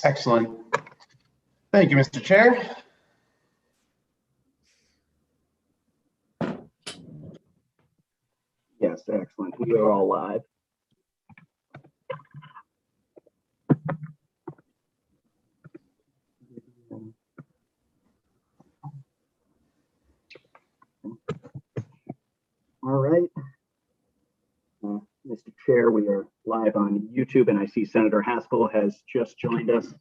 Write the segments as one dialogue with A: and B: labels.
A: Excellent. Thank you, Mr. Chair.
B: Yes, excellent. We are all live. All right. Mr. Chair, we are live on YouTube, and I see Senator Haskell has just joined us.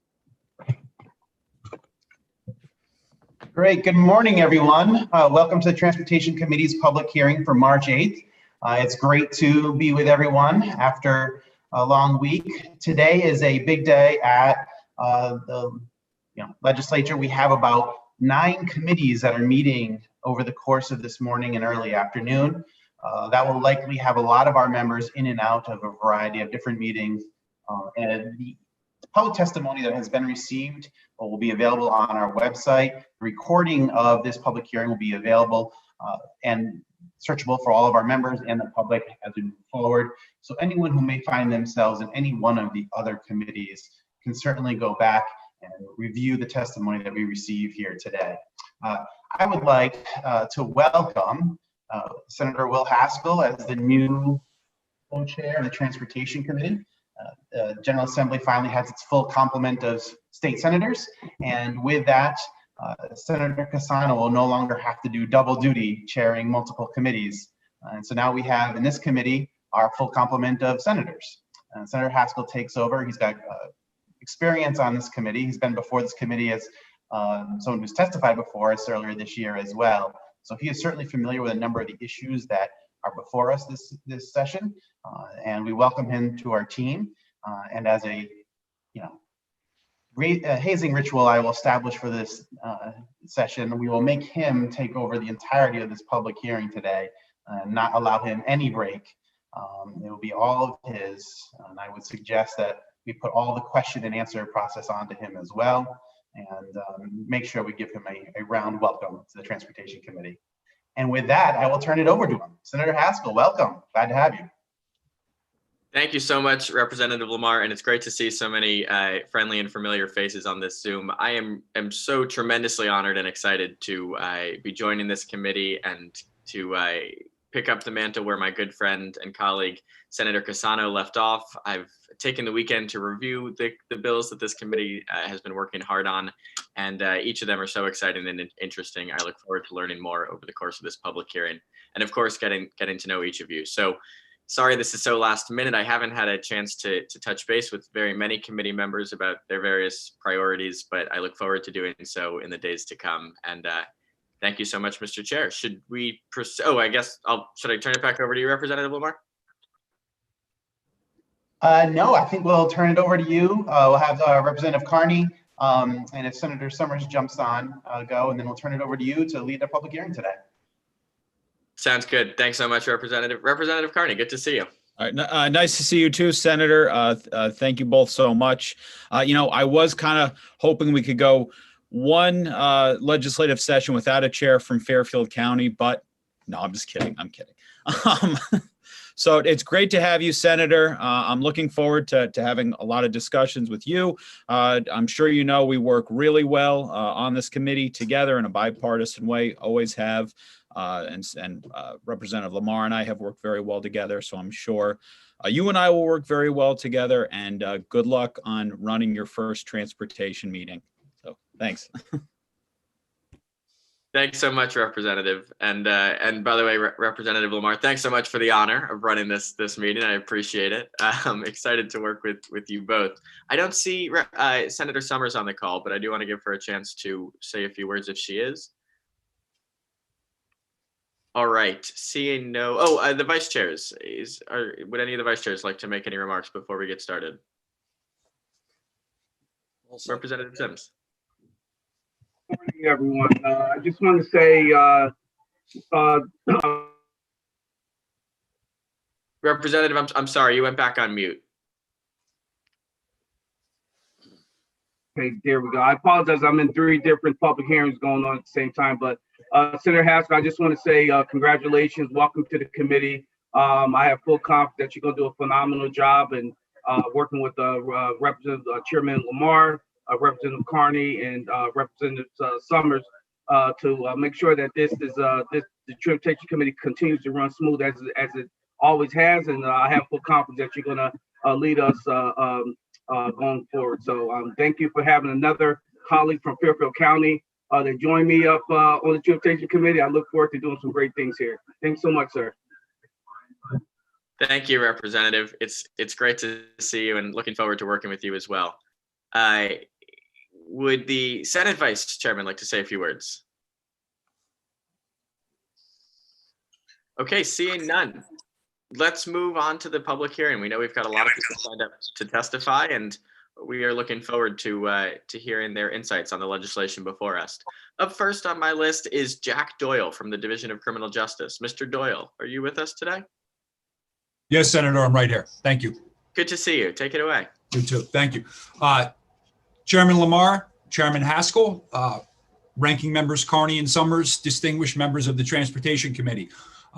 A: Great. Good morning, everyone. Welcome to the Transportation Committee's public hearing for March 8th. It's great to be with everyone after a long week. Today is a big day at the legislature. We have about 9 committees that are meeting over the course of this morning and early afternoon. That will likely have a lot of our members in and out of a variety of different meetings. And the public testimony that has been received will be available on our website. The recording of this public hearing will be available and searchable for all of our members and the public as we move forward. So anyone who may find themselves in any one of the other committees can certainly go back and review the testimony that we receive here today. I would like to welcome Senator Will Haskell as the new co-chair of the Transportation Committee. The General Assembly finally has its full complement of state senators, and with that, Senator Cassano will no longer have to do double duty chairing multiple committees. And so now we have in this committee our full complement of senators. Senator Haskell takes over. He's got experience on this committee. He's been before this committee as someone who's testified before us earlier this year as well. So he is certainly familiar with a number of the issues that are before us this session, and we welcome him to our team. And as a hazing ritual I will establish for this session, we will make him take over the entirety of this public hearing today and not allow him any break. It will be all of his, and I would suggest that we put all the question and answer process onto him as well, and make sure we give him a round welcome to the Transportation Committee. And with that, I will turn it over to him. Senator Haskell, welcome. Glad to have you.
C: Thank you so much, Representative Lamar, and it's great to see so many friendly and familiar faces on this Zoom. I am so tremendously honored and excited to be joining this committee and to pick up the mantle where my good friend and colleague, Senator Cassano, left off. I've taken the weekend to review the bills that this committee has been working hard on, and each of them are so exciting and interesting. I look forward to learning more over the course of this public hearing, and of course, getting to know each of you. So, sorry this is so last minute. I haven't had a chance to touch base with very many committee members about their various priorities, but I look forward to doing so in the days to come. And thank you so much, Mr. Chair. Should we proceed? Oh, I guess should I turn it back over to you, Representative Lamar?
A: No, I think we'll turn it over to you. We'll have Representative Carney, and if Senator Summers jumps on, go, and then we'll turn it over to you to lead the public hearing today.
C: Sounds good. Thanks so much, Representative. Representative Carney, good to see you.
D: All right, nice to see you too, Senator. Thank you both so much. I was kind of hoping we could go one legislative session without a chair from Fairfield County, but no, I'm just kidding. I'm kidding. So it's great to have you, Senator. I'm looking forward to having a lot of discussions with you. I'm sure you know we work really well on this committee together in a bipartisan way, always have. And Representative Lamar and I have worked very well together, so I'm sure you and I will work very well together, and good luck on running your first transportation meeting. So thanks.
C: Thanks so much, Representative. And by the way, Representative Lamar, thanks so much for the honor of running this meeting. I appreciate it. I'm excited to work with you both. I don't see Senator Summers on the call, but I do want to give her a chance to say a few words if she is. All right, seeing no, the vice chairs, would any of the vice chairs like to make any remarks before we get started? Representative Sims.
E: Good morning, everyone. I just want to say,
C: Representative, I'm sorry, you went back on mute.
E: okay, there we go. I apologize. I'm in 3 different public hearings going on at the same time, but Senator Haskell, I just want to say congratulations. Welcome to the committee. I have full confidence that you're going to do a phenomenal job, and working with Representative Chairman Lamar Representative Carney and Representative Summers to make sure that the Transportation Committee continues to run smooth as it always has. And I have full confidence that you're going to lead us going forward. So thank you for having another colleague from Fairfield County that joined me up on the Transportation Committee. I look forward to doing some great things here. Thanks so much, sir.
C: Thank you, Representative. It's great to see you and looking forward to working with you as well. Would the Senate Vice Chairman like to say a few words? Okay, seeing none. Let's move on to the public hearing. We know we've got a lot of people signed up to testify, and we are looking forward to hearing their insights on the legislation before us. Up first on my list is Jack Doyle from the Division of Criminal Justice. Mr. Doyle, are you with us today?
F: Yes, Senator, I'm right here. Thank you.
C: Good to see you. Take it away.
F: You too. Thank you. Chairman Lamar, Chairman Haskell, ranking members Carney and Summers, distinguished members of the Transportation Committee.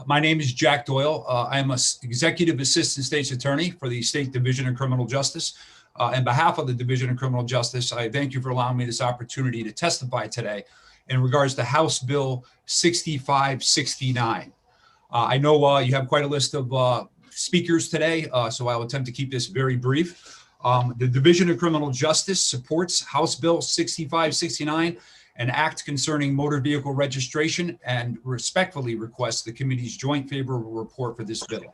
F: My name is Jack Doyle. I am an Executive Assistant State's Attorney for the State Division of Criminal Justice. On behalf of the Division of Criminal Justice, I thank you for allowing me this opportunity to testify today in regards to House Bill 6569. I know you have quite a list of speakers today, so I will attempt to keep this very brief. The Division of Criminal Justice supports House Bill 6569, an act concerning motor vehicle registration, and respectfully requests the committee's joint favorable report for this bill.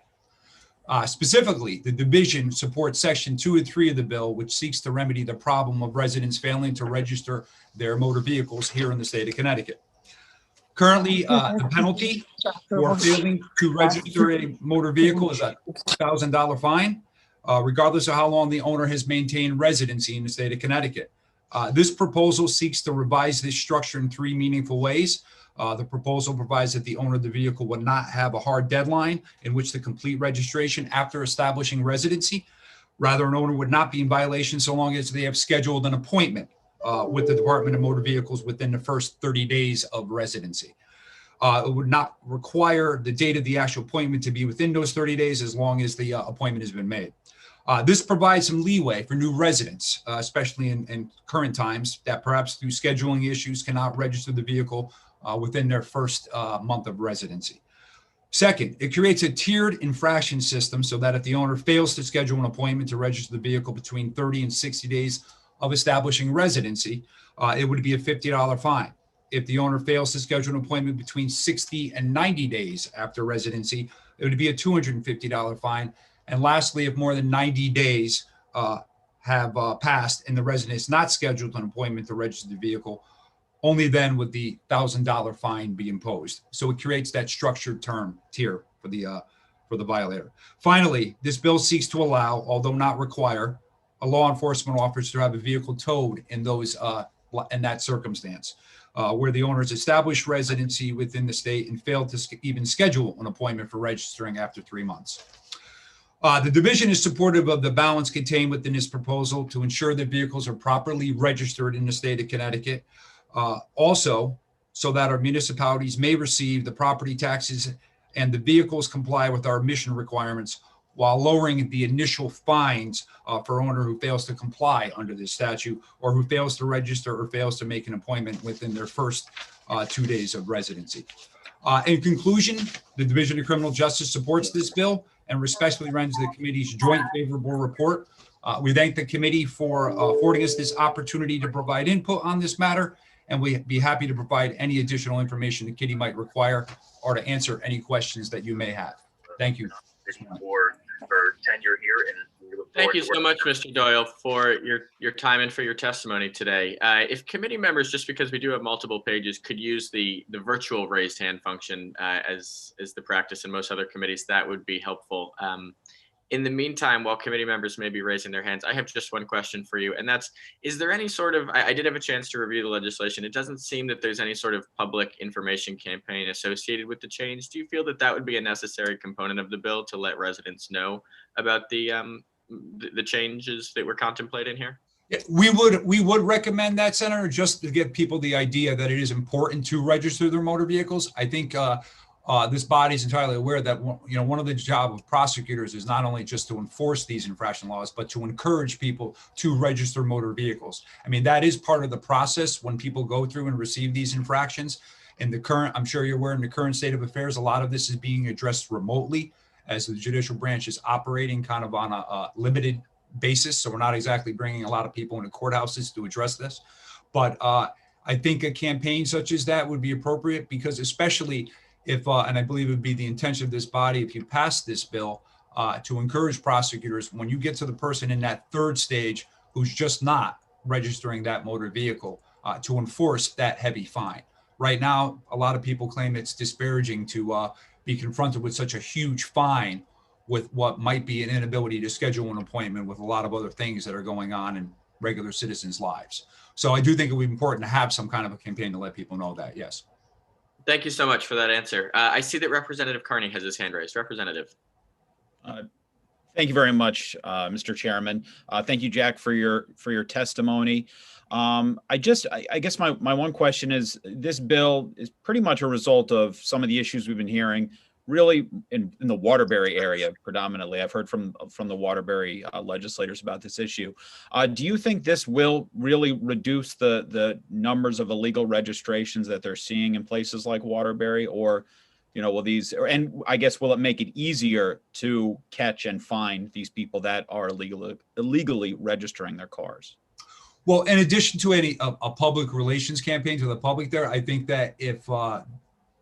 F: Specifically, the division supports Section 2 and 3 of the bill, which seeks to remedy the problem of residents failing to register their motor vehicles here in the state of Connecticut. Currently, the penalty for failing to register a motor vehicle is a $1,000 fine, regardless of how long the owner has maintained residency in the state of Connecticut. This proposal seeks to revise this structure in three meaningful ways. The proposal provides that the owner of the vehicle would not have a hard deadline in which to complete registration after establishing residency. Rather, an owner would not be in violation so long as they have scheduled an appointment with the Department of Motor Vehicles within the first 30 days of residency. It would not require the date of the actual appointment to be within those 30 days as long as the appointment has been made. This provides some leeway for new residents, especially in current times, that perhaps through scheduling issues cannot register the vehicle within their first month of residency. Second, it creates a tiered infraction system so that if the owner fails to schedule an appointment to register the vehicle between 30 and 60 days of establishing residency, it would be a $50 fine. If the owner fails to schedule an appointment between 60 and 90 days after residency, it would be a $250 fine. And lastly, if more than 90 days have passed and the resident is not scheduled an appointment to register the vehicle, only then would the $1,000 fine be imposed. So it creates that structured tier for the violator. Finally, this bill seeks to allow, although not require, a law enforcement officer to have a vehicle towed in that circumstance, where the owner has established residency within the state and failed to even schedule an appointment for registering after 3 months. The division is supportive of the balance contained within this proposal to ensure that vehicles are properly registered in the state of Connecticut. Also, so that our municipalities may receive the property taxes and the vehicles comply with our emission requirements while lowering the initial fines for owner who fails to comply under this statute or who fails to register or fails to make an appointment within their first 2 days of residency. In conclusion, the Division of Criminal Justice supports this bill and respectfully renders the committee's joint favorable report. We thank the committee for affording us this opportunity to provide input on this matter, and we'd be happy to provide any additional information the committee might require or to answer any questions that you may have. Thank you.
G: For tenure here, and we look
C: Thank
G: forward
C: you
G: to
C: so much, Mr. Doyle, for your time and for your testimony today. If committee members, just because we do have multiple pages, could use the virtual raised hand function as is the practice in most other committees, that would be helpful. In the meantime, while committee members may be raising their hands, I have just one question for you, and that's, is there any sort of, I did have a chance to review the legislation. It doesn't seem that there's any sort of public information campaign associated with the change. Do you feel that that would be a necessary component of the bill to let residents know about the changes that we're contemplating here?
F: We would recommend that, Senator, just to give people the idea that it is important to register their motor vehicles. I think this body is entirely aware that, one of the job of prosecutors is not only just to enforce these infraction laws, but to encourage people to register motor vehicles. I mean, that is part of the process when people go through and receive these infractions. In the current, I'm sure you're aware, in the current state of affairs, a lot of this is being addressed remotely as the judicial branch is operating kind of on a limited basis. So we're not exactly bringing a lot of people into courthouses to address this. But I think a campaign such as that would be appropriate, because especially if, and I believe it would be the intention of this body, if you pass this bill, to encourage prosecutors, when you get to the person in that third stage who's just not registering that motor vehicle, to enforce that heavy fine. Right now, a lot of people claim it's disparaging to be confronted with such a huge fine with what might be an inability to schedule an appointment with a lot of other things that are going on in regular citizens' lives. So I do think it would be important to have some kind of a campaign to let people know that, yes.
C: Thank you so much for that answer. I see that Representative Carney has his hand raised. Representative.
D: Thank you very much, Mr. Chairman. Thank you, Jack, for your testimony. I guess my one question is, this bill is pretty much a result of some of the issues we've been hearing, really in the Waterbury area predominantly. I've heard from the Waterbury legislators about this issue. Do you think this will really reduce the numbers of illegal registrations that they're seeing in places like Waterbury, or will these, and I guess, will it make it easier to catch and find these people that are illegally registering their cars?
F: Well, in addition to a public relations campaign to the public there, I think that if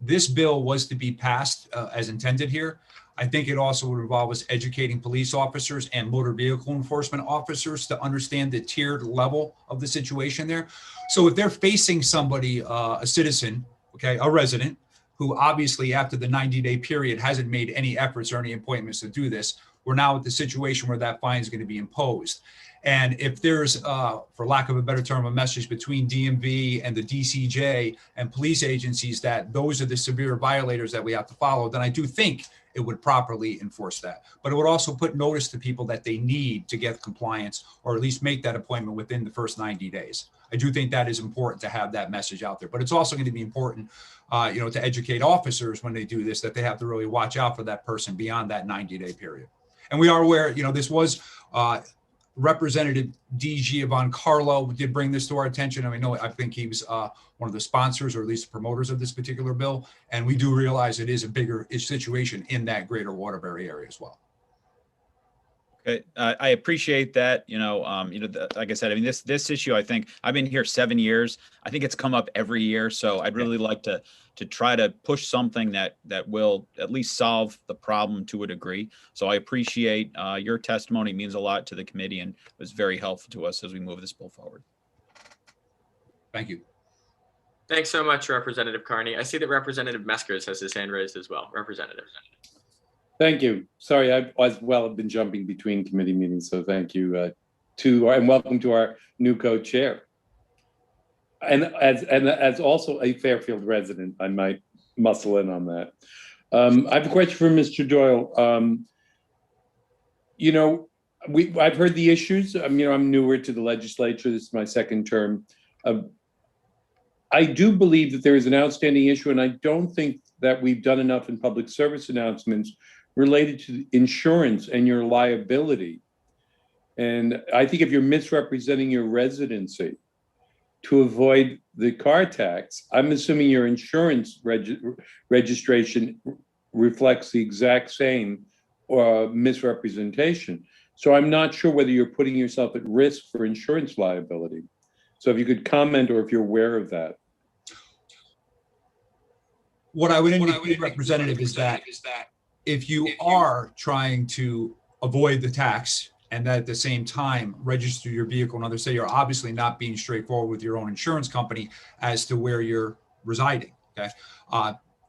F: this bill was to be passed as intended here, I think it also would involve us educating police officers and motor vehicle enforcement officers to understand the tiered level of the situation there. So if they're facing somebody, a citizen, okay, a resident, who obviously after the 90-day period hasn't made any efforts or any appointments to do this, we're now at the situation where that fine is going to be imposed. And if there's, for lack of a better term, a message between DMV and the DCJ and police agencies that those are the severe violators that we have to follow, then I do think it would properly enforce that. But it would also put notice to people that they need to get compliance, or at least make that appointment within the first 90 days. I do think that is important to have that message out there. But it's also going to be important, to educate officers when they do this, that they have to really watch out for that person beyond that 90-day period. And we are aware, this was Representative D. Giancarlo did bring this to our attention. I think he was one of the sponsors, or at least the promoters of this particular bill. And we do realize it is a bigger situation in that greater Waterbury area as well.
D: Okay, I appreciate that. Like I said, this issue, I think I've been here 7 years. I think it's come up every year. So I'd really like to try to push something that will at least solve the problem to a degree. So I appreciate your testimony. It means a lot to the committee and was very helpful to us as we move this bill forward.
F: Thank you.
C: Thanks so much, Representative Carney. I see that Representative Meskers has his hand raised as well. Representative.
H: Thank you. Sorry, I've been jumping between committee meetings, so thank you and welcome to our new co-chair. And as also a Fairfield resident, I might muscle in on that. I have a question for Mr. Doyle. I've heard the issues. I'm newer to the legislature. This is my second term. I do believe that there is an outstanding issue, and I don't think that we've done enough in public service announcements related to insurance and your liability. And I think if you're misrepresenting your residency to avoid the car tax, I'm assuming your insurance registration reflects the exact same misrepresentation. So I'm not sure whether you're putting yourself at risk for insurance liability. So if you could comment, or if you're aware of that.
F: What I would indicate, Representative, is that if you are trying to avoid the tax and that at the same time register your vehicle in another state, you're obviously not being straightforward with your own insurance company as to where you're residing. Okay,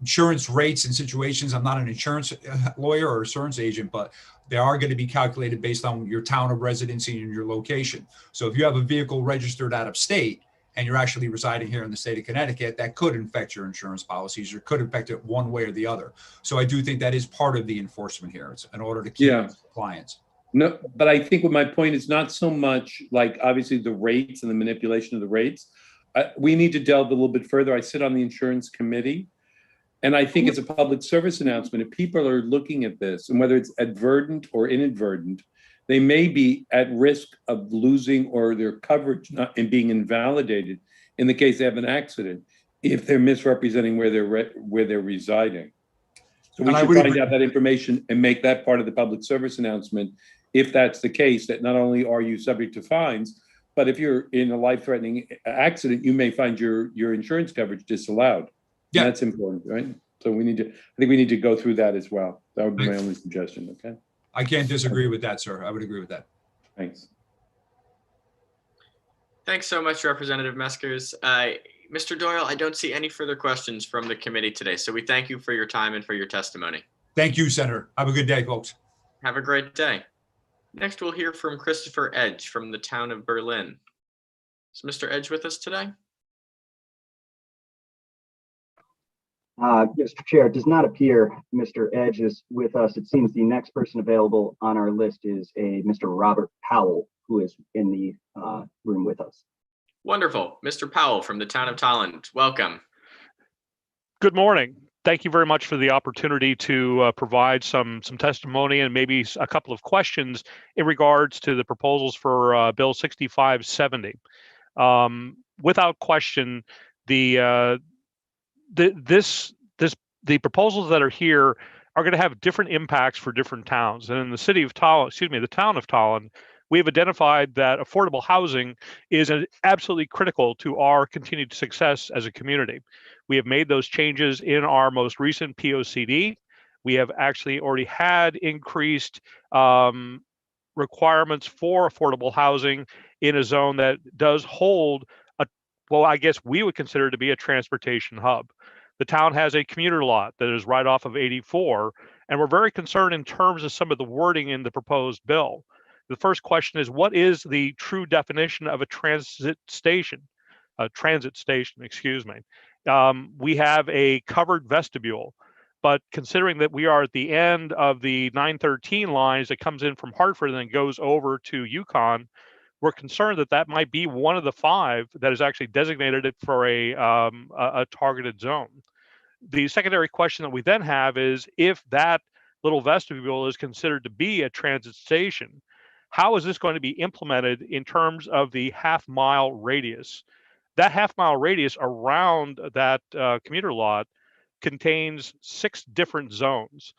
F: insurance rates and situations. I'm not an insurance lawyer or insurance agent, but they are going to be calculated based on your town of residency and your location. So if you have a vehicle registered out of state and you're actually residing here in the state of Connecticut, that could affect your insurance policies, or could affect it one way or the other. So I do think that is part of the enforcement here. It's in order to keep compliance.
H: No, but I think what my point is not so much like obviously the rates and the manipulation of the rates. We need to delve a little bit further. I sit on the insurance committee, And I think it's a public service announcement. If people are looking at this, and whether it's advertent or inadvertent, they may be at risk of losing or their coverage not and being invalidated in the case they have an accident if they're misrepresenting where they're residing. So we should find out that information and make that part of the public service announcement. If that's the case, that not only are you subject to fines, but if you're in a life-threatening accident, you may find your insurance coverage disallowed. Yeah, and that's important, right? So I think we need to go through that as well. That would be my only suggestion. Okay.
F: I can't disagree with that, sir. I would agree with that.
H: Thanks.
C: Thanks so much, Representative Meskers. Mr. Doyle, I don't see any further questions from the committee today, so we thank you for your time and for your testimony.
F: Thank you, Senator. Have a good day, folks.
C: Have a great day. Next, we'll hear from Christopher Edge from the town of Berlin. Is Mr. Edge with us today?
B: Mr. Chair, it does not appear Mr. Edge is with us. It seems the next person available on our list is a Mr. Robert Powell, who is in the room with us.
C: Wonderful. Mr. Powell from the town of Tolland, welcome.
I: Good morning. Thank you very much for the opportunity to provide some testimony and maybe a couple of questions in regards to the proposals for Bill 6570. Without question, the proposals that are here are going to have different impacts for different towns. And in the city of Tolland, the town of Tolland, we've identified that affordable housing is absolutely critical to our continued success as a community. We have made those changes in our most recent POCD. We have actually already had increased requirements for affordable housing in a zone that does hold well, I guess we would consider to be a transportation hub. The town has a commuter lot that is right off of 84, and we're very concerned in terms of some of the wording in the proposed bill. The first question is, what is the true definition of a transit station? Excuse me. We have a covered vestibule, but considering that we are at the end of the 913 lines that comes in from Hartford and then goes over to Yukon, we're concerned that that might be one of the 5 that is actually designated for a targeted zone. The secondary question that we then have is, if that little vestibule is considered to be a transit station, how is this going to be implemented in terms of the half-mile radius? That half-mile radius around that commuter lot contains 6 different zones,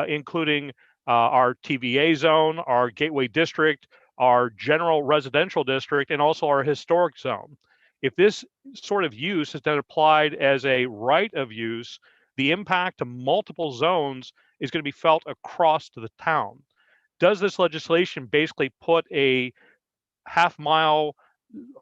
I: including our TVA zone, our Gateway District, our general residential district, and also our historic zone. If this sort of use is then applied as a right of use, the impact to multiple zones is going to be felt across to the town. Does this legislation basically put a half-mile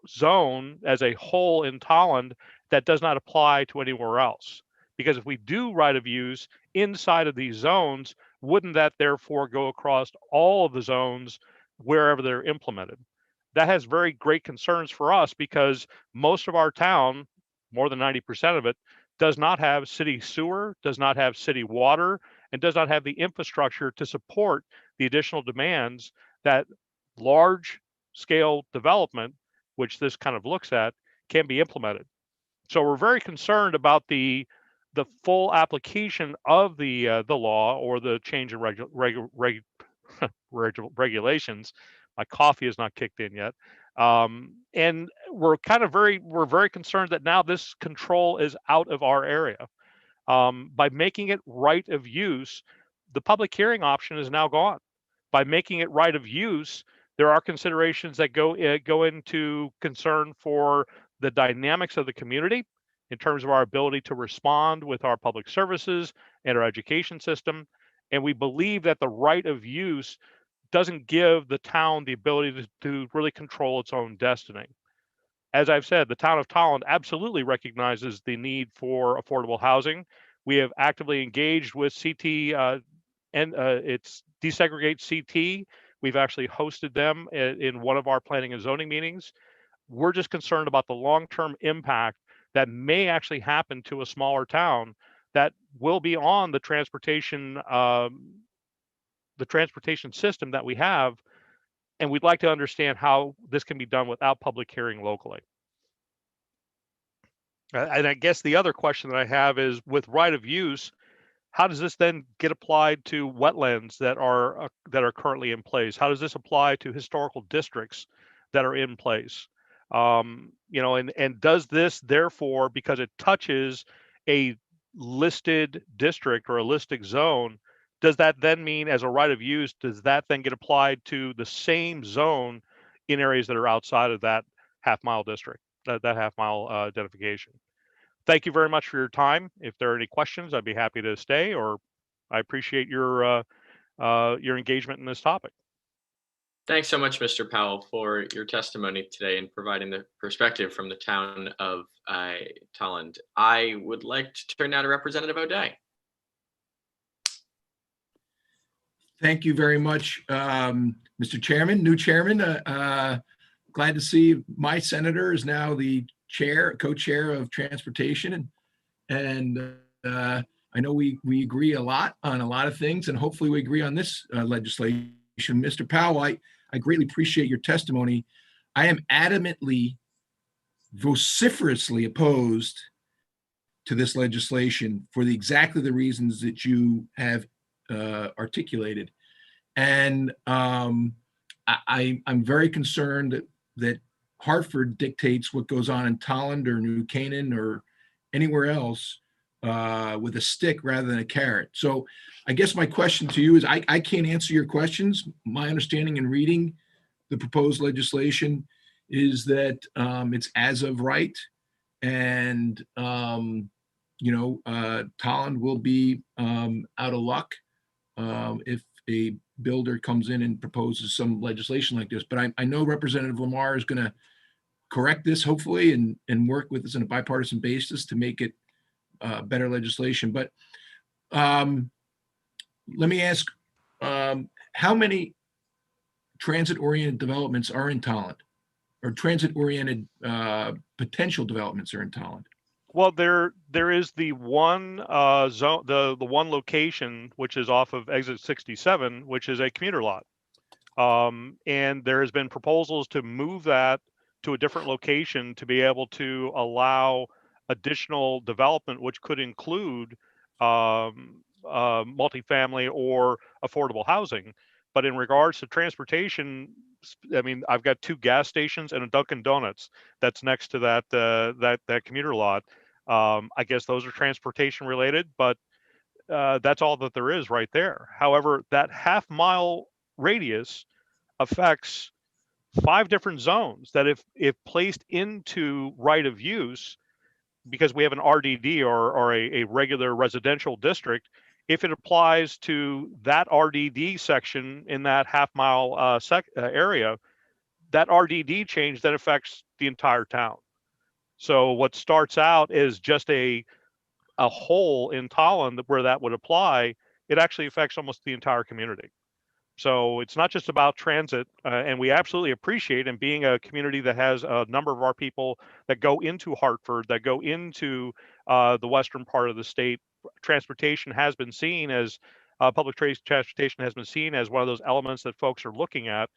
I: zone as a whole in Tolland that does not apply to anywhere else? Because if we do right of use inside of these zones, wouldn't that therefore go across all of the zones wherever they're implemented? That has very great concerns for us, because most of our town, more than 90% of it, does not have city sewer, does not have city water, and does not have the infrastructure to support the additional demands that large scale development, which this kind of looks at, can be implemented. So we're very concerned about the full application of the law, or the change in regulations. My coffee has not kicked in yet. And we're very concerned that now this control is out of our area. By making it right of use, the public hearing option is now gone. By making it right of use, there are considerations that go into concern for the dynamics of the community in terms of our ability to respond with our public services and our education system. And we believe that the right of use doesn't give the town the ability to really control its own destiny. As I've said, the town of Tolland absolutely recognizes the need for affordable housing. We have actively engaged with CT and it's Desegregate CT. We've actually hosted them in one of our planning and zoning meetings. We're just concerned about the long-term impact that may actually happen to a smaller town that will be on the transportation system that we have, and we'd like to understand how this can be done without public hearing locally. And I guess the other question that I have is, with right of use, how does this then get applied to wetlands that are currently in place? How does this apply to historical districts that are in place? And does this therefore, because it touches a listed district or a listed zone, does that then mean, as a right of use, does that then get applied to the same zone in areas that are outside of that half-mile district, that half-mile identification? Thank you very much for your time. If there are any questions, I'd be happy to stay, or I appreciate your engagement in this topic.
C: Thanks so much, Mr. Powell, for your testimony today and providing the perspective from the town of Tolland. I would like to turn now to Representative O'Day.
J: Thank you very much, Mr. Chairman, new chairman. Glad to see my senator is now the co-chair of transportation. And I know we agree a lot on a lot of things, and hopefully we agree on this legislation. Mr. Powell, I greatly appreciate your testimony. I am adamantly, vociferously opposed to this legislation for exactly the reasons that you have articulated. And I'm very concerned that Hartford dictates what goes on in Tolland or New Canaan or anywhere else with a stick rather than a carrot. So I guess my question to you is, I can't answer your questions. My understanding in reading the proposed legislation is that it's as of right. And, Tolland will be out of luck if a builder comes in and proposes some legislation like this. But I know Representative Lamar is going to correct this, hopefully, and work with us on a bipartisan basis to make it better legislation. But let me ask, how many transit-oriented developments are in Tolland, or transit-oriented potential developments are in Tolland?
I: Well, there is the one zone, the one location, which is off of exit 67, which is a commuter lot. And there has been proposals to move that to a different location to be able to allow additional development, which could include multifamily or affordable housing. But in regards to transportation, I mean, I've got 2 gas stations and a Dunkin' Donuts that's next to that commuter lot. I guess those are transportation related, but that's all that there is right there. However, that half-mile radius affects 5 different zones that, if placed into right of use, because we have an RDD or a regular residential district, if it applies to that RDD section in that half-mile area, that RDD change then affects the entire town. So what starts out as just a hole in Tolland where that would apply, it actually affects almost the entire community. So it's not just about transit, and we absolutely appreciate, and being a community that has a number of our people that go into Hartford, that go into the western part of the state, transportation has been seen as public transportation has been seen as one of those elements that folks are looking at.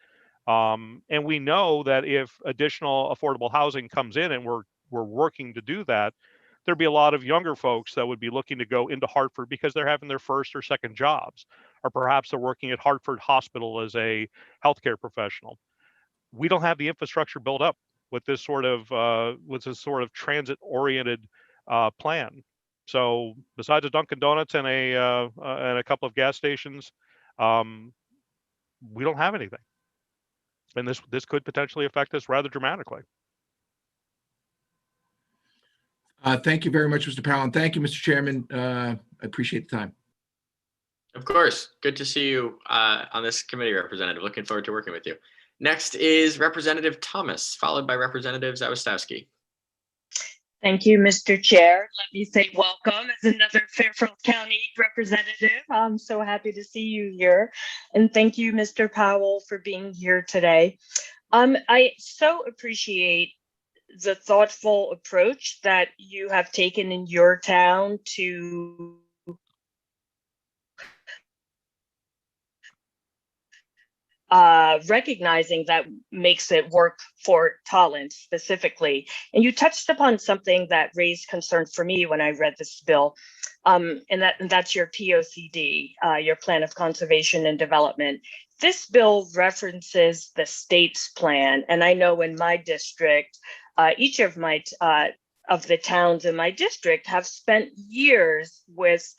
I: And we know that if additional affordable housing comes in, and we're working to do that, there'd be a lot of younger folks that would be looking to go into Hartford because they're having their first or second jobs, or perhaps they're working at Hartford Hospital as a healthcare professional. We don't have the infrastructure built up with this sort of transit-oriented plan. So besides a Dunkin' Donuts and a couple of gas stations, we don't have anything, and this could potentially affect us rather dramatically.
J: Thank you very much, Mr. Powell. And thank you, Mr. Chairman. I appreciate the time.
C: Of course. Good to see you on this committee, Representative. Looking forward to working with you. Next is Representative Thomas, followed by Representative Zawistowski.
K: Thank you, Mr. Chair. Let me say welcome as another Fairfield County representative. I'm so happy to see you here. And thank you, Mr. Powell, for being here today. I so appreciate the thoughtful approach that you have taken in your town to recognizing that makes it work for Tolland specifically. And you touched upon something that raised concern for me when I read this bill, and that's your POCD, your Plan of Conservation and Development. This bill references the state's plan, and I know in my district, each of the towns in my district have spent years with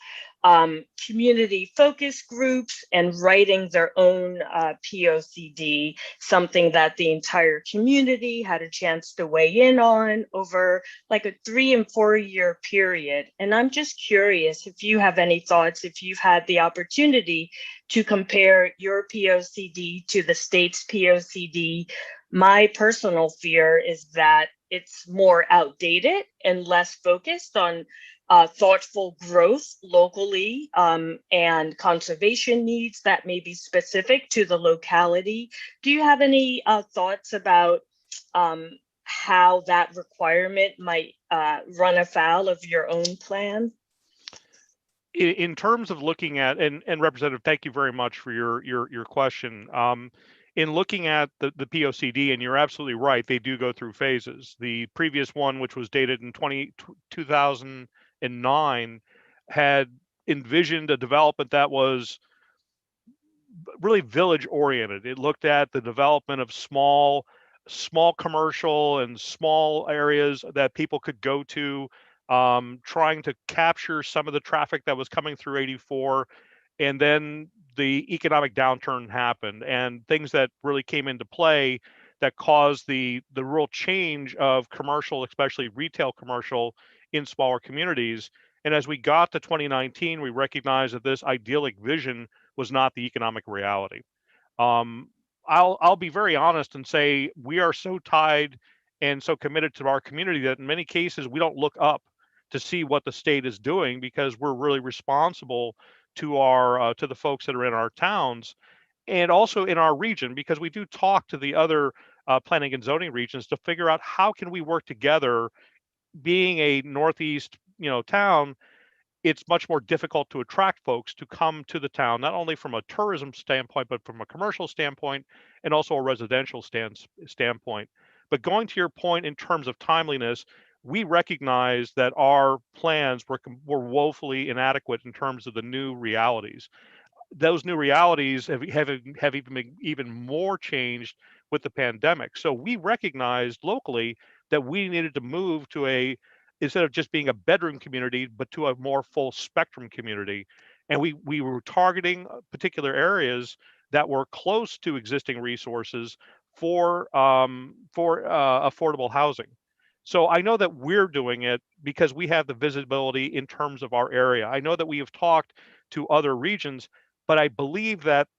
K: community focus groups and writing their own POCD, something that the entire community had a chance to weigh in on over like a 3 and 4 year period. And I'm just curious if you have any thoughts, if you've had the opportunity to compare your POCD to the state's POCD. My personal fear is that it's more outdated and less focused on thoughtful growth locally and conservation needs that may be specific to the locality. Do you have any thoughts about how that requirement might run afoul of your own plan?
I: In terms of looking at, and Representative, thank you very much for your question. In looking at the POCD, and you're absolutely right, they do go through phases. The previous one, which was dated in 2009, had envisioned a development that was really village oriented. It looked at the development of small commercial and small areas that people could go to, trying to capture some of the traffic that was coming through 84. And then the economic downturn happened, and things that really came into play that caused the real change of commercial, especially retail commercial, in smaller communities. And as we got to 2019, we recognized that this idyllic vision was not the economic reality. I'll be very honest and say we are so tied and so committed to our community that in many cases we don't look up to see what the state is doing, because we're really responsible to our to the folks that are in our towns and also in our region, because we do talk to the other planning and zoning regions to figure out how can we work together. Being a Northeast, town, it's much more difficult to attract folks to come to the town, not only from a tourism standpoint, but from a commercial standpoint and also a residential standpoint. But going to your point in terms of timeliness, we recognize that our plans were woefully inadequate in terms of the new realities. Those new realities have even more changed with the pandemic. So we recognized locally that we needed to move to instead of just being a bedroom community, but to a more full spectrum community. And we were targeting particular areas that were close to existing resources for affordable housing. So I know that we're doing it because we have the visibility in terms of our area. I know that we have talked to other regions, but I believe that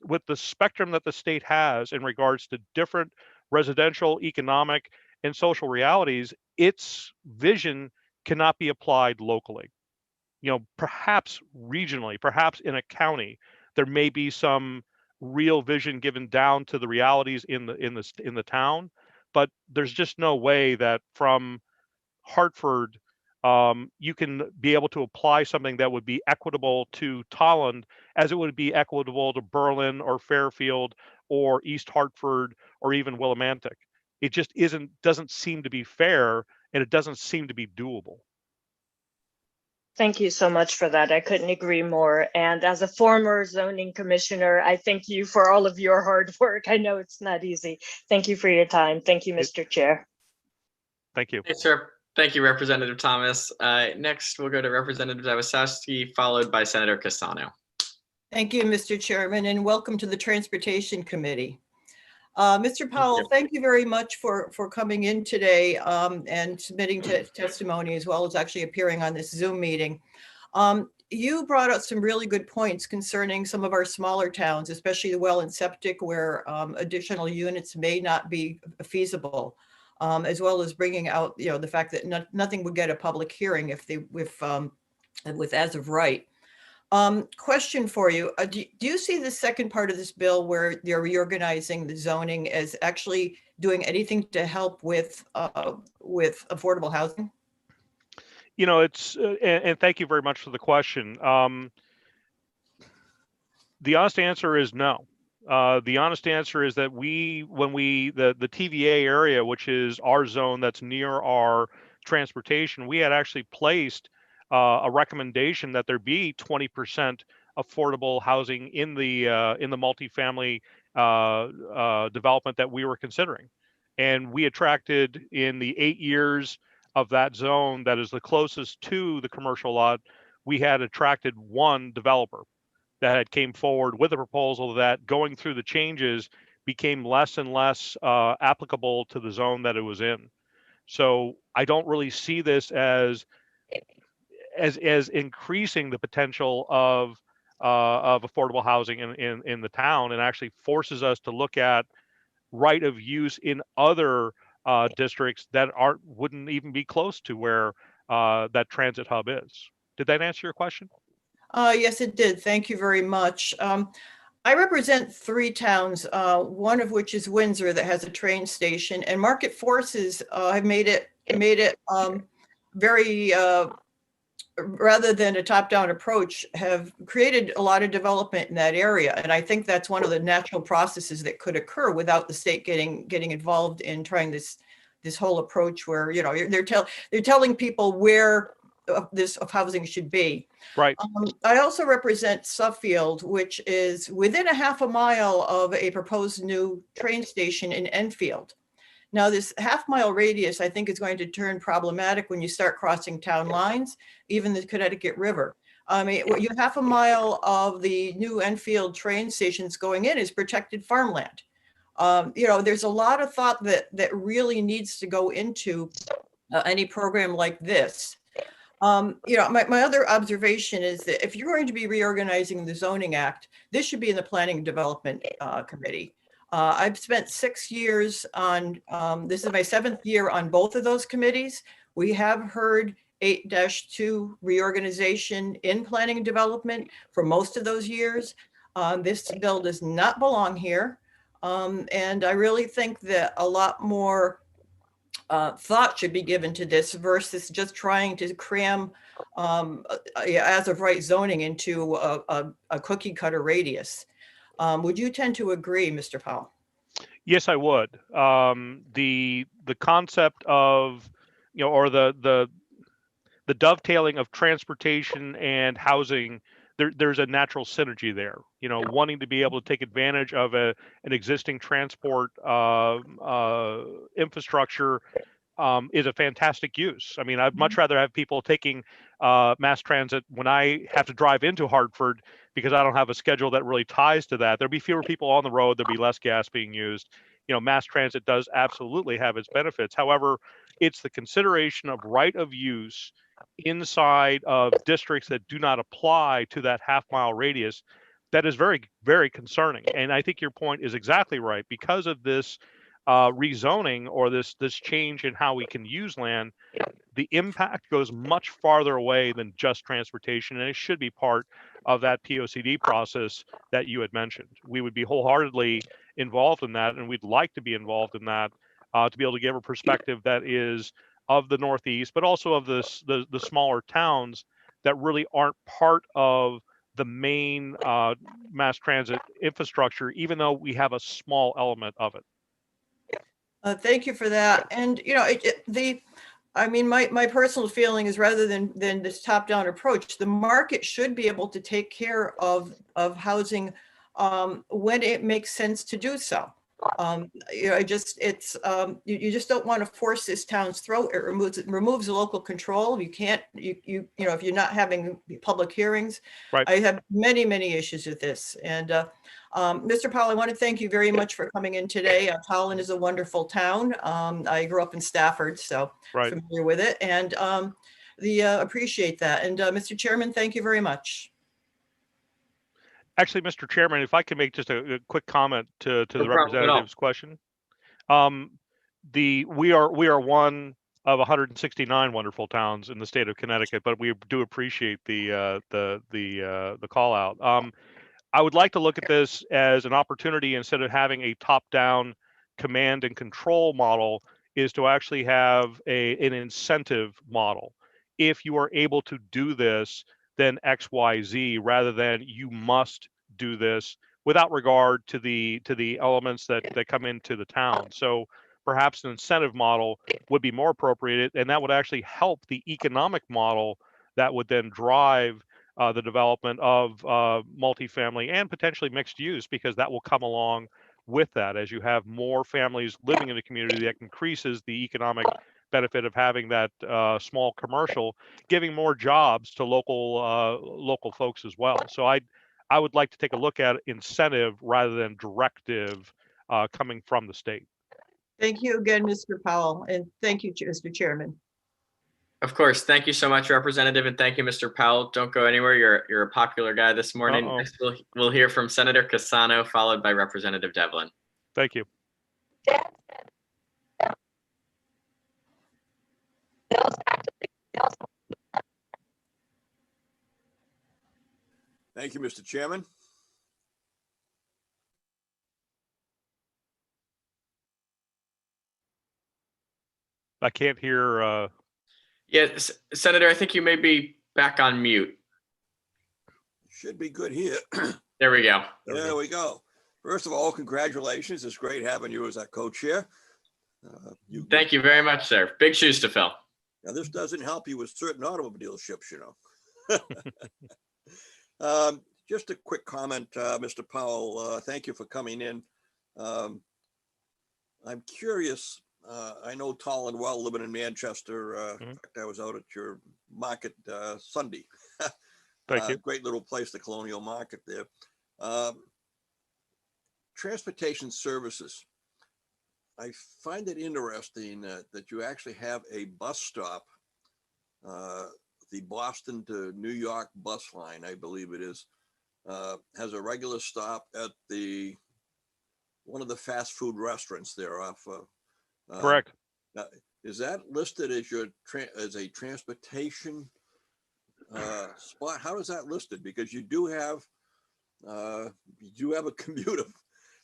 I: with the spectrum that the state has in regards to different residential, economic, and social realities, its vision cannot be applied locally. Perhaps regionally, perhaps in a county, there may be some real vision given down to the realities in the town, but there's just no way that from Hartford you can be able to apply something that would be equitable to Tolland as it would be equitable to Berlin or Fairfield or East Hartford or even Willimantic. It just doesn't seem to be fair, and it doesn't seem to be doable.
K: Thank you so much for that. I couldn't agree more. And as a former zoning commissioner, I thank you for all of your hard work. I know it's not easy. Thank you for your time. Thank you, Mr. Chair.
I: Thank you.
C: Yes, sir. Thank you, Representative Thomas. Next, we'll go to Representative Zawistowski, followed by Senator Cassano.
L: Thank you, Mr. Chairman, and welcome to the Transportation Committee. Mr. Powell, thank you very much for coming in today and submitting testimony, as well as actually appearing on this Zoom meeting. You brought up some really good points concerning some of our smaller towns, especially the well and septic, where additional units may not be feasible, as well as bringing out, the fact that nothing would get a public hearing with as of right. Question for you. Do you see the second part of this bill where they're reorganizing the zoning as actually doing anything to help with affordable housing?
I: It's and thank you very much for the question. The honest answer is no. The honest answer is that when the TVA area, which is our zone that's near our transportation, we had actually placed a recommendation that there be 20% affordable housing in the multifamily development that we were considering. And we attracted, in the 8 years of that zone that is the closest to the commercial lot, we had attracted one developer that had came forward with a proposal that, going through the changes, became less and less applicable to the zone that it was in. So I don't really see this as increasing the potential of affordable housing in the town, and actually forces us to look at right of use in other districts that wouldn't even be close to where that transit hub is. Did that answer your question?
L: Yes, it did. Thank you very much. I represent 3 towns, one of which is Windsor, that has a train station, and market forces have made it very, rather than a top-down approach, have created a lot of development in that area. And I think that's one of the natural processes that could occur without the state getting involved in trying this whole approach where, you know, they're telling people where this housing should be.
I: Right.
L: I also represent Suffield, which is within a half a mile of a proposed new train station in Enfield. Now, this half-mile radius, I think, is going to turn problematic when you start crossing town lines, even the Connecticut River. I mean, you half a mile of the new Enfield train stations going in is protected farmland. You know, there's a lot of thought that really needs to go into any program like this. You know, my other observation is that if you're going to be reorganizing the Zoning Act, this should be in the Planning and Development Committee. I've spent 6 years on, this is my 7th year on both of those committees. We have heard 8-2 reorganization in Planning and Development for most of those years. This bill does not belong here. And I really think that a lot more thought should be given to this versus just trying to cram as of right zoning into a cookie cutter radius. Would you tend to agree, Mr. Powell?
I: Yes, I would. The concept of, you know, or the dovetailing of transportation and housing, there's a natural synergy there. You know, wanting to be able to take advantage of an existing transport infrastructure is a fantastic use. I mean, I'd much rather have people taking mass transit when I have to drive into Hartford, because I don't have a schedule that really ties to that. There'll be fewer people on the road. There'll be less gas being used. You know, mass transit does absolutely have its benefits. However, it's the consideration of right of use inside of districts that do not apply to that half-mile radius that is very, very concerning. And I think your point is exactly right. Because of this rezoning, or this change in how we can use land, the impact goes much farther away than just transportation, and it should be part of that POCD process that you had mentioned. We would be wholeheartedly involved in that, and we'd like to be involved in that to be able to give a perspective that is of the Northeast, but also of the smaller towns that really aren't part of the main mass transit infrastructure, even though we have a small element of it.
L: Thank you for that. And, you know, I mean, my personal feeling is, rather than this top-down approach, the market should be able to take care of housing when it makes sense to do so. You know, you just don't want to force this town's throat. It removes the local control. You can't, you know, if you're not having public hearings.
I: Right.
L: I have many issues with this. And Mr. Powell, I want to thank you very much for coming in today. Holland is a wonderful town. I grew up in Stafford, so
I: Right.
L: familiar with it, and appreciate that. And Mr. Chairman, thank you very much.
I: Actually, Mr. Chairman, if I can make just a quick comment to the
C: No problem at all.
I: representative's question. We are one of 169 wonderful towns in the state of Connecticut, but we do appreciate the call out. I would like to look at this as an opportunity, instead of having a top-down command and control model, is to actually have an incentive model. If you are able to do this, then X, Y, Z, rather than you must do this without regard to the elements that come into the town. So perhaps an incentive model would be more appropriate, and that would actually help the economic model that would then drive the development of multifamily and potentially mixed use, because that will come along with that. As you have more families living in a community, that increases the economic benefit of having that small commercial, giving more jobs to local folks as well. So I would like to take a look at incentive rather than directive coming from the state.
L: Thank you again, Mr. Powell, and thank you, Mr. Chairman.
C: Of course. Thank you so much, Representative, and thank you, Mr. Powell. Don't go anywhere. You're a popular guy this morning. Next, we'll hear from Senator Cassano, followed by Representative Devlin.
I: Thank you.
M: Thank you, Mr. Chairman.
I: I can't hear.
C: Yes, Senator, I think you may be back on mute.
M: Should be good here.
C: There we go.
M: There we go. First of all, congratulations. It's great having you as our co-chair.
C: Thank you very much, sir. Big shoes to fill.
M: Now, this doesn't help you with certain automobile ships, you know. Just a quick comment, Mr. Powell. Thank you for coming in. I'm curious. I know tall and well, living in Manchester. In fact, I was out at your market Sunday.
I: Thank you.
M: Great little place, the Colonial Market there. Transportation services. I find it interesting that you actually have a bus stop, the Boston to New York bus line, I believe it is, has a regular stop at one of the fast food restaurants there off.
I: Correct.
M: Is that listed as as a transportation spot? How is that listed? Because you do have a commute of,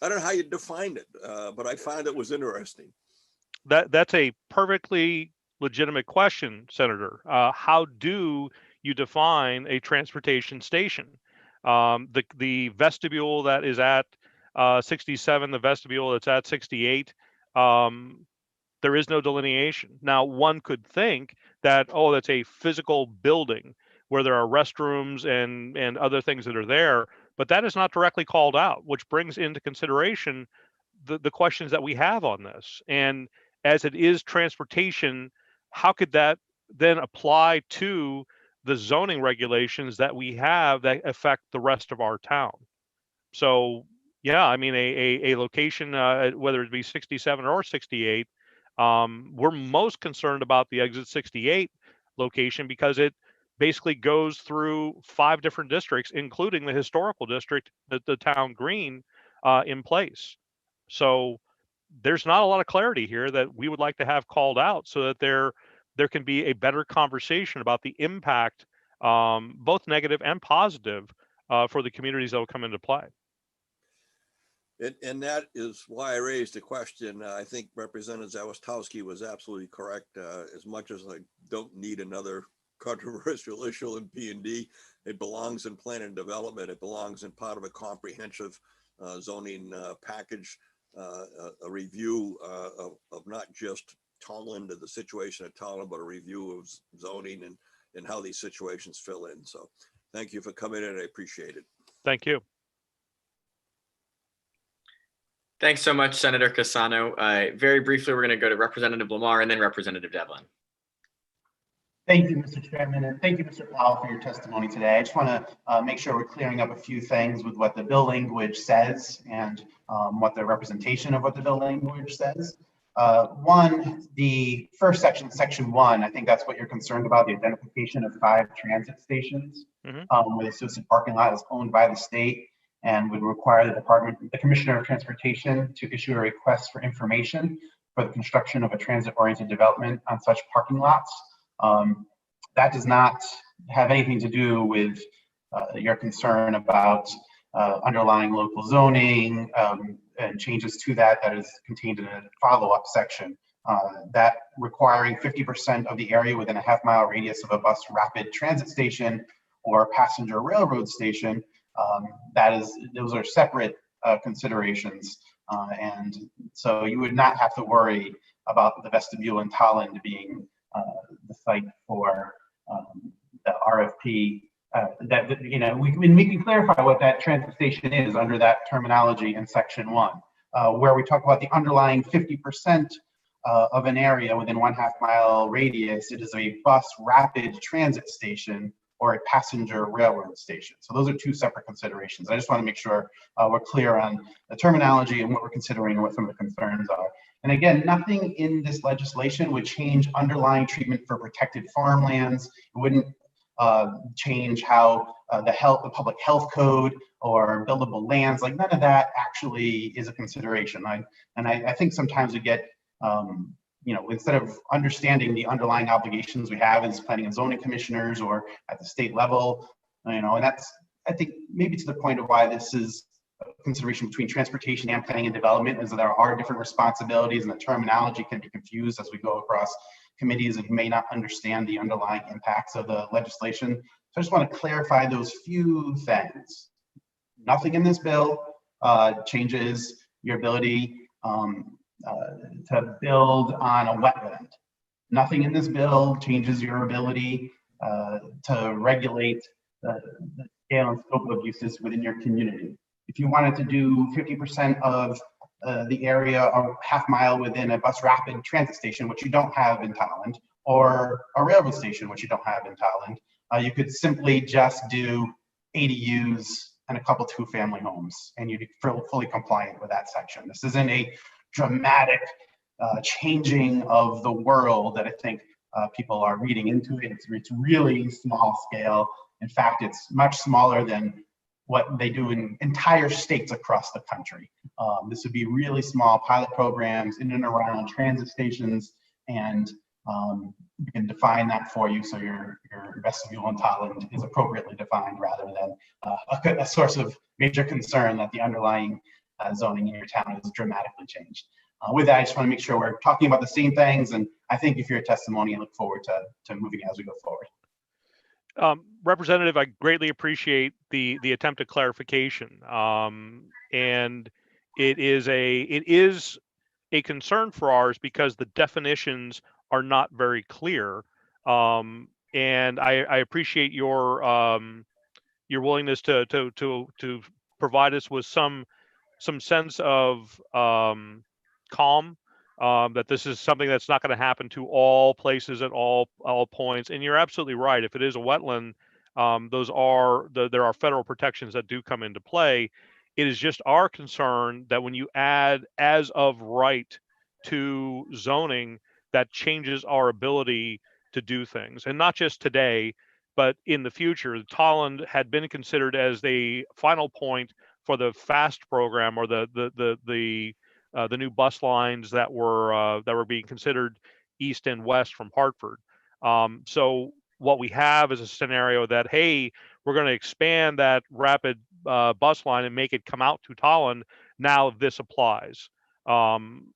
M: I don't know how you defined it, but I found it was interesting.
I: That's a perfectly legitimate question, Senator. How do you define a transportation station? The vestibule that is at 67, the vestibule that's at 68, there is no delineation. Now, one could think that, oh, that's a physical building where there are restrooms and other things that are there, but that is not directly called out, which brings into consideration the questions that we have on this. And as it is transportation, how could that then apply to the zoning regulations that we have that affect the rest of our town? So, yeah, I mean, a location, whether it be 67 or 68, we're most concerned about the exit 68 location because it basically goes through 5 different districts, including the historical district, the town green in place. So there's not a lot of clarity here that we would like to have called out so that there can be a better conversation about the impact, both negative and positive, for the communities that will come into play.
M: And that is why I raised the question. I think Representative Zawistowski was absolutely correct. As much as I don't need another controversial issue in P&D, it belongs in plan and development. It belongs in part of a comprehensive zoning package, a review of not just Tomlin to the situation at Tomlin, but a review of zoning and how these situations fill in. So thank you for coming in. I appreciate it.
I: Thank you.
C: Thanks so much, Senator Cassano. Very briefly, we're going to go to Representative Lamar and then Representative Devlin.
A: Thank you, Mr. Chairman, and thank you, Mr. Powell, for your testimony today. I just want to make sure we're clearing up a few things with what the bill language says and what the representation of what the bill language says. One, the first section, section 1, I think that's what you're concerned about, the identification of 5 transit stations where the associated parking lot is owned by the state and would require the Commissioner of Transportation to issue a request for information for the construction of a transit-oriented development on such parking lots. That does not have anything to do with your concern about underlying local zoning and changes to that is contained in a follow-up section. That requiring 50% of the area within a half-mile radius of a bus rapid transit station or passenger railroad station those are separate considerations. And so you would not have to worry about the vestibule in Tolland being the site for the RFP. We can clarify what that transit station is under that terminology in section 1, where we talk about the underlying 50% of an area within 1/2 mile radius. It is a bus rapid transit station or a passenger railroad station. So those are two separate considerations. I just want to make sure we're clear on the terminology and what we're considering and what some of the concerns are. And again, nothing in this legislation would change underlying treatment for protected farmlands. It wouldn't change how the public health code or buildable lands, like none of that actually is a consideration. I think sometimes we get, instead of understanding the underlying obligations we have as planning and zoning commissioners or at the state level, and that's, I think, maybe to the point of why this is a consideration between transportation and planning and development, is that there are different responsibilities and the terminology can be confused as we go across committees and may not understand the underlying impacts of the legislation. So I just want to clarify those few things. Nothing in this bill changes your ability to build on a wetland. Nothing in this bill changes your ability to regulate the scale and scope of uses within your community. If you wanted to do 50% of the area or 1/2 mile within a bus rapid transit station, which you don't have in Tolland, or a railroad station, which you don't have in Tolland, you could simply just do ADUs and a couple 2-family homes, and you'd be fully compliant with that section. This isn't a dramatic changing of the world that I think people are reading into it. It's really small scale. In fact, it's much smaller than what they do in entire states across the country. This would be really small pilot programs in and around transit stations, and we can define that for you so your vestibule in Tolland is appropriately defined rather than a source of major concern that the underlying zoning in your town is dramatically changed. With that, I just want to make sure we're talking about the same things, and I thank you for your testimony and look forward to moving as we go forward.
I: Representative, I greatly appreciate the attempt at clarification, and it is a concern for ours because the definitions are not very clear, and I appreciate your willingness to provide us with some sense of calm, that this is something that's not going to happen to all places at all points. And you're absolutely right. If it is a wetland, there are federal protections that do come into play. It is just our concern that when you add as of right to zoning, that changes our ability to do things, and not just today, but in the future. Tolland had been considered as the final point for the FAST program, or the new bus lines that were being considered east and west from Hartford. So what we have is a scenario that, hey, we're going to expand that rapid bus line and make it come out to Tolland. Now this applies.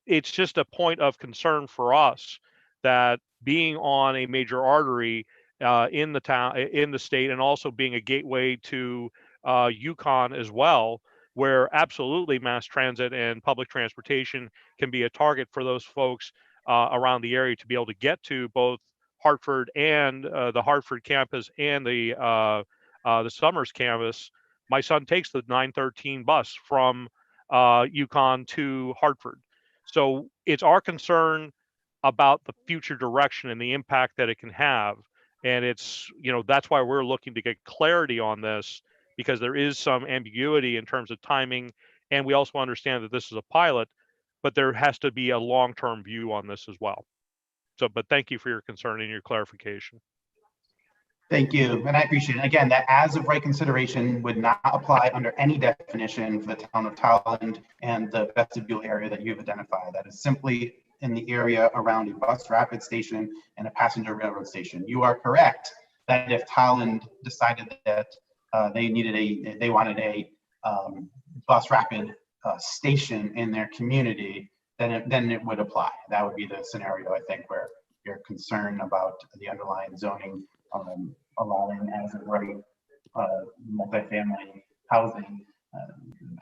I: It's just a point of concern for us that being on a major artery in the town, in the state, and also being a gateway to Yukon as well, where absolutely mass transit and public transportation can be a target for those folks around the area to be able to get to both Hartford and the Hartford campus and the Summers campus. My son takes the 913 bus from Yukon to Hartford. So it's our concern about the future direction and the impact that it can have. And it's, that's why we're looking to get clarity on this, because there is some ambiguity in terms of timing. And we also understand that this is a pilot, but there has to be a long-term view on this as well. So, but thank you for your concern and your clarification.
A: Thank you, and I appreciate it. Again, that as of right consideration would not apply under any definition for the town of Tolland and the vestibule area that you've identified. That is simply in the area around a bus rapid station and a passenger railroad station. You are correct that if Tolland decided that they wanted a bus rapid station in their community, then it would apply. That would be the scenario, I think, where you're concerned about the underlying zoning allowing as of right multifamily housing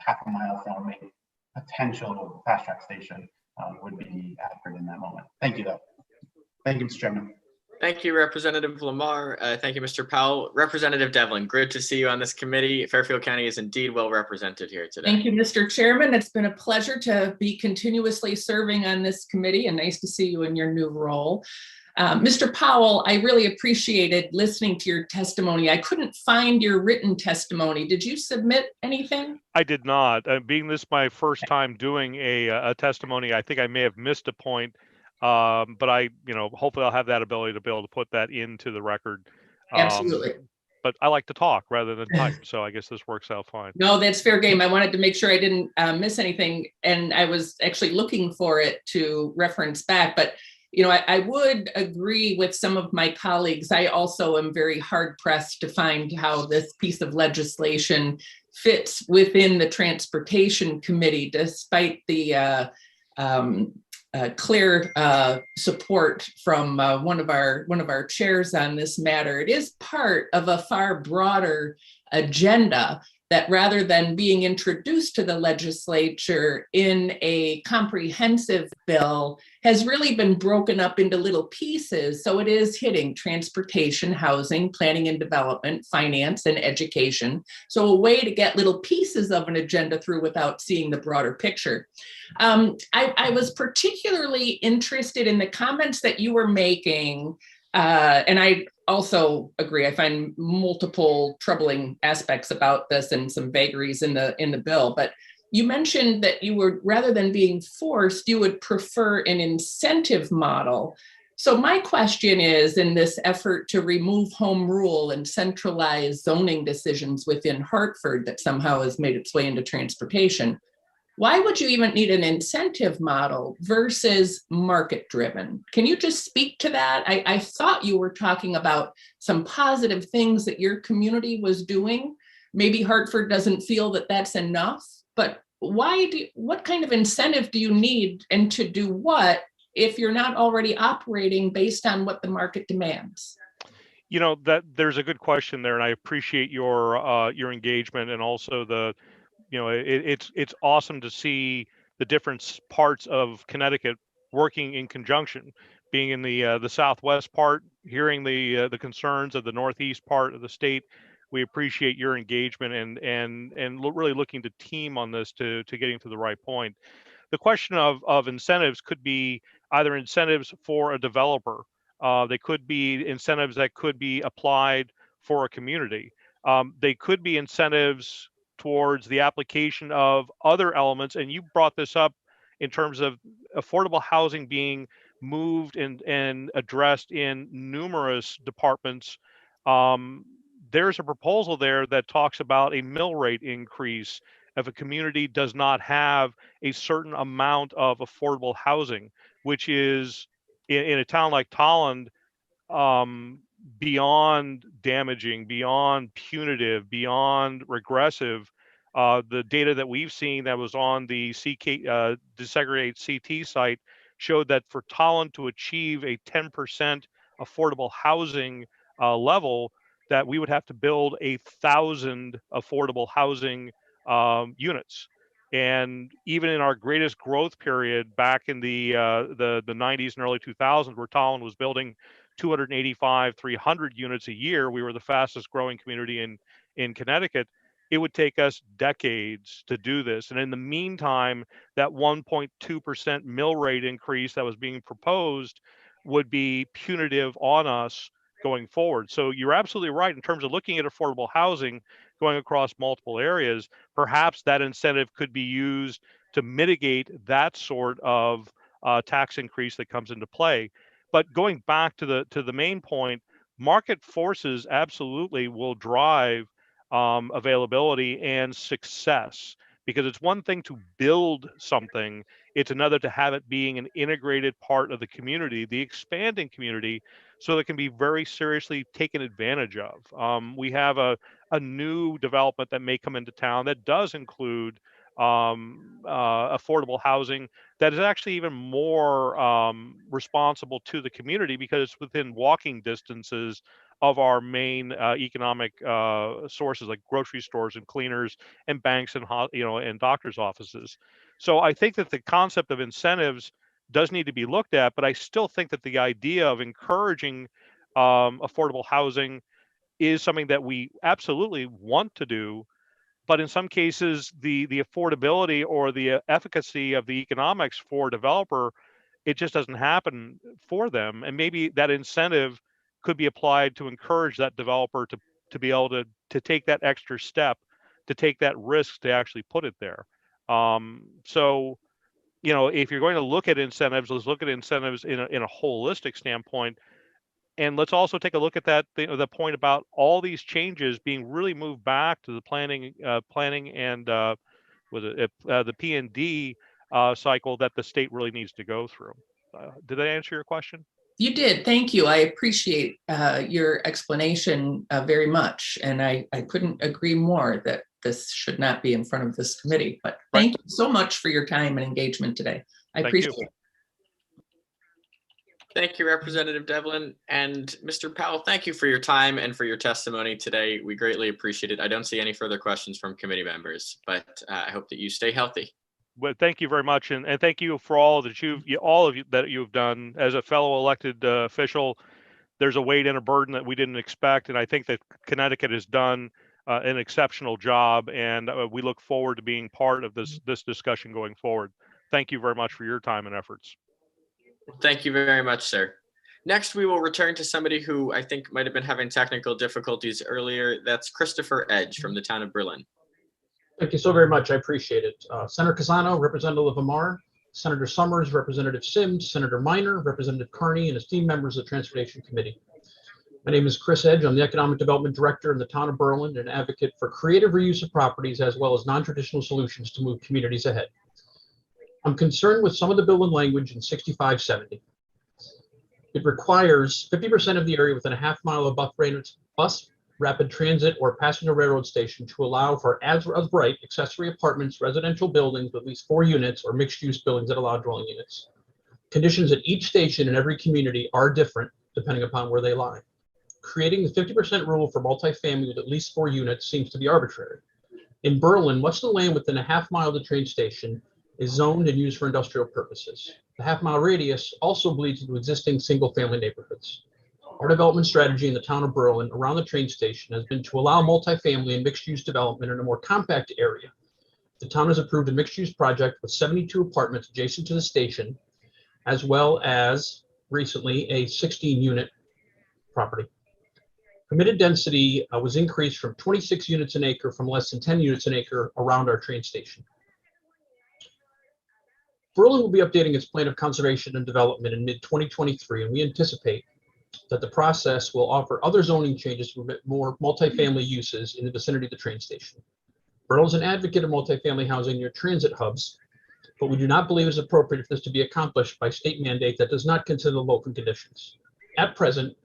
A: half a mile from a potential fast track station would be accurate in that moment. Thank you, though. Thank you, Mr. Chairman.
C: Thank you, Representative Lamar. Thank you, Mr. Powell. Representative Devlin, great to see you on this committee. Fairfield County is indeed well represented here today.
N: Thank you, Mr. Chairman. It's been a pleasure to be continuously serving on this committee, and nice to see you in your new role. Mr. Powell, I really appreciated listening to your testimony. I couldn't find your written testimony. Did you submit anything?
I: I did not. Being this my first time doing a testimony, I think I may have missed a point. But hopefully I'll have that ability to be able to put that into the record.
N: Absolutely.
I: But I like to talk rather than type, so I guess this works out fine.
N: No, that's fair game. I wanted to make sure I didn't miss anything, and I was actually looking for it to reference back. But I would agree with some of my colleagues. I also am very hard pressed to find how this piece of legislation fits within the Transportation Committee, despite the clear support from one of our chairs on this matter. It is part of a far broader agenda that, rather than being introduced to the legislature in a comprehensive bill, has really been broken up into little pieces. So it is hitting transportation, housing, planning and development, finance, and education. So a way to get little pieces of an agenda through without seeing the broader picture. I was particularly interested in the comments that you were making, and I also agree. I find multiple troubling aspects about this and some vagaries in the bill. But you mentioned that you would, rather than being forced, you would prefer an incentive model. So my question is, in this effort to remove home rule and centralize zoning decisions within Hartford that somehow has made its way into transportation, why would you even need an incentive model versus market driven? Can you just speak to that? I thought you were talking about some positive things that your community was doing. Maybe Hartford doesn't feel that that's enough, but what kind of incentive do you need, and to do what, if you're not already operating based on what the market demands?
I: That there's a good question there, and I appreciate your engagement, and also it's awesome to see the different parts of Connecticut working in conjunction. Being in the southwest part, hearing the concerns of the northeast part of the state, we appreciate your engagement and really looking to team on this to getting to the right point. The question of incentives could be either incentives for a developer. They could be incentives that could be applied for a community. They could be incentives towards the application of other elements. And you brought this up in terms of affordable housing being moved and addressed in numerous departments. There's a proposal there that talks about a mill rate increase if a community does not have a certain amount of affordable housing, which is in a town like Tolland, beyond damaging, beyond punitive, beyond regressive. The data that we've seen that was on the desegregate CT site showed that for Tolland to achieve a 10% affordable housing level, that we would have to build 1,000 affordable housing units. And even in our greatest growth period back in the 90s and early 2000s, where Tolland was building 285, 300 units a year, we were the fastest growing community in Connecticut. It would take us decades to do this. And in the meantime, that 1.2% mill rate increase that was being proposed would be punitive on us going forward. So you're absolutely right in terms of looking at affordable housing going across multiple areas. Perhaps that incentive could be used to mitigate that sort of tax increase that comes into play. But going back to the main point, market forces absolutely will drive availability and success, because it's one thing to build something, it's another to have it being an integrated part of the community, the expanding community, so that it can be very seriously taken advantage of. We have a new development that may come into town that does include affordable housing that is actually even more responsible to the community, because it's within walking distances of our main economic sources like grocery stores and cleaners and banks and and doctors' offices. So I think that the concept of incentives does need to be looked at, but I still think that the idea of encouraging affordable housing is something that we absolutely want to do. But in some cases, the affordability or the efficacy of the economics for a developer, it just doesn't happen for them. And maybe that incentive could be applied to encourage that developer to be able to take that extra step, to take that risk to actually put it there. So, if you're going to look at incentives, let's look at incentives in a holistic standpoint. And let's also take a look at that the point about all these changes being really moved back to the planning and the P&D cycle that the state really needs to go through. Did I answer your question?
N: You did. Thank you. I appreciate your explanation very much. And I couldn't agree more that this should not be in front of this committee. But thank you so much for your time and engagement today. I appreciate it.
C: Thank you, Representative Devlin. And Mr. Powell, thank you for your time and for your testimony today. We greatly appreciate it. I don't see any further questions from committee members, but I hope that you stay healthy.
I: Well, thank you very much, and thank you for all that all of you that you've done as a fellow elected official. There's a weight and a burden that we didn't expect, and I think that Connecticut has done an exceptional job, and we look forward to being part of this discussion going forward. Thank you very much for your time and efforts.
C: Thank you very much, sir. Next, we will return to somebody who I think might have been having technical difficulties earlier. That's Christopher Edge from the town of Berlin.
O: Thank you so very much. I appreciate it. Senator Casano, Representative Amar, Senator Summers, Representative Sims, Senator Minor, Representative Carney, and esteemed members of the Transportation Committee. My name is Chris Edge. I'm the Economic Development Director in the town of Berlin and an advocate for creative reuse of properties as well as non-traditional solutions to move communities ahead. I'm concerned with some of the bill and language in 6570. It requires 50% of the area within a half-mile of bus, rapid transit, or passenger railroad station to allow for as of right accessory apartments, residential buildings with at least 4 units, or mixed-use buildings that allow dwelling units. Conditions at each station in every community are different depending upon where they lie. Creating the 50% rule for multifamily with at least 4 units seems to be arbitrary. In Berlin, much of the land within a half-mile of the train station is zoned and used for industrial purposes. The half-mile radius also bleeds into existing single-family neighborhoods. Our development strategy in the town of Berlin around the train station has been to allow multifamily and mixed-use development in a more compact area. The town has approved a mixed-use project with 72 apartments adjacent to the station, as well as recently a 16-unit property. Permitted density was increased from 26 units an acre from less than 10 units an acre around our train station. Berlin will be updating its plan of conservation and development in mid-2023, and we anticipate that the process will offer other zoning changes to permit more multifamily uses in the vicinity of the train station. Berlin is an advocate of multifamily housing near transit hubs, but we do not believe it is appropriate for this to be accomplished by state mandate that does not consider the local conditions. At present,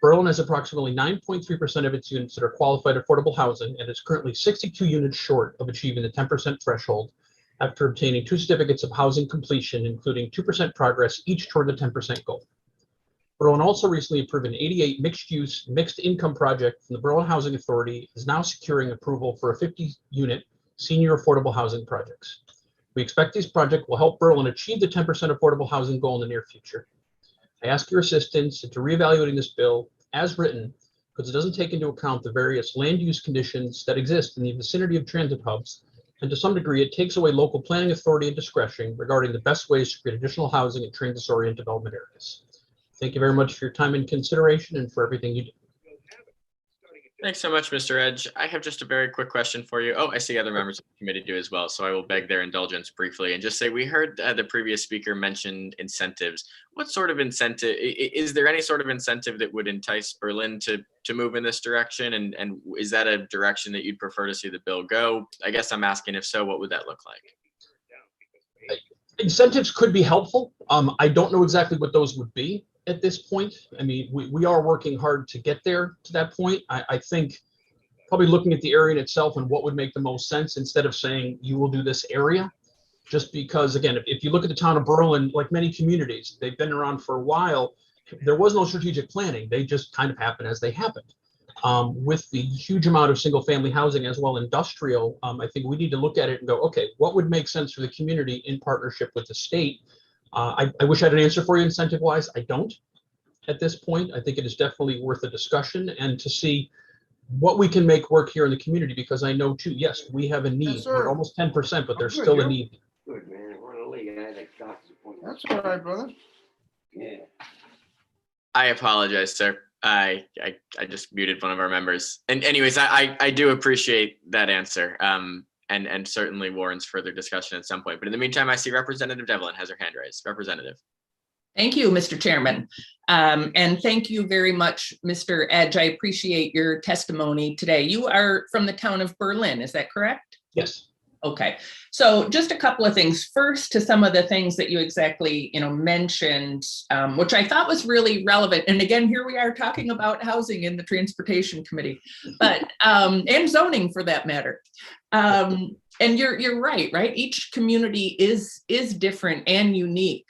O: Berlin has approximately 9.3% of its units that are qualified affordable housing and is currently 62 units short of achieving the 10% threshold after obtaining 2 certificates of housing completion, including 2% progress each toward the 10% goal. Berlin also recently approved an 88 mixed-use, mixed-income project from the Berlin Housing Authority is now securing approval for a 50-unit senior affordable housing projects. We expect these projects will help Berlin achieve the 10% affordable housing goal in the near future. I ask your assistance into reevaluating this bill as written because it doesn't take into account the various land use conditions that exist in the vicinity of transit hubs, and to some degree, it takes away local planning authority and discretion regarding the best ways to create additional housing in transit-oriented development areas. Thank you very much for your time and consideration and for everything you do.
C: Thanks so much, Mr. Edge. I have just a very quick question for you. Oh, I see other members of the committee do as well, so I will beg their indulgence briefly and just say we heard the previous speaker mention incentives. What sort of incentive, is there any sort of incentive that would entice Berlin to move in this direction? And is that a direction that you'd prefer to see the bill go? I guess I'm asking, if so, what would that look like?
O: Incentives could be helpful. I don't know exactly what those would be at this point. I mean, we are working hard to get there to that point. I think probably looking at the area in itself and what would make the most sense instead of saying you will do this area, just because, again, if you look at the town of Berlin, like many communities, they've been around for a while. there was no strategic planning. They just kind of happened as they happened. With the huge amount of single family housing as well industrial, I think we need to look at it and go, okay, what would make sense for the community in partnership with the state? I wish I had an answer for you incentive wise. I don't at this point. I think it is definitely worth a discussion and to see what we can make work here in the community, because I know too, yes, we have a need.
P: Yes,
O: We're
P: sir.
O: almost 10%, but there's
P: good,
O: still a
P: you?
O: need.
P: Good, man. We're in the league. I had a doctor's appointment. That's all right, brother. Yeah.
C: I apologize, sir. I just muted one of our members. And anyways, I do appreciate that answer. And certainly warrants further discussion at some point. But in the meantime, I see Representative Devlin has her hand raised. Representative.
N: Thank you, Mr. Chairman. And thank you very much, Mr. Edge. I appreciate your testimony today. You are from the town of Berlin, is that correct?
O: Yes.
N: Okay, so just a couple of things. First, to some of the things that you exactly mentioned, which I thought was really relevant. And again, here we are talking about housing in the Transportation Committee, but and zoning for that matter. And you're right? Each community is different and unique,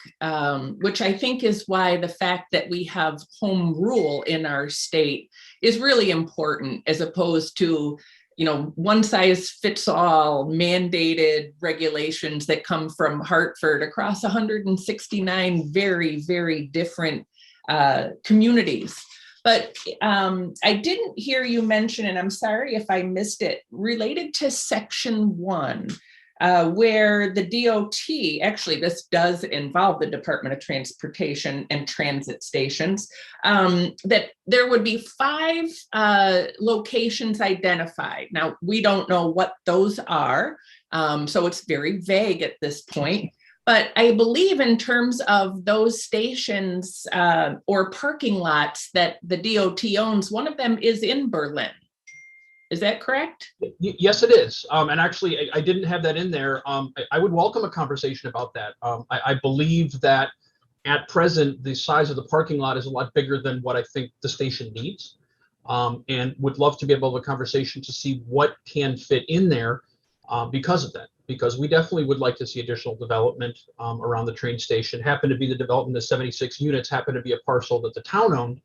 N: which I think is why the fact that we have home rule in our state is really important, as opposed to one size fits all mandated regulations that come from Hartford across 169 very, very different communities. But I didn't hear you mention, and I'm sorry if I missed it, related to Section 1, where the DOT, actually this does involve the Department of Transportation and transit stations, that there would be 5 locations identified. Now, we don't know what those are, so it's very vague at this point. But I believe in terms of those stations or parking lots that the DOT owns, one of them is in Berlin. Is that correct?
O: Yes, it is. And actually, I didn't have that in there. I would welcome a conversation about that. I believe that at present, the size of the parking lot is a lot bigger than what I think the station needs. And would love to be able to have a conversation to see what can fit in there because of that. Because we definitely would like to see additional development around the train station. Happened to be the development of 76 units, happened to be a parcel that the town owned.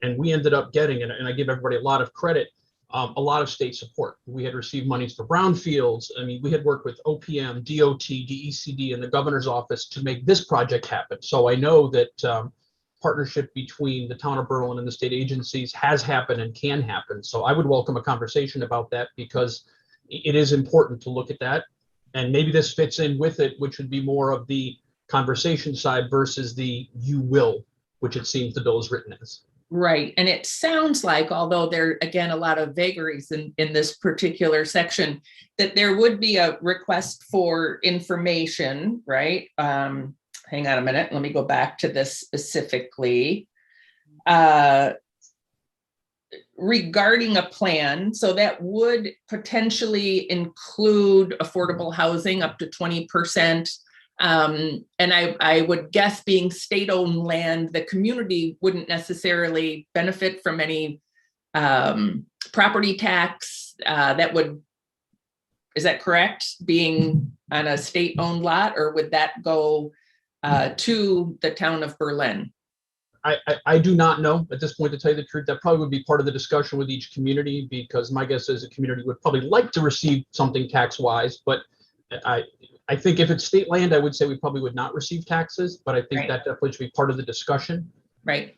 O: And we ended up getting, and I give everybody a lot of credit, a lot of state support. We had received monies for brownfields. I mean, we had worked with OPM, DOT, DECD, and the governor's office to make this project happen. So I know that partnership between the town of Berlin and the state agencies has happened and can happen. So I would welcome a conversation about that, because it is important to look at that. And maybe this fits in with it, which would be more of the conversation side versus the you will, which it seems the bill is written as.
N: Right. And it sounds like, although there, again, a lot of vagaries in this particular section, that there would be a request for information, right? Hang on a minute. Let me go back to this specifically. Regarding a plan, so that would potentially include affordable housing up to 20%. And I would guess, being state-owned land, the community wouldn't necessarily benefit from any property tax that would, is that correct? Being on a state-owned lot, or would that go to the town of Berlin?
O: I do not know at this point, to tell you the truth. That probably would be part of the discussion with each community, because my guess is a community would probably like to receive something tax-wise, but I think if it's state land, I would say we probably would not receive taxes, but I think that definitely should be part of the discussion.
N: Right.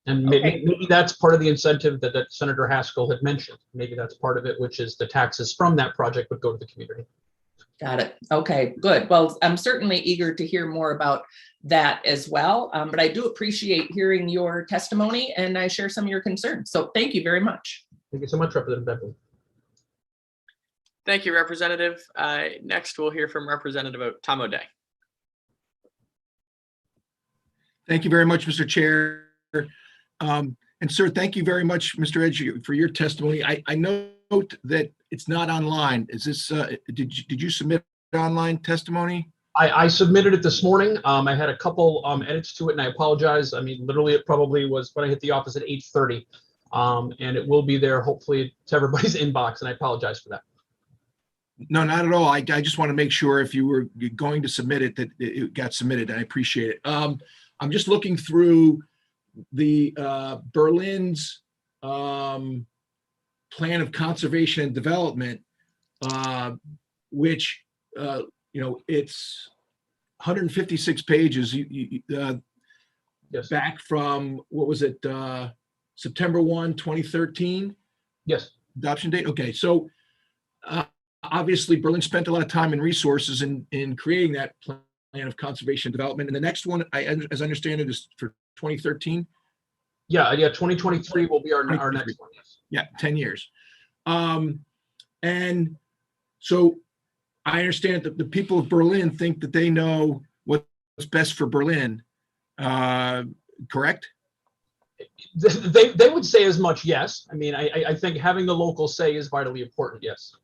O: And maybe that's part of the incentive that Senator Haskell had mentioned. Maybe that's part of it, which is the taxes from that project would go to the community.
N: Got it. Okay, good. Well, I'm certainly eager to hear more about that as well. But I do appreciate hearing your testimony, and I share some of your concerns. So thank you very much.
O: Thank you so much, Representative Beverly.
C: Thank you, Representative. Next, we'll hear from Representative Tom O'Day.
J: Thank you very much, Mr. Chair. And sir, thank you very much, Mr. Edge, for your testimony. I note that it's not online. Is this, did you submit online testimony?
O: I submitted it this morning. I had a couple edits to it, and I apologize. I mean, literally, it probably was when I hit the office at 8:30. And it will be there, hopefully, to everybody's inbox, and I apologize for that.
J: No, not at all. I just want to make sure if you were going to submit it, that it got submitted. I appreciate it. I'm just looking through the Berlin's plan of conservation and development, which it's 156 pages.
O: Yes.
J: Back from, what was it, September 1, 2013?
O: Yes.
J: Adoption date. Okay, so obviously Berlin spent a lot of time and resources in creating that plan of conservation and development. And the next one, as I understand it, is for 2013.
O: Yeah. 2023 will be our next one. Yes.
J: Yeah, 10 years. And so I understand that the people of Berlin think that they know what's best for Berlin. Correct?
O: They would say as much, yes. I mean, I think having the local say is vitally important, yes.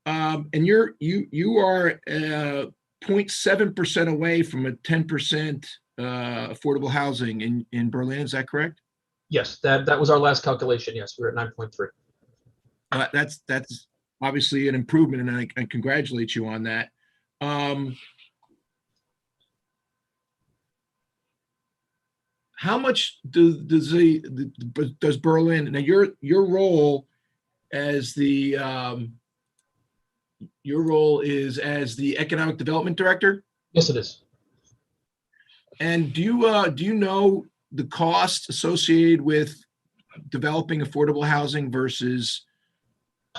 J: And you are 0.7% away from a 10% affordable housing in Berlin. Is that correct?
O: Yes, that was our last calculation. Yes, we're at 9.3.
J: That's obviously an improvement, and I congratulate you on that. How much does Berlin, now your role as your role is as the economic development director?
O: Yes, it is.
J: And do you know the cost associated with developing affordable housing versus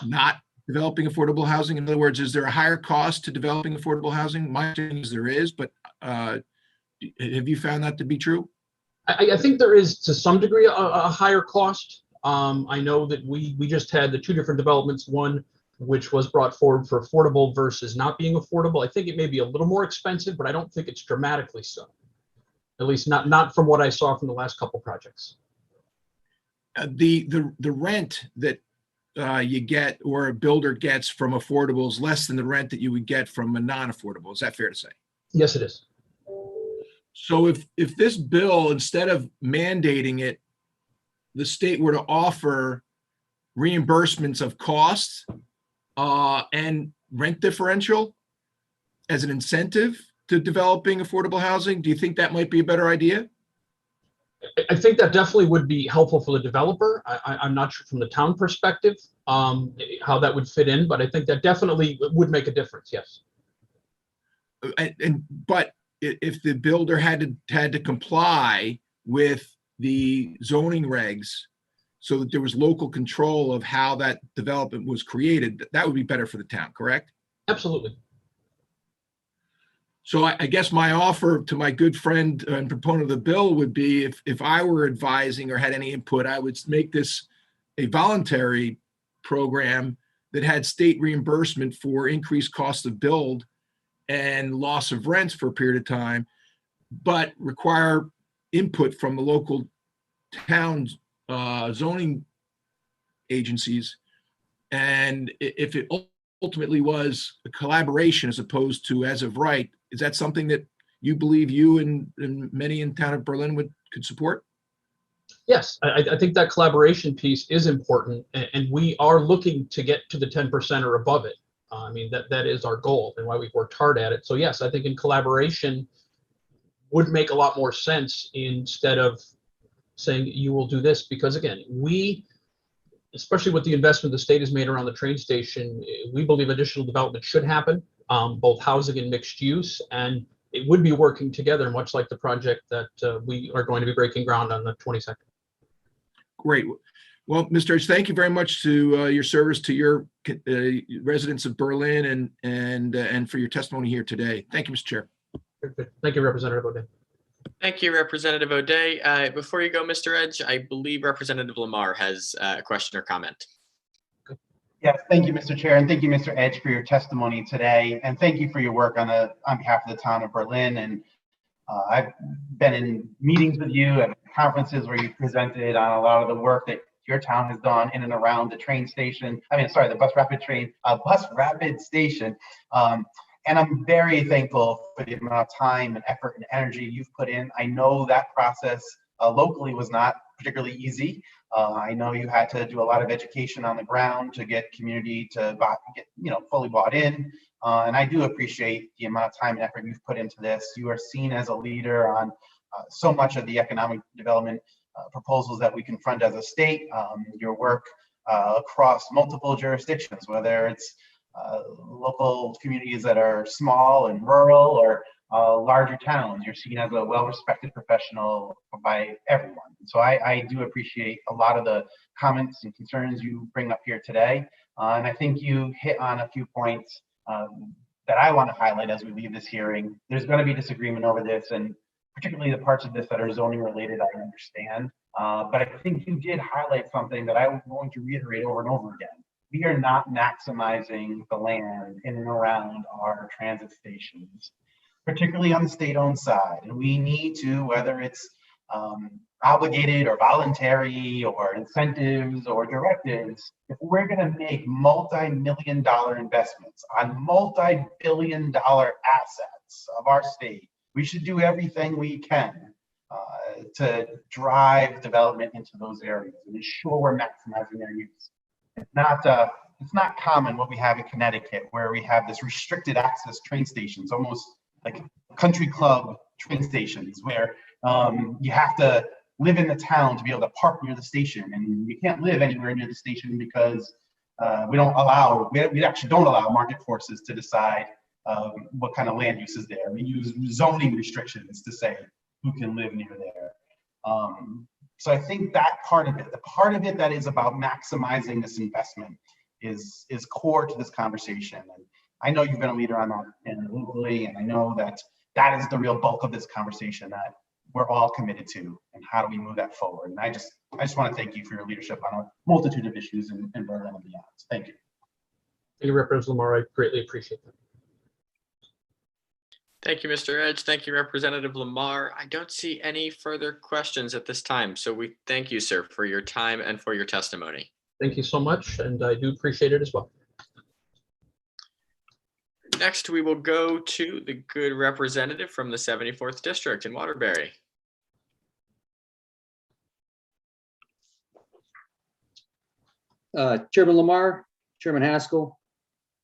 J: not developing affordable housing? In other words, is there a higher cost to developing affordable housing? My opinion is there is, but have you found that to be true?
O: I think there is, to some degree, a higher cost. I know that we just had the two different developments, one which was brought forward for affordable versus not being affordable. I think it may be a little more expensive, but I don't think it's dramatically so. At least not from what I saw from the last couple projects.
J: The rent that you get or a builder gets from affordable is less than the rent that you would get from a non-affordable. Is that fair to say?
O: Yes, it is.
J: So if this bill, instead of mandating it, the state were to offer reimbursements of costs and rent differential as an incentive to developing affordable housing, do you think that might be a better idea?
O: I think that definitely would be helpful for the developer. I'm not sure from the town perspective how that would fit in, but I think that definitely would make a difference. Yes.
J: But if the builder had to comply with the zoning regs so that there was local control of how that development was created, that would be better for the town, correct?
O: Absolutely.
J: So I guess my offer to my good friend and proponent of the bill would be if I were advising or had any input, I would make this a voluntary program that had state reimbursement for increased cost of build and loss of rents for a period of time, but require input from the local town zoning agencies. And if it ultimately was a collaboration as opposed to as of right, is that something that you believe you and many in town of Berlin could support?
O: Yes, I think that collaboration piece is important, and we are looking to get to the 10% or above it. I mean, that is our goal and why we've worked hard at it. So yes, I think in collaboration would make a lot more sense instead of saying you will do this, because again, especially with the investment the state has made around the train station, we believe additional development should happen, both housing and mixed use, and it would be working together, much like the project that we are going to be breaking ground on the 22nd.
J: Great. Well, Mr. Edge, thank you very much to your service to your residents of Berlin and for your testimony here today. Thank you, Mr. Chair.
O: Thank you, Representative O'Day.
C: Thank you, Representative O'Day. Before you go, Mr. Edge, I believe Representative Lamar has a question or comment.
A: Yes, thank you, Mr. Chair, and thank you, Mr. Edge, for your testimony today, and thank you for your work on behalf of the town of Berlin. And I've been in meetings with you at conferences where you presented on a lot of the work that your town has done in and around the train station. The bus rapid station. And I'm very thankful for the amount of time and effort and energy you've put in. I know that process locally was not particularly easy. I know you had to do a lot of education on the ground to get community to get fully bought in. And I do appreciate the amount of time and effort you've put into this. You are seen as a leader on so much of the economic development proposals that we confront as a state. Your work across multiple jurisdictions, whether it's local communities that are small and rural or larger towns, you're seen as a well-respected professional by everyone. So I do appreciate a lot of the comments and concerns you bring up here today. And I think you hit on a few points that I want to highlight as we leave this hearing. There's going to be disagreement over this, and particularly the parts of this that are zoning related, I understand. But I think you did highlight something that I'm going to reiterate over and over again. We are not maximizing the land in and around our transit stations, particularly on the state-owned side. And we need to, whether it's obligated or voluntary or incentives or directives, if we're going to make multi-million-dollar investments on multi-billion-dollar assets of our state, we should do everything we can to drive development into those areas and ensure we're maximizing their use. It's not common what we have in Connecticut, where we have this restricted access train stations, almost like country club train stations, where you have to live in the town to be able to park near the station, and you can't live anywhere near the station because we actually don't allow market forces to decide what kind of land use is there. We use zoning restrictions to say who can live near there. So I think that part of it, the part of it that is about maximizing this investment is core to this conversation. And I know you've been a leader on that locally, and I know that that is the real bulk of this conversation that we're all committed to, and how do we move that forward. And I just want to thank you for your leadership on a multitude of issues in Berlin and beyond. Thank you.
O: Thank you, Representative Lamar. I greatly appreciate that.
C: Thank you, Mr. Edge. Thank you, Representative Lamar. I don't see any further questions at this time. So we thank you, sir, for your time and for your testimony.
O: Thank you so much, and I do appreciate it as well.
C: Next, we will go to the good representative from the 74th District in Waterbury.
Q: Chairman Lamar, Chairman Haskell,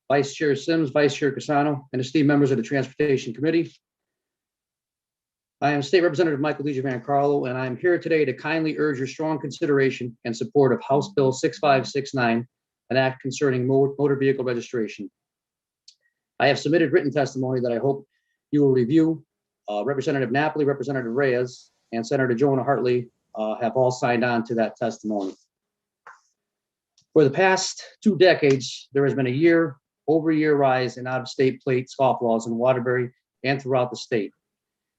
Q: Vice Chair Sims, Vice Chair Casano, and esteemed members of the Transportation Committee. I am State Representative Michael DiGiovanni Carlo, and I am here today to kindly urge your strong consideration and support of House Bill 6569, an act concerning motor vehicle registration. I have submitted written testimony that I hope you will review. Representative Napoli, Representative Reyes, and Senator Jonah Hartley have all signed on to that testimony. For the past 2 decades, there has been a year-over-year rise in out-of-state plate scofflaws in Waterbury and throughout the state.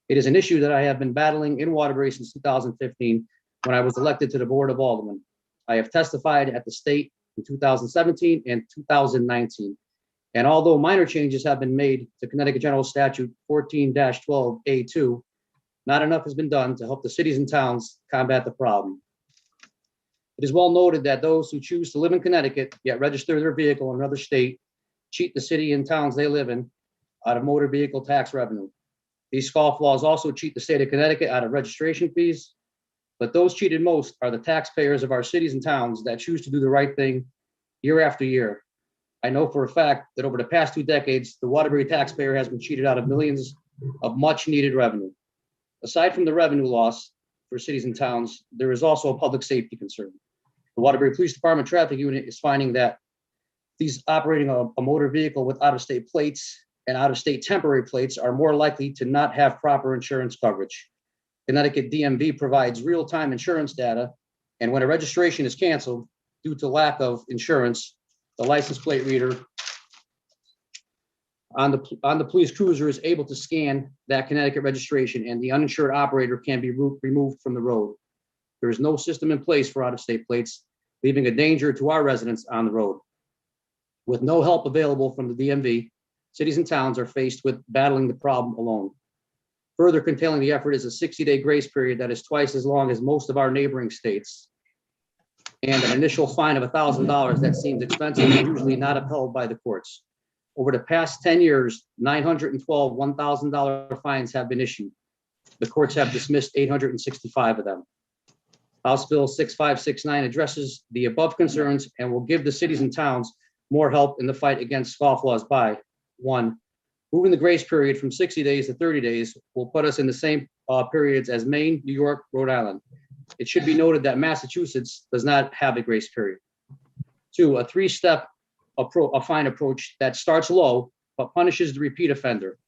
Q: It is an issue that I have been battling in Waterbury since 2015, when I was elected to the Board of Aldermen. I have testified at the state in 2017 and 2019. And although minor changes have been made to Connecticut General Statute 14-12A2, not enough has been done to help the cities and towns combat the problem. It is well noted that those who choose to live in Connecticut yet register their vehicle in another state cheat the city and towns they live in out of motor vehicle tax revenue. These scofflaws also cheat the state of Connecticut out of registration fees, but those cheated most are the taxpayers of our cities and towns that choose to do the right thing year after year. I know for a fact that over the past 2 decades, the Waterbury taxpayer has been cheated out of millions of much needed revenue. Aside from the revenue loss for cities and towns, there is also a public safety concern. The Waterbury Police Department Traffic Unit is finding that these operating a motor vehicle with out-of-state plates and out-of-state temporary plates are more likely to not have proper insurance coverage. Connecticut DMV provides real-time insurance data, and when a registration is canceled due to lack of insurance, the license plate reader on the police cruiser is able to scan that Connecticut registration, and the uninsured operator can be removed from the road. There is no system in place for out-of-state plates, leaving a danger to our residents on the road. With no help available from the DMV, cities and towns are faced with battling the problem alone. Further curtailing the effort is a 60-day grace period that is twice as long as most of our neighboring states, and an initial fine of $1,000 that seems expensive and usually not upheld by the courts. Over the past 10 years, 912 $1,000 fines have been issued. The courts have dismissed 865 of them. House Bill 6569 addresses the above concerns and will give the cities and towns more help in the fight against scofflaws by 1, Moving the grace period from 60 days to 30 days will put us in the same periods as Maine, New York, Rhode Island. It should be noted that Massachusetts does not have a grace period. 2, a 3-step fine approach that starts low but punishes the repeat offender.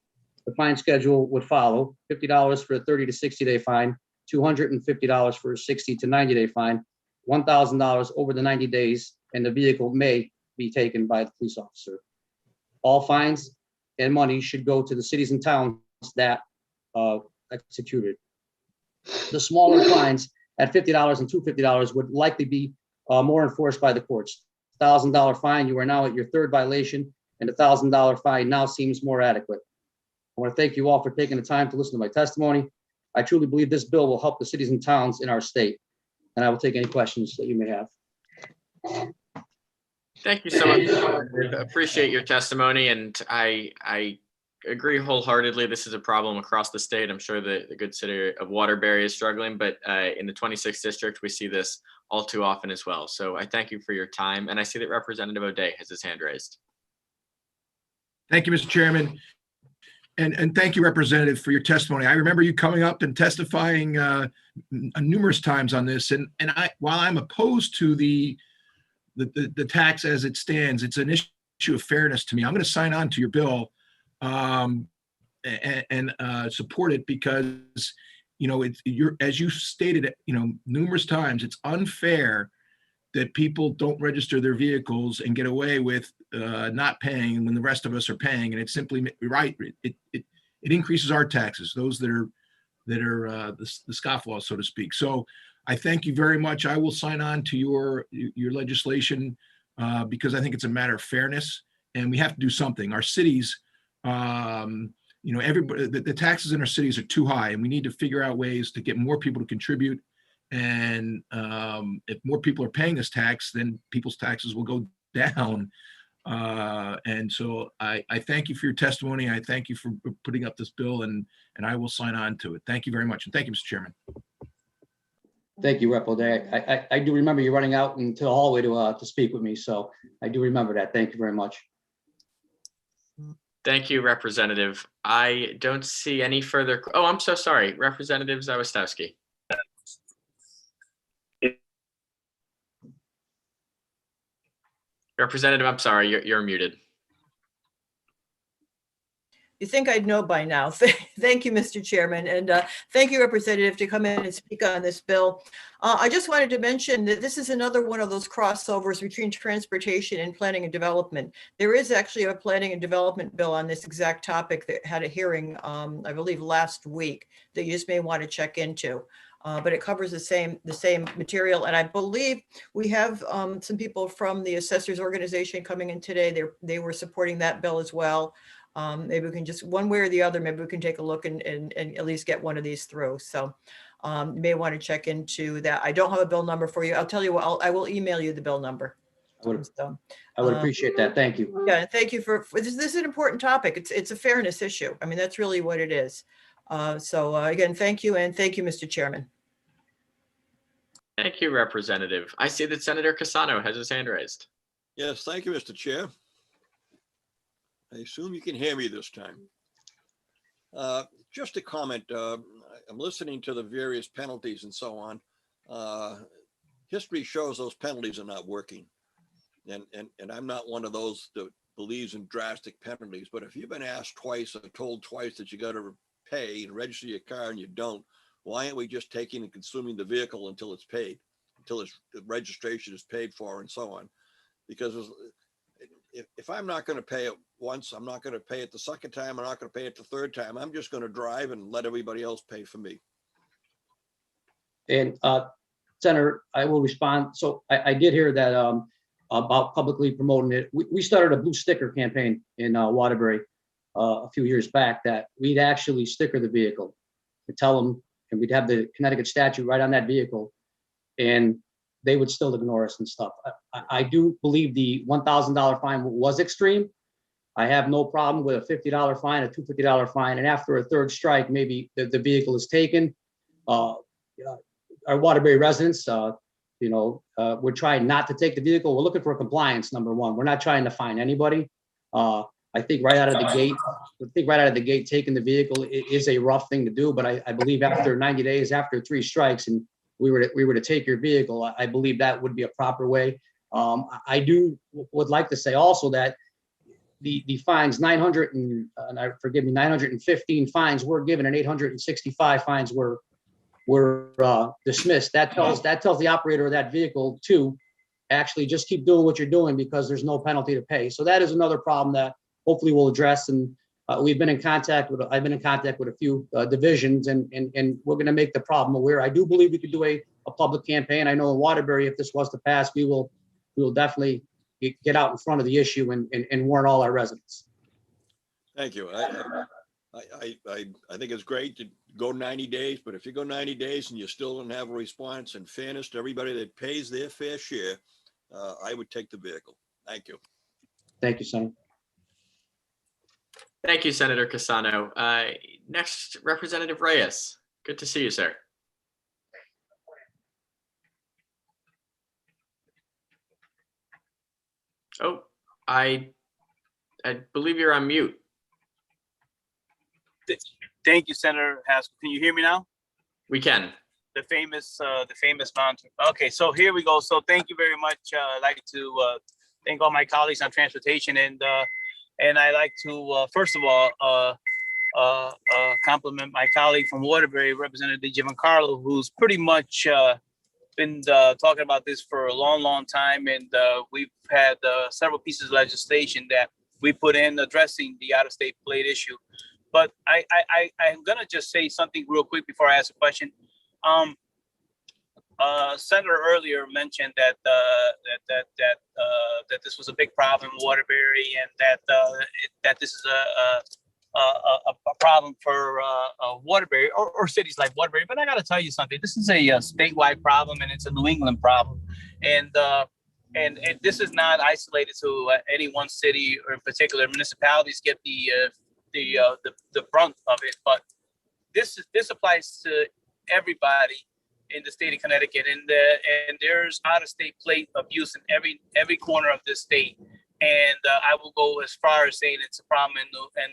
Q: The fine schedule would follow: $50 for a 30 to 60-day fine, $250 for a 60 to 90-day fine, $1,000 over the 90 days, and the vehicle may be taken by the police officer. All fines and money should go to the cities and towns that executed. The smaller fines at $50 and $250 would likely be more enforced by the courts. $1,000 fine, you are now at your 3rd violation, and a $1,000 fine now seems more adequate. I want to thank you all for taking the time to listen to my testimony. I truly believe this bill will help the cities and towns in our state, and I will take any questions that you may have.
C: Thank you so much. I appreciate your testimony, and I agree wholeheartedly. This is a problem across the state. I'm sure the good city of Waterbury is struggling, but in the 26th district, we see this all too often as well. So I thank you for your time, and I see that Representative O'Day has his hand raised.
J: Thank you, Mr. Chairman. And thank you, Representative, for your testimony. I remember you coming up and testifying numerous times on this. And while I'm opposed to the tax as it stands, it's an issue of fairness to me. I'm going to sign on to your bill and support it because, as you stated, numerous times, it's unfair that people don't register their vehicles and get away with not paying when the rest of us are paying. And it's simply right. It increases our taxes, those that are the scofflaws, so to speak. So I thank you very much. I will sign on to your legislation because I think it's a matter of fairness, and we have to do something. Our cities, everybody, the taxes in our cities are too high, and we need to figure out ways to get more people to contribute. And if more people are paying this tax, then people's taxes will go down. And so I thank you for your testimony. I thank you for putting up this bill, and I will sign on to it. Thank you very much. And thank you, Mr. Chairman.
Q: Thank you, Rep. O'Day. I do remember you running out into the hallway to speak with me. So I do remember that. Thank you very much.
C: Thank you, Representative. I don't see any further. Oh, I'm so sorry. Representative Zawistowski. Representative, I'm sorry, you're muted.
L: You think I'd know by now. Thank you, Mr. Chairman, and thank you, Representative, to come in and speak on this bill. I just wanted to mention that this is another one of those crossovers between transportation and planning and development. There is actually a planning and development bill on this exact topic that had a hearing, I believe, last week that you just may want to check into. But it covers the same material, and I believe we have some people from the assessors organization coming in today. They were supporting that bill as well. Maybe we can just, one way or the other, maybe we can take a look and at least get one of these through. So you may want to check into that. I don't have a bill number for you. I'll tell you what, I will email you the bill number.
Q: I would appreciate that. Thank you.
L: Yeah, thank you for this. This is an important topic. It's a fairness issue. I mean, that's really what it is. So again, thank you, and thank you, Mr. Chairman.
C: Thank you, Representative. I see that Senator Cassano has his hand raised.
M: Yes, thank you, Mr. Chair. I assume you can hear me this time. Just a comment. I'm listening to the various penalties and so on. History shows those penalties are not working. And I'm not one of those that believes in drastic penalties, but if you've been asked twice or told twice that you got to pay and register your car and you don't, why aren't we just taking and consuming the vehicle until it's paid, until the registration is paid for and so on? Because if I'm not going to pay it once, I'm not going to pay it the second time, I'm not going to pay it the third time. I'm just going to drive and let everybody else pay for me.
Q: And Senator, I will respond. So I did hear that about publicly promoting it. We started a blue sticker campaign in Waterbury a few years back that we'd actually sticker the vehicle and tell them, and we'd have the Connecticut statute right on that vehicle, and they would still ignore us and stuff. I do believe the $1,000 fine was extreme. I have no problem with a $50 fine, a $250 fine, and after a third strike, maybe the vehicle is taken. Our Waterbury residents, we're trying not to take the vehicle. We're looking for compliance, number one. We're not trying to fine anybody. I think right out of the gate, taking the vehicle is a rough thing to do, but I believe after 90 days, after 3 strikes, and we were to take your vehicle, I believe that would be a proper way. I would like to say also that the fines, 915 fines were given and 865 fines were dismissed. That tells the operator of that vehicle to actually just keep doing what you're doing because there's no penalty to pay. So that is another problem that hopefully we'll address. And I've been in contact with a few divisions, and we're going to make the problem aware. I do believe we could do a public campaign. I know in Waterbury, if this was to pass, we will definitely get out in front of the issue and warn all our residents.
M: Thank you. I think it's great to go 90 days, but if you go 90 days and you still don't have a response, in fairness to everybody that pays their fair share, I would take the vehicle. Thank you.
Q: Thank you, Senator.
C: Thank you, Senator Casano. Next, Representative Reyes. Good to see you, sir. Oh, I believe you're on mute.
R: Thank you, Senator Haskell. Can you hear me now?
C: We can.
R: The famous mountain. Okay, so here we go. So thank you very much. I'd like to thank all my colleagues on transportation, and I'd like to first of all compliment my colleague from Waterbury, Representative Giancarlo, who's pretty much been talking about this for a long time, and we've had several pieces of legislation that we put in addressing the out-of-state plate issue. But I'm gonna just say something real quick before I ask a question. Senator earlier mentioned that this was a big problem in Waterbury, and that this is a problem for Waterbury or cities like Waterbury. But I got to tell you something. This is a statewide problem, and it's a New England problem, and this is not isolated to any one city or in particular. Municipalities get the brunt of it, but this applies to everybody in the state of Connecticut, and there's out-of-state plate abuse in every corner of this state. And I will go as far as saying it's a problem in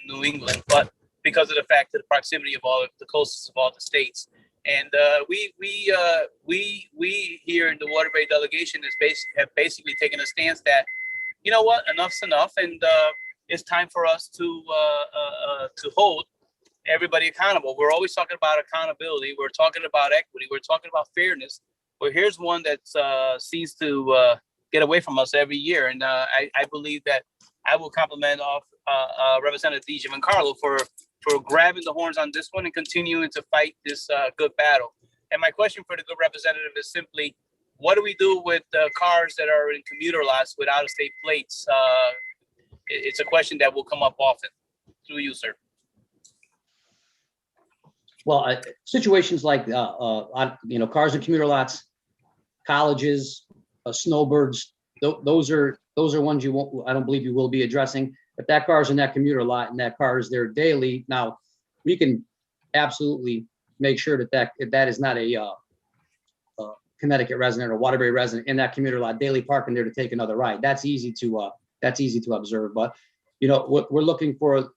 R: New England, but because of the fact of the proximity of the closest of all the states. And we here in the Waterbury delegation have basically taken a stance that, you know what, enough's enough, and it's time for us to hold everybody accountable. We're always talking about accountability. We're talking about equity. We're talking about fairness. But here's one that seems to get away from us every year. And I believe that I will compliment Representative Giancarlo for grabbing the horns on this one and continuing to fight this good battle. And my question for the good representative is simply, what do we do with cars that are in commuter lots with out-of-state plates? It's a question that will come up often. Through you, sir.
Q: Well, situations like cars in commuter lots, colleges, snowbirds, those are ones you won't. I don't believe you will be addressing. If that car is in that commuter lot and that car is there daily, now we can absolutely make sure that is not a Connecticut resident or Waterbury resident in that commuter lot daily parking there to take another ride. That's easy to observe. But we're looking for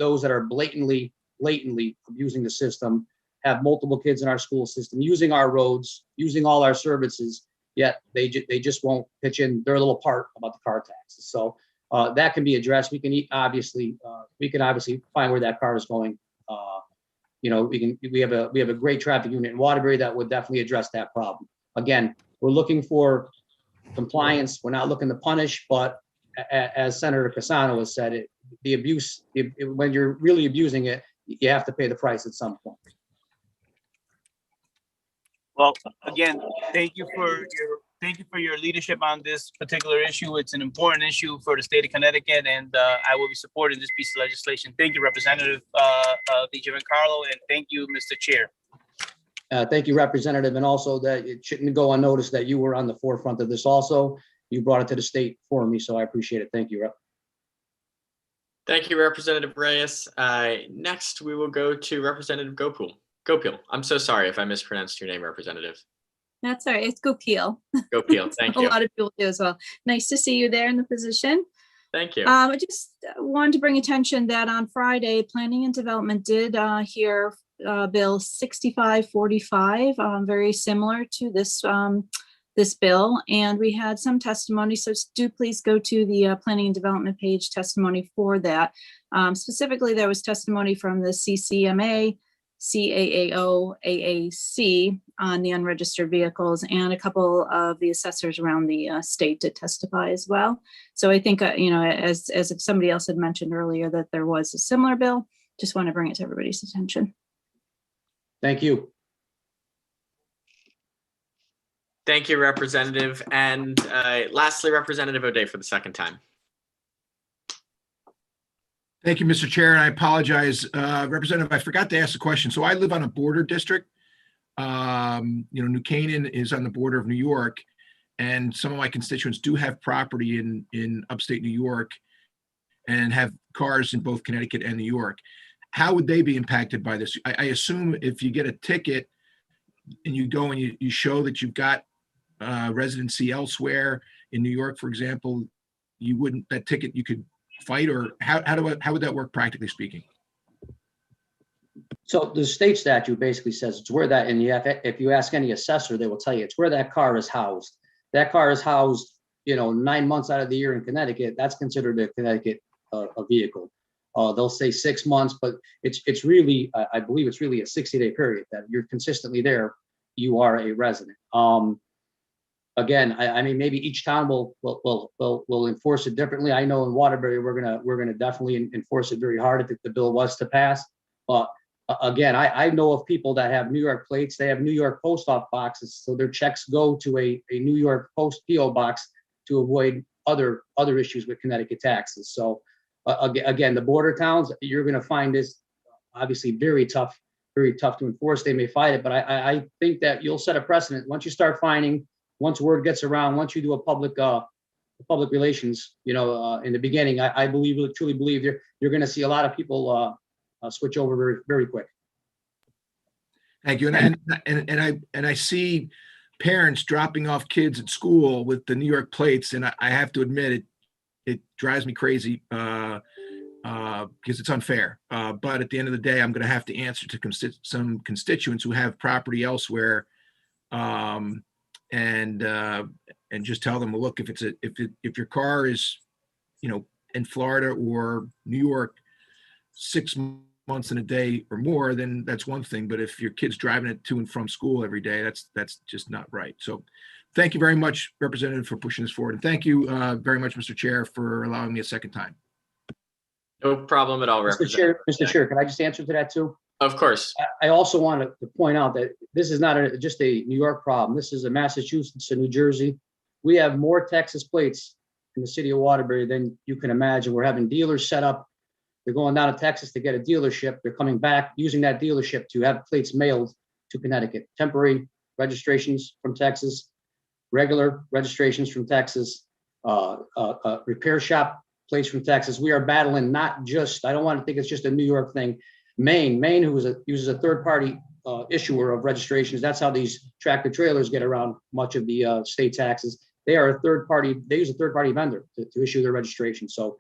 Q: those that are blatantly abusing the system, have multiple kids in our school system, using our roads, using all our services, yet they just won't pitch in their little part about the car taxes. So that can be addressed. We can obviously find where that car is going. We have a great traffic unit in Waterbury that would definitely address that problem. Again, we're looking for compliance. We're not looking to punish, but as Senator Casano has said, the abuse, when you're really abusing it, you have to pay the price at some point.
R: Well, again, thank you for your leadership on this particular issue. It's an important issue for the state of Connecticut, and I will be supporting this piece of legislation. Thank you, Representative Giancarlo, and thank you, Mr. Chair.
Q: Thank you, Representative, and also that it shouldn't go unnoticed that you were on the forefront of this also. You brought it to the state for me, so I appreciate it. Thank you, Rep.
C: Thank you, Representative Reyes. Next, we will go to Representative Gopil. I'm so sorry if I mispronounced your name, Representative.
S: That's all right. It's Gopil.
C: Gopil, thank you.
S: A lot of people do as well. Nice to see you there in the position.
C: Thank you.
S: I just wanted to bring attention that on Friday, Planning and Development did hear Bill 6545, very similar to this this bill, and we had some testimony. So do please go to the Planning and Development page testimony for that. Specifically, there was testimony from the CCMA, CAAO, AAC on the unregistered vehicles, and a couple of the assessors around the state to testify as well. So I think, you know, as if somebody else had mentioned earlier that there was a similar bill, just want to bring it to everybody's attention.
Q: Thank you.
C: Thank you, Representative. And lastly, Representative O'Day for the second time.
J: Thank you, Mr. Chair, and I apologize. Representative, I forgot to ask the question. So I live on a border district. You know, New Canaan is on the border of New York, and some of my constituents do have property in upstate New York and have cars in both Connecticut and New York. How would they be impacted by this? I assume if you get a ticket and you go and you show that you've got residency elsewhere in New York, for example, you wouldn't, that ticket you could fight, or how would that work practically speaking?
Q: So the state statute basically says it's where that, and you have, if you ask any assessor, they will tell you it's where that car is housed. That car is housed, you know, 9 months out of the year in Connecticut. That's considered a Connecticut a vehicle. They'll say 6 months, but it's really, I believe it's really a 60-day period that you're consistently there. You are a resident. Again, I mean, maybe each town will enforce it differently. I know in Waterbury, we're gonna definitely enforce it very hard if the bill was to pass. But again, I know of people that have New York plates. They have New York post office boxes, so their checks go to a New York Post PO box to avoid other issues with Connecticut taxes. So again, the border towns, you're gonna find this obviously very tough to enforce. They may fight it, but I think that you'll set a precedent once you start finding. Once word gets around, once you do a public relations, you know, in the beginning, I truly believe you're going to see a lot of people switch over very, very quick.
J: Thank you. And I see parents dropping off kids at school with the New York plates, and I have to admit it drives me crazy because it's unfair. But at the end of the day, I'm going to have to answer to some constituents who have property elsewhere. And just tell them, well, look, if your car is, you know, in Florida or New York 6 months in a day or more, then that's one thing. But if your kid's driving it to and from school every day, that's just not right. So thank you very much, Representative, for pushing this forward. And thank you very much, Mr. Chair, for allowing me a second time.
C: No problem at all, Representative.
Q: Mr. Chair, can I just answer to that too?
C: Of course.
Q: I also wanted to point out that this is not just a New York problem. This is a Massachusetts and New Jersey. We have more Texas plates in the city of Waterbury than you can imagine. We're having dealers set up. They're going down to Texas to get a dealership. They're coming back using that dealership to have plates mailed to Connecticut. Temporary registrations from Texas, regular registrations from Texas, repair shop plates from Texas. We are battling not just, I don't want to think it's just a New York thing. Maine, who uses a third-party issuer of registrations. That's how these tractor trailers get around much of the state taxes. They are a third-party. They use a third-party vendor to issue their registration. So,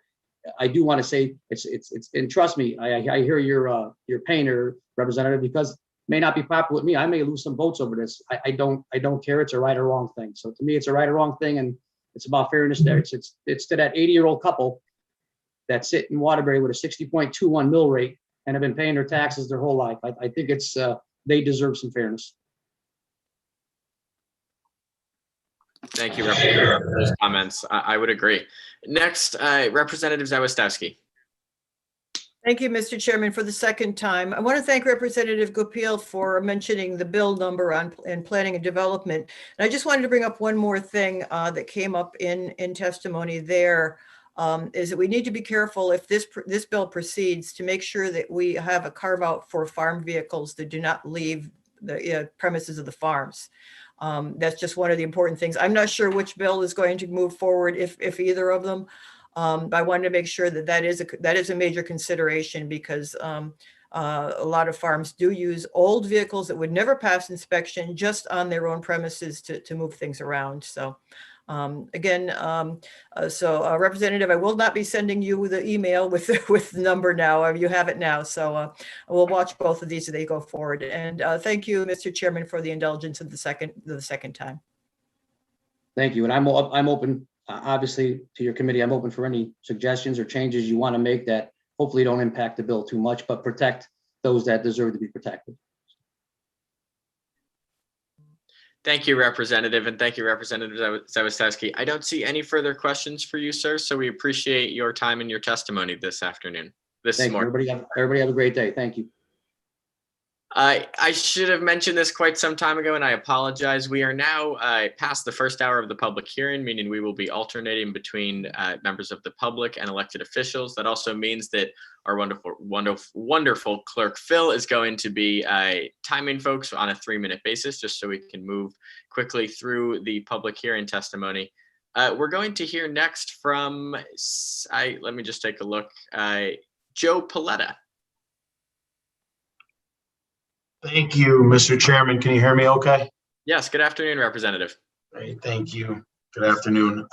Q: I do want to say it's and trust me, I hear your pain, Representative, because it may not be popular with me. I may lose some votes over this. I don't care. It's a right or wrong thing. So to me, it's a right or wrong thing, and it's about fairness there. It's to that 80-year-old couple that sit in Waterbury with a 60.21 mill rate and have been paying their taxes their whole life. I think it's they deserve some fairness.
C: Thank you, Representative, for those comments. I would agree. Next, Representative Zawistowski.
L: Thank you, Mr. Chairman, for the second time. I want to thank Representative Goupil for mentioning the bill number in planning and development. And I just wanted to bring up one more thing that came up in testimony there. Is that we need to be careful if this bill proceeds to make sure that we have a carve out for farm vehicles that do not leave the premises of the farms. That's just one of the important things. I'm not sure which bill is going to move forward, if either of them. But I wanted to make sure that is a major consideration because a lot of farms do use old vehicles that would never pass inspection just on their own premises to move things around. So Again, Representative, I will not be sending you the email with the number now. You have it now. So we'll watch both of these as they go forward. And thank you, Mr. Chairman, for the indulgence of the second time.
Q: Thank you. And I'm open, obviously, to your committee. I'm open for any suggestions or changes you want to make that hopefully don't impact the bill too much, but protect those that deserve to be protected.
C: Thank you, Representative, and thank you, Representative Zawistowski. I don't see any further questions for you, sir, so we appreciate your time and your testimony this afternoon, this
Q: Thank you.
C: morning.
Q: Everybody have a great day. Thank you.
C: I should have mentioned this quite some time ago, and I apologize. We are now past the first hour of the public hearing, meaning we will be alternating between members of the public and elected officials. That also means that our wonderful clerk Phil is going to be timing folks on a 3-minute basis, just so we can move quickly through the public hearing testimony. We're going to hear next from, let me just take a look, Joe Paletta.
T: Thank you, Mr. Chairman. Can you hear me okay?
C: Yes, good afternoon, Representative.
T: Great, thank you. Good afternoon.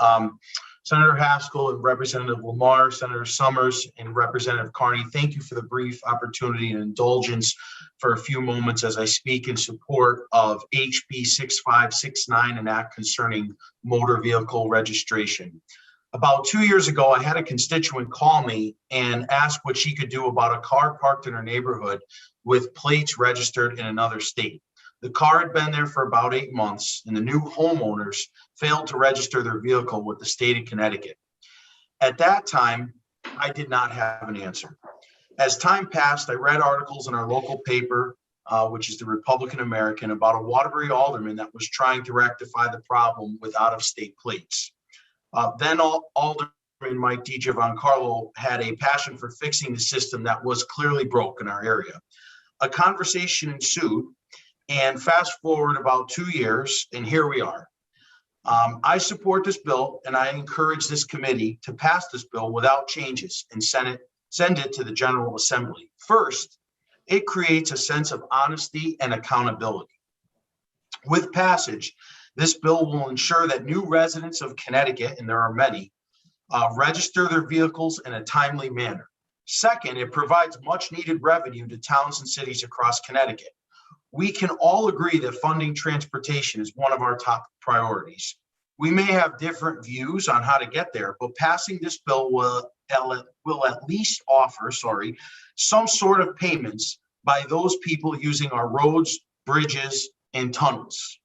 T: Senator Haskell and Representative Lamar, Senator Summers and Representative Carney, thank you for the brief opportunity and indulgence for a few moments as I speak in support of HB 6569, an act concerning motor vehicle registration. About 2 years ago, I had a constituent call me and ask what she could do about a car parked in her neighborhood with plates registered in another state. The car had been there for about 8 months, and the new homeowners failed to register their vehicle with the state of Connecticut. At that time, I did not have an answer. As time passed, I read articles in our local paper, which is the Republican American, about a Waterbury alderman that was trying to rectify the problem with out-of-state plates. Then Alderman Mike DiGiancarlo had a passion for fixing the system that was clearly broke in our area. A conversation ensued, and fast forward about 2 years, and here we are. I support this bill, and I encourage this committee to pass this bill without changes and send it to the General Assembly. First, it creates a sense of honesty and accountability. With passage, this bill will ensure that new residents of Connecticut, and there are many, register their vehicles in a timely manner. Second, it provides much needed revenue to towns and cities across Connecticut. We can all agree that funding transportation is one of our top priorities. We may have different views on how to get there, but passing this bill will at least offer, some sort of payments by those people using our roads, bridges, and tunnels.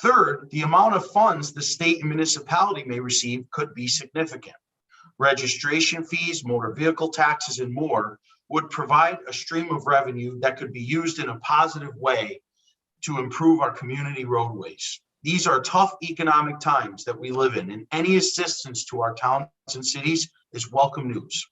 T: Third, the amount of funds the state and municipality may receive could be significant. Registration fees, motor vehicle taxes, and more would provide a stream of revenue that could be used in a positive way to improve our community roadways. These are tough economic times that we live in, and any assistance to our towns and cities is welcome news.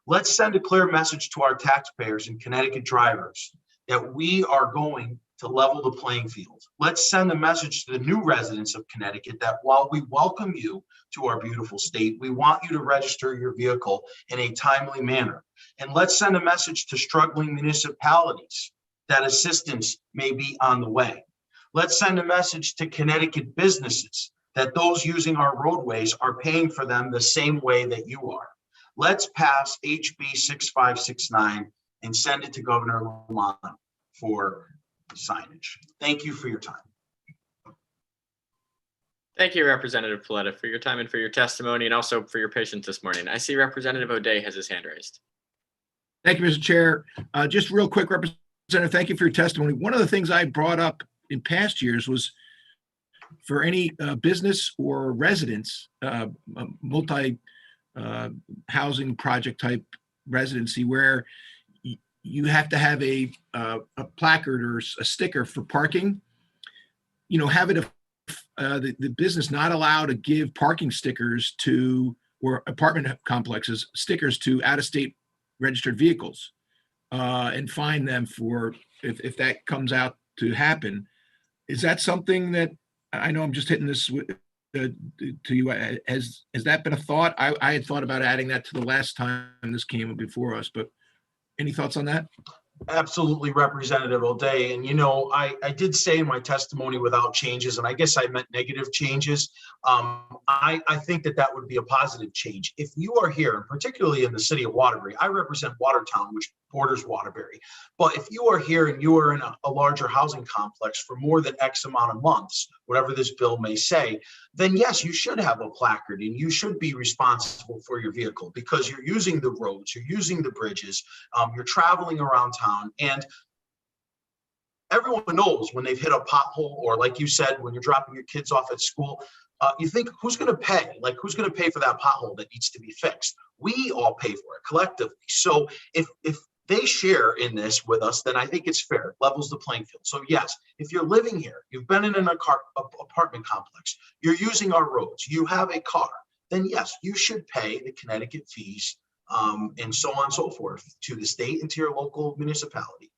T: Let's send a clear message to our taxpayers and Connecticut drivers that we are going to level the playing field. Let's send a message to the new residents of Connecticut that while we welcome you to our beautiful state, we want you to register your vehicle in a timely manner. And let's send a message to struggling municipalities that assistance may be on the way. Let's send a message to Connecticut businesses that those using our roadways are paying for them the same way that you are. Let's pass HB 6569 and send it to Governor Lamont for signage. Thank you for your time.
C: Thank you, Representative Paletta, for your time and for your testimony, and also for your patience this morning. I see Representative O'Day has his hand raised.
J: Thank you, Mr. Chair. Just real quick, Representative, thank you for your testimony. One of the things I brought up in past years was for any business or residents, multi-housing project type residency where you have to have a placard or a sticker for parking, have it the business not allowed to give parking stickers to, or apartment complexes, stickers to out-of-state registered vehicles, and fine them for if that comes out to happen. Is that something that, I know I'm just hitting this to you, has that been a thought? I had thought about adding that to the last time this came before us, but any thoughts on that?
T: Absolutely, Representative O'Day. And, you know, I did say in my testimony without changes, and I guess I meant negative changes. I think that that would be a positive change. If you are here, and particularly in the city of Waterbury, I represent Watertown, which borders Waterbury. But if you are here and you are in a larger housing complex for more than X amount of months, whatever this bill may say, then yes, you should have a placard and you should be responsible for your vehicle because you're using the roads, you're using the bridges, you're traveling around town, and everyone knows when they've hit a pothole, or like you said, when you're dropping your kids off at school, you think, who's going to pay? Like, who's going to pay for that pothole that needs to be fixed? We all pay for it collectively. So if they share in this with us, then I think it's fair. It levels the playing field. So yes, if you're living here, you've been in an apartment complex, you're using our roads, you have a car, then yes, you should pay the Connecticut fees and so on and so forth to the state and to your local municipality.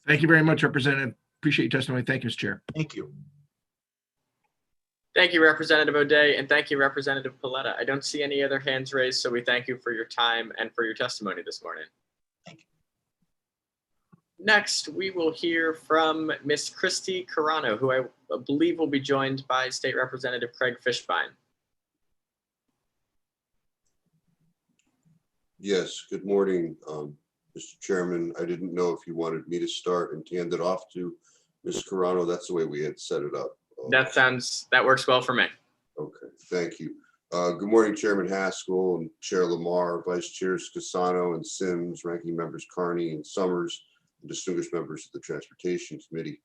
J: Thank you very much, Representative. Appreciate your testimony. Thank you, Mr. Chair.
T: Thank you.
C: Thank you, Representative O'Day, and thank you, Representative Paletta. I don't see any other hands raised, so we thank you for your time and for your testimony this morning.
T: Thank you.
C: Next, we will hear from Ms. Christy Carano, who I believe will be joined by State Representative Craig Fishbein.
U: Yes, good morning, Mr. Chairman. I didn't know if you wanted me to start and hand it off to Ms. Carano. That's the way we had set it up.
C: That works well for me.
U: Okay, thank you. Good morning, Chairman Haskell and Chair Lamar, Vice Chairs Casano and Sims, Ranking Members Carney and Summers, and distinguished members of the Transportation Committee.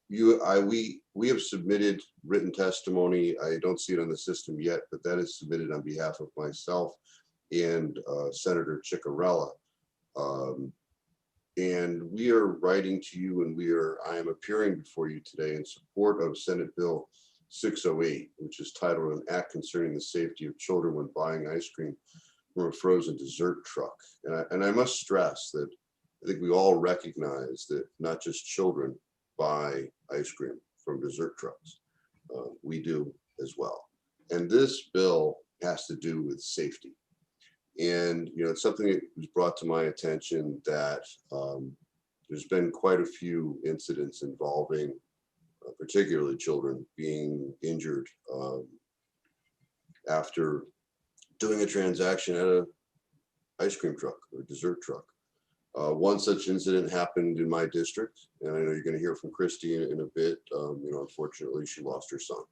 U: We have submitted written testimony. I don't see it on the system yet, but that is submitted on behalf of myself and Senator Ciccarella. And we are writing to you, and I am appearing before you today in support of Senate Bill 608, which is titled An Act Concerning the Safety of Children When Buying Ice Cream from a Frozen Dessert Truck. And I must stress that I think we all recognize that not just children buy ice cream from dessert trucks. We do as well. And this bill has to do with safety. And, you know, it's something that was brought to my attention that there's been quite a few incidents involving particularly children being injured after doing a transaction at an ice cream truck or dessert truck. One such incident happened in my district, and I know you're going to hear from Christy in a bit. You know, unfortunately, she lost her son.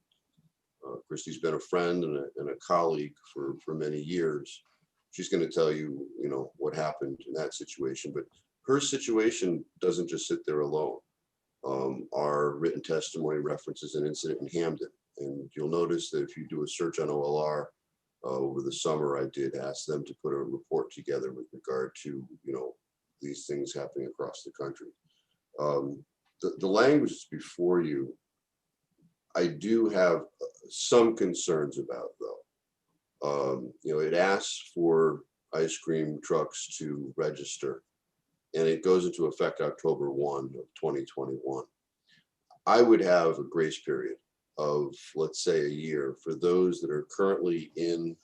U: Christy's been a friend and a colleague for many years. She's going to tell you, you know, what happened in that situation, but her situation doesn't just sit there alone. Our written testimony references an incident in Hamden, and you'll notice that if you do a search on OLR over the summer, I did ask them to put a report together with regard to, you know, these things happening across the country. The language is before you, I do have some concerns about, though. You know, it asks for ice cream trucks to register, and it goes into effect October 1 of 2021. I would have a grace period of, let's say, a year for those that are currently in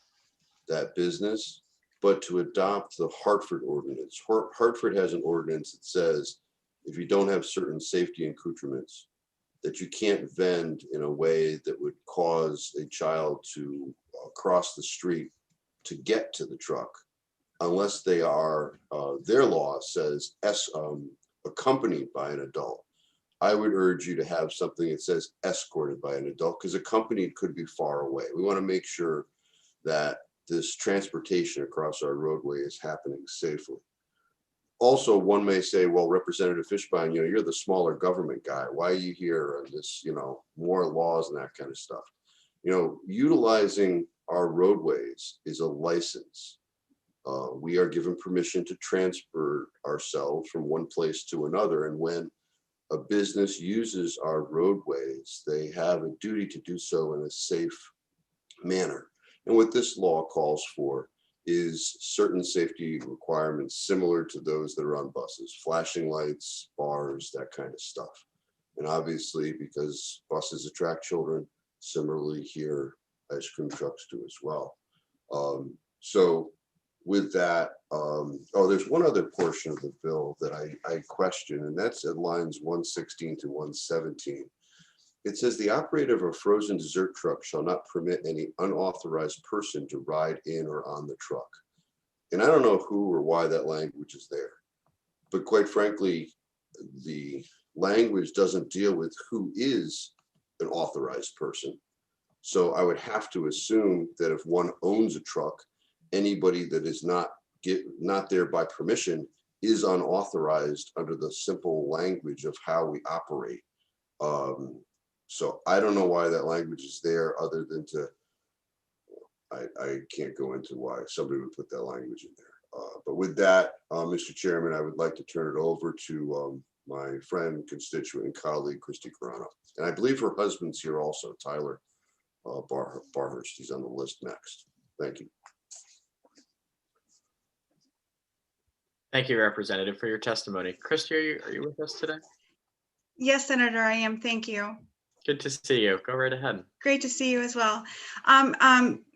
U: that business, but to adopt the Hartford ordinance. Hartford has an ordinance that says if you don't have certain safety accoutrements, that you can't vend in a way that would cause a child to cross the street to get to the truck, unless they are, their law says accompanied by an adult. I would urge you to have something that says escorted by an adult, because accompanied could be far away. We want to make sure that this transportation across our roadway is happening safely. Also, one may say, well, Representative Fishbein, you know, you're the smaller government guy. Why are you here on this, you know, more laws and that kind of stuff? You know, utilizing our roadways is a license. We are given permission to transfer ourselves from one place to another. And when a business uses our roadways, they have a duty to do so in a safe manner. And what this law calls for is certain safety requirements similar to those that are on buses, flashing lights, bars, that kind of stuff. And obviously, because buses attract children, similarly here, ice cream trucks do as well. So with that, oh, there's one other portion of the bill that I question, and that's at lines 116 to 117. It says the operator of a frozen dessert truck shall not permit any unauthorized person to ride in or on the truck. And I don't know who or why that language is there, but quite frankly, the language doesn't deal with who is an authorized person. So I would have to assume that if one owns a truck, anybody that is not there by permission is unauthorized under the simple language of how we operate. So I don't know why that language is there, other than to, I can't go into why somebody would put that language in there. But with that, Mr. Chairman, I would like to turn it over to my friend, constituent, and colleague, Christy Carano. And I believe her husband's here also, Tyler Barhurst. He's on the list next. Thank you.
C: Thank you, Representative, for your testimony. Christy, are you with us today?
E: Yes, Senator, I am. Thank you.
C: Good to see you. Go right ahead.
E: Great to see you as well.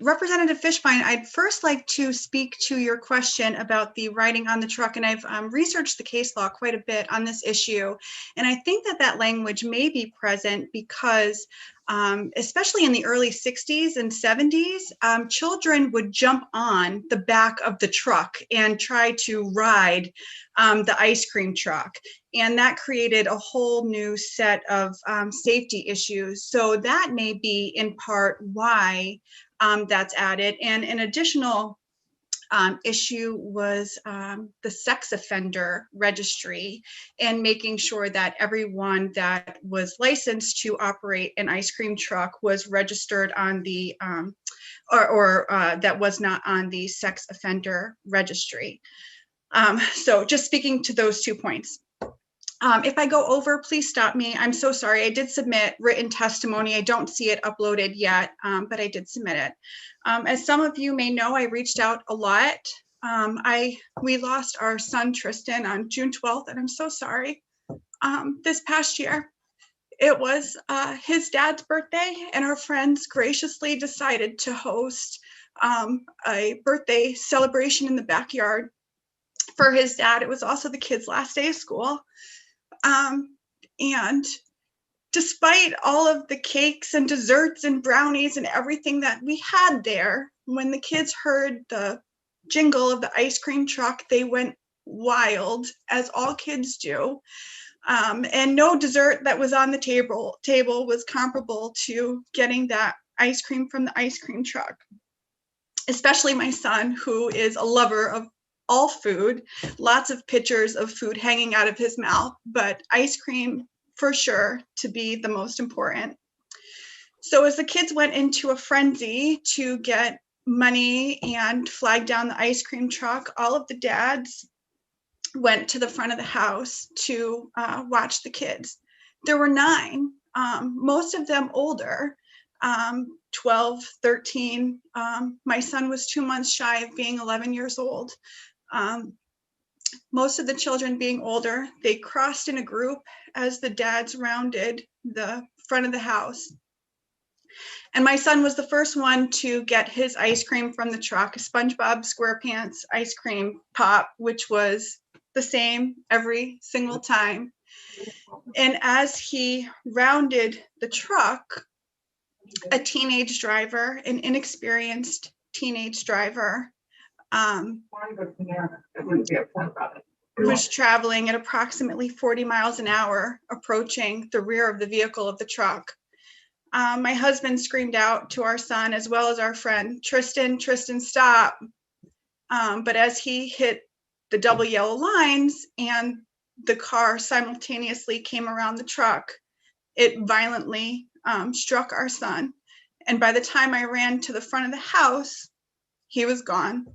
E: Representative Fishbein, I'd first like to speak to your question about the riding on the truck, and I've researched the case law quite a bit on this issue, and I think that language may be present because especially in the early 60s and 70s, children would jump on the back of the truck and try to ride the ice cream truck. And that created a whole new set of safety issues. So that may be in part why that's added. And an additional issue was the sex offender registry and making sure that everyone that was licensed to operate an ice cream truck was registered on the or that was not on the sex offender registry. So just speaking to those 2 points. If I go over, please stop me. I'm so sorry. I did submit written testimony. I don't see it uploaded yet, but I did submit it. As some of you may know, I reached out a lot. We lost our son, Tristan, on June 12th, and I'm so sorry. This past year, it was his dad's birthday, and our friends graciously decided to host a birthday celebration in the backyard for his dad. It was also the kid's last day of school. And despite all of the cakes and desserts and brownies and everything that we had there, when the kids heard the jingle of the ice cream truck, they went wild, as all kids do. And no dessert that was on the table was comparable to getting that ice cream from the ice cream truck, especially my son, who is a lover of all food, lots of pictures of food hanging out of his mouth, but ice cream for sure to be the most important. So as the kids went into a frenzy to get money and flag down the ice cream truck, all of the dads went to the front of the house to watch the kids. There were 9, most of them older, 12, 13. My son was 2 months shy of being 11 years old. Most of the children being older, they crossed in a group as the dads rounded the front of the house. And my son was the first one to get his ice cream from the truck, a SpongeBob SquarePants ice cream pop, which was the same every single time. And as he rounded the truck, a teenage driver, an inexperienced teenage driver, was traveling at approximately 40 miles an hour, approaching the rear of the vehicle of the truck. My husband screamed out to our son, as well as our friend, Tristan, stop. But as he hit the double yellow lines and the car simultaneously came around the truck, it violently struck our son. And by the time I ran to the front of the house, he was gone.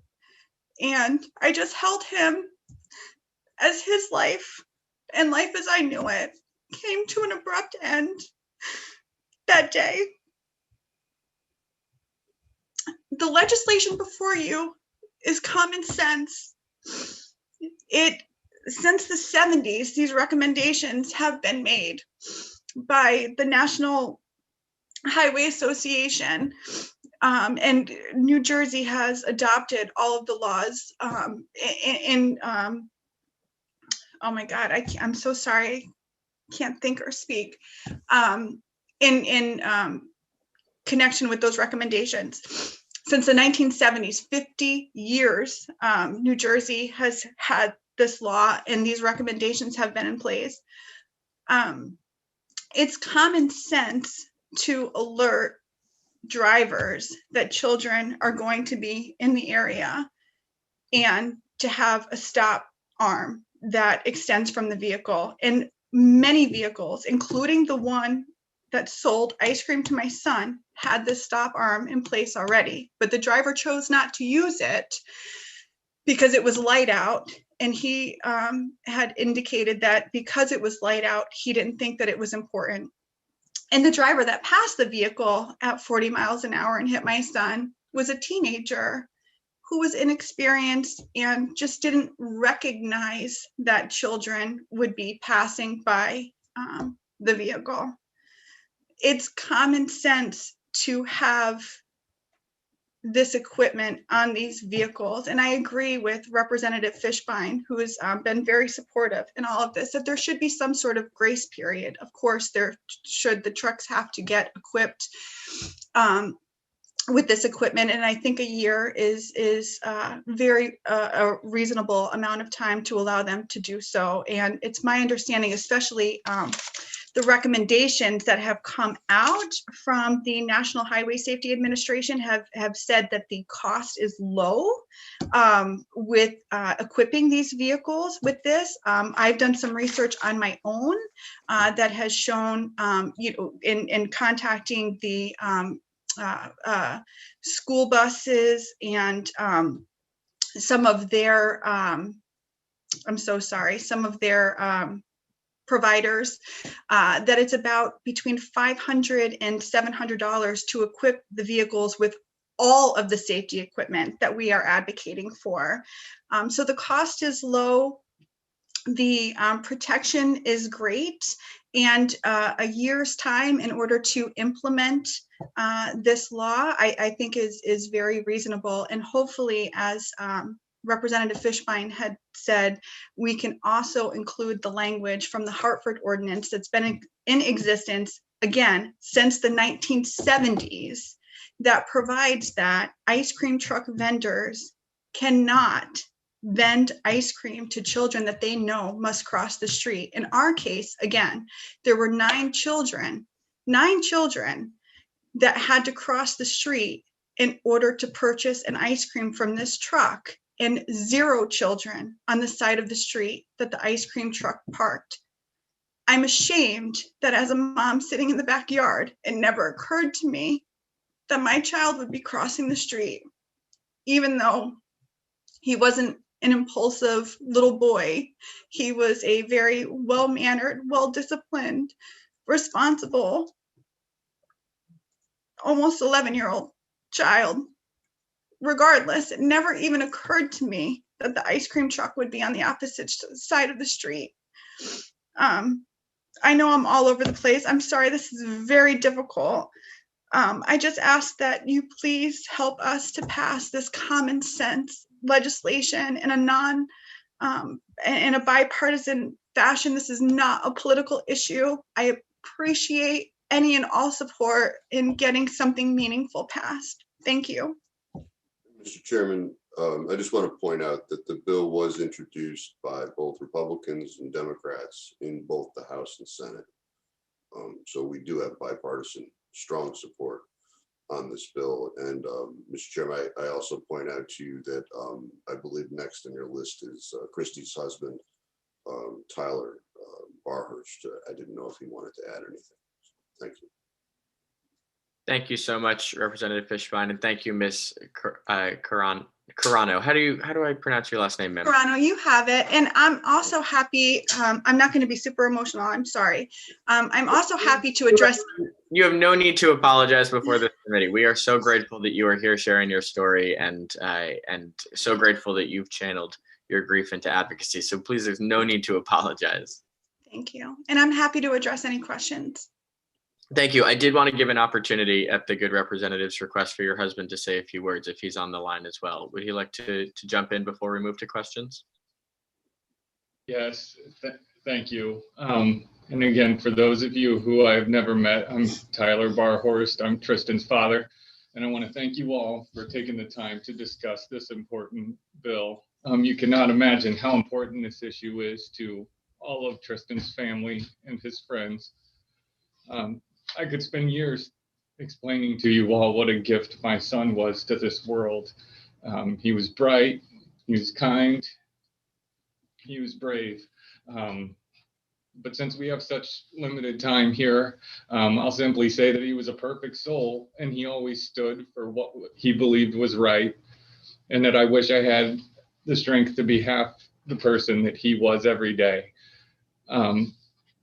E: And I just held him as his life, and life as I knew it, came to an abrupt end that day. The legislation before you is common sense. Since the 70s, these recommendations have been made by the National Highway Association, And New Jersey has adopted all of the laws oh my God, I'm so sorry, I can't think or speak, in connection with those recommendations. Since the 1970s, 50 years, New Jersey has had this law and these recommendations have been in place. It's common sense to alert drivers that children are going to be in the area and to have a stop arm that extends from the vehicle. And many vehicles, including the one that sold ice cream to my son, had this stop arm in place already, but the driver chose not to use it because it was light out. And he had indicated that because it was light out, he didn't think that it was important. And the driver that passed the vehicle at 40 miles an hour and hit my son was a teenager who was inexperienced and just didn't recognize that children would be passing by the vehicle. It's common sense to have this equipment on these vehicles. And I agree with Representative Fishbein, who has been very supportive in all of this, that there should be some sort of grace period. Of course, the trucks have to get equipped with this equipment. And I think a year is very a reasonable amount of time to allow them to do so. And it's my understanding, especially the recommendations that have come out from the National Highway Safety Administration have said that the cost is low with equipping these vehicles with this. I've done some research on my own that has shown, in contacting the school buses and some of their, some of their providers, that it's about between $500 and $700 to equip the vehicles with all of the safety equipment that we are advocating for. So the cost is low, the protection is great, and a year's time in order to implement this law, I think is very reasonable. And hopefully, as Representative Fishbein had said, we can also include the language from the Hartford ordinance that's been in existence, again, since the 1970s, that provides that ice cream truck vendors cannot vend ice cream to children that they know must cross the street. In our case, again, there were 9 children that had to cross the street in order to purchase an ice cream from this truck, and 0 children on the side of the street that the ice cream truck parked. I'm ashamed that as a mom sitting in the backyard, it never occurred to me that my child would be crossing the street, even though he wasn't an impulsive little boy. He was a very well-mannered, well-disciplined, responsible, almost 11-year-old child. Regardless, it never even occurred to me that the ice cream truck would be on the opposite side of the street. I know I'm all over the place. I'm sorry, this is very difficult. I just ask that you please help us to pass this common sense legislation in a bipartisan fashion. This is not a political issue. I appreciate any and all support in getting something meaningful passed. Thank you.
U: Mr. Chairman, I just want to point out that the bill was introduced by both Republicans and Democrats in both the House and Senate. So we do have bipartisan strong support on this bill. And Mr. Chairman, I also point out to you that I believe next on your list is Christie's husband, Tyler Barhurst. I didn't know if he wanted to add anything. Thank you.
C: Thank you so much, Representative Fishbein, and thank you, Ms. Carano. How do I pronounce your last name, ma'am?
E: Carano, you have it. And I'm also happy, I'm not going to be super emotional, I'm sorry. I'm also happy to address.
C: You have no need to apologize before this committee. We are so grateful that you are here sharing your story, and so grateful that you've channeled your grief into advocacy. So please, there's no need to apologize.
E: Thank you. And I'm happy to address any questions.
C: Thank you. I did want to give an opportunity at the good representative's request for your husband to say a few words if he's on the line as well. Would he like to jump in before we move to questions?
G: Yes, thank you. And again, for those of you who I've never met, I'm Tyler Barhorst. I'm Tristan's father. And I want to thank you all for taking the time to discuss this important bill. You cannot imagine how important this issue is to all of Tristan's family and his friends. I could spend years explaining to you all what a gift my son was to this world. He was bright, he was kind, he was brave. But since we have such limited time here, I'll simply say that he was a perfect soul and he always stood for what he believed was right. And that I wish I had the strength to be half the person that he was every day.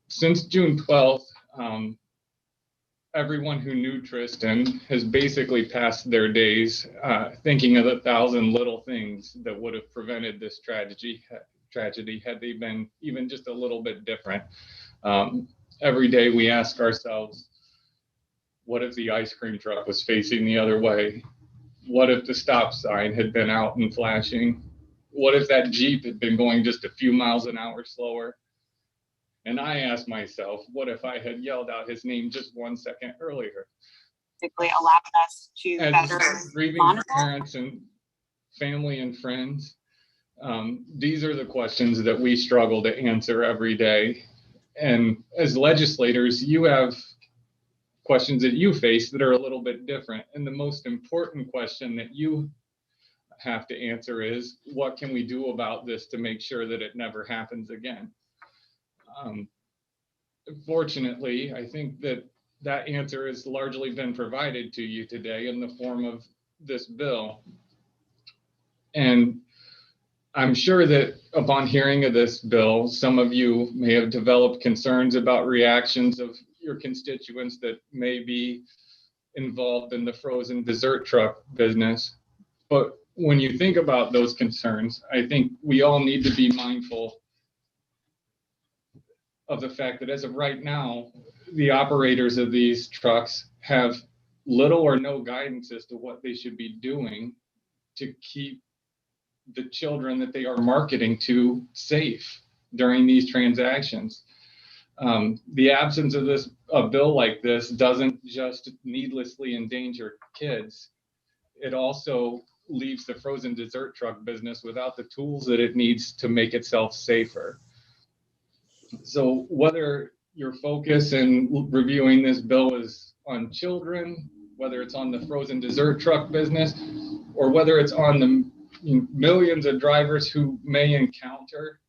G: Since June 12th, everyone who knew Tristan has basically passed their days thinking of 1,000 little things that would have prevented this tragedy had they been even just a little bit different. Every day we ask ourselves, what if the ice cream truck was facing the other way? What if the stop sign had been out and flashing? What if that Jeep had been going just a few miles an hour slower? And I asked myself, what if I had yelled out his name just 1 second earlier?
V: Allowed us to better
G: grieving
V: monitor.
G: Parents and family and friends, these are the questions that we struggle to answer every day. And as legislators, you have questions that you face that are a little bit different. And the most important question that you have to answer is, what can we do about this to make sure that it never happens again? Fortunately, I think that answer has largely been provided to you today in the form of this bill. And I'm sure that upon hearing of this bill, some of you may have developed concerns about reactions of your constituents that may be involved in the frozen dessert truck business. But when you think about those concerns, I think we all need to be mindful of the fact that as of right now, the operators of these trucks have little or no guidance as to what they should be doing to keep the children that they are marketing to safe during these transactions. The absence of a bill like this doesn't just needlessly endanger kids. It also leaves the frozen dessert truck business without the tools that it needs to make itself safer. So whether your focus in reviewing this bill is on children, whether it's on the frozen dessert truck business, or whether it's on the millions of drivers who may encounter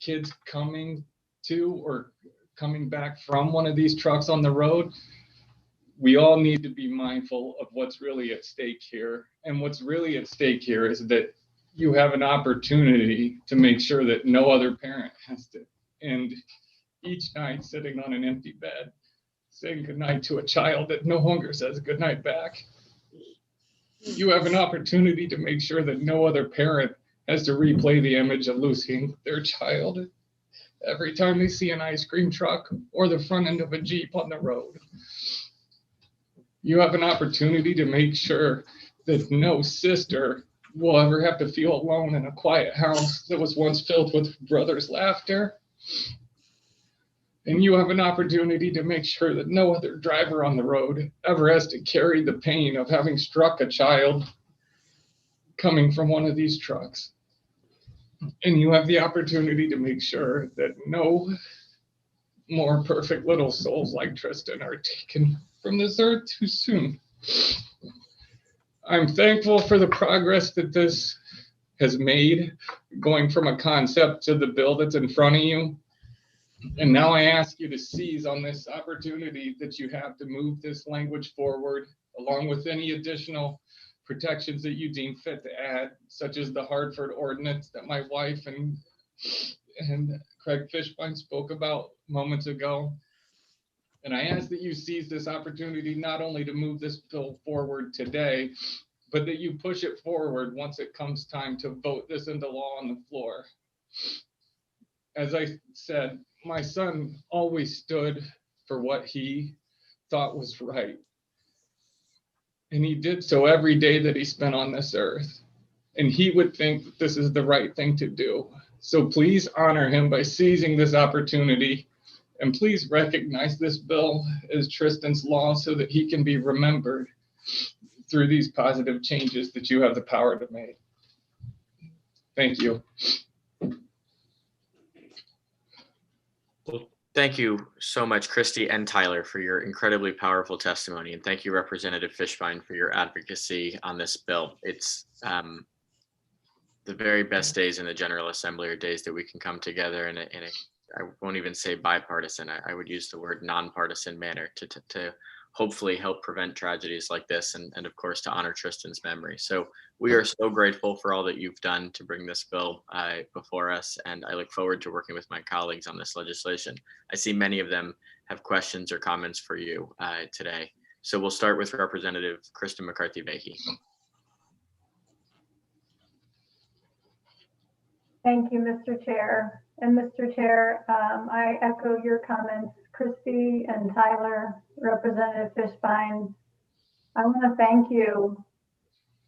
G: kids coming to or coming back from one of these trucks on the road, we all need to be mindful of what's really at stake here. And what's really at stake here is that you have an opportunity to make sure that no other parent has to end each night sitting on an empty bed, saying goodnight to a child that no longer says goodnight back. You have an opportunity to make sure that no other parent has to replay the image of losing their child every time they see an ice cream truck or the front end of a Jeep on the road. You have an opportunity to make sure that no sister will ever have to feel alone in a quiet house that was once filled with brothers' laughter. And you have an opportunity to make sure that no other driver on the road ever has to carry the pain of having struck a child coming from one of these trucks. And you have the opportunity to make sure that no more perfect little souls like Tristan are taken from this earth too soon. I'm thankful for the progress that this has made, going from a concept to the bill that's in front of you. And now I ask you to seize on this opportunity that you have to move this language forward, along with any additional protections that you deem fit to add, such as the Hartford ordinance that my wife and Craig Fishbein spoke about moments ago. And I ask that you seize this opportunity not only to move this bill forward today, but that you push it forward once it comes time to vote this into law on the floor. As I said, my son always stood for what he thought was right. And he did so every day that he spent on this earth. And he would think that this is the right thing to do. So please honor him by seizing this opportunity. And please recognize this bill as Tristan's law so that he can be remembered through these positive changes that you have the power to make. Thank you.
C: Well, thank you so much, Christy and Tyler, for your incredibly powerful testimony. And thank you, Representative Fishbein, for your advocacy on this bill. It's the very best days in the General Assembly are days that we can come together in a I won't even say bipartisan, I would use the word nonpartisan manner to hopefully help prevent tragedies like this and of course to honor Tristan's memory. So we are so grateful for all that you've done to bring this bill before us, and I look forward to working with my colleagues on this legislation. I see many of them have questions or comments for you today. So we'll start with Representative Kristen McCarthy-Vahey.
D: Thank you, Mr. Chair. And Mr. Chair, I echo your comments, Christy and Tyler, Representative Fishbein. I want to thank you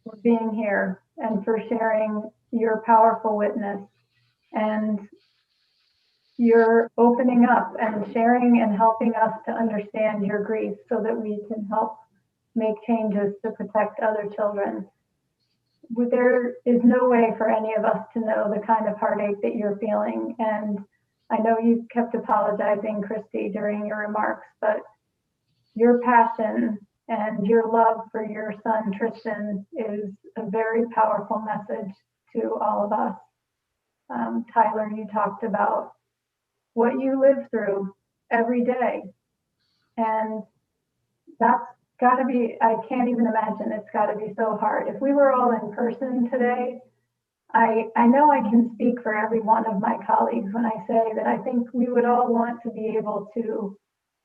D: for being here and for sharing your powerful witness and your opening up and sharing and helping us to understand your grief so that we can help make changes to protect other children. There is no way for any of us to know the kind of heartache that you're feeling. And I know you kept apologizing, Christy, during your remarks, but your passion and your love for your son, Tristan, is a very powerful message to all of us. Tyler, you talked about what you live through every day. And that's got to be, I can't even imagine, it's got to be so hard. If we were all in person today, I know I can speak for every one of my colleagues when I say that I think we would all want to be able to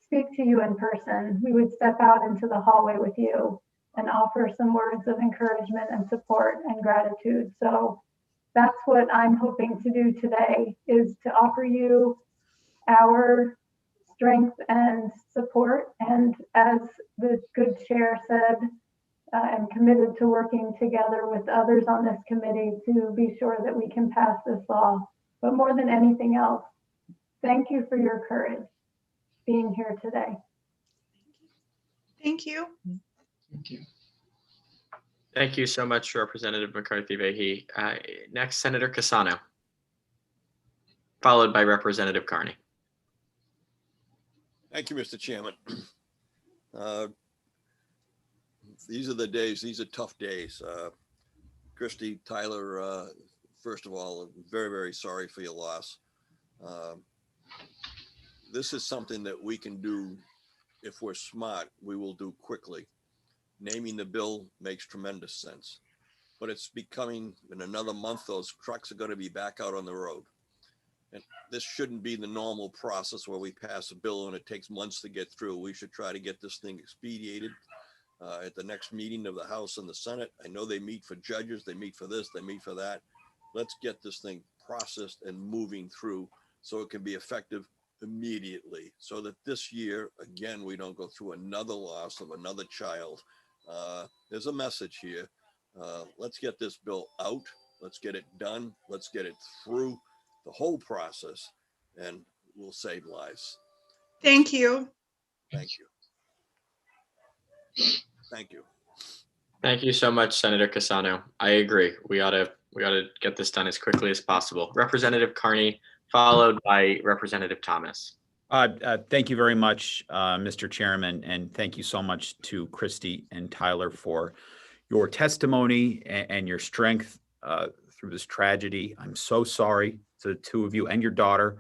D: speak to you in person. We would step out into the hallway with you and offer some words of encouragement and support and gratitude. So that's what I'm hoping to do today, is to offer you our strength and support. And as the good chair said, I'm committed to working together with others on this committee to be sure that we can pass this law. But more than anything else, thank you for your courage being here today.
E: Thank you.
G: Thank you.
C: Thank you so much, Representative McCarthy-Vahey. Next, Senator Cassano, followed by Representative Carney.
M: Thank you, Mr. Chairman. These are the days, these are tough days. Christy, Tyler, first of all, I'm very, very sorry for your loss. This is something that we can do. If we're smart, we will do quickly. Naming the bill makes tremendous sense, but it's becoming, in another month, those trucks are going to be back out on the road. And this shouldn't be the normal process where we pass a bill and it takes months to get through. We should try to get this thing expedited at the next meeting of the House and the Senate. I know they meet for judges, they meet for this, they meet for that. Let's get this thing processed and moving through so it can be effective immediately, so that this year, again, we don't go through another loss of another child. There's a message here. Let's get this bill out. Let's get it done. Let's get it through the whole process, and we'll save lives.
E: Thank you.
M: Thank you. Thank you.
C: Thank you so much, Senator Cassano. I agree. We ought to get this done as quickly as possible. Representative Carney, followed by Representative Thomas.
H: Thank you very much, Mr. Chairman, and thank you so much to Christy and Tyler for your testimony and your strength through this tragedy. I'm so sorry to the two of you and your daughter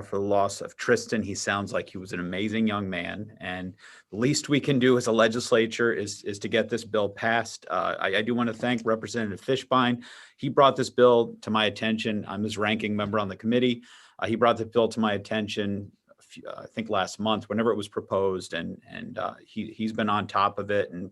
H: for the loss of Tristan. He sounds like he was an amazing young man, and the least we can do as a legislature is to get this bill passed. I do want to thank Representative Fishbein. He brought this bill to my attention. I'm his ranking member on the committee. He brought the bill to my attention, I think last month, whenever it was proposed, and he's been on top of it. And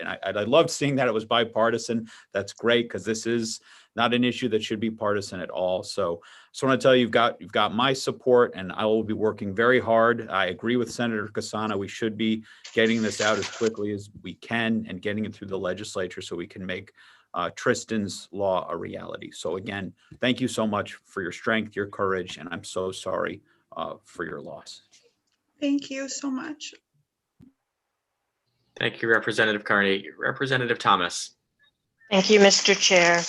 H: I loved seeing that it was bipartisan. That's great, because this is not an issue that should be partisan at all. So I want to tell you, you've got my support, and I will be working very hard. I agree with Senator Casano. We should be getting this out as quickly as we can and getting it through the legislature so we can make Tristan's law a reality. So again, thank you so much for your strength, your courage, and I'm so sorry for your loss.
E: Thank you so much.
C: Thank you, Representative Carney. Representative Thomas.
K: Thank you, Mr. Chair.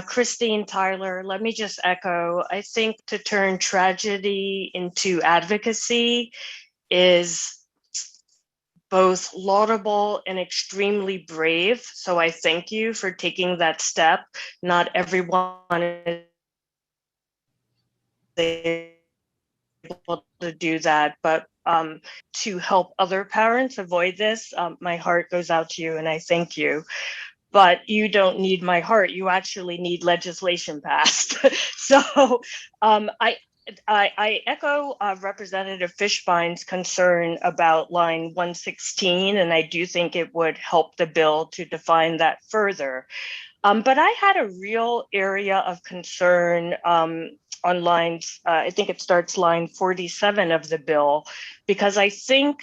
K: Christine, Tyler, let me just echo, I think to turn tragedy into advocacy is both laudable and extremely brave. So I thank you for taking that step. Not everyone is able to do that, but to help other parents avoid this, my heart goes out to you and I thank you. But you don't need my heart, you actually need legislation passed. So I echo Representative Fishbein's concern about line 116, and I do think it would help the bill to define that further. But I had a real area of concern on lines, I think it starts line 47 of the bill, because I think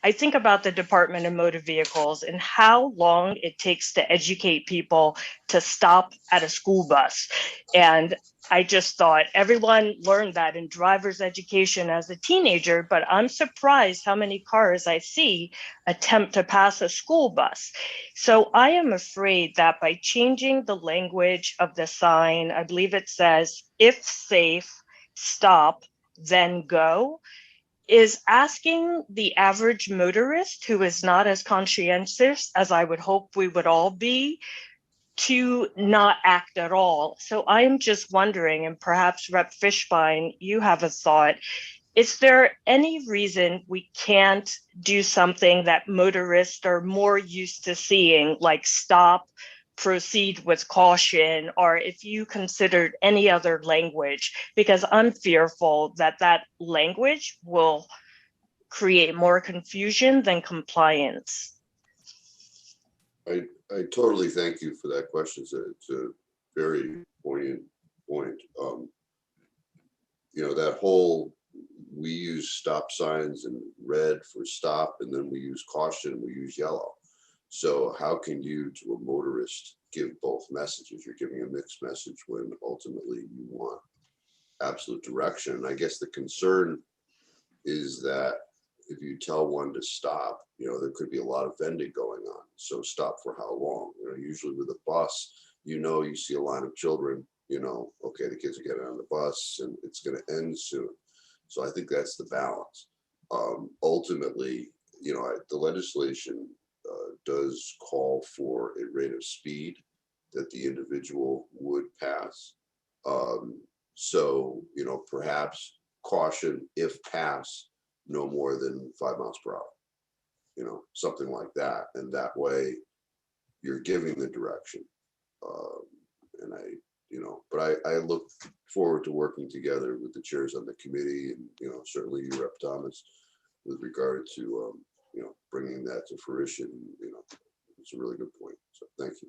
K: I think about the Department of Motor Vehicles and how long it takes to educate people to stop at a school bus. And I just thought everyone learned that in driver's education as a teenager, but I'm surprised how many cars I see attempt to pass a school bus. So I am afraid that by changing the language of the sign, I believe it says, if safe, stop, then go, is asking the average motorist who is not as conscientious as I would hope we would all be to not act at all. So I'm just wondering, and perhaps Rep. Fishbein, you have a thought, is there any reason we can't do something that motorists are more used to seeing, like stop, proceed with caution, or if you considered any other language, because I'm fearful that that language will create more confusion than compliance.
U: I totally thank you for that question. It's a very poignant point. You know, that whole, we use stop signs and red for stop, and then we use caution, we use yellow. So how can you, to a motorist, give both messages? You're giving a mixed message when ultimately you want absolute direction. And I guess the concern is that if you tell one to stop, you know, there could be a lot of vending going on. So stop for how long? You know, usually with a bus, you know, you see a line of children, you know, okay, the kids are getting on the bus and it's going to end soon. So I think that's the balance. Ultimately, you know, the legislation does call for a rate of speed that the individual would pass. So, you know, perhaps caution if pass no more than 5 miles per hour, you know, something like that. And that way you're giving the direction. And I, you know, but I look forward to working together with the chairs on the committee and, you know, certainly you, Rep. Thomas, with regard to, you know, bringing that to fruition. You know, it's a really good point. So thank you.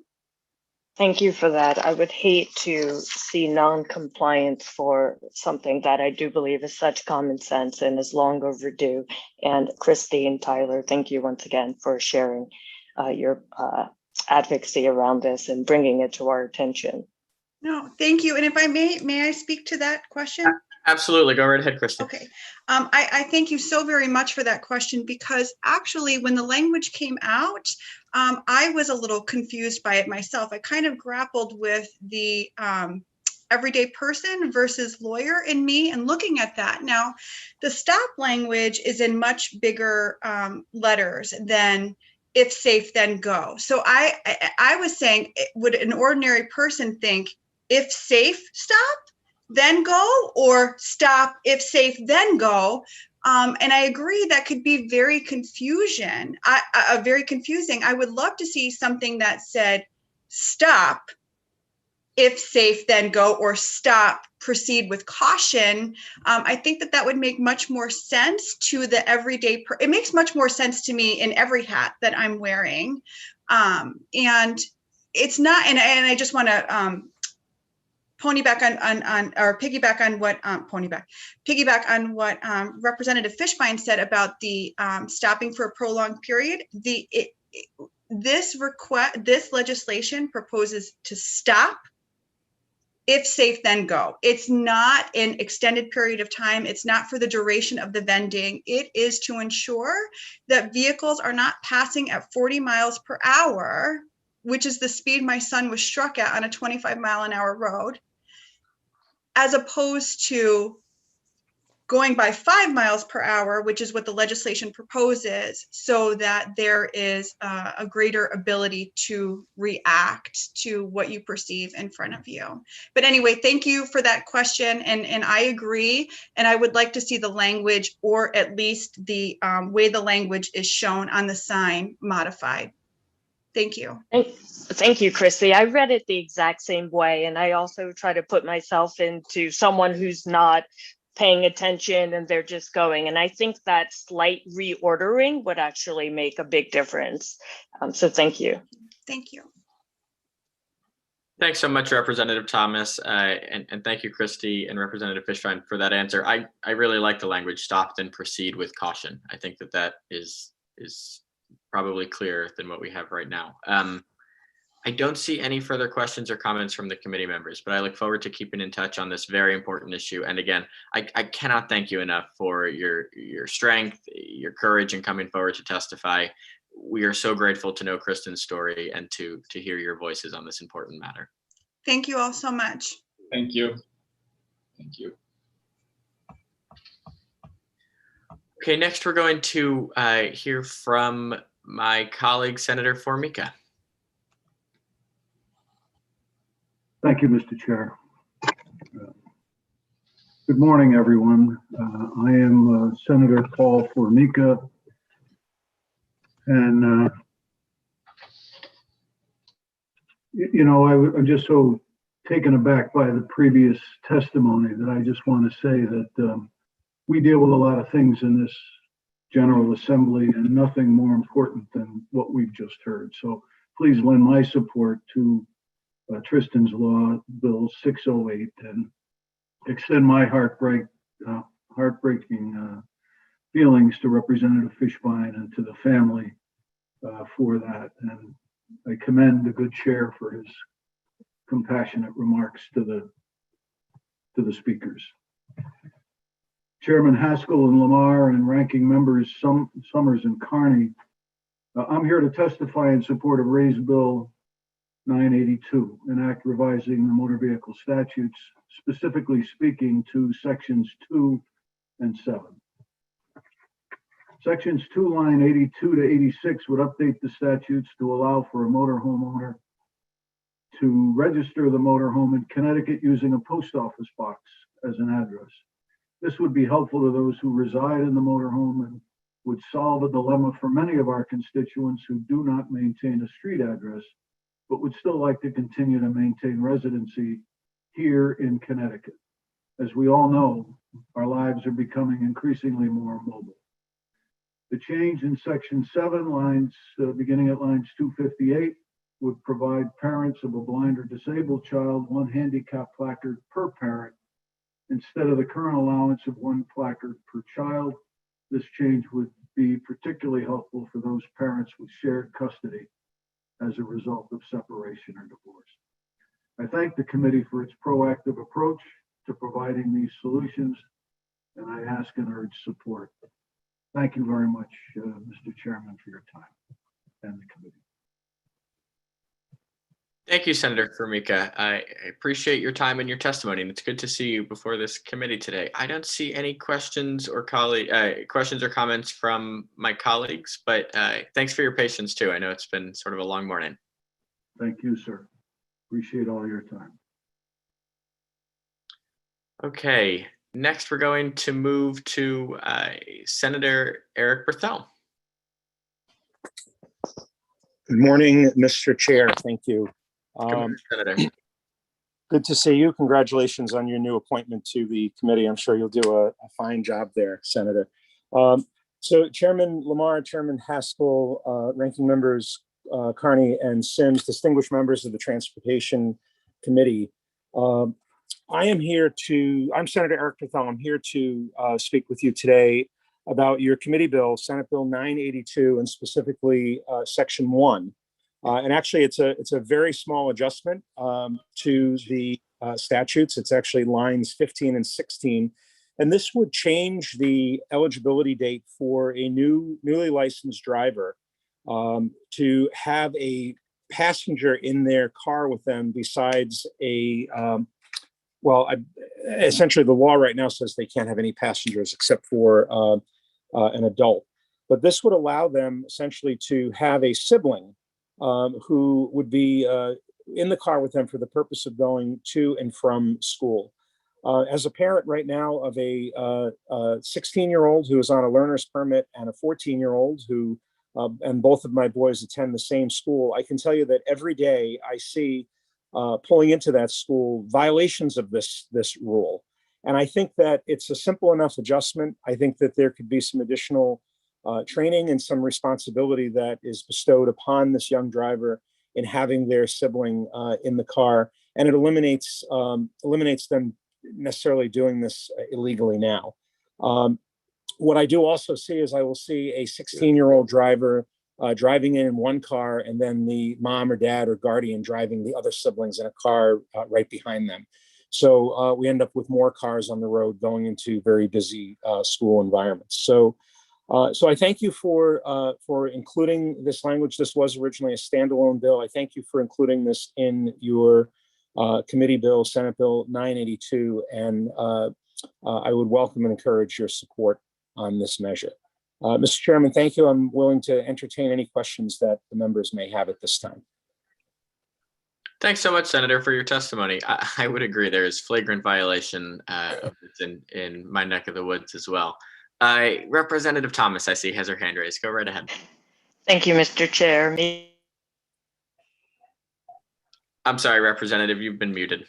K: Thank you for that. I would hate to see non-compliance for something that I do believe is such common sense and is long overdue. And Christine, Tyler, thank you once again for sharing your advocacy around this and bringing it to our attention.
E: No, thank you. And if I may I speak to that question?
C: Absolutely. Go right ahead, Christine.
E: Okay. I thank you so very much for that question, because actually when the language came out, I was a little confused by it myself. I kind of grappled with the everyday person versus lawyer in me and looking at that. Now, the stop language is in much bigger letters than if safe, then go. So I was saying, would an ordinary person think if safe, stop, then go, or stop, if safe, then go? And I agree that could be very confusing. I would love to see something that said stop, if safe, then go, or stop, proceed with caution. I think that that would make much more sense to the everyday, it makes much more sense to me in every hat that I'm wearing. And it's not, and I just want to piggyback on what Representative Fishbein said about the stopping for a prolonged period. This legislation proposes to stop, if safe, then go. It's not an extended period of time. It's not for the duration of the vending. It is to ensure that vehicles are not passing at 40 miles per hour, which is the speed my son was struck at on a 25-mile-an-hour road, as opposed to going by 5 miles per hour, which is what the legislation proposes, so that there is a greater ability to react to what you perceive in front of you. But anyway, thank you for that question. And I agree. And I would like to see the language, or at least the way the language is shown on the sign, modified. Thank you.
K: Thank you, Christy. I read it the exact same way. And I also try to put myself into someone who's not paying attention and they're just going. And I think that slight reordering would actually make a big difference. So thank you.
E: Thank you.
C: Thanks so much, Representative Thomas. And thank you, Christy and Representative Fishbein, for that answer. I really like the language, stop then proceed with caution. I think that is probably clearer than what we have right now. I don't see any further questions or comments from the committee members, but I look forward to keeping in touch on this very important issue. And again, I cannot thank you enough for your strength, your courage in coming forward to testify. We are so grateful to know Kristen's story and to hear your voices on this important matter.
E: Thank you all so much.
G: Thank you. Thank you.
C: Okay, next we're going to hear from my colleague, Senator Formica.
B: Thank you, Mr. Chair. Good morning, everyone. I am Senator Paul Formica, and I'm just so taken aback by the previous testimony that I just want to say that we deal with a lot of things in this General Assembly, and nothing more important than what we've just heard. So please lend my support to Tristan's Law, Bill 608, and extend my heartbreaking feelings to Representative Fishbein and to the family for that. And I commend the good chair for his compassionate remarks to the speakers. Chairman Haskell and Lamar and ranking members Summers and Carney, I'm here to testify in support of Raise Bill 982, an act revising the motor vehicle statutes, specifically speaking to sections 2 and 7. Sections 2, line 82 to 86 would update the statutes to allow for a motorhome owner to register the motorhome in Connecticut using a post office box as an address. This would be helpful to those who reside in the motorhome and would solve a dilemma for many of our constituents who do not maintain a street address, but would still like to continue to maintain residency here in Connecticut. As we all know, our lives are becoming increasingly more mobile. The change in section 7, beginning at lines 258, would provide parents of a blind or disabled child one handicap placard per parent instead of the current allowance of one placard per child. This change would be particularly helpful for those parents with shared custody as a result of separation or divorce. I thank the committee for its proactive approach to providing these solutions, and I ask and urge support. Thank you very much, Mr. Chairman, for your time and the committee.
C: Thank you, Senator Formica. I appreciate your time and your testimony, and it's good to see you before this committee today. I don't see any questions or comments from my colleagues, but thanks for your patience too. I know it's been sort of a long morning.
B: Thank you, sir. Appreciate all your time.
C: Okay, next we're going to move to Senator Eric Berthel.
F: Good morning, Mr. Chair. Thank you.
C: Good morning, Senator.
F: Good to see you. Congratulations on your new appointment to the committee. I'm sure you'll do a fine job there, Senator. So Chairman Lamar, Chairman Haskell, ranking members Carney and Sims, distinguished members of the Transportation Committee. I'm Senator Eric Patel. I'm here to speak with you today about your committee bill, Senate Bill 982, and specifically Section 1. And actually, it's a very small adjustment to the statutes. It's actually lines 15 and 16. And this would change the eligibility date for a newly licensed driver to have a passenger in their car with them besides essentially the law right now says they can't have any passengers except for an adult. But this would allow them essentially to have a sibling who would be in the car with them for the purpose of going to and from school. As a parent right now of a 16-year-old who is on a learner's permit and a 14-year-old who, and both of my boys attend the same school, I can tell you that every day I see pulling into that school violations of this rule. And I think that it's a simple enough adjustment. I think that there could be some additional training and some responsibility that is bestowed upon this young driver in having their sibling in the car, and it eliminates them necessarily doing this illegally now. What I do also see is I will see a 16-year-old driver driving in one car, and then the mom or dad or guardian driving the other siblings in a car right behind them. So we end up with more cars on the road going into very busy school environments. So I thank you for including this language. This was originally a standalone bill. I thank you for including this in your committee bill, Senate Bill 982, and I would welcome and encourage your support on this measure. Mr. Chairman, thank you. I'm willing to entertain any questions that the members may have at this time.
C: Thanks so much, Senator, for your testimony. I would agree there is flagrant violation of this in my neck of the woods as well. Representative Thomas, I see, has her hand raised. Go right ahead.
K: Thank you, Mr. Chair.
C: I'm sorry, Representative, you've been muted.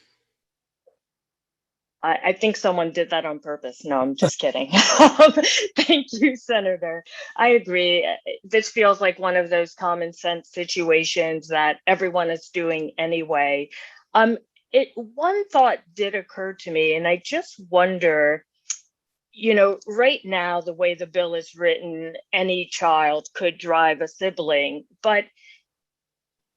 K: I think someone did that on purpose. No, I'm just kidding. Thank you, Senator. I agree. This feels like one of those common sense situations that everyone is doing anyway. One thought did occur to me, and I just wonder, right now, the way the bill is written, any child could drive a sibling, but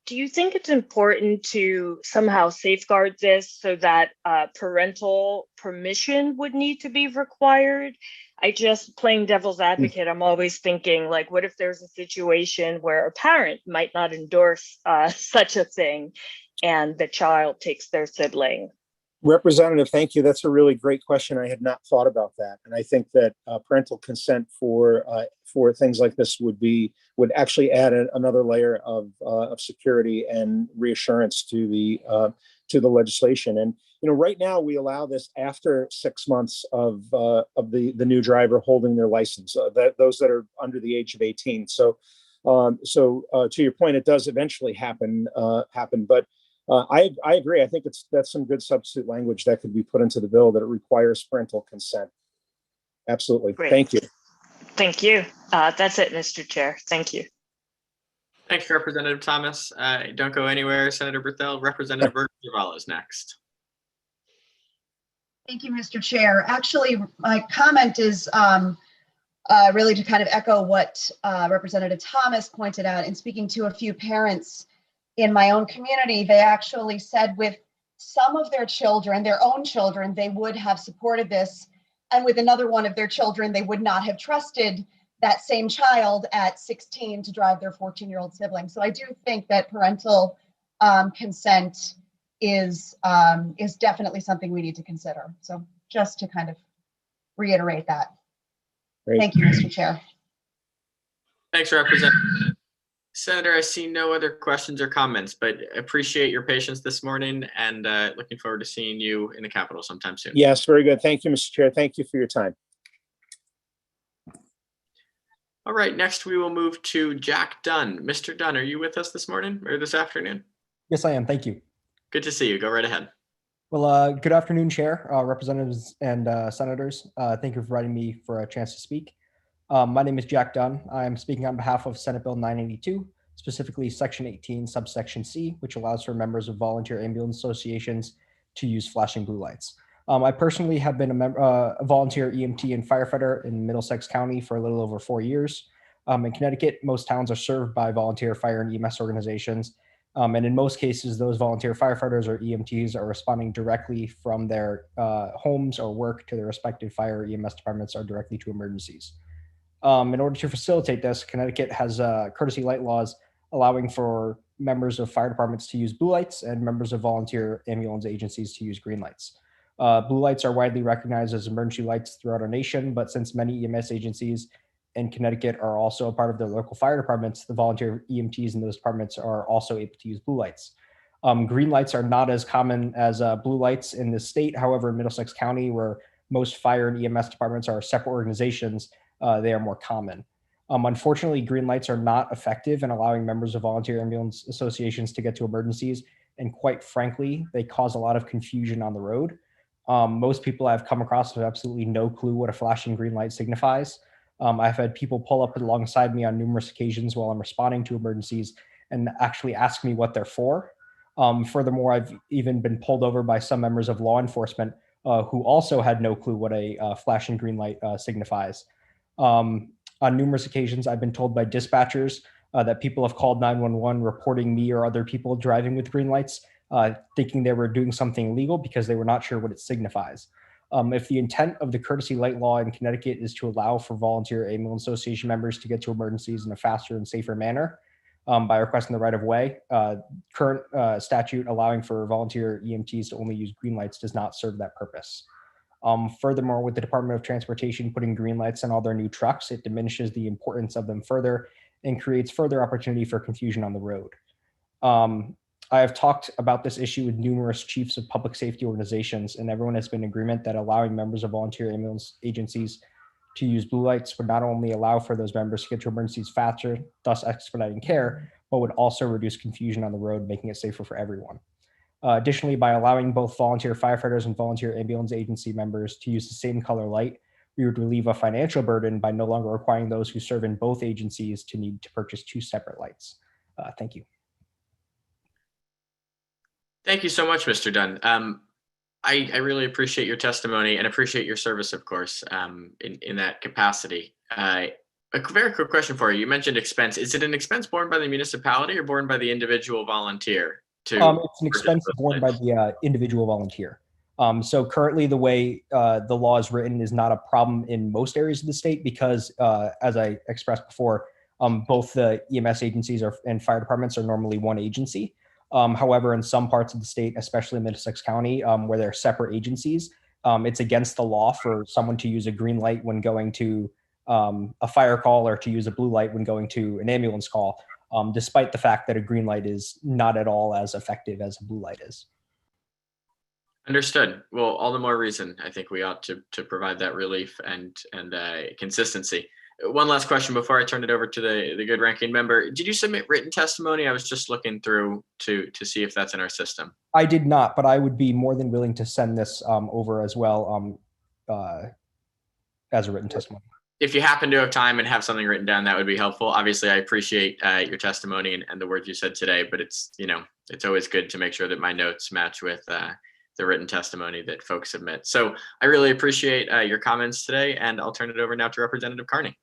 K: do you think it's important to somehow safeguard this so that parental permission would need to be required? Playing devil's advocate, I'm always thinking, like, what if there's a situation where a parent might not endorse such a thing and the child takes their sibling?
F: Representative, thank you. That's a really great question. I had not thought about that, and I think that parental consent for things like this would actually add another layer of security and reassurance to the legislation. And right now we allow this after 6 months of the new driver holding their license, those that are under the age of 18. So to your point, it does eventually happen, but. I agree. I think that's some good substitute language that could be put into the bill that it requires parental consent. Absolutely.
K: Great.
F: Thank you.
K: Thank you. That's it, Mr. Chair. Thank you.
C: Thanks, Representative Thomas. Don't go anywhere, Senator Berthel. Representative Berger is next.
I: Thank you, Mr. Chair. Actually, my comment is really to kind of echo what Representative Thomas pointed out. In speaking to a few parents in my own community, they actually said with some of their children, their own children, they would have supported this. And with another one of their children, they would not have trusted that same child at 16 to drive their 14-year-old sibling. So I do think that parental consent is definitely something we need to consider. So just to kind of reiterate that.
F: Great.
I: Thank you, Mr. Chair.
C: Thanks, Representative. Senator, I see no other questions or comments, but appreciate your patience this morning and looking forward to seeing you in the Capitol sometime soon.
F: Yes, very good. Thank you, Mr. Chair. Thank you for your time.
C: All right, next we will move to Jack Dunn. Mr. Dunn, are you with us this morning or this afternoon?
W: Yes, I am. Thank you.
C: Good to see you. Go right ahead.
N: Well, good afternoon, Chair, Representatives, and Senators. Thank you for inviting me for a chance to speak. My name is Jack Dunn. I'm speaking on behalf of Senate Bill 982, specifically Section 18, subsection C, which allows for members of volunteer ambulance associations to use flashing blue lights. I personally have been a volunteer EMT and firefighter in Middlesex County for a little over 4 years. In Connecticut, most towns are served by volunteer fire and EMS organizations. And in most cases, those volunteer firefighters or EMTs are responding directly from their homes or work to their respective fire or EMS departments or directly to emergencies. In order to facilitate this, Connecticut has courtesy light laws allowing for members of fire departments to use blue lights and members of volunteer ambulance agencies to use green lights. Blue lights are widely recognized as emergency lights throughout our nation, but since many EMS agencies in Connecticut are also a part of their local fire departments, the volunteer EMTs in those departments are also able to use blue lights. Green lights are not as common as blue lights in the state. However, in Middlesex County, where most fire and EMS departments are separate organizations, they are more common. Unfortunately, green lights are not effective in allowing members of volunteer ambulance associations to get to emergencies. And quite frankly, they cause a lot of confusion on the road. Most people I've come across have absolutely no clue what a flashing green light signifies. I've had people pull up alongside me on numerous occasions while I'm responding to emergencies and actually ask me what they're for. Furthermore, I've even been pulled over by some members of law enforcement who also had no clue what a flashing green light signifies. On numerous occasions, I've been told by dispatchers that people have called 911 reporting me or other people driving with green lights, thinking they were doing something illegal because they were not sure what it signifies. If the intent of the courtesy light law in Connecticut is to allow for volunteer ambulance association members to get to emergencies in a faster and safer manner by requesting the right of way, current statute allowing for volunteer EMTs to only use green lights does not serve that purpose. Furthermore, with the Department of Transportation putting green lights on all their new trucks, it diminishes the importance of them further and creates further opportunity for confusion on the road. I have talked about this issue with numerous chiefs of public safety organizations, and everyone has been in agreement that allowing members of volunteer ambulance agencies to use blue lights would not only allow for those members to get to emergencies faster, thus expediting care, but would also reduce confusion on the road, making it safer for everyone. Additionally, by allowing both volunteer firefighters and volunteer ambulance agency members to use the same color light, we would relieve a financial burden by no longer requiring those who serve in both agencies to need to purchase 2 separate lights. Thank you.
C: Thank you so much, Mr. Dunn. I really appreciate your testimony and appreciate your service, of course, in that capacity. A very quick question for you. You mentioned expense. Is it an expense borne by the municipality or borne by the individual volunteer?
N: It's an expense borne by the individual volunteer. So currently the way the law is written is not a problem in most areas of the state because, as I expressed before, both the EMS agencies and fire departments are normally one agency. However, in some parts of the state, especially in Middlesex County, where they're separate agencies, it's against the law for someone to use a green light when going to a fire call or to use a blue light when going to an ambulance call, despite the fact that a green light is not at all as effective as a blue light is.
C: Understood. Well, all the more reason I think we ought to provide that relief and consistency. One last question before I turn it over to the good ranking member. Did you submit written testimony? I was just looking through to see if that's in our system.
N: I did not, but I would be more than willing to send this over as well as a written testimony.
C: If you happen to have time and have something written down, that would be helpful. Obviously, I appreciate your testimony and the words you said today, but it's always good to make sure that my notes match with the written testimony that folks submit. So I really appreciate your comments today, and I'll turn it over now to Representative Carney.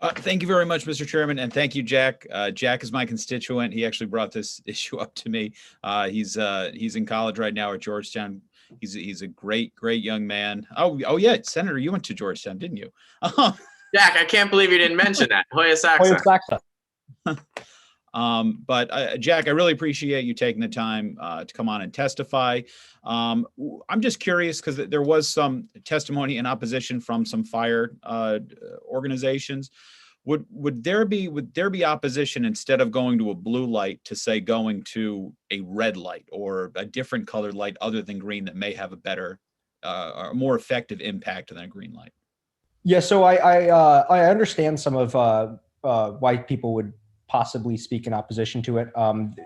H: Thank you very much, Mr. Chairman, and thank you, Jack. Jack is my constituent. He actually brought this issue up to me. He's in college right now at Georgetown. He's a great young man. Oh yeah, Senator, you went to Georgetown, didn't you?
C: Jack, I can't believe you didn't mention that. Hoya Saxa.
H: But Jack, I really appreciate you taking the time to come on and testify. I'm just curious because there was some testimony in opposition from some fire organizations. Would there be opposition instead of going to a blue light to say going to a red light or a different colored light other than green that may have a better or more effective impact than a green light?
N: Yeah, so I understand some of why people would possibly speak in opposition to it.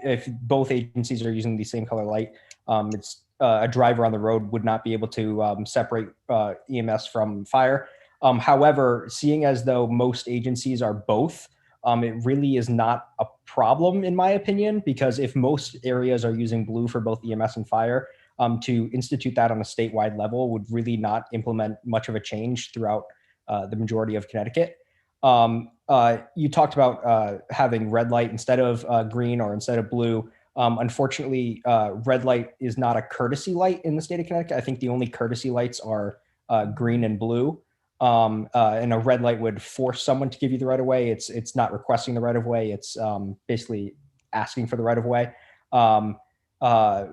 N: If both agencies are using the same color light, it's a driver on the road would not be able to separate EMS from fire. However, seeing as though most agencies are both, it really is not a problem in my opinion, because if most areas are using blue for both EMS and fire, to institute that on a statewide level would really not implement much of a change throughout the majority of Connecticut. You talked about having red light instead of green or instead of blue. Unfortunately, red light is not a courtesy light in the state of Connecticut. I think the only courtesy lights are green and blue. And a red light would force someone to give you the right of way. It's not requesting the right of way. It's basically asking for the right of way.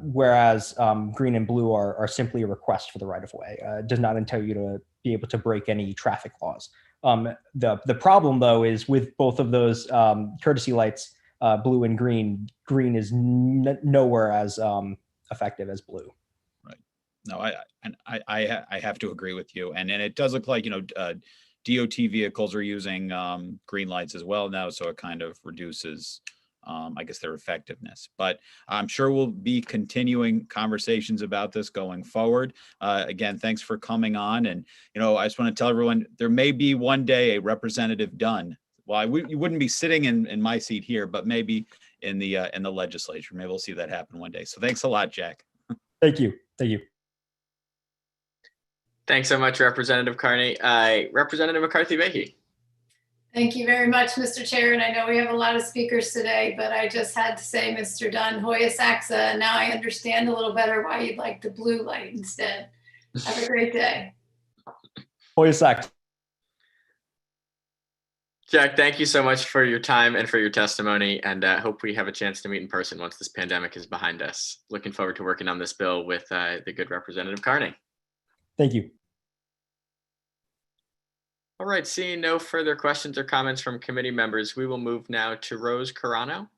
N: Whereas green and blue are simply a request for the right of way. It does not entail you to be able to break any traffic laws. The problem though is with both of those courtesy lights, blue and green is nowhere as effective as blue.
H: Right. No, I have to agree with you. And it does look like, DOT vehicles are using green lights as well now. So it kind of reduces, I guess, their effectiveness. But I'm sure we'll be continuing conversations about this going forward. Again, thanks for coming on. And, I just want to tell everyone there may be one day a Representative Dunn. Well, you wouldn't be sitting in my seat here, but maybe in the legislature. Maybe we'll see that happen one day. So thanks a lot, Jack.
N: Thank you. Thank you.
C: Thanks so much, Representative Carney. Representative McCarthy-Vahey.
A: Thank you very much, Mr. Chair. And I know we have a lot of speakers today, but I just had to say, Mr. Dunn, Hoya Saxa, and now I understand a little better why you'd like the blue light instead. Have a great day.
N: Hoya Saxa.
C: Jack, thank you so much for your time and for your testimony, and hope we have a chance to meet in person once this pandemic is behind us. Looking forward to working on this bill with the good Representative Carney.
N: Thank you.
C: All right, seeing no further questions or comments from committee members, we will move now to Rose Carano.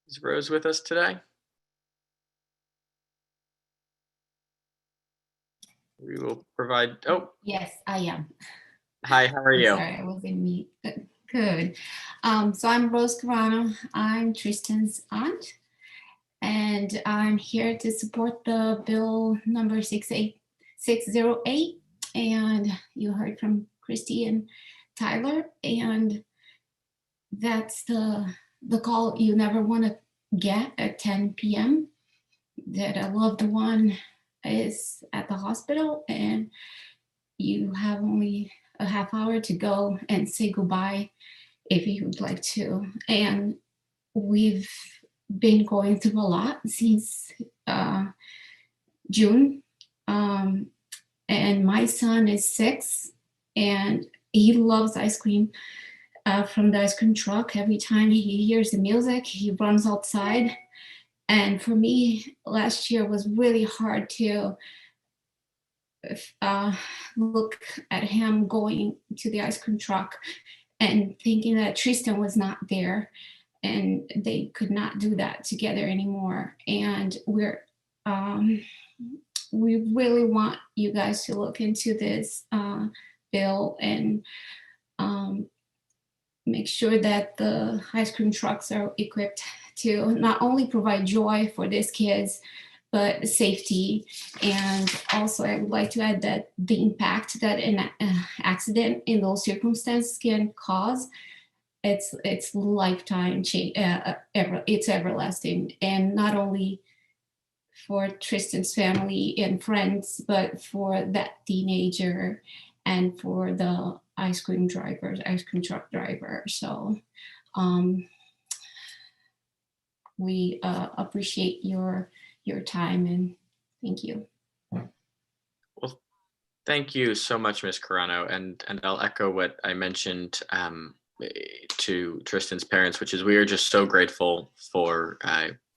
C: Is Rose with us today? We will provide, oh.
P: Yes, I am.
C: Hi, how are you?
P: Sorry, I was in mute. Good. So I'm Rose Carano. I'm Tristan's aunt. And I'm here to support the bill number 68608. And you heard from Christy and Tyler. And that's the call you never want to get at 10 p.m. that a loved one is at the hospital and you have only a half hour to go and say goodbye if you would like to. And we've been going through a lot since June. And my son is 6 and he loves ice cream from the ice cream truck. Every time he hears the music, he runs outside. And for me, last year was really hard to look at him going to the ice cream truck and thinking that Tristan was not there and they could not do that together anymore. And we really want you guys to look into this bill and make sure that the ice cream trucks are equipped to not only provide joy for these kids, but safety. And also I would like to add that the impact that an accident in those circumstances can cause, it's lifetime change, it's everlasting. And not only for Tristan's family and friends, but for that teenager and for the ice cream truck driver. So we appreciate your time and thank you.
C: Well, thank you so much, Ms. Carano. And I'll echo what I mentioned to Tristan's parents, which is we are just so grateful for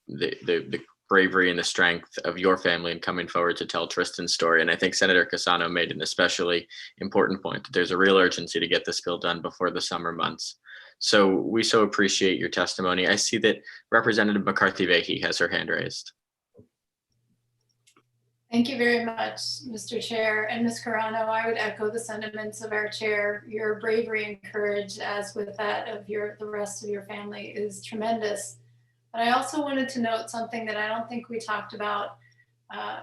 C: the bravery and the strength of your family in coming forward to tell Tristan's story. And I think Senator Cassano made an especially important point that there's a real urgency to get this bill done before the summer months. So we so appreciate your testimony. I see that Representative McCarthy-Vahey has her hand raised.
A: Thank you very much, Mr. Chair. And Ms. Carano, I would echo the sentiments of our chair. Your bravery and courage, as with that of the rest of your family, is tremendous. But I also wanted to note something that I don't think we talked about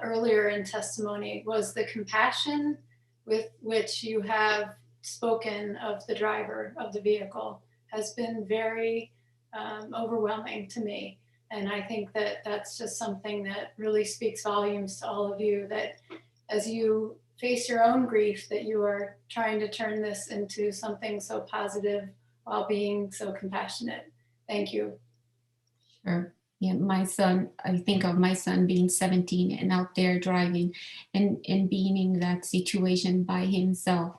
A: earlier in testimony, was the compassion with which you have spoken of the driver of the vehicle has been very overwhelming to me. And I think that that's just something that really speaks volumes to all of you, that as you face your own grief, that you are trying to turn this into something so positive while being so compassionate. Thank you.
P: Sure. Yeah, my son, I think of my son being 17 and out there driving and being in that situation by himself,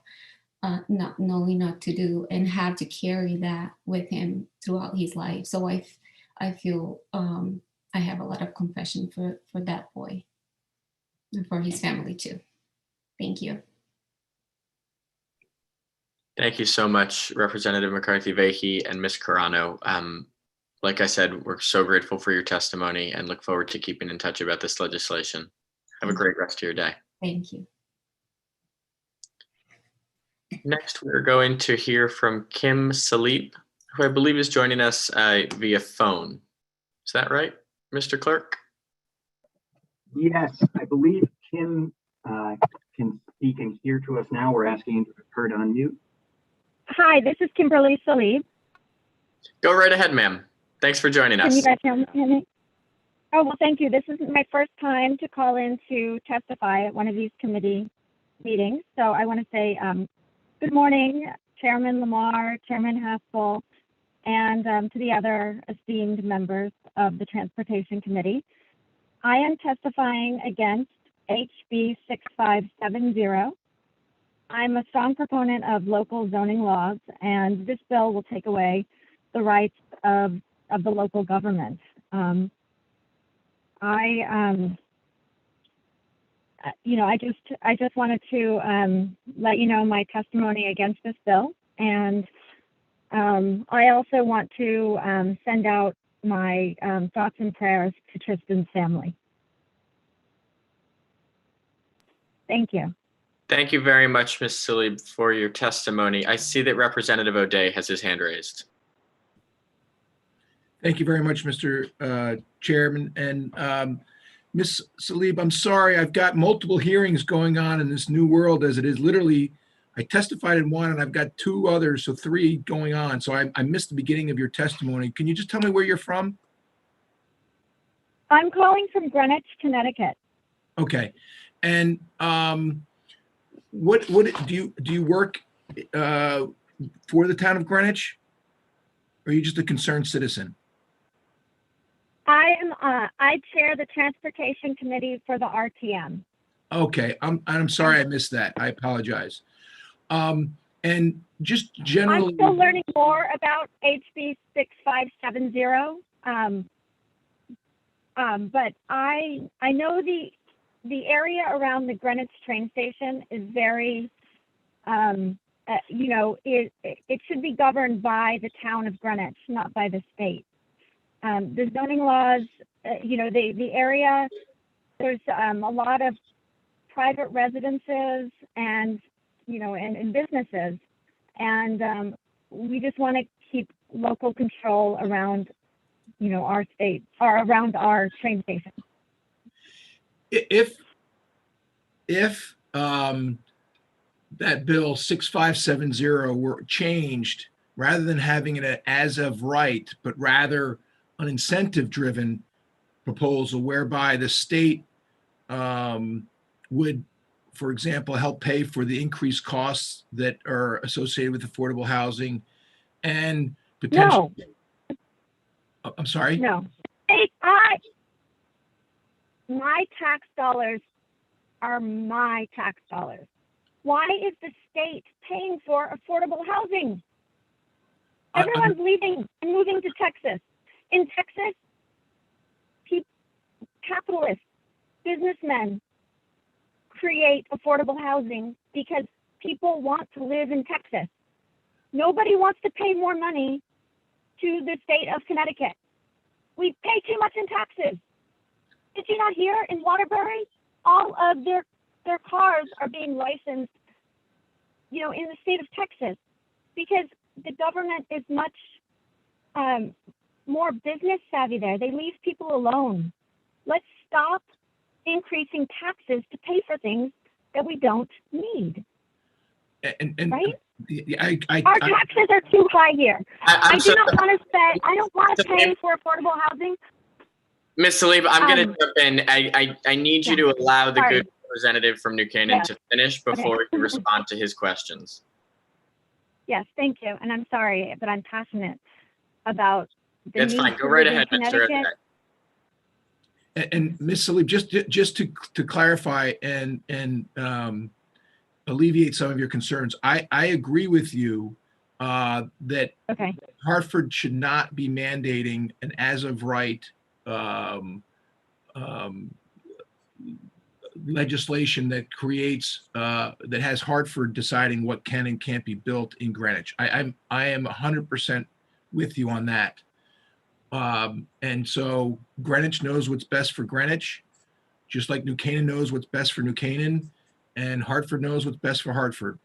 P: not knowing what to do, and have to carry that with him throughout his life. So I feel I have a lot of compassion for that boy and for his family too. Thank you.
C: Thank you so much, Representative McCarthy-Vahey and Ms. Carano. Like I said, we're so grateful for your testimony and look forward to keeping in touch about this legislation. Have a great rest of your day.
P: Thank you.
C: Next, we're going to hear from Kim Salib, who I believe is joining us via phone. Is that right, Mr. Clerk?
O: Yes, I believe Kim can speak and hear to us now. We're asking her to unmute.
R: Hi, this is Kimberly Salib.
C: Go right ahead, ma'am. Thanks for joining us.
R: Can you guys hear me? Oh, well, thank you. This is my first time to call in to testify at one of these committee meetings. So I want to say good morning, Chairman Lamar, Chairman Haskell, and to the other esteemed members of the Transportation Committee. I am testifying against HB 6570. I'm a strong proponent of local zoning laws, and this bill will take away the rights of the local government. I just wanted to let you know my testimony against this bill, and I also want to send out my thoughts and prayers to Tristan's family. Thank you.
C: Thank you very much, Ms. Salib, for your testimony. I see that Representative O'Day has his hand raised.
J: Thank you very much, Mr. Chairman. And Ms. Salib, I'm sorry, I've got multiple hearings going on in this new world as it is. Literally, I testified in one and I've got two others, so three going on. So I missed the beginning of your testimony. Can you just tell me where you're from?
R: I'm calling from Greenwich, Connecticut.
J: Okay. And what do you work for the town of Greenwich? Or are you just a concerned citizen?
R: I chair the Transportation Committee for the RTM.
J: Okay, I'm sorry I missed that. I apologize. And just generally,
R: I'm still learning more about HB 6570. But I know the area around the Greenwich train station is very, it should be governed by the town of Greenwich, not by the state. The zoning laws, the area, there's a lot of private residences and, and businesses. And we just want to keep local control around, our state or around our train station.
J: If that bill 6570 were changed, rather than having it as of right, but rather an incentive-driven proposal whereby the state would, for example, help pay for the increased costs that are associated with affordable housing and potentially. No. I'm sorry?
R: No. My tax dollars are my tax dollars. Why is the state paying for affordable housing? Everyone's leaving and moving to Texas. In Texas, capitalists, businessmen create affordable housing because people want to live in Texas. Nobody wants to pay more money to the state of Connecticut. We pay too much in taxes. Did you not hear in Waterbury, all of their cars are being licensed, in the state of Texas, because the government is much more business savvy there. They leave people alone. Let's stop increasing taxes to pay for things that we don't need.
J: And
R: right?
J: Our
R: taxes are too high here. I do not want to spend, I don't want to
C: Mr.
R: pay for affordable housing.
C: Ms. Salib, I'm going to jump in. I need you to allow the
R: Sorry.
C: good representative from New Canaan to finish before you respond to his questions.
R: Yes, thank you. And I'm sorry, but I'm passionate about the
C: That's
R: need
C: fine. Go
R: to
C: right
R: live in
C: ahead, Mr.
R: Connecticut.
J: And Ms. Salib, just to clarify and alleviate some of your concerns, I agree with you that Hartford should not be mandating an as of right legislation that creates that has Hartford deciding what can and can't be built in Greenwich. I am 100% with you on that. And so Greenwich knows what's best for Greenwich, just like New Canaan knows what's best for New Canaan, and Hartford knows what's best for Hartford.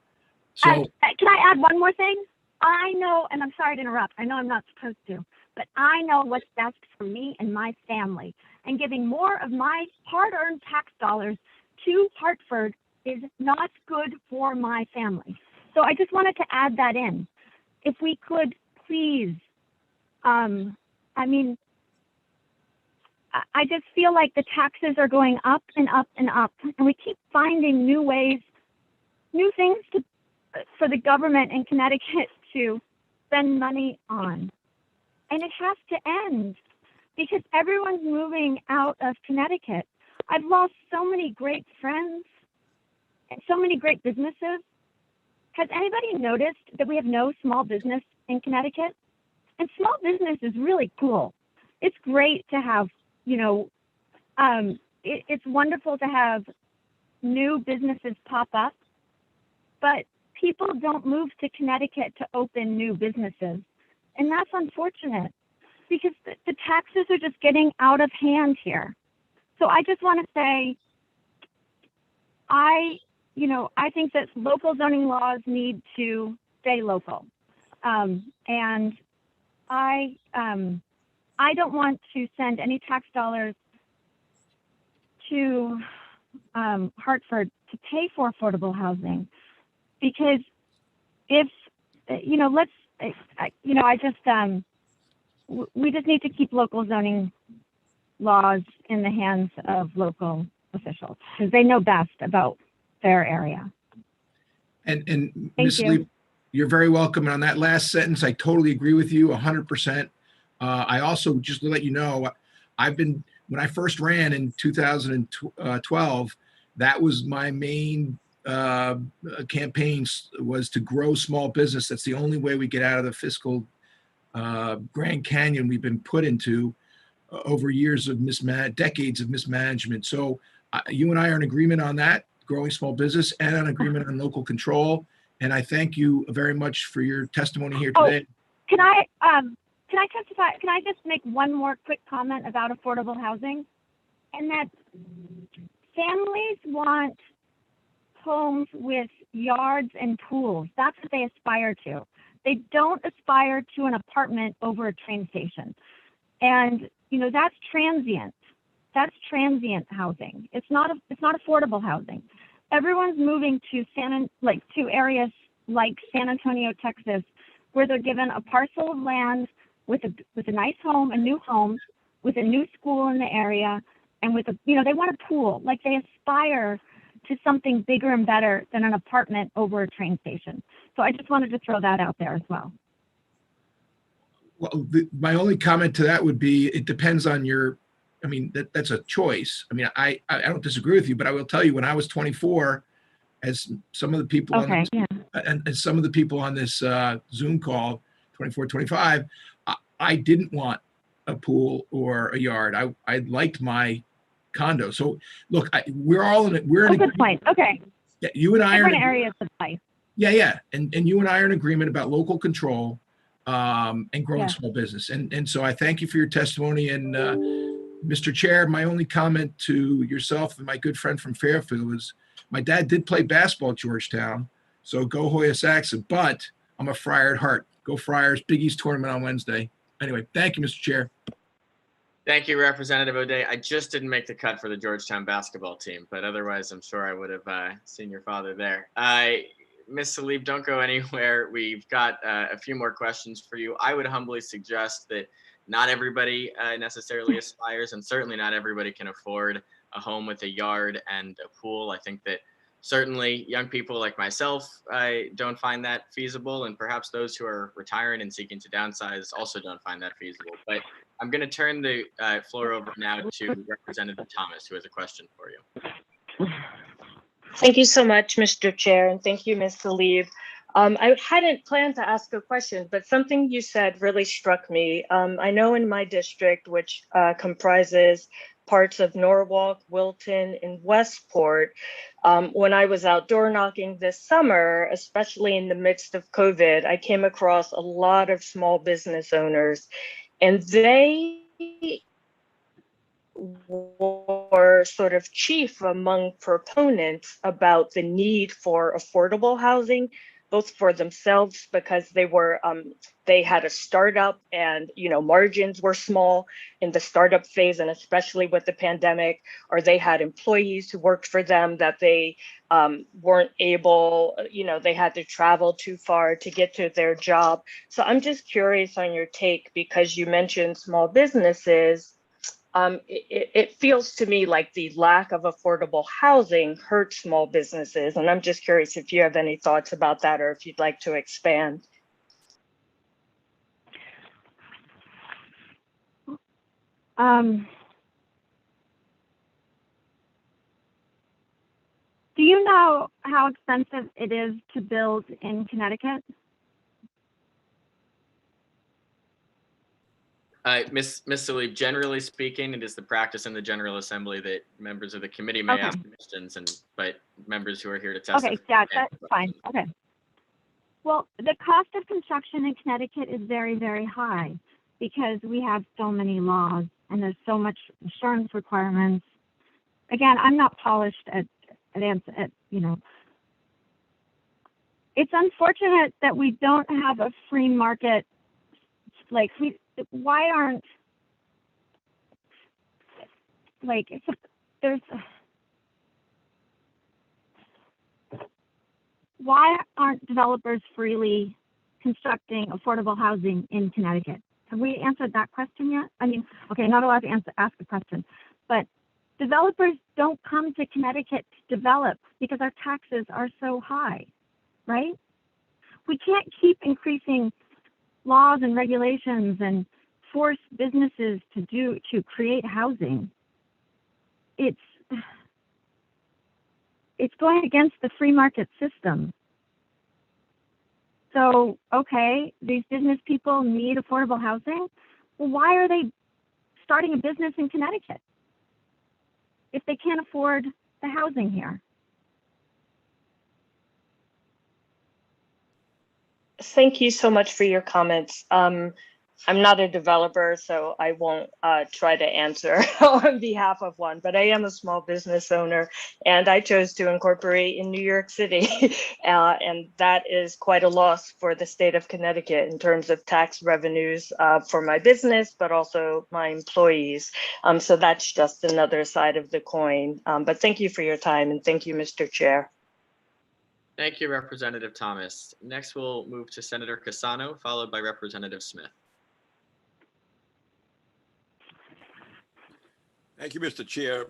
J: So
R: can I add one more thing? I know, and I'm sorry to interrupt, I know I'm not supposed to, but I know what's best for me and my family. And giving more of my hard-earned tax dollars to Hartford is not good for my family. So I just wanted to add that in. If we could please, I mean, I just feel like the taxes are going up and up and up, and we keep finding new ways, new things for the government in Connecticut to spend money on. And it has to end because everyone's moving out of Connecticut. I've lost so many great friends and so many great businesses. Has anybody noticed that we have no small business in Connecticut? And small business is really cool. It's great to have, you know, it's wonderful to have new businesses pop up, but people don't move to Connecticut to open new businesses. And that's unfortunate because the taxes are just getting out of hand here. So I just want to say, I think that local zoning laws need to stay local. And I don't want to send any tax dollars to Hartford to pay for affordable housing, because if we just need to keep local zoning laws in the hands of local officials because they know best about their area.
J: And Ms. Lee, you're very welcome. And on that last sentence, I totally agree with you 100%. I also, just to let you know, when I first ran in 2012, that was my main campaign, was to grow small business. That's the only way we get out of the fiscal Grand Canyon we've been put into over years of decades of mismanagement. So you and I are in agreement on that, growing small business, and an agreement on local control. And I thank you very much for your testimony here today.
R: Can I testify? Can I just make one more quick comment about affordable housing? And that families want homes with yards and pools. That's what they aspire to. They don't aspire to an apartment over a train station. And, that's transient. That's transient housing. It's not affordable housing. Everyone's moving to to areas like San Antonio, Texas, where they're given a parcel of land with a nice home, a new home, with a new school in the area, and with they want a pool. Like, they aspire to something bigger and better than an apartment over a train station. So I just wanted to throw that out there as well.
J: Well, my only comment to that would be, it depends on that's a choice. I don't disagree with you, but I will tell you, when I was 24, as some of the people and some of the people on this Zoom call, 24, 25, I didn't want a pool or a yard. I liked my condo. So look, we're all in it. We're in
R: good point. Okay.
J: Yeah, you and I
R: different
J: are in
R: areas of life.
J: Yeah. And you and I are in agreement about local control and growing small business. And so I thank you for your testimony. And Mr. Chair, my only comment to yourself and my good friend from Fairfield is, my dad did play basketball at Georgetown, so go Hoya Saxon, but I'm a Friar at heart. Go Friars, Big East tournament on Wednesday. Anyway, thank you, Mr. Chair.
C: Thank you, Representative O'Day. I just didn't make the cut for the Georgetown basketball team, but otherwise I'm sure I would have seen your father there. Ms. Salib, don't go anywhere. We've got a few more questions for you. I would humbly suggest that not everybody necessarily aspires, and certainly not everybody can afford a home with a yard and a pool. I think that certainly young people like myself don't find that feasible, and perhaps those who are retiring and seeking to downsize also don't find that feasible. But I'm going to turn the floor over now to Representative Thomas, who has a question for you.
K: Thank you so much, Mr. Chair, and thank you, Ms. Salib. I hadn't planned to ask a question, but something you said really struck me. I know in my district, which comprises parts of Norwalk, Wilton, and Westport, when I was outdoor knocking this summer, especially in the midst of COVID, I came across a lot of small business owners, and they were sort of chief among proponents about the need for affordable housing, both for themselves because they had a startup and margins were small in the startup phase, and especially with the pandemic, or they had employees who worked for them that they weren't able, they had to travel too far to get to their job. So I'm just curious on your take, because you mentioned small businesses. It feels to me like the lack of affordable housing hurts small businesses. And I'm just curious if you have any thoughts about that, or if you'd like to expand.
R: Do you know how expensive it is to build in Connecticut?
C: Ms. Salib, generally speaking, it is the practice in the General Assembly that members of the committee may ask questions, but members who are here to testify.
R: Okay, yeah, that's fine. Okay. Well, the cost of construction in Connecticut is very, very high because we have so many laws and there's so much insurance requirements. Again, I'm not polished at It's unfortunate that we don't have a free market. Why aren't why aren't developers freely constructing affordable housing in Connecticut? Have we answered that question yet? I mean, okay, not allowed to ask a question, but developers don't come to Connecticut to develop because our taxes are so high, right? We can't keep increasing laws and regulations and force businesses to create housing. It's going against the free market system. So, okay, these business people need affordable housing. Well, why are they starting a business in Connecticut if they can't afford the housing here?
K: Thank you so much for your comments. I'm not a developer, so I won't try to answer on behalf of one, but I am a small business owner, and I chose to incorporate in New York City, and that is quite a loss for the state of Connecticut in terms of tax revenues for my business, but also my employees. So that's just another side of the coin. But thank you for your time, and thank you, Mr. Chair.
C: Thank you, Representative Thomas. Next, we'll move to Senator Cassano, followed by Representative Smith.
M: Thank you, Mr. Chair.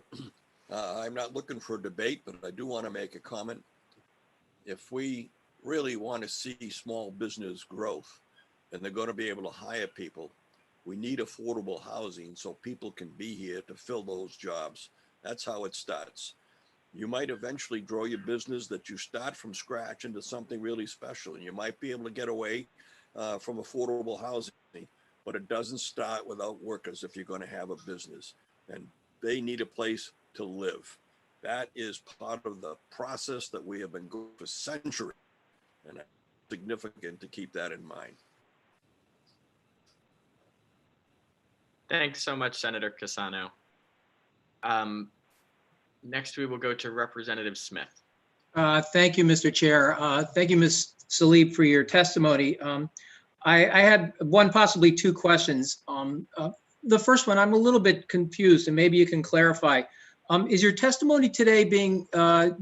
M: I'm not looking for a debate, but I do want to make a comment. If we really want to see small business growth and they're going to be able to hire people, we need affordable housing so people can be here to fill those jobs. That's how it starts. You might eventually grow your business that you start from scratch into something really special, and you might be able to get away from affordable housing, but it doesn't start without workers if you're going to have a business, and they need a place to live. That is part of the process that we have been going for centuries, and it's significant to keep that in mind.
C: Thanks so much, Senator Cassano. Next, we will go to Representative Smith.
L: Thank you, Mr. Chair. Thank you, Ms. Salib, for your testimony. I had one, possibly two questions. The first one, I'm a little bit confused, and maybe you can clarify. Is your testimony today being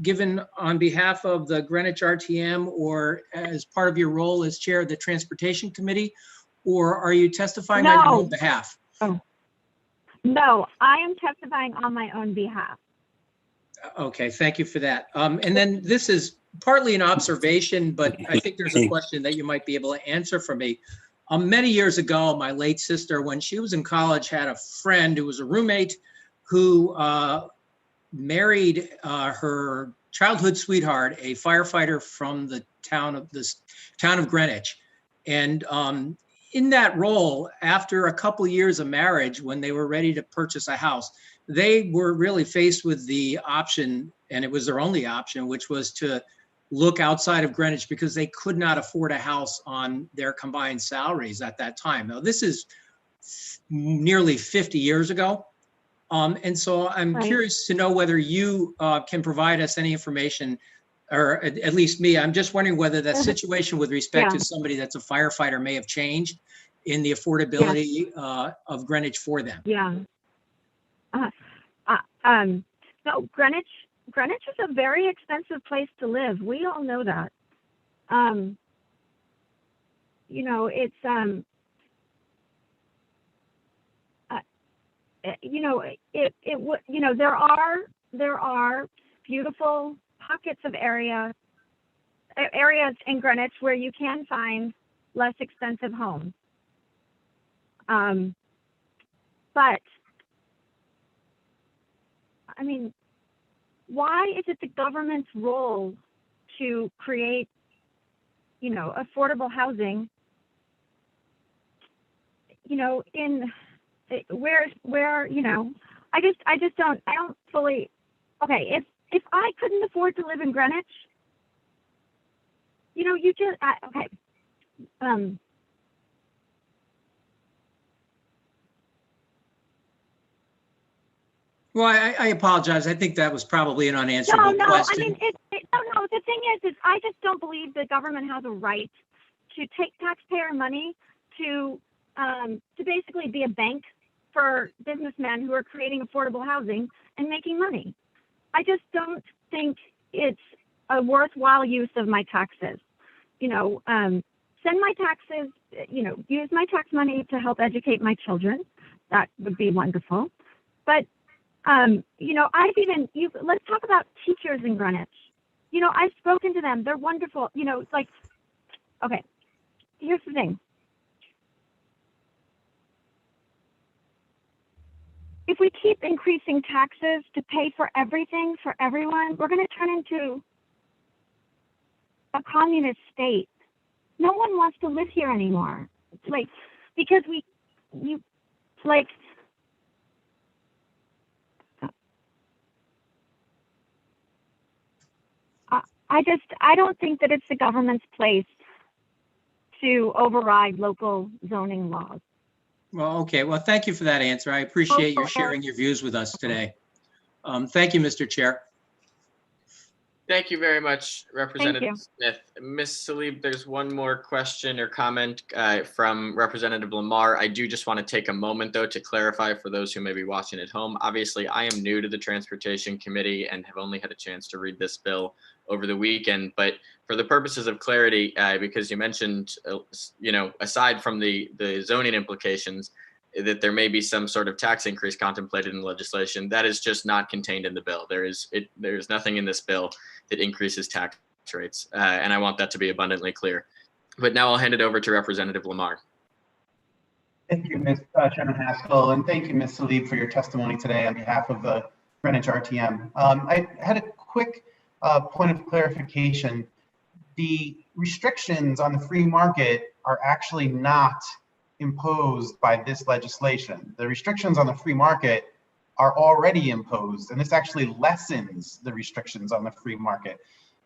L: given on behalf of the Greenwich RTM or as part of your role as chair of the Transportation Committee, or are you testifying on your own behalf?
R: Oh. No, I am testifying on my own behalf.
L: Okay, thank you for that. And then this is partly an observation, but I think there's a question that you might be able to answer for me. Many years ago, my late sister, when she was in college, had a friend who was a roommate who married her childhood sweetheart, a firefighter from the town of Greenwich. And in that role, after a couple years of marriage, when they were ready to purchase a house, they were really faced with the option, and it was their only option, which was to look outside of Greenwich because they could not afford a house on their combined salaries at that time. Now, this is nearly 50 years ago. And so I'm curious to know whether you can provide us any information, or at least me. I'm just wondering whether the situation with respect to somebody that's a firefighter may have changed in the affordability of Greenwich for them.
R: Yeah. No, Greenwich is a very expensive place to live. We all know that. You know, it's you know, there are beautiful pockets of areas in Greenwich where you can find less expensive homes. But I mean, why is it the government's role to create, you know, affordable housing, you know, where, you know, I don't fully, okay, if I couldn't afford to live in Greenwich, you know, okay.
L: Well, I apologize. I think that was probably an unanswerable question.
R: I mean, no. The thing is I just don't believe the government has a right to take taxpayer money to basically be a bank for businessmen who are creating affordable housing and making money. I just don't think it's a worthwhile use of my taxes. You know, send my taxes, you know, use my tax money to help educate my children. That would be wonderful. But you know, let's talk about teachers in Greenwich. You know, I've spoken to them. They're wonderful. You know, like, okay, here's the thing. If we keep increasing taxes to pay for everything for everyone, we're going to turn into a communist state. No one wants to live here anymore. Like, because I don't think that it's the government's place to override local zoning laws.
L: Well, okay. Well, thank you for that answer. I appreciate your sharing your views with us today. Thank you, Mr. Chair.
C: Thank you very much, Representative Smith. Ms. Salib, there's one more question or comment from Representative Lamar. I do just want to take a moment, though, to clarify for those who may be watching at home. Obviously, I am new to the Transportation Committee and have only had a chance to read this bill over the weekend. But for the purposes of clarity, because you mentioned, you know, aside from the zoning implications, that there may be some sort of tax increase contemplated in the legislation, that is just not contained in the bill. There's nothing in this bill that increases tax rates, and I want that to be abundantly clear. But now I'll hand it over to Representative Lamar.
S: Thank you, Chairman Haskell, and thank you, Ms. Salib, for your testimony today on behalf of the Greenwich RTM. I had a quick point of clarification. The restrictions on the free market are actually not imposed by this legislation. The restrictions on the free market are already imposed, and this actually lessens the restrictions on the free market.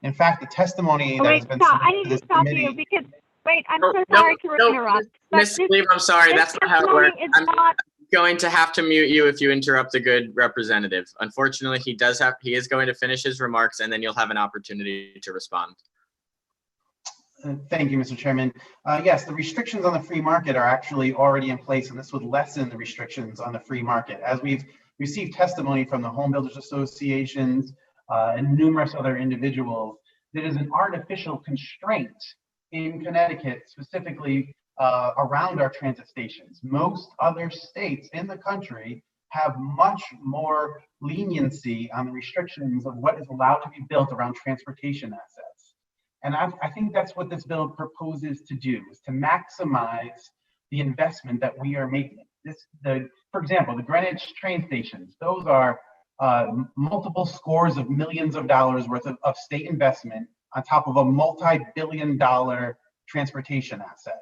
S: In fact, the testimony that has been submitted to this committee.
R: Because, wait, I'm so sorry to interrupt.
C: Ms. Salib, I'm sorry, that's not how it works. I'm going to have to mute you if you interrupt a good representative. Unfortunately, he is going to finish his remarks, and then you'll have an opportunity to respond.
S: Thank you, Mr. Chairman. Yes, the restrictions on the free market are actually already in place, and this would lessen the restrictions on the free market. As we've received testimony from the Home Builders Associations and numerous other individuals, there is an artificial constraint in Connecticut, specifically around our transit stations. Most other states in the country have much more leniency on the restrictions of what is allowed to be built around transportation assets. And I think that's what this bill proposes to do, is to maximize the investment that we are making. For example, the Greenwich train stations, those are multiple scores of millions of dollars worth of state investment on top of a multi-billion-dollar transportation asset.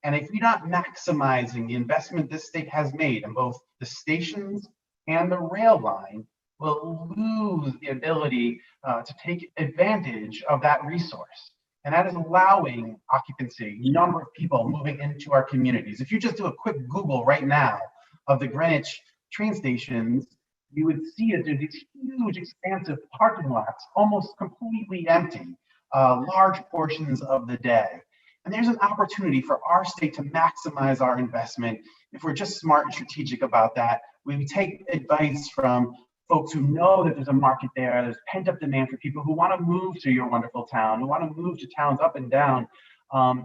S: And if you're not maximizing the investment this state has made in both the stations and the rail line, we'll lose the ability to take advantage of that resource. And that is allowing occupancy, number of people moving into our communities. If you just do a quick Google right now of the Greenwich train stations, you would see that there's these huge expansive parking lots, almost completely empty, large portions of the day. And there's an opportunity for our state to maximize our investment if we're just smart and strategic about that. We take advice from folks who know that there's a market there, there's pent-up demand for people who want to move to your wonderful town, who want to move to towns up and down are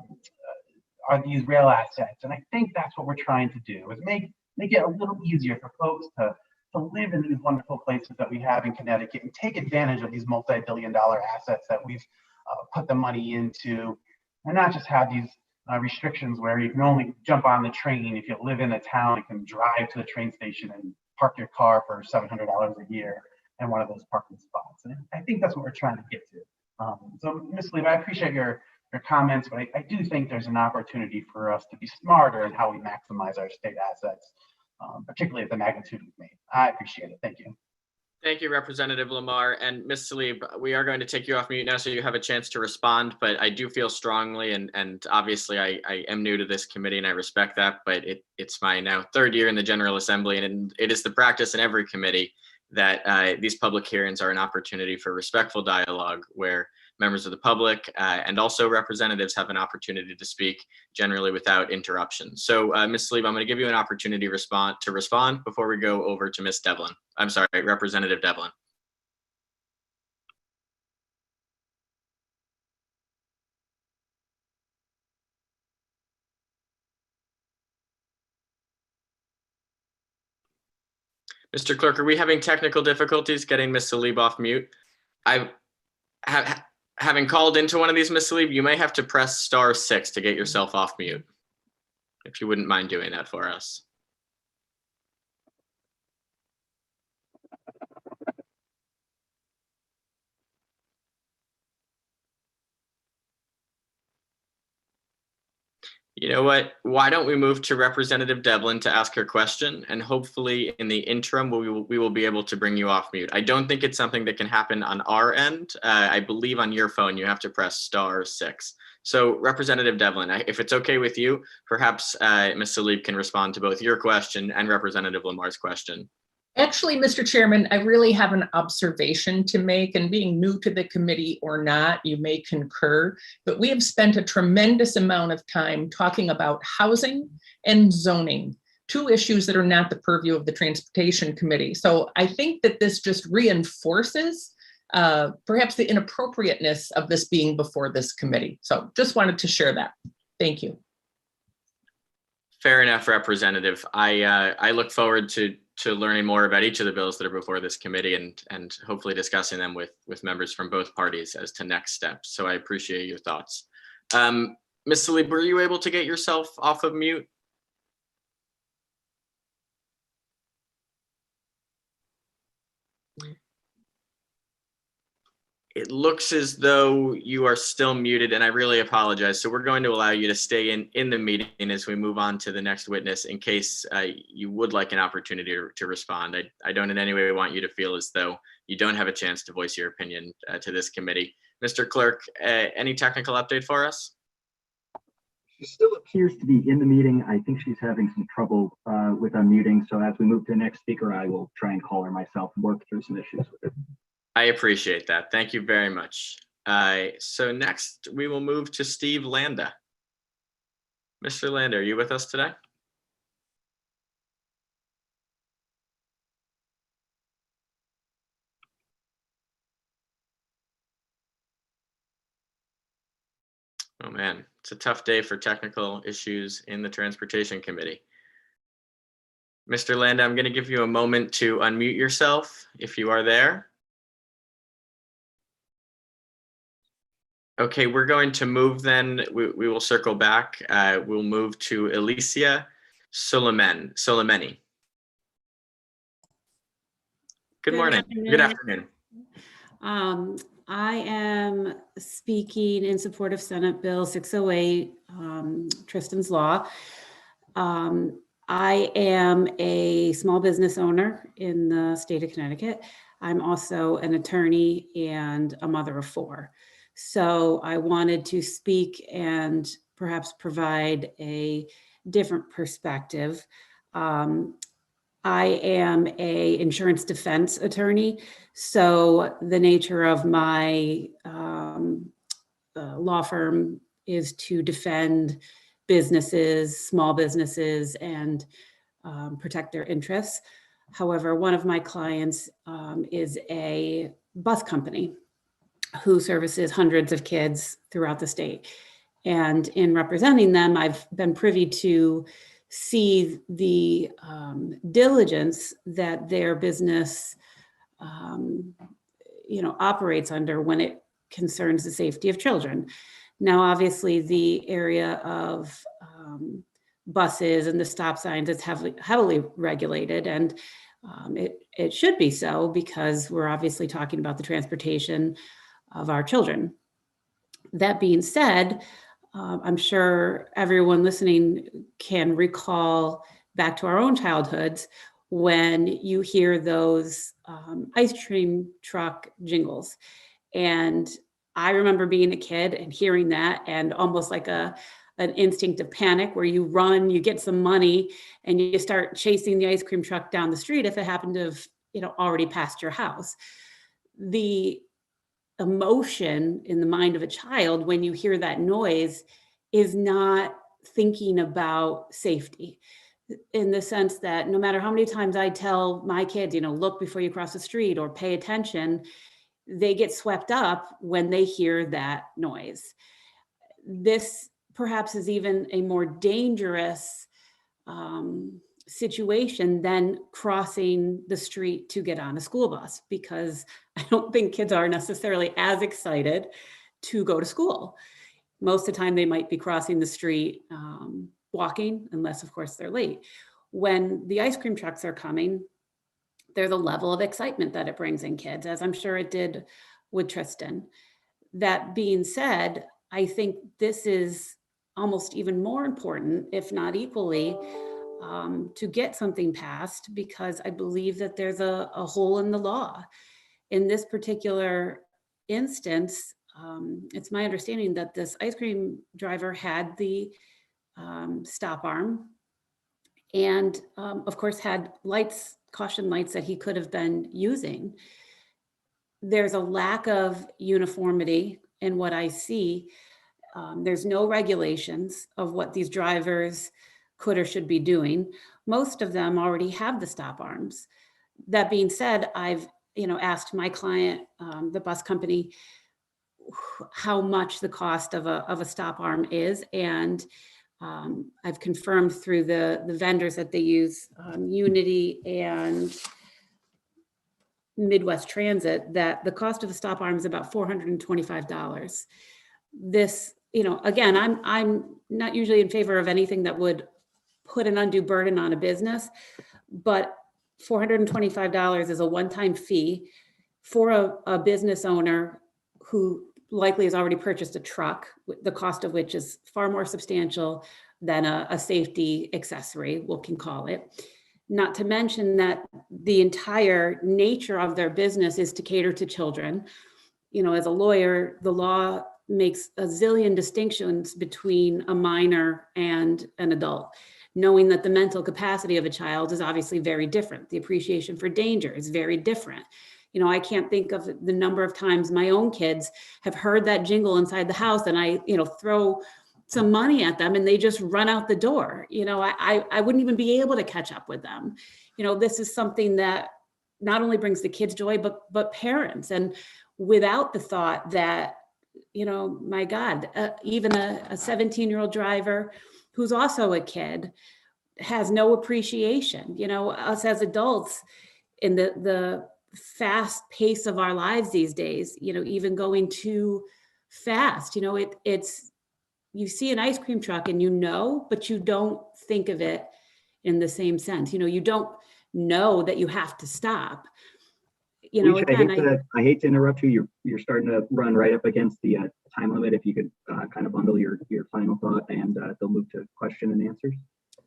S: these rail assets. And I think that's what we're trying to do, is make it a little easier for folks to live in these wonderful places that we have in Connecticut and take advantage of these multi-billion-dollar assets that we've put the money into, and not just have these restrictions where you can only jump on the train if you live in a town and can drive to the train station and park your car for $700 a year in one of those parking spots. And I think that's what we're trying to get to. So, Ms. Lee, I appreciate your comments, but I do think there's an opportunity for us to be smarter in how we maximize our state assets, particularly at the magnitude we've made. I appreciate it. Thank you.
C: Thank you, Representative Lamar. And Ms. Salib, we are going to take you off mute now so you have a chance to respond, but I do feel strongly, and obviously I am new to this committee and I respect that, but it's my now third year in the General Assembly, and it is the practice in every committee that these public hearings are an opportunity for respectful dialogue where members of the public and also representatives have an opportunity to speak generally without interruption. So Ms. Salib, I'm going to give you an opportunity to respond before we go over to Ms. Devlin. I'm sorry, Representative Devlin. Mr. Clerk, are we having technical difficulties getting Ms. Salib off mute? Having called into one of these, Ms. Salib, you may have to press *6 to get yourself off mute, if you wouldn't mind doing that for us. You know what? Why don't we move to Representative Devlin to ask her question, and hopefully in the interim we will be able to bring you off mute. I don't think it's something that can happen on our end. I believe on your phone you have to press *6. So Representative Devlin, if it's okay with you, perhaps Ms. Salib can respond to both your question and Representative Lamar's question.
Q: Actually, Mr. Chairman, I really have an observation to make, and being new to the committee or not, you may concur, but we have spent a tremendous amount of time talking about housing and zoning, two issues that are not the purview of the Transportation Committee. So I think that this just reinforces perhaps the inappropriateness of this being before this committee. So just wanted to share that. Thank you.
C: Fair enough, Representative. I look forward to learning more about each of the bills that are before this committee and hopefully discussing them with members from both parties as to next steps. So I appreciate your thoughts. Ms. Salib, were you able to get yourself off of mute? It looks as though you are still muted, and I really apologize. So we're going to allow you to stay in the meeting as we move on to the next witness in case you would like an opportunity to respond. I don't in any way want you to feel as though you don't have a chance to voice your opinion to this committee. Mr. Clerk, any technical update for us?
O: She still appears to be in the meeting. I think she's having some trouble with unmuting. So as we move to the next speaker, I will try and call her myself and work through some issues with it.
C: I appreciate that. Thank you very much. So next we will move to Steve Landa. Mr. Landa, are you with us today? Oh man, it's a tough day for technical issues in the Transportation Committee. Mr. Landa, I'm going to give you a moment to unmute yourself if you are there. Okay, we're going to move then. We will circle back. We'll move to Alicia Soleimani. Good morning. Good afternoon.
T: I am speaking in support of Senate Bill 608, Tristan's Law. I am a small business owner in the state of Connecticut. I'm also an attorney and a mother of 4. So I wanted to speak and perhaps provide a different perspective. I am a insurance defense attorney, so the nature of my law firm is to defend businesses, small businesses, and protect their interests. However, one of my clients is a bus company who services hundreds of kids throughout the state. And in representing them, I've been privy to see the diligence that their business operates under when it concerns the safety of children. Now, obviously, the area of buses and the stop signs is heavily regulated, and it should be so, because we're obviously talking about the transportation of our children. That being said, I'm sure everyone listening can recall back to our own childhoods when you hear those ice cream truck jingles. And I remember being a kid and hearing that, and almost like an instinct of panic, where you run, you get some money, and you start chasing the ice cream truck down the street if it happened to have already passed your house. The emotion in the mind of a child when you hear that noise is not thinking about safety, in the sense that no matter how many times I tell my kids, look before you cross the street or pay attention, they get swept up when they hear that noise. This perhaps is even a more dangerous situation than crossing the street to get on a school bus, because I don't think kids are necessarily as excited to go to school. Most of the time they might be crossing the street walking, unless of course they're late. When the ice cream trucks are coming, there's a level of excitement that it brings in kids, as I'm sure it did with Tristan. That being said, I think this is almost even more important, if not equally, to get something passed, because I believe that there's a hole in the law. In this particular instance, it's my understanding that this ice cream driver had the stop arm, and of course had lights, caution lights, that he could have been using. There's a lack of uniformity in what I see. There's no regulations of what these drivers could or should be doing. Most of them already have the stop arms. That being said, I've asked my client, the bus company, how much the cost of a stop arm is, and I've confirmed through the vendors that they use, Unity and Midwest Transit, that the cost of a stop arm is about $425. This, again, I'm not usually in favor of anything that would put an undue burden on a business, but $425 is a one-time fee for a business owner who likely has already purchased a truck, the cost of which is far more substantial than a safety accessory, we can call it. Not to mention that the entire nature of their business is to cater to children. As a lawyer, the law makes a zillion distinctions between a minor and an adult, knowing that the mental capacity of a child is obviously very different. The appreciation for danger is very different. You know, I can't think of the number of times my own kids have heard that jingle inside the house, and I, you know, throw some money at them and they just run out the door. You know, I wouldn't even be able to catch up with them. You know, this is something that not only brings the kids joy, but parents, and without the thought that, you know, my God, even a 17-year-old driver who's also a kid has no appreciation. You know, us as adults in the fast pace of our lives these days, you know, even going too fast, you know, it's, you see an ice cream truck and you know, but you don't think of it in the same sense. You know, you don't know that you have to stop. You know,
O: Alicia,
T: again,
O: I hate to interrupt you. You're starting to run right up against the time limit. If you could kind of bundle your final thought, and they'll move to question and answers.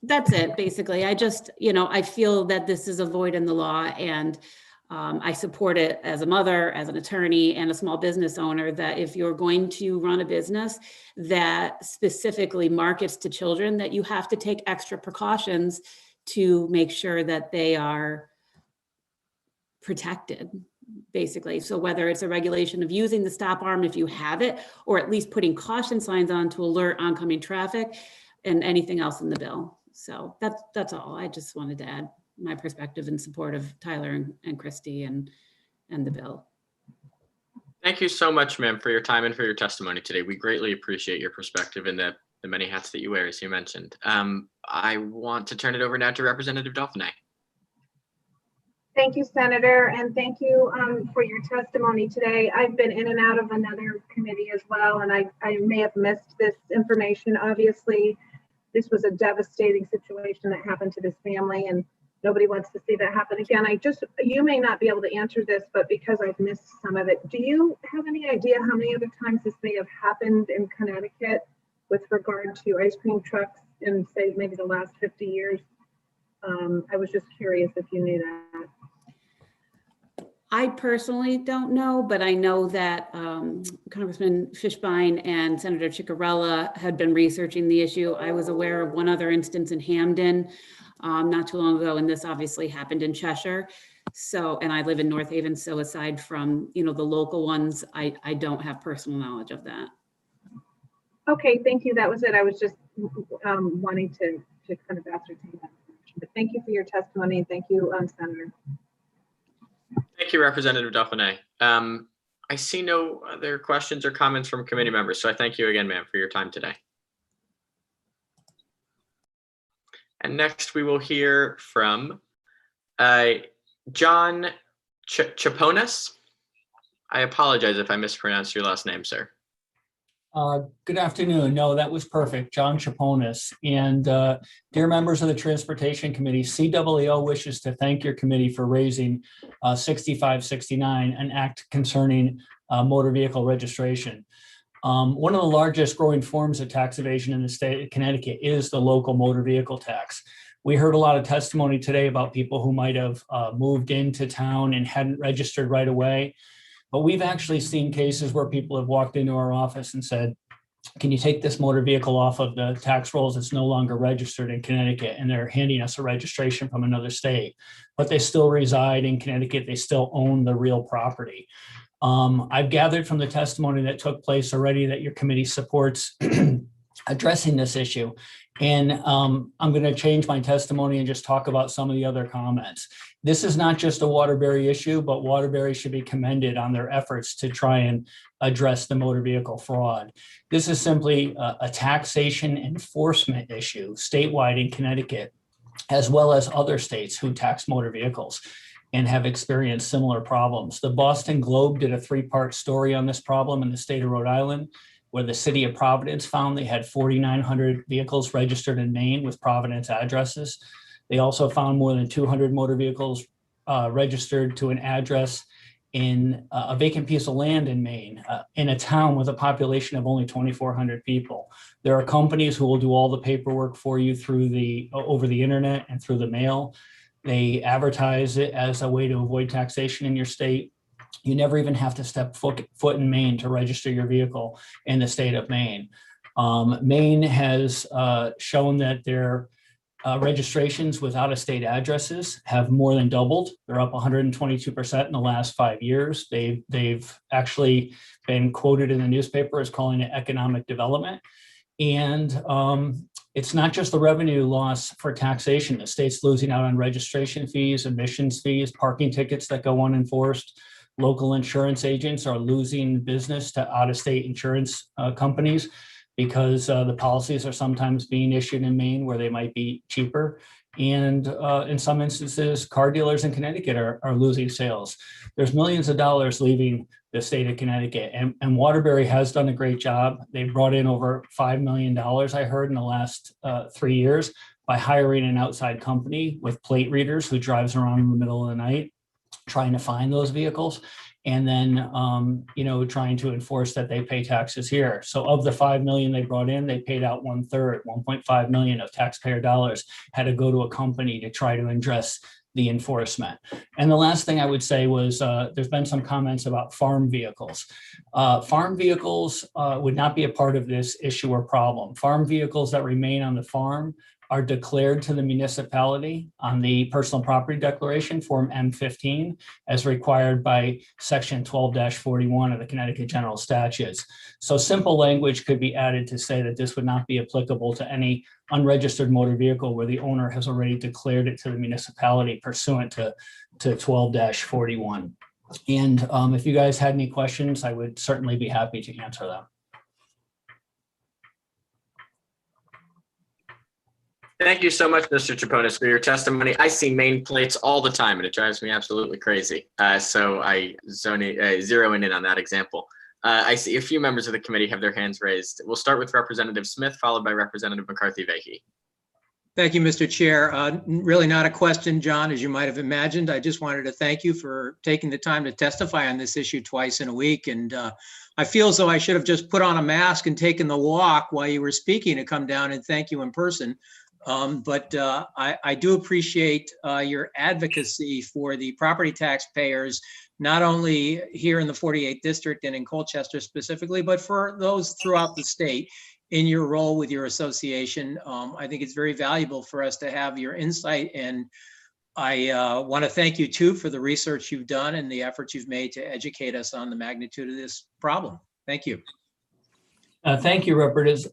T: That's it, basically. I just, you know, I feel that this is a void in the law, and I support it as a mother, as an attorney, and a small business owner, that if you're going to run a business that specifically markets to children, that you have to take extra precautions to make sure that they are protected, basically. So whether it's a regulation of using the stop arm if you have it, or at least putting caution signs on to alert oncoming traffic, and anything else in the bill. So that's all. I just wanted to add my perspective in support of Tyler and Christy and the bill.
C: Thank you so much, ma'am, for your time and for your testimony today. We greatly appreciate your perspective and the many hats that you wear, as you mentioned. I want to turn it over now to Representative Dauphiné.
D: Thank you, Senator, and thank you for your testimony today. I've been in and out of another committee as well, and I may have missed this information. Obviously, this was a devastating situation that happened to this family, and nobody wants to see that happen again. You may not be able to answer this, but because I've missed some of it, do you have any idea how many other times this may have happened in Connecticut with regard to ice cream trucks in, say, maybe the last 50 years? I was just curious if you knew that.
T: I personally don't know, but I know that Congressman Fishbein and Senator Ciccarella had been researching the issue. I was aware of one other instance in Hamden not too long ago, and this obviously happened in Cheshire. So, and I live in North Haven, so aside from, you know, the local ones, I don't have personal knowledge of that.
D: Okay, thank you. That was it. I was just wanting to kind of ascertain that information. But thank you for your testimony, and thank you, Senator.
C: Thank you, Representative Dauphiné. I see no other questions or comments from committee members, so I thank you again, ma'am, for your time today. And next we will hear from John Chaponis. I apologize if I mispronounced your last name, sir.
V: Good afternoon. No, that was perfect. John Chaponis. And dear members of the Transportation Committee, CWO wishes to thank your committee for raising 6569, an act concerning motor vehicle registration. One of the largest growing forms of tax evasion in the state of Connecticut is the local motor vehicle tax. We heard a lot of testimony today about people who might have moved into town and hadn't registered right away. But we've actually seen cases where people have walked into our office and said, can you take this motor vehicle off of the tax rolls? It's no longer registered in Connecticut, and they're handing us a registration from another state, but they still reside in Connecticut. They still own the real property. I've gathered from the testimony that took place already that your committee supports addressing this issue. And I'm going to change my testimony and just talk about some of the other comments. This is not just a Waterbury issue, but Waterbury should be commended on their efforts to try and address the motor vehicle fraud. This is simply a taxation enforcement issue statewide in Connecticut, as well as other states who tax motor vehicles and have experienced similar problems. The Boston Globe did a 3-part story on this problem in the state of Rhode Island, where the city of Providence found they had 4,900 vehicles registered in Maine with Providence addresses. They also found more than 200 motor vehicles registered to an address in a vacant piece of land in Maine, in a town with a population of only 2,400 people. There are companies who will do all the paperwork for you through over the internet and through the mail. They advertise it as a way to avoid taxation in your state. You never even have to step foot in Maine to register your vehicle in the state of Maine. Maine has shown that their registrations with out-of-state addresses have more than doubled. They're up 122% in the last 5 years. They've actually been quoted in the newspaper as calling it economic development. And it's not just the revenue loss for taxation. The state's losing out on registration fees, admissions fees, parking tickets that go unenforced. Local insurance agents are losing business to out-of-state insurance companies because the policies are sometimes being issued in Maine where they might be cheaper. And in some instances, car dealers in Connecticut are losing sales. There's millions of dollars leaving the state of Connecticut, and Waterbury has done a great job. They brought in over $5 million, I heard, in the last 3 years by hiring an outside company with plate readers who drives around in the middle of the night trying to find those vehicles, and then trying to enforce that they pay taxes here. So of the $5 million they brought in, they paid out 1/3, $1.5 million of taxpayer dollars had to go to a company to try to address the enforcement. And the last thing I would say was there's been some comments about farm vehicles. Farm vehicles would not be a part of this issue or problem. Farm vehicles that remain on the farm are declared to the municipality on the personal property declaration form M15 as required by section 12-41 of the Connecticut General Statutes. So simple language could be added to say that this would not be applicable to any unregistered motor vehicle where the owner has already declared it to the municipality pursuant to 12-41. And if you guys had any questions, I would certainly be happy to answer them.
C: Thank you so much, Mr. Chaponis, for your testimony. I see Maine plates all the time, and it drives me absolutely crazy. So I zero in on that example. I see a few members of the committee have their hands raised. We'll start with Representative Smith, followed by Representative McCarthy-Vahey.
L: Thank you, Mr. Chair. Really not a question, John, as you might have imagined. I just wanted to thank you for taking the time to testify on this issue twice in a week. And I feel as though I should have just put on a mask and taken the walk while you were speaking to come down and thank you in person. But I do appreciate your advocacy for the property taxpayers, not only here in the 48th district and in Colchester specifically, but for those throughout the state in your role with your association. I think it's very valuable for us to have your insight, and I want to thank you too for the research you've done and the efforts you've made to educate us on the magnitude of this problem. Thank you.
V: Thank you,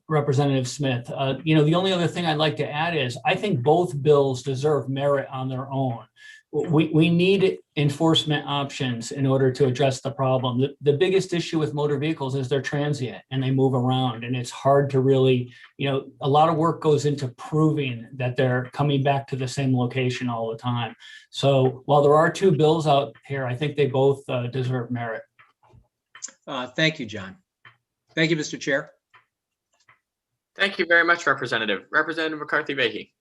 V: Representative Smith. The only other thing I'd like to add is I think both bills deserve merit on their own. We need enforcement options in order to address the problem. The biggest issue with motor vehicles is they're transient and they move around, and it's hard to really, a lot of work goes into proving that they're coming back to the same location all the time. So while there are two bills out here, I think they both deserve merit.
L: Thank you, John. Thank you, Mr. Chair.
C: Thank you very much, Representative. Representative McCarthy-Vahey.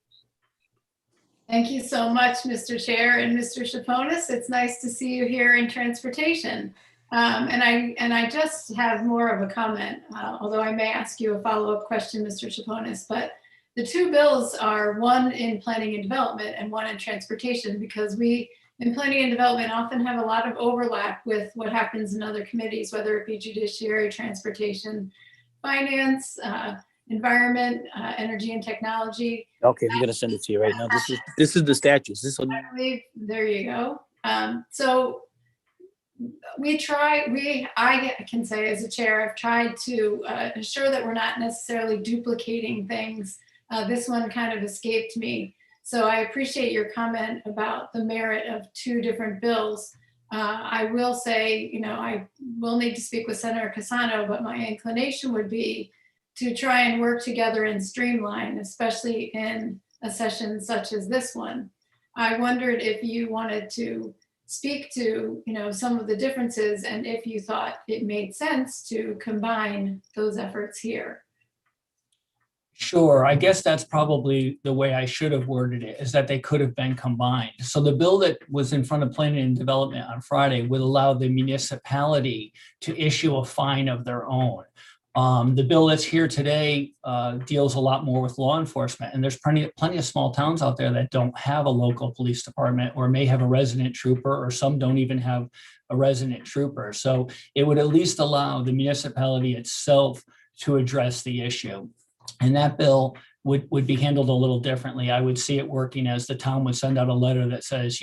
A: Thank you so much, Mr. Chair and Mr. Chaponis. It's nice to see you here in transportation. And I just have more of a comment, although I may ask you a follow-up question, Mr. Chaponis. But the two bills are one in planning and development and one in transportation, because we in planning and development often have a lot of overlap with what happens in other committees, whether it be judiciary, transportation, finance, environment, energy and technology.
E: Okay, I'm gonna send it to you right now. This is the statutes.
A: There you go. So I can say as a chair, I've tried to ensure that we're not necessarily duplicating things. This one kind of escaped me. So I appreciate your comment about the merit of two different bills. I will say, I will need to speak with Senator Cassano, but my inclination would be to try and work together and streamline, especially in a session such as this one. I wondered if you wanted to speak to, some of the differences and if you thought it made sense to combine those efforts here.
V: Sure, I guess that's probably the way I should have worded it, is that they could have been combined. So the bill that was in front of Planning and Development on Friday would allow the municipality to issue a fine of their own. The bill that's here today deals a lot more with law enforcement, and there's plenty of small towns out there that don't have a local police department or may have a resident trooper, or some don't even have a resident trooper. So it would at least allow the municipality itself to address the issue. And that bill would be handled a little differently. I would see it working as the town would send out a letter that says,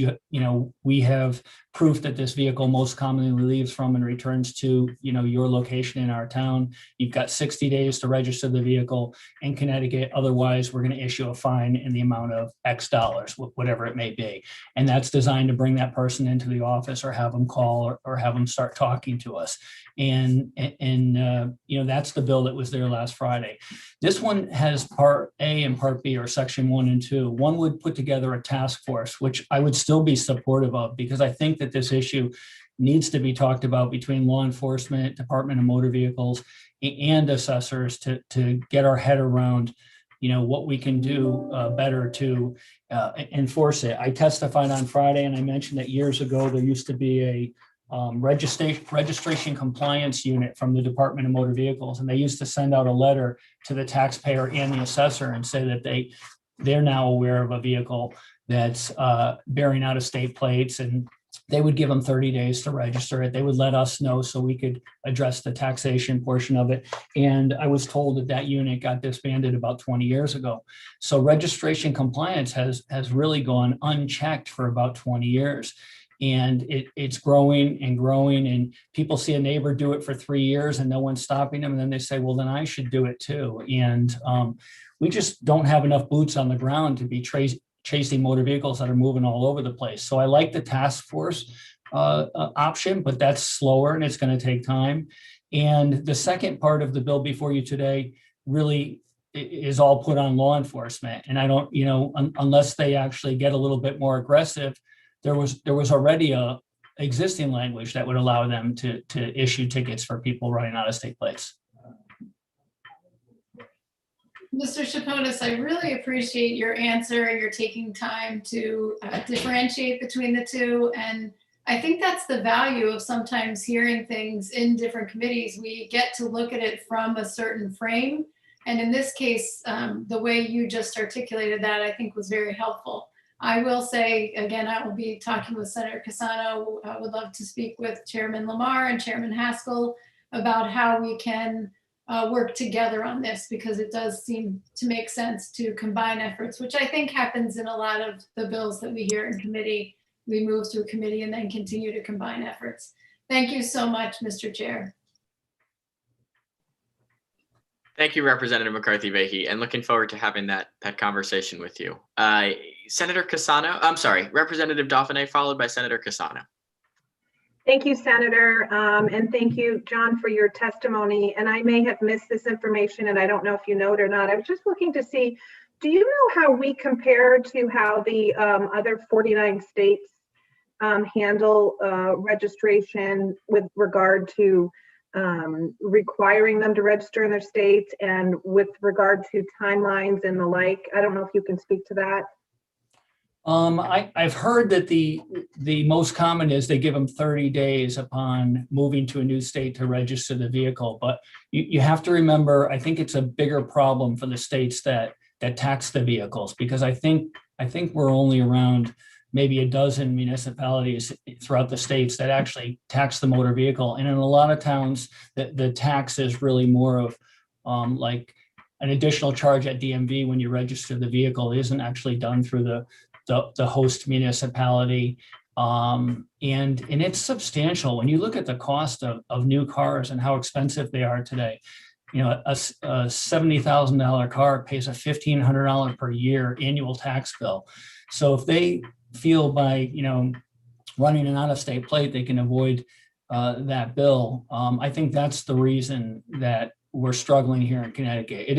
V: we have proof that this vehicle most commonly leaves from and returns to, your location in our town. You've got 60 days to register the vehicle in Connecticut. Otherwise, we're going to issue a fine in the amount of X dollars, whatever it may be. And that's designed to bring that person into the office or have them call or have them start talking to us. And that's the bill that was there last Friday. This one has Part A and Part B, or Section 1 and 2. One would put together a task force, which I would still be supportive of, because I think that this issue needs to be talked about between law enforcement, Department of Motor Vehicles, and assessors to get our head around, what we can do better to enforce it. I testified on Friday, and I mentioned that years ago there used to be a registration compliance unit from the Department of Motor Vehicles, and they used to send out a letter to the taxpayer and the assessor and say that they're now aware of a vehicle that's bearing out of state plates, and they would give them 30 days to register it. They would let us know so we could address the taxation portion of it. And I was told that unit got disbanded about 20 years ago. So registration compliance has really gone unchecked for about 20 years. And it's growing and growing, and people see a neighbor do it for 3 years and no one's stopping them. And then they say, well, then I should do it too. And we just don't have enough boots on the ground to be chasing motor vehicles that are moving all over the place. So I like the task force option, but that's slower and it's going to take time. And the second part of the bill before you today really is all put on law enforcement. And I don't, unless they actually get a little bit more aggressive, there was already a existing language that would allow them to issue tickets for people running out of state plates.
A: Mr. Chaponis, I really appreciate your answer and your taking time to differentiate between the two. And I think that's the value of sometimes hearing things in different committees. We get to look at it from a certain frame. And in this case, the way you just articulated that, I think was very helpful. I will say, again, I will be talking with Senator Cassano. I would love to speak with Chairman Lamar and Chairman Haskell about how we can work together on this, because it does seem to make sense to combine efforts, which I think happens in a lot of the bills that we hear in committee. We move through committee and then continue to combine efforts. Thank you so much, Mr. Chair.
C: Thank you, Representative McCarthy-Vahey, and looking forward to having that conversation with you. Senator Cassano, I'm sorry, Representative Dauphiné, followed by Senator Cassano.
D: Thank you, Senator, and thank you, John, for your testimony. And I may have missed this information, and I don't know if you know it or not. I was just looking to see, do you know how we compare to how the other 49 states handle registration with regard to requiring them to register in their states and with regard to timelines and the like? I don't know if you can speak to that.
V: I've heard that the most common is they give them 30 days upon moving to a new state to register the vehicle. But you have to remember, I think it's a bigger problem for the states that tax the vehicles, because I think we're only around maybe a dozen municipalities throughout the states that actually tax the motor vehicle. And in a lot of towns, the tax is really more of like an additional charge at DMV when you register the vehicle. It isn't actually done through the host municipality. And it's substantial. When you look at the cost of new cars and how expensive they are today, a $70,000 car pays a $1,500 per year annual tax bill. So if they feel by, running an out-of-state plate, they can avoid that bill, I think that's the reason that we're struggling here in Connecticut.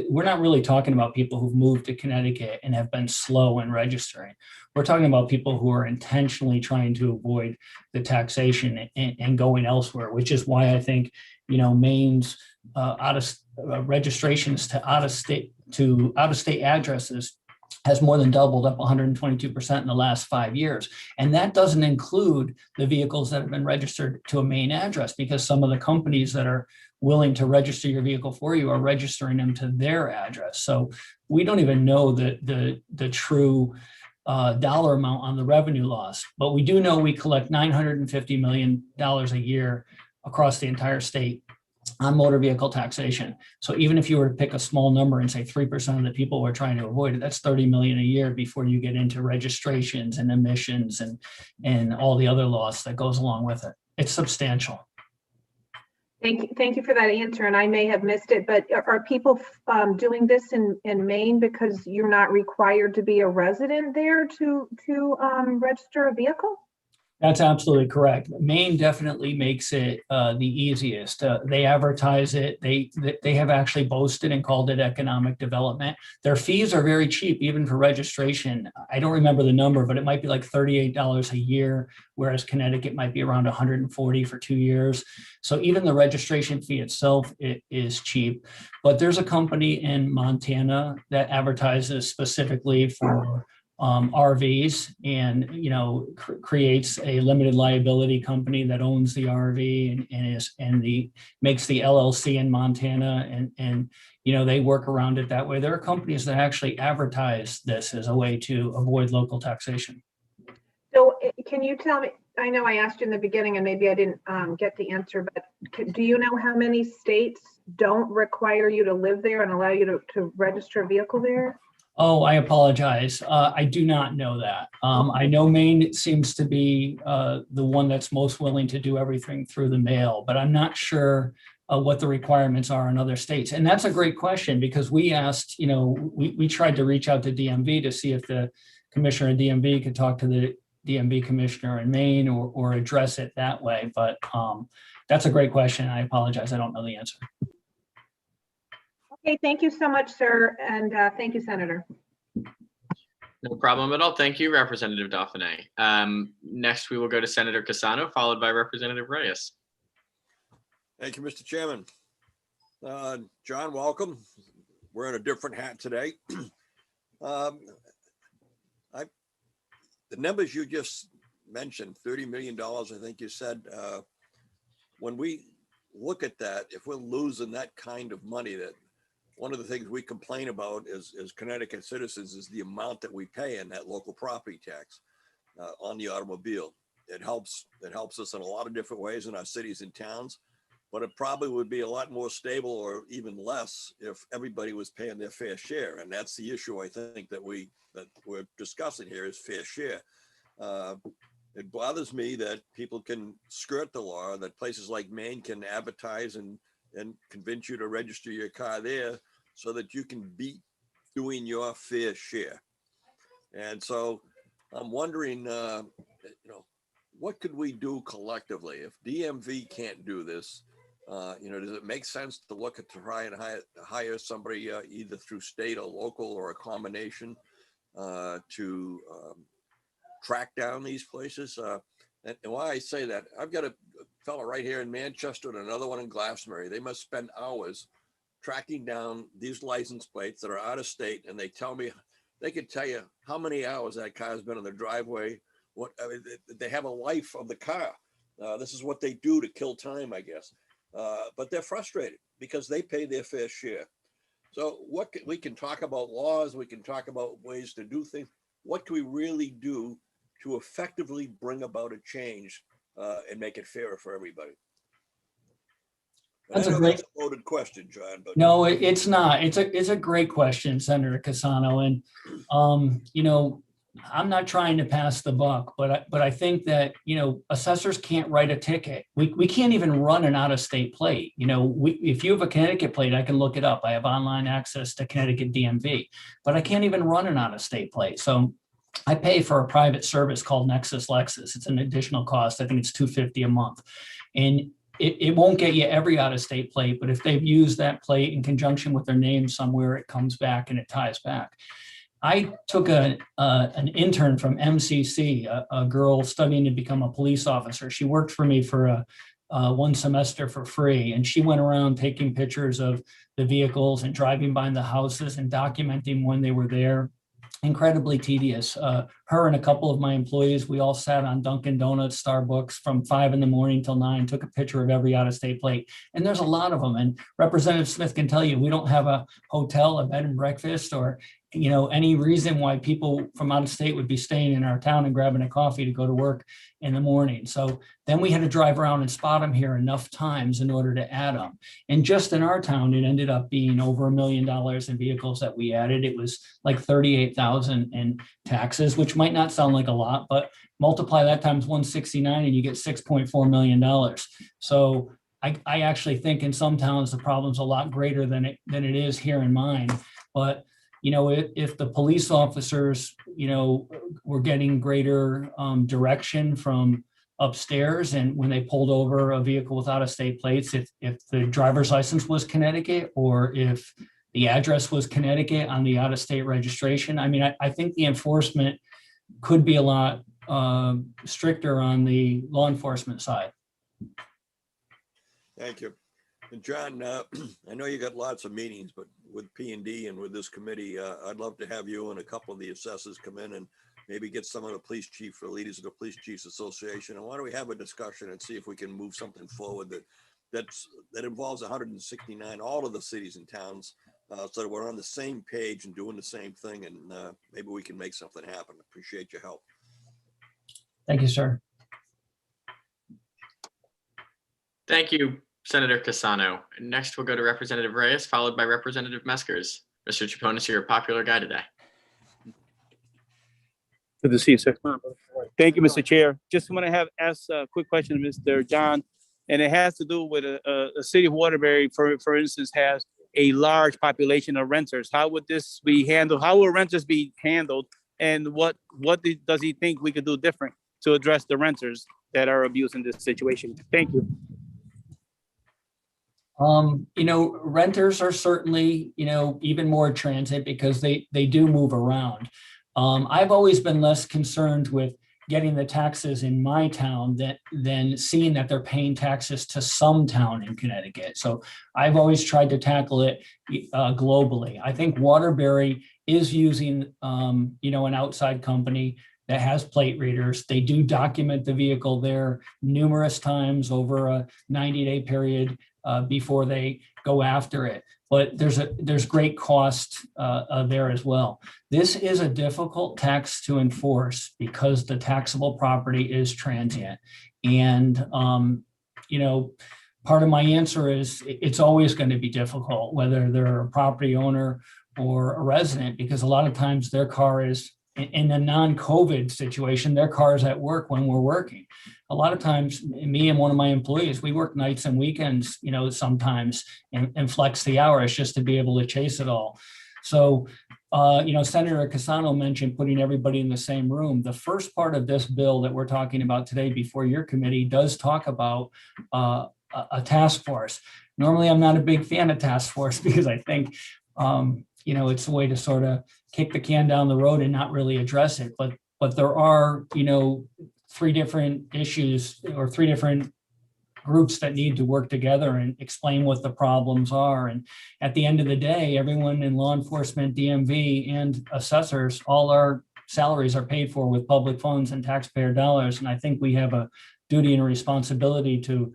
V: We're not really talking about people who've moved to Connecticut and have been slow in registering. We're talking about people who are intentionally trying to avoid the taxation and going elsewhere, which is why I think, Maine's registrations to out-of-state addresses has more than doubled, up 122% in the last 5 years. And that doesn't include the vehicles that have been registered to a Maine address, because some of the companies that are willing to register your vehicle for you are registering them to their address. So we don't even know the true dollar amount on the revenue loss, but we do know we collect $950 million a year across the entire state on motor vehicle taxation. So even if you were to pick a small number and say 3% of the people were trying to avoid it, that's 30 million a year before you get into registrations and emissions and all the other loss that goes along with it. It's substantial.
D: Thank you for that answer. And I may have missed it, but are people doing this in Maine because you're not required to be a resident there to register a vehicle?
V: That's absolutely correct. Maine definitely makes it the easiest. They advertise it. They have actually boasted and called it economic development. Their fees are very cheap, even for registration. I don't remember the number, but it might be like $38 a year, whereas Connecticut might be around $140 for 2 years. So even the registration fee itself is cheap. But there's a company in Montana that advertises specifically for RVs, and creates a limited liability company that owns the RV and makes the LLC in Montana, and they work around it that way. There are companies that actually advertise this as a way to avoid local taxation.
D: So can you tell me, I know I asked you in the beginning and maybe I didn't get the answer, but do you know how many states don't require you to live there and allow you to register a vehicle there?
V: Oh, I apologize. I do not know that. I know Maine seems to be the one that's most willing to do everything through the mail, but I'm not sure what the requirements are in other states. And that's a great question, because we asked, we tried to reach out to DMV to see if the commissioner in DMV could talk to the DMV commissioner in Maine or address it that way. But that's a great question. I apologize. I don't know the answer.
D: Okay, thank you so much, sir. And thank you, Senator.
C: No problem at all. Thank you, Representative Dauphiné. Next, we will go to Senator Cassano, followed by Representative Reyes.
M: Thank you, Mr. Chairman. John, welcome. We're in a different hat today. The numbers you just mentioned, $30 million, I think you said, when we look at that, if we're losing that kind of money, that one of the things we complain about as Connecticut citizens is the amount that we pay in that local property tax on the automobile. It helps us in a lot of different ways in our cities and towns, but it probably would be a lot more stable or even less if everybody was paying their fair share. And that's the issue I think that we're discussing here is fair share. It bothers me that people can skirt the law, that places like Maine can advertise and convince you to register your car there so that you can be doing your fair share. And so I'm wondering, what could we do collectively? If DMV can't do this, does it make sense to look at try and hire somebody either through state or local or a combination to track down these places? And why I say that, I've got a fellow right here in Manchester and another one in Glastonbury. They must spend hours tracking down these license plates that are out of state, and they could tell you how many hours that car's been in the driveway. They have a life of the car. This is what they do to kill time, I guess. But they're frustrated because they pay their fair share. So we can talk about laws, we can talk about ways to do things. What can we really do to effectively bring about a change and make it fairer for everybody?
V: That's a great
M: loaded question, John. But
V: no, it's not. It's a great question, Senator Cassano. And I'm not trying to pass the buck, but I think that assessors can't write a ticket. We can't even run an out-of-state plate. If you have a Connecticut plate, I can look it up. I have online access to Connecticut DMV, but I can't even run an out-of-state plate. So I pay for a private service called Nexus Lexus. It's an additional cost. I think it's $250 a month, and it won't get you every out-of-state plate. But if they've used that plate in conjunction with their name somewhere, it comes back and it ties back. I took an intern from MCC, a girl studying to become a police officer. She worked for me for one semester for free, and she went around taking pictures of the vehicles and driving by the houses and documenting when they were there. Incredibly tedious. her and a couple of my employees, we all sat on Dunkin' Donuts, Starbucks from 5 in the morning till 9, took a picture of every out-of-state plate. And there's a lot of them. And Representative Smith can tell you, we don't have a hotel, a bed and breakfast, or any reason why people from out of state would be staying in our town and grabbing a coffee to go to work in the morning. So then we had to drive around and spot them here enough times in order to add them. And just in our town, it ended up being over $1 million in vehicles that we added. It was like 38,000 in taxes, which might not sound like a lot, but multiply that times 169 and you get $6.4 million. So I actually think in some towns, the problem's a lot greater than it is here in mine. But if the police officers, were getting greater direction from upstairs, and when they pulled over a vehicle with out-of-state plates, if the driver's license was Connecticut or if the address was Connecticut on the out-of-state registration, I think the enforcement could be a lot stricter on the law enforcement side.
M: Thank you. And John, I know you got lots of meetings, but with P&D and with this committee, I'd love to have you and a couple of the assessors come in and maybe get some of the police chief or leaders of the Police Chiefs Association. And why don't we have a discussion and see if we can move something forward that involves 169, all of the cities and towns, so that we're on the same page and doing the same thing, and maybe we can make something happen. Appreciate your help.
V: Thank you, sir.
C: Thank you, Senator Cassano. Next, we'll go to Representative Reyes, followed by Representative Meskers. Mr. Chaponis, you're a popular guy today.
E: Good to see you, sir. Thank you, Mr. Chair. Just want to ask a quick question to Mr. John, and it has to do with a city of Waterbury, for instance, has a large population of renters. How would this be handled? How will renters be handled? And what does he think we could do different to address the renters that are abusing this situation? Thank you.
V: Renters are certainly, even more transit because they do move around. I've always been less concerned with getting the taxes in my town than seeing that they're paying taxes to some town in Connecticut. So I've always tried to tackle it globally. I think Waterbury is using, an outside company that has plate readers. They do document the vehicle there numerous times over a 90-day period before they go after it. But there's great cost there as well. This is a difficult tax to enforce because the taxable property is transient. And, part of my answer is it's always going to be difficult, whether they're a property owner or a resident, because a lot of times their car is, in a non-COVID situation, their car is at work when we're working. A lot of times, me and one of my employees, we work nights and weekends, sometimes and flex the hours just to be able to chase it all. So, Senator Cassano mentioned putting everybody in the same room. The first part of this bill that we're talking about today before your committee does talk about a task force. Normally, I'm not a big fan of task force because I think, it's a way to sort of kick the can down the road and not really address it. But there are, 3 different issues or 3 different groups that need to work together and explain what the problems are. And at the end of the day, everyone in law enforcement, DMV, and assessors, all our salaries are paid for with public funds and taxpayer dollars. And I think we have a duty and a responsibility to,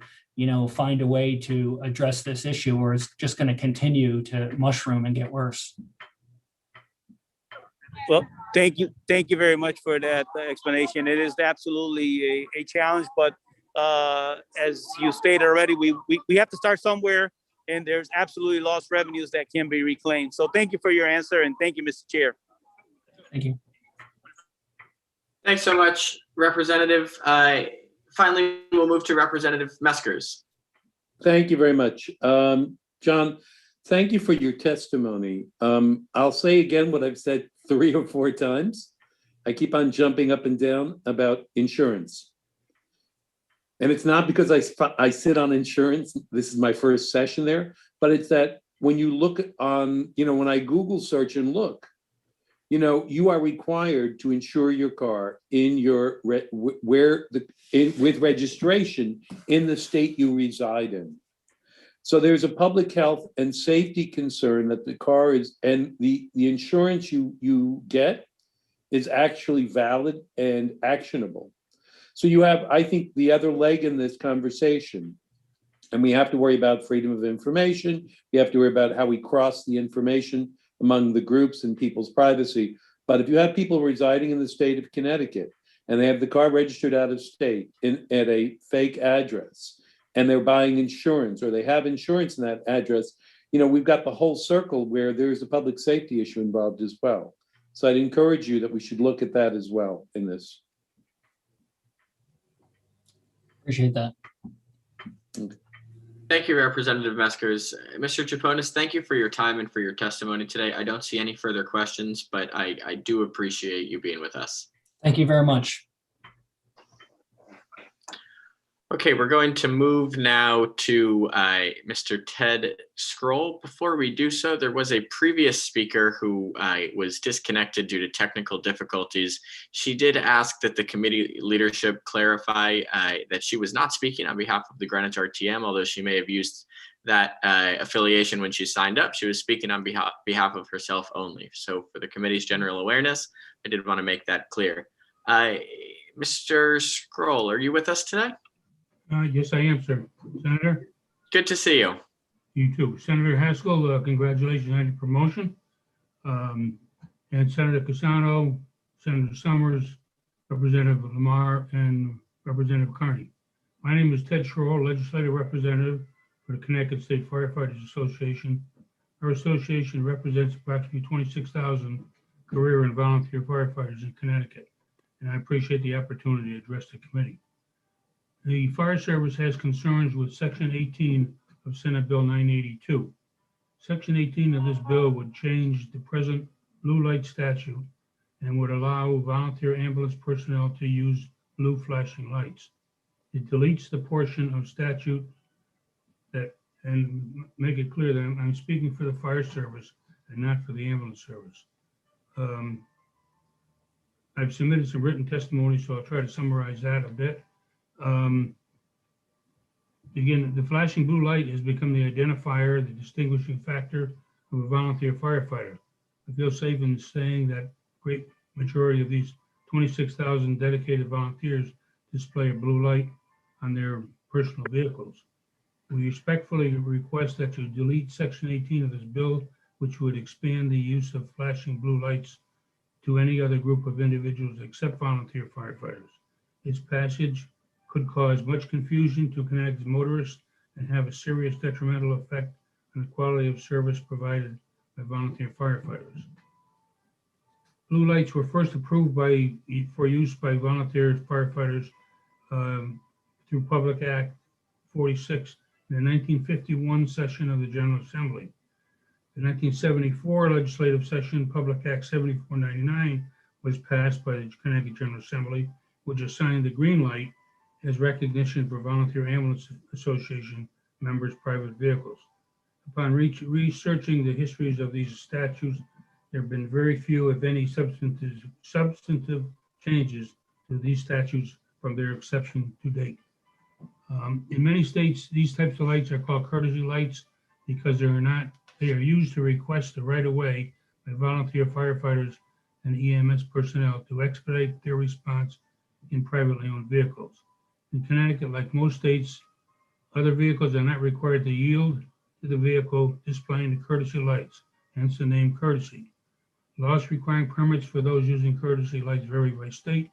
V: find a way to address this issue, or it's just going to continue to mushroom and get worse.
E: Well, thank you very much for that explanation. It is absolutely a challenge, but as you stated already, we have to start somewhere, and there's absolutely lost revenues that can be reclaimed. So thank you for your answer, and thank you, Mr. Chair.
V: Thank you.
C: Thanks so much, Representative. Finally, we'll move to Representative Meskers.
G: Thank you very much. John, thank you for your testimony. I'll say again what I've said 3 or 4 times. I keep on jumping up and down about insurance. And it's not because I sit on insurance. This is my first session there, but it's that when you look on, when I Google search and look, you are required to insure your car in your with registration in the state you reside in. So there's a public health and safety concern that the car is, and the insurance you get is actually valid and actionable. So you have, I think, the other leg in this conversation, and we have to worry about freedom of information. We have to worry about how we cross the information among the groups and people's privacy. But if you have people residing in the state of Connecticut and they have the car registered out of state at a fake address, and they're buying insurance, or they have insurance in that address, you know, we've got the whole circle where there's a public safety issue involved as well. So I'd encourage you that we should look at that as well in this.
V: Appreciate that.
C: Thank you, Representative Meskers. Mr. Chaponis, thank you for your time and for your testimony today. I don't see any further questions, but I do appreciate you being with us.
V: Thank you very much.
C: Okay, we're going to move now to Mr. Ted Scroll. Before we do so, there was a previous speaker who was disconnected due to technical difficulties. She did ask that the committee leadership clarify that she was not speaking on behalf of the Greenwich RTM, although she may have used that affiliation when she signed up. She was speaking on behalf of herself only. So for the committee's general awareness, I did want to make that clear. Mr. Scroll, are you with us today?
B: Yes, I am, sir. Senator?
C: Good to see you.
B: You too. Senator Haskell, congratulations on your promotion. And Senator Casano, Senator Summers, Representative Lamar, and Representative Carney. My name is Ted Schroll, Legislative Representative for the Connecticut State Firefighters Association. Our association represents approximately 26,000 career and volunteer firefighters in Connecticut, and I appreciate the opportunity to address the committee. The Fire Service has concerns with Section 18 of Senate Bill 982. Section 18 of this bill would change the present blue light statute and would allow volunteer ambulance personnel to use blue flashing lights. It deletes the portion of statute that, and make it clear that I'm speaking for the Fire Service and not for the ambulance service. I've submitted some written testimony, so I'll try to summarize that a bit. Again, the flashing blue light has become the identifier, the distinguishing factor of a volunteer firefighter. I feel safe in saying that great majority of these 26,000 dedicated volunteers display a blue light on their personal vehicles. We respectfully request that you delete Section 18 of this bill, which would expand the use of flashing blue lights to any other group of individuals except volunteer firefighters. Its passage could cause much confusion to Connecticut's motorists and have a serious detrimental effect on the quality of service provided by volunteer firefighters. Blue lights were first approved for use by volunteer firefighters through Public Act 46 in the 1951 session of the General Assembly. The 1974 legislative session, Public Act 7499, was passed by the Connecticut General Assembly, which assigned the green light as recognition for Volunteer Ambulance Association members' private vehicles. Upon researching the histories of these statutes, there have been very few, if any, substantive changes to these statutes from their inception to date. In many states, these types of lights are called courtesy lights because they are used to request the right of way by volunteer firefighters and EMS personnel to expedite their response in privately owned vehicles. In Connecticut, like most states, other vehicles are not required to yield to the vehicle displaying the courtesy lights, hence the name courtesy. Laws requiring permits for those using courtesy lights vary by state.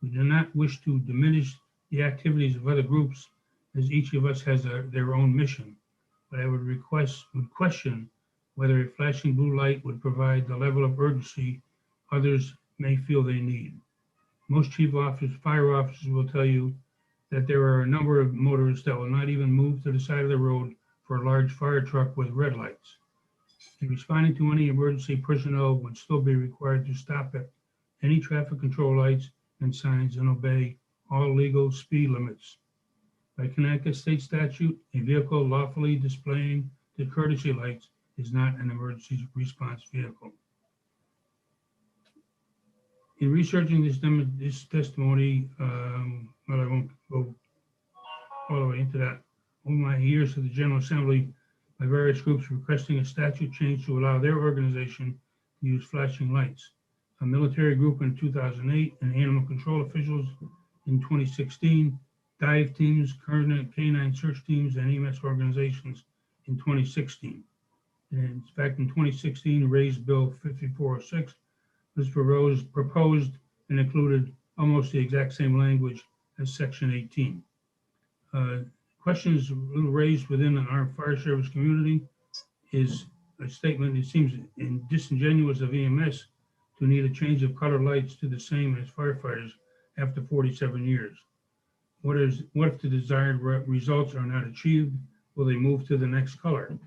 B: We do not wish to diminish the activities of other groups, as each of us has their own mission, but I would question whether a flashing blue light would provide the level of urgency others may feel they need. Most chief officers, fire officers will tell you that there are a number of motorists that will not even move to the side of the road for a large fire truck with red lights. In responding to any emergency, personnel would still be required to stop at any traffic control lights and signs and obey all legal speed limits. By Connecticut state statute, a vehicle lawfully displaying the courtesy lights is not an emergency response vehicle. In researching this testimony, well, I won't go all the way into that. Over my years at the General Assembly, by various groups requesting a statute change to allow their organization to use flashing lights. a military group in 2008, and animal control officials in 2016, dive teams, canine search teams, and EMS organizations in 2016. And in fact, in 2016, raised Bill 5406 was proposed and included almost the exact same language as Section 18. Questions raised within our fire service community is a statement, it seems disingenuous of EMS to need a change of color lights to the same as firefighters after 47 years. What if the desired results are not achieved? Will they move to the next color?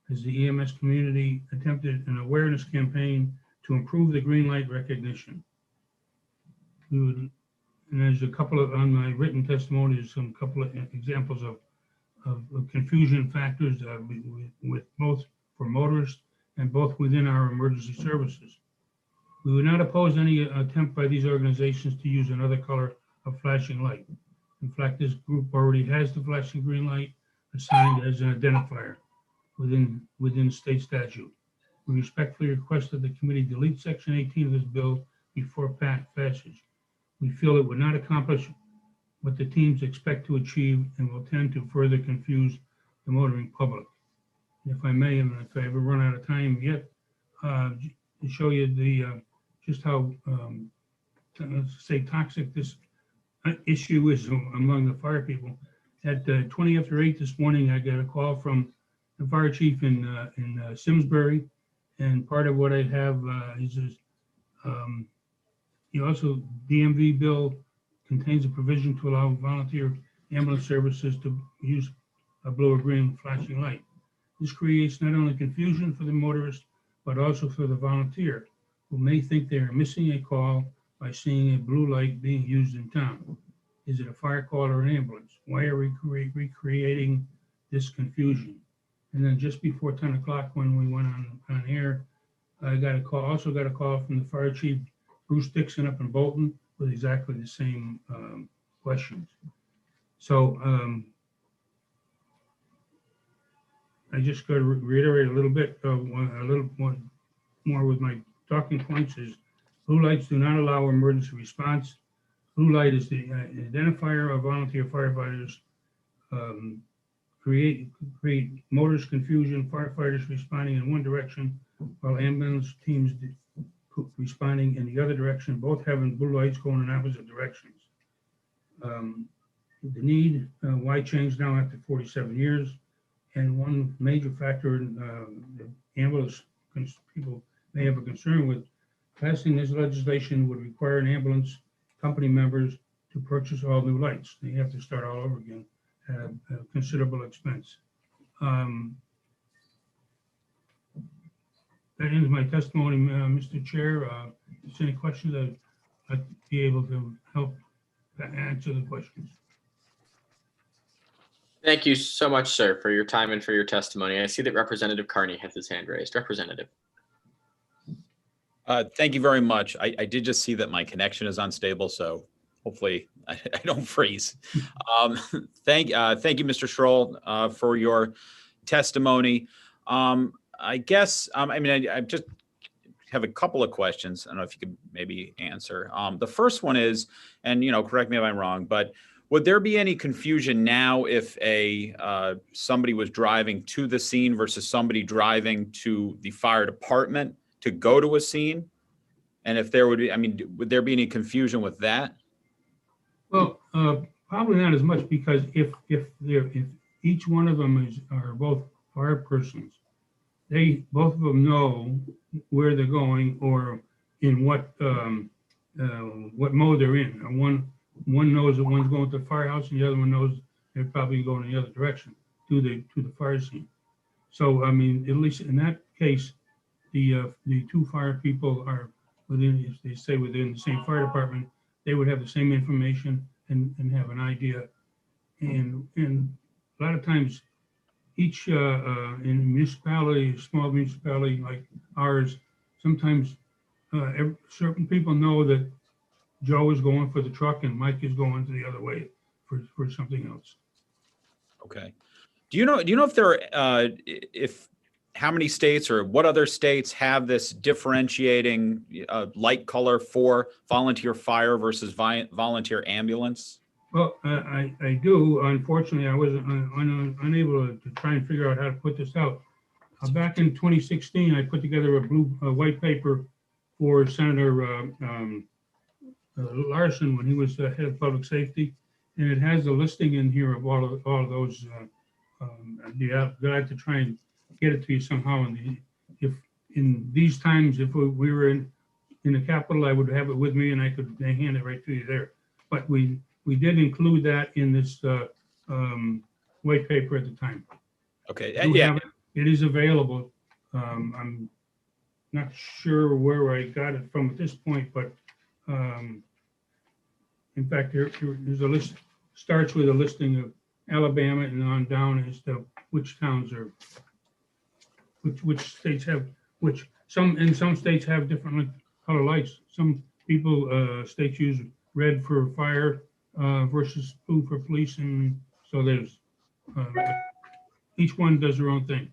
B: Has the EMS community attempted an awareness campaign to improve the green light recognition? And there's a couple of, on my written testimony, there's some couple of examples of confusion factors with both for motorists and both within our emergency services. We would not oppose any attempt by these organizations to use another color of flashing light. In fact, this group already has the flashing green light assigned as an identifier within state statute. We respectfully request that the committee delete Section 18 of this bill before passage. We feel it would not accomplish what the teams expect to achieve and will tend to further confuse the motoring public. If I may, and if I ever run out of time yet, to show you the just how say toxic this issue is among the fire people. At 20 after 8 this morning, I got a call from the fire chief in Simsbury, and part of what I have is he also DMV bill contains a provision to allow volunteer ambulance services to use a blue or green flashing light. This creates not only confusion for the motorist, but also for the volunteer, who may think they are missing a call by seeing a blue light being used in town. Is it a fire call or an ambulance? Why are we recreating this confusion? And then just before 10 o'clock, when we went on air, I also got a call from the fire chief, Bruce Dixon, up in Bolton, with exactly the same questions. So I just got to reiterate a little bit, a little more with my talking points is blue lights do not allow emergency response. Blue light is the identifier of volunteer firefighters, create motorist confusion, firefighters responding in one direction while ambulance teams responding in the other direction, both having blue lights going in opposite directions. The need, why change now after 47 years? And one major factor the ambulance people may have a concern with, passing this legislation would require an ambulance company members to purchase all new lights. They have to start all over again at a considerable expense. That ends my testimony, Mr. Chair. If there's any questions, I'd like to be able to help answer the questions.
C: Thank you so much, sir, for your time and for your testimony. I see that Representative Carney has his hand raised. Representative.
H: Thank you very much. I did just see that my connection is unstable, so hopefully I don't freeze. Thank you, Mr. Schroll, for your testimony. I guess, I just have a couple of questions. I don't know if you could maybe answer. The first one is, and correct me if I'm wrong, but would there be any confusion now if somebody was driving to the scene versus somebody driving to the fire department to go to a scene? And if there would be, would there be any confusion with that?
B: Well, probably not as much, because if each one of them are both fire persons, both of them know where they're going or in what mode they're in. One knows that one's going to the firehouse, and the other one knows they're probably going in the other direction to the fire scene. So at least in that case, the two fire people are within, if they say within the same fire department, they would have the same information and have an idea. And a lot of times, each in a municipality, a small municipality like ours, sometimes certain people know that Joe is going for the truck and Mike is going to the other way for something else.
H: Okay. Do you know if there how many states or what other states have this differentiating light color for volunteer fire versus volunteer ambulance?
B: Well, I do. Unfortunately, I was unable to try and figure out how to put this out. Back in 2016, I put together a white paper for Senator Larson when he was head of public safety, and it has a listing in here of all of those. I'd be glad to try and get it to you somehow. If in these times, if we were in the Capitol, I would have it with me and I could hand it right to you there. But we did include that in this white paper at the time.
H: Okay.
B: Yeah. It is available. I'm not sure where I got it from at this point, but in fact, there's a list, starts with a listing of Alabama and on down as to which towns are, which states have, some states have different color lights. Some states use red for fire versus blue for police. And so there's, each one does their own thing.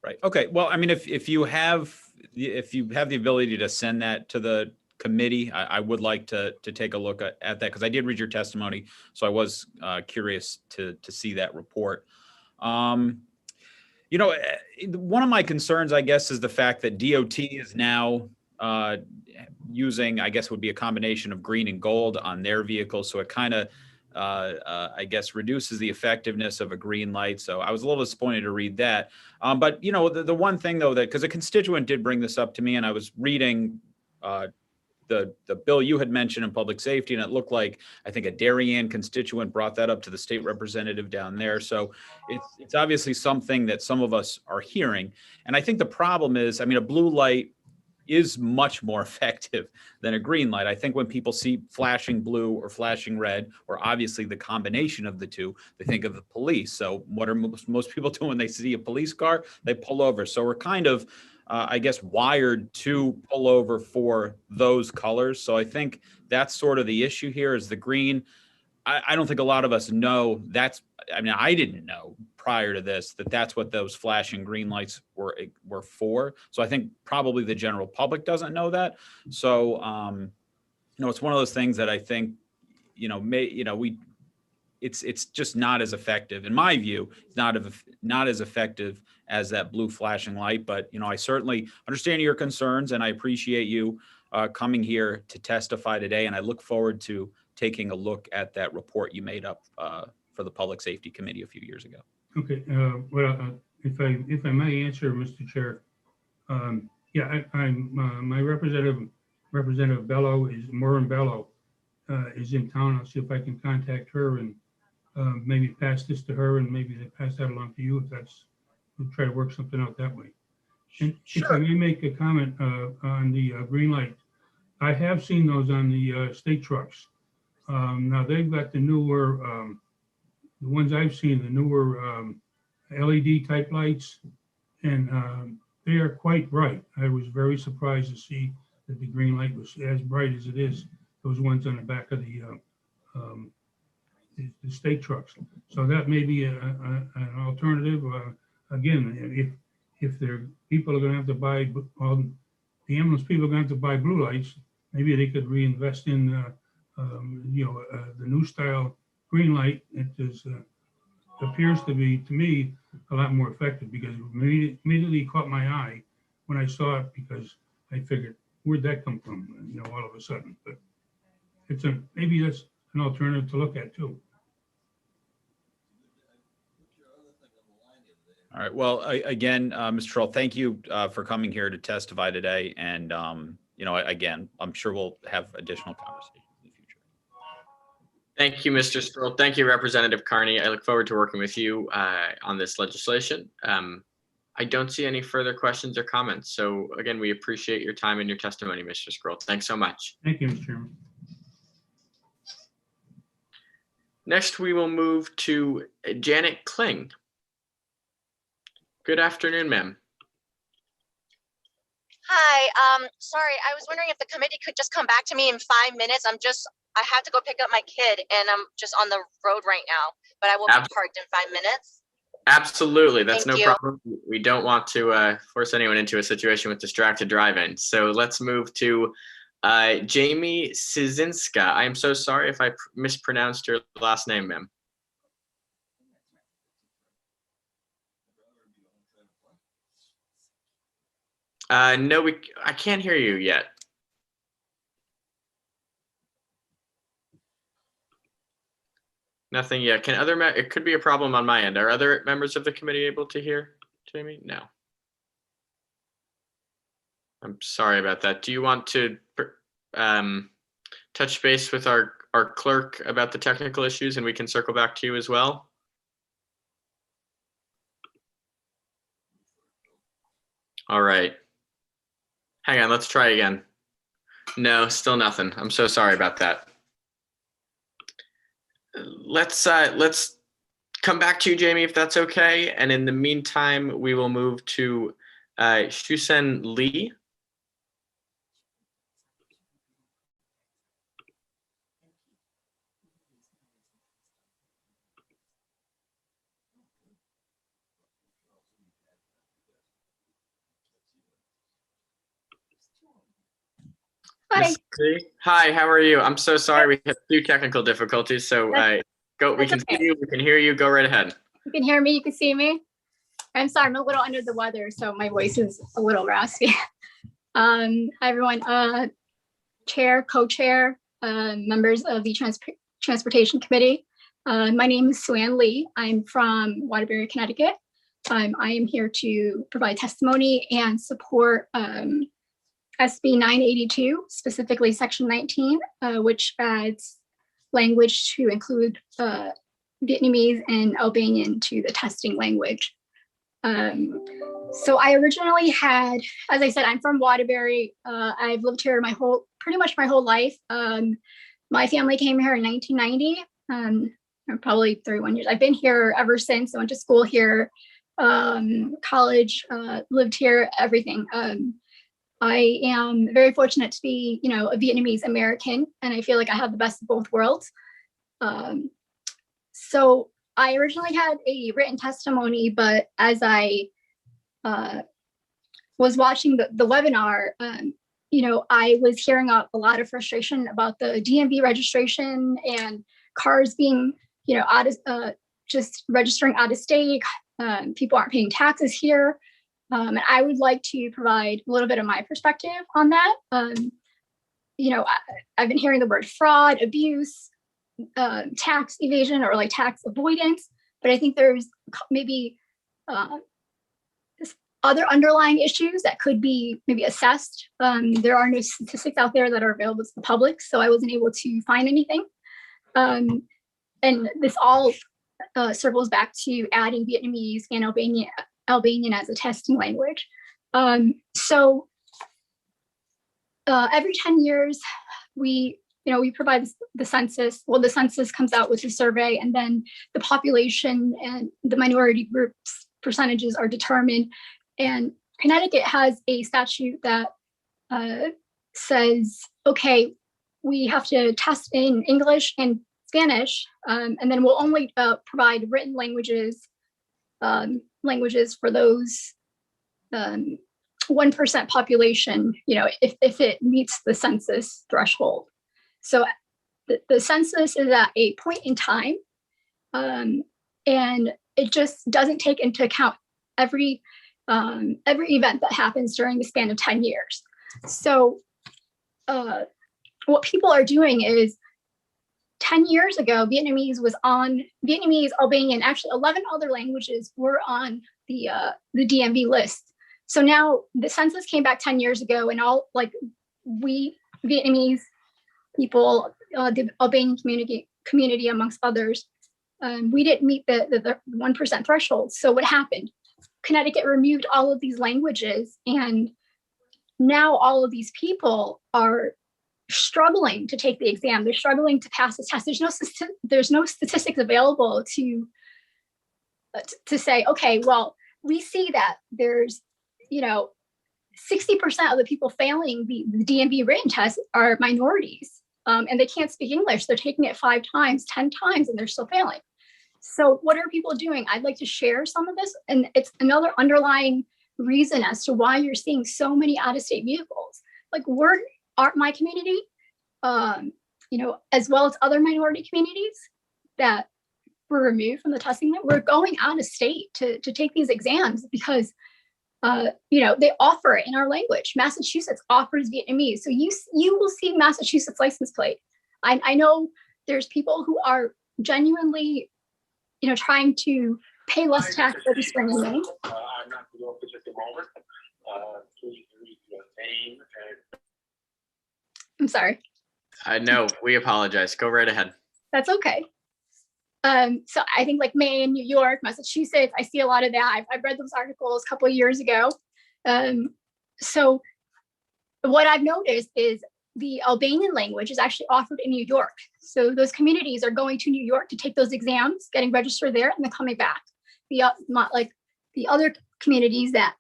H: Right. Okay. Well, I mean, if you have the ability to send that to the committee, I would like to take a look at that, because I did read your testimony, so I was curious to see that report. One of my concerns, I guess, is the fact that DOT is now using, I guess, would be a combination of green and gold on their vehicles, so it kind of I guess reduces the effectiveness of a green light. So I was a little disappointed to read that. But the one thing though, that because a constituent did bring this up to me, and I was reading the bill you had mentioned in public safety, and it looked like, I think, a Darien constituent brought that up to the state representative down there. So it's obviously something that some of us are hearing. And I think the problem is, I mean, a blue light is much more effective than a green light. I think when people see flashing blue or flashing red, or obviously the combination of the two, they think of the police. So what are most people do when they see a police car? They pull over. So we're kind of, I guess, wired to pull over for those colors. So I think that's sort of the issue here is the green. I don't think a lot of us know I didn't know prior to this that that's what those flashing green lights were for. So I think probably the general public doesn't know that. So, it's one of those things that I think, it's just not as effective. In my view, it's not as effective as that blue flashing light. But, I certainly understand your concerns, and I appreciate you coming here to testify today. And I look forward to taking a look at that report you made up for the Public Safety Committee a few years ago.
B: Okay. If I may answer, Mr. Chair, my Representative Bello Maureen Bello is in town. I'll see if I can contact her and maybe pass this to her, and maybe they pass that along to you we'll try to work something out that way. And sure. If I may make a comment on the green light, I have seen those on the state trucks. Now they've got the newer, the ones I've seen, the newer LED type lights, and they are quite bright. I was very surprised to see that the green light was as bright as it is, those ones on the back of the state trucks. So that may be an alternative. Again, if people are going to have to buy, the ambulance people are going to have to buy blue lights, maybe they could reinvest in the new style green light. It appears to be, to me, a lot more effective, because it immediately caught my eye when I saw it, because I figured, where'd that come from? All of a sudden. But maybe that's an alternative to look at too.
H: All right. Well, again, Mr. Troll, thank you for coming here to testify today. And, again, I'm sure we'll have additional conversations in the future.
C: Thank you, Mr. Stroll. Thank you, Representative Carney. I look forward to working with you on this legislation. I don't see any further questions or comments. So again, we appreciate your time and your testimony, Mr. Scroll. Thanks so much.
B: Thank you, Mr. Chairman.
C: Next, we will move to Janet Kling. Good afternoon, ma'am.
I: Hi, sorry, I was wondering if the committee could just come back to me in 5 minutes. I have to go pick up my kid, and I'm just on the road right now, but I will be parked in 5 minutes.
C: Absolutely. That's
I: Thank
C: no
I: you.
C: problem. We don't want to force anyone into a situation with distracted driving. So let's move to Jamie Cizinska. I am so sorry if I mispronounced your last name, ma'am. No, I can't hear you yet. Nothing yet. It could be a problem on my end. Are other members of the committee able to hear Jamie? No. I'm sorry about that. Do you want to touch base with our clerk about the technical issues, and we can circle back to you as well? All right. Hang on, let's try again. No, still nothing. I'm so sorry about that. Let's come back to you, Jamie, if that's okay. And in the meantime, we will move to Shusen Lee.
F: Hi.
C: Hi, how are you? I'm so sorry. We had a few technical difficulties. So we can see you, we can hear you. Go right ahead.
F: You can hear me, you can see me. I'm sorry, I'm a little under the weather, so my voice is a little raspy. Hi, everyone. Chair, co-chair, members of the Transportation Committee. My name is Sue-Ann Lee. I'm from Waterbury, Connecticut. I am here to provide testimony and support SB 982, specifically Section 19, which adds language to include Vietnamese and Albanian to the testing language. So I originally had, as I said, I'm from Waterbury. I've lived here pretty much my whole life. My family came here in 1990, probably 31 years. I've been here ever since. I went to school here, college, lived here, everything. I am very fortunate to be, a Vietnamese American, and I feel like I have the best of both worlds. So I originally had a written testimony, but as I was watching the webinar, I was hearing a lot of frustration about the DMV registration and cars being, just registering out of state. People aren't paying taxes here. And I would like to provide a little bit of my perspective on that. I've been hearing the word fraud, abuse, tax evasion, or like tax avoidance, but I think there's maybe other underlying issues that could be maybe assessed. There are no statistics out there that are available to the public, so I wasn't able to find anything. And this all circles back to adding Vietnamese and Albanian as a testing language. So every 10 years, we provide the census. Well, the census comes out with a survey, and then the population and the minority groups percentages are determined. And Connecticut has a statute that says, okay, we have to test in English and Spanish, and then we'll only provide written languages for those 1% population, if it meets the census threshold. So the census is at a point in time, and it just doesn't take into account every event that happens during the span of 10 years. So what people are doing is 10 years ago, Vietnamese, Albanian, actually 11 other languages were on the DMV list. So now the census came back 10 years ago, and all we Vietnamese people, the Albanian community amongst others, we didn't meet the 1% threshold. So what happened? Connecticut removed all of these languages, and now all of these people are struggling to take the exam. They're struggling to pass the test. There's no statistics available to say, okay, well, we see that there's 60% of the people failing the DMV written test are minorities, and they can't speak English. They're taking it 5 times, 10 times, and they're still failing. So what are people doing? I'd like to share some of this. And it's another underlying reason as to why you're seeing so many out-of-state vehicles. Like my community, as well as other minority communities that were removed from the testing, that we're going out of state to take these exams because they offer it in our language. Massachusetts offers Vietnamese. So you will see Massachusetts license plate. I know there's people who are genuinely, trying to pay less tax every spring and May.
N: I'm not in the office at the moment. Please read your name and.
F: I'm sorry.
C: No, we apologize. Go right ahead.
F: That's okay. So I think like Maine, New York, Massachusetts, I see a lot of that. I've read those articles a couple of years ago. So what I've noticed is the Albanian language is actually offered in New York. So those communities are going to New York to take those exams, getting registered there, and then coming back. The other communities that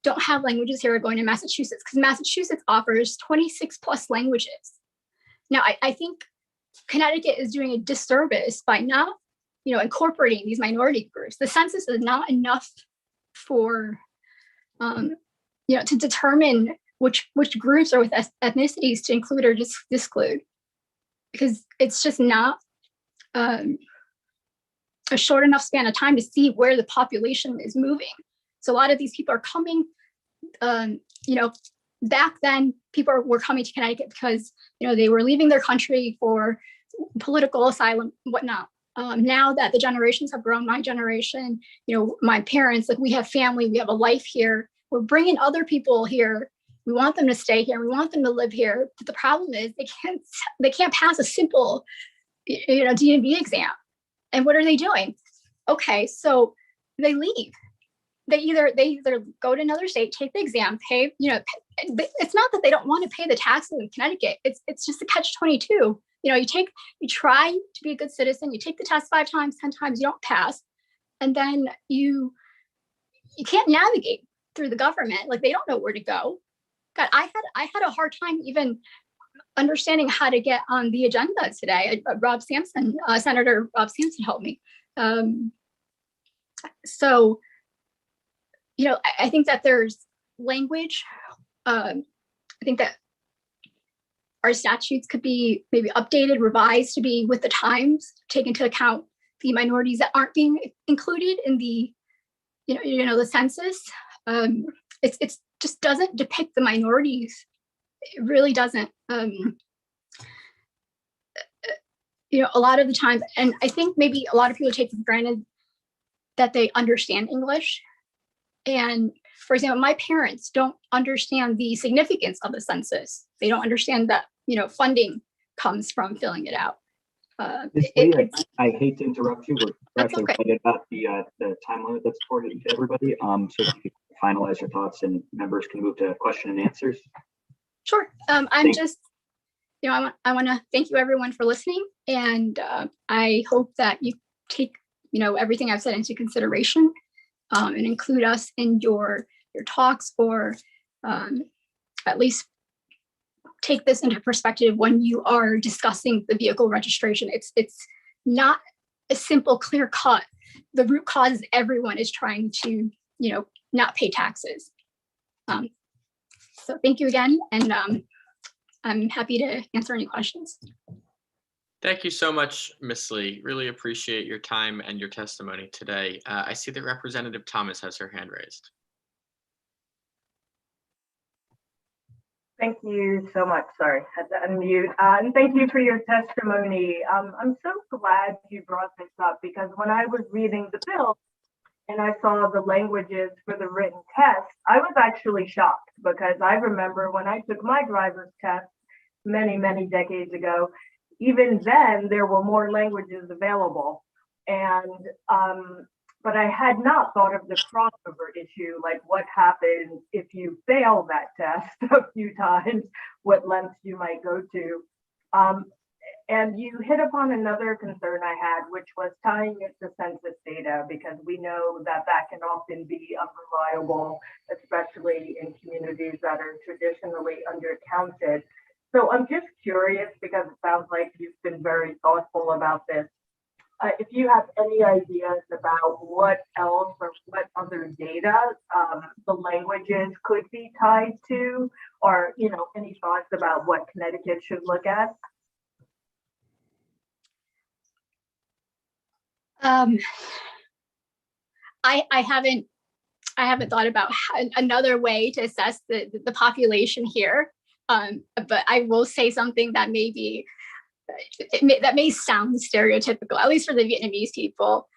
F: don't have languages here are going to Massachusetts because Massachusetts offers 26 plus languages. Now, I think Connecticut is doing a disservice by not, incorporating these minority groups. The census is not enough for, to determine which groups or with ethnicities to include or disclude, because it's just not a short enough span of time to see where the population is moving. So a lot of these people are coming, back then people were coming to Connecticut because, they were leaving their country for political asylum, whatnot. Now that the generations have grown, my generation, my parents, like we have family, we have a life here. We're bringing other people here. We want them to stay here. We want them to live here. But the problem is they can't pass a simple, DMV exam. And what are they doing? Okay, so they leave. They either go to another state, take the exam, pay, it's not that they don't want to pay the taxes in Connecticut. It's just a catch-22. You try to be a good citizen, you take the test 5 times, 10 times, you don't pass. And then you can't navigate through the government. Like they don't know where to go. God, I had a hard time even understanding how to get on the agenda today. Senator Rob Sampson helped me. So, I think that there's language. I think that our statutes could be maybe updated, revised to be with the times, take into account the minorities that aren't being included in the, the census. It's just doesn't depict the minorities. It really doesn't. A lot of the times, and I think maybe a lot of people take for granted that they understand English. And for example, my parents don't understand the significance of the census. They don't understand that, funding comes from filling it out.
O: Ms. Lee, I hate to interrupt you. We're actually excited about the time limit that's afforded to everybody. So if you could finalize your thoughts and members can move to question and answers.
F: Sure. I want to thank you everyone for listening. And I hope that you take, everything I've said into consideration and include us in your talks, or at least take this into perspective when you are discussing the vehicle registration. It's not a simple, clear cut. The root cause is everyone is trying to, not pay taxes. So thank you again. And I'm happy to answer any questions.
C: Thank you so much, Ms. Lee. Really appreciate your time and your testimony today. I see that Representative Thomas has her hand raised.
U: Thank you so much. Sorry, had to unmute. And thank you for your testimony. I'm so glad you brought this up, because when I was reading the bill and I saw the languages for the written test, I was actually shocked, because I remember when I took my driver's test many, many decades ago, even then there were more languages available. And but I had not thought of the crossover issue, like what happens if you fail that test a few times, what lengths you might go to. And you hit upon another concern I had, which was tying it to census data, because we know that that can often be unreliable, especially in communities that are traditionally undercounted. So I'm just curious, because it sounds like you've been very thoughtful about this. if you have any ideas about what else or what other data the languages could be tied to, or any thoughts about what Connecticut should look at?
F: I haven't thought about another way to assess the population here. But I will say something that that may sound stereotypical, at least for the Vietnamese people.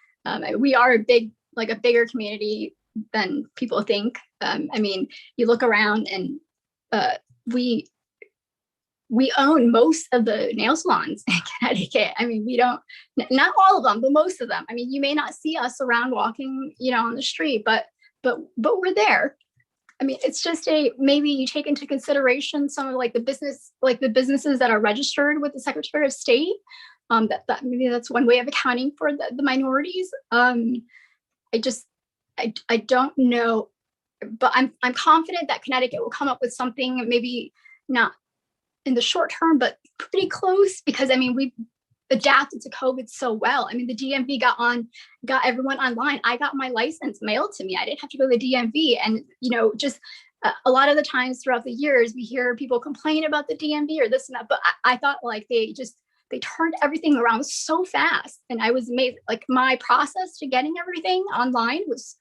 F: We are a bigger community than people think. I mean, you look around and we own most of the nail salons in Connecticut. I mean, we don't, not all of them, but most of them. I mean, you may not see us around walking, on the street, but we're there. I mean, it's just maybe you take into consideration some of the businesses that are registered with the Secretary of State. That maybe that's one way of accounting for the minorities. I don't know, but I'm confident that Connecticut will come up with something, maybe not in the short term, but pretty close, because I mean, we've adapted to COVID so well. I mean, the DMV got everyone online. I got my license mailed to me. I didn't have to go to the DMV. And, just a lot of the times throughout the years, we hear people complain about the DMV or this and that, but I thought they turned everything around so fast. And I was amazed, my process to getting everything online was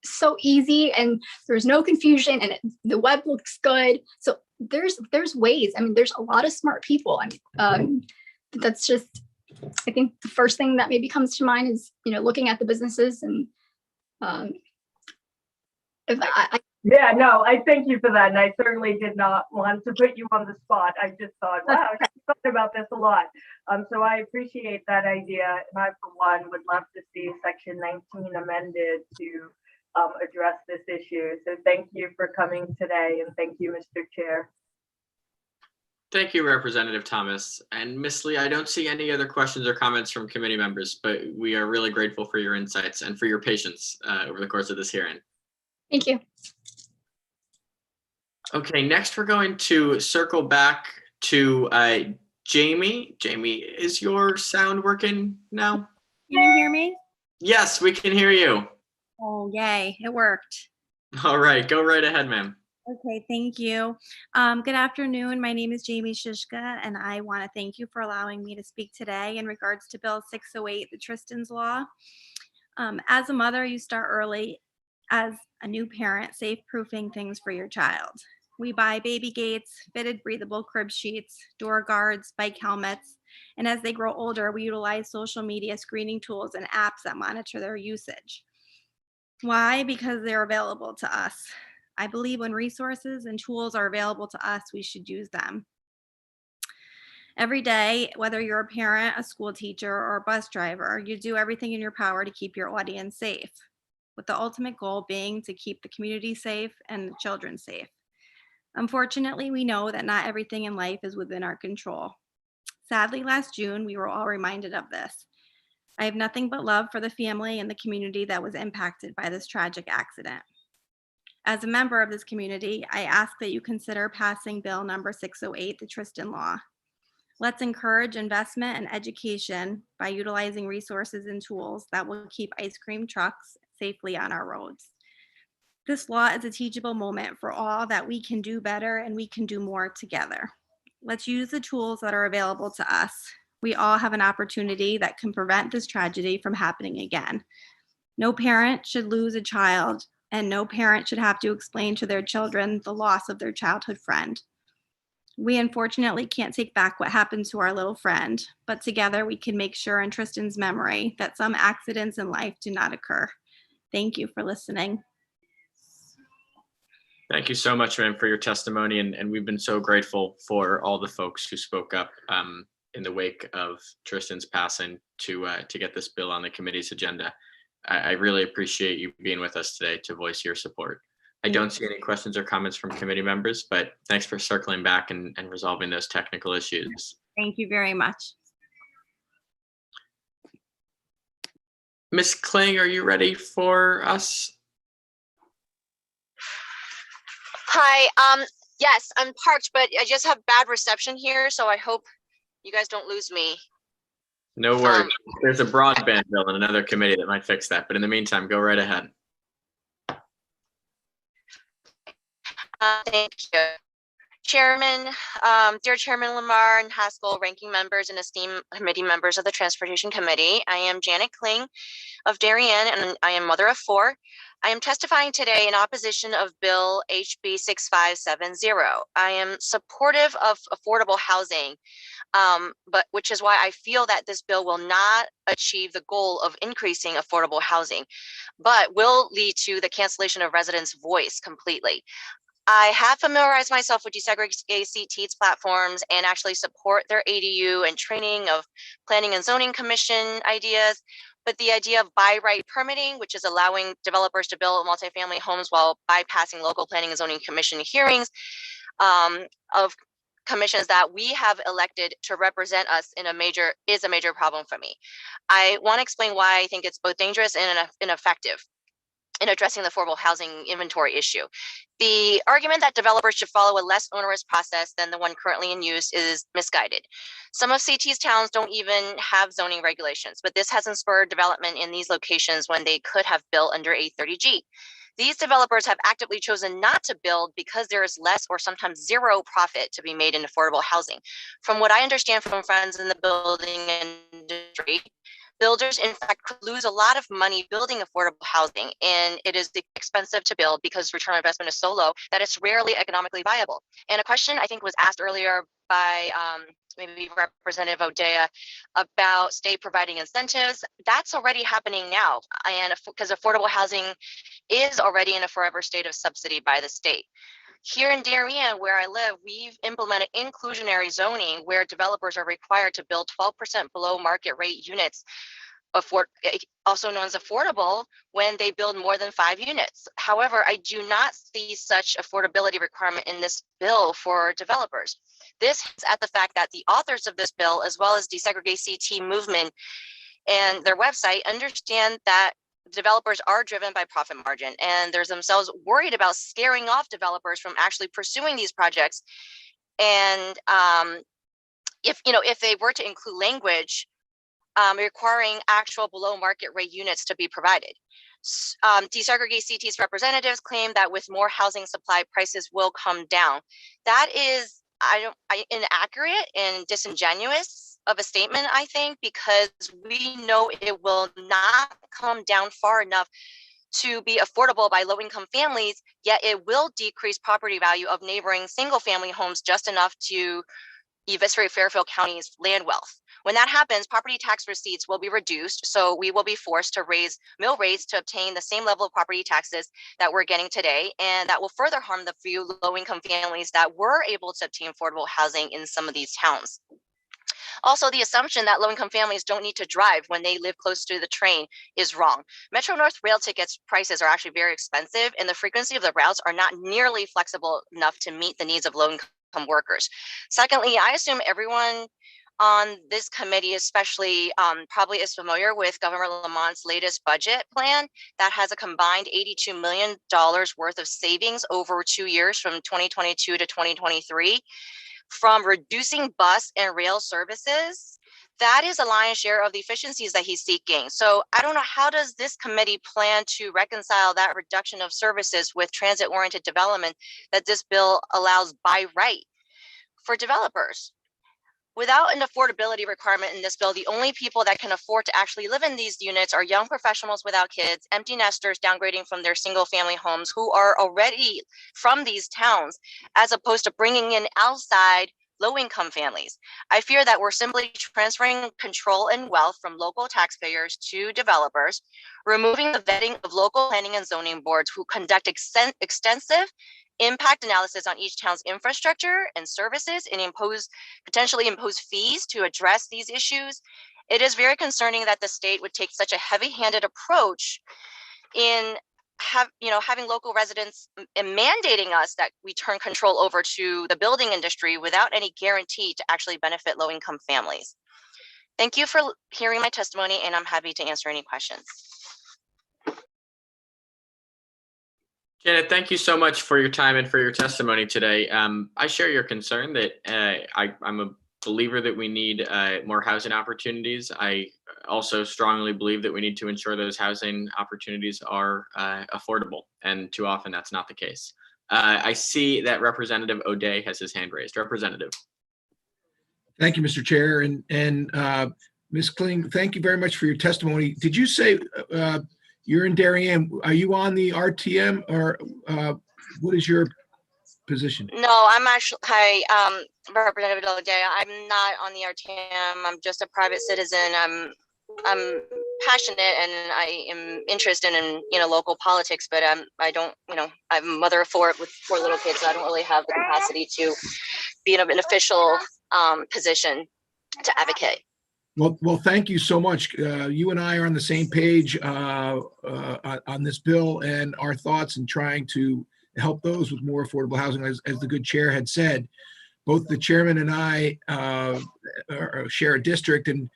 F: so easy, and there's no confusion, and the web looks good. So there's ways. I mean, there's a lot of smart people. I mean, that's just, I think the first thing that maybe comes to mind is, looking at the businesses and
U: Yeah, no, I thank you for that. And I certainly did not want to put you on the spot. I just thought, wow, she's thought about this a lot. So I appreciate that idea. And I, for one, would love to see Section 19 amended to address this issue. So thank you for coming today, and thank you, Mr. Chair.
C: Thank you, Representative Thomas. And Ms. Lee, I don't see any other questions or comments from committee members, but we are really grateful for your insights and for your patience over the course of this hearing.
F: Thank you.
C: Okay, next we're going to circle back to Jamie. Jamie, is your sound working now?
J: Can you hear me?
C: Yes, we can hear you.
J: Oh, yay, it worked.
C: All right, go right ahead, ma'am.
J: Okay, thank you. Good afternoon. My name is Jamie Shishka, and I want to thank you for allowing me to speak today in regards to Bill 608, the Tristan's Law. As a mother, you start early. As a new parent, safe-proofing things for your child. We buy baby gates, fitted breathable crib sheets, door guards, bike helmets, and as they grow older, we utilize social media screening tools and apps that monitor their usage. Why? Because they're available to us. I believe when resources and tools are available to us, we should use them. Every day, whether you're a parent, a school teacher, or a bus driver, you do everything in your power to keep your audience safe, with the ultimate goal being to keep the community safe and the children safe. Unfortunately, we know that not everything in life is within our control. Sadly, last June, we were all reminded of this. I have nothing but love for the family and the community that was impacted by this tragic accident. As a member of this community, I ask that you consider passing Bill number 608, the Tristan Law. Let's encourage investment and education by utilizing resources and tools that will keep ice cream trucks safely on our roads. This law is a teachable moment for all that we can do better and we can do more together. Let's use the tools that are available to us. We all have an opportunity that can prevent this tragedy from happening again. No parent should lose a child, and no parent should have to explain to their children the loss of their childhood friend. We unfortunately can't take back what happened to our little friend, but together we can make sure in Tristan's memory that some accidents in life do not occur. Thank you for listening.
C: Thank you so much, ma'am, for your testimony. And we've been so grateful for all the folks who spoke up in the wake of Tristan's passing to get this bill on the committee's agenda. I really appreciate you being with us today to voice your support. I don't see any questions or comments from committee members, but thanks for circling back and resolving those technical issues.
J: Thank you very much.
C: Ms. Kling, are you ready for us?
I: Hi, yes, I'm parked, but I just have bad reception here, so I hope you guys don't lose me.
C: No worries. There's a broadband bill in another committee that might fix that. But in the meantime, go right ahead.
I: Thank you. Chairman, dear Chairman Lamar and Haskell, ranking members and esteemed committee members of the Transportation Committee, I am Janet Kling of Darien, and I am mother of 4. I am testifying today in opposition of Bill HB 6570. I am supportive of affordable housing, but which is why I feel that this bill will not achieve the goal of increasing affordable housing, but will lead to the cancellation of residents' voice completely. I have familiarized myself with desegregated TEADS platforms and actually support their ADU and training of planning and zoning commission ideas. But the idea of by right permitting, which is allowing developers to build multifamily homes while bypassing local planning and zoning commission hearings of commissions that we have elected to represent us is a major problem for me. I want to explain why I think it's both dangerous and ineffective in addressing the affordable housing inventory issue. The argument that developers should follow a less onerous process than the one currently in use is misguided. Some of CT's towns don't even have zoning regulations, but this hasn't spurred development in these locations when they could have built under 830G. These developers have actively chosen not to build because there is less or sometimes zero profit to be made in affordable housing. From what I understand from friends in the building industry, builders, in fact, could lose a lot of money building affordable housing, and it is expensive to build because return on investment is so low that it's rarely economically viable. And a question I think was asked earlier by maybe Representative Odea about state providing incentives. That's already happening now, and because affordable housing is already in a forever state of subsidy by the state. Here in Darien, where I live, we've implemented inclusionary zoning where developers are required to build 12% below market rate units, also known as affordable, when they build more than 5 units. However, I do not see such affordability requirement in this bill for developers. This is at the fact that the authors of this bill, as well as Desegregate CT movement and their website, understand that developers are driven by profit margin, and they're themselves worried about scaring off developers from actually pursuing these projects. And if they were to include language requiring actual below market rate units to be provided. Desegregate CT's representatives claim that with more housing supply, prices will come down. That is inaccurate and disingenuous of a statement, I think, because we know it will not come down far enough to be affordable by low-income families, yet it will decrease property value of neighboring single-family homes just enough to eviscerate Fairfield County's land wealth. When that happens, property tax receipts will be reduced, so we will be forced to raise mill rates to obtain the same level of property taxes that we're getting today, and that will further harm the few low-income families that were able to obtain affordable housing in some of these towns. Also, the assumption that low-income families don't need to drive when they live close to the train is wrong. Metro North rail tickets prices are actually very expensive, and the frequency of the routes are not nearly flexible enough to meet the needs of low-income workers. Secondly, I assume everyone on this committee especially probably is familiar with Governor Lamont's latest budget plan that has a combined $82 million worth of savings over 2 years from 2022 to 2023. From reducing bus and rail services, that is a lion's share of the efficiencies that he's seeking. So I don't know, how does this committee plan to reconcile that reduction of services with transit-oriented development that this bill allows by right for developers? Without an affordability requirement in this bill, the only people that can afford to actually live in these units are young professionals without kids, empty nesters downgrading from their single family homes who are already from these towns, as opposed to bringing in outside low-income families. I fear that we're simply transferring control and wealth from local taxpayers to developers, removing the vetting of local planning and zoning boards who conduct extensive impact analysis on each town's infrastructure and services, and potentially impose fees to address these issues. It is very concerning that the state would take such a heavy-handed approach in having local residents and mandating us that we turn control over to the building industry without any guarantee to actually benefit low-income families. Thank you for hearing my testimony, and I'm happy to answer any questions.
C: Janet, thank you so much for your time and for your testimony today. I share your concern that I'm a believer that we need more housing opportunities. I also strongly believe that we need to ensure those housing opportunities are affordable, and too often that's not the case. I see that Representative O'Day has his hand raised. Representative.
K: Thank you, Mr. Chair. And Ms. Kling, thank you very much for your testimony. Did you say you're in Darien? Are you on the RTM, or what is your position?
I: No, I'm actually, hi, Representative O'Day. I'm not on the RTM. I'm just a private citizen. I'm passionate and I am interested in, local politics, but I don't, I'm a mother of four with 4 little kids, so I don't really have the capacity to be in an official position to advocate.
K: Well, thank you so much. You and I are on the same page on this bill and our thoughts in trying to help those with more affordable housing. As the good chair had said, both the chairman and I share a district, and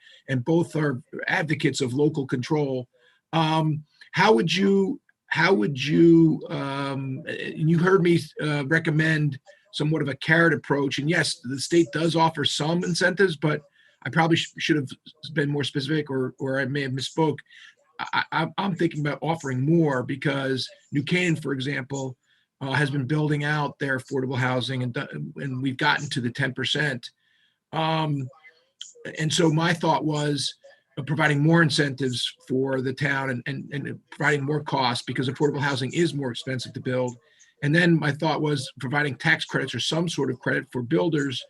K: both are advocates of local control. How would you, and you heard me recommend somewhat of a carrot approach. And yes, the state does offer some incentives, but I probably should have been more specific, or I may have misspoke. I'm thinking about offering more, because New Canaan, for example, has been building out their affordable housing, and we've gotten to the 10%. And so my thought was providing more incentives for the town and providing more costs, because affordable housing is more expensive to build. And then my thought was providing tax credits or some sort of credit for builders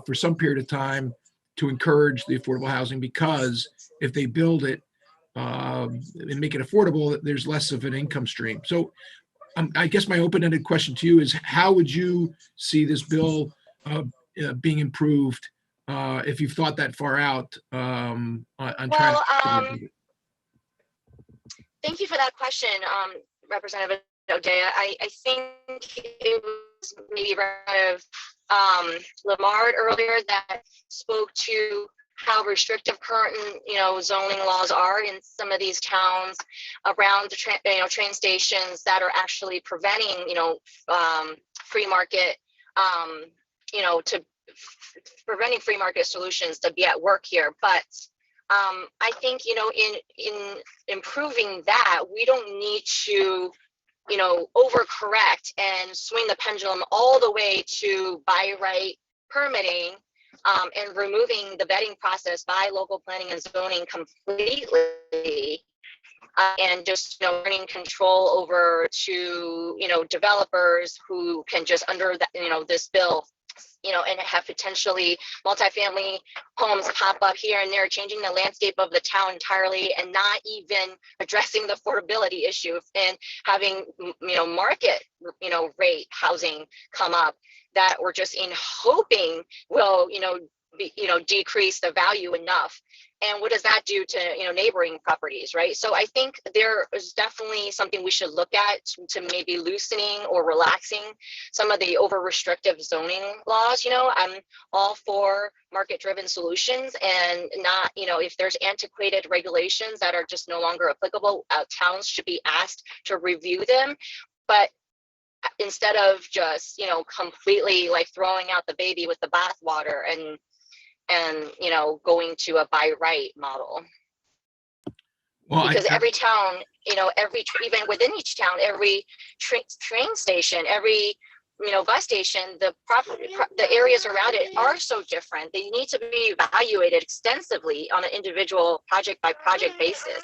K: for some period of time to encourage the affordable housing, because if they build it and make it affordable, there's less of an income stream. So I guess my open-ended question to you is, how would you see this bill being improved if you've thought that far out on trying to
I: Thank you for that question, Representative O'Day. I think it was maybe Representative Lamar earlier that spoke to how restrictive current, zoning laws are in some of these towns around the train stations that are actually preventing, free market, preventing free market solutions to be at work here. But I think, in improving that, we don't need to, overcorrect and swing the pendulum all the way to by right permitting, and removing the vetting process by local planning and zoning completely, and just bringing control over to developers who can just under that this bill, and have potentially multifamily homes pop up here and there, changing the landscape of the town entirely, and not even addressing the affordability issue, and having market rate housing come up that we're just hoping will decrease the value enough. And what does that do to neighboring properties, right? So I think there is definitely something we should look at to maybe loosening or relaxing some of the over restrictive zoning laws. I'm all for market driven solutions, and not if there's antiquated regulations that are just no longer applicable, towns should be asked to review them. But instead of just completely like throwing out the baby with the bathwater and going to a by right model. Well, because every town, even within each town, every train station, every bus station, the areas around it are so different. They need to be evaluated extensively on an individual project by project basis.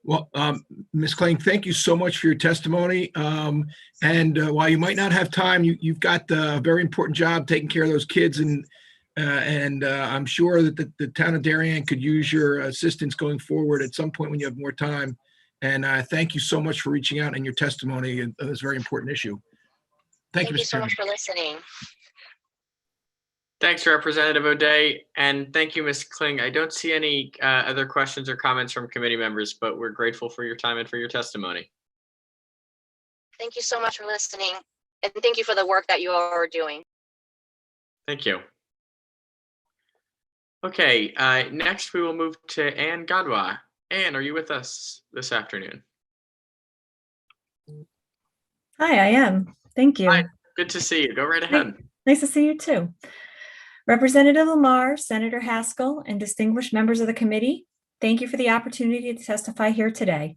K: Well, Ms. Kling, thank you so much for your testimony. And while you might not have time, you've got a very important job taking care of those kids, and I'm sure that the town of Darien could use your assistance going forward at some point when you have more time. And thank you so much for reaching out and your testimony on this very important issue. Thank you, Mr.
I: so much for listening.
C: Thanks, Representative O'Day, and thank you, Ms. Kling. I don't see any other questions or comments from committee members, but we're grateful for your time and for your testimony.
I: Thank you so much for listening, and thank you for the work that you are doing.
C: Thank you. Okay, next we will move to Ann Godwa. Ann, are you with us this afternoon?
P: Hi, I am. Thank you.
C: Hi, good to see you. Go right ahead.
P: Nice to see you too. Representative Lamar, Senator Haskell, and distinguished members of the committee, thank you for the opportunity to testify here today.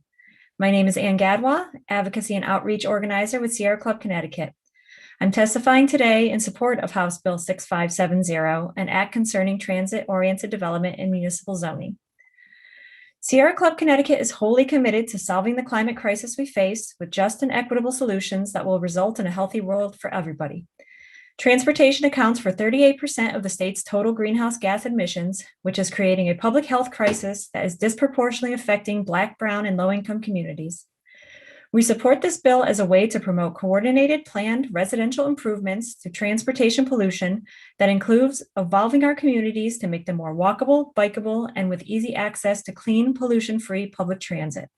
P: My name is Ann Gadwa, Advocacy and Outreach Organizer with Sierra Club Connecticut. I'm testifying today in support of House Bill 6570, an act concerning transit-oriented development in municipal zoning. Sierra Club Connecticut is wholly committed to solving the climate crisis we face with just and equitable solutions that will result in a healthy world for everybody. Transportation accounts for 38% of the state's total greenhouse gas emissions, which is creating a public health crisis that is disproportionately affecting Black, Brown, and low-income communities. We support this bill as a way to promote coordinated, planned residential improvements to transportation pollution that includes evolving our communities to make them more walkable, bikeable, and with easy access to clean, pollution-free public transit.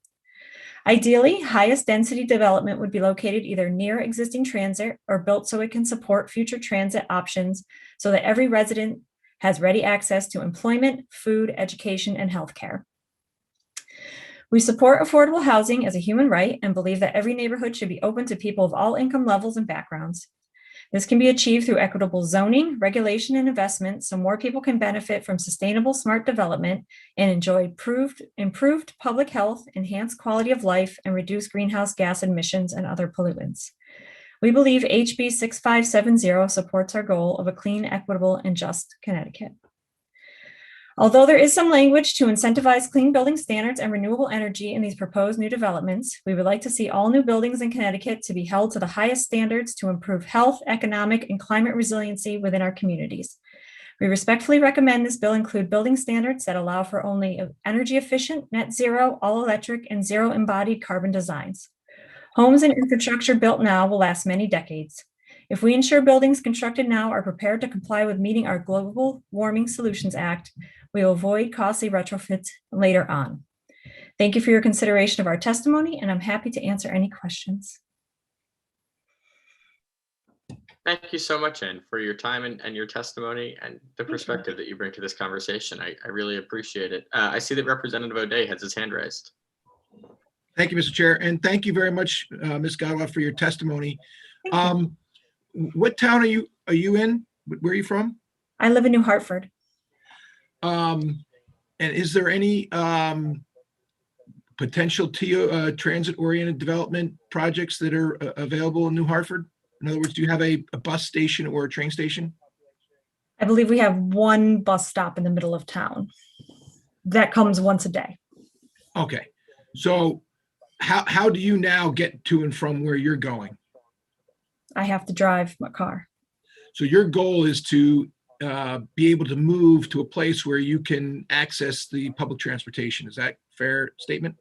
P: Ideally, highest density development would be located either near existing transit or built so it can support future transit options so that every resident has ready access to employment, food, education, and healthcare. We support affordable housing as a human right and believe that every neighborhood should be open to people of all income levels and backgrounds. This can be achieved through equitable zoning, regulation, and investment so more people can benefit from sustainable, smart development and enjoy improved public health, enhanced quality of life, and reduced greenhouse gas emissions and other pollutants. We believe HB 6570 supports our goal of a clean, equitable, and just Connecticut. Although there is some language to incentivize clean building standards and renewable energy in these proposed new developments, we would like to see all new buildings in Connecticut to be held to the highest standards to improve health, economic, and climate resiliency within our communities. We respectfully recommend this bill include building standards that allow for only energy efficient, net zero, all electric, and zero embodied carbon designs. Homes and infrastructure built now will last many decades. If we ensure buildings constructed now are prepared to comply with meeting our Global Warming Solutions Act, we will avoid costly retrofits later on. Thank you for your consideration of our testimony, and I'm happy to answer any questions.
C: Thank you so much, Ann, for your time and your testimony and the perspective that you bring to this conversation. I really appreciate it. I see that Representative O'Day has his hand raised.
K: Thank you, Mr. Chair, and thank you very much, Ms. Gadwa, for your testimony. What town are you in? Where are you from?
P: I live in New Hartford.
K: And is there any potential transit-oriented development projects that are available in New Hartford? In other words, do you have a bus station or a train station?
P: I believe we have one bus stop in the middle of town that comes once a day.
K: Okay, so how do you now get to and from where you're going?
P: I have to drive my car.
K: So your goal is to be able to move to a place where you can access the public transportation. Is that a fair statement?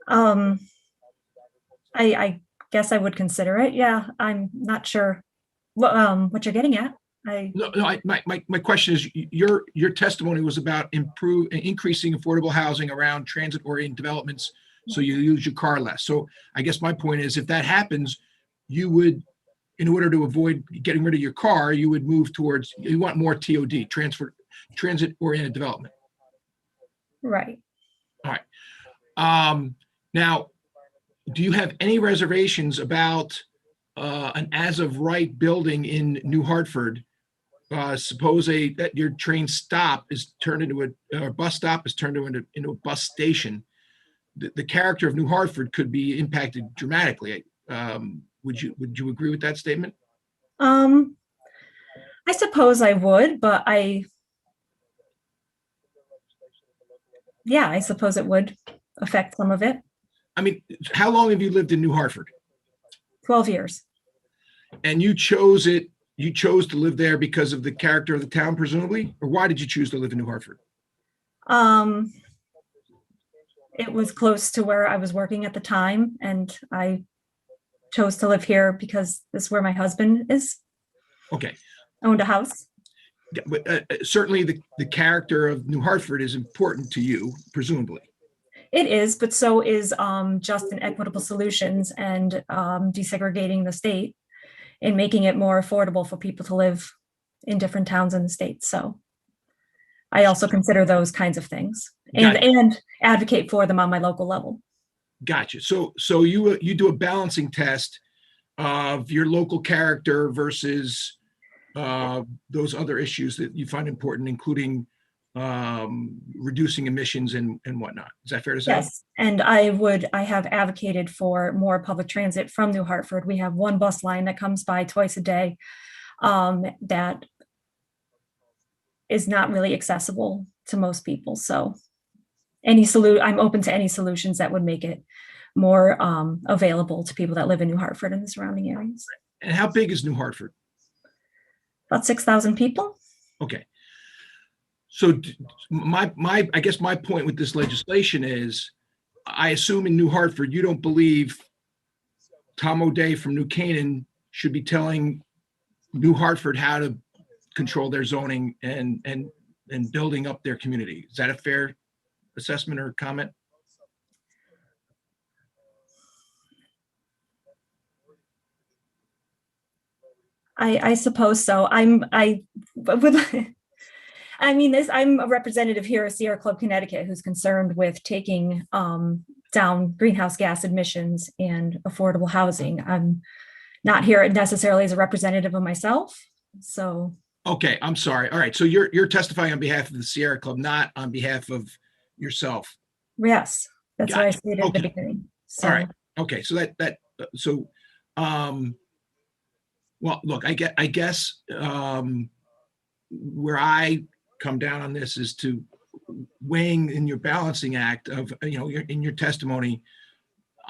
P: I guess I would consider it. Yeah, I'm not sure what you're getting at.
K: My question is, your testimony was about increasing affordable housing around transit-oriented developments, so you use your car less. So I guess my point is, if that happens, you would, in order to avoid getting rid of your car, you would move towards, you want more TOD, transit-oriented development.
P: Right.
K: All right. Now, do you have any reservations about an as-of-right building in New Hartford? Suppose that your train stop is turned into a bus stop is turned into a bus station. The character of New Hartford could be impacted dramatically. Would you agree with that statement?
P: I suppose I would, but yeah, I suppose it would affect some of it.
K: I mean, how long have you lived in New Hartford? 12
P: years.
K: And you chose to live there because of the character of the town, presumably? Or why did you choose to live in New Hartford?
P: It was close to where I was working at the time, and I chose to live here because this is where my husband is.
K: Okay.
P: Owned a house.
K: Yeah, but certainly the character of New Hartford is important to you, presumably.
P: It is, but so is just and equitable solutions and desegregating the state and making it more affordable for people to live in different towns in the state. So I also consider those kinds of things and advocate for them on my local level.
K: Gotcha. So you do a balancing test of your local character versus those other issues that you find important, including reducing emissions and whatnot. Is that fair to say?
P: Yes, and I have advocated for more public transit from New Hartford. We have one bus line that comes by twice a day that is not really accessible to most people. So I'm open to any solutions that would make it more available to people that live in New Hartford and the surrounding areas.
K: And how big is New Hartford?
P: About 6,000 people.
K: Okay. So I guess my point with this legislation is, I assume in New Hartford, you don't believe Tom O'Day from New Canaan should be telling New Hartford how to control their zoning and building up their community. Is that a fair assessment or comment?
P: I suppose so. I'm a representative here at Sierra Club Connecticut who's concerned with taking down greenhouse gas emissions and affordable housing. I'm not here necessarily as a representative of myself. So.
K: Okay, I'm sorry. All right, so you're testifying on behalf of the Sierra Club, not on behalf of yourself.
P: Yes, that's what I
K: Gotcha.
P: stated at the beginning. So.
K: All right. Okay, so well, look, I guess where I come down on this is to weighing in your balancing act of, in your testimony,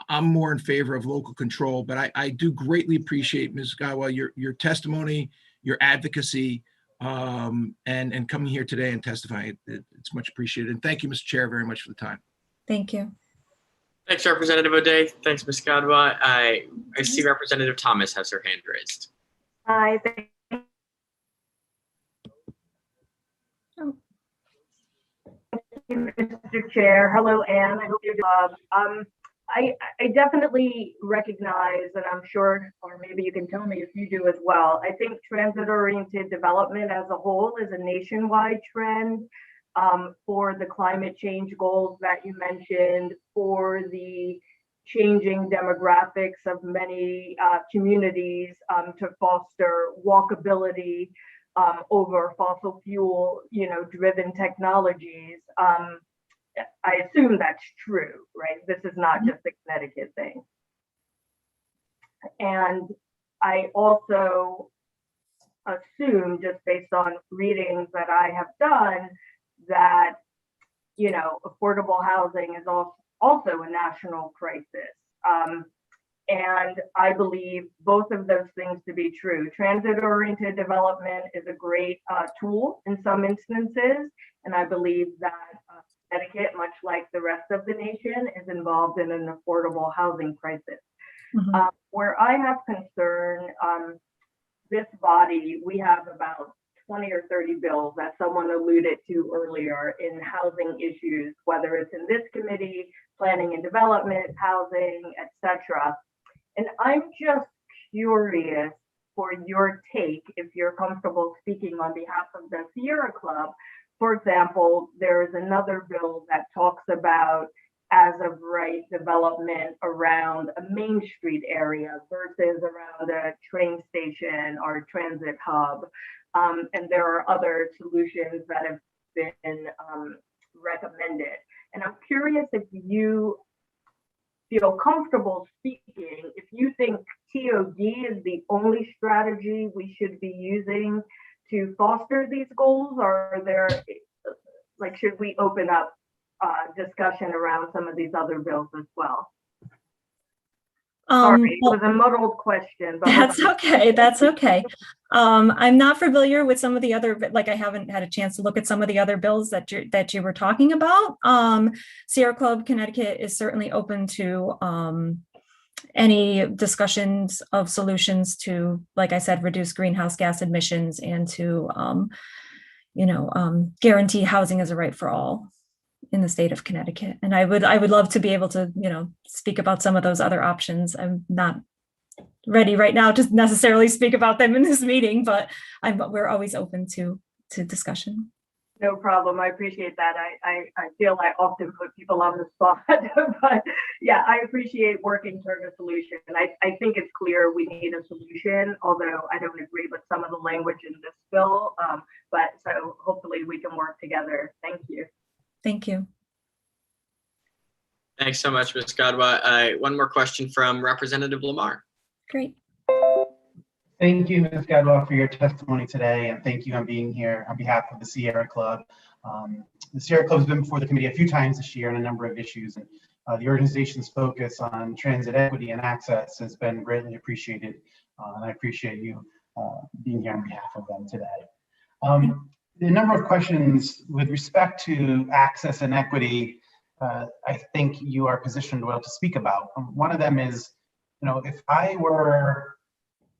K: I'm more in favor of local control, but I do greatly appreciate, Ms. Gawa, your testimony, your advocacy, and coming here today and testifying. It's much appreciated. And thank you, Mr. Chair, very much for the time.
P: Thank you.
C: Thanks, Representative O'Day. Thanks, Ms. Gadwa. I see Representative Thomas has her hand raised.
U: Hi, thank you, Mr. Chair. Hello, Anne. I hope you're well. I definitely recognize, and I'm sure, or maybe you can tell me if you do as well, I think transit-oriented development as a whole is a nationwide trend for the climate change goals that you mentioned, for the changing demographics of many communities to foster walkability over fossil fuel, driven technologies. I assume that's true, right? This is not just a Connecticut thing. And I also assume, just based on readings that I have done, that, affordable housing is also a national crisis. And I believe both of those things to be true. Transit-oriented development is a great tool in some instances, and I believe that Connecticut, much like the rest of the nation, is involved in an affordable housing crisis.
P: Mm-hmm.
U: Where I have concern, this body, we have about 20 or 30 bills that someone alluded to earlier in housing issues, whether it's in this committee, planning and development, housing, etc. And I'm just curious for your take, if you're comfortable speaking on behalf of the Sierra Club. For example, there is another bill that talks about as of right development around a Main Street area versus around a train station or transit hub. And there are other solutions that have been recommended. And I'm curious if you feel comfortable speaking, if you think TOD is the only strategy we should be using to foster these goals, or are there, should we open up discussion around some of these other bills as well? Sorry, it was a muddled question. But
P: that's okay. That's okay. I'm not familiar with some of the other, I haven't had a chance to look at some of the other bills that you were talking about. Sierra Club Connecticut is certainly open to any discussions of solutions to, like I said, reduce greenhouse gas emissions and to, guarantee housing as a right for all in the state of Connecticut. And I would love to be able to, speak about some of those other options. I'm not ready right now to necessarily speak about them in this meeting, but we're always open to discussion.
U: No problem. I appreciate that. I feel I often put people on the spot, but yeah, I appreciate working toward a solution. I think it's clear we need a solution, although I don't agree with some of the language in this bill. But so hopefully we can work together. Thank you.
P: Thank you.
C: Thanks so much, Ms. Gadwa. One more question from Representative Lamar.
P: Great.
R: Thank you, Ms. Gadwa, for your testimony today, and thank you on being here on behalf of the Sierra Club. The Sierra Club has been before the committee a few times this year on a number of issues, and the organization's focus on transit equity and access has been greatly appreciated, and I appreciate you being here on behalf of them today. The number of questions with respect to access and equity, I think you are positioned well to speak about. One of them is, if I were,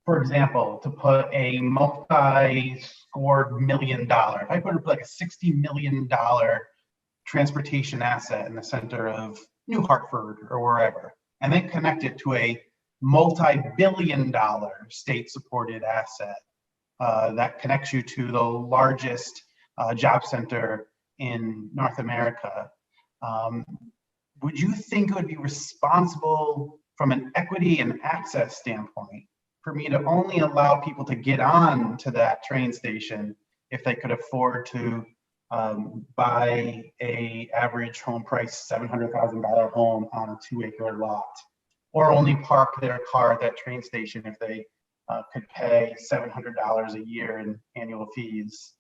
R: for example, to put a multi-scored $1 million, if I put like a $60 million transportation asset in the center of New Hartford or wherever, and then connect it to a multi-billion-dollar state-supported asset that connects you to the largest job center in North America, would you think it would be responsible from an equity and access standpoint for me to only allow people to get on to that train station if they could afford to buy a average home price $700,000 home on a 2-acre lot, or only park their car at that train station if they could pay $700 a year in annual fees?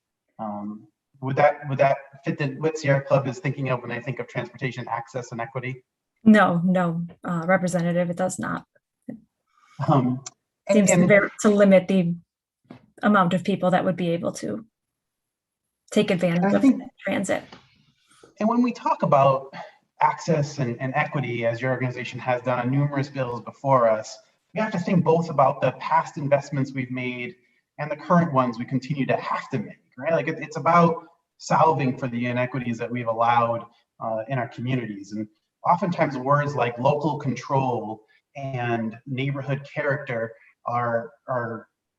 R: Would that fit in what Sierra Club is thinking of when they think of transportation access and equity?
P: No, Representative, it does not. Seems to limit the amount of people that would be able to take advantage of transit.
R: And when we talk about access and equity, as your organization has done on numerous bills before us, we have to think both about the past investments we've made and the current ones we continue to have to make, right? Like it's about solving for the inequities that we've allowed in our communities. And oftentimes words like local control and neighborhood character are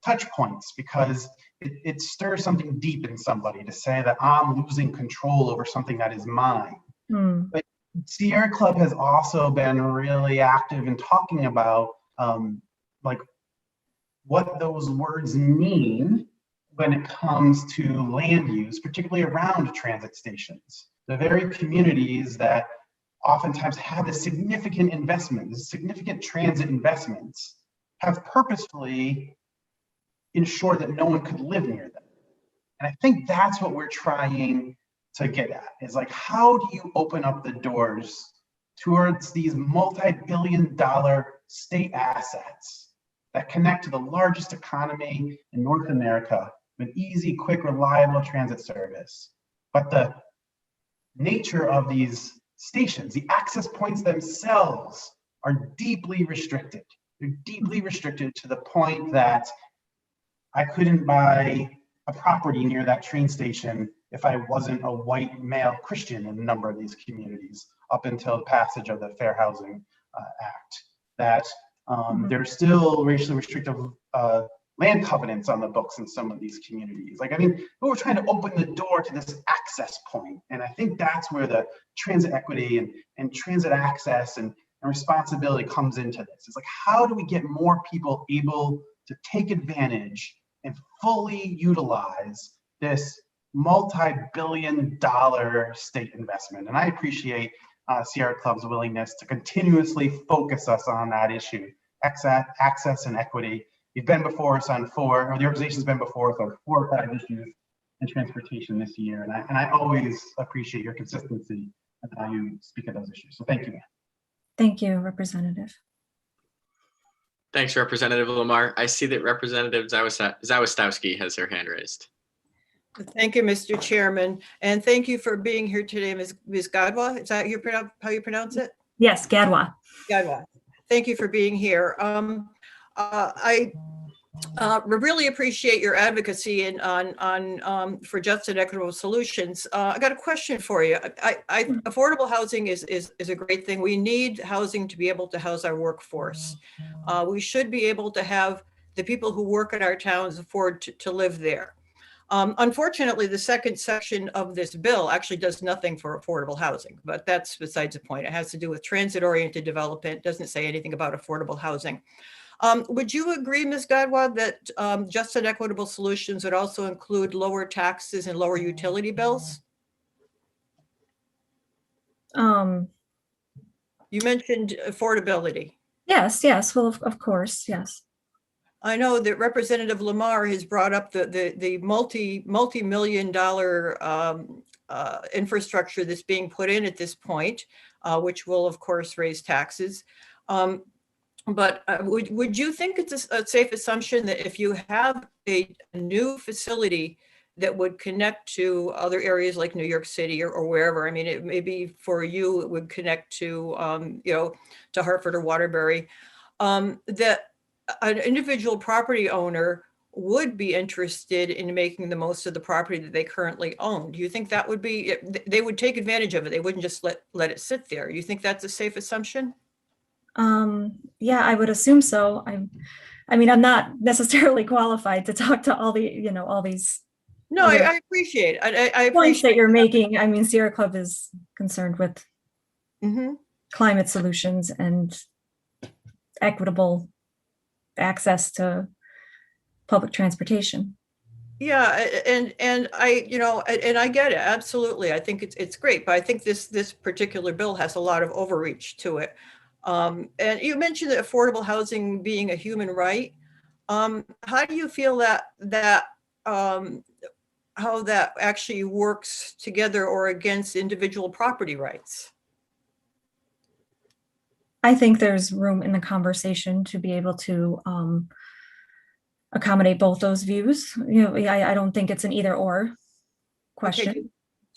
R: touch points because it stirs something deep in somebody to say that I'm losing control over something that is mine. But Sierra Club has also been really active in talking about like what those words mean when it comes to land use, particularly around transit stations. The very communities that oftentimes have a significant investment, significant transit investments, have purposefully ensured that no one could live near them. And I think that's what we're trying to get at, is like, how do you open up the doors towards these multi-billion-dollar state assets that connect to the largest economy in North America with easy, quick, reliable transit service? But the nature of these stations, the access points themselves, are deeply restricted. They're deeply restricted to the point that I couldn't buy a property near that train station if I wasn't a white male Christian in a number of these communities up until the passage of the Fair Housing Act. That there's still racially restrictive land covenants on the books in some of these communities. Like, I mean, we're trying to open the door to this access point. And I think that's where the transit equity and transit access and responsibility comes into this. It's like, how do we get more people able to take advantage and fully utilize this multi-billion-dollar state investment? And I appreciate Sierra Club's willingness to continuously focus us on that issue, access and equity. You've been before us on the organization's been before us on 4 or 5 issues in transportation this year. And I always appreciate your consistency and how you speak of those issues. So thank you, man.
P: Thank you, Representative.
C: Thanks, Representative Lamar. I see that Representative Zawistowski has her hand raised.
S: Thank you, Mr. Chairman, and thank you for being here today, Ms. Gadwa. Is that how you pronounce it?
P: Yes, Gadwa.
S: Gadwa. Thank you for being here. I really appreciate your advocacy on for just and equitable solutions. I got a question for you. Affordable housing is a great thing. We need housing to be able to house our workforce. We should be able to have the people who work in our towns afford to live there. Unfortunately, the second section of this bill actually does nothing for affordable housing, but that's besides the point. It has to do with transit-oriented development, doesn't say anything about affordable housing. Would you agree, Ms. Gadwa, that just and equitable solutions would also include lower taxes and lower utility bills? You mentioned affordability.
P: Yes, well, of course, yes.
S: I know that Representative Lamar has brought up the multi-million dollar infrastructure that's being put in at this point, which will of course raise taxes. But would you think it's a safe assumption that if you have a new facility that would connect to other areas like New York City or wherever, I mean, it maybe for you, it would connect to, to Hartford or Waterbury, that an individual property owner would be interested in making the most of the property that they currently own? Do you think that would be, they would take advantage of it? They wouldn't just let it sit there. You think that's a safe assumption?
P: Yeah, I would assume so. I mean, I'm not necessarily qualified to talk to all the, all these.
S: No, I appreciate it. I
P: points
S: appreciate
P: that you're making. I mean, Sierra Club is concerned with
S: Mhm.
P: climate solutions and equitable access to public transportation.
S: Yeah, and I, and I get it, absolutely. I think it's great, but I think this particular bill has a lot of overreach to it. And you mentioned that affordable housing being a human right. How do you feel that how that actually works together or against individual property rights?
P: I think there's room in the conversation to be able to accommodate both those views. I don't think it's an either or question.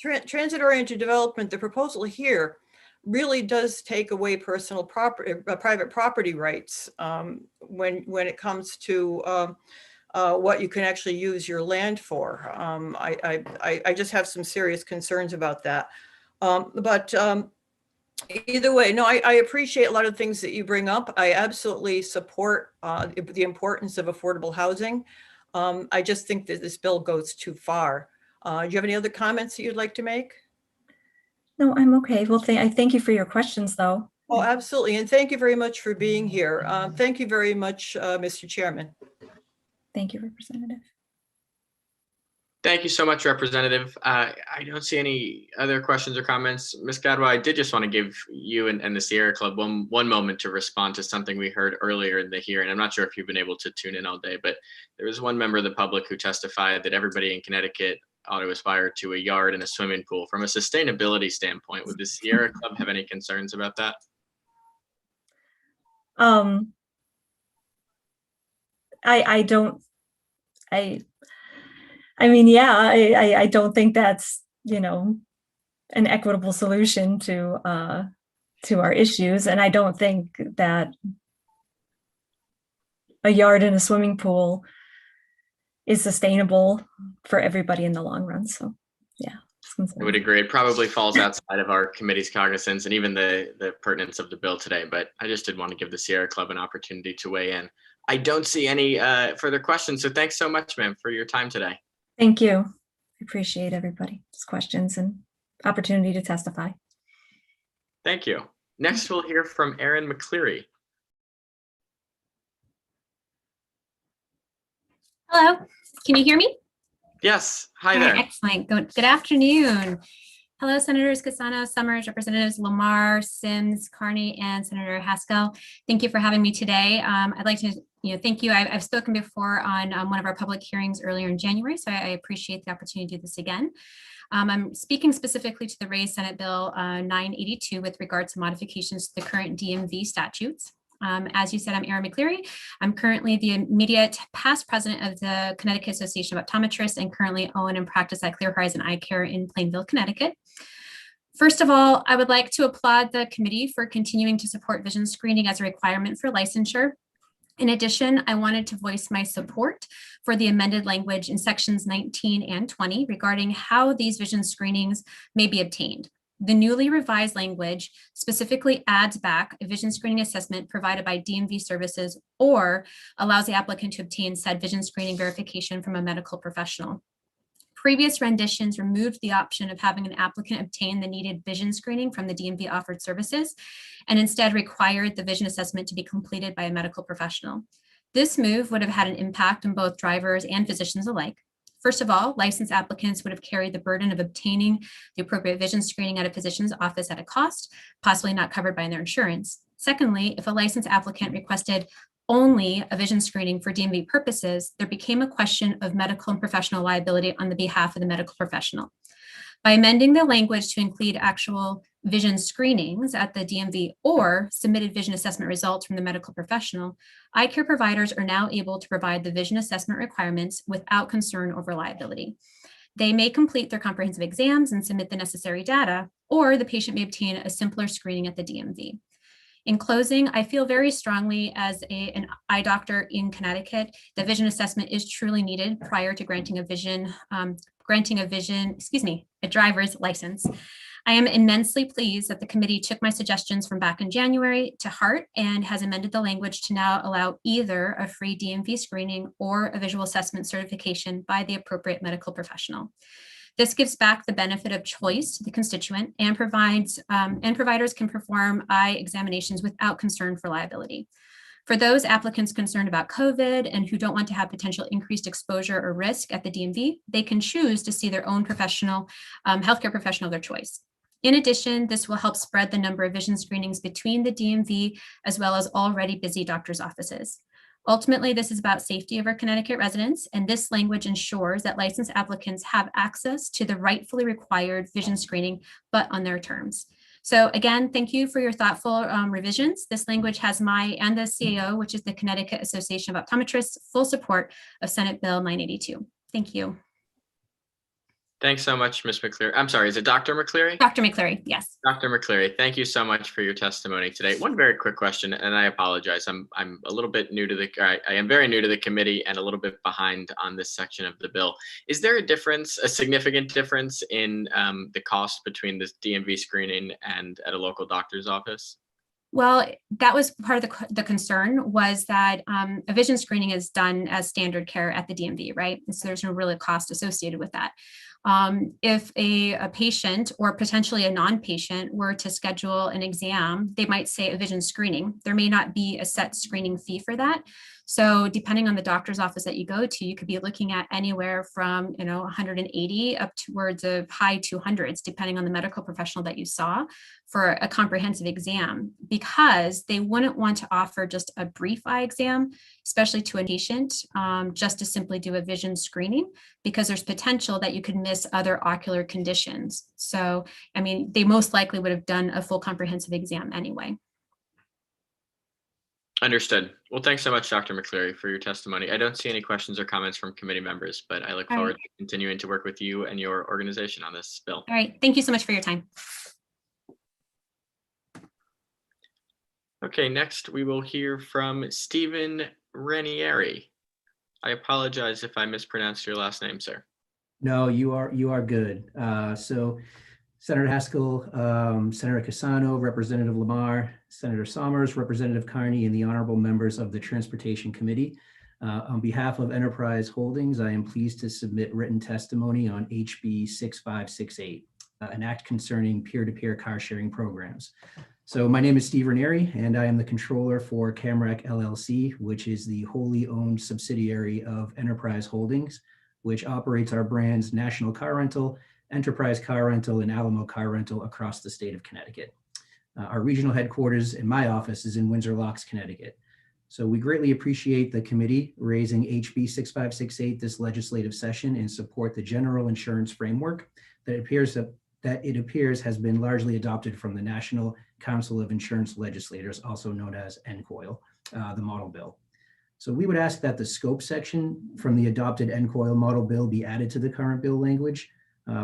S: Okay. Transit-oriented development, the proposal here really does take away personal property, private property rights when it comes to what you can actually use your land for. I just have some serious concerns about that. But either way, no, I appreciate a lot of things that you bring up. I absolutely support the importance of affordable housing. I just think that this bill goes too far. Do you have any other comments that you'd like to make?
P: No, I'm okay. Well, I thank you for your questions, though.
S: Oh, absolutely. And thank you very much for being here. Thank you very much, Mr. Chairman.
P: Thank you, Representative.
C: Thank you so much, Representative. I don't see any other questions or comments. Ms. Gadwa, I did just want to give you and the Sierra Club one moment to respond to something we heard earlier in the hearing. I'm not sure if you've been able to tune in all day, but there was one member of the public who testified that everybody in Connecticut ought to aspire to a yard and a swimming pool. From a sustainability standpoint, would the Sierra Club have any concerns about that?
P: I mean, yeah, I don't think that's, an equitable solution to our issues. And I don't think that a yard and a swimming pool is sustainable for everybody in the long run. So, yeah.
C: I would agree. It probably falls outside of our committee's cognizance and even the pertinence of the bill today, but I just did want to give the Sierra Club an opportunity to weigh in. I don't see any further questions, so thanks so much, ma'am, for your time today.
P: Thank you. I appreciate everybody's questions and opportunity to testify.
C: Thank you. Next, we'll hear from Erin McCleary.
Q: Hello, can you hear me?
C: Yes, hi
Q: All
C: there.
Q: right, excellent. Good afternoon. Hello, Senators Cassano, Summers, Representatives Lamar, Sims, Carney, and Senator Haskell. Thank you for having me today. I'd like to thank you. I've spoken before on one of our public hearings earlier in January, so I appreciate the opportunity to do this again. I'm speaking specifically to the raised Senate Bill 982 with regard to modifications to the current DMV statutes. As you said, I'm Erin McCleary. I'm currently the immediate past president of the Connecticut Association of Optometrists and currently own and practice at Clear Horizon Eye Care in Plainville, Connecticut. First of all, I would like to applaud the committee for continuing to support vision screening as a requirement for licensure. In addition, I wanted to voice my support for the amended language in sections 19 and 20 regarding how these vision screenings may be obtained. The newly revised language specifically adds back a vision screening assessment provided by DMV services or allows the applicant to obtain said vision screening verification from a medical professional. Previous renditions removed the option of having an applicant obtain the needed vision screening from the DMV offered services and instead required the vision assessment to be completed by a medical professional. This move would have had an impact on both drivers and physicians alike. First of all, licensed applicants would have carried the burden of obtaining the appropriate vision screening at a physician's office at a cost, possibly not covered by their insurance. Secondly, if a licensed applicant requested only a vision screening for DMV purposes, there became a question of medical and professional liability on the behalf of the medical professional. By amending the language to include actual vision screenings at the DMV or submitted vision assessment results from the medical professional, eye care providers are now able to provide the vision assessment requirements without concern over liability. They may complete their comprehensive exams and submit the necessary data, or the patient may obtain a simpler screening at the DMV. In closing, I feel very strongly as an eye doctor in Connecticut that vision assessment is truly needed prior to granting a driver's license. I am immensely pleased that the committee took my suggestions from back in January to heart and has amended the language to now allow either a free DMV screening or a visual assessment certification by the appropriate medical professional. This gives back the benefit of choice to the constituent and providers can perform eye examinations without concern for liability. For those applicants concerned about COVID and who don't want to have potential increased exposure or risk at the DMV, they can choose to see their own professional, healthcare professional of their choice. In addition, this will help spread the number of vision screenings between the DMV as well as already busy doctors' offices. Ultimately, this is about safety of our Connecticut residents, and this language ensures that licensed applicants have access to the rightfully required vision screening, but on their terms. So again, thank you for your thoughtful revisions. This language has my and the CAO, which is the Connecticut Association of Optometrists, full support of Senate Bill 982. Thank you.
C: Thanks so much, Ms. McCleary. I'm sorry, is it Dr. McCleary?
Q: Dr. McCleary, yes.
C: Dr. McCleary, thank you so much for your testimony today. One very quick question, and I apologize. I'm a little bit new to I am very new to the committee and a little bit behind on this section of the bill. Is there a difference, a significant difference in the cost between this DMV screening and at a local doctor's office?
Q: Well, that was part of the concern was that a vision screening is done as standard care at the DMV, right? And so there's no really cost associated with that. If a patient or potentially a non-patient were to schedule an exam, they might say a vision screening. There may not be a set screening fee for that. So depending on the doctor's office that you go to, you could be looking at anywhere from 180 up towards of high 200s, depending on the medical professional that you saw for a comprehensive exam, because they wouldn't want to offer just a brief eye exam, especially to a patient, just to simply do a vision screening, because there's potential that you could miss other ocular conditions. So, I mean, they most likely would have done a full comprehensive exam anyway.
C: Understood. Well, thanks so much, Dr. McCleary, for your testimony. I don't see any questions or comments from committee members, but I look forward to continuing to work with you and your organization on this bill.
Q: All right. Thank you so much for your time.
C: Okay, next we will hear from Stephen Ranieri. I apologize if I mispronounced your last name, sir.
L: No, you are good. So Senator Haskell, Senator Cassano, Representative Lamar, Senator Sommers, Representative Carney, and the honorable members of the Transportation Committee. On behalf of Enterprise Holdings, I am pleased to submit written testimony on HB 6568, an act concerning peer-to-peer car sharing programs. So my name is Steve Ranieri, and I am the controller for Camrec LLC, which is the wholly owned subsidiary of Enterprise Holdings, which operates our brands National Car Rental, Enterprise Car Rental, and Alamo Car Rental across the state of Connecticut. Our regional headquarters in my office is in Windsor Locks, Connecticut. So we greatly appreciate the committee raising HB 6568 this legislative session and support the general insurance framework that it appears has been largely adopted from the National Council of Insurance Legislators, also known as NCOIL, the model bill. So we would ask that the scope section from the adopted NCOIL model bill be added to the current bill language.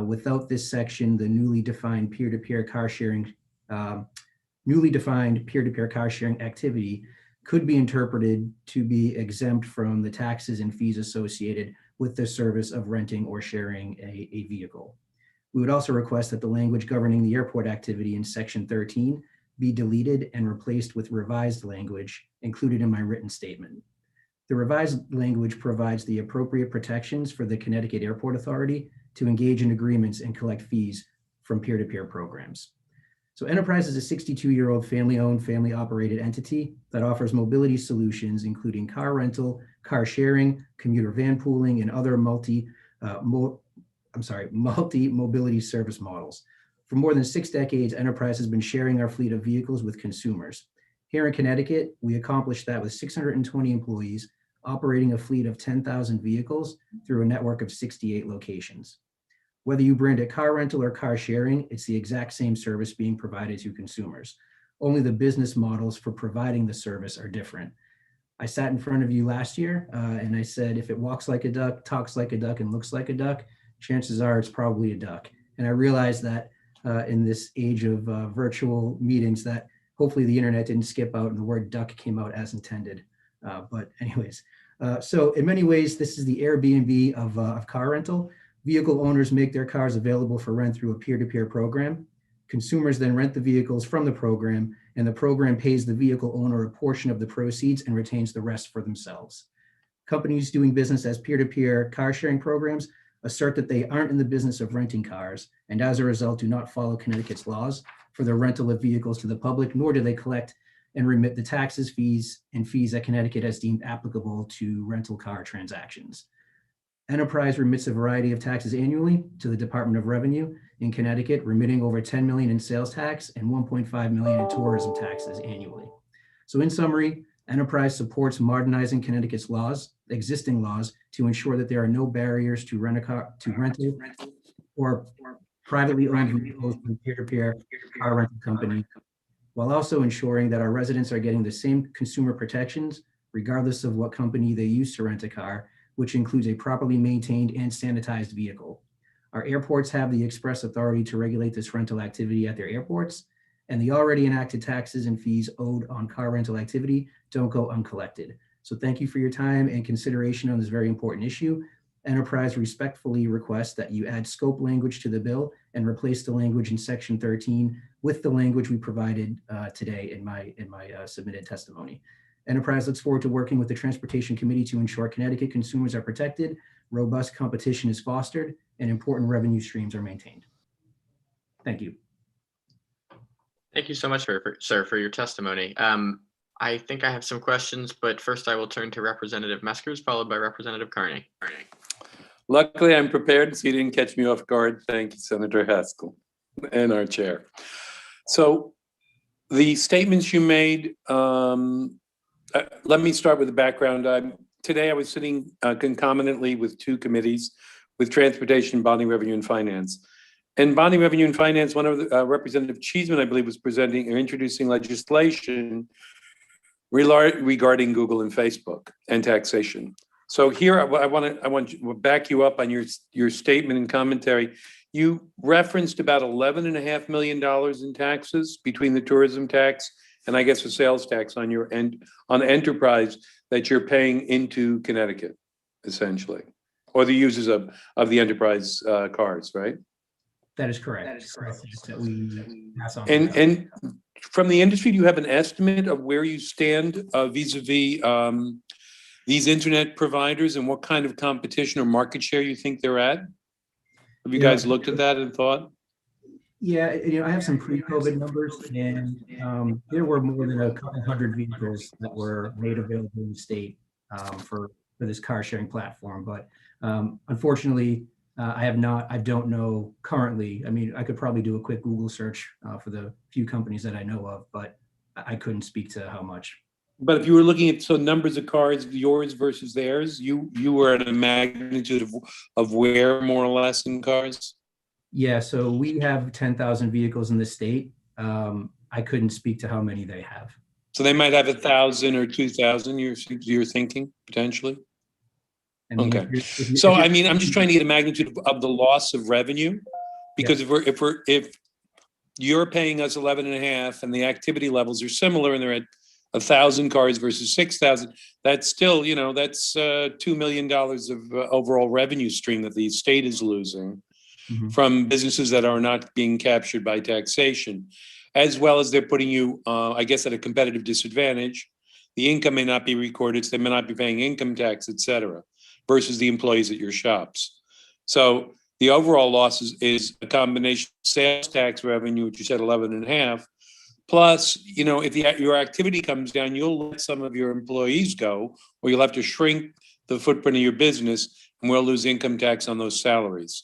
L: Without this section, the newly defined peer-to-peer car sharing activity could be interpreted to be exempt from the taxes and fees associated with the service of renting or sharing a vehicle. We would also request that the language governing the airport activity in section 13 be deleted and replaced with revised language included in my written statement. The revised language provides the appropriate protections for the Connecticut Airport Authority to engage in agreements and collect fees from peer-to-peer programs. So Enterprise is a 62-year-old family-owned, family-operated entity that offers mobility solutions, including car rental, car sharing, commuter van pooling, and other multi-mobility service models. For more than 6 decades, Enterprise has been sharing our fleet of vehicles with consumers. Here in Connecticut, we accomplished that with 620 employees operating a fleet of 10,000 vehicles through a network of 68 locations. Whether you brand it car rental or car sharing, it's the exact same service being provided to consumers. Only the business models for providing the service are different. I sat in front of you last year and I said, if it walks like a duck, talks like a duck, and looks like a duck, chances are it's probably a duck. And I realized that in this age of virtual meetings that hopefully the internet didn't skip out and the word duck came out as intended. But anyways, so in many ways, this is the Airbnb of car rental. Vehicle owners make their cars available for rent through a peer-to-peer program. Consumers then rent the vehicles from the program, and the program pays the vehicle owner a portion of the proceeds and retains the rest for themselves. Companies doing business as peer-to-peer car sharing programs assert that they aren't in the business of renting cars, and as a result do not follow Connecticut's laws for the rental of vehicles to the public, nor do they collect and remit the taxes, fees that Connecticut has deemed applicable to rental car transactions. Enterprise remits a variety of taxes annually to the Department of Revenue in Connecticut, remitting over 10 million in sales tax and 1.5 million in tourism taxes annually. So in summary, Enterprise supports modernizing Connecticut's existing laws, to ensure that there are no barriers to rental or privately owned vehicles from peer-to-peer car rental company, while also ensuring that our residents are getting the same consumer protections, regardless of what company they use to rent a car, which includes a properly maintained and sanitized vehicle. Our airports have the express authority to regulate this rental activity at their airports, and the already enacted taxes and fees owed on car rental activity don't go uncollected. So thank you for your time and consideration on this very important issue. Enterprise respectfully requests that you add scope language to the bill and replace the language in section 13 with the language we provided today in my submitted testimony. Enterprise looks forward to working with the Transportation Committee to ensure Connecticut consumers are protected, robust competition is fostered, and important revenue streams are maintained. Thank you.
C: Thank you so much, sir, for your testimony. I think I have some questions, but first I will turn to Representative Meskers, followed by Representative Carney.
G: Luckily, I'm prepared, so you didn't catch me off guard. Thank you, Senator Haskell and our chair. So the statements you made, let me start with the background. Today I was sitting concomitantly with 2 committees, with Transportation, Bonding, Revenue, and Finance. And Bonding, Revenue, and Finance, one of the, Representative Cheeseman, I believe, was presenting or introducing legislation regarding Google and Facebook and taxation. So here, I want to back you up on your statement and commentary. You referenced about $11.5 million in taxes between the tourism tax and I guess the sales tax on your end on Enterprise that you're paying into Connecticut, essentially, or the users of the Enterprise cars, right?
L: That is correct. That is correct. That we pass on.
G: And from the industry, do you have an estimate of where you stand vis-a-vis these internet providers and what kind of competition or market share you think they're at? Have you guys looked at that and thought?
L: Yeah, I have some pre-COVID numbers, and there were more than a couple hundred vehicles that were made available in the state for this car sharing platform. But unfortunately, I don't know currently. I mean, I could probably do a quick Google search for the few companies that I know of, but I couldn't speak to how much.
G: But if you were looking at numbers of cars, yours versus theirs, you were at a magnitude of where more or less in cars?
L: Yeah, so we have 10,000 vehicles in the state. I couldn't speak to how many they have.
G: So they might have 1,000 or 2,000. You're thinking potentially. Okay. So I mean, I'm just trying to get a magnitude of the loss of revenue, because if you're paying us 11.5 and the activity levels are similar and they're at 1,000 cars versus 6,000, that's still, that's $2 million of overall revenue stream that the state is losing from businesses that are not being captured by taxation, as well as they're putting you, I guess, at a competitive disadvantage. The income may not be recorded, so they may not be paying income tax, et cetera, versus the employees at your shops. So The overall loss is a combination of sales tax revenue, which you said 11.5, plus, if your activity comes down, you'll let some of your employees go, or you'll have to shrink the footprint of your business, and we'll lose income tax on those salaries.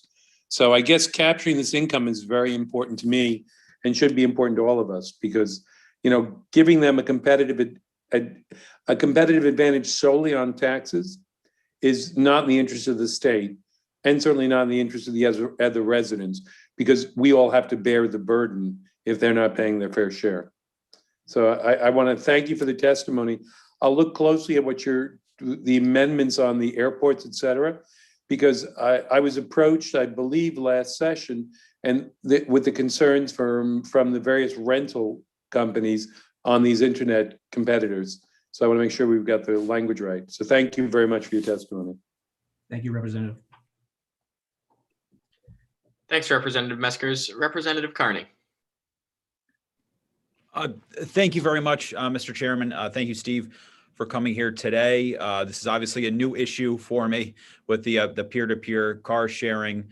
G: So I guess capturing this income is very important to me and should be important to all of us, because, giving them a competitive advantage solely on taxes is not in the interest of the state, and certainly not in the interest of the other residents, because we all have to bear the burden if they're not paying their fair share. So I want to thank you for the testimony. I'll look closely at the amendments on the airports, et cetera, because I was approached, I believe, last session, and with the concerns from the various rental companies on these internet competitors. So I want to make sure we've got the language right. So thank you very much for your testimony.
L: Thank you, Representative.
C: Thanks, Representative Meskers. Representative Carney.
H: Thank you very much, Mr. Chairman. Thank you, Steve, for coming here today. This is obviously a new issue for me with the peer-to-peer car sharing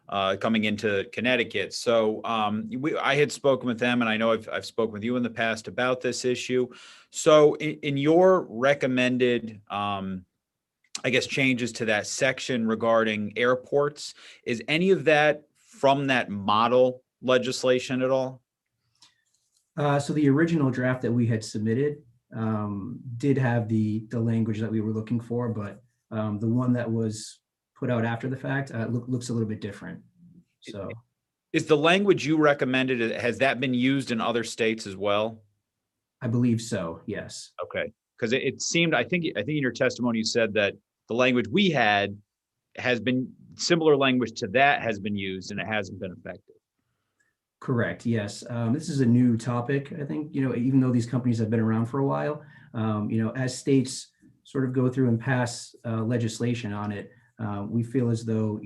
H: coming into Connecticut. So I had spoken with them, and I know I've spoken with you in the past about this issue. So in your recommended, I guess, changes to that section regarding airports, is any of that from that model legislation at all?
L: So the original draft that we had submitted did have the language that we were looking for, but the one that was put out after the fact looks a little bit different. So,
H: is the language you recommended, has that been used in other states as well?
L: I believe so. Yes.
H: Okay, because it seemed, I think in your testimony you said that the language we had has been similar language to that has been used and it hasn't been effective.
L: Correct. Yes. This is a new topic. I think, even though these companies have been around for a while, as states sort of go through and pass legislation on it, we feel as though,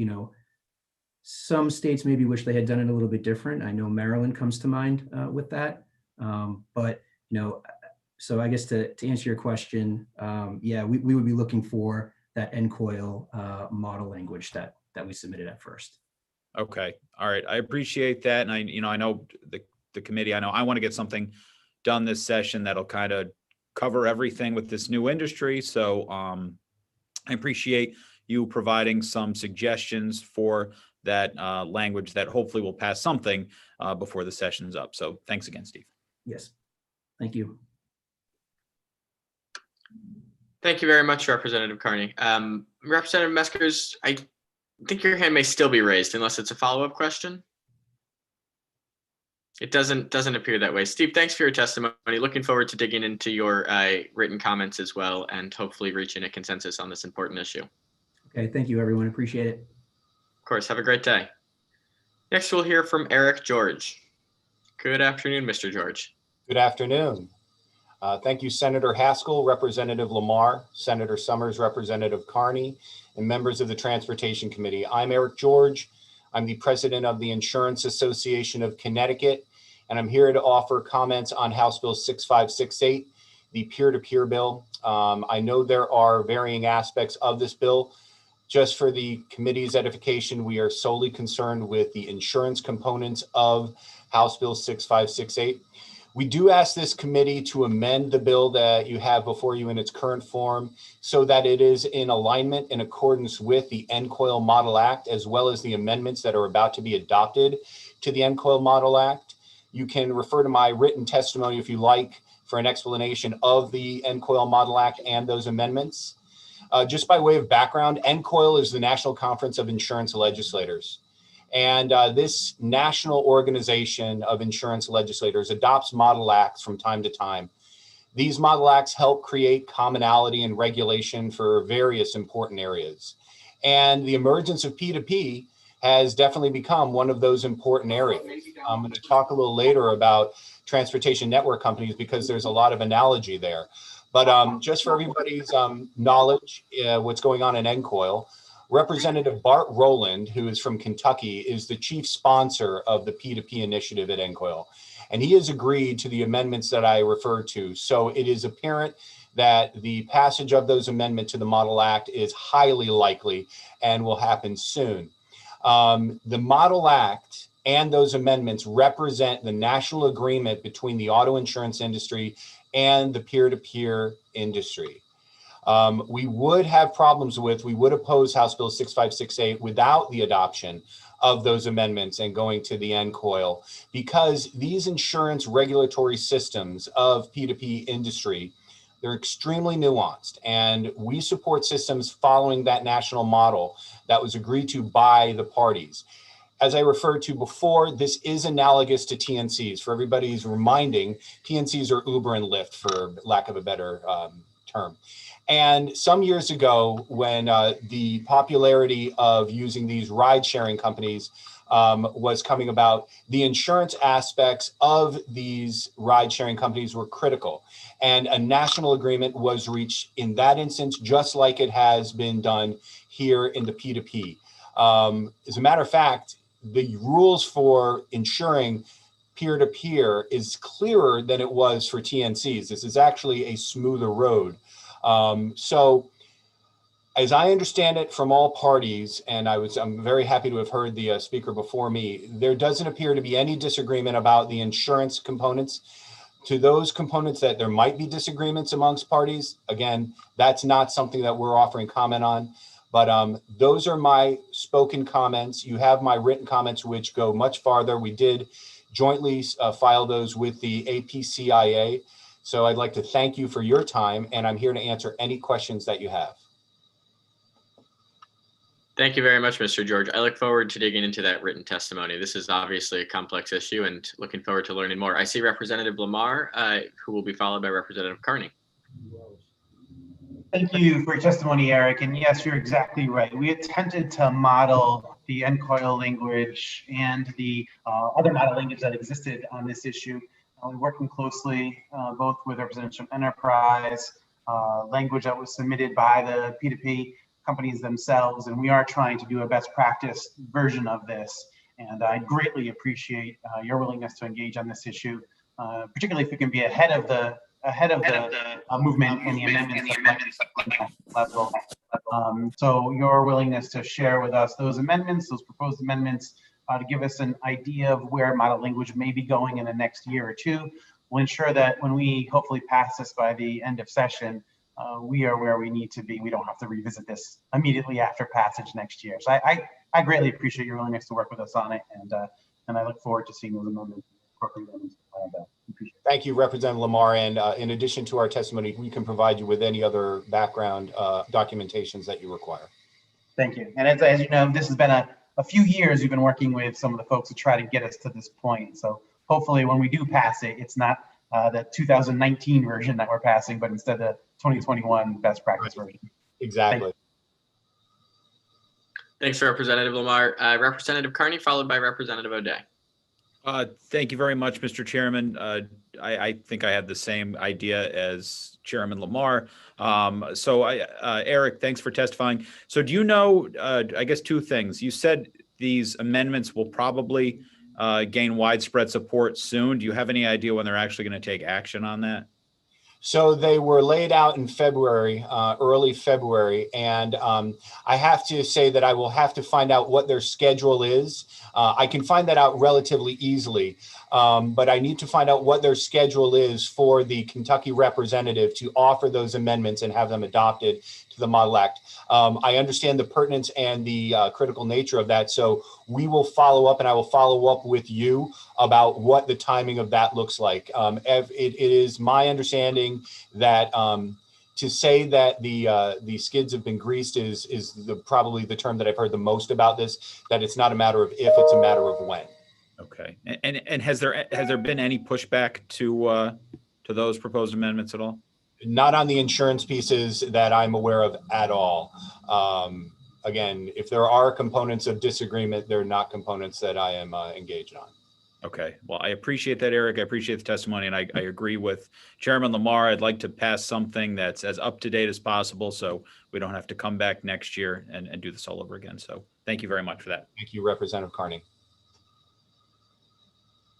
L: some states maybe wish they had done it a little bit different. I know Maryland comes to mind with that. But, so I guess to answer your question, yeah, we would be looking for that NCOIL model language that we submitted at first.
H: Okay. All right. I appreciate that. And I know the committee, I want to get something done this session that'll kind of cover everything with this new industry. So I appreciate you providing some suggestions for that language that hopefully will pass something before the session's up. So thanks again, Steve.
L: Yes. Thank you.
C: Thank you very much, Representative Carney. Representative Meskers, I think your hand may still be raised unless it's a follow-up question. It doesn't appear that way. Steve, thanks for your testimony. Looking forward to digging into your written comments as well, and hopefully reaching a consensus on this important issue.
L: Okay, thank you, everyone. Appreciate it.
C: Of course, have a great day. Next, we'll hear from Eric George. Good afternoon, Mr. George.
A: Good afternoon. Thank you, Senator Haskell, Representative Lamar, Senator Summers, Representative Carney, and members of the Transportation Committee. I'm Eric George. I'm the president of the Insurance Association of Connecticut, and I'm here to offer comments on House Bill 6568, the peer-to-peer bill. I know there are varying aspects of this bill. Just for the committee's edification, we are solely concerned with the insurance components of House Bill 6568. We do ask this committee to amend the bill that you have before you in its current form so that it is in alignment in accordance with the NCOIL Model Act, as well as the amendments that are about to be adopted to the NCOIL Model Act. You can refer to my written testimony if you like for an explanation of the NCOIL Model Act and those amendments. Just by way of background, NCOIL is the National Conference of Insurance Legislators. And this national organization of insurance legislators adopts model acts from time to time. These model acts help create commonality and regulation for various important areas. And the emergence of P2P has definitely become one of those important areas. I'm going to talk a little later about transportation network companies because there's a lot of analogy there. But just for everybody's knowledge, what's going on in NCOIL, Representative Bart Rowland, who is from Kentucky, is the chief sponsor of the P2P initiative at NCOIL. And he has agreed to the amendments that I referred to. So it is apparent that the passage of those amendments to the Model Act is highly likely and will happen soon. The Model Act and those amendments represent the national agreement between the auto insurance industry and the peer-to-peer industry. We would have problems with, we would oppose House Bill 6568 without the adoption of those amendments and going to the end coil, because these insurance regulatory systems of P2P industry, they're extremely nuanced, and we support systems following that national model that was agreed to by the parties. As I referred to before, this is analogous to TNCs. For everybody's reminding, TNCs are Uber and Lyft, for lack of a better term. And some years ago, when the popularity of using these ride-sharing companies was coming about, the insurance aspects of these ride-sharing companies were critical. And a national agreement was reached in that instance, just like it has been done here in the P2P. As a matter of fact, the rules for insuring peer-to-peer is clearer than it was for TNCs. This is actually a smoother road. So as I understand it from all parties, and I'm very happy to have heard the speaker before me, there doesn't appear to be any disagreement about the insurance components. To those components that there might be disagreements amongst parties, again, that's not something that we're offering comment on. But those are my spoken comments. You have my written comments, which go much farther. We did jointly file those with the APCIA. So I'd like to thank you for your time, and I'm here to answer any questions that you have.
C: Thank you very much, Mr. George. I look forward to digging into that written testimony. This is obviously a complex issue, and looking forward to learning more. I see Representative Lamar, who will be followed by Representative Carney.
R: Thank you for your testimony, Eric. And yes, you're exactly right. We attempted to model the end coil language and the other model language that existed on this issue. We're working closely both with representatives from Enterprise, language that was submitted by the P2P companies themselves, and we are trying to do a best practice version of this. And I greatly appreciate your willingness to engage on this issue, particularly if we can be ahead of the movement and the amendments level. So your willingness to share with us those amendments, those proposed amendments, to give us an idea of where model language may be going in the next year or two, will ensure that when we hopefully pass this by the end of session, we are where we need to be. We don't have to revisit this immediately after passage next year. So I greatly appreciate your willingness to work with us on it, and I look forward to seeing those amendments.
A: Thank you, Representative Lamar. And in addition to our testimony, we can provide you with any other background documentations that you require.
R: Thank you. And as you know, this has been a few years we've been working with some of the folks to try to get us to this point. So hopefully when we do pass it, it's not the 2019 version that we're passing, but instead the 2021 best practice version.
A: Exactly.
C: Thanks, Representative Lamar. Representative Carney, followed by Representative O'Day.
H: Thank you very much, Mr. Chairman. I think I had the same idea as Chairman Lamar. Eric, thanks for testifying. So do you know, I guess two things. You said these amendments will probably gain widespread support soon. Do you have any idea when they're actually going to take action on that?
A: So they were laid out in February, early February, and I have to say that I will have to find out what their schedule is. I can find that out relatively easily, but I need to find out what their schedule is for the Kentucky representative to offer those amendments and have them adopted to the Model Act. I understand the pertinence and the critical nature of that, so we will follow up, and I will follow up with you about what the timing of that looks like. It is my understanding that to say that the skids have been greased is probably the term that I've heard the most about this, that it's not a matter of if, it's a matter of when.
H: Okay. And has there been any pushback to those proposed amendments at all?
A: Not on the insurance pieces that I'm aware of at all. Again, if there are components of disagreement, they're not components that I am engaged on.
H: Okay. Well, I appreciate that, Eric. I appreciate the testimony, and I agree with Chairman Lamar. I'd like to pass something that's as up to date as possible, so we don't have to come back next year and do this all over again. So thank you very much for that.
A: Thank you, Representative Carney.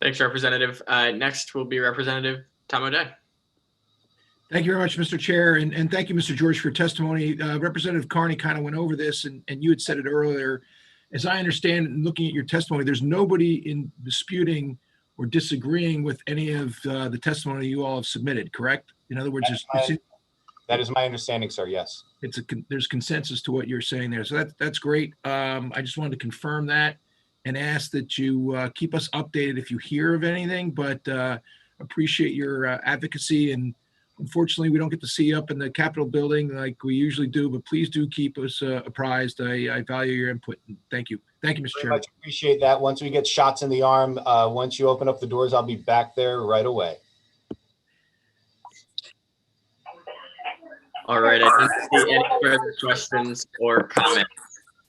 C: Thanks, Representative. Next will be Representative Tom O'Day.
K: Thank you very much, Mr. Chair, and thank you, Mr. George, for your testimony. Representative Carney kind of went over this, and you had said it earlier. as I understand, and looking at your testimony, there's nobody in disputing or disagreeing with any of the testimony you all have submitted, correct? In other words,
A: That is my understanding, sir. Yes.
K: there's consensus to what you're saying there. So that's great. I just wanted to confirm that and ask that you keep us updated if you hear of anything, but appreciate your advocacy. And unfortunately, we don't get to see you up in the Capitol building like we usually do, but please do keep us apprised. I value your input. Thank you. Thank you, Mr.
A: Very
K: Chairman.
A: much appreciate that. Once we get shots in the arm, once you open up the doors, I'll be back there right away.
C: All right, I don't see any further questions or comments.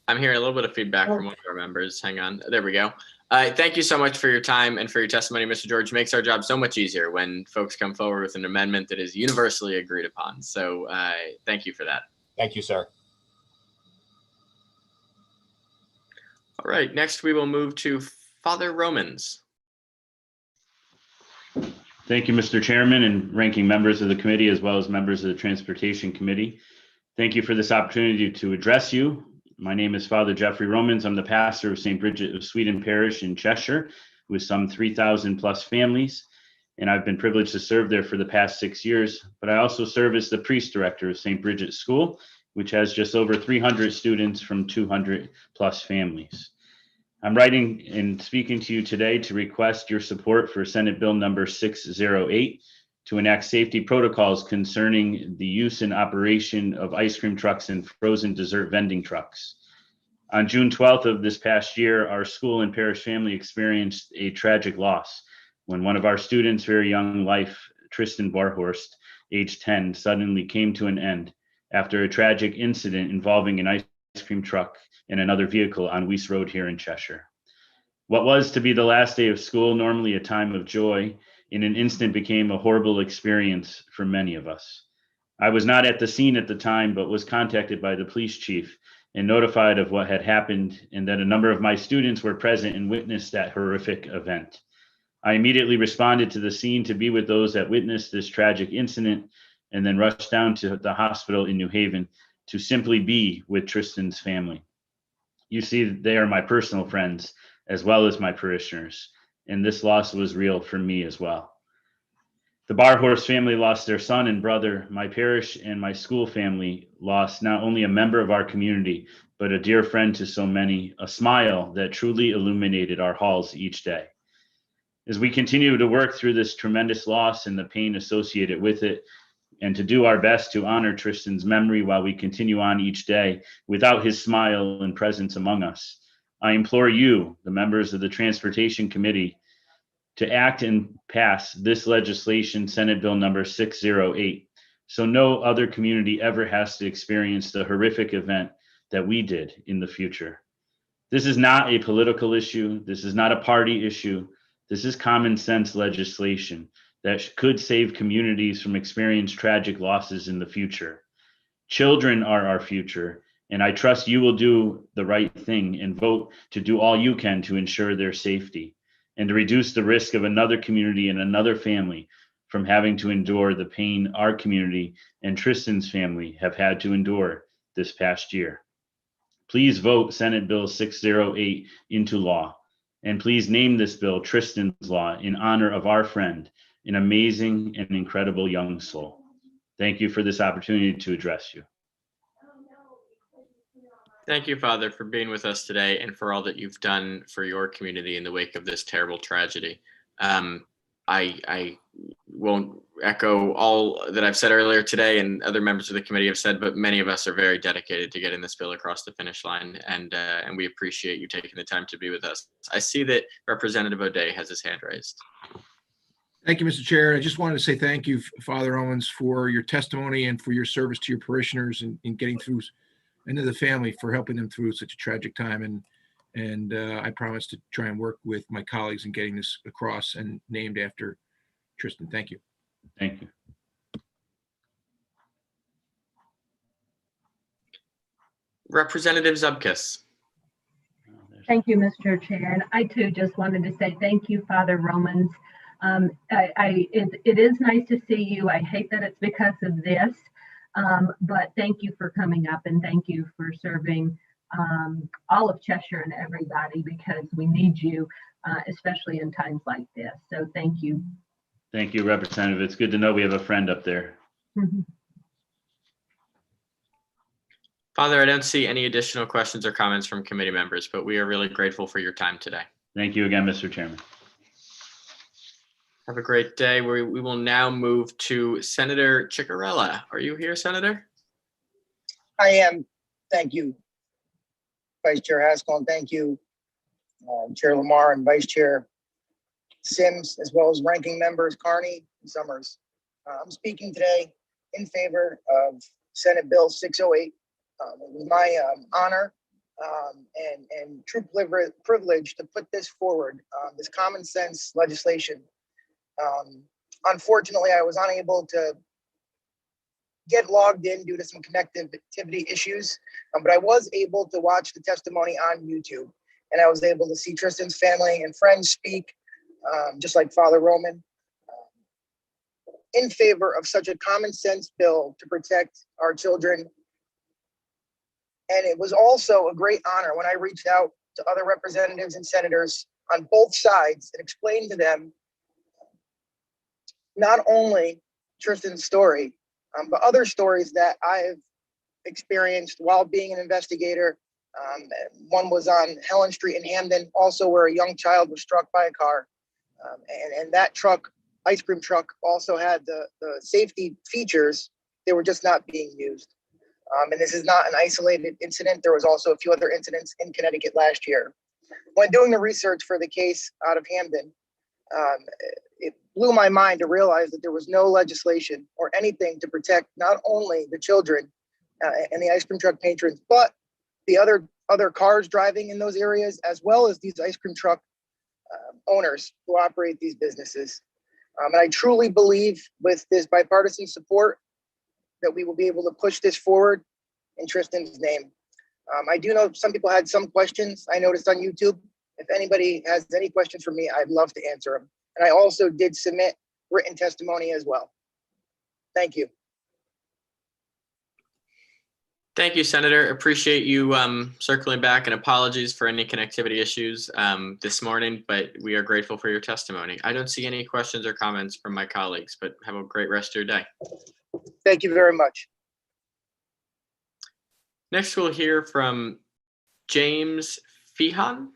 C: I'm hearing a little bit of feedback from one of our members. Hang on, there we go. Thank you so much for your time and for your testimony, Mr. George. It makes our job so much easier when folks come forward with an amendment that is universally agreed upon. So thank you for that.
A: Thank you, sir.
C: All right, next we will move to Father Romans.
D: Thank you, Mr. Chairman and ranking members of the committee, as well as members of the Transportation Committee. Thank you for this opportunity to address you. My name is Father Jeffrey Romans. I'm the pastor of St. Bridget of Sweden Parish in Cheshire, with some 3,000 plus families. And I've been privileged to serve there for the past 6 years, but I also serve as the priest director of St. Bridget School, which has just over 300 students from 200 plus families. I'm writing and speaking to you today to request your support for Senate Bill number 608 to enact safety protocols concerning the use and operation of ice cream trucks and frozen dessert vending trucks. On June 12th of this past year, our school and parish family experienced a tragic loss when one of our students' very young life, Tristan Barhorst, age 10, suddenly came to an end after a tragic incident involving an ice cream truck and another vehicle on Weiss Road here in Cheshire. What was to be the last day of school, normally a time of joy, in an instant became a horrible experience for many of us. I was not at the scene at the time, but was contacted by the police chief and notified of what had happened and that a number of my students were present and witnessed that horrific event. I immediately responded to the scene to be with those that witnessed this tragic incident and then rushed down to the hospital in New Haven to simply be with Tristan's family. You see, they are my personal friends as well as my parishioners, and this loss was real for me as well. The Barhorst family lost their son and brother. My parish and my school family lost not only a member of our community, but a dear friend to so many, a smile that truly illuminated our halls each day. As we continue to work through this tremendous loss and the pain associated with it, and to do our best to honor Tristan's memory while we continue on each day without his smile and presence among us, I implore you, the members of the Transportation Committee, to act and pass this legislation, Senate Bill number 608, so no other community ever has to experience the horrific event that we did in the future. This is not a political issue. This is not a party issue. This is common sense legislation that could save communities from experiencing tragic losses in the future. Children are our future, and I trust you will do the right thing and vote to do all you can to ensure their safety and to reduce the risk of another community and another family from having to endure the pain our community and Tristan's family have had to endure this past year. Please vote Senate Bill 608 into law, and please name this bill Tristan's Law in honor of our friend, an amazing and incredible young soul. Thank you for this opportunity to address you.
C: Thank you, Father, for being with us today and for all that you've done for your community in the wake of this terrible tragedy. I won't echo all that I've said earlier today and other members of the committee have said, but many of us are very dedicated to getting this bill across the finish line, and we appreciate you taking the time to be with us. I see that Representative O'Day has his hand raised.
K: Thank you, Mr. Chair. I just wanted to say thank you, Father Owens, for your testimony and for your service to your parishioners in getting through, and to the family for helping them through such a tragic time. And I promise to try and work with my colleagues in getting this across and named after Tristan. Thank you.
D: Thank you.
C: Representative Zubkis.
T: Thank you, Mr. Chair. And I too just wanted to say thank you, Father Romans. It is nice to see you. I hate that it's because of this, but thank you for coming up and thank you for serving all of Cheshire and everybody, because we need you, especially in times like this. So thank you.
D: Thank you, Representative. It's good to know we have a friend up there.
C: Father, I don't see any additional questions or comments from committee members, but we are really grateful for your time today.
D: Thank you again, Mr. Chairman.
C: Have a great day. We will now move to Senator Ciccarella. Are you here, Senator?
E: I am. Thank you, Vice Chair Haskell, and thank you, Chair Lamar and Vice Chair Sims, as well as ranking members Carney and Summers. I'm speaking today in favor of Senate Bill 608. It was my honor and true privilege to put this forward, this common sense legislation. Unfortunately, I was unable to get logged in due to some connectivity issues, but I was able to watch the testimony on YouTube, and I was able to see Tristan's family and friends speak, just like Father Roman, in favor of such a common sense bill to protect our children. And it was also a great honor when I reached out to other representatives and senators on both sides and explained to them not only Tristan's story, but other stories that I've experienced while being an investigator. One was on Helen Street in Hamden, also where a young child was struck by a car. And that truck, ice cream truck, also had the safety features. They were just not being used. And this is not an isolated incident. There was also a few other incidents in Connecticut last year. When doing the research for the case out of Hamden, it blew my mind to realize that there was no legislation or anything to protect not only the children and the ice cream truck patrons, but the other cars driving in those areas, as well as these ice cream truck owners who operate these businesses. And I truly believe with this bipartisan support that we will be able to push this forward in Tristan's name. I do know some people had some questions I noticed on YouTube. If anybody has any questions for me, I'd love to answer them. And I also did submit written testimony as well. Thank you.
C: Thank you, Senator. Appreciate you circling back, and apologies for any connectivity issues this morning, but we are grateful for your testimony. I don't see any questions or comments from my colleagues, but have a great rest of your day.
E: Thank you very much.
C: Next, we'll hear from James Feehan.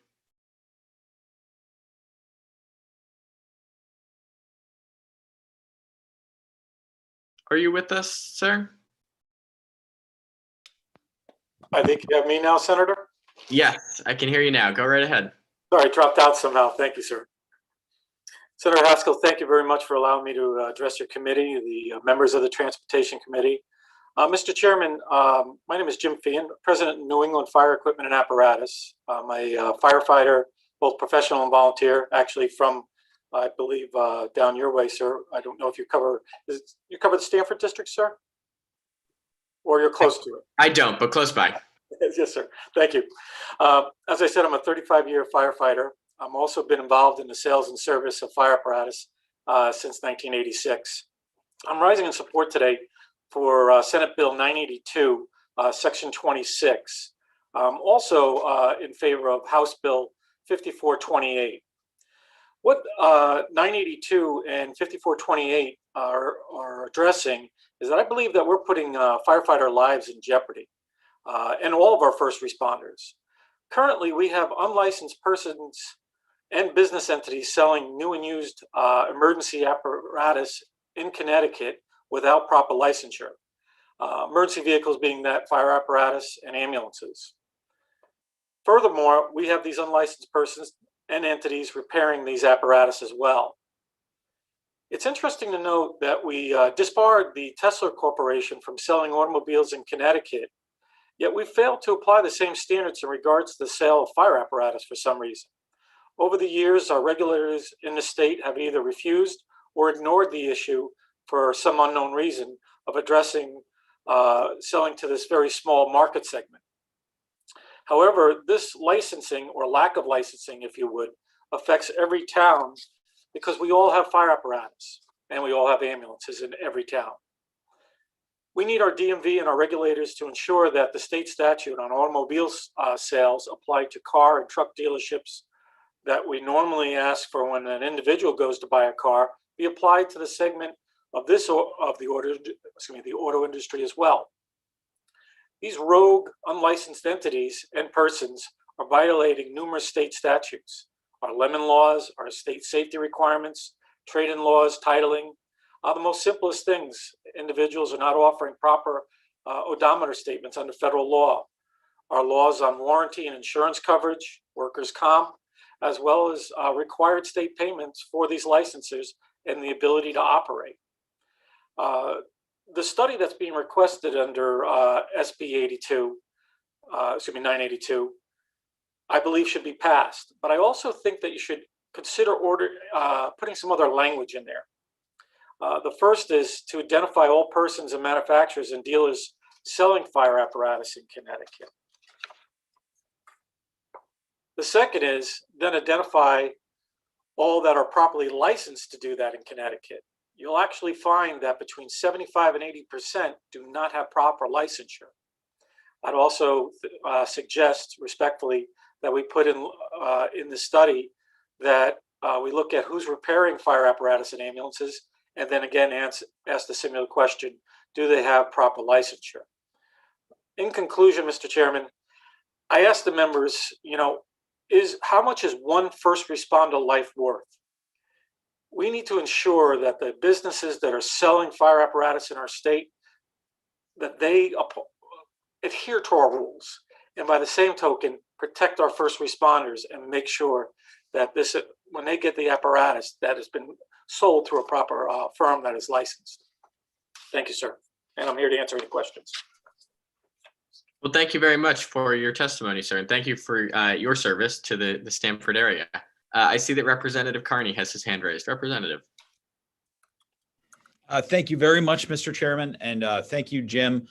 C: Are you with us, sir?
M: I think you have me now, Senator.
C: Yes, I can hear you now. Go right ahead.
M: Sorry, dropped out somehow. Thank you, sir. Senator Haskell, thank you very much for allowing me to address your committee, the members of the Transportation Committee. Mr. Chairman, my name is Jim Feehan, President of New England Fire Equipment and Apparatus. I'm a firefighter, both professional and volunteer, actually from, I believe, down your way, sir. I don't know if you cover, you cover the Stanford district, sir? Or you're close to it?
C: I don't, but close by.
M: Yes, sir. Thank you. As I said, I'm a 35-year firefighter. I've also been involved in the sales and service of fire apparatus since 1986. I'm rising in support today for Senate Bill 982, Section 26. Also in favor of House Bill 5428. What 982 and 5428 are addressing is that I believe that we're putting firefighter lives in jeopardy and all of our first responders. Currently, we have unlicensed persons and business entities selling new and used emergency apparatus in Connecticut without proper licensure. Emergency vehicles being that fire apparatus and ambulances. Furthermore, we have these unlicensed persons and entities repairing these apparatus as well. It's interesting to note that we disbarred the Tesla Corporation from selling automobiles in Connecticut, yet we failed to apply the same standards in regards to the sale of fire apparatus for some reason. Over the years, our regulators in the state have either refused or ignored the issue for some unknown reason of addressing selling to this very small market segment. However, this licensing or lack of licensing, if you would, affects every town because we all have fire apparatus and we all have ambulances in every town. We need our DMV and our regulators to ensure that the state statute on automobile sales apply to car and truck dealerships that we normally ask for when an individual goes to buy a car be applied to the segment of the auto industry as well. These rogue, unlicensed entities and persons are violating numerous state statutes, our lemon laws, our state safety requirements, trade-in laws, titling. The most simplest things, individuals are not offering proper odometer statements under federal law. Our laws on warranty and insurance coverage, workers' comp, as well as required state payments for these licenses and the ability to operate. The study that's being requested under SB 982, I believe should be passed. But I also think that you should consider putting some other language in there. The first is to identify all persons and manufacturers and dealers selling fire apparatus in Connecticut. The second is then identify all that are properly licensed to do that in Connecticut. You'll actually find that between 75 and 80% do not have proper licensure. I'd also suggest respectfully that we put in the study that we look at who's repairing fire apparatus and ambulances, and then again ask the similar question, do they have proper licensure? In conclusion, Mr. Chairman, I asked the members, how much is one first responder life worth? We need to ensure that the businesses that are selling fire apparatus in our state, that they adhere to our rules. And by the same token, protect our first responders and make sure that when they get the apparatus, that has been sold through a proper firm that is licensed. Thank you, sir. And I'm here to answer any questions.
C: Well, thank you very much for your testimony, sir, and thank you for your service to the Stamford area. I see that Representative Carney has his hand raised. Representative.
H: Thank you very much, Mr. Chairman, and thank you, Jim,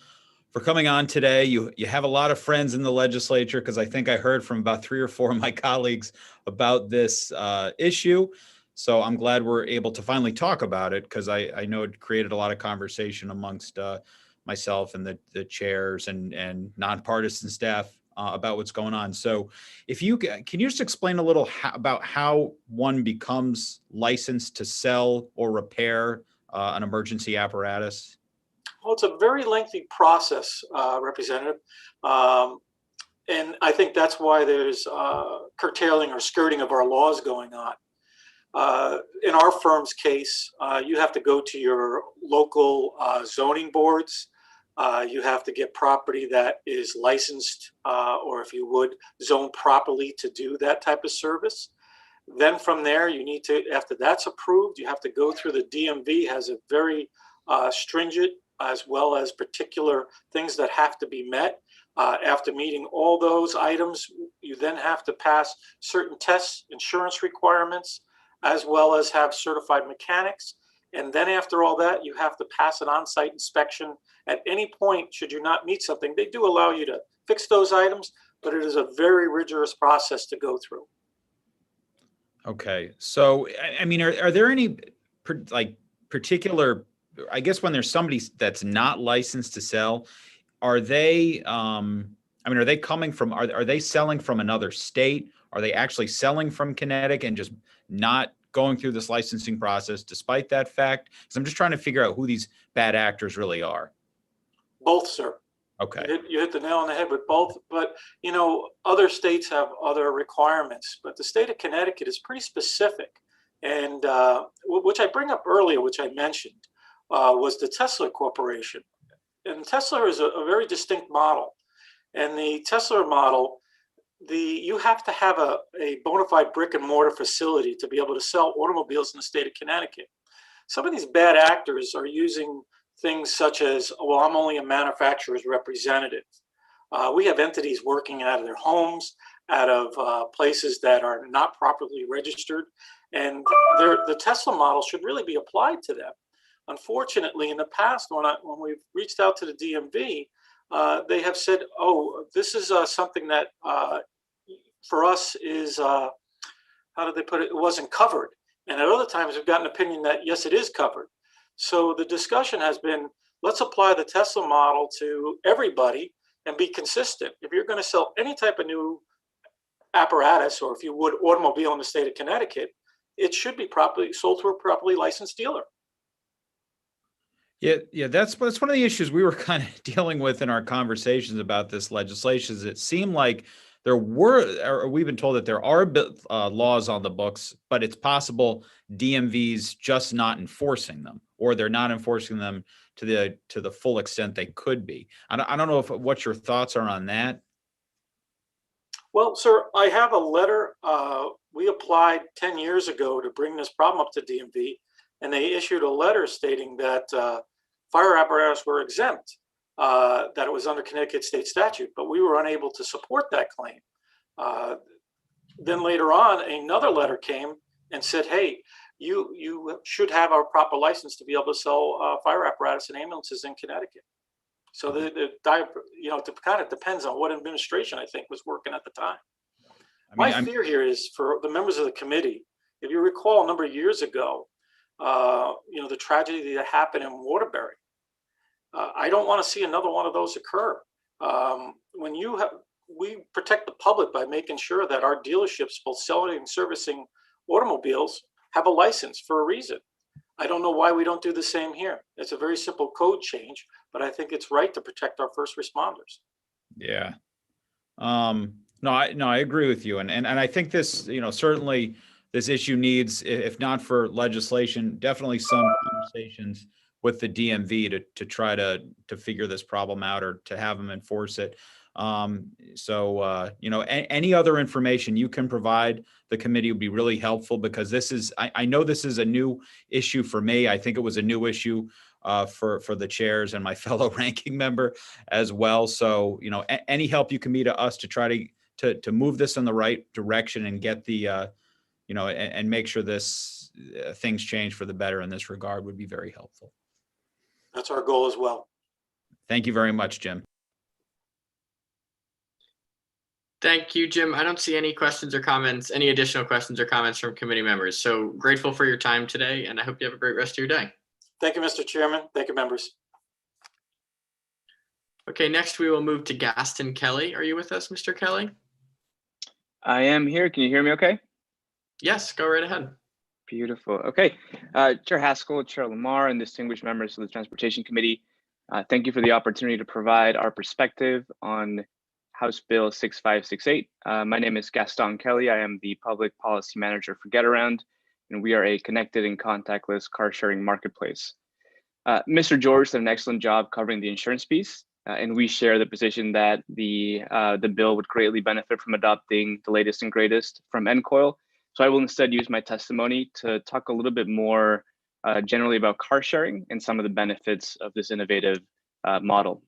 H: for coming on today. You have a lot of friends in the legislature, because I think I heard from about 3 or 4 of my colleagues about this issue. So I'm glad we're able to finally talk about it, because I know it created a lot of conversation amongst myself and the chairs and nonpartisan staff about what's going on. So if you can you just explain a little about how one becomes licensed to sell or repair an emergency apparatus?
M: Well, it's a very lengthy process, Representative. And I think that's why there's curtailing or skirting of our laws going on. In our firm's case, you have to go to your local zoning boards. You have to get property that is licensed, or if you would, zoned properly to do that type of service. Then from there, you need to, after that's approved, you have to go through the DMV, has a very stringent as well as particular things that have to be met. After meeting all those items, you then have to pass certain tests, insurance requirements, as well as have certified mechanics. And then after all that, you have to pass an on-site inspection. At any point, should you not meet something, they do allow you to fix those items, but it is a very rigorous process to go through.
H: Okay. So, I mean, are there any particular, I guess when there's somebody that's not licensed to sell, are they, are they coming from, are they selling from another state? Are they actually selling from Connecticut and just not going through this licensing process despite that fact? Because I'm just trying to figure out who these bad actors really are.
M: Both, sir.
H: Okay.
M: You hit the nail on the head with both, but other states have other requirements, but the state of Connecticut is pretty specific. And which I bring up earlier, which I mentioned, was the Tesla Corporation. And Tesla is a very distinct model. And the Tesla model, you have to have a bona fide brick and mortar facility to be able to sell automobiles in the state of Connecticut. Some of these bad actors are using things such as, well, I'm only a manufacturer's representative. We have entities working out of their homes, out of places that are not properly registered, and the Tesla model should really be applied to them. Unfortunately, in the past, when we've reached out to the DMV, they have said, oh, this is something that for us is, how did they put it? It wasn't covered. And at other times, we've gotten an opinion that, yes, it is covered. So the discussion has been, let's apply the Tesla model to everybody and be consistent. If you're going to sell any type of new apparatus, or if you would automobile in the state of Connecticut, it should be properly sold to a properly licensed dealer.
H: Yeah, that's one of the issues we were kind of dealing with in our conversations about this legislation. Is it seemed like there were, or we've been told that there are laws on the books, but it's possible DMV's just not enforcing them, or they're not enforcing them to the full extent they could be. I don't know what your thoughts are on that.
M: Well, sir, I have a letter. We applied 10 years ago to bring this problem up to DMV, and they issued a letter stating that fire apparatus were exempt, that it was under Connecticut state statute, but we were unable to support that claim. Then later on, another letter came and said, hey, you should have a proper license to be able to sell fire apparatus and ambulances in Connecticut. So it kind of depends on what administration I think was working at the time. My fear here is for the members of the committee. If you recall, a number of years ago, the tragedy that happened in Waterbury. I don't want to see another one of those occur. We protect the public by making sure that our dealerships, both selling and servicing automobiles, have a license for a reason. I don't know why we don't do the same here. It's a very simple code change, but I think it's right to protect our first responders.
H: Yeah. No, I agree with you. And I think this, certainly this issue needs, if not for legislation, definitely some conversations with the DMV to try to figure this problem out, or to have them enforce it. Any other information you can provide the committee would be really helpful, because I know this is a new issue for me. I think it was a new issue for the chairs and my fellow ranking member as well. So, any help you can be to us to try to move this in the right direction and get the, and make sure things change for the better in this regard would be very helpful.
M: That's our goal as well.
H: Thank you very much, Jim.
C: Thank you, Jim. I don't see any questions or comments, any additional questions or comments from committee members. So grateful for your time today, and I hope you have a great rest of your day.
M: Thank you, Mr. Chairman. Thank you, members.
C: Okay, next we will move to Gaston Kelly. Are you with us, Mr. Kelly?
B: I am here. Can you hear me okay?
C: Yes, go right ahead.
B: Beautiful. Okay. Chair Haskell, Chair Lamar, and distinguished members of the Transportation Committee, thank you for the opportunity to provide our perspective on House Bill 6568. My name is Gaston Kelly. I am the Public Policy Manager for GetAround, and we are a connected and contactless car sharing marketplace. Mr. George did an excellent job covering the insurance piece, and we share the position that the bill would greatly benefit from adopting the latest and greatest from NCOIL. So I will instead use my testimony to talk a little bit more generally about car sharing and some of the benefits of this innovative model.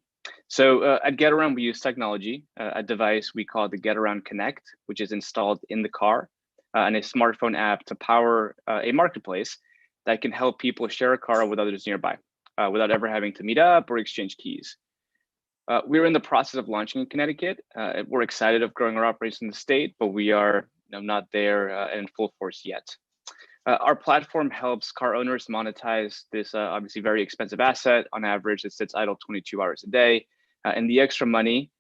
B: So at GetAround, we use technology, a device we call the GetAround Connect, which is installed in the car, and a smartphone app to power a marketplace that can help people share a car with others nearby without ever having to meet up or exchange keys. We're in the process of launching in Connecticut. We're excited of growing our operations in the state, but we are not there in full force yet. Our platform helps car owners monetize this obviously very expensive asset. On average, it sits idle 22 hours a day. And the extra money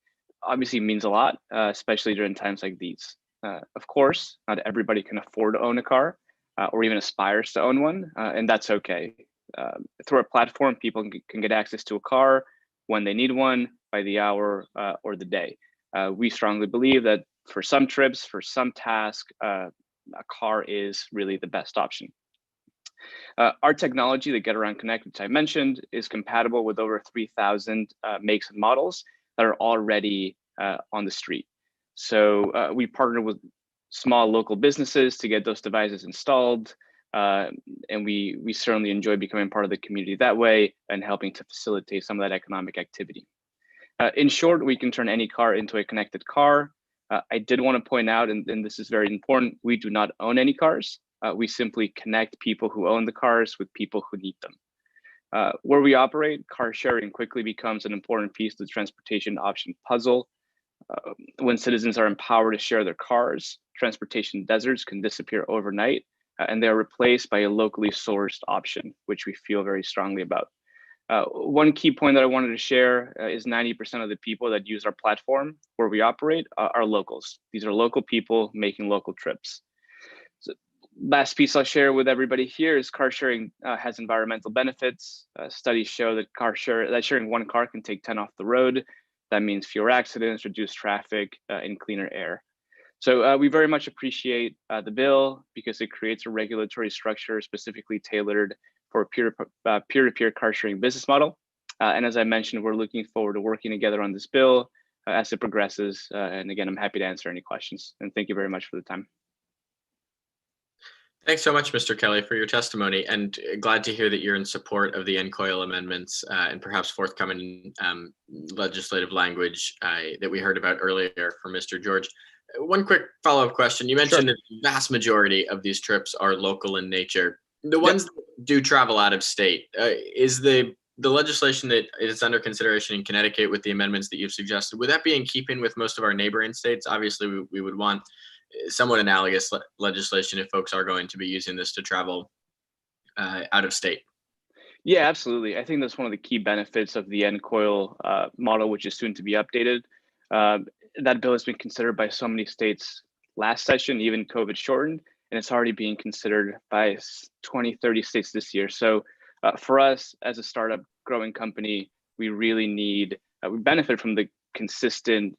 B: obviously means a lot, especially during times like these. Of course, not everybody can afford to own a car or even aspires to own one, and that's okay. Through our platform, people can get access to a car when they need one, by the hour or the day. We strongly believe that for some trips, for some tasks, a car is really the best option. Our technology, the GetAround Connect, which I mentioned, is compatible with over 3,000 makes and models that are already on the street. So we partner with small local businesses to get those devices installed. And we certainly enjoy becoming part of the community that way and helping to facilitate some of that economic activity. In short, we can turn any car into a connected car. I did want to point out, and this is very important, we do not own any cars. We simply connect people who own the cars with people who need them. Where we operate, car sharing quickly becomes an important piece of the transportation option puzzle. When citizens are empowered to share their cars, transportation deserts can disappear overnight, and they are replaced by a locally sourced option, which we feel very strongly about. One key point that I wanted to share is 90% of the people that use our platform where we operate are locals. These are local people making local trips. So last piece I'll share with everybody here is car sharing has environmental benefits. Studies show that sharing one car can take 10 off the road. That means fewer accidents, reduced traffic, and cleaner air. So we very much appreciate the bill because it creates a regulatory structure specifically tailored for a peer-to-peer car sharing business model. And as I mentioned, we're looking forward to working together on this bill as it progresses. And again, I'm happy to answer any questions. And thank you very much for the time.
C: Thanks so much, Mr. Kelly, for your testimony, and glad to hear that you're in support of the NCOIL amendments and perhaps forthcoming legislative language that we heard about earlier from Mr. George. One quick follow-up question. You mentioned that the vast majority of these trips are local in nature. The ones that do travel out of state, is the legislation that is under consideration in Connecticut with the amendments that you've suggested, would that be in keeping with most of our neighboring states? Obviously, we would want somewhat analogous legislation if folks are going to be using this to travel out of state.
B: Yeah, absolutely. I think that's one of the key benefits of the NCOIL model, which is soon to be updated. That bill has been considered by so many states last session, even COVID shortened, and it's already being considered by 20, 30 states this year. So for us as a startup growing company, we really need, we benefit from the consistent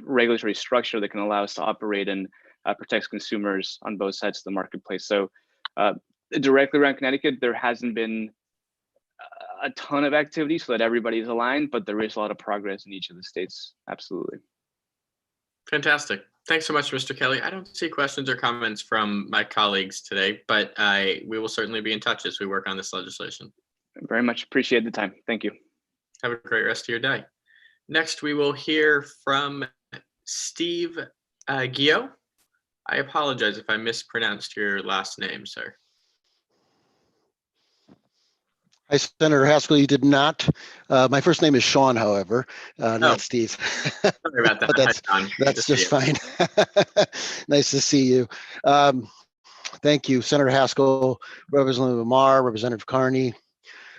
B: regulatory structure that can allow us to operate and protect consumers on both sides of the marketplace. So directly around Connecticut, there hasn't been a ton of activity so that everybody's aligned, but there is a lot of progress in each of the states. Absolutely.
C: Fantastic. Thanks so much, Mr. Kelly. I don't see questions or comments from my colleagues today, but we will certainly be in touch as we work on this legislation.
B: I very much appreciate the time. Thank you.
C: Have a great rest of your day. Next, we will hear from Steve Gio. I apologize if I mispronounced your last name, sir.
N: Hi, Senator Haskell. You did not. My first name is Sean, however, not Steve.
C: Sorry about that.
N: But that's just fine. Nice to see you. Thank you, Senator Haskell, Representative Lamar, Representative Carney,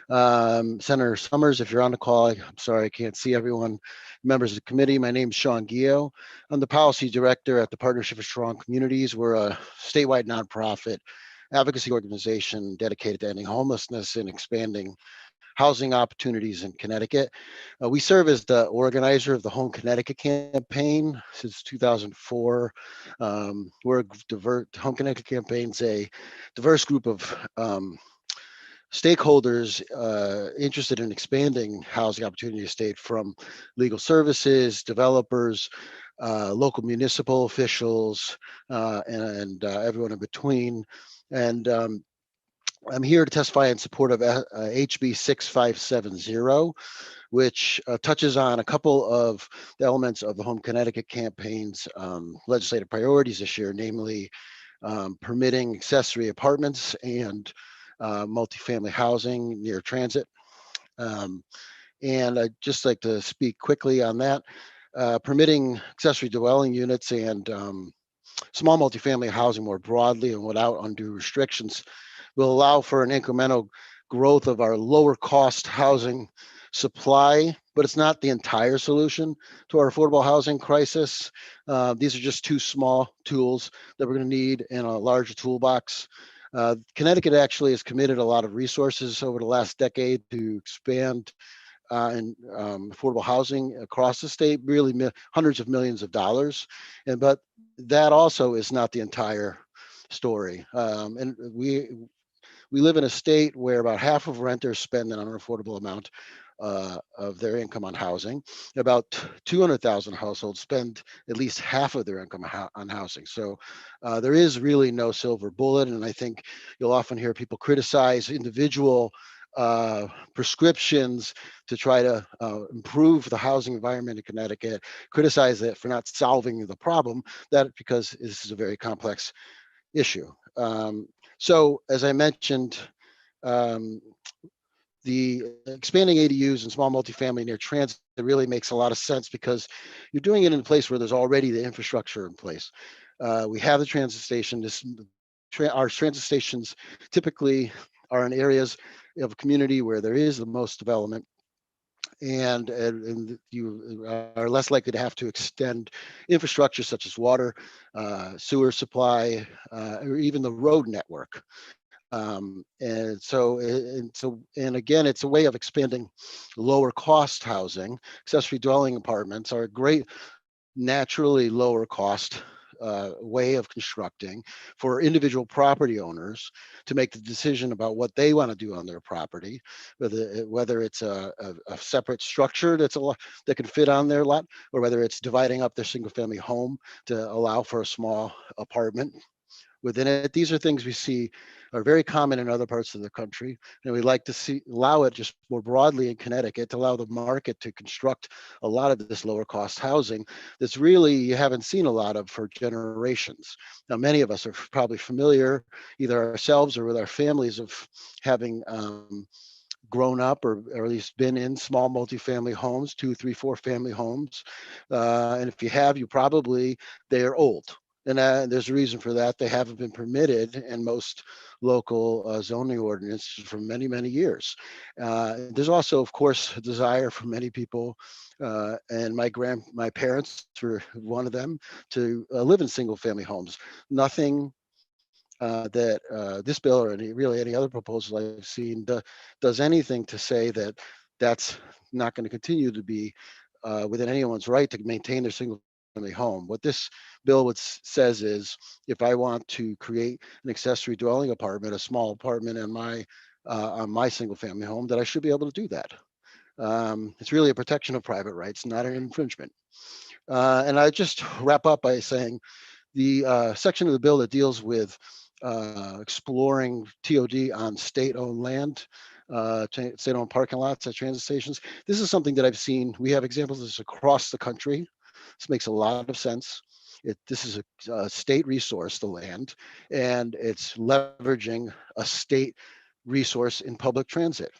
N: Senator Summers. If you're on the call, I'm sorry I can't see everyone. Members of the committee, my name is Sean Gio. I'm the policy director at the Partnership for Strong Communities. We're a statewide nonprofit advocacy organization dedicated to ending homelessness and expanding housing opportunities in Connecticut. We serve as the organizer of the Home Connecticut campaign since 2004. We're a Home Connecticut campaign's a diverse group of stakeholders interested in expanding housing opportunity state, from legal services, developers, local municipal officials, and everyone in between. And I'm here to testify in support of HB 6570, which touches on a couple of the elements of the Home Connecticut campaign's legislative priorities this year, namely permitting accessory apartments and multifamily housing near transit. And I'd just like to speak quickly on that. Permitting accessory dwelling units and small multifamily housing more broadly and without undue restrictions will allow for an incremental growth of our lower cost housing supply, but it's not the entire solution to our affordable housing crisis. These are just two small tools that we're going to need in a larger toolbox. Connecticut actually has committed a lot of resources over the last decade to expand in affordable housing across the state, really hundreds of millions of dollars. But that also is not the entire story. And we live in a state where about half of renters spend an unaffordable amount of their income on housing. About 200,000 households spend at least half of their income on housing. So there is really no silver bullet. And I think you'll often hear people criticize individual prescriptions to try to improve the housing environment in Connecticut, criticize it for not solving the problem, that because this is a very complex issue. So as I mentioned, the expanding ADUs and small multifamily near transit really makes a lot of sense because you're doing it in a place where there's already the infrastructure in place. We have the transit station. Our transit stations typically are in areas of a community where there is the most development, and you are less likely to have to extend infrastructure such as water, sewer supply, or even the road network. And again, it's a way of expanding lower cost housing. Accessory dwelling apartments are a great naturally lower cost way of constructing for individual property owners to make the decision about what they want to do on their property, whether it's a separate structure that can fit on their lot, or whether it's dividing up their single family home to allow for a small apartment within it. These are things we see are very common in other parts of the country, and we like to allow it just more broadly in Connecticut to allow the market to construct a lot of this lower cost housing that's really you haven't seen a lot of for generations. Now, many of us are probably familiar, either ourselves or with our families, of having grown up or at least been in small multifamily homes, 2, 3, 4 family homes. And if you have, they're old. And there's a reason for that. They haven't been permitted in most local zoning ordinances for many, many years. There's also, of course, a desire for many people, and my parents were one of them, to live in single family homes. Nothing that this bill or any other proposal I've seen does anything to say that that's not going to continue to be within anyone's right to maintain their single family home. What this bill says is, if I want to create an accessory dwelling apartment, a small apartment on my single family home, that I should be able to do that. It's really a protection of private rights, not an infringement. And I just wrap up by saying the section of the bill that deals with exploring TOD on state-owned land, state-owned parking lots at transit stations. This is something that I've seen. We have examples of this across the country. This makes a lot of sense. This is a state resource, the land, and it's leveraging a state resource in public transit.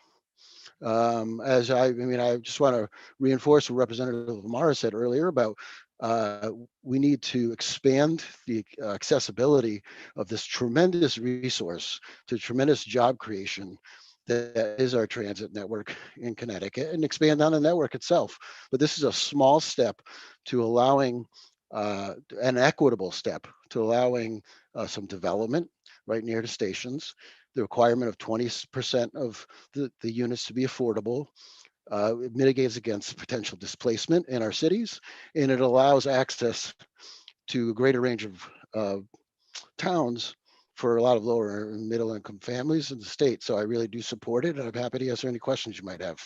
N: I just want to reinforce what Representative Lamar said earlier about we need to expand the accessibility of this tremendous resource to tremendous job creation that is our transit network in Connecticut, and expand on the network itself. But this is a small step to allowing an equitable step to allowing some development right near the stations, the requirement of 20% of the units to be affordable. It mitigates against potential displacement in our cities, and it allows access to a greater range of towns for a lot of lower and middle income families in the state. So I really do support it, and I'm happy to answer any questions you might have.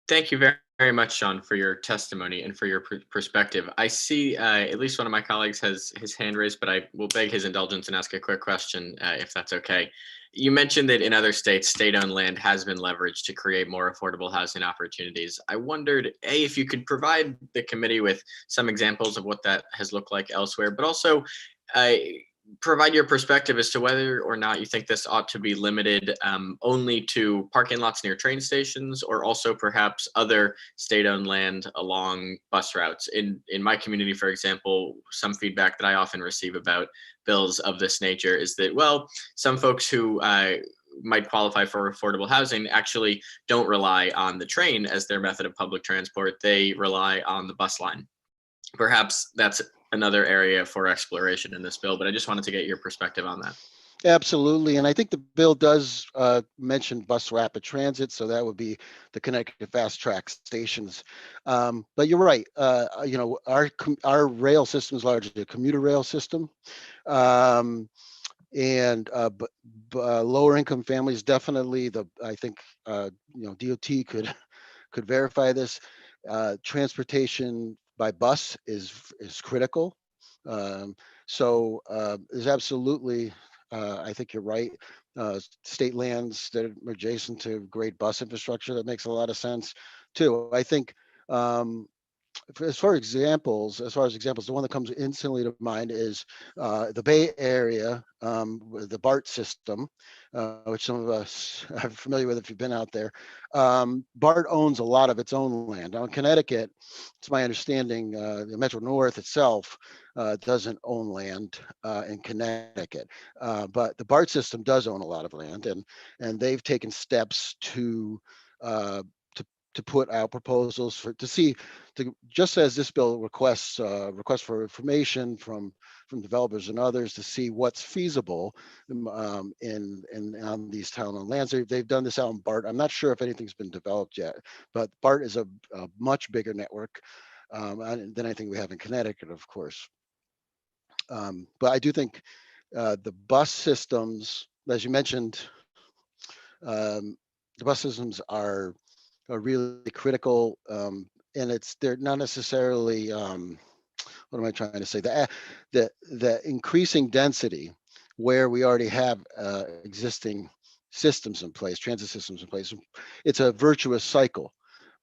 C: Thank you very much, Sean, for your testimony and for your perspective. I see at least one of my colleagues has his hand raised, but I will beg his indulgence and ask a quick question, if that's okay. You mentioned that in other states, state-owned land has been leveraged to create more affordable housing opportunities. I wondered, A, if you could provide the committee with some examples of what that has looked like elsewhere, but also provide your perspective as to whether or not you think this ought to be limited only to parking lots near train stations, or also perhaps other state-owned land along bus routes. In my community, for example, some feedback that I often receive about bills of this nature is that, well, some folks who might qualify for affordable housing actually don't rely on the train as their method of public transport. They rely on the bus line. Perhaps that's another area for exploration in this bill, but I just wanted to get your perspective on that.
N: Absolutely, and I think the bill does mention bus rapid transit, so that would be the Connecticut fast track stations. But you're right. Our rail system is largely a commuter rail system, and lower income families definitely. I think DOT could verify this. Transportation by bus is critical. So there's absolutely, I think you're right, state lands that are adjacent to great bus infrastructure, that makes a lot of sense too. I think as far as examples, the one that comes instantly to mind is the Bay Area, with the BART system, which some of us are familiar with if you've been out there. BART owns a lot of its own land. Now in Connecticut, it's my understanding, the Metro North itself doesn't own land in Connecticut, but the BART system does own a lot of land, and they've taken steps to put out proposals just as this bill requests for information from developers and others to see what's feasible in on these town-owned lands. They've done this out in BART. I'm not sure if anything's been developed yet, but BART is a much bigger network than anything we have in Connecticut, of course. But I do think the bus systems, as you mentioned, the bus systems are really critical, and they're not necessarily what am I trying to say, the increasing density where we already have existing systems in place, transit systems in place. It's a virtuous cycle,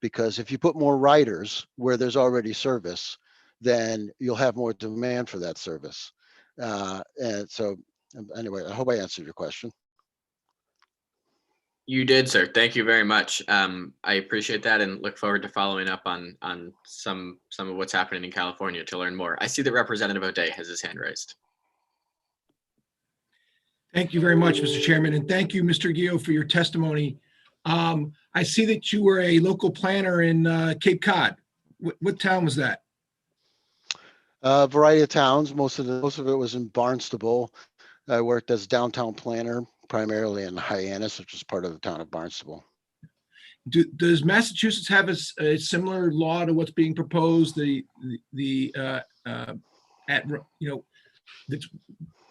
N: because if you put more riders where there's already service, then you'll have more demand for that service. And so anyway, I hope I answered your question.
C: You did, sir. Thank you very much. I appreciate that and look forward to following up on some of what's happening in California to learn more. I see that Representative O'Day has his hand raised.
K: Thank you very much, Mr. Chairman, and thank you, Mr. Gio, for your testimony. I see that you were a local planner in Cape Cod. What town was that?
N: A variety of towns. Most of it was in Barnstable. I worked as downtown planner, primarily in Hyannis, which is part of the town of Barnstable.
K: Does Massachusetts have a similar law to what's being proposed? That's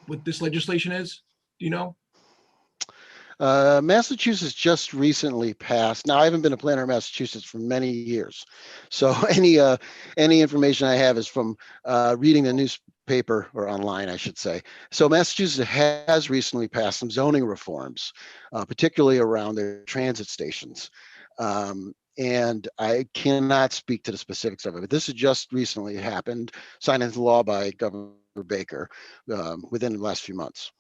K: what this legislation is? Do you know?
N: Massachusetts just recently passed. Now, I haven't been a planner in Massachusetts for many years, so any information I have is from reading the newspaper, or online, I should say. So Massachusetts has recently passed some zoning reforms, particularly around their transit stations. And I cannot speak to the specifics of it, but this has just recently happened, signed into law by Governor Baker within the last few months.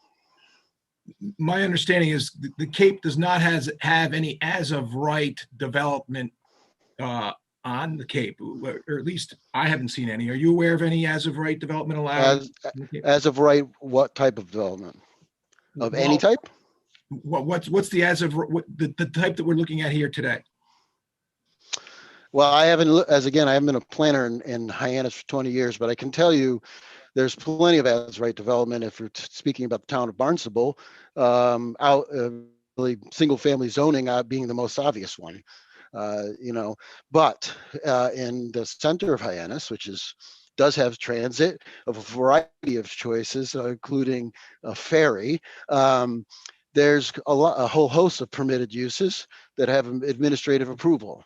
K: My understanding is the Cape does not have any as of right development on the Cape, or at least I haven't seen any. Are you aware of any as of right development allowed?
N: As of right, what type of development? Of any type?
K: What's the as of the type that we're looking at here today?
N: Well, I haven't been a planner in Hyannis for 20 years, but I can tell you there's plenty of as right development. If you're speaking about the town of Barnstable, really single family zoning being the most obvious one, but in the center of Hyannis, which does have transit of a variety of choices, including a ferry, there's a whole host of permitted uses that have administrative approval,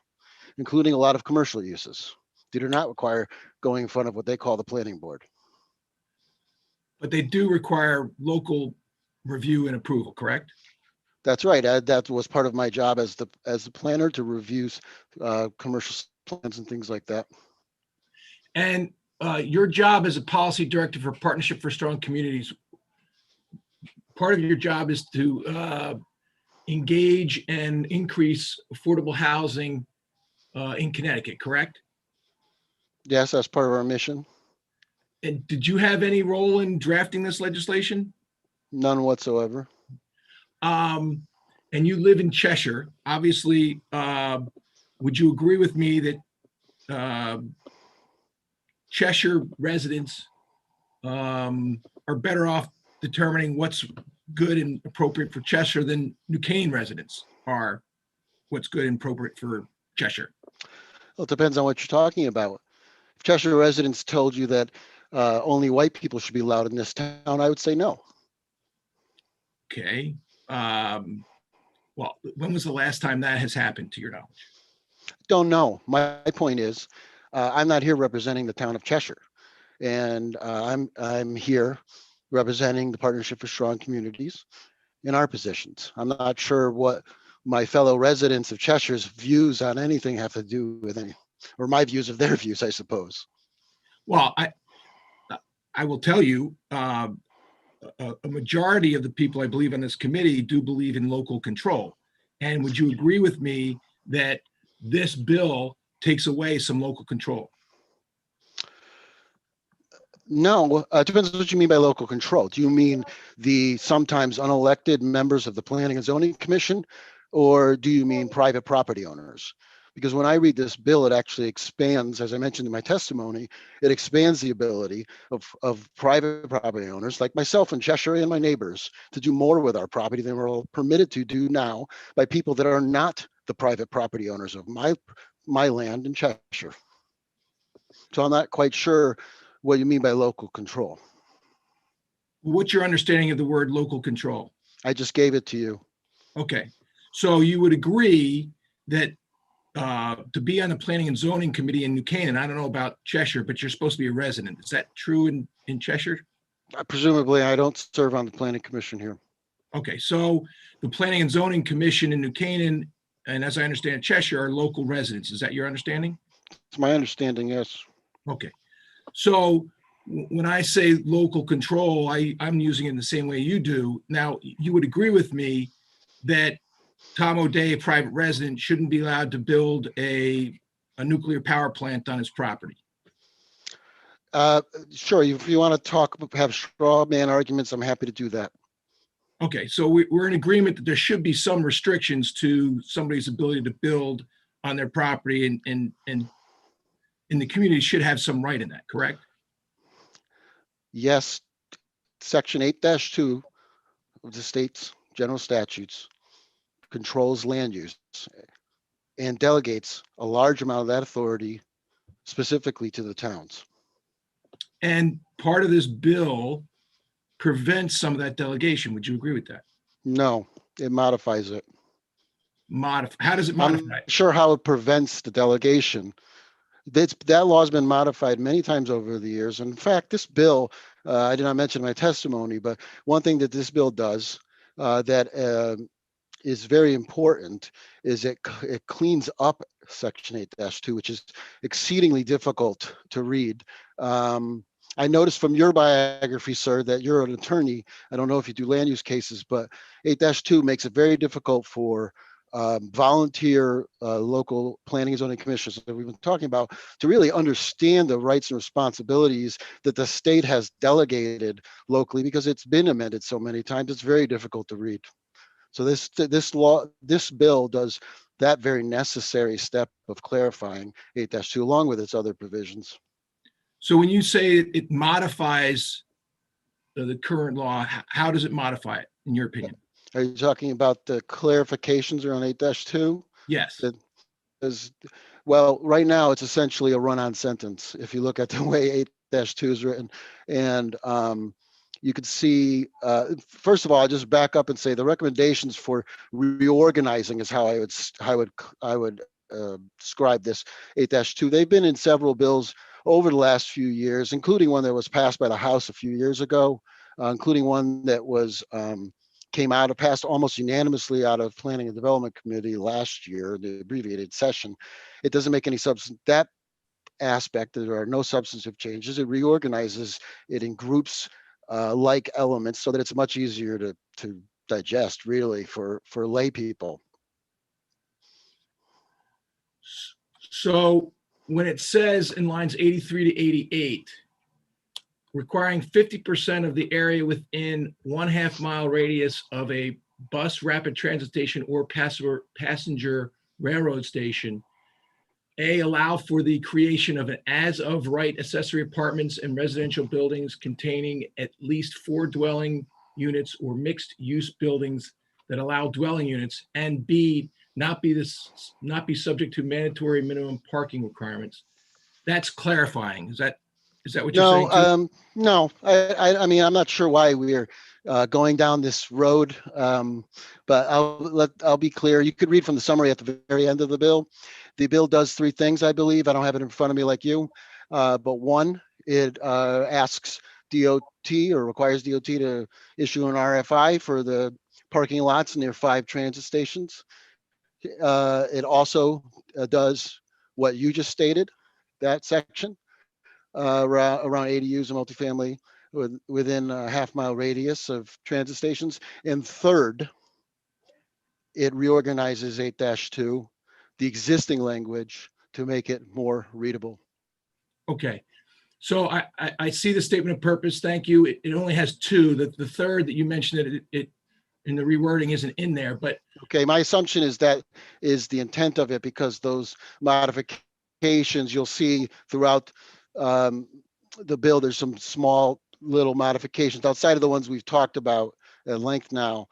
N: including a lot of commercial uses. They do not require going in front of what they call the planning board.
K: But they do require local review and approval, correct?
N: That's right. That was part of my job as the planner, to review commercial plans and things like that.
K: And your job as a policy director for Partnership for Strong Communities, part of your job is to engage and increase affordable housing in Connecticut, correct?
N: Yes, that's part of our mission.
K: And did you have any role in drafting this legislation?
N: None whatsoever.
K: And you live in Cheshire. Obviously, would you agree with me that Cheshire residents are better off determining what's good and appropriate for Cheshire than New Canaan residents are what's good and appropriate for Cheshire?
N: Well, it depends on what you're talking about. If Cheshire residents told you that only white people should be allowed in this town, I would say no.
K: Okay. Well, when was the last time that has happened, to your knowledge?
N: Don't know. My point is, I'm not here representing the town of Cheshire, and I'm here representing the Partnership for Strong Communities in our positions. I'm not sure what my fellow residents of Cheshire's views on anything have to do with or my views of their views, I suppose.
K: Well, I will tell you, a majority of the people I believe on this committee do believe in local control. And would you agree with me that this bill takes away some local control?
N: No, it depends on what you mean by local control. Do you mean the sometimes unelected members of the Planning and Zoning Commission, or do you mean private property owners? Because when I read this bill, it actually expands, as I mentioned in my testimony, it expands the ability of private property owners like myself in Cheshire and my neighbors to do more with our property than we're permitted to do now by people that are not the private property owners of my land in Cheshire. So I'm not quite sure what you mean by local control.
K: What's your understanding of the word local control?
N: I just gave it to you.
K: Okay, so you would agree that to be on the Planning and Zoning Committee in New Canaan, I don't know about Cheshire, but you're supposed to be a resident. Is that true in Cheshire?
N: Presumably, I don't serve on the Planning Commission here.
K: Okay, so the Planning and Zoning Commission in New Canaan, and as I understand Cheshire, are local residents. Is that your understanding?
N: It's my understanding, yes.
K: Okay, so when I say local control, I'm using it in the same way you do. Now, you would agree with me that Tom O'Day, a private resident, shouldn't be allowed to build a nuclear power plant on his property.
N: Sure, if you want to have straw man arguments, I'm happy to do that.
K: Okay, so we're in agreement that there should be some restrictions to somebody's ability to build on their property, and the community should have some right in that, correct?
N: Yes, Section 8-2 of the state's general statutes controls land use and delegates a large amount of that authority specifically to the towns.
K: And part of this bill prevents some of that delegation. Would you agree with that?
N: No, it modifies it.
K: How does it modify
N: I'm
K: it?
N: sure how it prevents the delegation. That law has been modified many times over the years. And in fact, this bill, I did not mention in my testimony, but one thing that this bill does that is very important is it cleans up Section 8-2, which is exceedingly difficult to read. I noticed from your biography, sir, that you're an attorney. I don't know if you do land use cases, but 8-2 makes it very difficult for volunteer local planning and zoning commissioners that we've been talking about to really understand the rights and responsibilities that the state has delegated locally, because it's been amended so many times. It's very difficult to read. So this bill does that very necessary step of clarifying 8-2 along with its other provisions.
K: So when you say it modifies the current law, how does it modify it, in your opinion?
N: Are you talking about the clarifications around 8-2?
K: Yes.
N: Well, right now it's essentially a run-on sentence. If you look at the way 8-2 is written, and you could see, first of all, I'll just back up and say the recommendations for reorganizing is how I would describe this 8-2. They've been in several bills over the last few years, including one that was passed by the House a few years ago, including one that was passed almost unanimously out of Planning and Development Committee last year, the abbreviated session. It doesn't make any substance. That aspect, there are no substantive changes. It reorganizes it in groups like elements so that it's much easier to digest, really, for lay people.
K: So when it says in lines 83 to 88, requiring 50% of the area within 1/2 mile radius of a bus, rapid transit station, or passenger railroad station, allow for the creation of an as-of-right accessory apartments and residential buildings containing at least 4 dwelling units or mixed-use buildings that allow dwelling units, and B, not be subject to mandatory minimum parking requirements. That's clarifying. Is that what you're saying too?
N: No. I mean, I'm not sure why we're going down this road, but I'll be clear. You could read from the summary at the very end of the bill. The bill does 3 things, I believe. I don't have it in front of me like you, but one, it asks DOT or requires DOT to issue an RFI for the parking lots near 5 transit stations. It also does what you just stated, that section, around ADUs and multifamily within a half-mile radius of transit stations. And third, it reorganizes 8-2, the existing language, to make it more readable.
K: Okay. So I see the statement of purpose. Thank you. It only has two. The third that you mentioned, that it in the rewording isn't in there, but
N: okay, my assumption is that is the intent of it, because those modifications you'll see throughout the bill, there's some small little modifications outside of the ones we've talked about at length now.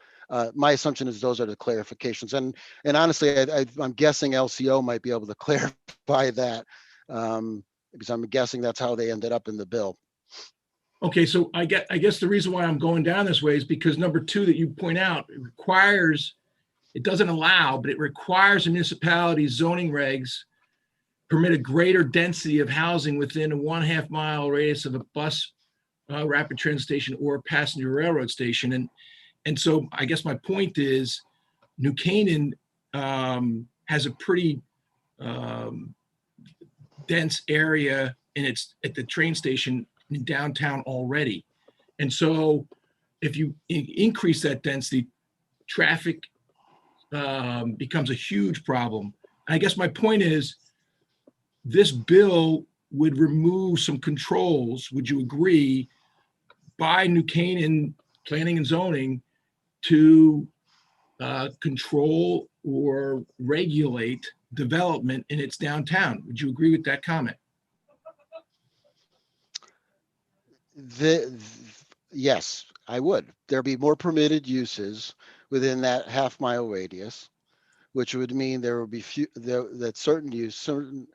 N: My assumption is those are the clarifications, and honestly, I'm guessing LCO might be able to clarify that, because I'm guessing that's how they ended up in the bill.
K: okay, so I guess the reason why I'm going down this way is because number two that you point out, it doesn't allow, but it requires municipalities zoning regs permit a greater density of housing within a 1/2 mile radius of a bus, rapid transit station, or passenger railroad station. And so I guess my point is, New Canaan has a pretty dense area at the train station in downtown already. And so if you increase that density, traffic becomes a huge problem. And I guess my point is, this bill would remove some controls, would you agree, by New Canaan Planning and Zoning to control or regulate development in its downtown. Would you agree with that comment?
N: Yes, I would. There'd be more permitted uses within that half-mile radius, which would mean there would be that certain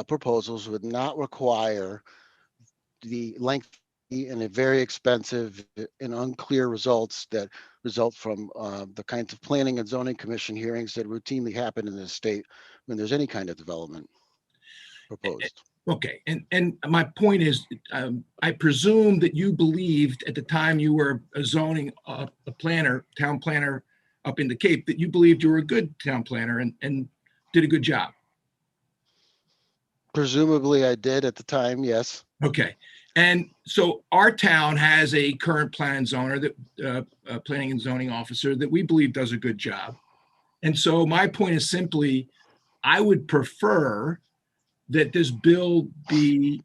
N: proposals would not require the lengthy and a very expensive and unclear results that result from the kinds of planning and zoning commission hearings that routinely happen in the state when there's any kind of development proposed.
K: Okay, and my point is, I presume that you believed at the time you were a zoning a planner, town planner up in the Cape, that you believed you were a good town planner and did a good job.
N: Presumably I did at the time, yes.
K: Okay, and so our town has a current plan zoner, that planning and zoning officer, that we believe does a good job. And so my point is simply, I would prefer that this bill be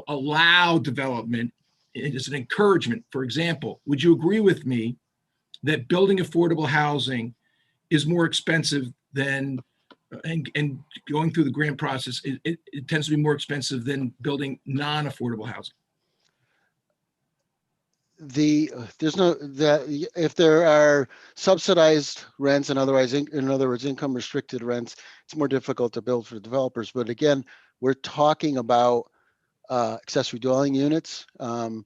K: allow development as an encouragement. For example, would you agree with me that building affordable housing is more expensive than, and going through the grant process, it tends to be more expensive than building non-affordable housing?
N: If there are subsidized rents and otherwise, in other words, income restricted rents, it's more difficult to build for developers. But again, we're talking about accessory dwelling units in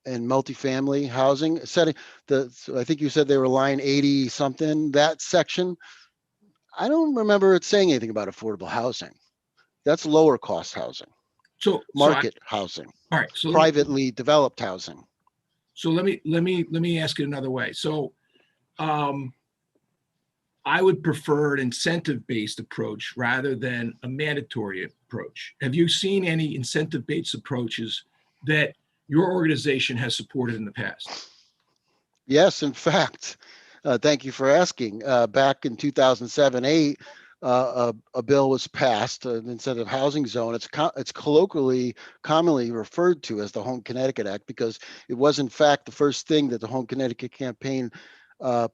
N: multifamily housing setting. So I think you said they were line 80 something, that section. I don't remember it saying anything about affordable housing. That's lower cost housing.
K: So
N: market housing.
K: All right. So
N: privately developed housing.
K: So let me ask it another way. So I would prefer an incentive-based approach rather than a mandatory approach. Have you seen any incentive-based approaches that your organization has supported in the past?
N: Yes, in fact, thank you for asking. Back in 2007-8, a bill was passed, an incentive housing zone. It's colloquially commonly referred to as the Home Connecticut Act, because it was in fact the first thing that the Home Connecticut campaign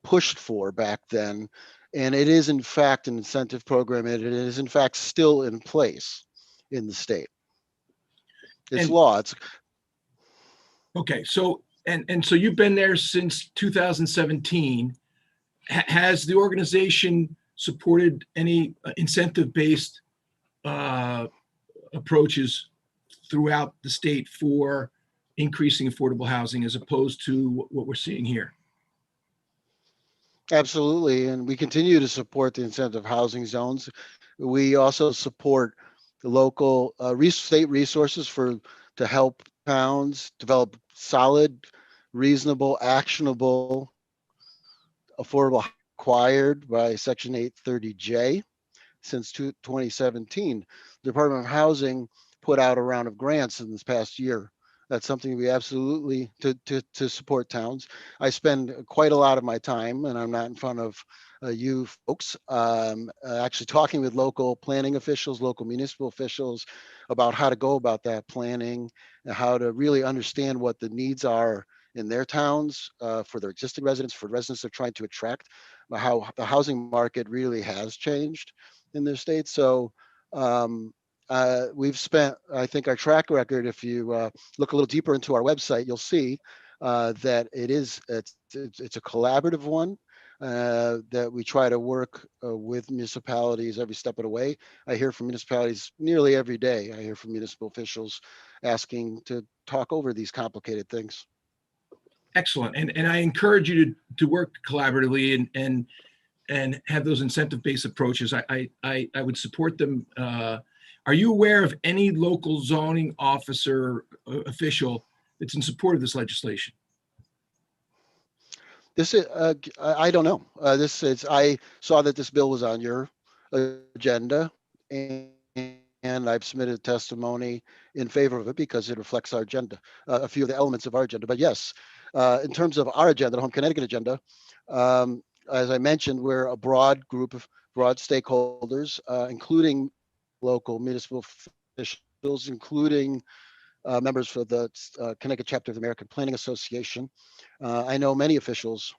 N: pushed for back then. And it is in fact an incentive program, and it is in fact still in place in the state. It's law. It's
K: okay. So and so you've been there since 2017. Has the organization supported any incentive-based approaches throughout the state for increasing affordable housing as opposed to what we're seeing here?
N: Absolutely, and we continue to support the incentive housing zones. We also support the local state resources to help towns develop solid, reasonable, actionable, affordable required by Section 830J. since 2017. The Department of Housing put out a round of grants in this past year. That's something we absolutely to support towns. I spend quite a lot of my time, and I'm not in front of you folks, actually talking with local planning officials, local municipal officials about how to go about that planning and how to really understand what the needs are in their towns for their existing residents, for residents they're trying to attract, how the housing market really has changed in their state. So we've spent, I think, our track record, if you look a little deeper into our website, you'll see that it's a collaborative one that we try to work with municipalities every step of the way. I hear from municipalities nearly every day. I hear from municipal officials asking to talk over these complicated things.
K: Excellent. And I encourage you to work collaboratively and have those incentive-based approaches. I would support them. Are you aware of any local zoning officer official that's in support of this legislation?
N: This is, I don't know. I saw that this bill was on your agenda, and I've submitted testimony in favor of it because it reflects our agenda, a few of the elements of our agenda. But yes, in terms of our agenda, the Home Connecticut agenda, as I mentioned, we're a broad group of broad stakeholders, including local municipal officials, including members for the Connecticut chapter of the American Planning Association. I know many officials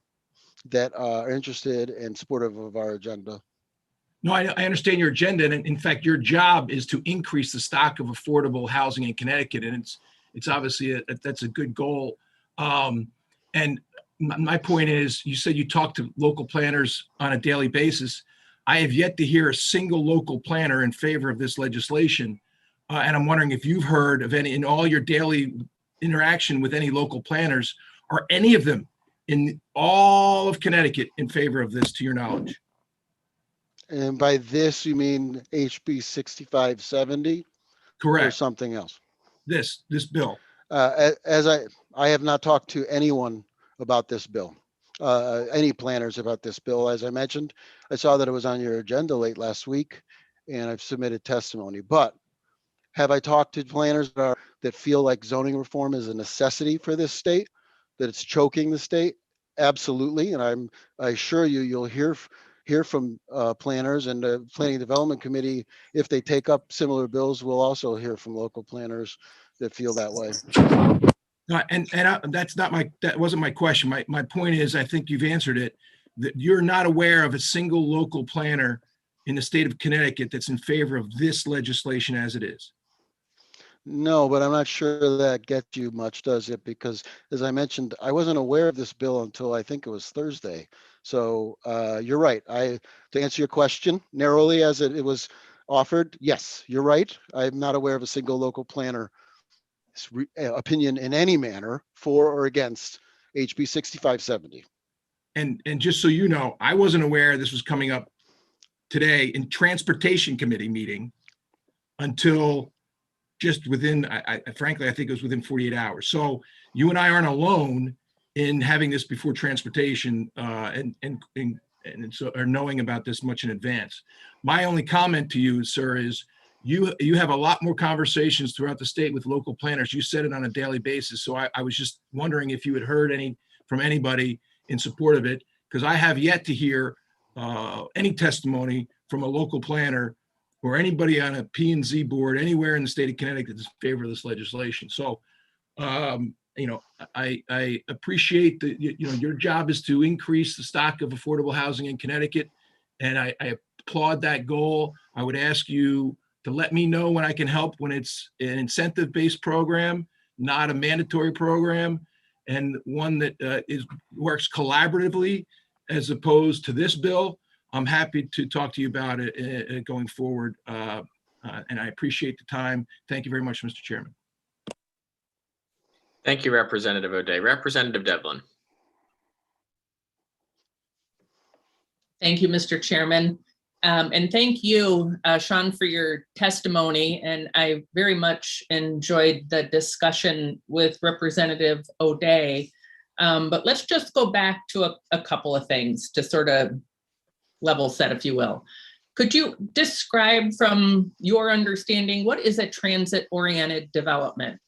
N: that are interested and supportive of our agenda.
K: No, I understand your agenda, and in fact, your job is to increase the stock of affordable housing in Connecticut, and it's obviously that's a good goal. And my point is, you said you talk to local planners on a daily basis. I have yet to hear a single local planner in favor of this legislation, and I'm wondering if you've heard of any in all your daily interaction with any local planners. Are any of them in all of Connecticut in favor of this, to your knowledge?
N: And by this, you mean HB 6570?
K: Correct.
N: Or something else?
K: This bill.
N: As I have not talked to anyone about this bill, any planners about this bill. As I mentioned, I saw that it was on your agenda late last week, and I've submitted testimony. But have I talked to planners that feel like zoning reform is a necessity for this state, that it's choking the state? Absolutely. And I assure you, you'll hear from planners, and the Planning Development Committee, if they take up similar bills, we'll also hear from local planners that feel that way.
K: That wasn't my question. My point is, I think you've answered it, that you're not aware of a single local planner in the state of Connecticut that's in favor of this legislation as it is.
N: No, but I'm not sure that gets you much, does it? Because as I mentioned, I wasn't aware of this bill until I think it was Thursday. So you're right. To answer your question narrowly as it was offered, yes, you're right. I'm not aware of a single local planner opinion in any manner for or against HB 6570.
K: And just so you know, I wasn't aware this was coming up today in Transportation Committee meeting until just within, frankly, I think it was within 48 hours. So you and I aren't alone in having this before transportation and so are knowing about this much in advance. My only comment to you, sir, is you have a lot more conversations throughout the state with local planners. You said it on a daily basis. So I was just wondering if you had heard from anybody in support of it, because I have yet to hear any testimony from a local planner or anybody on a P&Z board anywhere in the state of Connecticut that's in favor of this legislation. So, I appreciate that, your job is to increase the stock of affordable housing in Connecticut, and I applaud that goal. I would ask you to let me know when I can help, when it's an incentive-based program, not a mandatory program, and one that works collaboratively as opposed to this bill. I'm happy to talk to you about it going forward, and I appreciate the time. Thank you very much, Mr. Chairman.
C: Thank you, Representative O'Day. Representative Devlin.
O: Thank you, Mr. Chairman. And thank you, Sean, for your testimony. And I very much enjoyed the discussion with Representative O'Day. But let's just go back to a couple of things to sort of level set, if you will. Could you describe from your understanding, what is a transit-oriented development?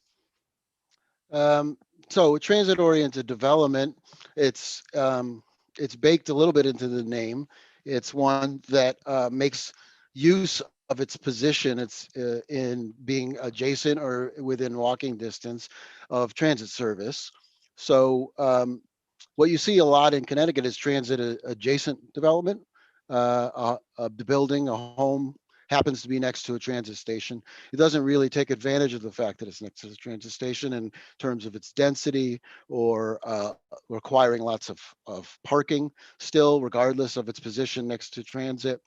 N: So transit-oriented development, it's baked a little bit into the name. It's one that makes use of its position. It's in being adjacent or within walking distance of transit service. So what you see a lot in Connecticut is transit adjacent development. The building, a home, happens to be next to a transit station. It doesn't really take advantage of the fact that it's next to the transit station in terms of its density or requiring lots of parking still, regardless of its position next to transit,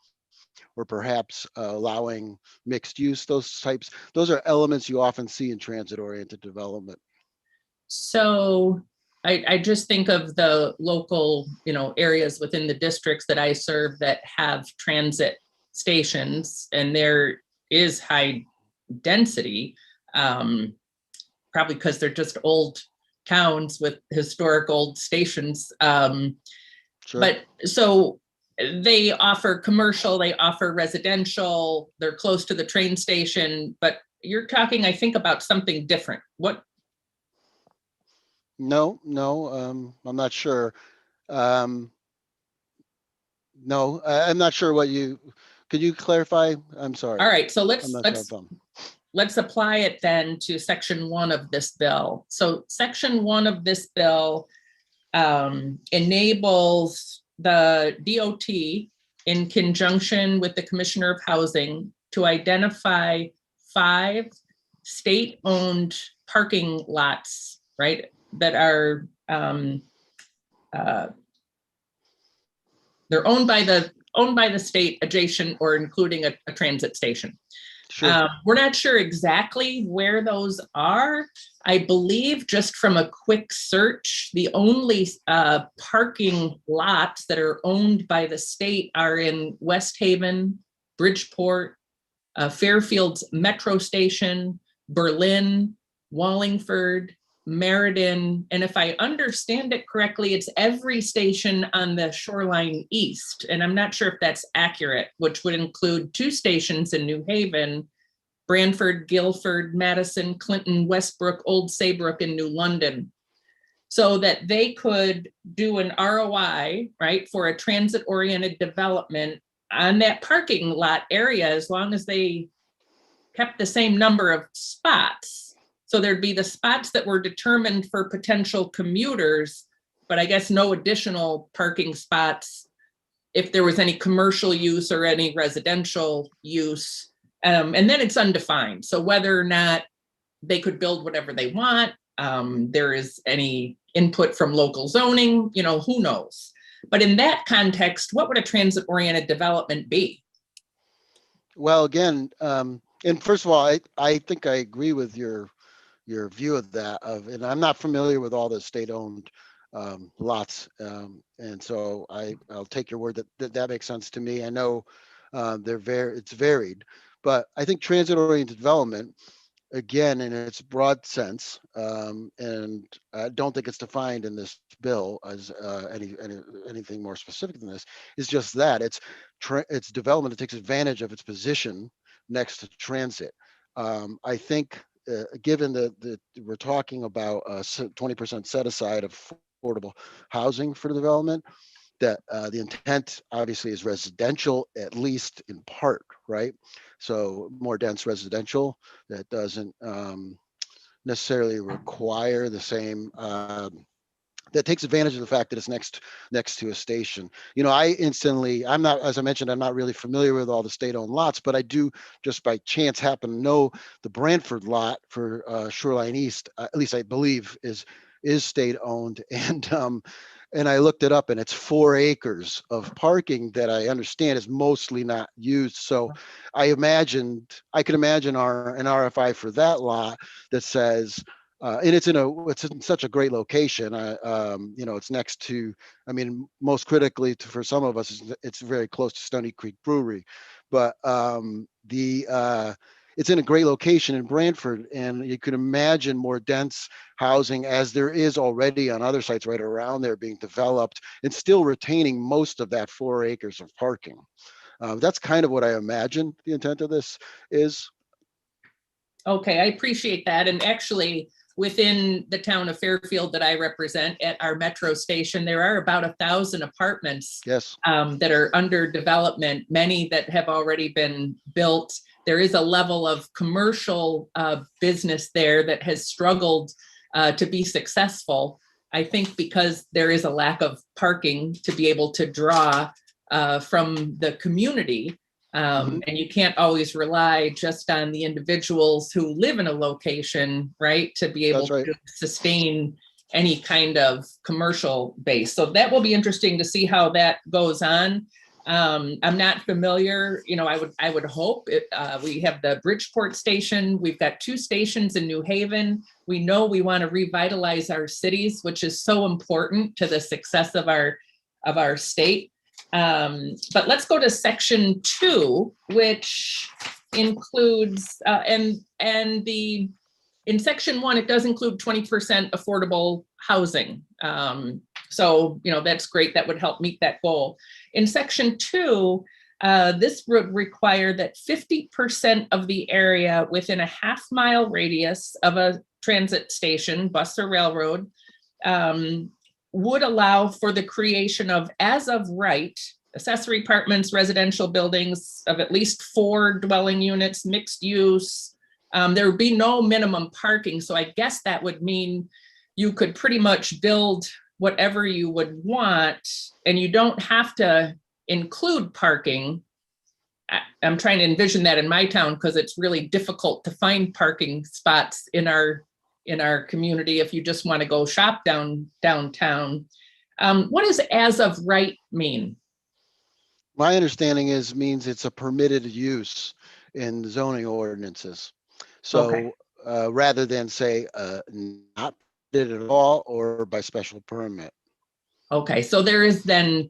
N: or perhaps allowing mixed use, those are elements you often see in transit-oriented development.
O: So I just think of the local, areas within the districts that I serve that have transit stations, and there is high density, probably because they're just old towns with historic old stations.
N: Sure.
O: But so they offer commercial, they offer residential, they're close to the train station, but you're talking, I think, about something different. What?
N: No, I'm not sure. No, I'm not sure what could you clarify? I'm sorry.
O: All right, so let's it then to section 1 of this bill. So section 1 of this bill enables the DOT in conjunction with the Commissioner of Housing to identify 5 state-owned parking lots, right, that are they're owned by the state, adjacent or including a transit station.
N: Sure.
O: We're not sure exactly where those are. I believe, just from a quick search, the only parking lots that are owned by the state are in West Haven, Bridgeport, Fairfield's Metro Station, Berlin, Wallingford, Meriden, and if I understand it correctly, it's every station on the Shoreline East. And I'm not sure if that's accurate, which would include 2 stations in New Haven, Branford, Guilford, Madison, Clinton, Westbrook, Old Saybrook, and New London, so that they could do an ROI, right, for a transit-oriented development on that parking lot area, as long as they kept the same number of spots. So there'd be the spots that were determined for potential commuters, but I guess no additional parking spots if there was any commercial use or any residential use. And then it's undefined. So whether or not they could build whatever they want, there is any input from local zoning, who knows? But in that context, what would a transit-oriented development be?
N: Well, again, and first of all, I think I agree with your view of that. And I'm not familiar with all the state-owned lots, and so I'll take your word that makes sense to me. I know it's varied, but I think transit-oriented development, again, in its broad sense, and I don't think it's defined in this bill as anything more specific than this, is just that it's development that takes advantage of its position next to transit. I think given that we're talking about a 20% set aside of affordable housing for development, that the intent obviously is residential, at least in part, right? So more dense residential that doesn't necessarily require the same, that takes advantage of the fact that it's next to a station. I'm not, as I mentioned, I'm not really familiar with all the state-owned lots, but I do just by chance happen to know the Branford lot for Shoreline East, at least I believe is state-owned, and I looked it up, and it's 4 acres of parking that I understand is mostly not used. So I could imagine an RFI for that lot that says, and it's in such a great location. It's next to, most critically for some of us, it's very close to Stony Creek Brewery, but it's in a great location in Branford, and you could imagine more dense housing, as there is already on other sites right around there, being developed and still retaining most of that 4 acres of parking. That's kind of what I imagine the intent of this is.
O: Okay, I appreciate that. And actually, within the town of Fairfield that I represent at our metro station, there are about 1,000 apartments
N: Yes.
O: That are under development, many that have already been built. There is a level of commercial business there that has struggled to be successful. I think because there is a lack of parking to be able to draw from the community. And you can't always rely just on the individuals who live in a location, right, to be able to sustain any kind of commercial base. So that will be interesting to see how that goes on. I'm not familiar, you know, I would hope we have the Bridgeport station. We've got 2 stations in New Haven. We know we want to revitalize our cities, which is so important to the success of our state. But let's go to section 2, which includes, in section 1, it does include 20% affordable housing. So, you know, that's great. That would help meet that goal. In section 2, this would require that 50% of the area within a half-mile radius of a transit station, bus or railroad, would allow for the creation of, as of right, accessory apartments, residential buildings of at least 4 dwelling units, mixed use. There would be no minimum parking. So I guess that would mean you could pretty much build whatever you would want, and you don't have to include parking. I'm trying to envision that in my town because it's really difficult to find parking spots in our community if you just want to go shop downtown. What does as of right mean?
N: My understanding means it's a permitted use in zoning ordinances. So rather than say not permitted at all or by special permit.
O: Okay, so there is then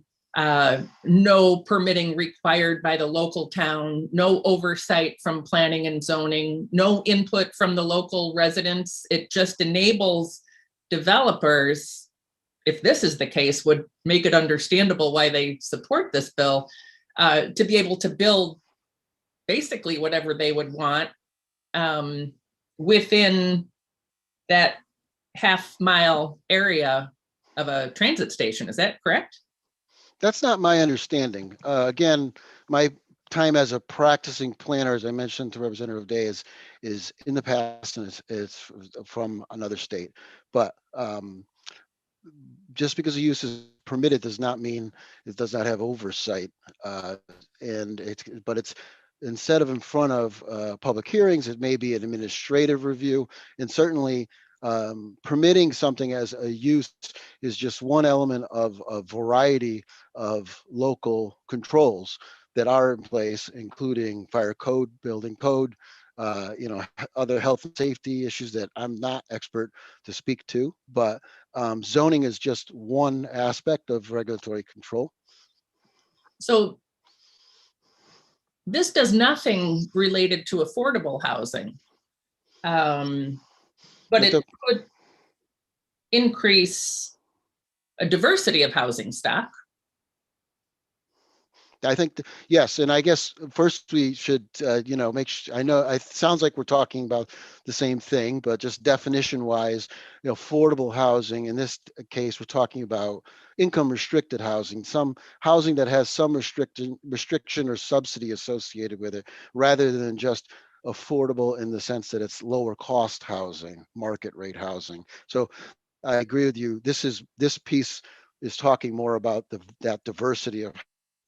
O: no permitting required by the local town, no oversight from planning and zoning, no input from the local residents. It just enables developers, if this is the case, would make it understandable why they support this bill, to be able to build basically whatever they would want within that half-mile area of a transit station. Is that correct?
N: That's not my understanding. Again, my time as a practicing planner, as I mentioned to Representative Day, is in the past, and it's from another state. But just because a use is permitted does not mean it does not have oversight. But it's instead of in front of public hearings, it may be an administrative review, and certainly permitting something as a use is just one element of a variety of local controls that are in place, including fire code, building code, other health and safety issues that I'm not expert to speak to, but zoning is just one aspect of regulatory control.
O: So this does nothing related to affordable housing, but it could increase a diversity of housing stock.
N: I think, yes. And I guess first we should, make sure, I know it sounds like we're talking about the same thing, but just definition wise, affordable housing, in this case, we're talking about income restricted housing, some housing that has some restriction or subsidy associated with it, rather than just affordable in the sense that it's lower cost housing, market rate housing. So I agree with you. This piece is talking more about that diversity of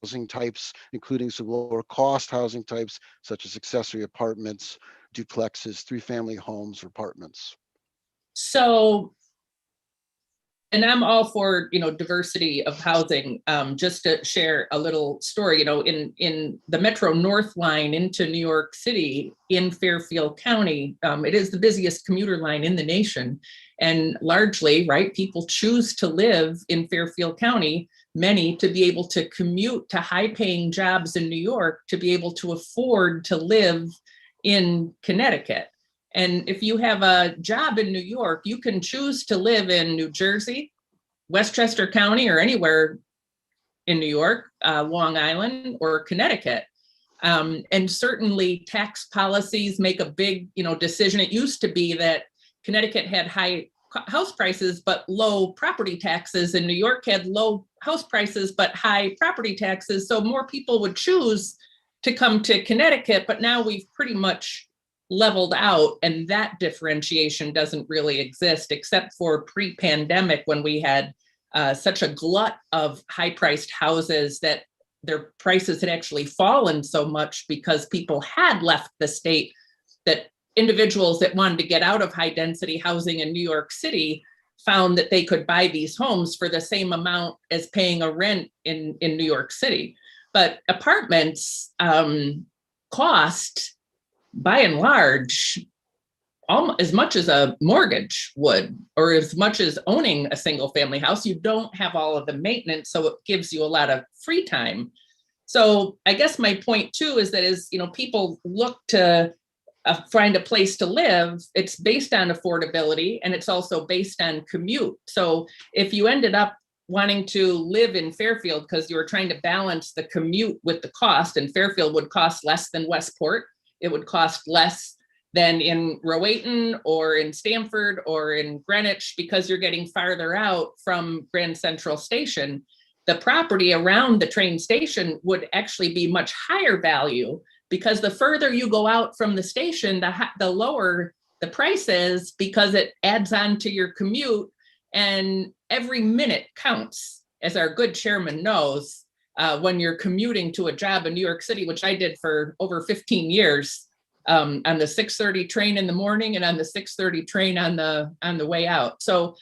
N: housing types, including some lower cost housing types, such as accessory apartments, duplexes, 3-family homes, or apartments.
O: So, and I'm all for, diversity of housing. Just to share a little story, in the Metro North line into New York City in Fairfield County, it is the busiest commuter line in the nation. And largely, right, people choose to live in Fairfield County, many to be able to commute to high-paying jobs in New York, to be able to afford to live in Connecticut. And if you have a job in New York, you can choose to live in New Jersey, Westchester County, or anywhere in New York, Long Island, or Connecticut. And certainly tax policies make a big, decision. It used to be that Connecticut had high house prices, but low property taxes, and New York had low house prices, but high property taxes. So more people would choose to come to Connecticut, but now we've pretty much leveled out, and that differentiation doesn't really exist except for pre-pandemic, when we had such a glut of high-priced houses that their prices had actually fallen so much because people had left the state, that individuals that wanted to get out of high density housing in New York City found that they could buy these homes for the same amount as paying a rent in New York City. But apartments cost, by and large, almost as much as a mortgage would, or as much as owning a single family house. You don't have all of the maintenance, so it gives you a lot of free time. So I guess my point too is that as people look to find a place to live, it's based on affordability, and it's also based on commute. So if you ended up wanting to live in Fairfield because you were trying to balance the commute with the cost, and Fairfield would cost less than Westport, it would cost less than in Rowayton or in Stamford or in Greenwich because you're getting farther out from Grand Central Station. The property around the train station would actually be much higher value, because the further you go out from the station, the lower the price is, because it adds on to your commute, and every minute counts, as our good chairman knows, when you're commuting to a job in New York City, which I did for over 15 years, on the 6:30 train in the morning and on the 6:30 train on the way out. So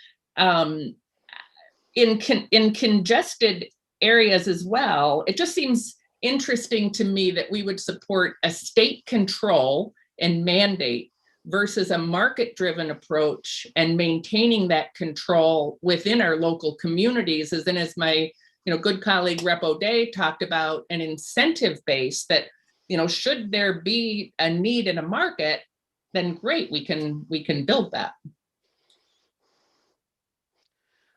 O: in congested areas as well, it just seems interesting to me that we would support a state control and mandate versus a market-driven approach and maintaining that control within our local communities. As my good colleague Rep. O'Day talked about, an incentive base that, should there be a need in a market, then great, we can build that.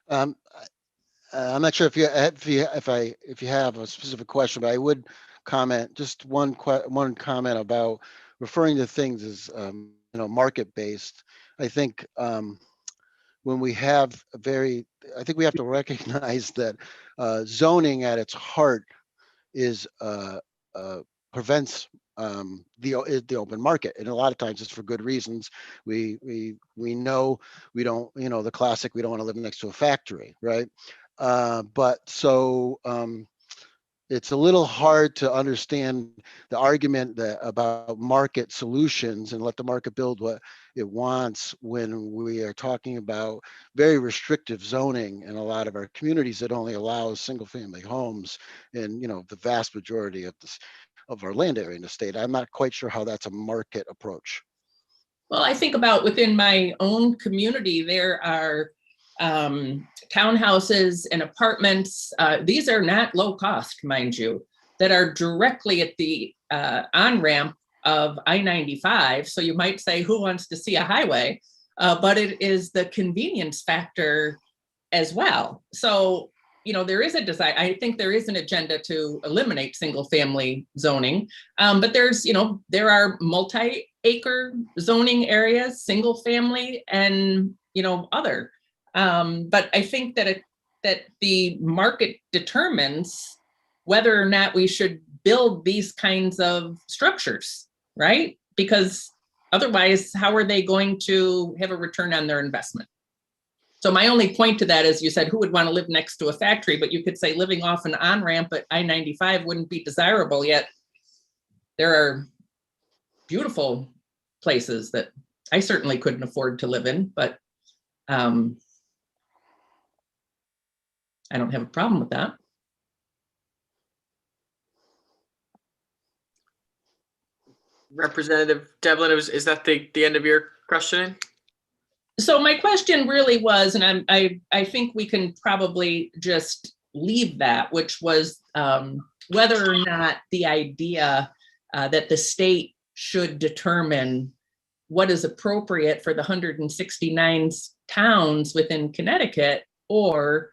N: I'm not sure if you have a specific question, but I would comment just one comment about referring to things as market based. I think when we have I think we have to recognize that zoning at its heart is prevents the open market, and a lot of times it's for good reasons. We know we don't, the classic, we don't want to live next to a factory, right? But so it's a little hard to understand the argument about market solutions and let the market build what it wants when we are talking about very restrictive zoning in a lot of our communities that only allows single family homes in the vast majority of our land area in the state. I'm not quite sure how that's a market approach.
O: Well, I think about within my own community, there are townhouses and apartments. These are not low cost, mind you, that are directly at the on-ramp of I-95. So you might say, who wants to see a highway? But it is the convenience factor as well. So, there is a desire. I think there is an agenda to eliminate single family zoning, but there are multi-acre zoning areas, single family, and other. But I think that the market determines whether or not we should build these kinds of structures, right? Because otherwise, how are they going to have a return on their investment? So my only point to that is, you said, who would want to live next to a factory? But you could say living off an on-ramp at I-95 wouldn't be desirable, yet there are beautiful places that I certainly couldn't afford to live in, but I don't have a problem with that.
C: Representative Devlin, is that the end of your questioning?
O: So my question really was, and I think we can probably just leave that, which was whether or not the idea that the state should determine what is appropriate for the 169 towns within Connecticut, or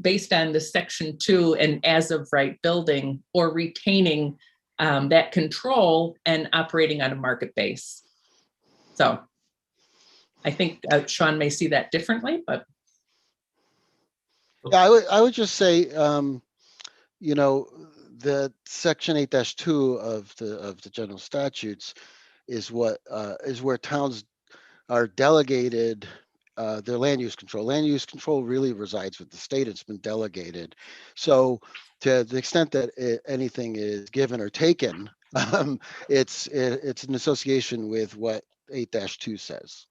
O: based on the Section 2 and as of right building, or retaining that control and operating on a market base. So I think Sean may see that differently, but.
N: Yeah, I would just say, you know, the Section 8-2 of the general statutes is where towns are delegated their land use control. Land use control really resides with the state. It's been delegated. So to the extent that anything is given or taken, it's an association with what 8-2 says.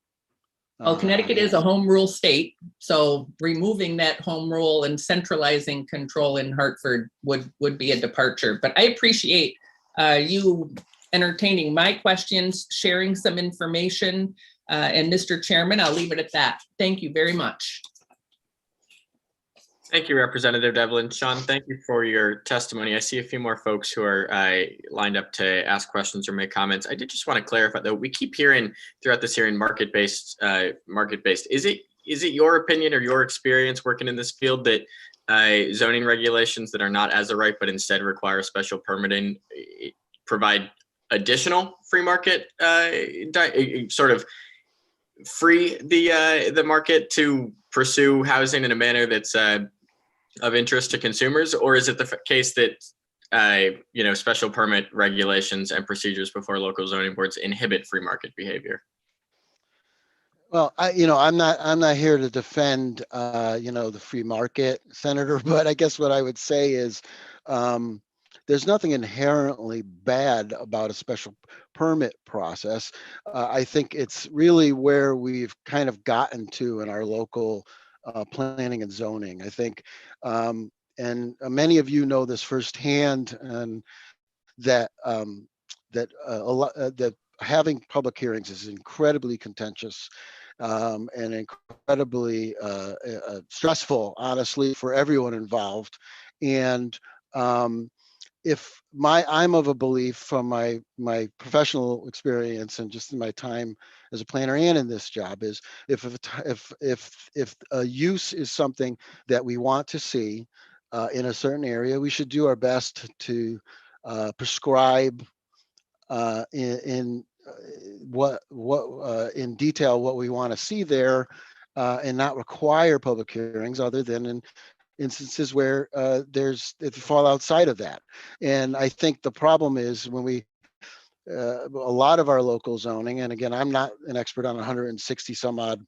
O: Well, Connecticut is a home rule state, so removing that home rule and centralizing control in Hartford would be a departure. But I appreciate you entertaining my questions, sharing some information, and Mr. Chairman, I'll leave it at that. Thank you very much.
C: Thank you, Representative Devlin. Sean, thank you for your testimony. I see a few more folks who are lined up to ask questions or make comments. I did just want to clarify, though, we keep hearing throughout this hearing market-based. Is it your opinion or your experience working in this field that zoning regulations that are not as a right but instead require special permitting provide additional free market, sort of free the market to pursue housing in a manner that's of interest to consumers, or is it the case that special permit regulations and procedures before local zoning boards inhibit free market behavior?
N: Well, I'm not here to defend the free market, Senator, but I guess what I would say is there's nothing inherently bad about a special permit process. I think it's really where we've kind of gotten to in our local planning and zoning. I think, and many of you know this firsthand, and that that having public hearings is incredibly contentious and incredibly stressful, honestly, for everyone involved. And I'm of a belief from my professional experience and just in my time as a planner and in this job is if a use is something that we want to see in a certain area, we should do our best to prescribe in detail what we want to see there and not require public hearings other than in instances where it fall outside of that. And I think the problem is when we a lot of our local zoning, and again, I'm not an expert on 160 some odd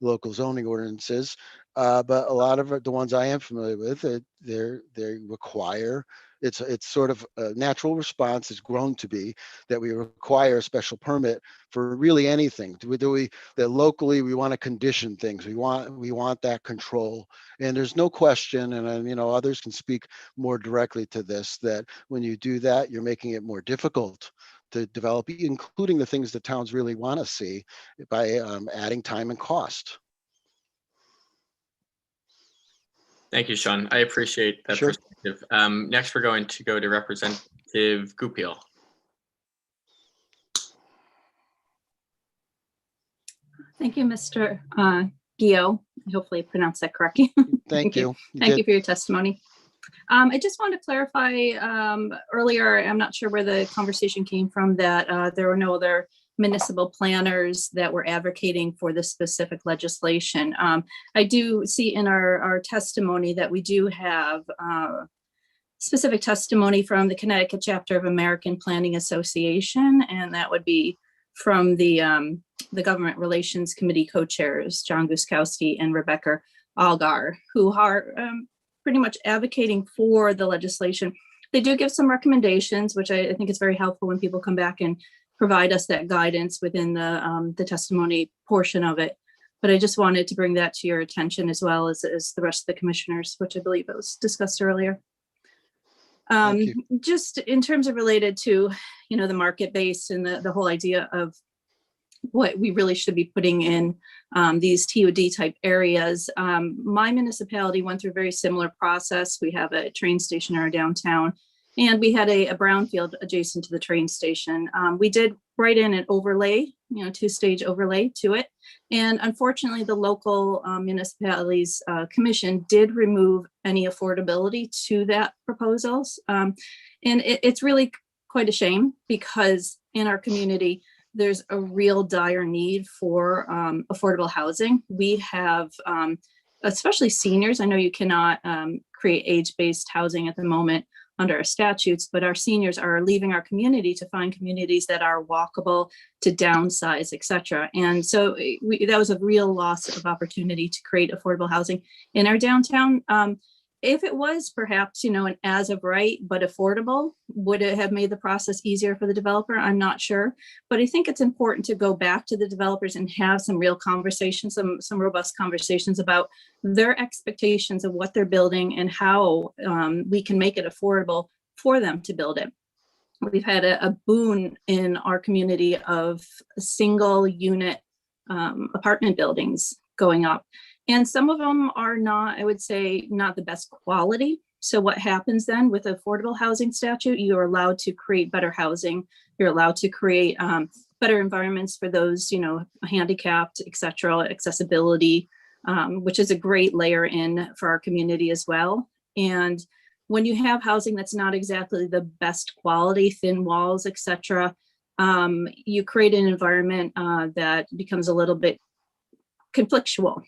N: local zoning ordinances, but a lot of the ones I am familiar with, they require, it's sort of a natural response has grown to be that we require a special permit for really anything. That locally we want to condition things. We want that control. And there's no question, and others can speak more directly to this, that when you do that, you're making it more difficult to develop, including the things that towns really want to see by adding time and cost.
C: Thank you, Sean. I appreciate that perspective. Next, we're going to go to Representative Goupil.
F: Thank you, Mr. Gio. Hopefully I pronounced that correctly.
N: Thank you.
F: Thank you for your testimony. I just wanted to clarify earlier, I'm not sure where the conversation came from, that there were no other municipal planners that were advocating for this specific legislation. I do see in our testimony that we do have specific testimony from the Connecticut chapter of American Planning Association, and that would be from the Government Relations Committee co-chairs, John Guskowski and Rebecca Algar, who are pretty much advocating for the legislation. They do give some recommendations, which I think is very helpful when people come back and provide us that guidance within the testimony portion of it. But I just wanted to bring that to your attention as well as the rest of the commissioners, which I believe it was discussed earlier. Just in terms of related to, the market base and the whole idea of what we really should be putting in these TOD type areas. My municipality went through a very similar process. We have a train station in our downtown, And we had a brownfield adjacent to the train station. We did write in an overlay, 2-stage overlay to it. And unfortunately, the local municipalities commission did remove any affordability to that proposals. And it's really quite a shame, because in our community, there's a real dire need for affordable housing. We have, especially seniors, I know you cannot create age-based housing at the moment under our statutes, but our seniors are leaving our community to find communities that are walkable, to downsize, et cetera. And so that was a real loss of opportunity to create affordable housing in our downtown. If it was perhaps, an as of right, but affordable, would it have made the process easier for the developer? I'm not sure, but I think it's important to go back to the developers and have some real conversations, some robust conversations about their expectations of what they're building and how we can make it affordable for them to build it. We've had a boon in our community of single unit apartment buildings going up. And some of them are not, I would say, not the best quality. So what happens then with the affordable housing statute, you are allowed to create better housing. You're allowed to create better environments for those, handicapped, et cetera, accessibility, which is a great layer in for our community as well. And when you have housing that's not exactly the best quality, thin walls, et cetera, you create an environment that becomes a little bit conflictual.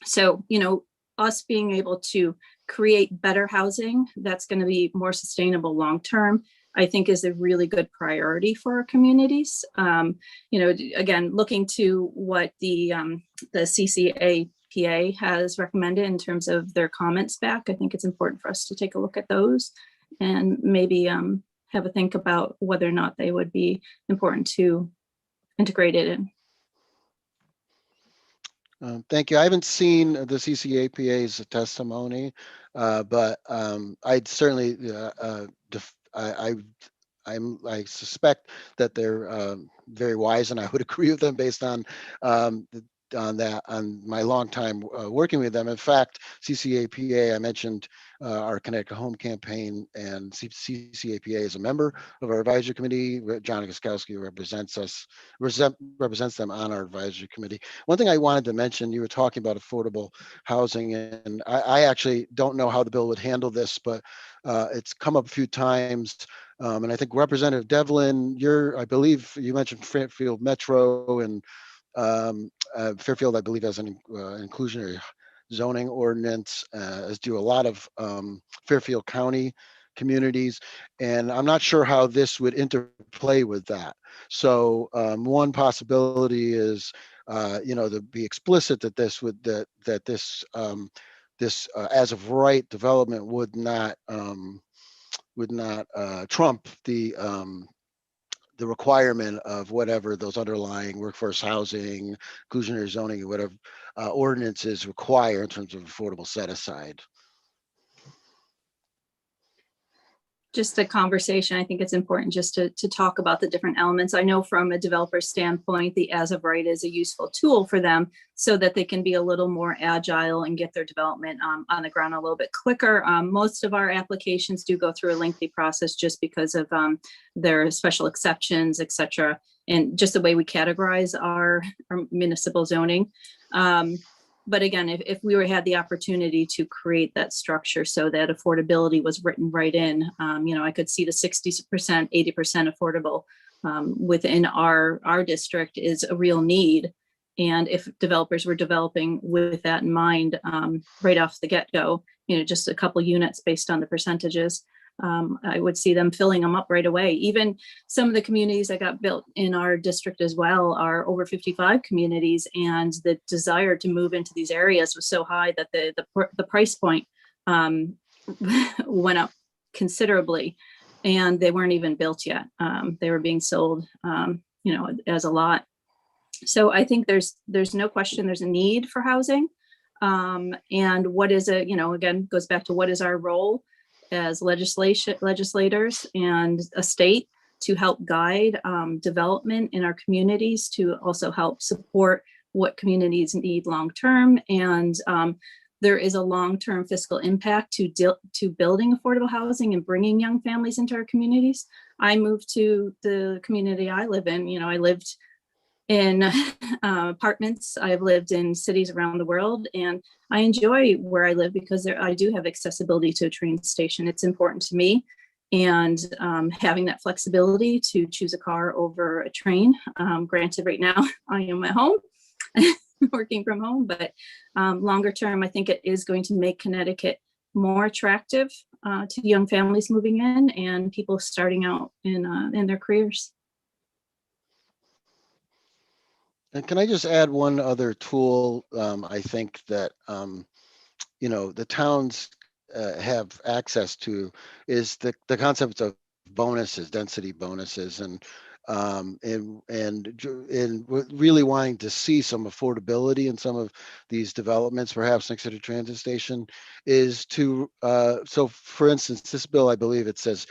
F: So, us being able to create better housing that's going to be more sustainable long-term, I think is a really good priority for our communities. Again, looking to what the CCAPA has recommended in terms of their comments back, I think it's important for us to take a look at those and maybe have a think about whether or not they would be important to integrate it in.
N: Thank you. I haven't seen the CCAPA's testimony, but I'd certainly, I suspect that they're very wise, and I would agree with them based on my long time working with them. In fact, CCAPA, I mentioned our Connecticut Home Campaign, and CCAPA is a member of our advisory committee. John Guskowski represents them on our advisory committee. One thing I wanted to mention, you were talking about affordable housing, and I actually don't know how the bill would handle this, but it's come up a few times. And I think Representative Devlin, I believe you mentioned Fairfield Metro, and Fairfield, I believe, has an inclusionary zoning ordinance, as do a lot of Fairfield County communities. And I'm not sure how this would interplay with that. So one possibility is, to be explicit that this would, this as of right development would not trump the requirement of whatever those underlying workforce housing, inclusionary zoning, or whatever ordinances require in terms of affordable set aside.
F: Just a conversation. I think it's important just to talk about the different elements. I know from a developer standpoint, the as of right is a useful tool for them so that they can be a little more agile and get their development on the ground a little bit quicker. Most of our applications do go through a lengthy process just because of their special exceptions, et cetera, and just the way we categorize our municipal zoning. But again, if we had the opportunity to create that structure so that affordability was written right in, I could see the 60%, 80% affordable within our district is a real need. And if developers were developing with that in mind right off the get-go, just a couple units based on the percentages, I would see them filling them up right away. Even some of the communities that got built in our district as well are over 55 communities, and the desire to move into these areas was so high that the price point went up considerably, and they weren't even built yet. They were being sold, as a lot. So I think there's no question there's a need for housing, and what is it? Again, goes back to what is our role as legislators and a state to help guide development in our communities, to also help support what communities need long-term. And there is a long-term fiscal impact to building affordable housing and bringing young families into our communities. I moved to the community I live in. You know, I lived in apartments. I've lived in cities around the world, and I enjoy where I live because I do have accessibility to a train station. It's important to me. And having that flexibility to choose a car over a train. Granted, right now I am at home working from home, but longer term, I think it is going to make Connecticut more attractive to young families moving in and people starting out in their careers.
N: And can I just add one other tool? I think that the towns have access to is the concept of bonuses, density bonuses, and really wanting to see some affordability in some of these developments, perhaps next to the transit station, is to so for instance, this bill, I believe it says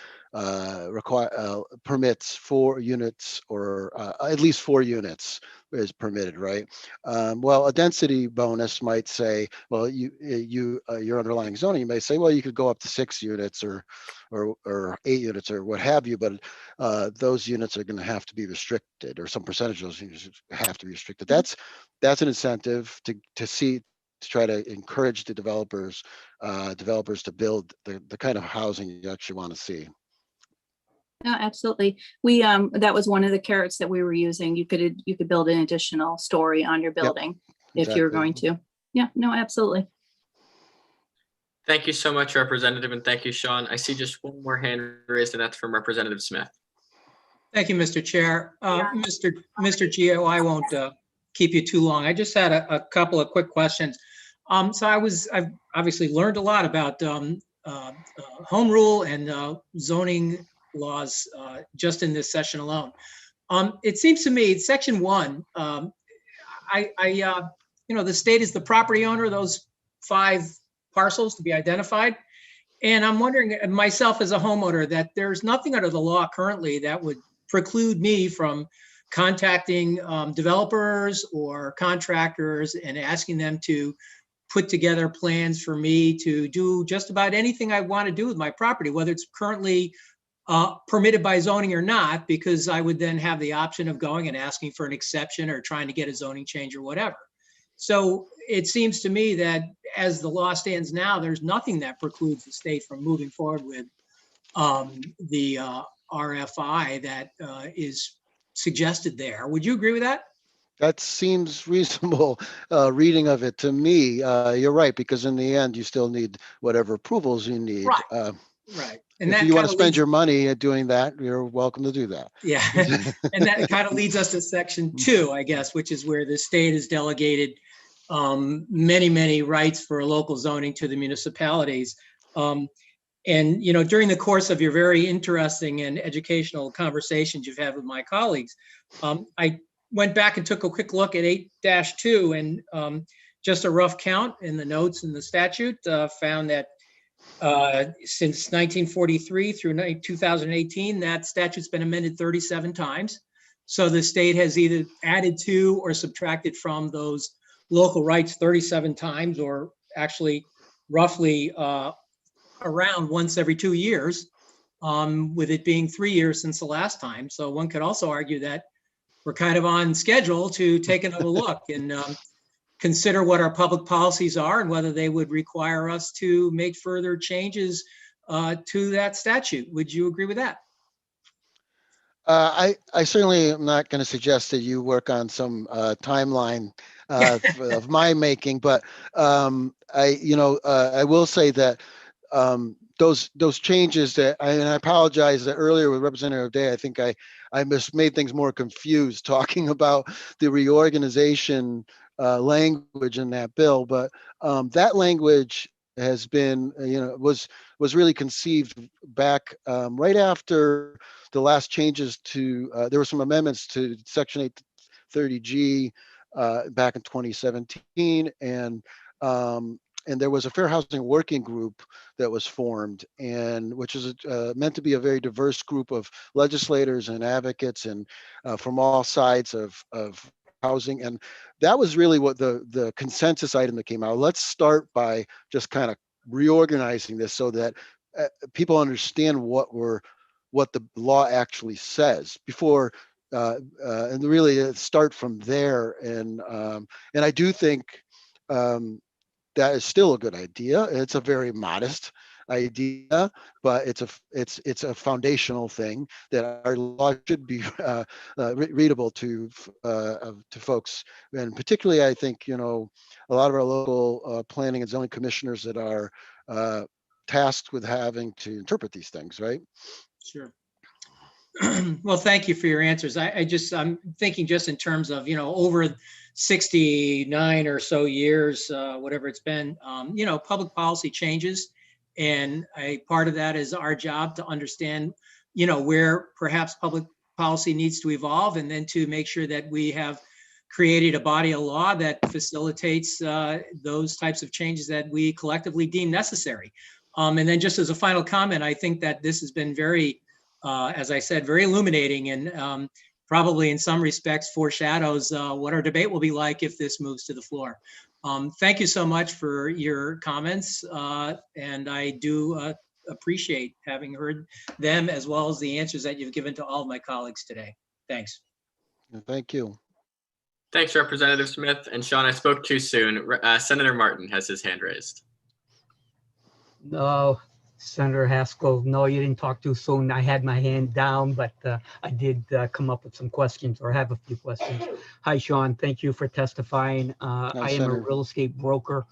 N: permits 4 units or at least 4 units is permitted, right? Well, a density bonus might say, well, your underlying zoning, you may say, well, you could go up to 6 units or 8 units or what have you, but those units are going to have to be restricted, or some percentage of those units have to be restricted. That's an incentive to try to encourage the developers to build the kind of housing you actually want to see.
F: No, absolutely. We that was one of the carrots that we were using. You could build an additional story on your building if you were going to. Yeah, no, absolutely.
C: Thank you so much, Representative, and thank you, Sean. I see just one more hand raised, and that's from Representative Smith.
J: Thank you, Mr. Chair. Mr. Gio, I won't keep you too long. I just had a couple of quick questions. So I've obviously learned a lot about home rule and zoning laws just in this session alone. It seems to me, Section 1, the state is the property owner of those 5 parcels to be identified. And I'm wondering myself as a homeowner that there's nothing under the law currently that would preclude me from contacting developers or contractors and asking them to put together plans for me to do just about anything I want to do with my property, whether it's currently permitted by zoning or not, because I would then have the option of going and asking for an exception or trying to get a zoning change or whatever. So it seems to me that as the law stands now, there's nothing that precludes the state from moving forward with the RFI that is suggested there. Would you agree with that?
N: That seems reasonable reading of it to me. You're right, because in the end, you still need whatever approvals you need.
J: Right. Right. And
N: if you want to spend your money doing that, you're welcome to do that.
J: Yeah. And that kind of leads us to Section 2, I guess, which is where the state has delegated many rights for local zoning to the municipalities. And, during the course of your very interesting and educational conversations you've had with my colleagues, I went back and took a quick look at 8-2 and just a rough count in the notes in the statute found that since 1943 through 2018, that statute's been amended 37 times. So the state has either added to or subtracted from those local rights 37 times, or actually roughly around once every 2 years, with it being 3 years since the last time. So one could also argue that we're kind of on schedule to take another look and consider what our public policies are and whether they would require us to make further changes to that statute. Would you agree with that?
N: I certainly am not going to suggest that you work on some timeline of my making, but I will say that those changes that and I apologize that earlier with Representative Day, I think I made things more confused talking about the reorganization language in that bill, but that language has been, was really conceived back right after the last changes to, there were some amendments to Section 830G back in 2017, and there was a fair housing working group that was formed, and which is meant to be a very diverse group of legislators and advocates and from all sides of housing. And that was really what the consensus item that came out. Let's start by just kind of reorganizing this so that people understand what the law actually says before, and really start from there. And I do think that is still a good idea. It's a very modest idea, but it's a foundational thing that our law should be readable to folks. And particularly, I think, a lot of our local planning and zoning commissioners that are tasked with having to interpret these things, right?
J: Sure. Well, thank you for your answers. I'm thinking just in terms of, over 69 or so years, whatever it's been, public policy changes. And part of that is our job to understand, where perhaps public policy needs to evolve, and then to make sure that we have created a body of law that facilitates those types of changes that we collectively deem necessary. And then just as a final comment, I think that this has been very, as I said, very illuminating, and probably in some respects foreshadows what our debate will be like if this moves to the floor. Thank you so much for your comments, and I do appreciate having heard them, as well as the answers that you've given to all of my colleagues today. Thanks.
N: Thank you.
C: Thanks, Representative Smith. And Sean, I spoke too soon. Senator Martin has his hand raised.
I: No, Senator Haskell, no, you didn't talk too soon. I had my hand down, but I did come up with some questions, or have a few questions. Hi, Sean. Thank you for testifying. I am a real estate broker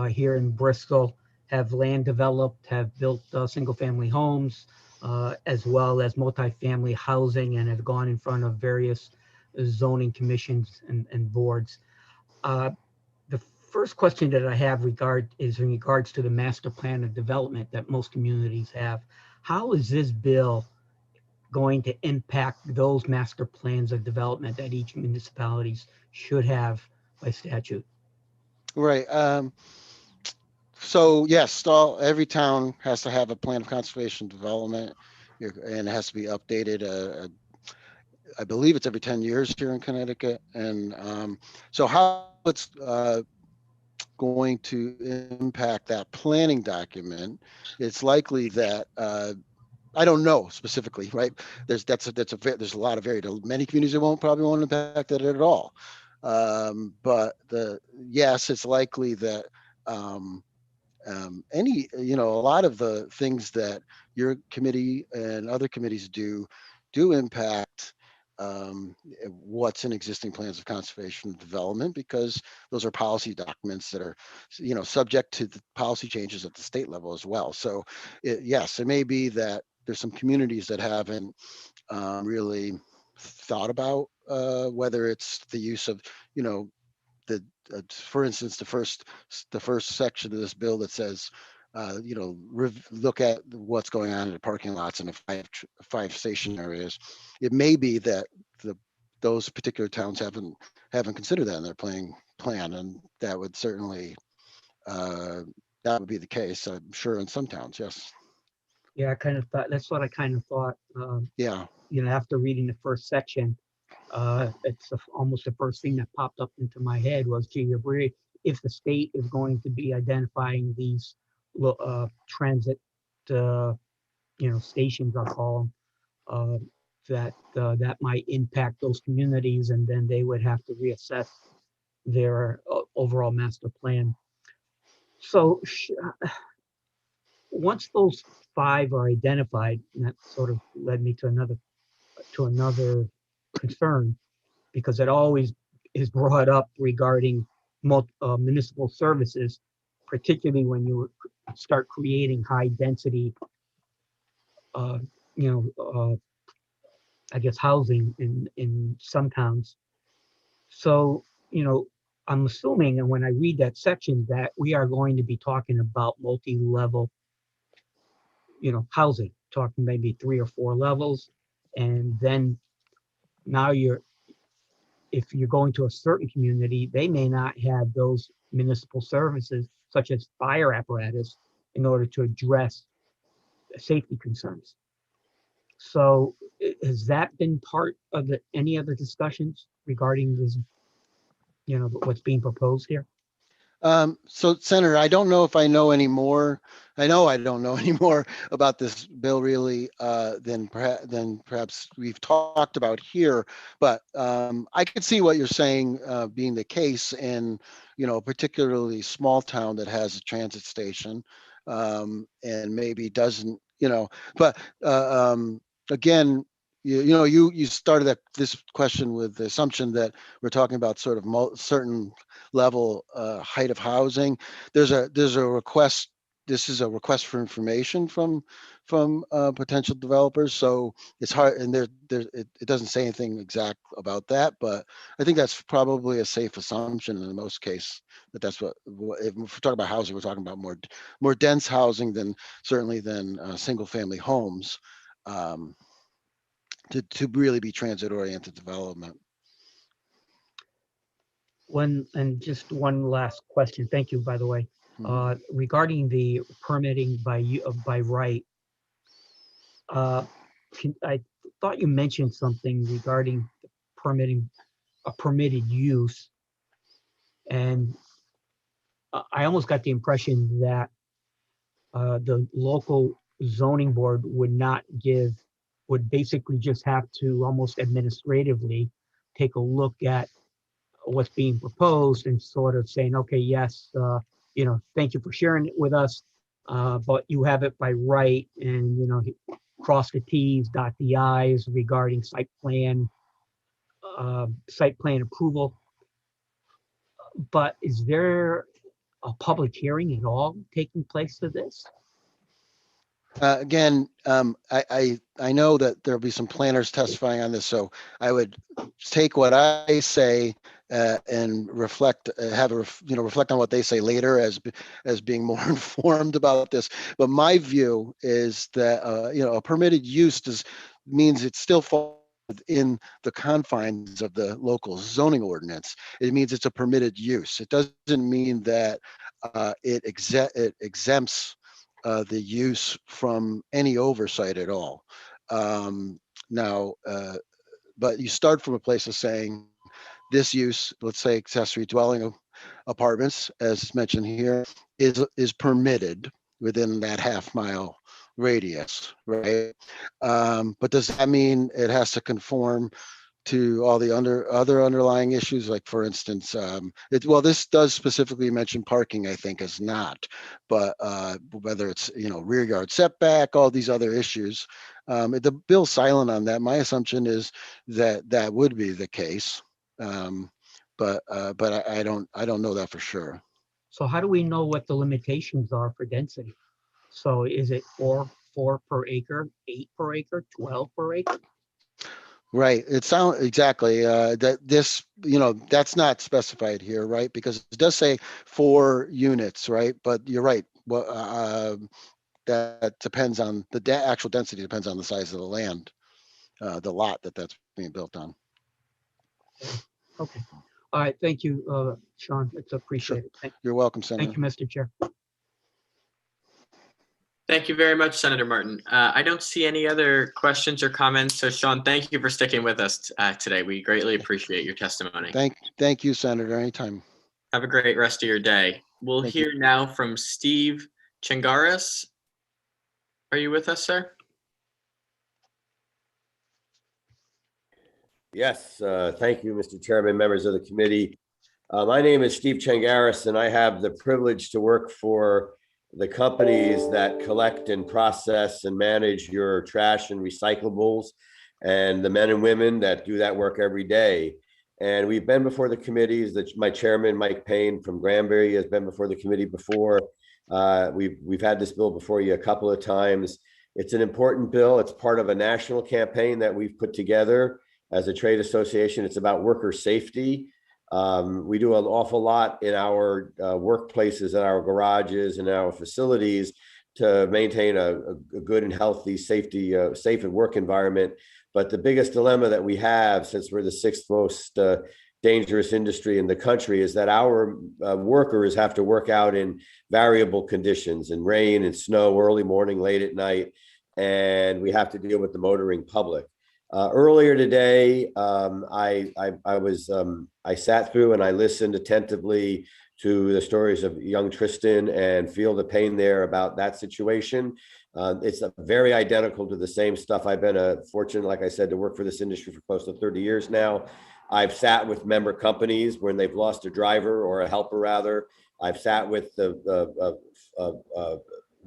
I: here in Bristol, have land developed, have built single-family homes, as well as multifamily housing, and have gone in front of various zoning commissions and boards. The first question that I have is in regards to the master plan of development that most communities have. How is this bill going to impact those master plans of development that each municipalities should have by statute?
N: Right. So yes, every town has to have a plan of conservation development, and it has to be updated. I believe it's every 10 years here in Connecticut. And so how it's going to impact that planning document, it's likely that I don't know specifically, right? There's a lot of many communities that probably won't impact it at all. But yes, it's likely that a lot of the things that your committee and other committees do impact what's in existing plans of conservation and development, because those are policy documents that are, subject to the policy changes at the state level as well. So yes, it may be that there's some communities that haven't really thought about whether it's the use of, for instance, the first section of this bill that says, look at what's going on in the parking lots in the five station areas. It may be that those particular towns haven't considered that in their plan, and that would certainly that would be the case, I'm sure, in some towns. Yes.
I: Yeah, I kind of thought that's what I kind of thought.
N: Yeah.
I: After reading the first section, it's almost the first thing that popped up into my head was, gee, if the state is going to be identifying these transit, stations, I'll call them, that might impact those communities, and then they would have to reassess their overall master plan. So once those 5 are identified, and that sort of led me to another concern, because it always is brought up regarding municipal services, particularly when you start creating high density, I guess, housing in some towns. So, I'm assuming, and when I read that section, that we are going to be talking about multi-level, housing, talking maybe 3 or 4 levels. And then now if you're going to a certain community, they may not have those municipal services such as fire apparatus in order to address safety concerns. So has that been part of any other discussions regarding what's being proposed here?
N: So Senator, I don't know if I know any more. I know I don't know any more about this bill really than perhaps we've talked about here. But I could see what you're saying being the case in, particularly small town that has a transit station and maybe doesn't, but again, you started this question with the assumption that we're talking about sort of certain level height of housing. There's a request. This is a request for information from potential developers. So it's hard, and it doesn't say anything exact about that. But I think that's probably a safe assumption in most cases that's what if we're talking about housing, we're talking about more dense housing than certainly than single family homes. To really be transit oriented development.
I: And just one last question. Thank you, by the way. Regarding the permitting by right, I thought you mentioned something regarding permitting a permitted use, and I almost got the impression that the local zoning board would basically just have to almost administratively take a look at what's being proposed and sort of saying, okay, yes, thank you for sharing it with us, but you have it by right, and cross the T's, dot the I's regarding site plan approval. But is there a public hearing at all taking place to this?
N: Again, I know that there'll be some planners testifying on this, so I would take what I say and reflect on what they say later as being more informed about this. But my view is that a permitted use means it still falls within the confines of the local zoning ordinance. It means it's a permitted use. It doesn't mean that it exempts the use from any oversight at all. But you start from a place of saying this use, let's say accessory dwelling apartments, as mentioned here, is permitted within that half-mile radius, right? But does that mean it has to conform to all the other underlying issues? Like, for instance, this does specifically mention parking, I think, is not, but whether it's rear yard setback, all these other issues, the bill's silent on that. My assumption is that would be the case, but I don't know that for sure.
I: So how do we know what the limitations are for density? So is it four per acre, 8 per acre, 12 per acre?
N: Right. It sounds exactly that this, that's not specified here, right? Because it does say 4 units, right? But you're right. Well, that depends on the actual density, depends on the size of the land, the lot that's being built on.
I: Okay. All right. Thank you, Sean. It's appreciated.
N: Sure. You're welcome, Senator.
I: Thank you, Mr. Chair.
C: Thank you very much, Senator Martin. I don't see any other questions or comments. So Sean, thank you for sticking with us today. We greatly appreciate your testimony.
N: Thank you, Senator. Anytime.
C: Have a great rest of your day. We'll hear now from Steve Changaris. Are you with us, sir?
U: Yes, thank you, Mr. Chairman, members of the committee. My name is Steve Changaris, and I have the privilege to work for the companies that collect and process and manage your trash and recyclables, and the men and women that do that work every day. And we've been before the committees. My chairman, Mike Payne from Granbury, has been before the committee before. We've had this bill before you a couple of times. It's an important bill. It's part of a national campaign that we've put together as a trade association. It's about worker safety. We do an awful lot in our workplaces, in our garages, and our facilities to maintain a good and healthy safe and work environment. But the biggest dilemma that we have, since we're the 6th most dangerous industry in the country, is that our workers have to work out in variable conditions, in rain and snow, early morning, late at night, and we have to deal with the motoring public. Earlier today, I sat through and I listened attentively to the stories of young Tristan and feel the pain there about that situation. It's very identical to the same stuff. I've been fortunate, like I said, to work for this industry for close to 30 years now. I've sat with member companies when they've lost a driver or a helper, rather. I've sat with the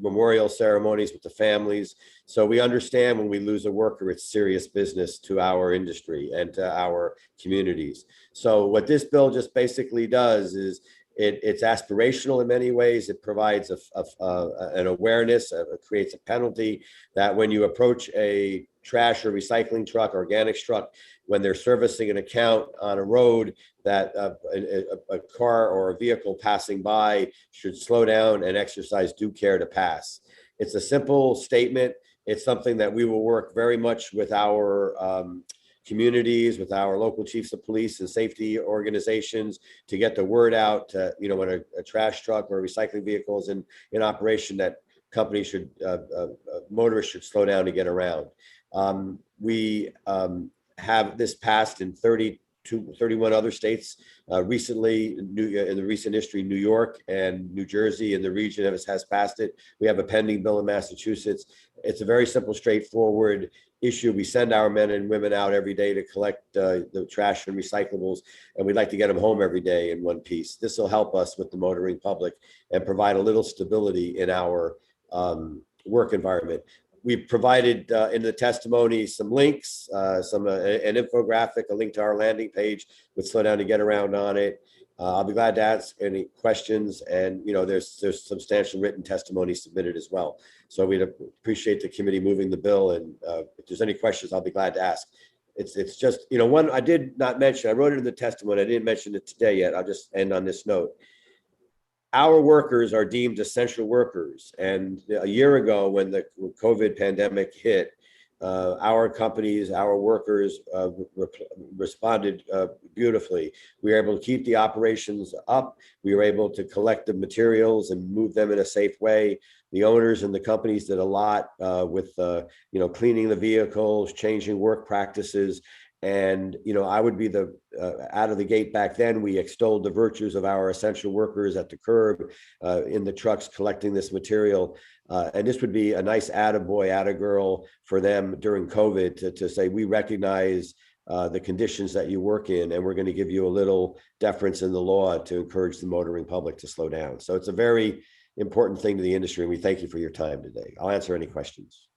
U: memorial ceremonies with the families. So we understand when we lose a worker, it's serious business to our industry and to our communities. So what this bill just basically does is it's aspirational in many ways. It provides an awareness, it creates a penalty that when you approach a trash or recycling truck, organics truck, when they're servicing an account on a road, that a car or a vehicle passing by should slow down and exercise due care to pass. It's a simple statement. It's something that we will work very much with our communities, with our local chiefs of police and safety organizations to get the word out to, when a trash truck or a recycling vehicle is in operation, that companies should, motorists should slow down to get around. We have this passed in 31 other states. Recently, in the recent history, New York and New Jersey in the region has passed it. We have a pending bill in Massachusetts. It's a very simple, straightforward issue. We send our men and women out every day to collect the trash and recyclables, and we'd like to get them home every day in one piece. This will help us with the motoring public and provide a little stability in our work environment. We provided in the testimony some links, an infographic, a link to our landing page with Slow Down to Get Around on it. I'll be glad to ask any questions, and there's substantial written testimony submitted as well. So we'd appreciate the committee moving the bill, and if there's any questions, I'll be glad to ask. It's just, one I did not mention, I wrote it in the testimony, I didn't mention it today yet. I'll just end on this note. Our workers are deemed essential workers. And a year ago, when the COVID pandemic hit, our companies, our workers responded beautifully. We were able to keep the operations up. We were able to collect the materials and move them in a safe way. The owners and the companies did a lot with cleaning the vehicles, changing work practices. And, I would be out of the gate back then, we extolled the virtues of our essential workers at the curb, in the trucks collecting this material. And this would be a nice attaboy, attagirl for them during COVID to say, we recognize the conditions that you work in, and we're going to give you a little deference in the law to encourage the motoring public to slow down. So it's a very important thing to the industry, and we thank you for your time today. I'll answer any questions.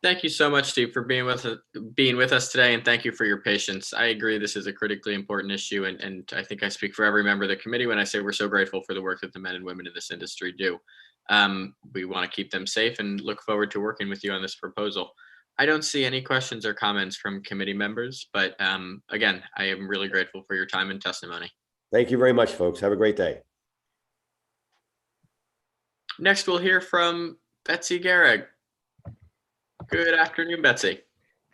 C: Thank you so much, Steve, for being with us today, and thank you for your patience. I agree this is a critically important issue, and I think I speak for every member of the committee when I say we're so grateful for the work that the men and women in this industry do. We want to keep them safe and look forward to working with you on this proposal. I don't see any questions or comments from committee members, but again, I am really grateful for your time and testimony.
U: Thank you very much, folks. Have a great day.
C: Next, we'll hear from Betsy Garrett. Good afternoon, Betsy.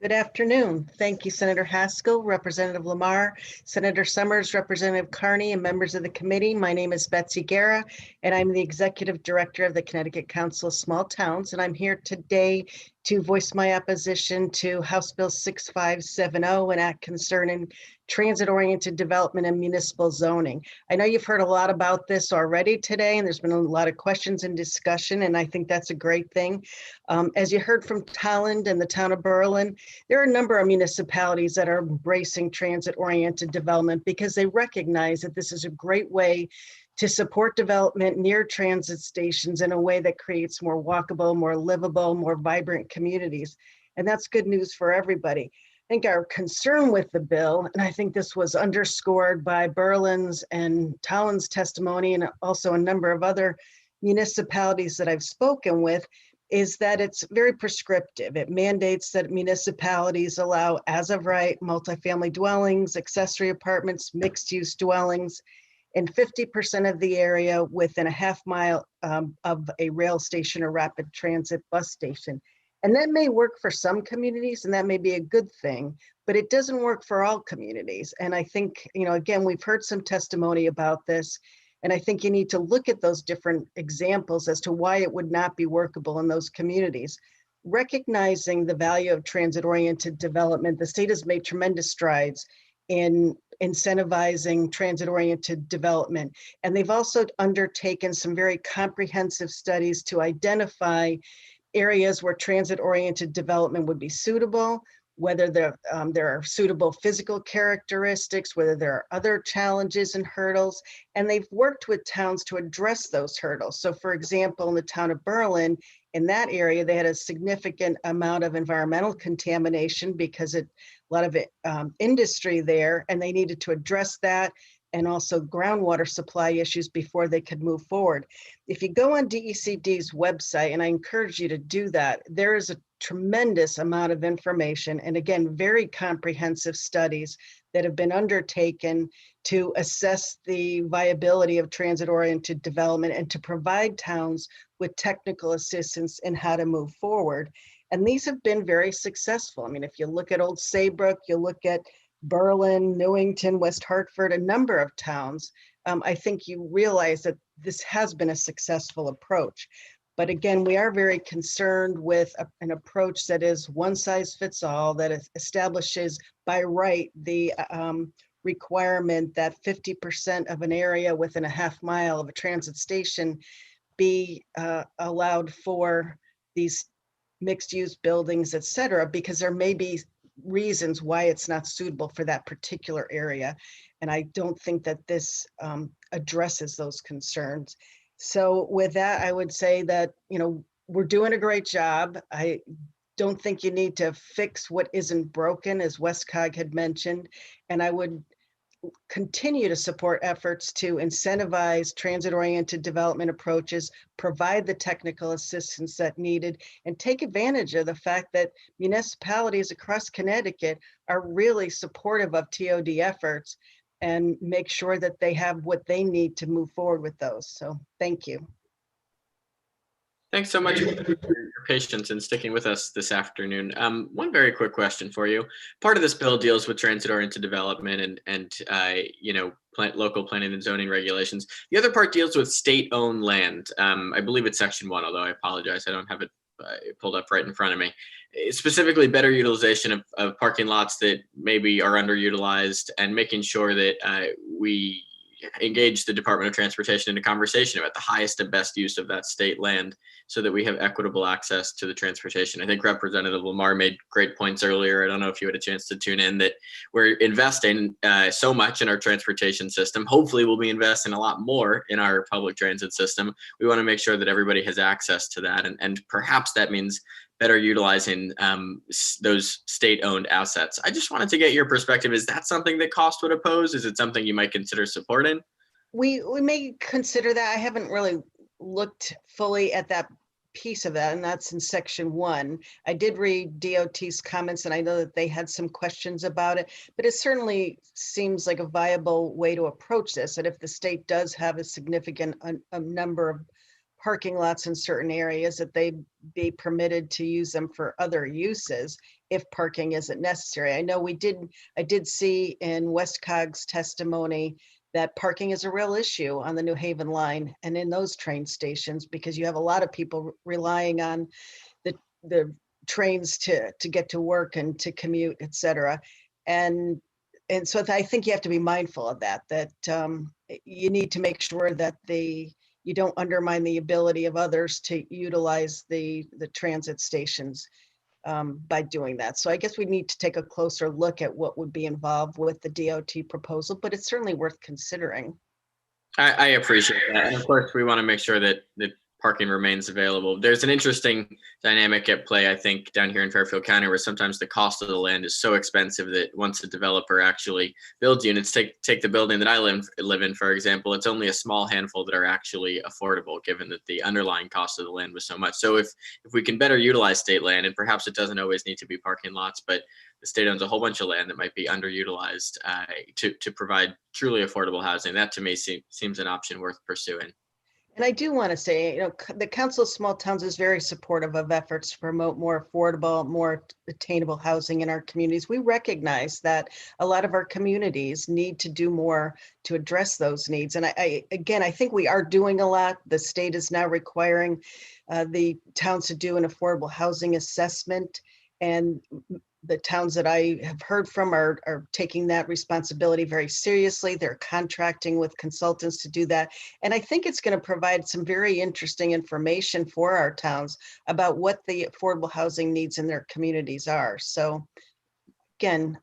S: Good afternoon. Thank you, Senator Haskell, Representative Lamar, Senator Summers, Representative Carney, and members of the committee. My name is Betsy Guerra, and I'm the Executive Director of the Connecticut Council of Small Towns, and I'm here today to voice my opposition to House Bill 6570, an act concerning transit-oriented development and municipal zoning. I know you've heard a lot about this already today, and there's been a lot of questions and discussion, and I think that's a great thing. As you heard from Tolland and the town of Berlin, there are a number of municipalities that are embracing transit-oriented development because they recognize that this is a great way to support development near transit stations in a way that creates more walkable, more livable, more vibrant communities. And that's good news for everybody. I think our concern with the bill, and I think this was underscored by Berlin's and Tolland's testimony, and also a number of other municipalities that I've spoken with, is that it's very prescriptive. It mandates that municipalities allow as of right multifamily dwellings, accessory apartments, mixed use dwellings, in 50% of the area within a half mile of a rail station or rapid transit bus station. And that may work for some communities, and that may be a good thing, but it doesn't work for all communities. And I think, again, we've heard some testimony about this, and I think you need to look at those different examples as to why it would not be workable in those communities. recognizing the value of transit-oriented development, the state has made tremendous strides in incentivizing transit-oriented development. And they've also undertaken some very comprehensive studies to identify areas where transit-oriented development would be suitable, whether there are suitable physical characteristics, whether there are other challenges and hurdles, and they've worked with towns to address those hurdles. So for example, in the town of Berlin, in that area, they had a significant amount of environmental contamination because a lot of industry there, and they needed to address that, and also groundwater supply issues before they could move forward. If you go on DECD's website, and I encourage you to do that, there is a tremendous amount of information, and again, very comprehensive studies that have been undertaken to assess the viability of transit-oriented development and to provide towns with technical assistance in how to move forward. And these have been very successful. I mean, if you look at Old Saybrook, you look at Berlin, Newington, West Hartford, a number of towns, I think you realize that this has been a successful approach. But again, we are very concerned with an approach that is one size fits all, that establishes by right the requirement that 50% of an area within a half mile of a transit station be allowed for these mixed use buildings, et cetera, because there may be reasons why it's not suitable for that particular area. And I don't think that this addresses those concerns. So with that, I would say that, you know, we're doing a great job. I don't think you need to fix what isn't broken, as Westcog had mentioned. And I would continue to support efforts to incentivize transit-oriented development approaches, provide the technical assistance that needed, and take advantage of the fact that municipalities across Connecticut are really supportive of TOD efforts and make sure that they have what they need to move forward with those. So thank you.
C: Thanks so much for your patience and sticking with us this afternoon. One very quick question for you. Part of this bill deals with transit-oriented development and you know, local planning and zoning regulations. The other part deals with state-owned land. I believe it's section 1, although I apologize, I don't have it pulled up right in front of me. Specifically, better utilization of parking lots that maybe are underutilized, and making sure that we engage the Department of Transportation in a conversation about the highest and best use of that state land so that we have equitable access to the transportation. I think Representative Lamar made great points earlier. I don't know if you had a chance to tune in, that we're investing so much in our transportation system. Hopefully we'll be investing a lot more in our public transit system. We want to make sure that everybody has access to that. And perhaps that means better utilizing those state-owned assets. I just wanted to get your perspective. Is that something that cost would oppose? Is it something you might consider supporting?
S: We may consider that. I haven't really looked fully at that piece of that, and that's in section 1. I did read DOT's comments, and I know that they had some questions about it, but it certainly seems like a viable way to approach this. And if the state does have a significant number of parking lots in certain areas, that they be permitted to use them for other uses if parking isn't necessary. I know I did see in Westcog's testimony that parking is a real issue on the New Haven line and in those train stations, because you have a lot of people relying on the trains to get to work and to commute, et cetera. And so I think you have to be mindful of that you need to make sure that you don't undermine the ability of others to utilize the transit stations by doing that. So I guess we need to take a closer look at what would be involved with the DOT proposal, but it's certainly worth considering.
C: I appreciate that. And of course, we want to make sure that parking remains available. There's an interesting dynamic at play, I think, down here in Fairfield County, where sometimes the cost of the land is so expensive that once a developer actually builds units, take the building that I live in, for example, it's only a small handful that are actually affordable, given that the underlying cost of the land was so much. So if we can better utilize state land, and perhaps it doesn't always need to be parking lots, but the state owns a whole bunch of land that might be underutilized to provide truly affordable housing, that to me seems an option worth pursuing.
S: And I do want to say, the Council of Small Towns is very supportive of efforts to promote more affordable, more attainable housing in our communities. We recognize that a lot of our communities need to do more to address those needs. And I think we are doing a lot. The state is now requiring the towns to do an affordable housing assessment, and the towns that I have heard from are taking that responsibility very seriously. They're contracting with consultants to do that. And I think it's going to provide some very interesting information for our towns about what the affordable housing needs in their communities are. So again,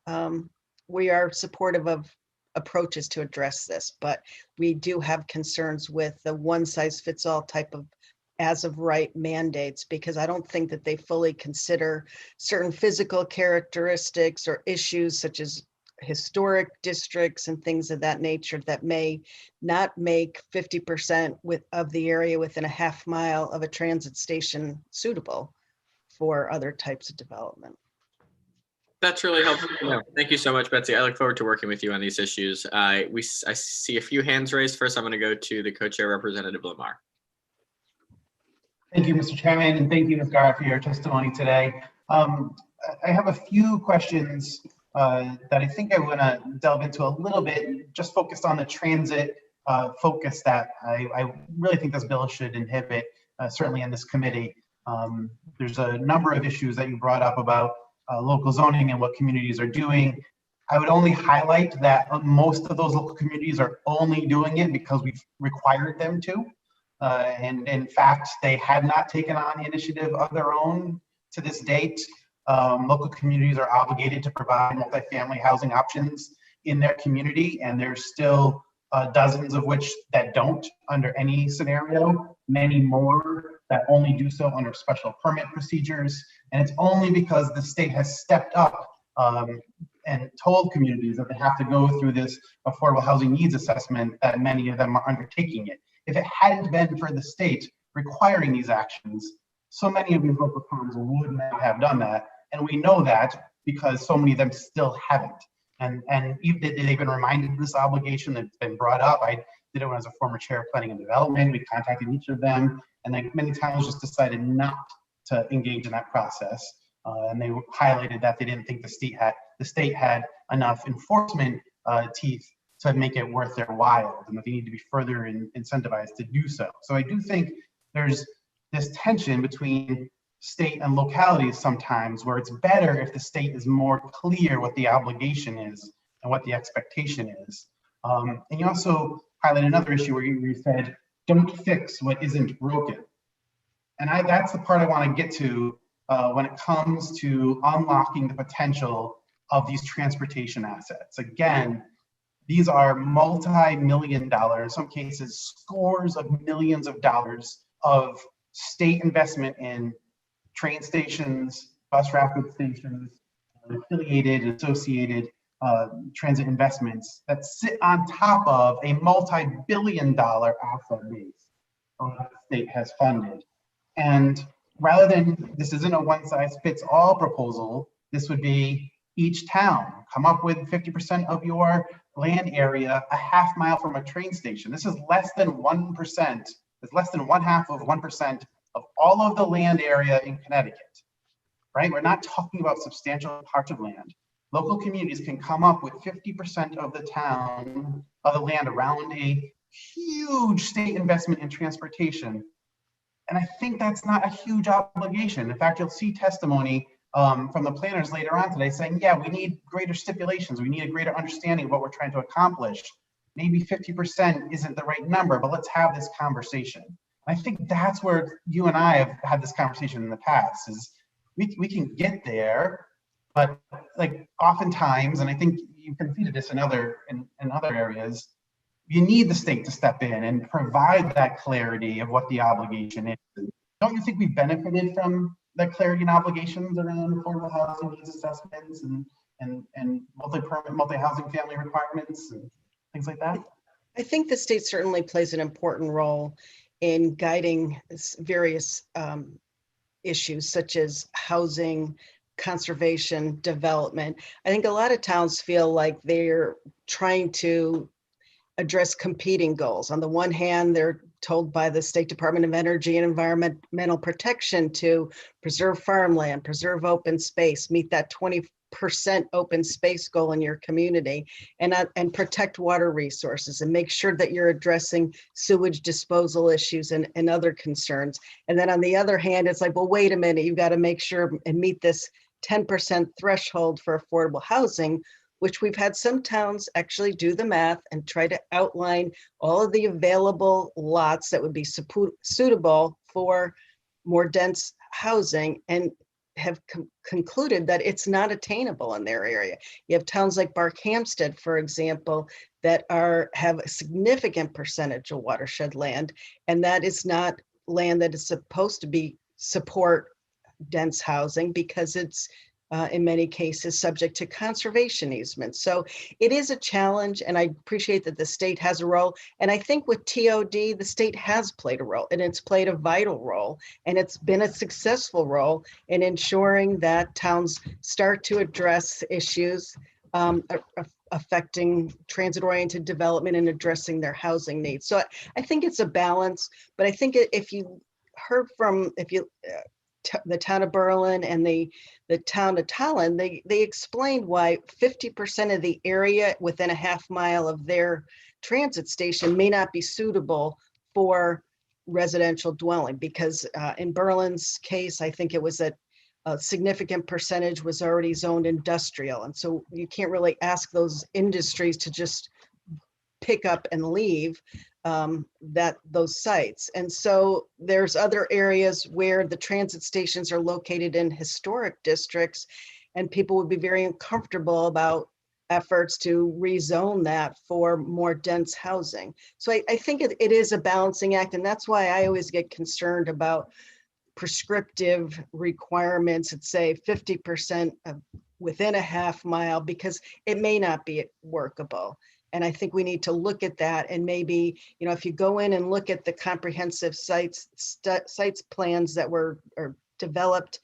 S: we are supportive of approaches to address this, but we do have concerns with the one size fits all type of as of right mandates, because I don't think that they fully consider certain physical characteristics or issues such as historic districts and things of that nature that may not make 50% of the area within a half mile of a transit station suitable for other types of development.
C: That's really helpful. Thank you so much, Betsy. I look forward to working with you on these issues. I see a few hands raised. First, I'm going to go to the co-chair, Representative Lamar.
R: Thank you, Mr. Chairman, and thank you, Ms. Gara, for your testimony today. I have a few questions that I think I want to delve into a little bit, just focused on the transit focus that I really think this bill should inhibit, certainly in this committee. There's a number of issues that you brought up about local zoning and what communities are doing. I would only highlight that most of those local communities are only doing it because we've required them to. And in fact, they had not taken on the initiative of their own to this date. Local communities are obligated to provide multifamily housing options in their community, and there's still dozens of which that don't under any scenario, many more that only do so under special permit procedures. And it's only because the state has stepped up and told communities that they have to go through this affordable housing needs assessment that many of them are undertaking it. If it hadn't been for the state requiring these actions, so many of these local towns would not have done that. And we know that because so many of them still haven't. And they've been reminded of this obligation that's been brought up. I did it when I was a former chair of planning and development. We contacted each of them, and then many towns just decided not to engage in that process. And they highlighted that they didn't think the state had enough enforcement teeth to make it worth their while, and that they need to be further incentivized to do so. So I do think there's this tension between state and localities sometimes, where it's better if the state is more clear what the obligation is and what the expectation is. And you also highlight another issue where you said, don't fix what isn't broken. And that's the part I want to get to when it comes to unlocking the potential of these transportation assets. Again, these are multi-million dollar, in some cases, scores of millions of dollars of state investment in train stations, bus rapid stations, affiliated, associated transit investments that sit on top of a multi-billion-dollar asset base that the state has funded. And rather than, this isn't a one-size-fits-all proposal, this would be each town come up with 50% of your land area a half mile from a train station. This is less than 1%. It's less than 1/2% of all of the land area in Connecticut, right? We're not talking about substantial parts of land. Local communities can come up with 50% of the land around a huge state investment in transportation. And I think that's not a huge obligation. In fact, you'll see testimony from the planners later on today saying, yeah, we need greater stipulations. We need a greater understanding of what we're trying to accomplish. Maybe 50% isn't the right number, but let's have this conversation. I think that's where you and I have had this conversation in the past, is we can get there, but like oftentimes, and I think you conceded this in other areas, you need the state to step in and provide that clarity of what the obligation is. Don't you think we benefited from that clarity and obligations around affordable housing needs assessments and multi-housing family requirements and things like that?
S: I think the state certainly plays an important role in guiding various issues such as housing, conservation, development. I think a lot of towns feel like they're trying to address competing goals. On the one hand, they're told by the State Department of Energy and Environmental Protection to preserve farmland, preserve open space, meet that 20% open space goal in your community, and protect water resources, and make sure that you're addressing sewage disposal issues and other concerns. And then on the other hand, it's like, well, wait a minute, you've got to make sure and meet this 10% threshold for affordable housing, which we've had some towns actually do the math and try to outline all of the available lots that would be suitable for more dense housing, and have concluded that it's not attainable in their area. You have towns like Barkhamsted, for example, that have a significant percentage of watershed land, and that is not land that is supposed to support dense housing, because it's in many cases subject to conservation easements. So it is a challenge, and I appreciate that the state has a role. And I think with TOD, the state has played a role, and it's played a vital role, and it's been a successful role in ensuring that towns start to address issues affecting transit-oriented development and addressing their housing needs. So I think it's a balance, but I think if you heard from, the town of Berlin and the town of Tallinn, they explained why 50% of the area within a half mile of their transit station may not be suitable for residential dwelling, because in Berlin's case, I think it was that a significant percentage was already zoned industrial. And so you can't really ask those industries to just pick up and leave those sites. And so there's other areas where the transit stations are located in historic districts, and people would be very uncomfortable about efforts to rezone that for more dense housing. So I think it is a balancing act, and that's why I always get concerned about prescriptive requirements that say 50% within a half mile, because it may not be workable. And I think we need to look at that, and maybe, if you go in and look at the comprehensive sites plans that were developed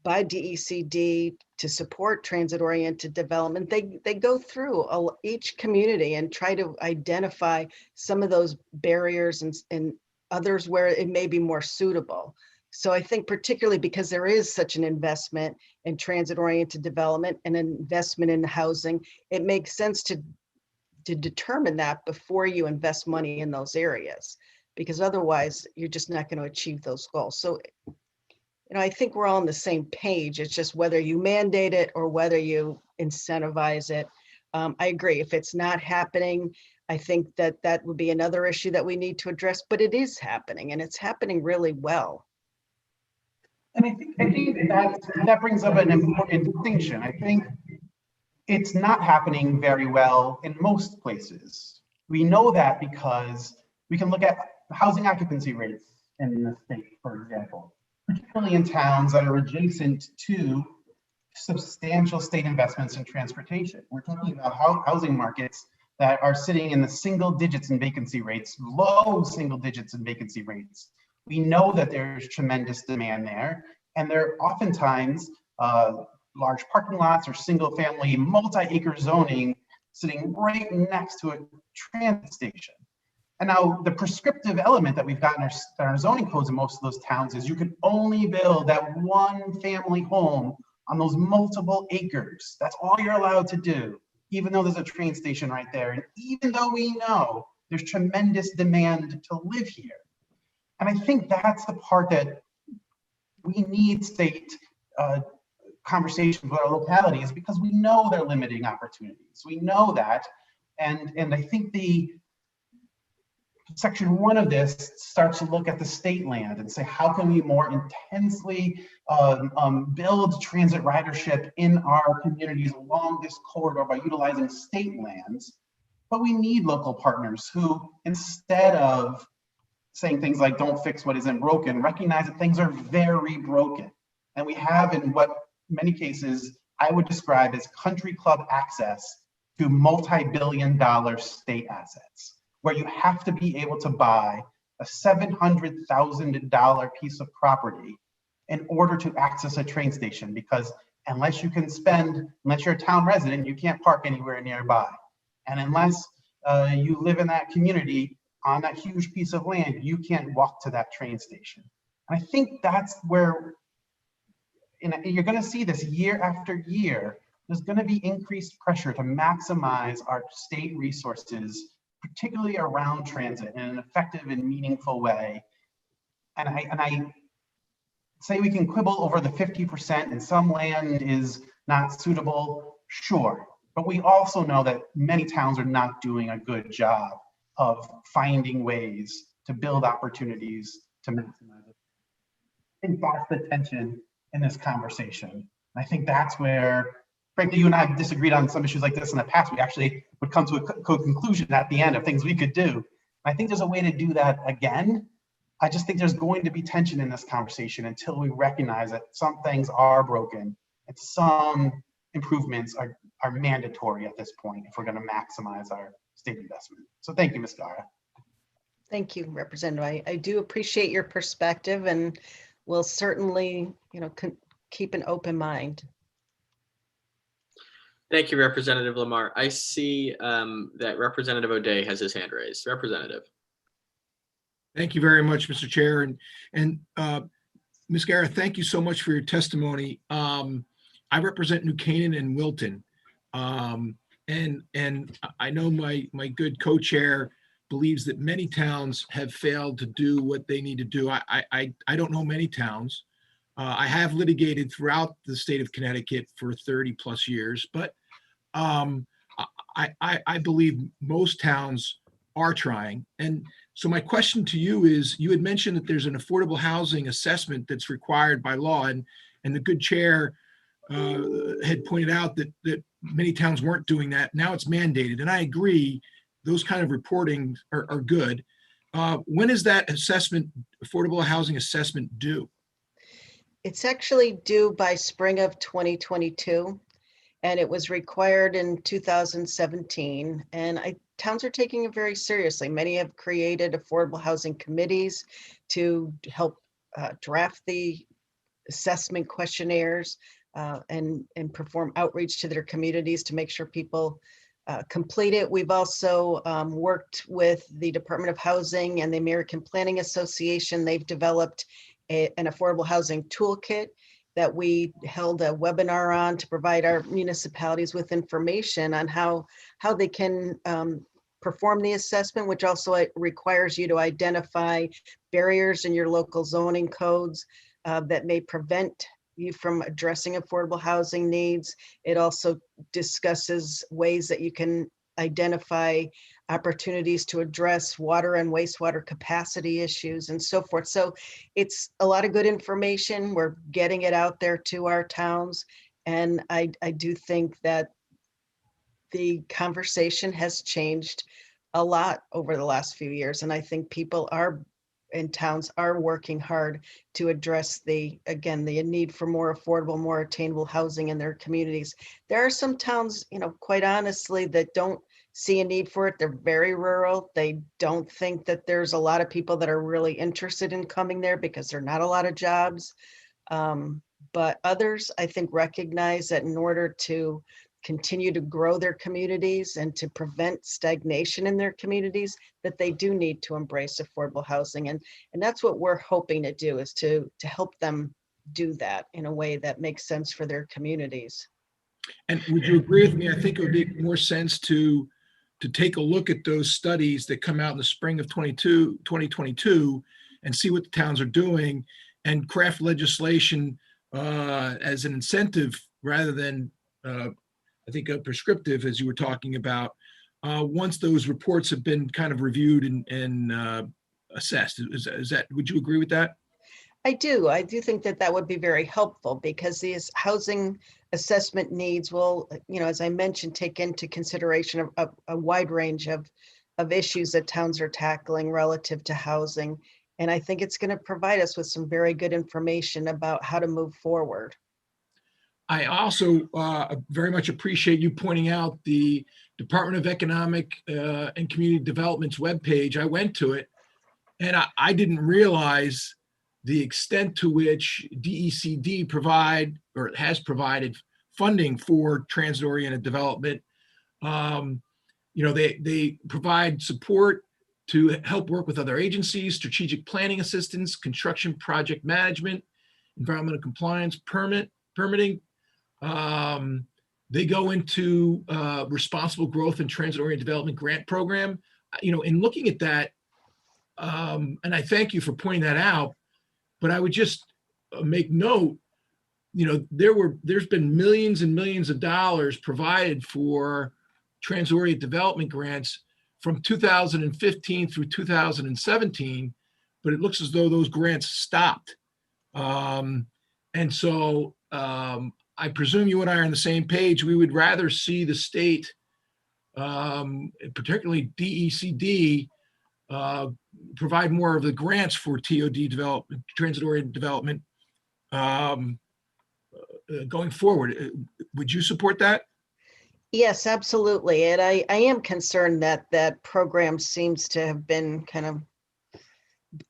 S: by DECD to support transit-oriented development, they go through each community and try to identify some of those barriers and others where it may be more suitable. So I think particularly because there is such an investment in transit-oriented development and an investment in housing, it makes sense to determine that before you invest money in those areas, because otherwise you're just not going to achieve those goals. So, I think we're all on the same page. It's just whether you mandate it or whether you incentivize it. I agree. If it's not happening, I think that would be another issue that we need to address, but it is happening, and it's happening really well.
R: And I think that brings up an important distinction. I think it's not happening very well in most places. We know that because we can look at housing occupancy rates in the state, for example, particularly in towns that are adjacent to substantial state investments in transportation. We're talking about housing markets that are sitting in the single digits in vacancy rates, low single digits in vacancy rates. We know that there's tremendous demand there, and there are oftentimes large parking lots or single family multi-acre zoning sitting right next to a transit station. And now the prescriptive element that we've got in our zoning codes in most of those towns is you can only build that one family home on those multiple acres. That's all you're allowed to do, even though there's a train station right there. And even though we know there's tremendous demand to live here. And I think that's the part that we need state conversations with our localities, because we know they're limiting opportunities. We know that. And I think the section 1 of this starts to look at the state land and say, how can we more intensely build transit ridership in our communities along this corridor by utilizing state lands? But we need local partners who, instead of saying things like don't fix what isn't broken, recognize that things are very broken. And we have, in what many cases I would describe as country club access to multi-billion-dollar state assets, where you have to be able to buy a $700,000 piece of property in order to access a train station, because unless you're a town resident, you can't park anywhere nearby. And unless you live in that community on that huge piece of land, you can't walk to that train station. And I think that's where, and you're going to see this year after year, there's going to be increased pressure to maximize our state resources, particularly around transit, in an effective and meaningful way. And I say we can quibble over the 50% and some land is not suitable, sure. But we also know that many towns are not doing a good job of finding ways to build opportunities to maximize it. I think that's the tension in this conversation. And I think that's where, frankly, you and I have disagreed on some issues like this in the past. We actually would come to a conclusion at the end of things we could do. I think there's a way to do that again. I just think there's going to be tension in this conversation until we recognize that some things are broken and some improvements are mandatory at this point if we're going to maximize our state investment. So thank you, Ms. Gara.
S: Thank you, Representative. I do appreciate your perspective, and we'll certainly, keep an open mind.
C: Thank you, Representative Lamar. I see that Representative O'Day has his hand raised. Representative.
K: Thank you very much, Mr. Chair. And Ms. Gara, thank you so much for your testimony. I represent New Canaan and Wilton. And I know my good co-chair believes that many towns have failed to do what they need to do. I don't know many towns. I have litigated throughout the state of Connecticut for 30 plus years, but I believe most towns are trying. And so my question to you is, you had mentioned that there's an affordable housing assessment that's required by law, and the good chair had pointed out that many towns weren't doing that. Now it's mandated, and I agree, those kind of reporting are good. When is that assessment, affordable housing assessment, due?
S: It's actually due by spring of 2022, and it was required in 2017. And towns are taking it very seriously. Many have created affordable housing committees to help draft the assessment questionnaires and perform outreach to their communities to make sure people complete it. We've also worked with the Department of Housing and the American Planning Association. They've developed an affordable housing toolkit that we held a webinar on to provide our municipalities with information on how they can perform the assessment, which also requires you to identify barriers in your local zoning codes that may prevent you from addressing affordable housing needs. It also discusses ways that you can identify opportunities to address water and wastewater capacity issues and so forth. So it's a lot of good information. We're getting it out there to our towns. And I do think that the conversation has changed a lot over the last few years. And I think people in towns are working hard to address the need for more affordable, more attainable housing in their communities. There are some towns, quite honestly, that don't see a need for it. They're very rural. They don't think that there's a lot of people that are really interested in coming there because there are not a lot of jobs. But others, I think, recognize that in order to continue to grow their communities and to prevent stagnation in their communities, that they do need to embrace affordable housing. And that's what we're hoping to do, is to help them do that in a way that makes sense for their communities.
K: And would you agree with me? I think it would make more sense to take a look at those studies that come out in the spring of 2022 and see what the towns are doing and craft legislation as an incentive rather than I think prescriptive, as you were talking about, once those reports have been kind of reviewed and assessed. Would you agree with that?
S: I do. I do think that would be very helpful, because these housing assessment needs will, as I mentioned, take into consideration a wide range of issues that towns are tackling relative to housing. And I think it's going to provide us with some very good information about how to move forward.
K: I also very much appreciate you pointing out the Department of Economic and Community Development's webpage. I went to it, and I didn't realize the extent to which DECD has provided funding for transit-oriented development. They provide support to help work with other agencies, strategic planning assistance, construction project management, environmental compliance, permitting. They go into responsible growth and transit-oriented development grant program. In looking at that, and I thank you for pointing that out, but I would just make note, there's been millions and millions of dollars provided for transit-oriented development grants from 2015 through 2017, but it looks as though those grants stopped. And so I presume you and I are on the same page. We would rather see the state, particularly DECD, provide more of the grants for TOD development, transit-oriented development, going forward. Would you support that?
S: Yes, absolutely. And I am concerned that that program seems to have been kind of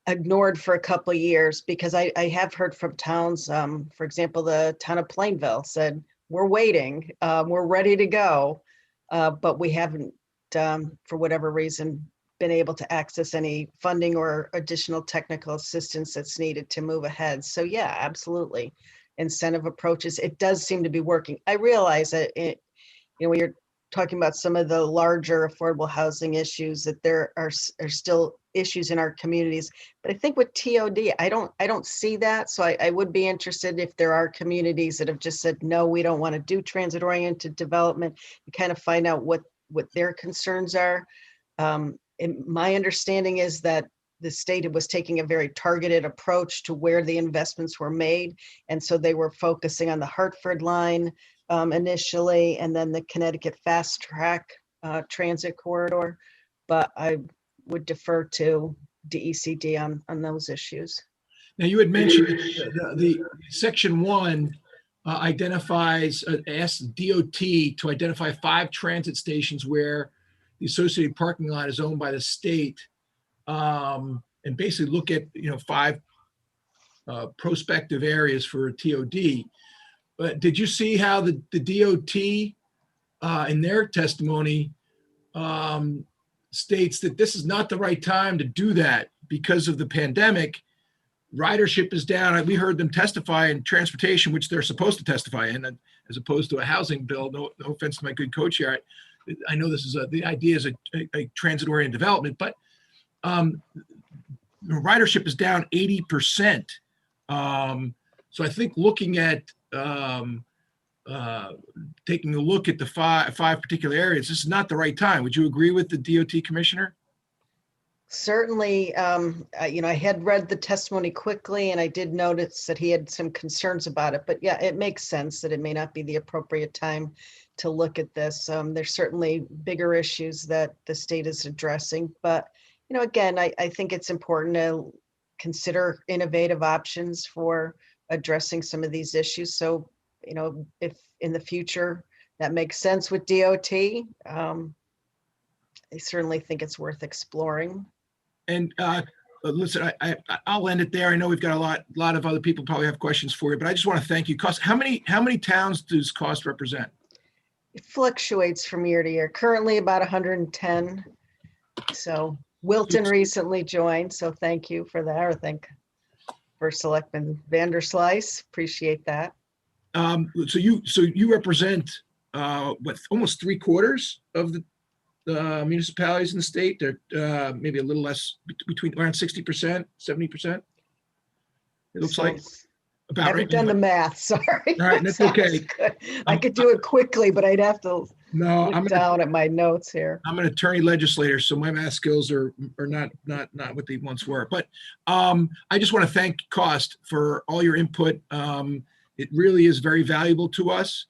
S: ignored for a couple of years, because I have heard from towns, for example, the town of Plainville said, we're waiting, we're ready to go, but we haven't, for whatever reason, been able to access any funding or additional technical assistance that's needed to move ahead. So yeah, absolutely. Incentive approaches, it does seem to be working. I realize that when you're talking about some of the larger affordable housing issues, that there are still issues in our communities. But I think with TOD, I don't see that. So I would be interested if there are communities that have just said, no, we don't want to do transit-oriented development, and kind of find out what their concerns are. And my understanding is that the state was taking a very targeted approach to where the investments were made. And so they were focusing on the Hartford line initially, and then the Connecticut fast track transit corridor. But I would defer to DECD on those issues.
K: Now, you had mentioned the section 1 identifies, asks DOT to identify 5 transit stations where the associated parking lot is owned by the state, and basically look at 5 prospective areas for TOD. But did you see how the DOT in their testimony states that this is not the right time to do that because of the pandemic? Ridership is down. We heard them testify in transportation, which they're supposed to testify in, as opposed to a housing bill. No offense to my good coach here. I know this is the idea is a transit-oriented development, but ridership is down 80%. So I think looking at taking a look at the five particular areas, this is not the right time. Would you agree with the DOT commissioner?
S: Certainly, I had read the testimony quickly, and I did notice that he had some concerns about it. But yeah, it makes sense that it may not be the appropriate time to look at this. There's certainly bigger issues that the state is addressing. But, again, I think it's important to consider innovative options for addressing some of these issues. So, if in the future that makes sense with DOT, I certainly think it's worth exploring. And
K: listen, I'll end it there. I know we've got a lot of other people probably have questions for you, but I just want to thank you. Cost, how many towns does Cost represent?
S: It fluctuates from year to year. Currently about 110. So Wilton recently joined, so thank you for that. Or thank for Selectman Vanderslice. Appreciate that.
K: So you represent almost 3/4 of the municipalities in the state. They're maybe a little less, between around 60%, 70%. It looks like.
S: I haven't done the math, sorry.
K: All right, that's okay.
S: I could do it quickly, but I'd have to
K: look
S: down at my notes here.
K: I'm an attorney legislator, so my math skills are not what they once were. But I just want to thank Cost for all your input. It really is very valuable to us.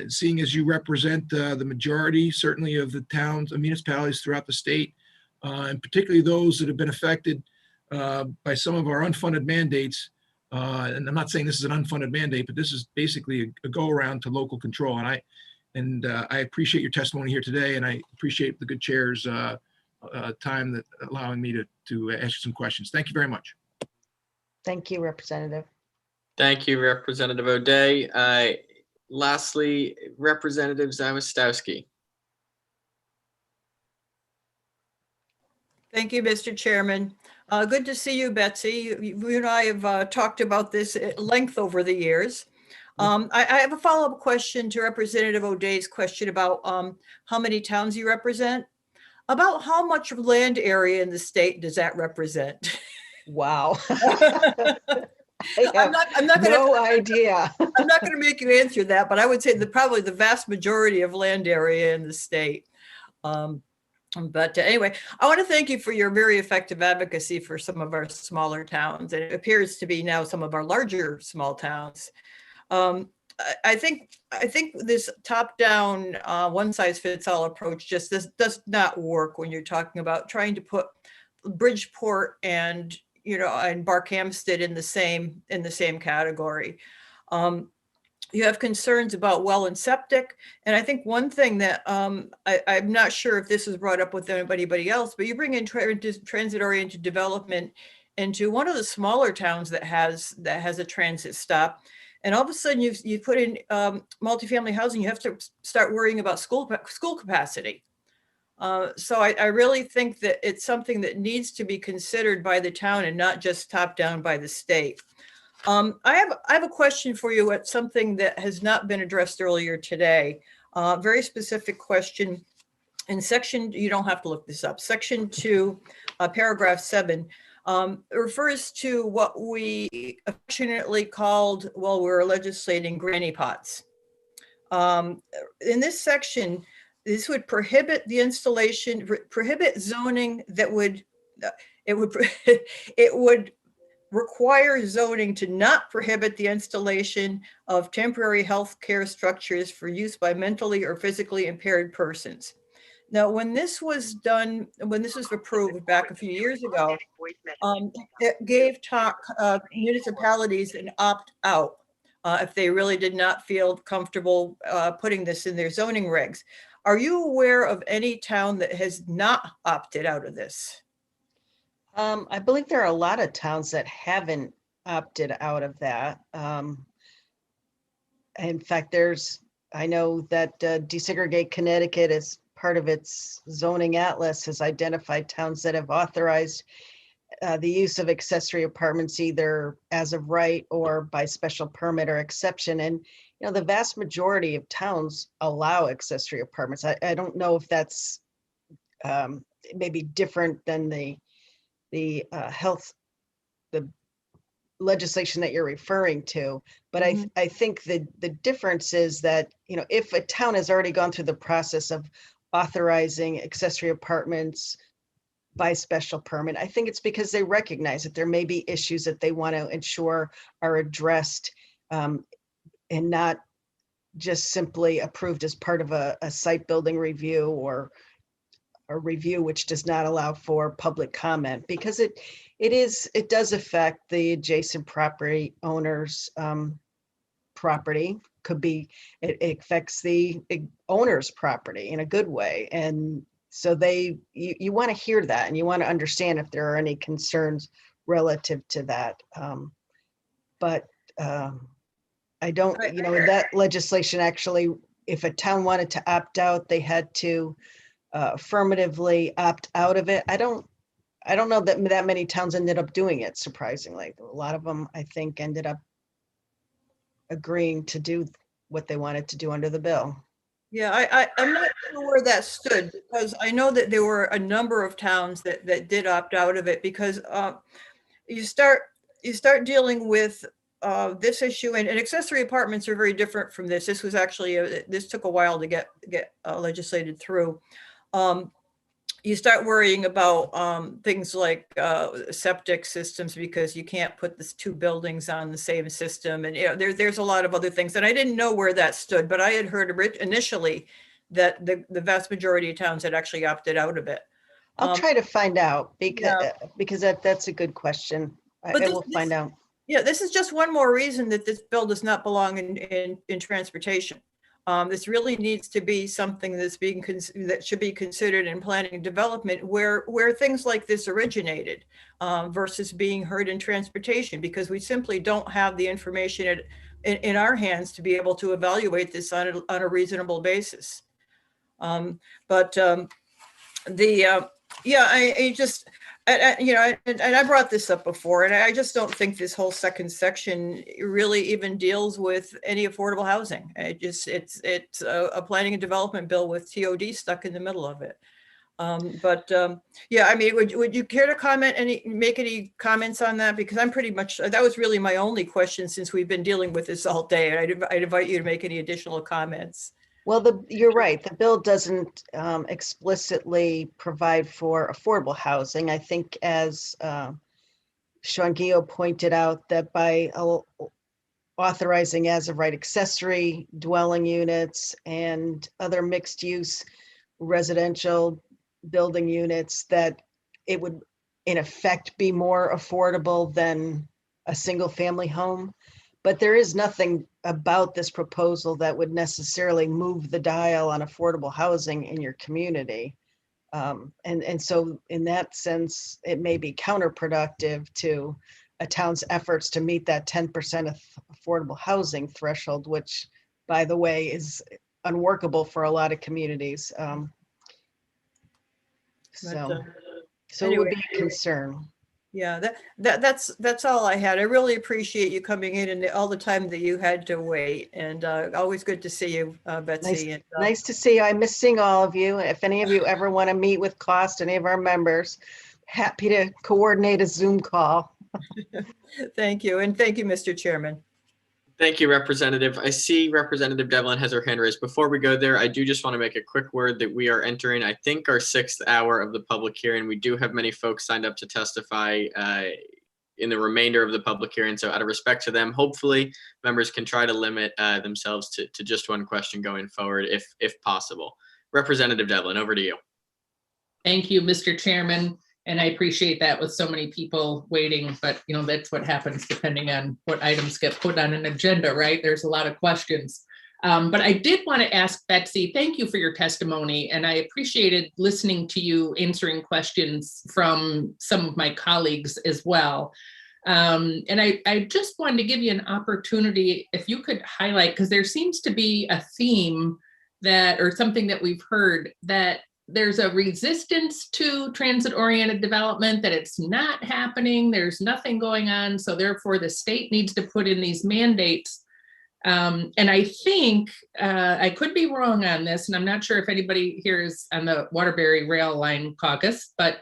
K: Seeing as you represent the majority, certainly, of the towns and municipalities throughout the state, and particularly those that have been affected by some of our unfunded mandates. And I'm not saying this is an unfunded mandate, but this is basically a go around to local control. And I appreciate your testimony here today, and I appreciate the good chair's time that allowing me to ask you some questions. Thank you very much.
S: Thank you, Representative.
C: Thank you, Representative O'Day. Lastly, Representative Zamostowski.
P: Thank you, Mr. Chairman. Good to see you, Betsy. You and I have talked about this at length over the years. I have a follow-up question to Representative O'Day's question about how many towns you represent. About how much land area in the state does that represent?
S: Wow.
P: I'm not gonna,
S: no idea.
P: I'm not going to make you answer that, but I would say that probably the vast majority of land area in the state. But anyway, I want to thank you for your very effective advocacy for some of our smaller towns. And it appears to be now some of our larger small towns. I think this top-down one-size-fits-all approach just does not work when you're talking about trying to put Bridgeport and and Barkhamsted in the same category. You have concerns about well and septic, and I think one thing that I'm not sure if this was brought up with anybody else, but you bring in transit-oriented development into one of the smaller towns that has a transit stop. And all of a sudden you put in multifamily housing, you have to start worrying about school capacity. So I really think that it's something that needs to be considered by the town and not just top down by the state. I have a question for you at something that has not been addressed earlier today. Very specific question. In section, you don't have to look this up, section 2, paragraph 7. Refers to what we affectionately called, while we were legislating, granny pots. In this section, this would prohibit the installation, prohibit zoning that would, it would require zoning to not prohibit the installation of temporary health care structures for use by mentally or physically impaired persons. Now, when this was done, when this was approved back a few years ago, it gave municipalities an opt-out if they really did not feel comfortable putting this in their zoning regs. Are you aware of any town that has not opted out of this?
S: I believe there are a lot of towns that haven't opted out of that. In fact, I know that Desegregate Connecticut, as part of its zoning atlas, has identified towns that have authorized the use of accessory apartments either as of right or by special permit or exception. And the vast majority of towns allow accessory apartments. I don't know if that's maybe different than the legislation that you're referring to, but I think the difference is that if a town has already gone through the process of authorizing accessory apartments by special permit, I think it's because they recognize that there may be issues that they want to ensure are addressed and not just simply approved as part of a site building review or a review which does not allow for public comment, because it does affect the adjacent property owners' property. It affects the owner's property in a good way, and so you want to hear that and you want to understand if there are any concerns relative to that. But I don't, that legislation actually, if a town wanted to opt out, they had to affirmatively opt out of it. I don't know that many towns ended up doing it, surprisingly. A lot of them, I think, ended up agreeing to do what they wanted to do under the bill.
P: Yeah, I'm not sure where that stood, because I know that there were a number of towns that did opt out of it, because you start dealing with this issue, and accessory apartments are very different from this. This was actually, this took a while to get legislated through. You start worrying about things like septic systems, because you can't put these two buildings on the same system. And there's a lot of other things. And I didn't know where that stood, but I had heard initially that the vast majority of towns had actually opted out of it.
S: I'll try to find out, because that's a good question. I will find out.
P: Yeah, this is just one more reason that this bill does not belong in transportation. This really needs to be something that should be considered in planning and development, where things like this originated, versus being heard in transportation, because we simply don't have the information in our hands to be able to evaluate this on a reasonable basis. Yeah, I just, you know, and I brought this up before, and I just don't think this whole second section really even deals with any affordable housing. It's a planning and development bill with TOD stuck in the middle of it. Yeah, I mean, would you care to make any comments on that? Because I'm pretty much, that was really my only question since we've been dealing with this all day, and I'd invite you to make any additional comments.
S: Well, you're right. The bill doesn't explicitly provide for affordable housing. I think as Sean Gio pointed out, that by authorizing as of right accessory dwelling units and other mixed use residential building units, that it would in effect be more affordable than a single family home. But there is nothing about this proposal that would necessarily move the dial on affordable housing in your community. And so in that sense, it may be counterproductive to a town's efforts to meet that 10% of affordable housing threshold, which, by the way, is unworkable for a lot of communities. So
P: Anyway,
S: it would be a concern.
P: Yeah, that's all I had. I really appreciate you coming in and all the time that you had to wait. And always good to see you, Betsy.
S: Nice to see you. I miss seeing all of you. If any of you ever want to meet with Cost, any of our members, happy to coordinate a Zoom call.
P: Thank you. And thank you, Mr. Chairman.
C: Thank you, Representative. I see Representative Devlin has her hand raised. Before we go there, I do just want to make a quick word that we are entering, I think, our 6th hour of the public hearing. We do have many folks signed up to testify in the remainder of the public hearing. So out of respect to them, hopefully members can try to limit themselves to just one question going forward, if possible. Representative Devlin, over to you.
O: Thank you, Mr. Chairman. And I appreciate that with so many people waiting, but you know, that's what happens depending on what items get put on an agenda, right? There's a lot of questions. But I did want to ask Betsy, thank you for your testimony. And I appreciated listening to you answering questions from some of my colleagues as well. And I just wanted to give you an opportunity, if you could highlight, because there seems to be a theme that, or something that we've heard, that there's a resistance to transit-oriented development, that it's not happening, there's nothing going on, so therefore the state needs to put in these mandates. And I think, I could be wrong on this, and I'm not sure if anybody here is on the Waterbury Rail Line Caucus, but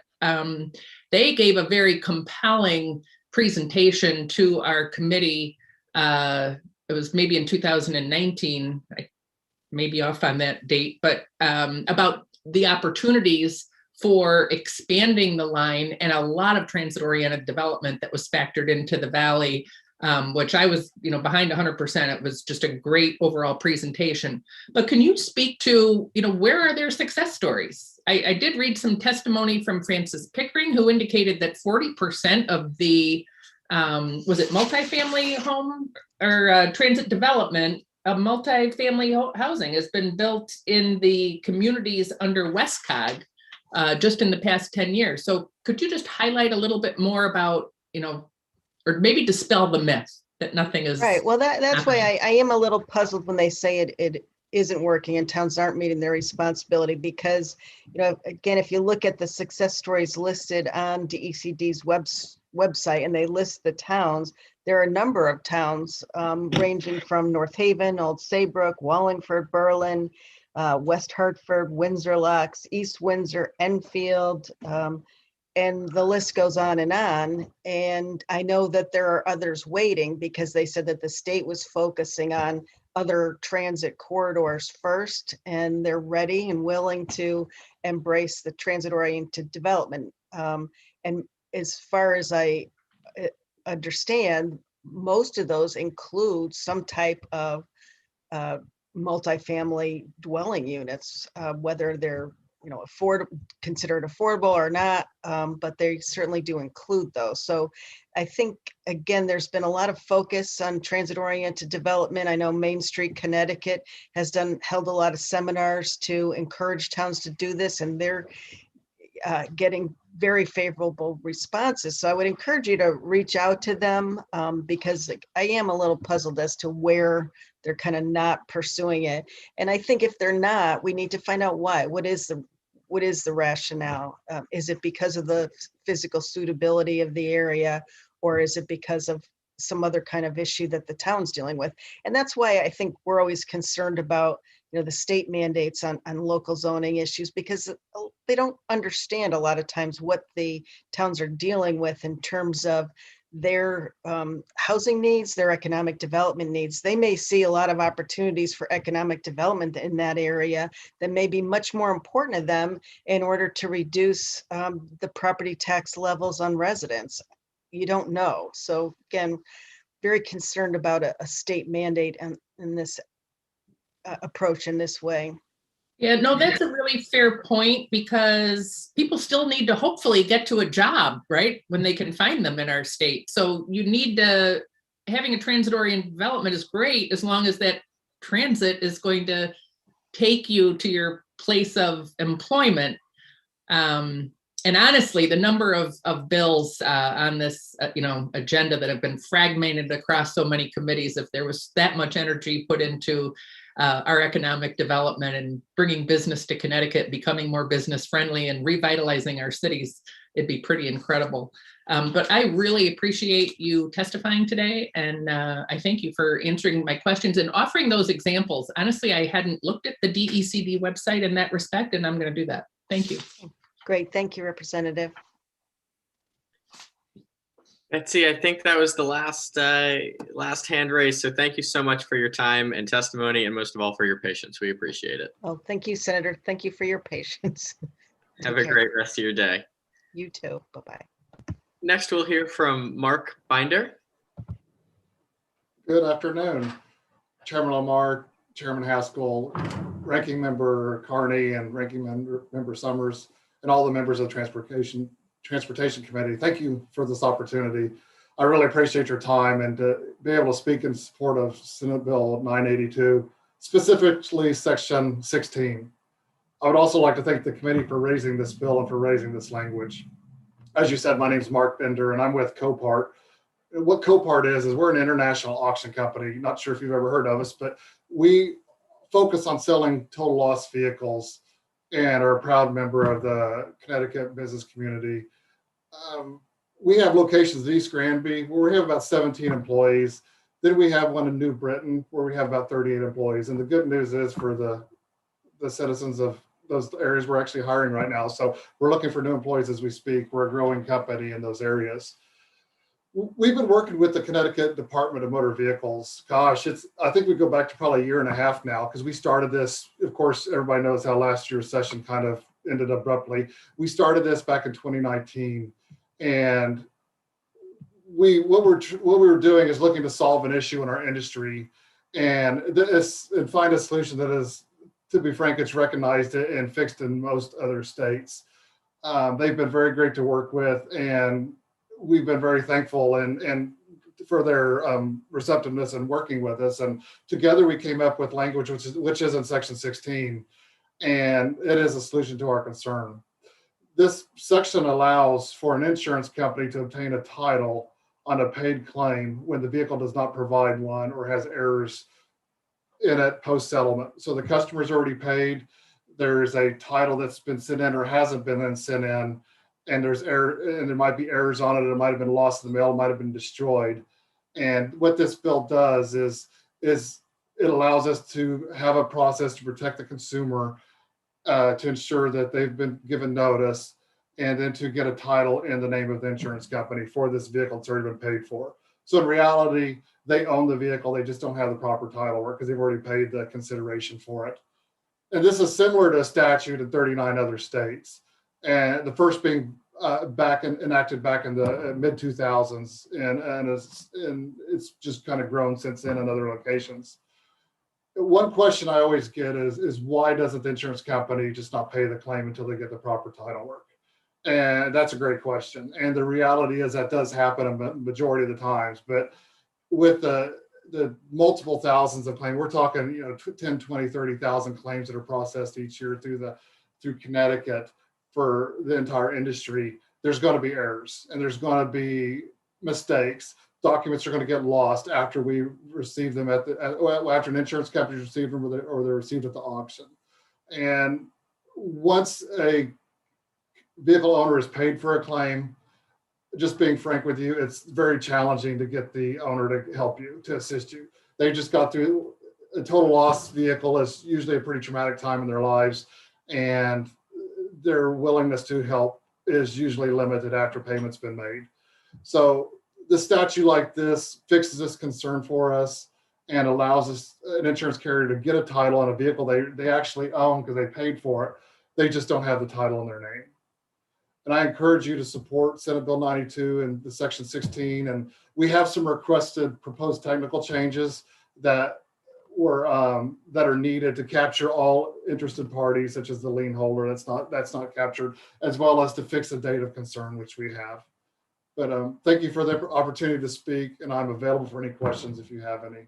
O: they gave a very compelling presentation to our committee. It was maybe in 2019, I may be off on that date, but about the opportunities for expanding the line and a lot of transit-oriented development that was factored into the Valley, which I was, behind 100%. It was just a great overall presentation. But can you speak to, where are there success stories? I did read some testimony from Francis Pickering, who indicated that 40% of the, was it multifamily home or transit development, multifamily housing has been built in the communities under WestCog just in the past 10 years. So could you just highlight a little bit more about, or maybe dispel the myth that nothing is
S: right? Well, that's
O: happening.
S: why I am a little puzzled when they say it isn't working and towns aren't meeting their responsibility, because, again, if you look at the success stories listed on DECD's website and they list the towns, there are a number of towns ranging from North Haven, Old Saybrook, Wallingford, Berlin, West Hartford, Windsor Locks, East Windsor, Enfield, and the list goes on. And I know that there are others waiting because they said that the state was focusing on other transit corridors first, and they're ready and willing to embrace the transit-oriented development. And as far as I understand, most of those include some type of multifamily dwelling units, whether they're considered affordable or not, but they certainly do include those. So I think, again, there's been a lot of focus on transit-oriented development. I know Main Street Connecticut has held a lot of seminars to encourage towns to do this, and they're getting very favorable responses. So I would encourage you to reach out to them, because I am a little puzzled as to where they're kind of not pursuing it. And I think if they're not, we need to find out why. What is what is the rationale? Is it because of the physical suitability of the area, or is it because of some other kind of issue that the town's dealing with? And that's why I think we're always concerned about, the state mandates on local zoning issues, because they don't understand a lot of times what the towns are dealing with in terms of their housing needs, their economic development needs. They may see a lot of opportunities for economic development in that area that may be much more important to them in order to reduce the property tax levels on residents. You don't know. So again, very concerned about a state mandate in this approach in this way.
O: Yeah, no, that's a really fair point, because people still need to hopefully get to a job, right? When they can find them in our state. So you need to, having a transit-oriented development is great as long as that transit is going to take you to your place of employment. And honestly, the number of bills on this agenda that have been fragmented across so many committees, if there was that much energy put into our economic development and bringing business to Connecticut, becoming more business friendly and revitalizing our cities, it'd be pretty incredible. But I really appreciate you testifying today, and I thank you for answering my questions and offering those examples. Honestly, I hadn't looked at the DECD website in that respect, and I'm going to do that. Thank you.
S: Great. Thank you, Representative.
C: Betsy, I think that was the last hand raise. So thank you so much for your time and testimony, and most of all for your patience. We appreciate it.
S: Oh, thank you, Senator. Thank you for your patience.
C: Have a great rest of your day.
S: You too. Bye-bye.
C: Next, we'll hear from Mark Binder.
Q: Good afternoon, Chairman Lamar, Chairman Haskell, Ranking Member Carney, and Ranking Member Summers, and all the members of the Transportation Committee. Thank you for this opportunity. I really appreciate your time, and to be able to speak in support of Senate Bill 982, specifically Section 16. I would also like to thank the committee for raising this bill and for raising this language. As you said, my name is Mark Bender, and I'm with Copart. What Copart is we're an international auction company. Not sure if you've ever heard of us, but we focus on selling total loss vehicles and are a proud member of the Connecticut business community. We have locations in East Granby where we have about 17 employees. Then we have one in New Britain where we have about 38 employees. And the good news is for the citizens of those areas, we're actually hiring right now. So we're looking for new employees as we speak. We're a growing company in those areas. We've been working with the Connecticut Department of Motor Vehicles. Gosh, I think we go back to probably a year and a half now, because we started this. Of course, everybody knows how last year's session kind of ended abruptly. We started this back in 2019, and what we were doing is looking to solve an issue in our industry, and find a solution that is, to be frank, it's recognized and fixed in most other states. They've been very great to work with, and we've been very thankful and for their receptiveness and working with us. And together we came up with language which is in Section 16, and it is a solution to our concern. This section allows for an insurance company to obtain a title on a paid claim when the vehicle does not provide one or has errors in it post-settlement. So the customer's already paid, there's a title that's been sent in or hasn't been sent in, and there's error, and there might be errors on it. It might have been lost in the mail, might have been destroyed. And what this bill does is it allows us to have a process to protect the consumer, to ensure that they've been given notice, and then to get a title in the name of the insurance company for this vehicle that's already been paid for. So in reality, they own the vehicle, they just don't have the proper title work because they've already paid the consideration for it. And this is similar to a statute in 39 other states. And the first being enacted back in the mid 2000s, and it's just kind of grown since then in other locations. One question I always get is why doesn't the insurance company just not pay the claim until they get the proper title work? And that's a great question. And the reality is that does happen a majority of the times, but with the multiple thousands of claims, we're talking 10, 20, 30,000 claims that are processed each year through Connecticut for the entire industry. There's going to be errors and there's going to be mistakes. Documents are going to get lost after we receive them after an insurance company receives them or they're received at the auction. And once a vehicle owner is paid for a claim, just being frank with you, it's very challenging to get the owner to help you, to assist you. They just got through a total loss vehicle is usually a pretty traumatic time in their lives, and their willingness to help is usually limited after payment's been made. So the statute like this fixes this concern for us and allows us, an insurance carrier, to get a title on a vehicle they actually own because they paid for it. They just don't have the title in their name. And I encourage you to support Senate Bill 92 and the Section 16. And we have some requested proposed technical changes that are needed to capture all interested parties, such as the lien holder. That's not captured, as well as to fix the date of concern, which we have. But thank you for the opportunity to speak, and I'm available for any questions if you have any.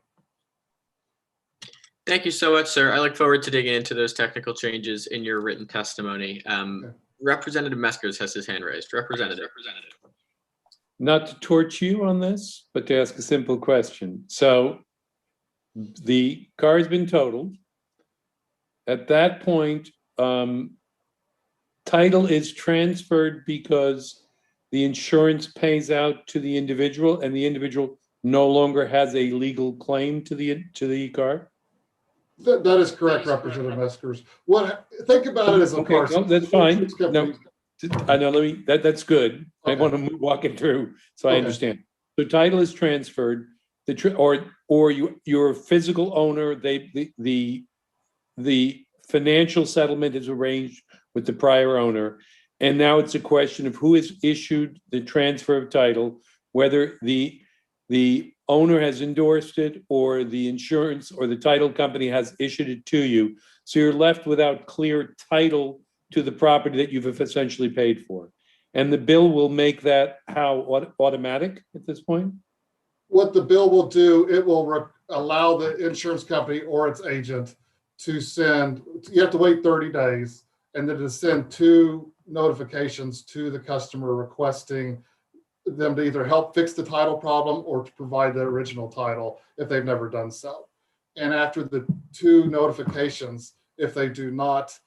C: Thank you so much, sir. I look forward to digging into those technical changes in your written testimony. Representative Meskers has his hand raised. Representative.
G: Not to torch you on this, but to ask a simple question. So the car has been totaled. At that point, title is transferred because the insurance pays out to the individual and the individual no longer has a legal claim to the car?
Q: That is correct, Representative Meskers. Think about it as a car.
G: No, that's fine. No, I know. That's good. Okay. I want to walk it through so I understand. The title is transferred. You're a physical owner. The financial settlement is arranged with the prior owner, and now it's a question of who has issued the transfer of title, whether the owner has endorsed it or the insurance or the title company has issued it to you. So you're left without clear title to the property that you've essentially paid for. And the bill will make that automatic at this point?
Q: What the bill will do, it will allow the insurance company or its agent to send, you have to wait 30 days, and then to send 2 notifications to the customer requesting them to either help fix the title problem or to provide the original title if they've never done so. And after the 2 notifications, if they do not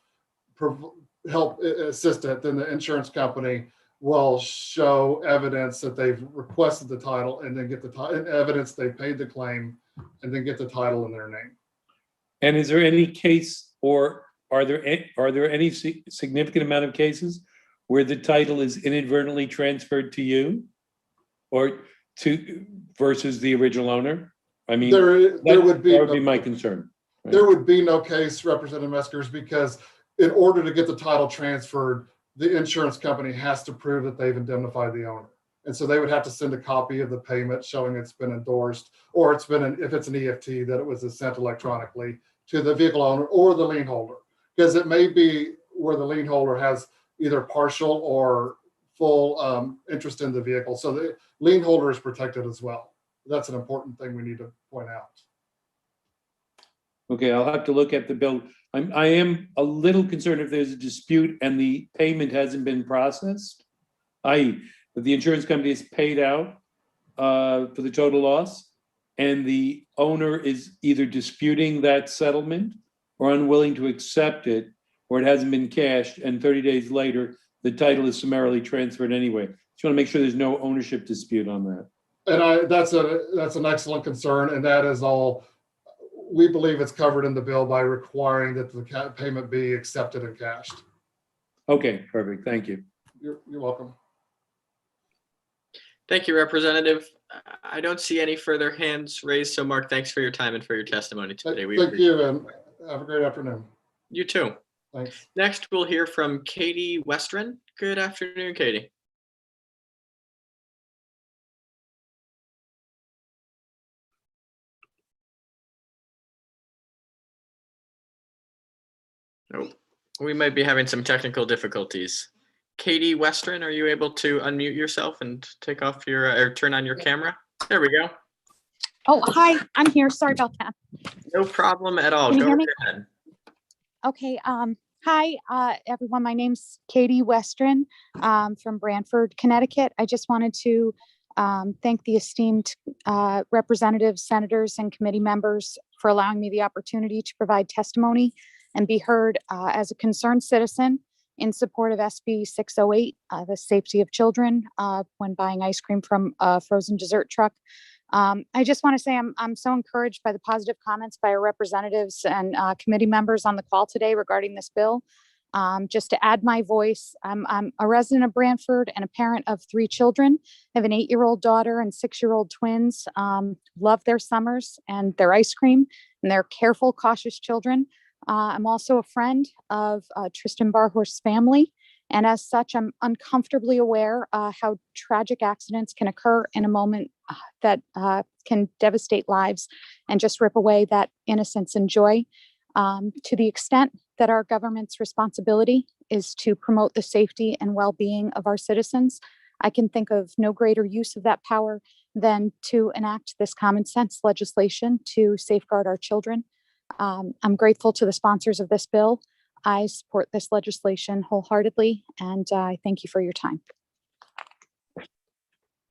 Q: help assist it, then the insurance company will show evidence that they've requested the title and then get the evidence they paid the claim and then get the title in their name.
G: And is there any case, or are there any significant amount of cases where the title is inadvertently transferred to you or to versus the original owner? I mean, that would be my concern. Right?
Q: There would be no case, Representative Meskers, because in order to get the title transferred, the insurance company has to prove that they've indemnified the owner. And so they would have to send a copy of the payment showing it's been endorsed, or it's been, if it's an EFT, that it was sent electronically to the vehicle owner or the lien holder. Because it may be where the lien holder has either partial or full interest in the vehicle. So the lien holder is protected as well. That's an important thing we need to point out.
G: Okay, I'll have to look at the bill. I am a little concerned if there's a dispute and the payment hasn't been processed, i.e. that the insurance company is paid out for the total loss and the owner is either disputing that settlement or unwilling to accept it, or it hasn't been cashed, and 30 days later, the title is summarily transferred anyway. Just want to make sure there's no ownership dispute on that.
Q: And that's an excellent concern, and that is all. We believe it's covered in the bill by requiring that the payment be accepted and cashed.
G: Okay, perfect. Thank you.
Q: You're welcome.
C: Thank you, Representative. I don't see any further hands raised. So, Mark, thanks for your time and for your testimony today.
Q: Thank you, and have a great afternoon.
C: You too.
Q: Thanks.
C: Next, we'll hear from Katie Westren. Good afternoon, Katie. Oh, we might be having some technical difficulties. Katie Westren, are you able to unmute yourself and take off your or turn on your camera? There we go.
V: Oh, hi, I'm here. Sorry about that.
C: No problem at all.
V: Can you
C: Go
V: hear me?
C: ahead.
V: Okay. Hi, everyone. My name's Katie Westren from Branford, Connecticut. I just wanted to thank the esteemed representatives, senators, and committee members for allowing me the opportunity to provide testimony and be heard as a concerned citizen in support of SB 608, the safety of children when buying ice cream from a frozen dessert truck. I just want to say I'm so encouraged by the positive comments by our representatives and committee members on the call today regarding this bill. Just to add my voice, I'm a resident of Brantford and a parent of 3 children. I have an 8-year-old daughter and 6-year-old twins. Love their summers and their ice cream, and they're careful, cautious children. I'm also a friend of Tristan Barhorst's family. And as such, I'm uncomfortably aware how tragic accidents can occur in a moment that can devastate lives and just rip away that innocence and joy. To the extent that our government's responsibility is to promote the safety and well-being of our citizens, I can think of no greater use of that power than to enact this common sense legislation to safeguard our children. I'm grateful to the sponsors of this bill. I support this legislation wholeheartedly, and I thank you for your time.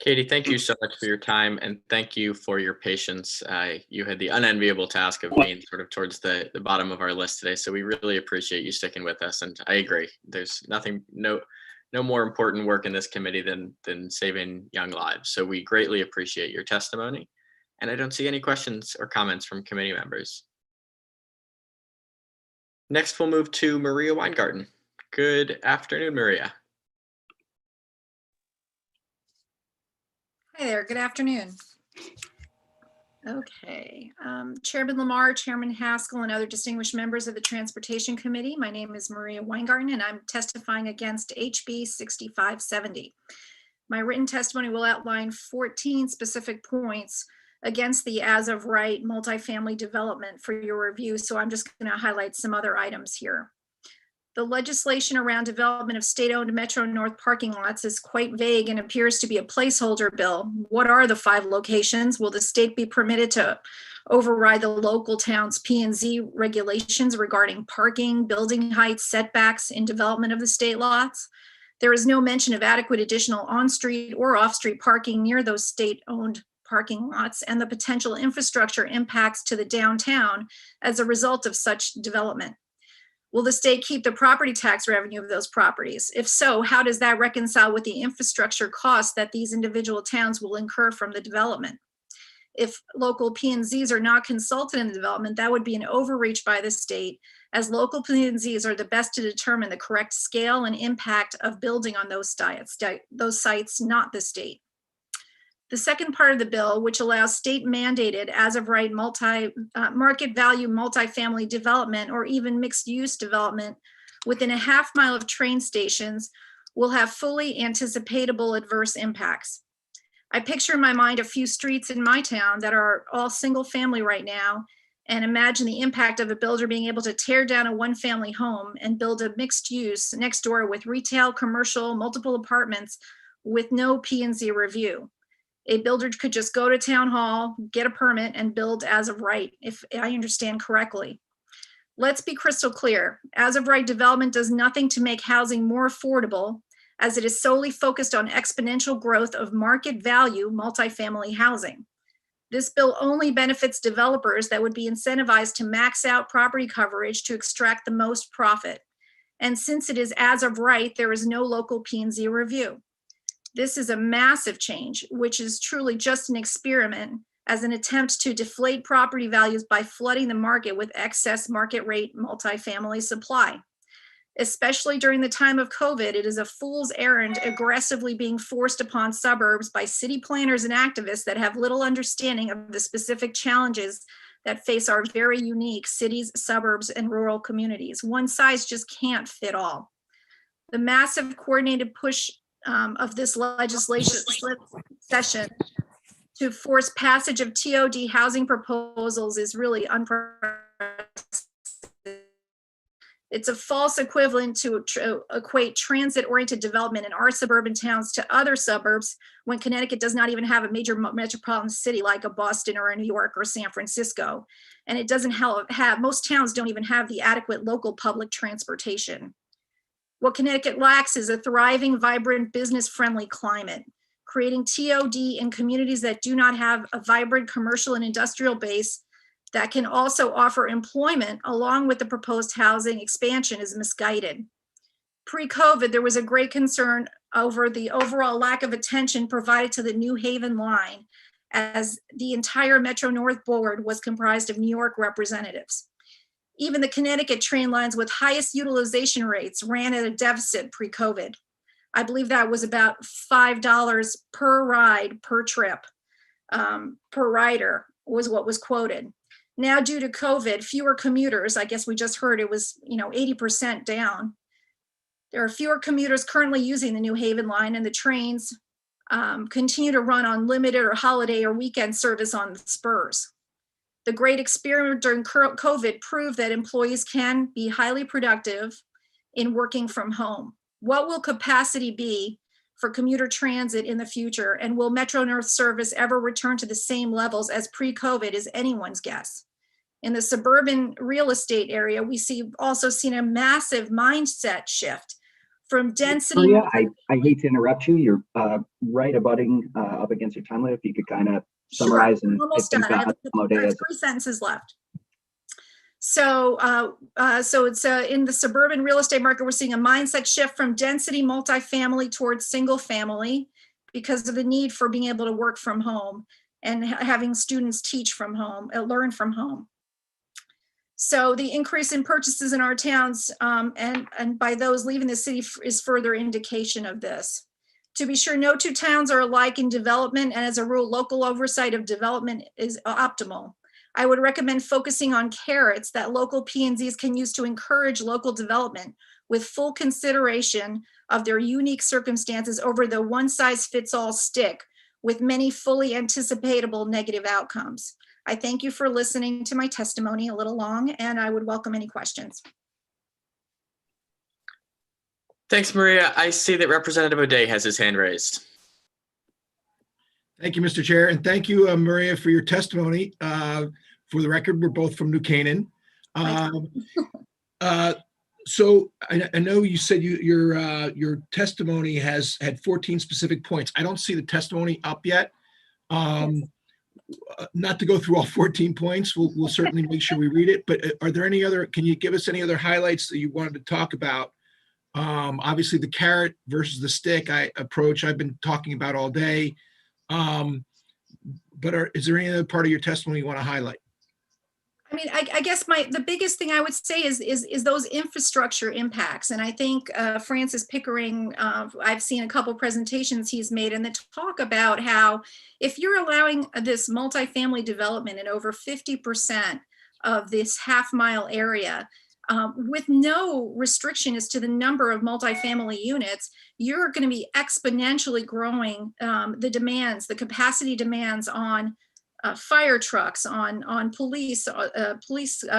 C: Katie, thank you so much for your time, and thank you for your patience. You had the unenviable task of being sort of towards the bottom of our list today, so we really appreciate you sticking with us. And I agree, there's no more important work in this committee than saving young lives. So we greatly appreciate your testimony, and I don't see any questions or comments from committee members. Next, we'll move to Maria Weingarten. Good afternoon, Maria.
A: Hi there, good afternoon. Okay, Chairman Lamar, Chairman Haskell, and other distinguished members of the Transportation Committee, my name is Maria Weingarten, and I'm testifying against HB 6570. My written testimony will outline 14 specific points against the as of right multifamily development for your review, so I'm just going to highlight some other items here. The legislation around development of state-owned Metro North parking lots is quite vague and appears to be a placeholder bill. What are the 5 locations? Will the state be permitted to override the local town's P&Z regulations regarding parking, building heights, setbacks in development of the state lots? There is no mention of adequate additional on-street or off-street parking near those state-owned parking lots and the potential infrastructure impacts to the downtown as a result of such development. Will the state keep the property tax revenue of those properties? If so, how does that reconcile with the infrastructure costs that these individual towns will incur from the development? If local P&Zs are not consulted in the development, that would be an overreach by the state, as local P&Zs are the best to determine the correct scale and impact of building on those sites, not the state. The second part of the bill, which allows state mandated as of right market value multifamily development or even mixed use development within a half mile of train stations, will have fully anticipatable adverse impacts. I picture in my mind a few streets in my town that are all single family right now, and imagine the impact of a builder being able to tear down a 1-family home and build a mixed use next door with retail, commercial, multiple apartments with no P&Z review. A builder could just go to town hall, get a permit, and build as of right, if I understand correctly. Let's be crystal clear. As of right development does nothing to make housing more affordable, as it is solely focused on exponential growth of market value multifamily housing. This bill only benefits developers that would be incentivized to max out property coverage to extract the most profit. And since it is as of right, there is no local P&Z review. This is a massive change, which is truly just an experiment as an attempt to deflate property values by flooding the market with excess market rate multifamily supply. Especially during the time of COVID, it is a fool's errand aggressively being forced upon suburbs by city planners and activists that have little understanding of the specific challenges that face our very unique cities, suburbs, and rural communities. One size just can't fit all. The massive coordinated push of this legislation session to force passage of TOD housing proposals is really unprecedented. It's a false equivalent to equate transit-oriented development in our suburban towns to other suburbs when Connecticut does not even have a major metropolitan city like a Boston or a New York or San Francisco. And it doesn't most towns don't even have the adequate local public transportation. What Connecticut lacks is a thriving, vibrant, business-friendly climate. Creating TOD in communities that do not have a vibrant commercial and industrial base that can also offer employment along with the proposed housing expansion is misguided. Pre-COVID, there was a great concern over the overall lack of attention provided to the New Haven line, as the entire Metro North board was comprised of New York representatives. Even the Connecticut train lines with highest utilization rates ran at a deficit pre-COVID. I believe that was about $5 per ride per trip, per rider was what was quoted. Now, due to COVID, fewer commuters, I guess we just heard it was 80% down. There are fewer commuters currently using the New Haven line, and the trains continue to run on limited or holiday or weekend service on the spurs. The great experiment during COVID proved that employees can be highly productive in working from home. What will capacity be for commuter transit in the future? And will Metro North service ever return to the same levels as pre-COVID is anyone's guess. In the suburban real estate area, we also seen a massive mindset shift from density.
L: Maria, I hate to interrupt you. You're right abutting up against your time limit. If you could kind of summarize.
A: Sure,
L: and
A: almost done. I have 3 sentences left. So, it's in the suburban real estate market, we're seeing a mindset shift from density multifamily towards single family because of the need for being able to work from home and having students teach from home, learn from home. So the increase in purchases in our towns and by those leaving the city is further indication of this. To be sure, no two towns are alike in development, and as a rule, local oversight of development is optimal. I would recommend focusing on carrots that local P&Zs can use to encourage local development with full consideration of their unique circumstances over the one-size-fits-all stick with many fully anticipatable negative outcomes. I thank you for listening to my testimony, a little long, and I would welcome any questions.
C: Thanks, Maria. I see that Representative O'Day has his hand raised.
K: Thank you, Mr. Chair, and thank you, Maria, for your testimony. For the record, we're both from New Canaan. So I know you said your testimony has had 14 specific points. I don't see the testimony up yet. Not to go through all 14 points, we'll certainly make sure we read it, but are there any other, can you give us any other highlights that you wanted to talk about? Obviously the carrot versus the stick approach I've been talking about all day. But is there any other part of your testimony you want to highlight?
A: I mean, I guess the biggest thing I would say is those infrastructure impacts. And I think Francis Pickering, I've seen a couple presentations he's made, and they talk about how if you're allowing this multifamily development in over 50% of this half-mile area, with no restriction as to the number of multifamily units, you're going to be exponentially growing the demands, the capacity demands on fire trucks, on police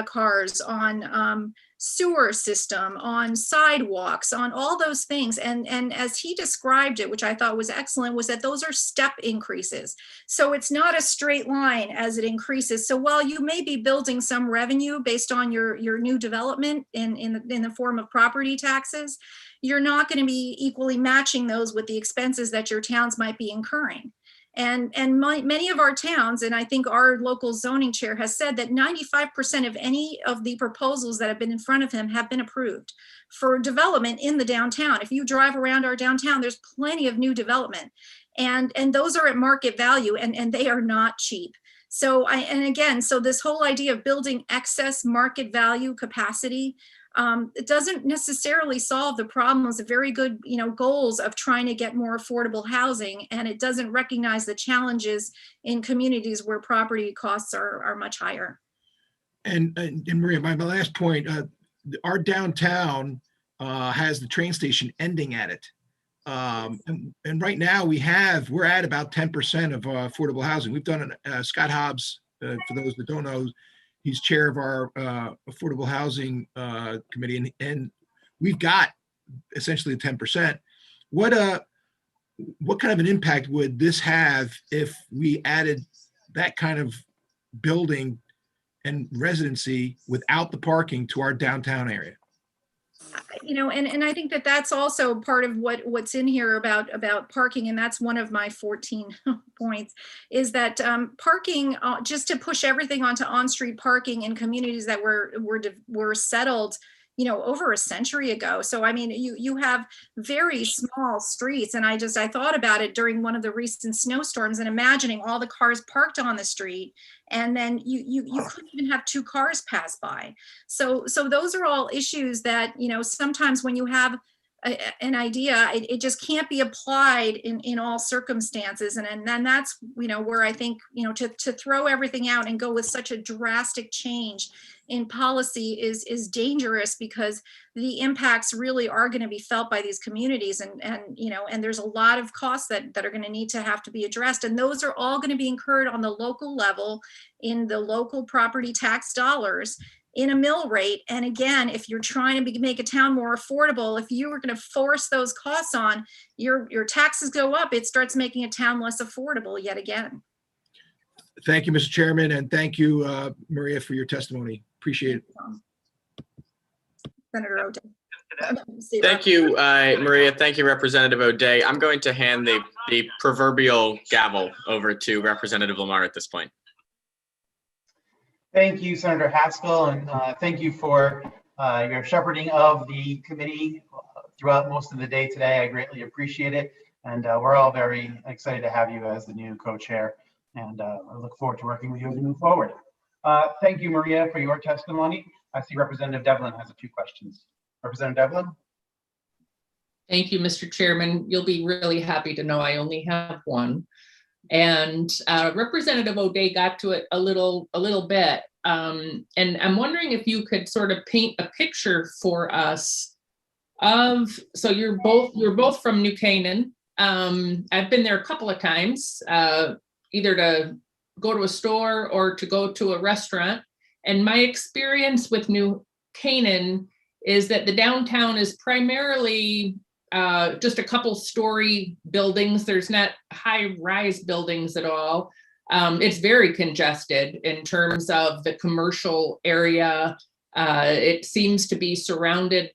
A: cars, on sewer system, on sidewalks, on all those things. And as he described it, which I thought was excellent, was that those are step increases. So it's not a straight line as it increases. So while you may be building some revenue based on your new development in the form of property taxes, you're not going to be equally matching those with the expenses that your towns might be incurring. And many of our towns, and I think our local zoning chair has said that 95% of any of the proposals that have been in front of him have been approved for development in the downtown. If you drive around our downtown, there's plenty of new development, and those are at market value, and they are not cheap. So so this whole idea of building excess market value capacity, it doesn't necessarily solve the problems of very good, goals of trying to get more affordable housing, and it doesn't recognize the challenges in communities where property costs are much higher. And
K: Maria, my last point, our downtown has the train station ending at it. And right now we're at about 10% of affordable housing. We've done Scott Hobbs, for those that don't know, he's chair of our affordable housing committee, and we've got essentially 10%. What kind of an impact would this have if we added that kind of building and residency without the parking to our downtown area?
A: And I think that's also part of what's in here about parking, and that's one of my 14 points, is that parking, just to push everything onto on-street parking in communities that were settled, you know, over a century ago. So, I mean, you have very small streets. And I thought about it during one of the recent snowstorms and imagining all the cars parked on the street. And then you couldn't even have 2 cars pass by. So those are all issues that, you know, sometimes when you have an idea, it just can't be applied in all circumstances. And then that's, you know, where I think, you know, to throw everything out and go with such a drastic change in policy is dangerous, because the impacts really are going to be felt by these communities, and you know, and there's a lot of costs that are going to have to be addressed, and those are all going to be incurred on the local level in the local property tax dollars in a mill rate. And again, if you're trying to make a town more affordable, if you were going to force those costs on, your taxes go up, it starts making a town less affordable yet again.
K: Thank you, Mr. Chairman, and thank you, Maria, for your testimony. Appreciate it.
A: Senator O'Day.
C: Thank you, Maria. Thank you, Representative O'Day. I'm going to hand the proverbial gavel over to Representative Lamar at this point.
R: Thank you, Senator Haskell, and thank you for your shepherding of the committee throughout most of the day today. I greatly appreciate it, and we're all very excited to have you as the new co-chair, and I look forward to working with you as we move forward. Thank you, Maria, for your testimony. I see Representative Devlin has a few questions. Representative Devlin?
O: Thank you, Mr. Chairman. You'll be really happy to know I only have one. And Representative O'Day got to it a little bit. And I'm wondering if you could sort of paint a picture for us of, so you're both from New Canaan. I've been there a couple of times, either to go to a store or to go to a restaurant. And my experience with New Canaan is that the downtown is primarily just a couple story buildings. There's not high rise buildings at all. It's very congested in terms of the commercial area. It seems to be surrounded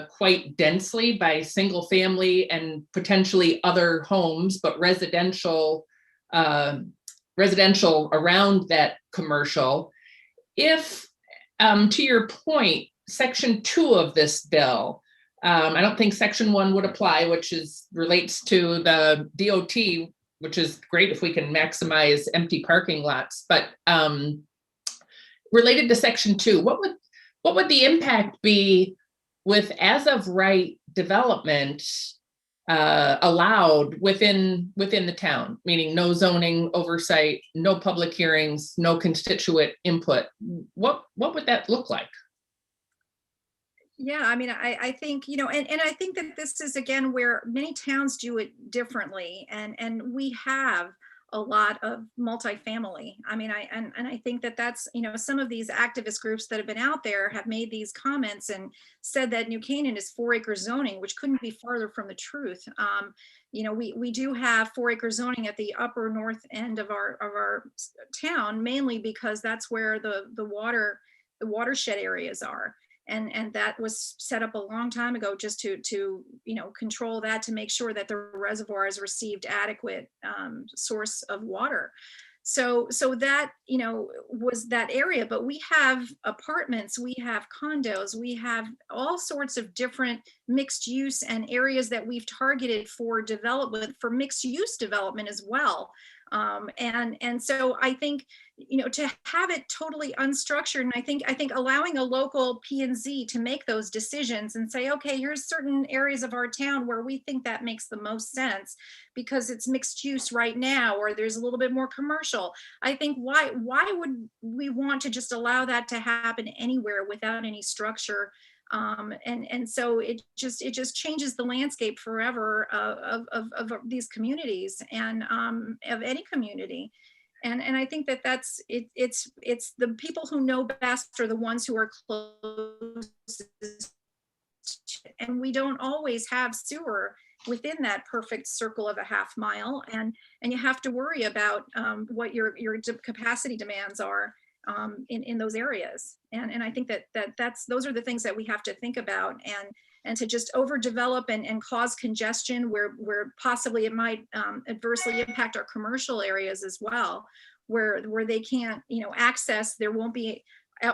O: quite densely by single family and potentially other homes, but residential around that commercial. If, to your point, Section 2 of this bill, I don't think Section 1 would apply, which relates to the DOT, which is great if we can maximize empty parking lots. But related to Section 2, what would the impact be with as of right development allowed within the town, meaning no zoning oversight, no public hearings, no constituent input? What would that look like?
A: Yeah, I mean, I think, you know, and I think that this is, again, where many towns do it differently. And we have a lot of multifamily. I mean, I think that that's, you know, some of these activist groups that have been out there have made these comments and said that New Canaan is 4-acre zoning, which couldn't be farther from the truth. You know, we do have 4-acre zoning at the upper north end of our town, mainly because that's where the watershed areas are. And that was set up a long time ago just to you know, control that, to make sure that the reservoirs received adequate source of water. So that, you know, was that area. But we have apartments, we have condos, we have all sorts of different mixed use and areas that we've targeted for development, for mixed use development as well. And so I think, you know, to have it totally unstructured, and I think allowing a local P&Z to make those decisions and say, okay, here's certain areas of our town where we think that makes the most sense because it's mixed use right now, or there's a little bit more commercial. I think why would we want to just allow that to happen anywhere without any structure? And so it just changes the landscape forever of these communities and of any community. And I think that that's it. It's the people who know best are the ones who are closest, and we don't always have sewer within that perfect circle of a half mile, and you have to worry about what your capacity demands are in those areas. And I think those are the things that we have to think about. and to just overdevelop and cause congestion where possibly it might adversely impact our commercial areas as well, where they can't, access. There won't be,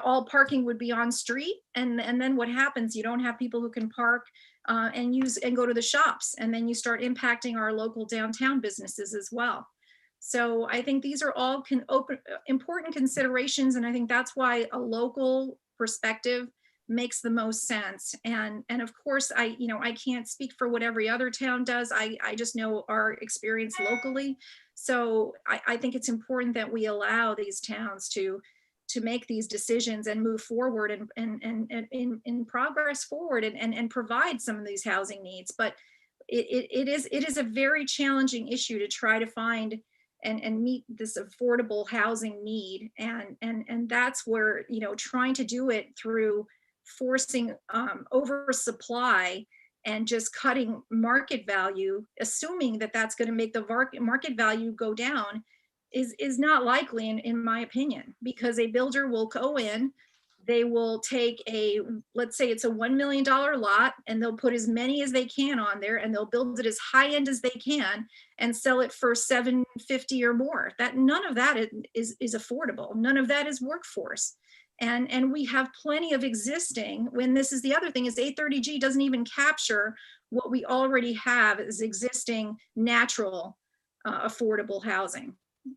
A: all parking would be on street, and then what happens? You don't have people who can park and go to the shops, and then you start impacting our local downtown businesses as well. So I think these are all important considerations, and I think that's why a local perspective makes the most sense. And of course, I can't speak for what every other town does. I just know our experience locally. So I think it's important that we allow these towns to make these decisions and move forward and in progress forward and provide some of these housing needs. But it is a very challenging issue to try to find and meet this affordable housing need. And that's where, trying to do it through forcing oversupply and just cutting market value, assuming that that's going to make the market value go down, is not likely in my opinion, because a builder will go in, they will take let's say it's a $1 million lot, and they'll put as many as they can on there, and they'll build it as high end as they can and sell it for $750 or more. That none of that is affordable. None of that is workforce. And we have plenty of existing, when this is the other thing, is 830G doesn't even capture what we already have as existing natural affordable housing.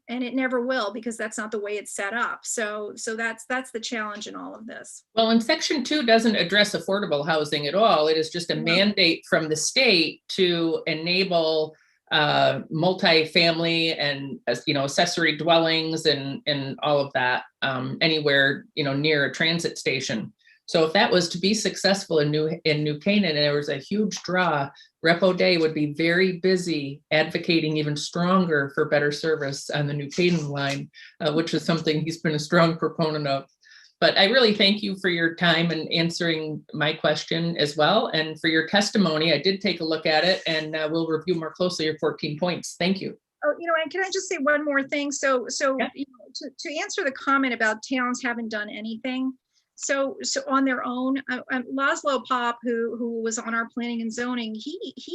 A: And it never will, because that's not the way it's set up. So that's the challenge in all of this.
O: Well, and Section 2 doesn't address affordable housing at all. It is just a mandate from the state to enable multifamily and accessory dwellings and all of that anywhere near a transit station. So if that was to be successful in New Canaan, and there was a huge draw, Repo Day would be very busy advocating even stronger for better service on the New Canaan line, which is something he's been a strong proponent of. But I really thank you for your time and answering my question as well, and for your testimony. I did take a look at it, and we'll review more closely your 14 points. Thank you.
A: Oh, and can I just say one more thing? So yeah. To answer the comment about towns haven't done anything. So on their own, Laszlo Pop, who was on our planning and zoning, he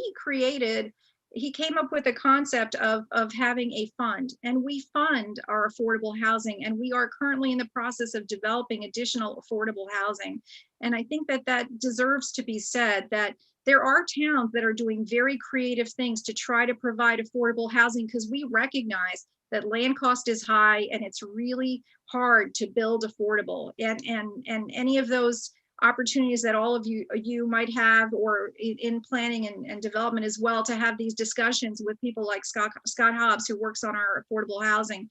A: came up with a concept of having a fund, and we fund our affordable housing, and we are currently in the process of developing additional affordable housing. And I think that deserves to be said, that there are towns that are doing very creative things to try to provide affordable housing, because we recognize that land cost is high and it's really hard to build affordable. And any of those opportunities that all of you might have, or in planning and development as well, to have these discussions with people like Scott Hobbs, who works on our affordable housing.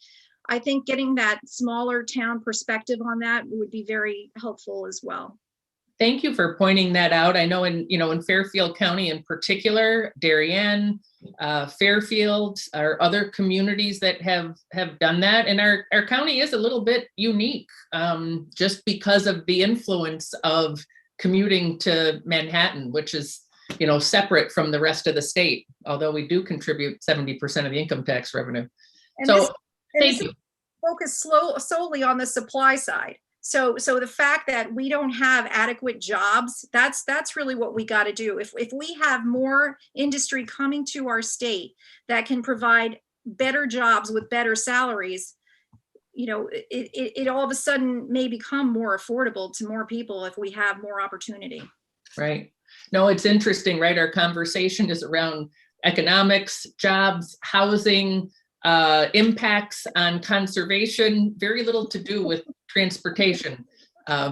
A: I think getting that smaller town perspective on that would be very helpful as well.
O: Thank you for pointing that out. I know in Fairfield County in particular, Darien, Fairfield, are other communities that have done that. And our county is a little bit unique, just because of the influence of commuting to Manhattan, which is, separate from the rest of the state, although we do contribute 70% of the income tax revenue.
A: And
O: thank you.
A: Focus solely on the supply side. So the fact that we don't have adequate jobs, that's really what we got to do. If we have more industry coming to our state that can provide better jobs with better salaries, it all of a sudden may become more affordable to more people if we have more opportunity.
O: Right. No, it's interesting, right? Our conversation is around economics, jobs, housing, impacts on conservation, very little to do with transportation.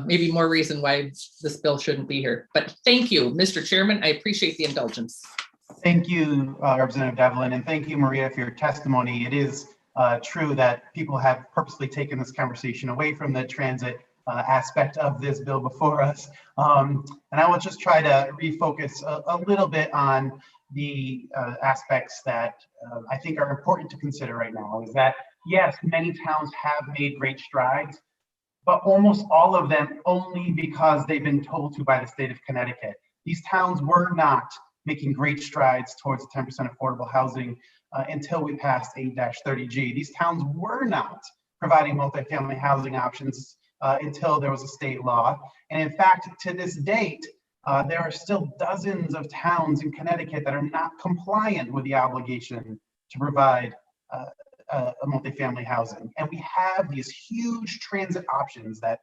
O: Maybe more reason why this bill shouldn't be here. But thank you, Mr. Chairman. I appreciate the indulgence.
R: Thank you, Representative Devlin, and thank you, Maria, for your testimony. It is true that people have purposely taken this conversation away from the transit aspect of this bill before us. And I will just try to refocus a little bit on the aspects that I think are important to consider right now. Is that, yes, many towns have made great strides, but almost all of them only because they've been told to by the state of Connecticut. These towns were not making great strides towards 10% affordable housing until we passed 8-30G. These towns were not providing multifamily housing options until there was a state law. And in fact, to this date, There are still dozens of towns in Connecticut that are not compliant with the obligation to provide a multifamily housing. And we have these huge transit options that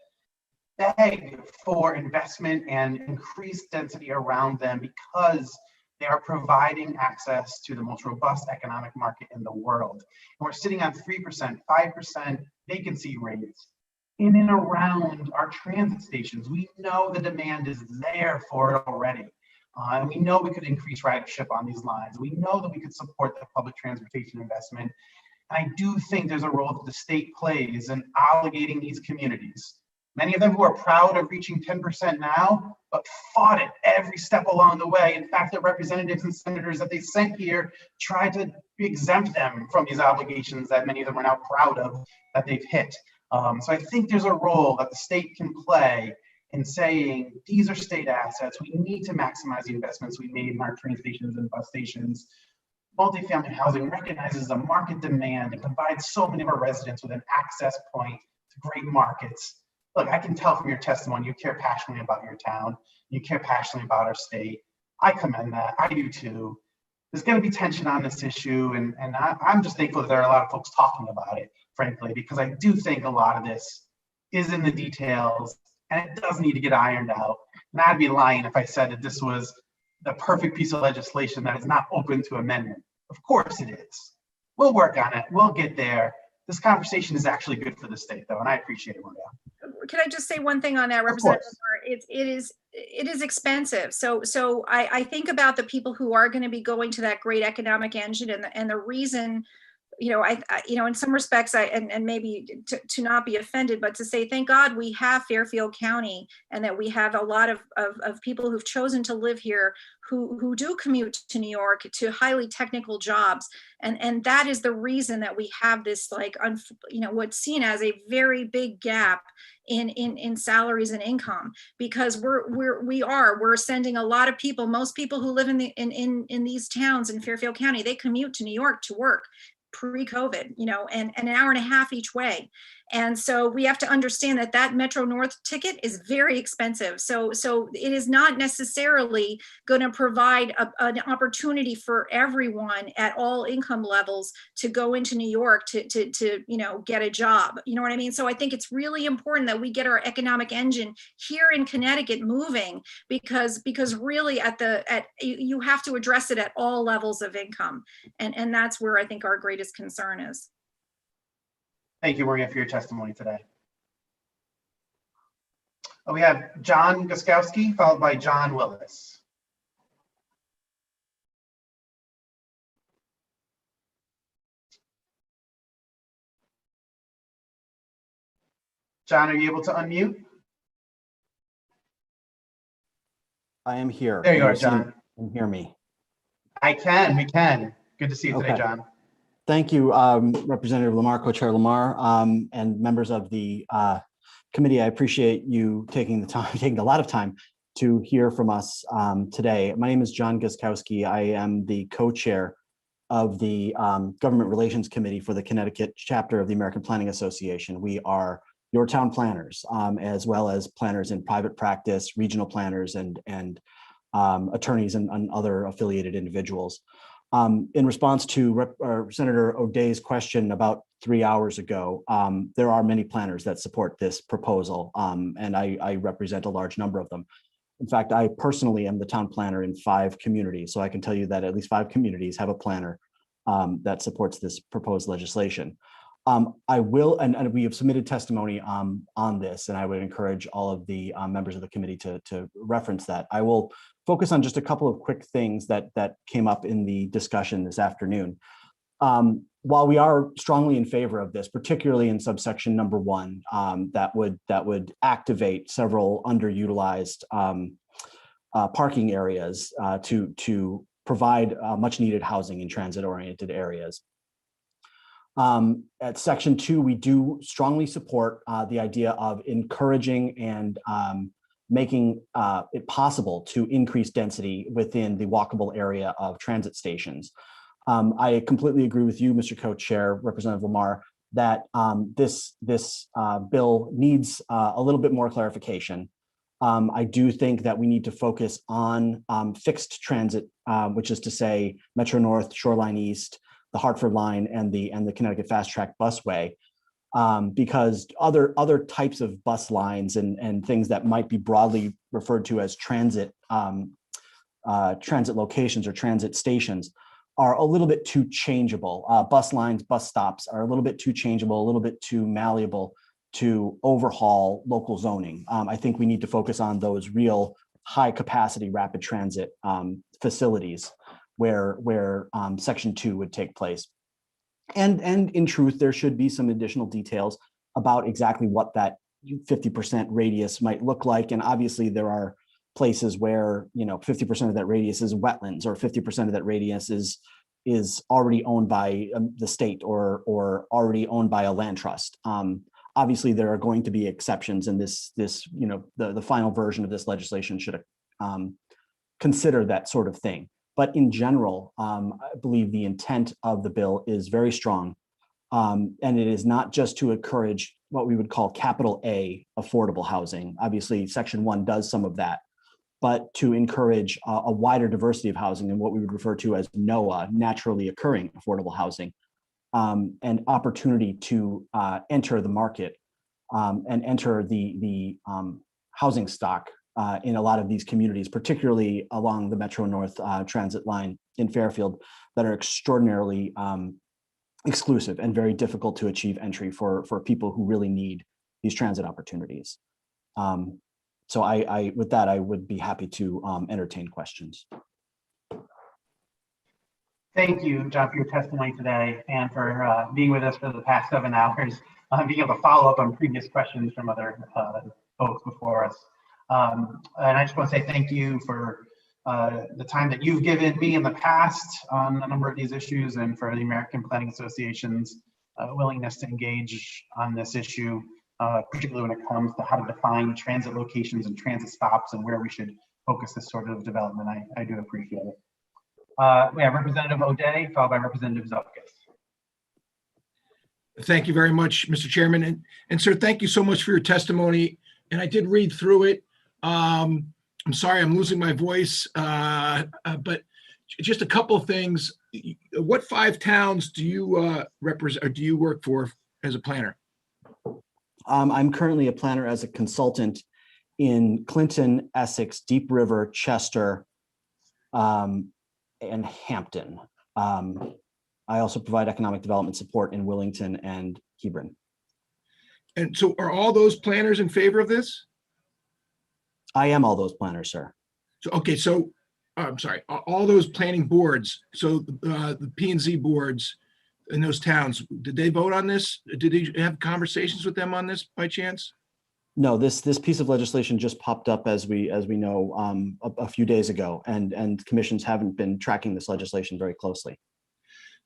R: beg for investment and increased density around them because they are providing access to the most robust economic market in the world. And we're sitting on 3%, 5% vacancy rates in and around our transit stations. We know the demand is there for it already. And we know we could increase ridership on these lines. We know that we could support the public transportation investment. And I do think there's a role that the state plays in obligating these communities. Many of them who are proud of reaching 10% now, but fought it every step along the way. In fact, the representatives and senators that they sent here tried to exempt them from these obligations that many of them are now proud of that they've hit. So I think there's a role that the state can play in saying, these are state assets. We need to maximize the investments we made in our train stations and bus stations. Multifamily housing recognizes a market demand and provides so many of our residents with an access point to great markets. Look, I can tell from your testimony, you care passionately about your town. You care passionately about our state. I commend that. I do too. There's going to be tension on this issue. And I'm just thankful that there are a lot of folks talking about it, frankly, because I do think a lot of this is in the details and it does need to get ironed out. And I'd be lying if I said that this was the perfect piece of legislation that is not open to amendment. Of course it is. We'll work on it. We'll get there. This conversation is actually good for the state, though, and I appreciate it, Maria.
A: Can I just say one thing on that, Representative? It is expensive. So I think about the people who are going to be going to that great economic engine, and the reason, I in some respects, and maybe to not be offended, but to say, thank God we have Fairfield County, and that we have a lot of people who've chosen to live here who do commute to New York to highly technical jobs. And that is the reason that we have this, what's seen as a very big gap in salaries and income, because we're sending a lot of people, most people who live in these towns in Fairfield County, they commute to New York to work pre-COVID, and an hour and a half each way. And so we have to understand that Metro North ticket is very expensive. So it is not necessarily going to provide an opportunity for everyone at all income levels to go into New York to get a job. You know what I mean? So I think it's really important that we get our economic engine here in Connecticut moving, because really you have to address it at all levels of income. And that's where I think our greatest concern is.
R: Thank you, Maria, for your testimony today. We have John Guskowski, followed by John Willis. John, are you able to unmute?
D: I am here.
R: There you are, John.
D: Can you hear me?
R: I can, we can. Good to see you today, John.
D: Thank you, Representative Lamar, Co-Chair Lamar, and members of the committee. I appreciate you taking a lot of time to hear from us today. My name is John Guskowski. I am the co-chair of the Government Relations Committee for the Connecticut chapter of the American Planning Association. We are your town planners, as well as planners in private practice, regional planners, and attorneys and other affiliated individuals. In response to Senator O'Day's question about 3 hours ago, there are many planners that support this proposal, and I represent a large number of them. In fact, I personally am the town planner in 5 communities, so I can tell you that at least 5 communities have a planner that supports this proposed legislation. I will, and we have submitted testimony on this, and I would encourage all of the members of the committee to reference that. I will focus on just a couple of quick things that came up in the discussion this afternoon. While we are strongly in favor of this, particularly in subsection number 1, that would activate several underutilized parking areas to provide much needed housing in transit-oriented areas. At section 2, we do strongly support the idea of encouraging and making it possible to increase density within the walkable area of transit stations. I completely agree with you, Mr. Co-Chair, Representative Lamar, that this bill needs a little bit more clarification. I do think that we need to focus on fixed transit, which is to say Metro North, Shoreline East, the Hartford line, and the Connecticut Fast Track busway, because other types of bus lines and things that might be broadly referred to as transit locations or transit stations are a little bit too changeable. Bus lines, bus stops are a little bit too changeable, a little bit too malleable to overhaul local zoning. I think we need to focus on those real high capacity rapid transit facilities where Section 2 would take place. And in truth, there should be some additional details about exactly what that 50% radius might look like. And obviously there are places where 50% of that radius is wetlands, or 50% of that radius is already owned by the state or already owned by a land trust. Obviously, there are going to be exceptions, and the final version of this legislation should consider that sort of thing. But in general, I believe the intent of the bill is very strong, and it is not just to encourage what we would call capital A affordable housing. Obviously, Section 1 does some of that, but to encourage a wider diversity of housing and what we would refer to as NOAA, naturally occurring affordable housing. And opportunity to enter the market and enter the housing stock in a lot of these communities, particularly along the Metro North transit line in Fairfield, that are extraordinarily exclusive and very difficult to achieve entry for people who really need these transit opportunities. So with that, I would be happy to entertain questions.
R: Thank you, John, for your testimony today and for being with us for the past 7 hours, being able to follow up on previous questions from other folks before us. And I just want to say thank you for the time that you've given me in the past on a number of these issues, and for the American Planning Association's willingness to engage on this issue, particularly when it comes to how to define transit locations and transit stops and where we should focus this sort of development. I do appreciate it. We have Representative O'Day, followed by Representative Zupkis.
K: Thank you very much, Mr. Chairman. And sir, thank you so much for your testimony. And I did read through it. I'm sorry, I'm losing my voice, but just a couple of things. What 5 towns do you represent, or do you work for as a planner?
D: I'm currently a planner as a consultant in Clinton, Essex, Deep River, Chester, and Hampton. I also provide economic development support in Willington and Hebron.
K: And so are all those planners in favor of this?
D: I am all those planners, sir.
K: So, okay, so I'm sorry, all those planning boards, so the P&Z boards in those towns, did they vote on this? Did you have conversations with them on this by chance?
D: No, this piece of legislation just popped up, as we know, a few days ago, and commissions haven't been tracking this legislation very closely.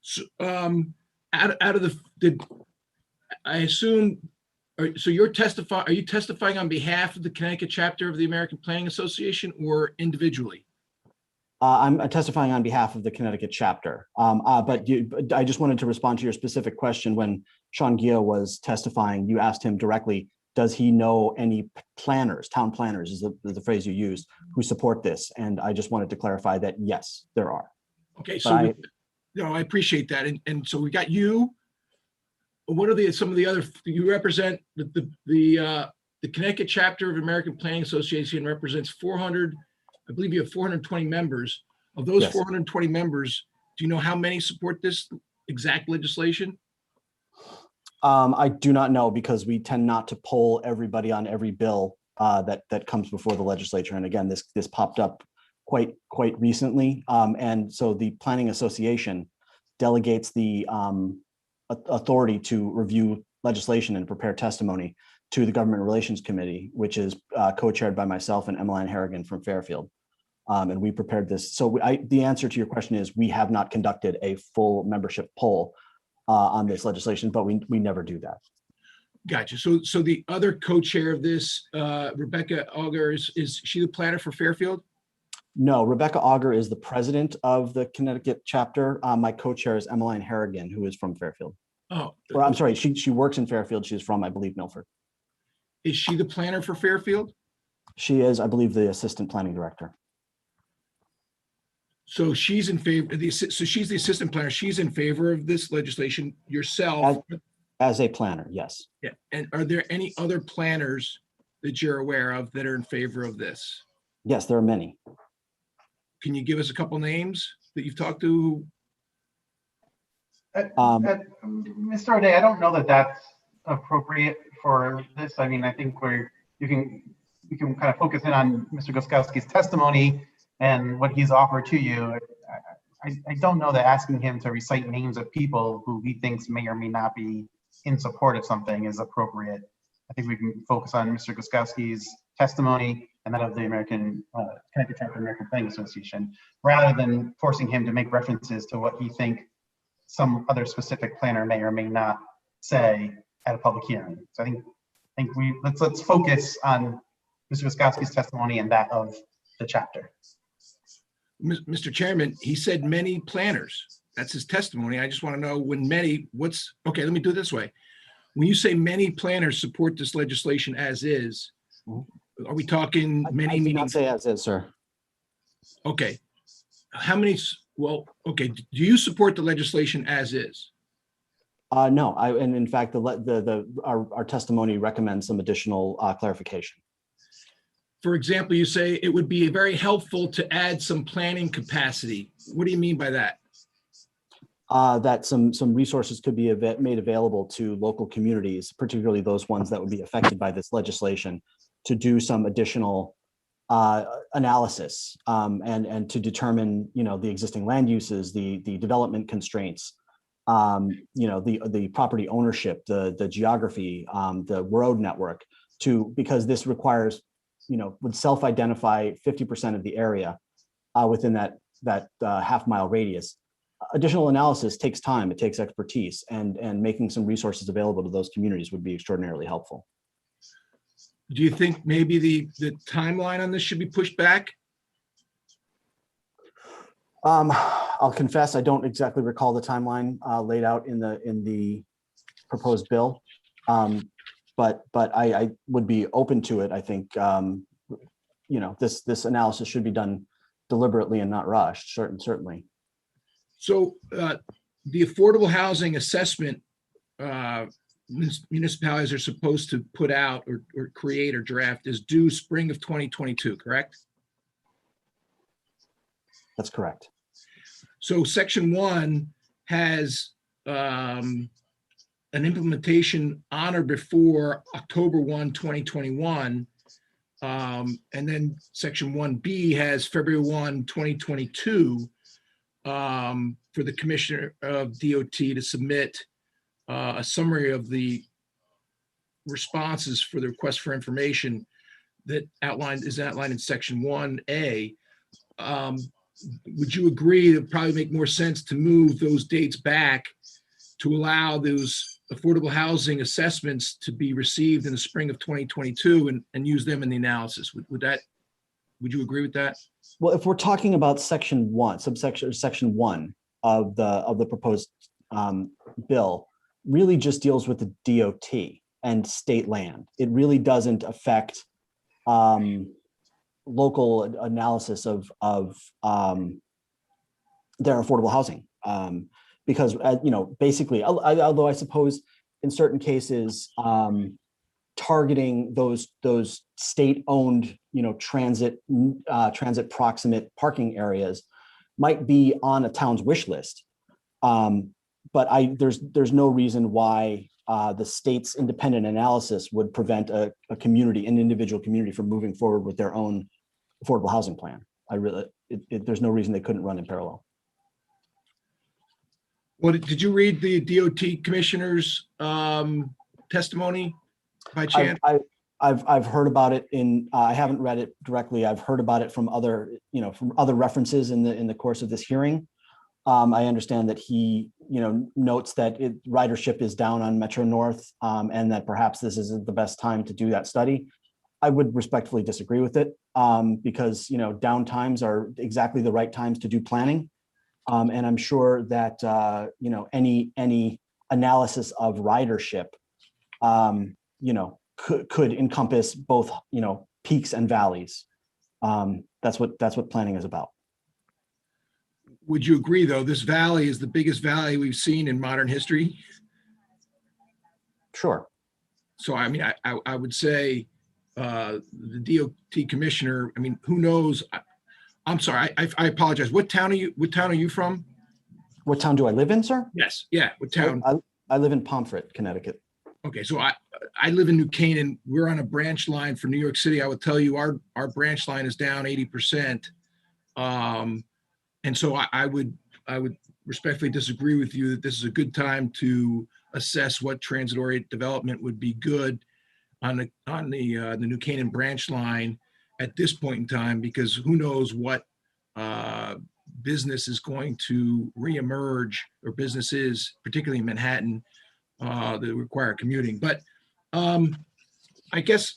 K: So, out of I assume, so are you testifying on behalf of the Connecticut chapter of the American Planning Association or individually?
D: I'm testifying on behalf of the Connecticut chapter, but I just wanted to respond to your specific question. When Sean Gia was testifying, you asked him directly, does he know any planners, town planners is the phrase you used, who support this? And I just wanted to clarify that, yes, there are.
K: Okay, so I appreciate that. And so we got you. What are some of the other, you represent the Connecticut chapter of American Planning Association represents 400, I believe you have 420 members. Of those 420 members, do you know how many support this exact legislation?
D: I do not know, because we tend not to poll everybody on every bill that comes before the legislature. And again, this popped up quite recently. And so the Planning Association delegates the authority to review legislation and prepare testimony to the Government Relations Committee, which is co-chaired by myself and Emmeline Harrigan from Fairfield. And we prepared this. So the answer to your question is we have not conducted a full membership poll on this legislation, but we never do that.
K: Gotcha. So the other co-chair of this, Rebecca Auger, is she the planner for Fairfield?
D: No, Rebecca Auger is the president of the Connecticut chapter. My co-chair is Emmeline Harrigan, who is from Fairfield.
K: Oh,
D: or I'm sorry, she works in Fairfield. She's from, I believe, Milford.
K: Is she the planner for Fairfield?
D: She is, I believe, the assistant planning director.
K: So she's in favor, so she's the assistant planner. She's in favor of this legislation yourself.
D: As a planner, yes.
K: Yeah. And are there any other planners that you're aware of that are in favor of this?
D: Yes, there are many.
K: Can you give us a couple names that you've talked to?
R: Mr. O'Day, I don't know that that's appropriate for this. I mean, I think we can kind of focus in on Mr. Guskowski's testimony and what he's offered to you. I don't know that asking him to recite names of people who he thinks may or may not be in support of something is appropriate. I think we can focus on Mr. Guskowski's testimony and that of the Connecticut Chapter of the American Planning Association, rather than forcing him to make references to what he thinks some other specific planner may or may not say at a public hearing. So I think let's focus on Mr. Guskowski's testimony and that of the chapter.
K: Mr. Chairman, he said many planners. That's his testimony. I just want to know when many, okay, let me do it this way. When you say many planners support this legislation as is, are we talking many?
D: I did not say as is, sir.
K: Okay. How many, well, okay, do you support the legislation as is?
D: No, and in fact, our testimony recommends some additional clarification.
K: For example, you say it would be very helpful to add some planning capacity. What do you mean by that?
D: That some resources could be made available to local communities, particularly those ones that would be affected by this legislation, to do some additional analysis and to determine, the existing land uses, the development constraints, the property ownership, the geography, the road network, because this requires, would self-identify 50% of the area within that half-mile radius. Additional analysis takes time, it takes expertise, and making some resources available to those communities would be extraordinarily helpful.
K: Do you think maybe the timeline on this should be pushed back?
D: I'll confess, I don't exactly recall the timeline laid out in the proposed bill, but I would be open to it. I think this analysis should be done deliberately and not rushed. Certainly.
K: So the affordable housing assessment municipalities are supposed to put out or create or draft is due spring of 2022, correct?
D: That's correct.
K: So section 1 has an implementation on or before October 1, 2021. And then section 1B has February 1, 2022 for the Commissioner of DOT to submit a summary of the responses for the request for information that is outlined in section 1A. Would you agree that it would probably make more sense to move those dates back to allow those affordable housing assessments to be received in the spring of 2022 and use them in the analysis? Would you agree with that?
D: Well, if we're talking about section 1, section 1 of the proposed bill, really just deals with the DOT and state land. It really doesn't affect local analysis of their affordable housing, because basically, although I suppose in certain cases targeting those state-owned transit proximate parking areas might be on a town's wish list, but there's no reason why the state's independent analysis would prevent an individual community from moving forward with their own affordable housing plan. There's no reason they couldn't run in parallel.
K: Well, did you read the DOT commissioner's testimony by chance?
D: I've heard about it I haven't read it directly. I've heard about it from other references in the course of this hearing. I understand that he, notes that ridership is down on Metro North, and that perhaps this isn't the best time to do that study. I would respectfully disagree with it, because, down times are exactly the right times to do planning. And I'm sure that, any analysis of ridership, could encompass both, peaks and valleys. That's what planning is about.
K: Would you agree, though, this valley is the biggest valley we've seen in modern history?
D: Sure.
K: So, I mean, I would say the DOT commissioner, I mean, who knows? I'm sorry, I apologize. What town are you from?
D: What town do I live in, sir?
K: Yes. Yeah. What town?
D: I live in Pomfret, Connecticut.
K: Okay. So I live in New Canaan. We're on a branch line for New York City. I would tell you our branch line is down 80%. And so I would respectfully disagree with you that this is a good time to assess what transit-oriented development would be good on the New Canaan branch line at this point in time, because who knows what business is going to reemerge, or businesses, particularly in Manhattan, that require commuting. But I guess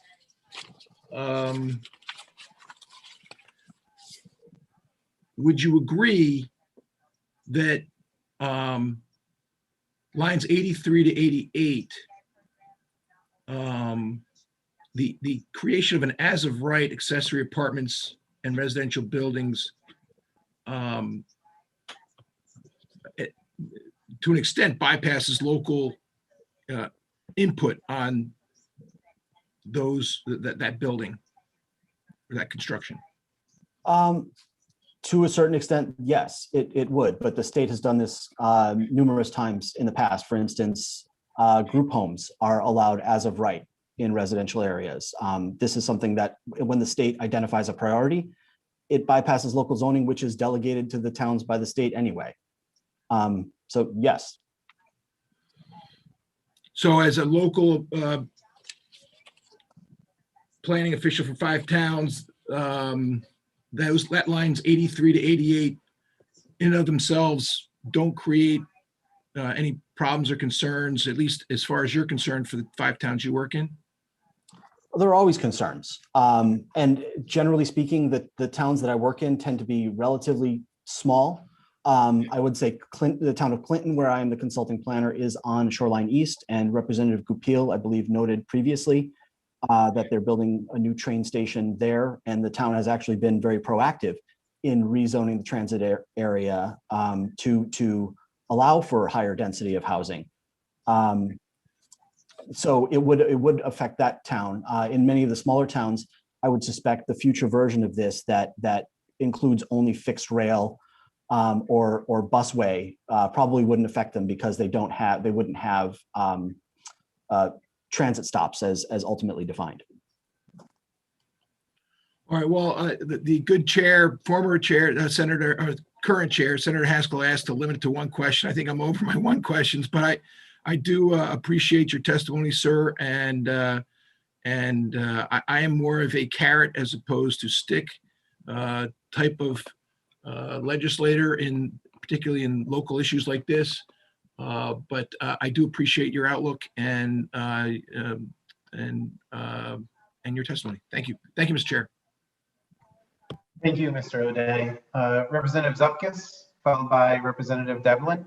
K: would you agree that lines 83 to 88, the creation of an as of right accessory apartments and residential buildings, to an extent bypasses local input on that building or that construction?
D: To a certain extent, yes, it would, but the state has done this numerous times in the past. For instance, group homes are allowed as of right in residential areas. This is something that when the state identifies a priority, it bypasses local zoning, which is delegated to the towns by the state anyway. So yes.
K: So as a local planning official for 5 towns, that lines 83 to 88 in and of themselves don't create any problems or concerns, at least as far as you're concerned, for the 5 towns you work in?
D: There are always concerns. And generally speaking, the towns that I work in tend to be relatively small. I would say the town of Clinton, where I am the consulting planner, is on Shoreline East, and Representative Goupil, I believe, noted previously that they're building a new train station there, and the town has actually been very proactive in rezoning the transit area to allow for higher density of housing. So it would affect that town. In many of the smaller towns, I would suspect the future version of this that includes only fixed rail or busway probably wouldn't affect them, because they wouldn't have transit stops as ultimately defined.
K: All right. Well, the good chair, former chair, current chair, Senator Haskell, asked to limit it to one question. I think I'm over my one questions, but I do appreciate your testimony, sir, and I am more of a carrot as opposed to stick type of legislator, particularly in local issues like this. But I do appreciate your outlook and your testimony. Thank you. Thank you, Mr. Chair.
R: Thank you, Mr. O'Day. Representative Zupkis, followed by Representative Devlin.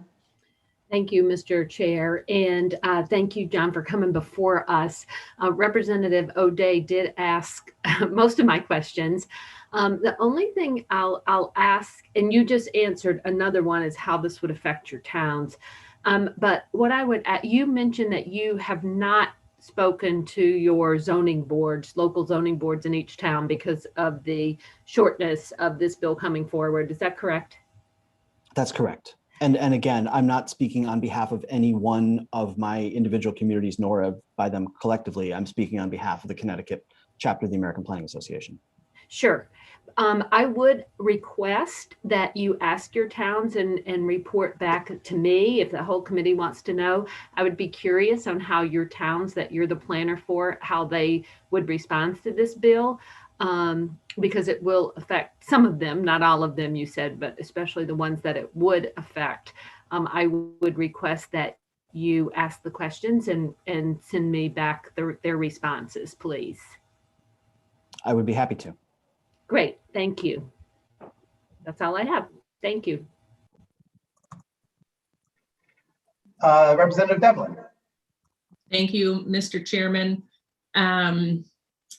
E: Thank you, Mr. Chair, and thank you, John, for coming before us. Representative O'Day did ask most of my questions. The only thing I'll ask, and you just answered another one, is how this would affect your towns. But what I would add, you mentioned that you have not spoken to your zoning boards, local zoning boards in each town, because of the shortness of this bill coming forward. Is that correct?
D: That's correct. And again, I'm not speaking on behalf of any one of my individual communities, nor by them collectively. I'm speaking on behalf of the Connecticut chapter of the American Planning Association.
E: Sure. I would request that you ask your towns and report back to me if the whole committee wants to know. I would be curious on how your towns that you're the planner for, how they would respond to this bill, because it will affect some of them, not all of them, you said, but especially the ones that it would affect. I would request that you ask the questions and send me back their responses, please.
D: I would be happy to.
E: Great, thank you. That's all I have. Thank you.
R: Representative Devlin.
O: Thank you, Mr. Chairman.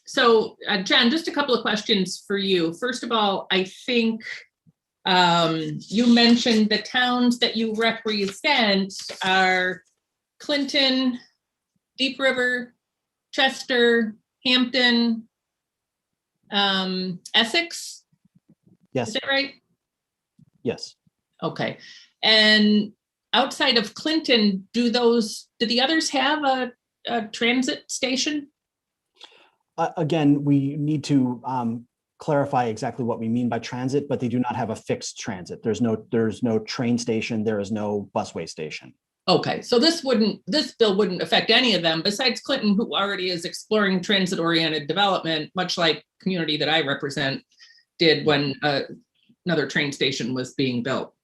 O: So, John, just a couple of questions for you. First of all, I think you mentioned the towns that you represent are Clinton, Deep River, Chester, Hampton, Essex.
D: Yes.
O: Is that right?
D: Yes.
O: Okay. And outside of Clinton, do the others have a transit station?
D: Again, we need to clarify exactly what we mean by transit, but they do not have a fixed transit. There's no train station. There is no busway station.
O: Okay, so this bill wouldn't affect any of them besides Clinton, who already is exploring transit-oriented development, much like community that I represent did when another train station was being built.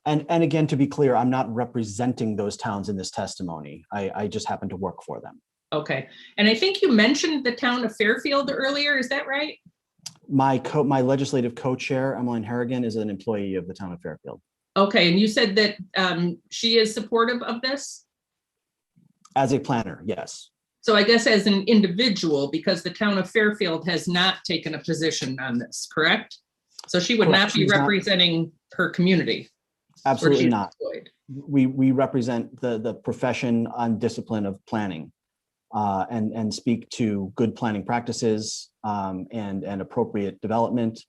D: And again, to be clear, I'm not representing those towns in this testimony. I just happen to work for them.
O: Okay, and I think you mentioned the town of Fairfield earlier, is that right?
D: My legislative co-chair, Emmeline Harrigan, is an employee of the town of Fairfield.
O: Okay, and you said that she is supportive of this?
D: As a planner, yes.
O: So I guess as an individual, because the town of Fairfield has not taken a position on this, correct? So she would
D: Correct.
O: not be
D: She's
O: representing her community.
D: Absolutely not. We represent the profession and discipline of planning and speak to good planning practices and appropriate development.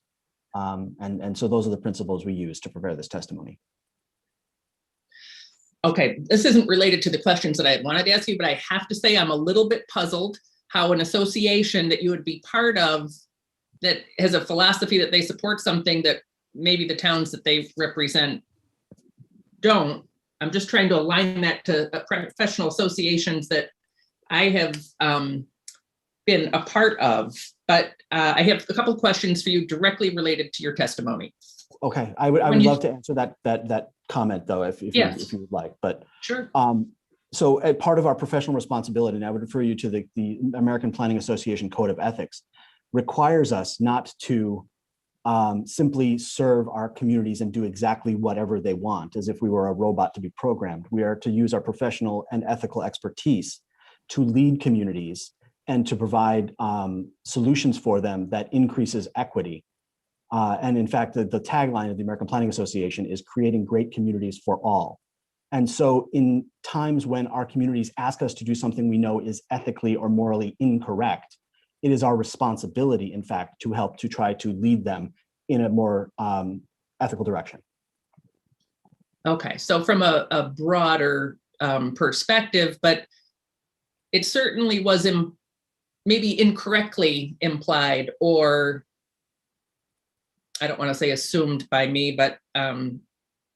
D: And so those are the principles we use to prepare this testimony.
O: Okay, this isn't related to the questions that I wanted to ask you, but I have to say I'm a little bit puzzled how an association that you would be part of that has a philosophy that they support something that maybe the towns that they represent don't. I'm just trying to align that to professional associations that I have been a part of, but I have a couple of questions for you directly related to your testimony.
D: Okay, I would love to answer that comment though, if you would like, but
O: sure.
D: So as part of our professional responsibility, and I would refer you to the American Planning Association Code of Ethics, requires us not to simply serve our communities and do exactly whatever they want, as if we were a robot to be programmed. We are to use our professional and ethical expertise to lead communities and to provide solutions for them that increases equity. And in fact, the tagline of the American Planning Association is creating great communities for all. And so in times when our communities ask us to do something we know is ethically or morally incorrect, it is our responsibility, in fact, to help to try to lead them in a more ethical direction.
O: Okay, so from a broader perspective, but it certainly was maybe incorrectly implied, or I don't want to say assumed by me, but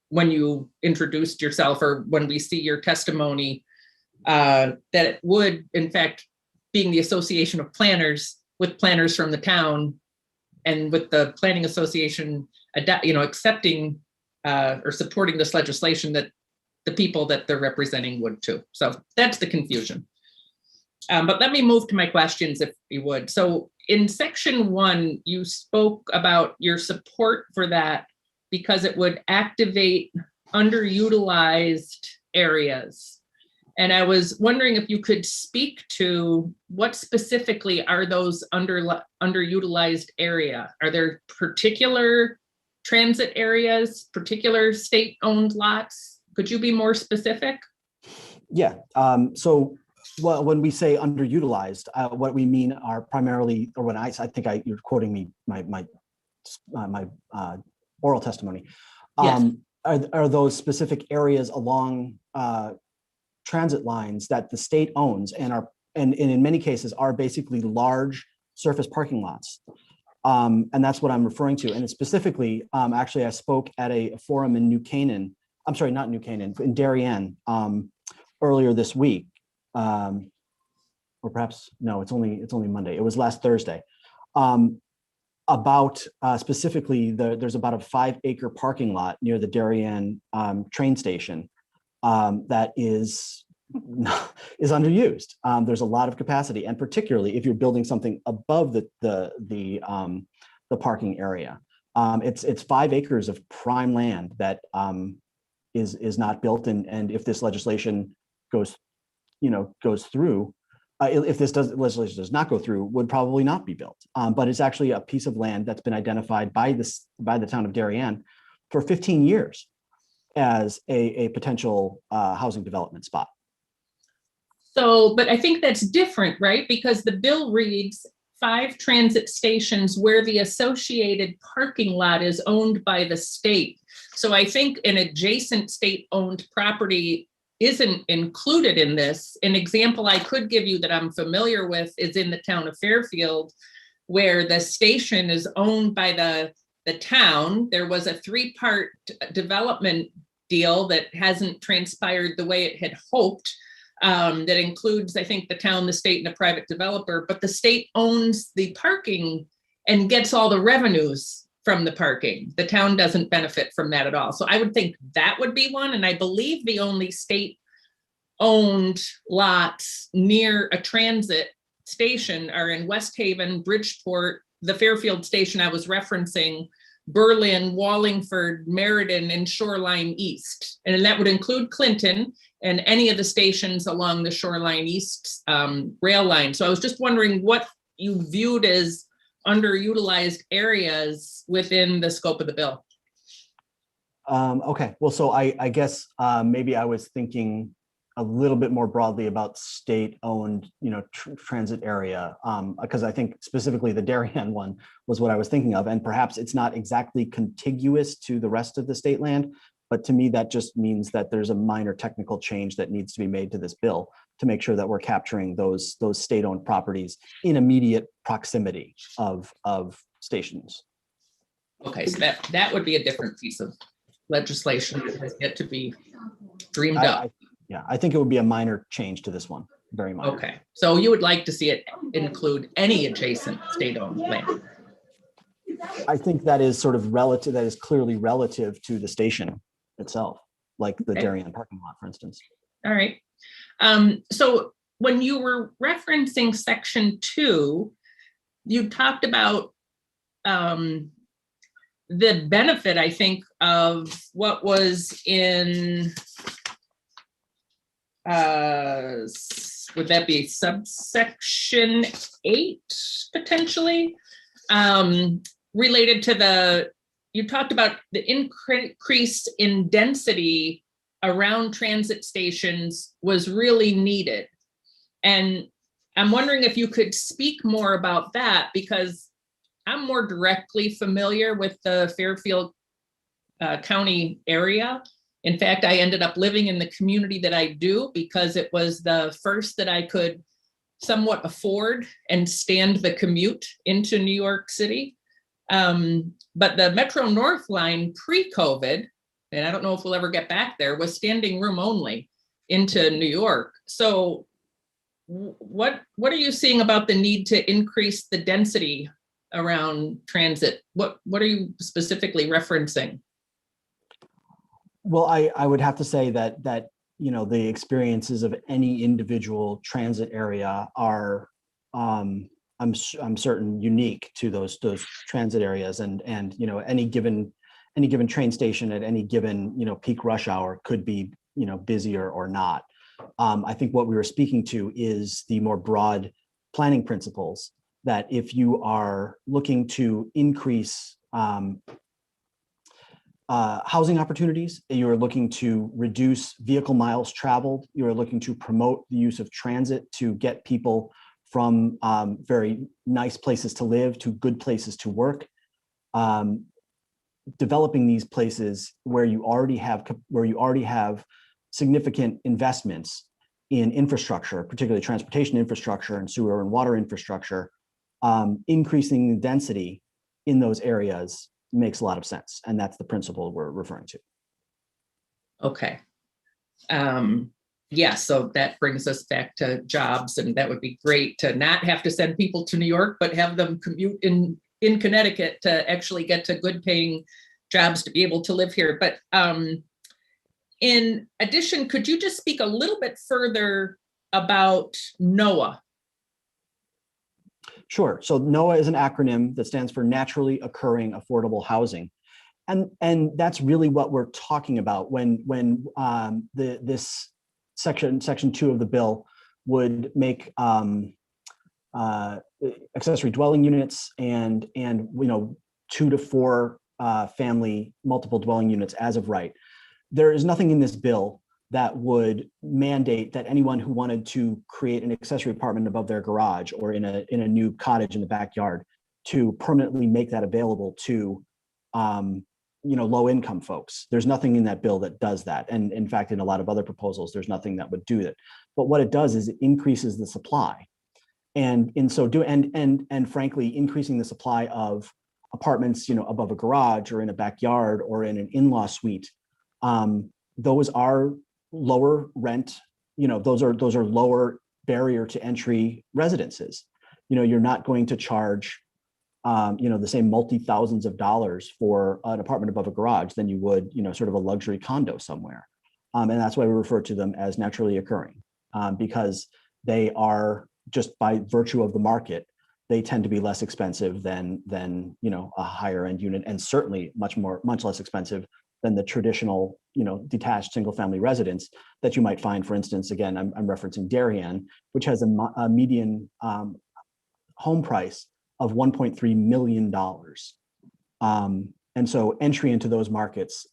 O: when you introduced yourself or when we see your testimony, that it would, in fact, being the association of planners with planners from the town and with the Planning Association, accepting or supporting this legislation, that the people that they're representing would too. So that's the confusion. But let me move to my questions, if you would. So in section 1, you spoke about your support for that because it would activate underutilized areas. And I was wondering if you could speak to what specifically are those underutilized area? Are there particular transit areas, particular state-owned lots? Could you be more specific?
D: Yeah, so well, when we say underutilized, what we mean are primarily, or when I think you're quoting me, my oral testimony.
O: Yes.
D: Are those specific areas along transit lines that the state owns and in many cases are basically large surface parking lots. And that's what I'm referring to. And specifically, actually, I spoke at a forum in New Canaan. I'm sorry, not New Canaan, in Darien earlier this week. Or perhaps, no, it's only Monday. It was last Thursday. About specifically, there's about a 5-acre parking lot near the Darien train station that is underused. There's a lot of capacity, and particularly if you're building something above the parking area. It's 5 acres of prime land that is not built, and if this legislation goes through, if this legislation does not go through, would probably not be built. But it's actually a piece of land that's been identified by the town of Darien for 15 years as a potential housing development spot.
O: So, but I think that's different, right? Because the bill reads 5 transit stations where the associated parking lot is owned by the state. So I think an adjacent state-owned property isn't included in this. An example I could give you that I'm familiar with is in the town of Fairfield, where the station is owned by the town. There was a 3-part development deal that hasn't transpired the way it had hoped. That includes, I think, the town, the state, and a private developer, but the state owns the parking and gets all the revenues from the parking. The town doesn't benefit from that at all. So I would think that would be one. And I believe the only state-owned lots near a transit station are in West Haven, Bridgeport, the Fairfield station I was referencing, Berlin, Wallingford, Meriden, and Shoreline East. And that would include Clinton and any of the stations along the Shoreline East rail line. So I was just wondering what you viewed as underutilized areas within the scope of the bill.
D: Okay, well, so I guess maybe I was thinking a little bit more broadly about state-owned, transit area, because I think specifically the Darien one was what I was thinking of, and perhaps it's not exactly contiguous to the rest of the state land, but to me that just means that there's a minor technical change that needs to be made to this bill to make sure that we're capturing those state-owned properties in immediate proximity of stations.
O: Okay, so that would be a different piece of legislation that has yet to be dreamed up.
D: Yeah, I think it would be a minor change to this one, very minor.
O: Okay, so you would like to see it include any adjacent state-owned land?
D: I think that is sort of relative, that is clearly relative to the station itself, like the Darien parking lot, for instance.
O: All right. So when you were referencing section 2, you talked about the benefit, I think, of what was in, would that be subsection 8 potentially? Related to you talked about the increase in density around transit stations was really needed. And I'm wondering if you could speak more about that, because I'm more directly familiar with the Fairfield County area. In fact, I ended up living in the community that I do because it was the first that I could somewhat afford and stand the commute into New York City. But the Metro North line pre-COVID, and I don't know if we'll ever get back there, was standing room only into New York. So what are you seeing about the need to increase the density around transit? What are you specifically referencing?
D: Well, I would have to say that the experiences of any individual transit area are I'm certain unique to those transit areas, and any given train station at any given peak rush hour could be busier or not. I think what we were speaking to is the more broad planning principles that if you are looking to increase housing opportunities, you are looking to reduce vehicle miles traveled, you are looking to promote the use of transit to get people from very nice places to live to good places to work. Developing these places where you already have significant investments in infrastructure, particularly transportation infrastructure and sewer and water infrastructure, increasing the density in those areas makes a lot of sense. And that's the principle we're referring to.
O: Okay. Yeah, so that brings us back to jobs, and that would be great to not have to send people to New York, but have them commute in Connecticut to actually get to good paying jobs to be able to live here. But in addition, could you just speak a little bit further about NOAA?
D: Sure. So NOAA is an acronym that stands for Naturally Occurring Affordable Housing. And that's really what we're talking about when this section 2 of the bill would make accessory dwelling units and 2 to 4 family multiple dwelling units as of right. There is nothing in this bill that would mandate that anyone who wanted to create an accessory apartment above their garage or in a new cottage in the backyard to permanently make that available to low income folks. There's nothing in that bill that does that. And in fact, in a lot of other proposals, there's nothing that would do that. But what it does is it increases the supply. And in so do and frankly, increasing the supply of apartments, above a garage or in a backyard or in an in-law suite. Those are lower rent, those are lower barrier to entry residences. You're not going to charge the same multi-thousands of dollars for an apartment above a garage than you would, sort of a luxury condo somewhere. And that's why we refer to them as naturally occurring, because they are, just by virtue of the market, they tend to be less expensive than a higher end unit, and certainly much less expensive than the traditional, detached single family residence that you might find, for instance, again, I'm referencing Darien, which has a median home price of $1.3 million. And so entry into those markets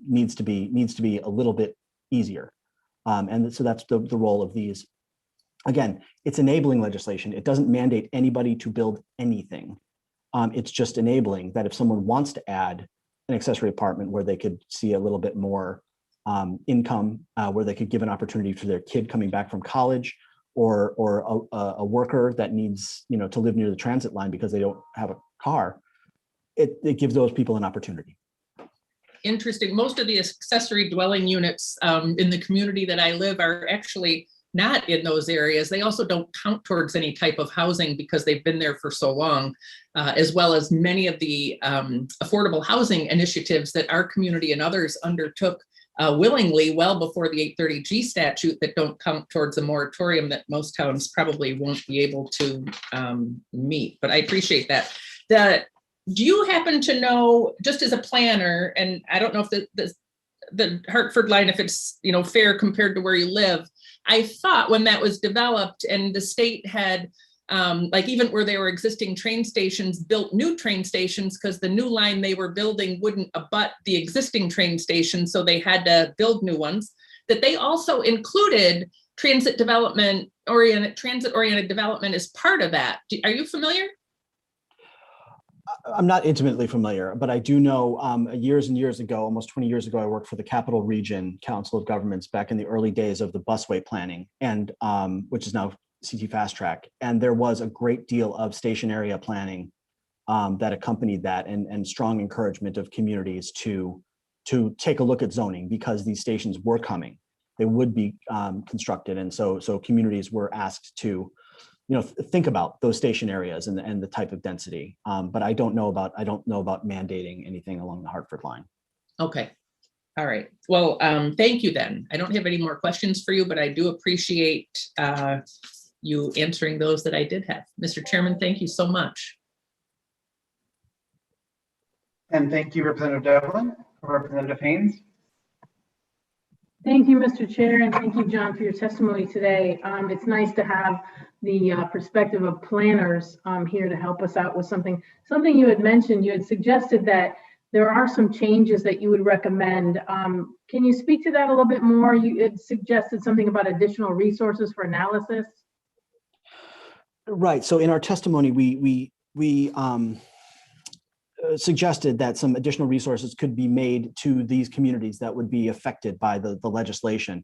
D: needs to be a little bit easier. And so that's the role of these. Again, it's enabling legislation. It doesn't mandate anybody to build anything. It's just enabling that if someone wants to add an accessory apartment where they could see a little bit more income, where they could give an opportunity for their kid coming back from college, or a worker that needs to live near the transit line because they don't have a car, it gives those people an opportunity.
O: Interesting. Most of the accessory dwelling units in the community that I live are actually not in those areas. They also don't count towards any type of housing because they've been there for so long, as well as many of the affordable housing initiatives that our community and others undertook willingly well before the 830G statute that don't count towards a moratorium that most towns probably won't be able to meet. But I appreciate that. Do you happen to know, just as a planner, and I don't know if the Hartford line, if it's fair compared to where you live, I thought when that was developed and the state had, like even where there were existing train stations, built new train stations because the new line they were building wouldn't abut the existing train station, so they had to build new ones, that they also included transit oriented development as part of that. Are you familiar?
D: I'm not intimately familiar, but I do know years and years ago, almost 20 years ago, I worked for the Capital Region Council of Governments back in the early days of the busway planning, and which is now CT Fast Track. And there was a great deal of station area planning that accompanied that, and strong encouragement of communities to take a look at zoning, because these stations were coming. They would be constructed. And so communities were asked to think about those station areas and the type of density. But I don't know about mandating anything along the Hartford line.
O: Okay. All right. Well, thank you then. I don't have any more questions for you, but I do appreciate you answering those that I did have. Mr. Chairman, thank you so much.
R: And thank you, Representative Devlin. Representative Haynes.
H: Thank you, Mr. Chair, and thank you, John, for your testimony today. It's nice to have the perspective of planners here to help us out with something you had mentioned. You had suggested that there are some changes that you would recommend. Can you speak to that a little bit more? You had suggested something about additional resources for analysis.
D: Right. So in our testimony, we suggested that some additional resources could be made to these communities that would be affected by the legislation,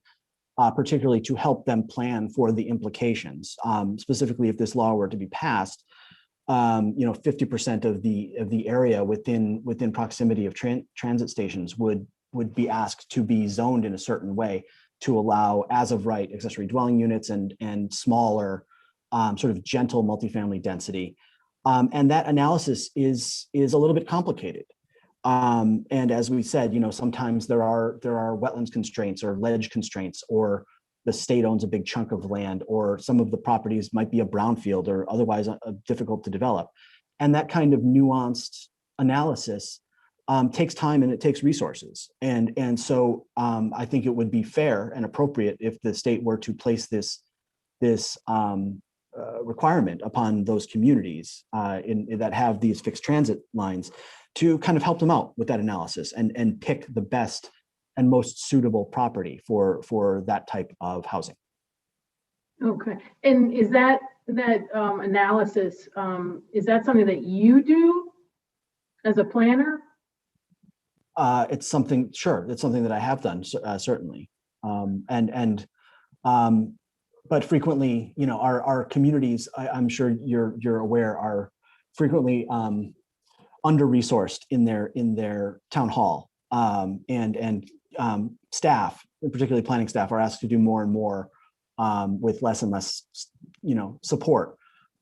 D: particularly to help them plan for the implications. Specifically, if this law were to be passed, 50% of the area within proximity of transit stations would be asked to be zoned in a certain way to allow, as of right, accessory dwelling units and smaller, sort of gentle multifamily density. And that analysis is a little bit complicated. And as we said, sometimes there are wetlands constraints or ledge constraints, or the state owns a big chunk of land, or some of the properties might be a brownfield or otherwise difficult to develop. And that kind of nuanced analysis takes time and it takes resources. And so I think it would be fair and appropriate if the state were to place this this requirement upon those communities that have these fixed transit lines to kind of help them out with that analysis and pick the best and most suitable property for that type of housing.
H: Okay, and is that analysis, is that something that you do as a planner?
D: It's something, sure, it's something that I have done, certainly. But frequently, you know, our communities, I'm sure you're aware, are frequently under-resourced in their town hall, and staff, particularly planning staff, are asked to do more and more with less and less, you know, support.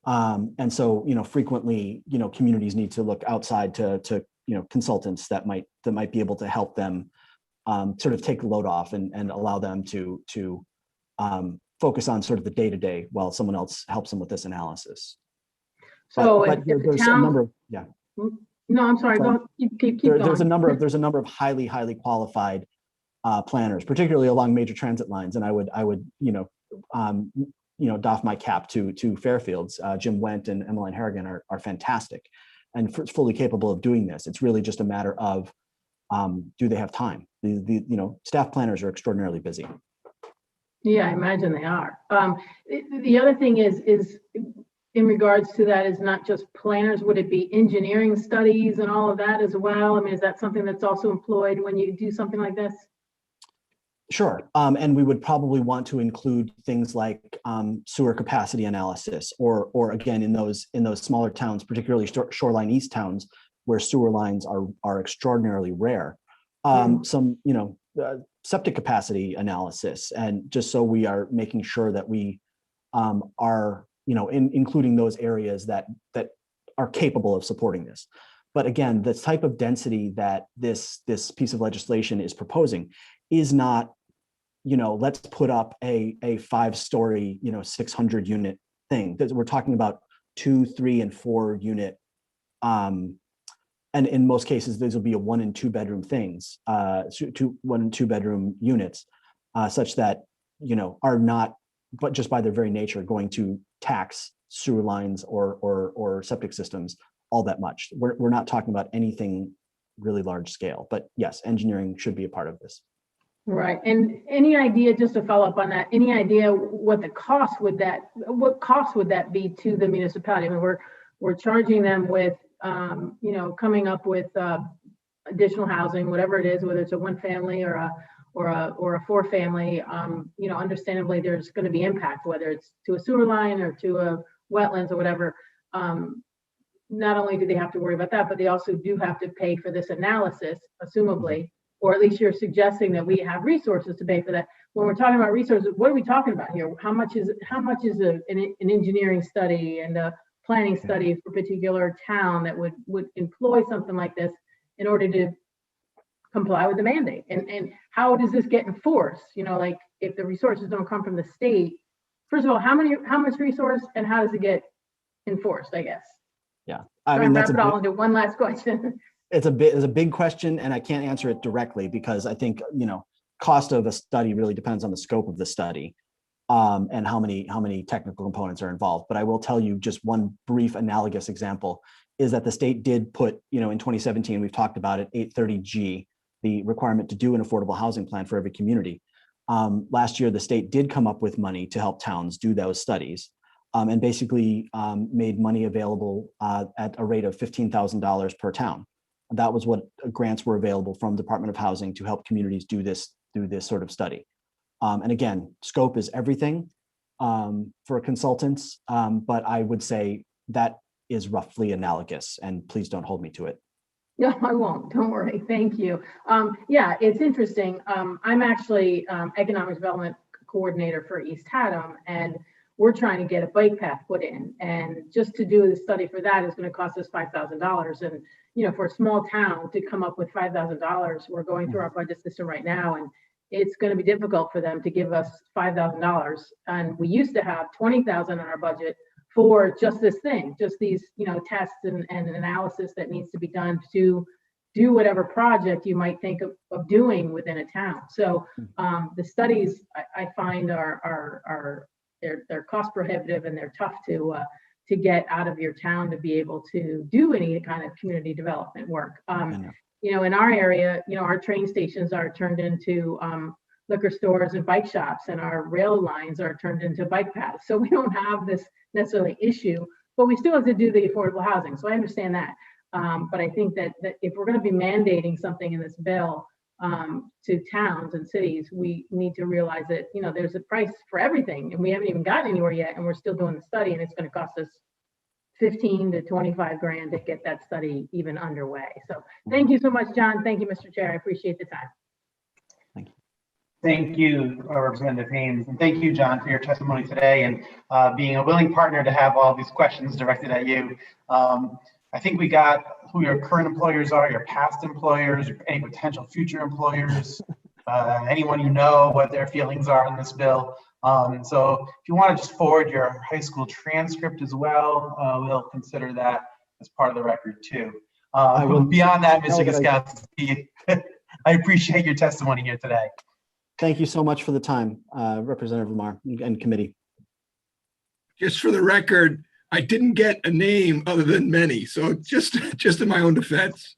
D: And so, you know, frequently, you know, communities need to look outside to you know, consultants that might be able to help them sort of take the load off and allow them to focus on sort of the day-to-day while someone else helps them with this analysis.
H: So
D: but there's a number of, yeah.
H: No, I'm sorry. Go, keep going.
D: There's a number of highly qualified planners, particularly along major transit lines, and I would you know, doff my cap to Fairfield's. Jim Wendt and Emmeline Harrigan are fantastic and fully capable of doing this. It's really just a matter of do they have time? The you know, staff planners are extraordinarily busy.
H: Yeah, I imagine they are. The other thing is in regards to that is not just planners, would it be engineering studies and all of that as well? I mean, is that something that's also employed when you do something like this?
D: Sure, and we would probably want to include things like sewer capacity analysis, or again, in those smaller towns, particularly shoreline east towns, where sewer lines are extraordinarily rare. Some, you know, septic capacity analysis, and just so we are making sure that we are, you know, including those areas that are capable of supporting this. But again, the type of density that this piece of legislation is proposing is not, you know, let's put up a 5-story, you know, 600 unit thing. We're talking about 2, 3, and 4 unit, and in most cases, these will be a 1 and 2 bedroom things, 1 and 2 bedroom units, such that, you know, are not, but just by their very nature, going to tax sewer lines or septic systems all that much. We're not talking about anything really large scale, but yes, engineering should be a part of this.
H: Right. And any idea, just to follow up on that, any idea what cost would that be to the municipality? I mean, we're charging them with, you know, coming up with additional housing, whatever it is, whether it's a 1-family or a 4-family. You know, understandably, there's going to be impact, whether it's to a sewer line or to a wetlands or whatever. Not only do they have to worry about that, but they also do have to pay for this analysis, assumably, or at least you're suggesting that we have resources to pay for that. When we're talking about resources, what are we talking about here? How much is an engineering study and a planning study for a particular town that would employ something like this in order to comply with the mandate? And how does this get enforced? You know, like if the resources don't come from the state, first of all, how much resource and how does it get enforced, I guess?
D: Yeah, I mean,
H: that's all into one last question.
D: It's a big question, and I can't answer it directly because I think, you know, cost of a study really depends on the scope of the study, and how many technical components are involved. But I will tell you just one brief analogous example is that the state did put, you know, in 2017, we've talked about it, 830G, the requirement to do an affordable housing plan for every community. Last year, the state did come up with money to help towns do those studies, and basically made money available at a rate of $15,000 per town. That was what grants were available from Department of Housing to help communities do this sort of study. And again, scope is everything for consultants, but I would say that is roughly analogous, and please don't hold me to it.
H: No, I won't. Don't worry. Thank you. Yeah, it's interesting. I'm actually economic development coordinator for East Haddam, and we're trying to get a bike path put in. And just to do the study for that is going to cost us $5,000. And, you know, for a small town to come up with $5,000, we're going through our budget system right now, and it's going to be difficult for them to give us $5,000. And we used to have $20,000 in our budget for just this thing, just these, you know, tests and analysis that needs to be done to do whatever project you might think of doing within a town. So the studies I find are they're cost prohibitive and they're tough to get out of your town to be able to do any kind of community development work. You know, in our area, you know, our train stations are turned into liquor stores and bike shops, and our rail lines are turned into bike paths. So we don't have this necessarily issue, but we still have to do the affordable housing. So I understand that. But I think that if we're going to be mandating something in this bill to towns and cities, we need to realize that, you know, there's a price for everything, and we haven't even gotten anywhere yet, and we're still doing the study, and it's going to cost us 15 to 25 grand to get that study even underway. So thank you so much, John. Thank you, Mr. Chair. I appreciate the time.
R: Thank you, Representative Haynes, and thank you, John, for your testimony today and being a willing partner to have all these questions directed at you. I think we got who your current employers are, your past employers, any potential future employers, anyone you know, what their feelings are on this bill. So if you want to just forward your high school transcript as well, we'll consider that as part of the record too. Beyond that, Mr. Guskowski, I appreciate your testimony here today.
D: Thank you so much for the time, Representative Lamar and committee.
K: Just for the record, I didn't get a name other than many, so just in my own defense.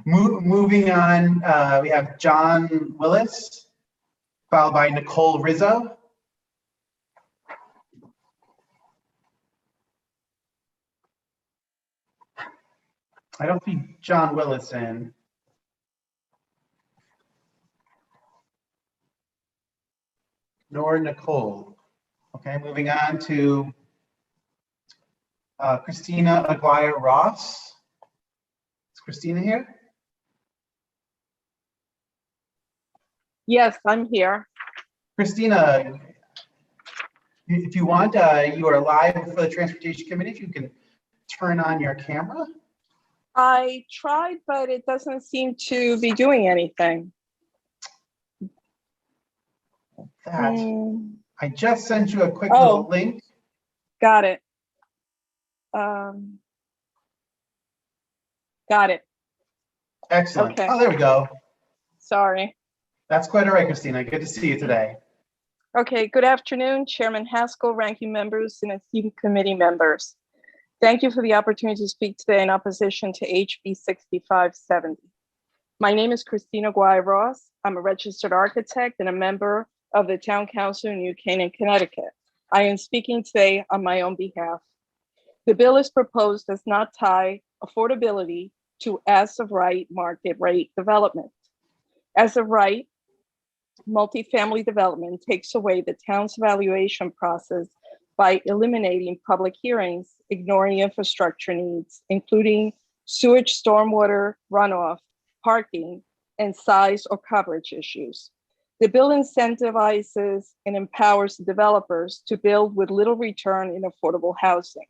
R: Moving on, we have John Willis, followed by Nicole Rizzo. I don't see John Willis in. Nor Nicole. Okay, moving on to Christina Aguirre Ross. Is Christina here?
M: Yes, I'm here.
R: Christina, if you want, you are live for the Transportation Committee. If you can turn on your camera.
M: I tried, but it doesn't seem to be doing anything.
R: I just sent you a quick little link.
M: Got it. Got it.
R: Excellent.
M: Okay.
R: Oh, there we go.
M: Sorry.
R: That's quite all right, Christina. Good to see you today.
M: Okay, good afternoon, Chairman Haskell, ranking members, and esteemed committee members. Thank you for the opportunity to speak today in opposition to HB 6570. My name is Christina Aguirre Ross. I'm a registered architect and a member of the Town Council in New Canaan, Connecticut. I am speaking today on my own behalf. The bill as proposed does not tie affordability to as of right market rate development. As of right, multifamily development takes away the town's evaluation process by eliminating public hearings, ignoring infrastructure needs, including sewage, stormwater, runoff, parking, and size or coverage issues. The bill incentivizes and empowers developers to build with little return in affordable housing.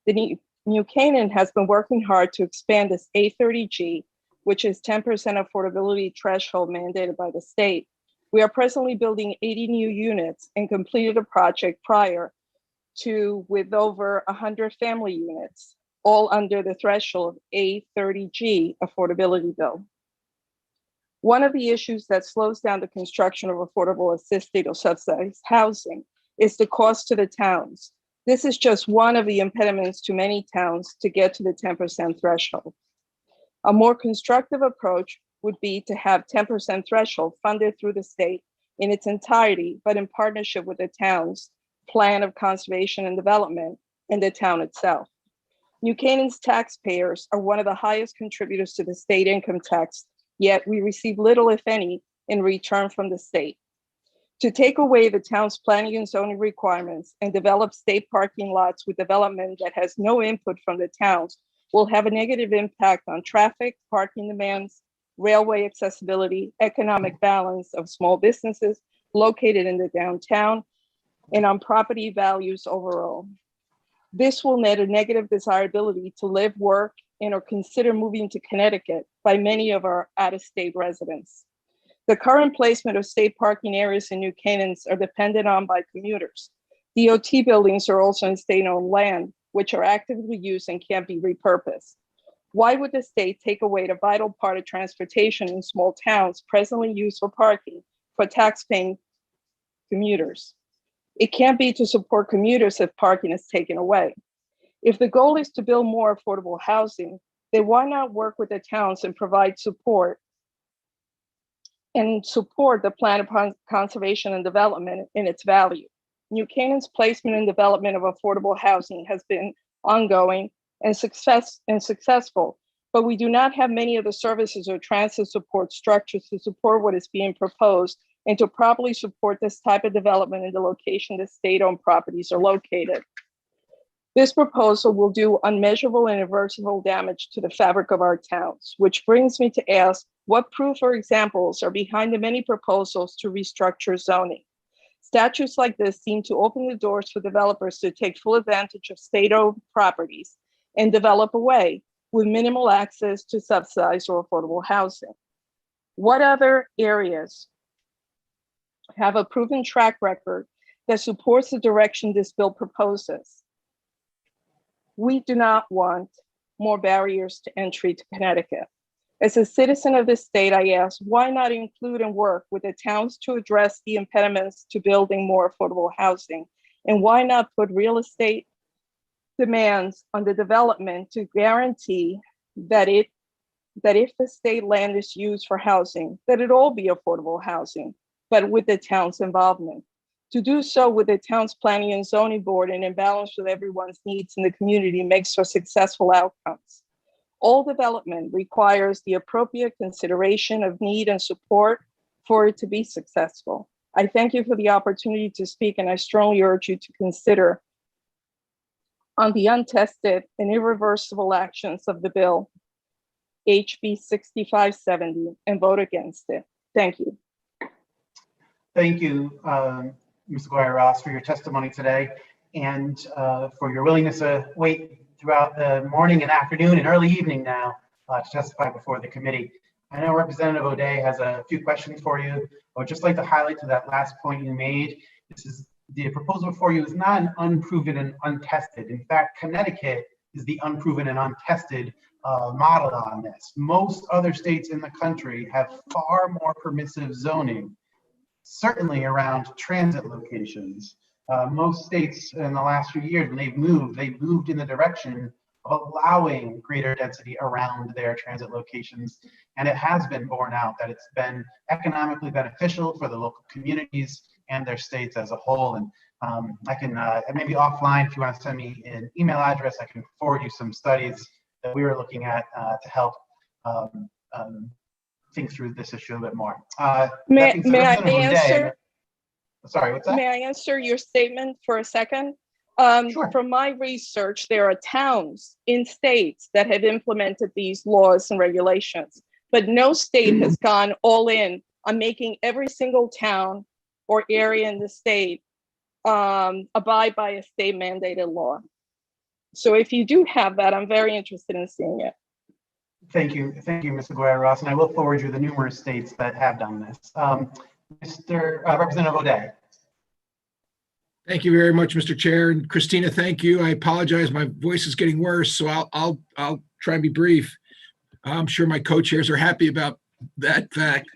M: The New Canaan has been working hard to expand this A30G, which is 10% affordability threshold mandated by the state. We are presently building 80 new units and completed a project prior to with over 100 family units, all under the threshold of A30G affordability bill. One of the issues that slows down the construction of affordable assisted or subsidized housing is the cost to the towns. This is just one of the impediments to many towns to get to the 10% threshold. A more constructive approach would be to have 10% threshold funded through the state in its entirety, but in partnership with the town's plan of conservation and development and the town itself. New Canaan's taxpayers are one of the highest contributors to the state income tax, yet we receive little, if any, in return from the state. To take away the town's planning and zoning requirements and develop state parking lots with development that has no input from the towns will have a negative impact on traffic, parking demands, railway accessibility, economic balance of small businesses located in the downtown, and on property values overall. This will net a negative desirability to live, work, and or consider moving to Connecticut by many of our out-of-state residents. The current placement of state parking areas in New Canaans are dependent on by commuters. DOT buildings are also in state-owned land, which are actively used and can't be repurposed. Why would the state take away the vital part of transportation in small towns presently used for parking for tax-paying commuters. It can't be to support commuters if parking is taken away. If the goal is to build more affordable housing, then why not work with the towns and provide support the plan of conservation and development in its value. New Canaan's placement and development of affordable housing has been ongoing and successful, but we do not have many of the services or transit support structures to support what is being proposed and to properly support this type of development in the location that state-owned properties are located. This proposal will do unmeasurable and irreversible damage to the fabric of our towns, which brings me to ask what proof or examples are behind the many proposals to restructure zoning. Statutes like this seem to open the doors for developers to take full advantage of state-owned properties and develop away with minimal access to subsidized or affordable housing. What other areas have a proven track record that supports the direction this bill proposes? We do not want more barriers to entry to Connecticut. As a citizen of this state, I ask, why not include and work with the towns to address the impediments to building more affordable housing? And why not put real estate demands on the development to guarantee that if the state land is used for housing, that it all be affordable housing, but with the town's involvement? To do so with the town's planning and zoning board and in balance with everyone's needs in the community makes for successful outcomes. All development requires the appropriate consideration of need and support for it to be successful. I thank you for the opportunity to speak, and I strongly urge you to consider on the untested and irreversible actions of the bill, HB 6570, and vote against it. Thank you.
R: Thank you, Ms. Aguirre-Ross, for your testimony today and for your willingness to wait throughout the morning and afternoon and early evening now to testify before the committee. I know Representative O'Day has a few questions for you. I would just like to highlight to that last point you made. This is the proposal before you is not an unproven and untested. In fact, Connecticut is the unproven and untested model on this. Most other states in the country have far more permissive zoning, certainly around transit locations. Most states in the last few years, when they've moved in the direction of allowing greater density around their transit locations. And it has been borne out that it's been economically beneficial for the local communities and their states as a whole. And I can, maybe offline, if you want to send me an email address, I can forward you some studies that we were looking at to help think through this issue a bit more.
M: May I answer?
R: Sorry, what's that?
M: May I answer your statement for a second?
R: Sure.
M: From my research, there are towns in states that have implemented these laws and regulations, but no state has gone all in on making every single town or area in the state abide by a state mandated law. So if you do have that, I'm very interested in seeing it.
R: Thank you, Ms. Aguirre-Ross, and I will forward you the numerous states that have done this. Representative O'Day.
K: Thank you very much, Mr. Chair. And Christina, thank you. I apologize. My voice is getting worse, so I'll try and be brief. I'm sure my co-chairs are happy about that fact.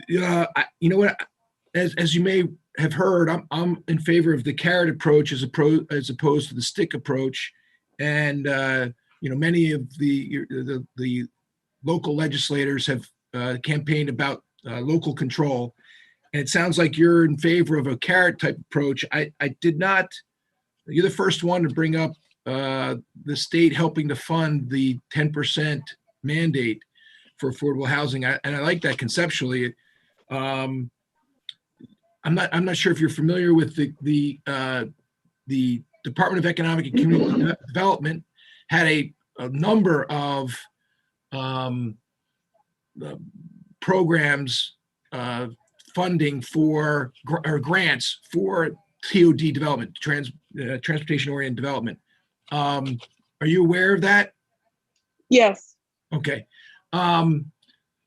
K: You know what? As you may have heard, I'm in favor of the carrot approach as opposed to the stick approach. And you know, many of the local legislators have campaigned about local control. And it sounds like you're in favor of a carrot type approach. I did not, you're the first one to bring up the state helping to fund the 10% mandate for affordable housing. And I like that conceptually. I'm not sure if you're familiar with the Department of Economic and Community Development had a number of programs funding for or grants for TOD development, transportation-oriented development. Are you aware of that?
M: Yes.
K: Okay.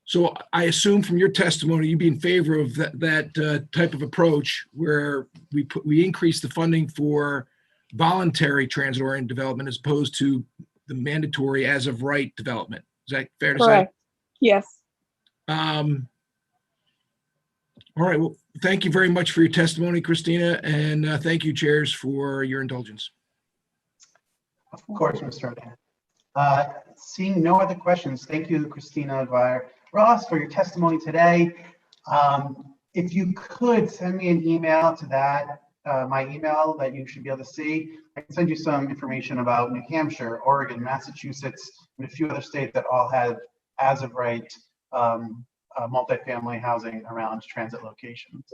K: So I assume from your testimony, you'd be in favor of that type of approach where we increase the funding for voluntary transit-oriented development as opposed to the mandatory as of right development. Is that fair to say?
M: Correct. Yes.
K: All right. Well, thank you very much for your testimony, Christina, and thank you, chairs, for your indulgence.
R: Of course, Mr. O'Donnell. Seeing no other questions, thank you, Christina Ross, for your testimony today. If you could send me an email to that, my email that you should be able to see, I can send you some information about New Hampshire, Oregon, Massachusetts, and a few other states that all have, as of right, multifamily housing around transit locations.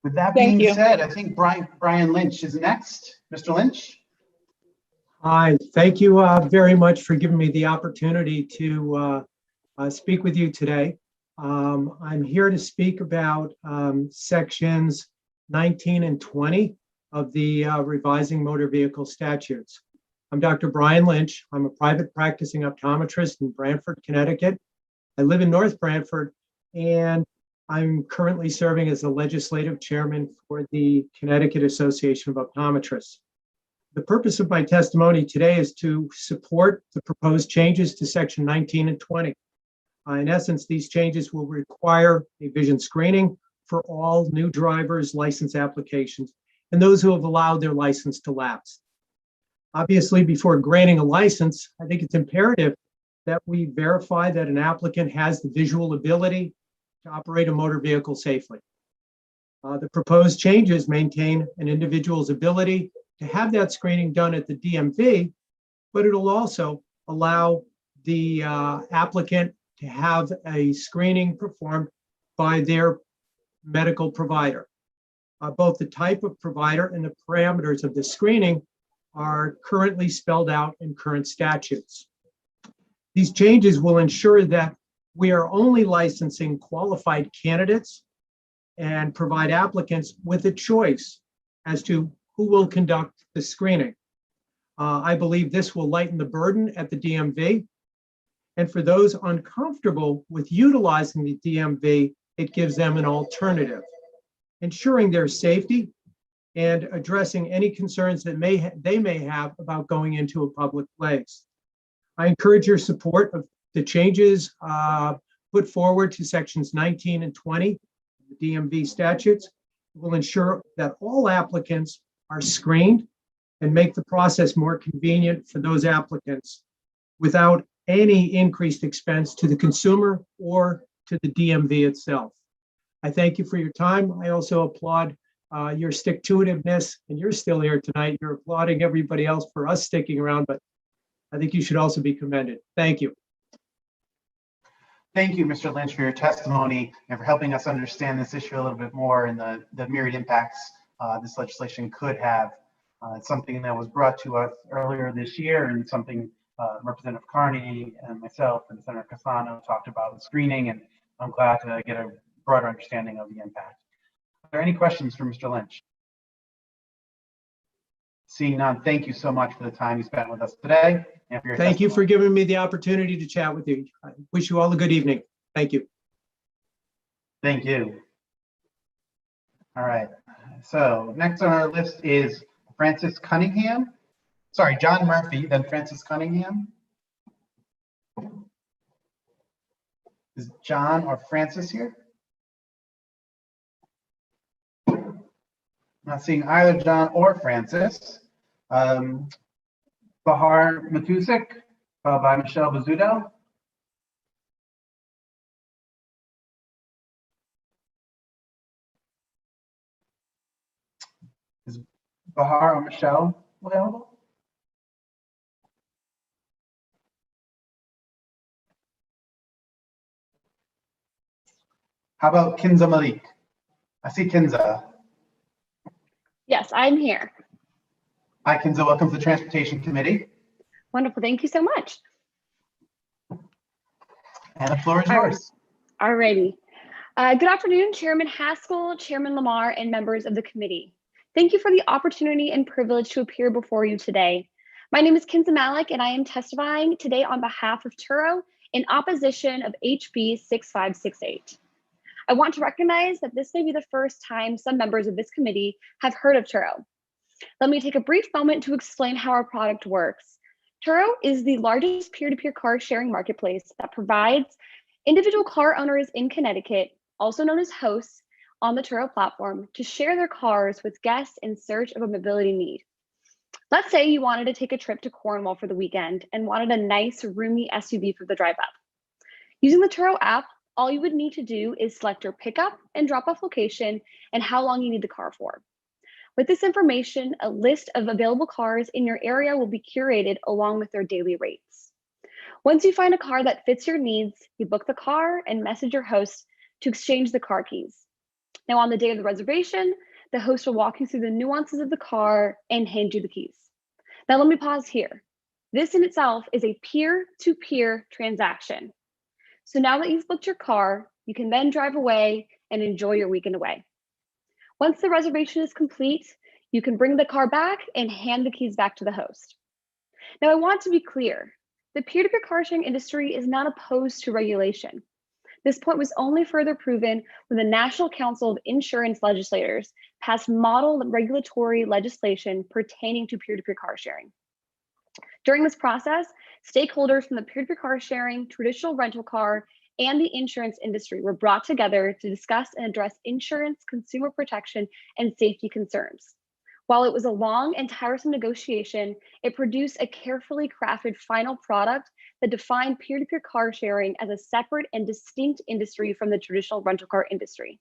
R: With that being said, I think Brian Lynch is next. Mr. Lynch?
B: Hi, thank you very much for giving me the opportunity to speak with you today. I'm here to speak about sections 19 and 20 of the revising motor vehicle statutes. I'm Dr. Brian Lynch. I'm a private practicing optometrist in Brantford, Connecticut. I live in North Brantford, and I'm currently serving as the legislative chairman for the Connecticut Association of Optometrists. The purpose of my testimony today is to support the proposed changes to section 19 and 20. In essence, these changes will require a vision screening for all new drivers' license applications and those who have allowed their license to lapse. Obviously, before granting a license, I think it's imperative that we verify that an applicant has the visual ability to operate a motor vehicle safely. The proposed changes maintain an individual's ability to have that screening done at the DMV, but it'll also allow the applicant to have a screening performed by their medical provider. Both the type of provider and the parameters of the screening are currently spelled out in current statutes. These changes will ensure that we are only licensing qualified candidates and provide applicants with a choice as to who will conduct the screening. I believe this will lighten the burden at the DMV. And for those uncomfortable with utilizing the DMV, it gives them an alternative, ensuring their safety and addressing any concerns that they may have about going into a public place. I encourage your support of the changes put forward to sections 19 and 20 of the DMV statutes. It will ensure that all applicants are screened and make the process more convenient for those applicants without any increased expense to the consumer or to the DMV itself. I thank you for your time. I also applaud your stick-to-itiveness, and you're still here tonight. You're applauding everybody else for us sticking around, but I think you should also be commended. Thank you.
R: Thank you, Mr. Lynch, for your testimony and for helping us understand this issue a little bit more and the myriad impacts this legislation could have. It's something that was brought to us earlier this year, and something Representative Carney and myself and Senator Cassano talked about the screening, and I'm glad to get a broader understanding of the impact. Are there any questions for Mr. Lynch? Seeing none, thank you so much for the time you spent with us today. And for your
B: Thank you for giving me the opportunity to chat with you. I wish you all a good evening. Thank you.
R: Thank you. All right. So next on our list is Francis Cunningham. Sorry, John Murphy, then Francis Cunningham. Is John or Francis here? Not seeing either John or Francis. Bahar Matusik by Michelle Bizzuto. Is Bahar or Michelle available? How about Kinza Malik? I see Kinza.
T: Yes, I'm here.
R: Hi, Kinza. Welcome to the Transportation Committee.
T: Wonderful. Thank you so much.
R: And the floor is yours.
T: All righty. Good afternoon, Chairman Haskell, Chairman Lamar, and members of the committee. Thank you for the opportunity and privilege to appear before you today. My name is Kinza Malik, and I am testifying today on behalf of Turo in opposition of HB 6568. I want to recognize that this may be the first time some members of this committee have heard of Turo. Let me take a brief moment to explain how our product works. Turo is the largest peer-to-peer car sharing marketplace that provides Individual car owners in Connecticut, also known as hosts, on the Turo platform to share their cars with guests in search of a mobility need. Let's say you wanted to take a trip to Cornwall for the weekend and wanted a nice, roomy SUV for the drive up. Using the Turo app, all you would need to do is select your pickup and drop off location and how long you need the car for. With this information, a list of available cars in your area will be curated along with their daily rates. Once you find a car that fits your needs, you book the car and message your host to exchange the car keys. Now, on the day of the reservation, the host will walk you through the nuances of the car and hand you the keys. Now, let me pause here. This in itself is a peer-to-peer transaction. So now that you've booked your car, you can then drive away and enjoy your weekend away. Once the reservation is complete, you can bring the car back and hand the keys back to the host. Now, I want to be clear. The peer-to-peer car sharing industry is not opposed to regulation. This point was only further proven when the National Council of Insurance Legislators passed model regulatory legislation pertaining to peer-to-peer car sharing. During this process, stakeholders from the peer-to-peer car sharing, traditional rental car, and the insurance industry were brought together to discuss and address insurance, consumer protection, and safety concerns. While it was a long and tiresome negotiation, it produced a carefully crafted final product that defined peer-to-peer car sharing as a separate and distinct industry from the traditional rental car industry.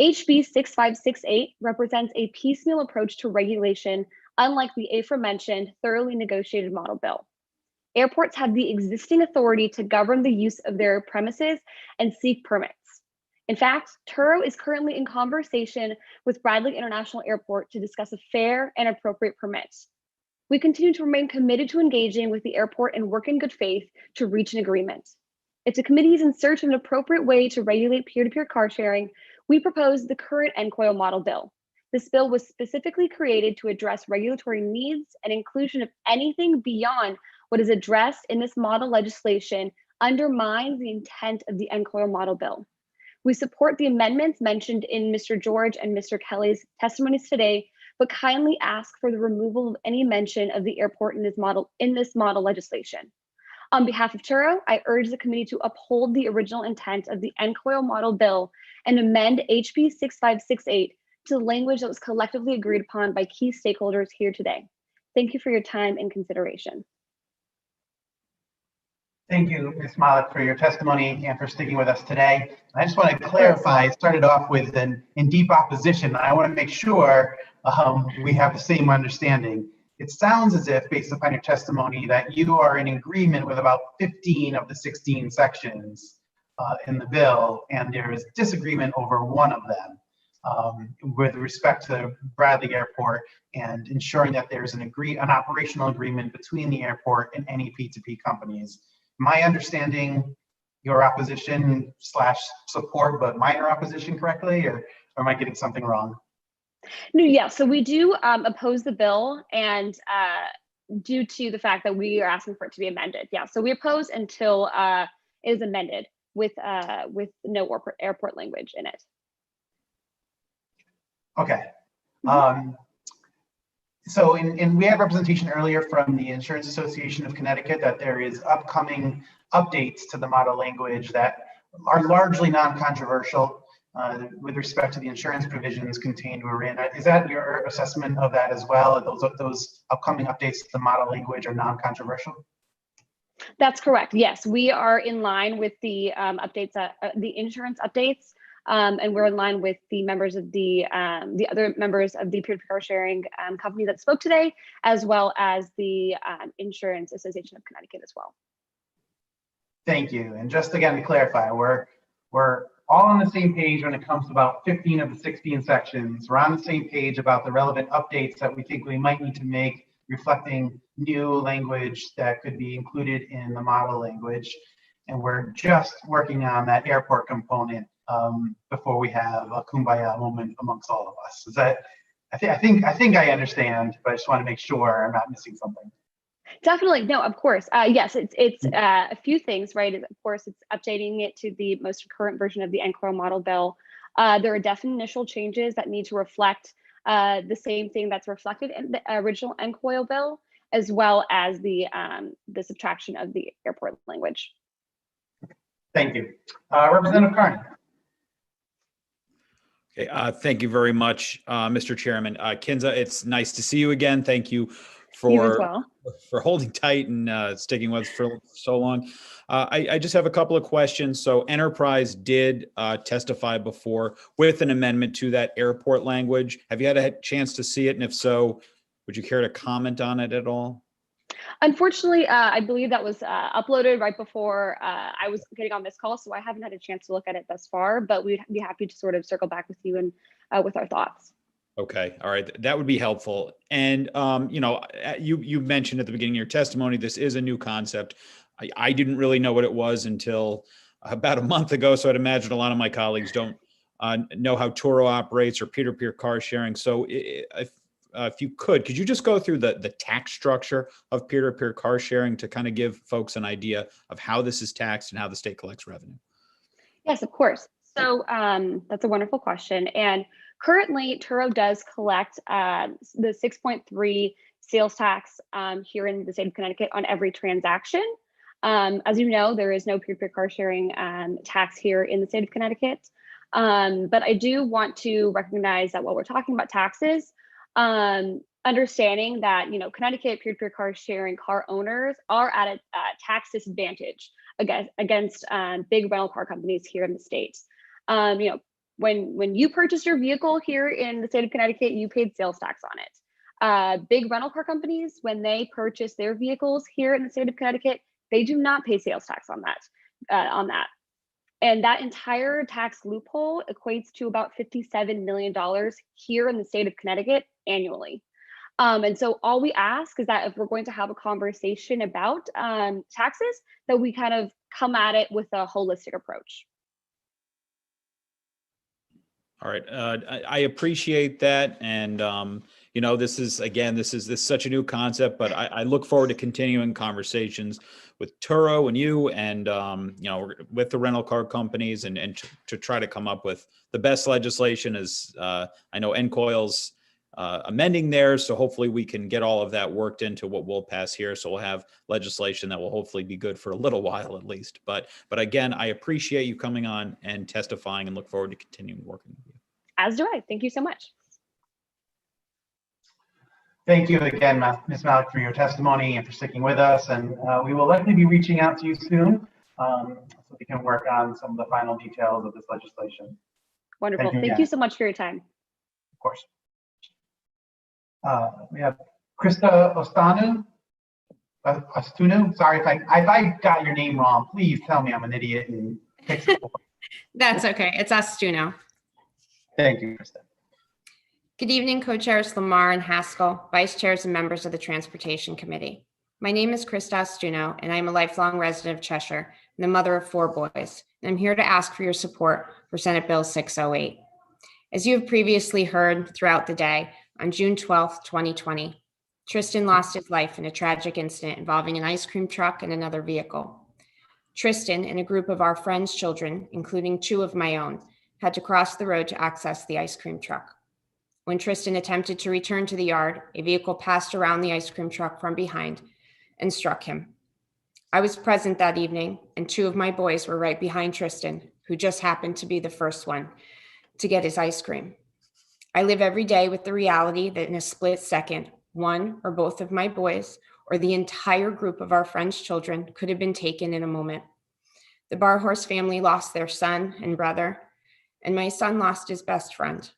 T: HB 6568 represents a piecemeal approach to regulation, unlike the aforementioned thoroughly negotiated model bill. Airports have the existing authority to govern the use of their premises and seek permits. In fact, Turo is currently in conversation with Bradley International Airport to discuss a fair and appropriate permit. We continue to remain committed to engaging with the airport and work in good faith to reach an agreement. If the committee is in search of an appropriate way to regulate peer-to-peer car sharing, we propose the current NCOIL model bill. This bill was specifically created to address regulatory needs and inclusion of anything beyond what is addressed in this model legislation undermines the intent of the NCOIL model bill. We support the amendments mentioned in Mr. George and Mr. Kelly's testimonies today, but kindly ask for the removal of any mention of the airport in this model legislation. On behalf of Turo, I urge the committee to uphold the original intent of the NCOIL model bill and amend HB 6568 to the language that was collectively agreed upon by key stakeholders here today. Thank you for your time and consideration.
R: Thank you, Ms. Malik, for your testimony and for sticking with us today. I just want to clarify, I started off with in deep opposition. I want to make sure we have the same understanding. It sounds as if, based upon your testimony, that you are in agreement with about 15 of the 16 sections in the bill, and there is disagreement over one of them with respect to Bradley Airport and ensuring that there's an operational agreement between the airport and any P2P companies. Am I understanding your opposition / support, but minor opposition correctly, or am I getting something wrong?
T: No, yeah, so we do oppose the bill, and due to the fact that we are asking for it to be amended. Yeah, so we oppose until it is amended with no airport language in it.
R: Okay. So we had representation earlier from the Insurance Association of Connecticut that there is upcoming updates to the model language that are largely non-controversial with respect to the insurance provisions contained wherein. Is that your assessment of that as well? Those upcoming updates to the model language are non-controversial?
T: That's correct. Yes, we are in line with the updates, the insurance updates. And we're in line with the members of the other members of the peer-to-peer car sharing company that spoke today, as well as the Insurance Association of Connecticut as well.
R: Thank you. And just again to clarify, we're all on the same page when it comes to about 15 of the 16 sections. We're on the same page about the relevant updates that we think we might need to make, reflecting new language that could be included in the model language. And we're just working on that airport component before we have a kumbaya moment amongst all of us. Is that? I think I understand, but I just want to make sure I'm not missing something.
T: Definitely, no, of course. Yes, it's a few things, right? Of course, it's updating it to the most current version of the NCOIL model bill. There are definite initial changes that need to reflect the same thing that's reflected in the original NCOIL bill, as well as the subtraction of the airport language.
R: Thank you. Representative Carney.
F: Okay, thank you very much, Mr. Chairman. Kinza, it's nice to see you again. Thank you
T: You as well.
F: for holding tight and sticking with us for so long. I just have a couple of questions. So Enterprise did testify before with an amendment to that airport language. Have you had a chance to see it? And if so, would you care to comment on it at all?
T: Unfortunately, I believe that was uploaded right before I was getting on this call, so I haven't had a chance to look at it thus far, but we'd be happy to sort of circle back with you and with our thoughts.
F: Okay. All right. That would be helpful. And, you mentioned at the beginning of your testimony, this is a new concept. I didn't really know what it was until about a month ago. So I'd imagine a lot of my colleagues don't know how Turo operates or peer-to-peer car sharing. So if you could you just go through the tax structure of peer-to-peer car sharing to kind of give folks an idea of how this is taxed and how the state collects revenue?
T: Yes, of course. So that's a wonderful question. And currently, Turo does collect the 6.3 sales tax here in the state of Connecticut on every transaction. As you know, there is no peer-to-peer car sharing tax here in the state of Connecticut. But I do want to recognize that while we're talking about taxes, understanding that, Connecticut peer-to-peer car sharing car owners are at a tax disadvantage against big rental car companies here in the state. When you purchased your vehicle here in the state of Connecticut, you paid sales tax on it. Big rental car companies, when they purchase their vehicles here in the state of Connecticut, they do not pay sales tax on that. And that entire tax loophole equates to about $57 million here in the state of Connecticut annually. And so all we ask is that if we're going to have a conversation about taxes, that we kind of come at it with a holistic approach.
F: All right. I appreciate that. And, this is such a new concept, but I look forward to continuing conversations with Turo and you and, with the rental car companies and to try to come up with the best legislation. As I know NCOIL's amending theirs. So hopefully we can get all of that worked into what we'll pass here. So we'll have legislation that will hopefully be good for a little while at least. But again, I appreciate you coming on and testifying and look forward to continuing working with you.
T: As do I. Thank you so much.
R: Thank you again, Ms. Malik, for your testimony and for sticking with us. And we will likely be reaching out to you soon so we can work on some of the final details of this legislation.
T: Wonderful. Thank you so much for your time.
R: Of course. We have Krista Ostunu. Sorry if I got your name wrong. Please tell me I'm an idiot and fix it.
J: That's okay. It's Ostuno.
R: Thank you, Krista.
J: Good evening, co-chairs Lamar and Haskell, vice chairs and members of the Transportation Committee. My name is Krista Ostuno, and I am a lifelong resident of Cheshire and the mother of 4 boys. And I'm here to ask for your support for Senate Bill 608. As you have previously heard throughout the day, on June 12th, 2020, Tristan lost his life in a tragic incident involving an ice cream truck and another vehicle. Tristan and a group of our friends' children, including 2 of my own, had to cross the road to access the ice cream truck. When Tristan attempted to return to the yard, a vehicle passed around the ice cream truck from behind and struck him. I was present that evening, and 2 of my boys were right behind Tristan, who just happened to be the first one to get his ice cream. I live every day with the reality that in a split second, one or both of my boys or the entire group of our friends' children could have been taken in a moment. The Barhorse family lost their son and brother, and my son lost his best friend.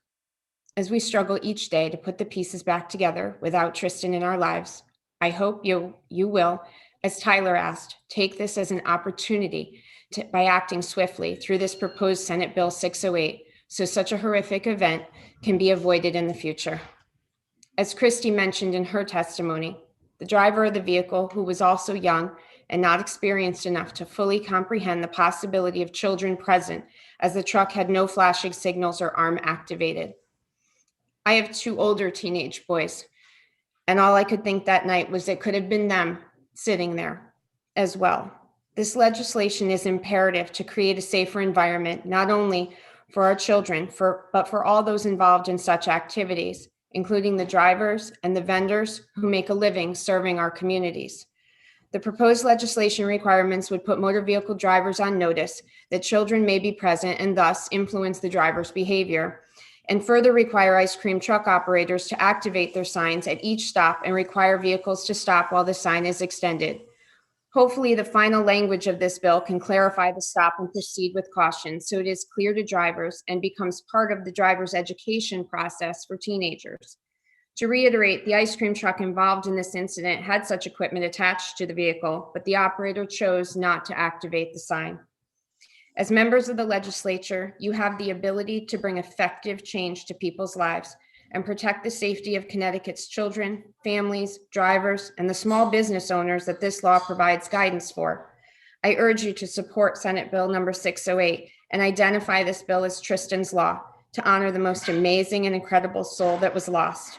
J: As we struggle each day to put the pieces back together without Tristan in our lives, I hope you will, as Tyler asked, take this as an opportunity by acting swiftly through this proposed Senate Bill 608 so such a horrific event can be avoided in the future. As Christy mentioned in her testimony, the driver of the vehicle, who was also young and not experienced enough to fully comprehend the possibility of children present, as the truck had no flashing signals or arm activated. I have 2 older teenage boys, and all I could think that night was it could have been them sitting there as well. This legislation is imperative to create a safer environment, not only for our children, but for all those involved in such activities, including the drivers and the vendors who make a living serving our communities. The proposed legislation requirements would put motor vehicle drivers on notice that children may be present and thus influence the driver's behavior, and further require ice cream truck operators to activate their signs at each stop and require vehicles to stop while the sign is extended. Hopefully, the final language of this bill can clarify the stop and proceed with caution so it is clear to drivers and becomes part of the driver's education process for teenagers. To reiterate, the ice cream truck involved in this incident had such equipment attached to the vehicle, but the operator chose not to activate the sign. As members of the legislature, you have the ability to bring effective change to people's lives and protect the safety of Connecticut's children, families, drivers, and the small business owners that this law provides guidance for. I urge you to support Senate Bill number 608 and identify this bill as Tristan's Law to honor the most amazing and incredible soul that was lost.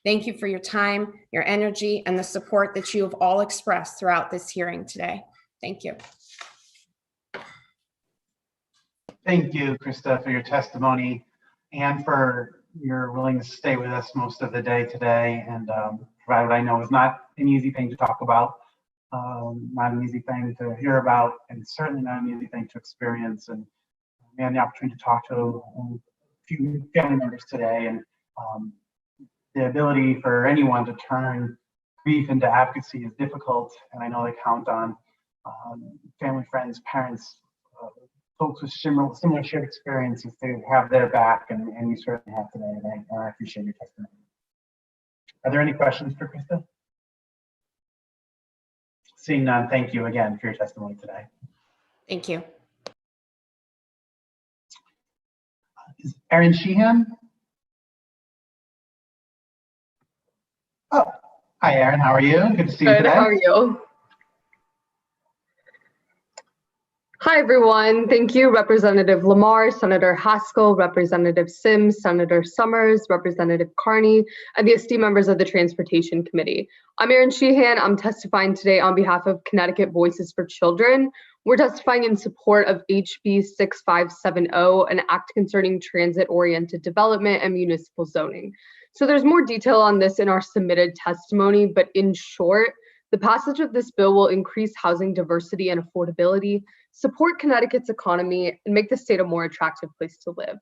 J: Thank you for your time, your energy, and the support that you have all expressed throughout this hearing today. Thank you.
R: Thank you, Krista, for your testimony and for your willingness to stay with us most of the day today and provide what I know is not an easy thing to talk about, not an easy thing to hear about, and certainly not an easy thing to experience. And we had the opportunity to talk to a few family members today, and the ability for anyone to turn grief into advocacy is difficult, and I know they count on family, friends, parents, folks with similar shared experiences to have their back, and you certainly have today, and I appreciate your testimony. Are there any questions for Krista? Seeing none, thank you again for your testimony today.
J: Thank you.
R: Is Erin Sheehan? Oh, hi Erin, how are you? Good to see you today.
I: Good, how are you? Hi, everyone. Thank you, Representative Lamar, Senator Haskell, Representative Sims, Senator Summers, Representative Carney, and the esteemed members of the Transportation Committee. I'm Erin Sheehan. I'm testifying today on behalf of Connecticut Voices for Children. We're testifying in support of HB 6570, an act concerning transit-oriented development and municipal zoning. So there's more detail on this in our submitted testimony, but in short, the passage of this bill will increase housing diversity and affordability, support Connecticut's economy, and make the state a more attractive place to live.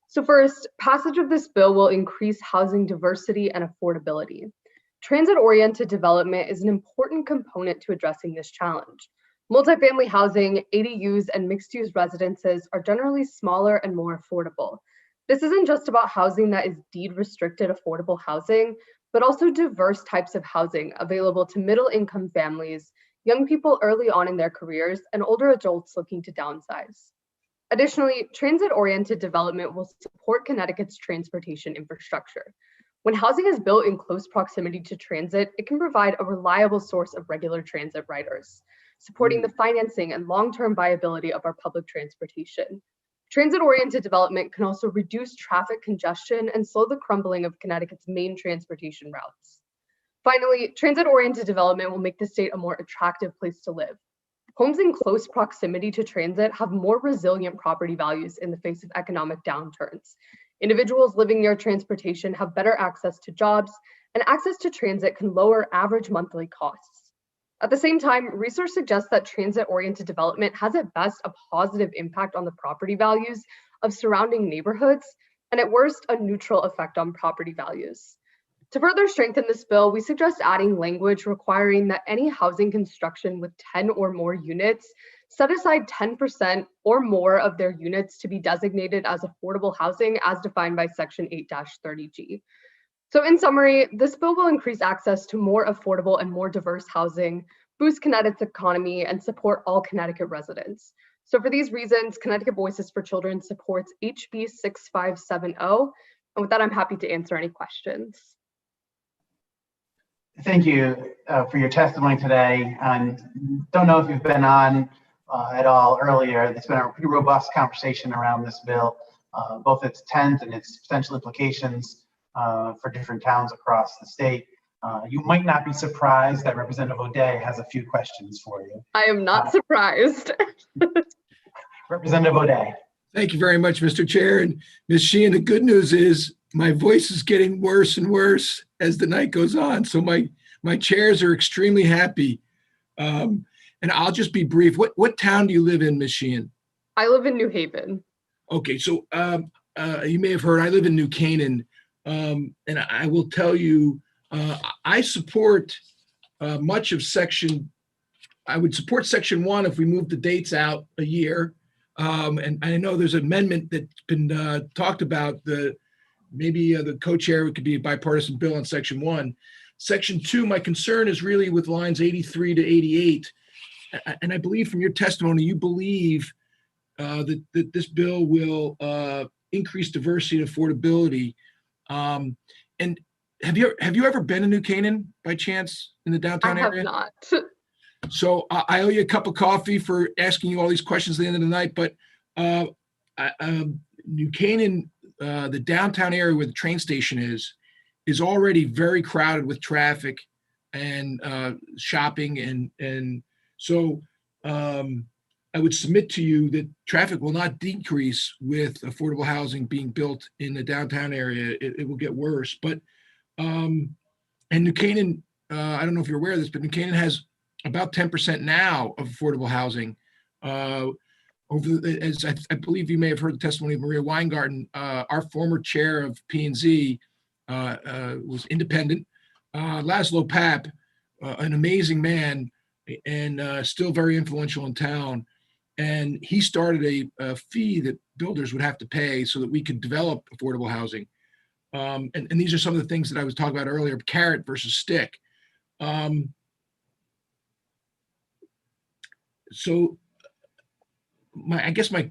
I: So first, passage of this bill will increase housing diversity and affordability. Transit-oriented development is an important component to addressing this challenge. Multifamily housing, ADUs, and mixed-use residences are generally smaller and more affordable. This isn't just about housing that is deed-restricted affordable housing, but also diverse types of housing available to middle-income families, young people early on in their careers, and older adults looking to downsize. Additionally, transit-oriented development will support Connecticut's transportation infrastructure. When housing is built in close proximity to transit, it can provide a reliable source of regular transit riders, supporting the financing and long-term viability of our public transportation. Transit-oriented development can also reduce traffic congestion and slow the crumbling of Connecticut's main transportation routes. Finally, transit-oriented development will make the state a more attractive place to live. Homes in close proximity to transit have more resilient property values in the face of economic downturns. Individuals living near transportation have better access to jobs, and access to transit can lower average monthly costs. At the same time, research suggests that transit-oriented development has at best a positive impact on the property values of surrounding neighborhoods, and at worst, a neutral effect on property values. To further strengthen this bill, we suggest adding language requiring that any housing construction with 10 or more units set aside 10% or more of their units to be designated as affordable housing as defined by Section 8-30G. So in summary, this bill will increase access to more affordable and more diverse housing, boost Connecticut's economy, and support all Connecticut residents. So for these reasons, Connecticut Voices for Children supports HB 6570. And with that, I'm happy to answer any questions.
R: Thank you for your testimony today. And don't know if you've been on at all earlier. There's been a pretty robust conversation around this bill, both its intent and its potential implications for different towns across the state. You might not be surprised that Representative O'Day has a few questions for you.
I: I am not surprised.
R: Representative O'Day.
K: Thank you very much, Mr. Chair. And Ms. Sheehan, the good news is my voice is getting worse and worse as the night goes on. So my chairs are extremely happy And I'll just be brief. What town do you live in, Ms. Sheehan?
I: I live in New Haven.
K: Okay, so you may have heard I live in New Canaan, and I will tell you, I support much of I would support Section 1 if we move the dates out a year. And I know there's an amendment that's been talked about. Maybe the co-chair could be a bipartisan bill on Section 1. Section 2, my concern is really with lines 83 to 88. And I believe from your testimony, you believe that this bill will increase diversity and affordability. And have you ever been in New Canaan by chance in the downtown area?
I: I have not.
K: So I owe you a cup of coffee for asking you all these questions at the end of the night. But New Canaan, the downtown area where the train station is already very crowded with traffic and shopping. And so I would submit to you that traffic will not decrease with affordable housing being built in the downtown area. It will get worse. But and New Canaan, I don't know if you're aware of this, but New Canaan has about 10% now of affordable housing. As I believe you may have heard the testimony of Maria Weingarten, our former chair of P&Z was independent. Laszlo Papp, an amazing man and still very influential in town. And he started a fee that builders would have to pay so that we could develop affordable housing. And these are some of the things that I was talking about earlier, carrot versus stick. So I guess I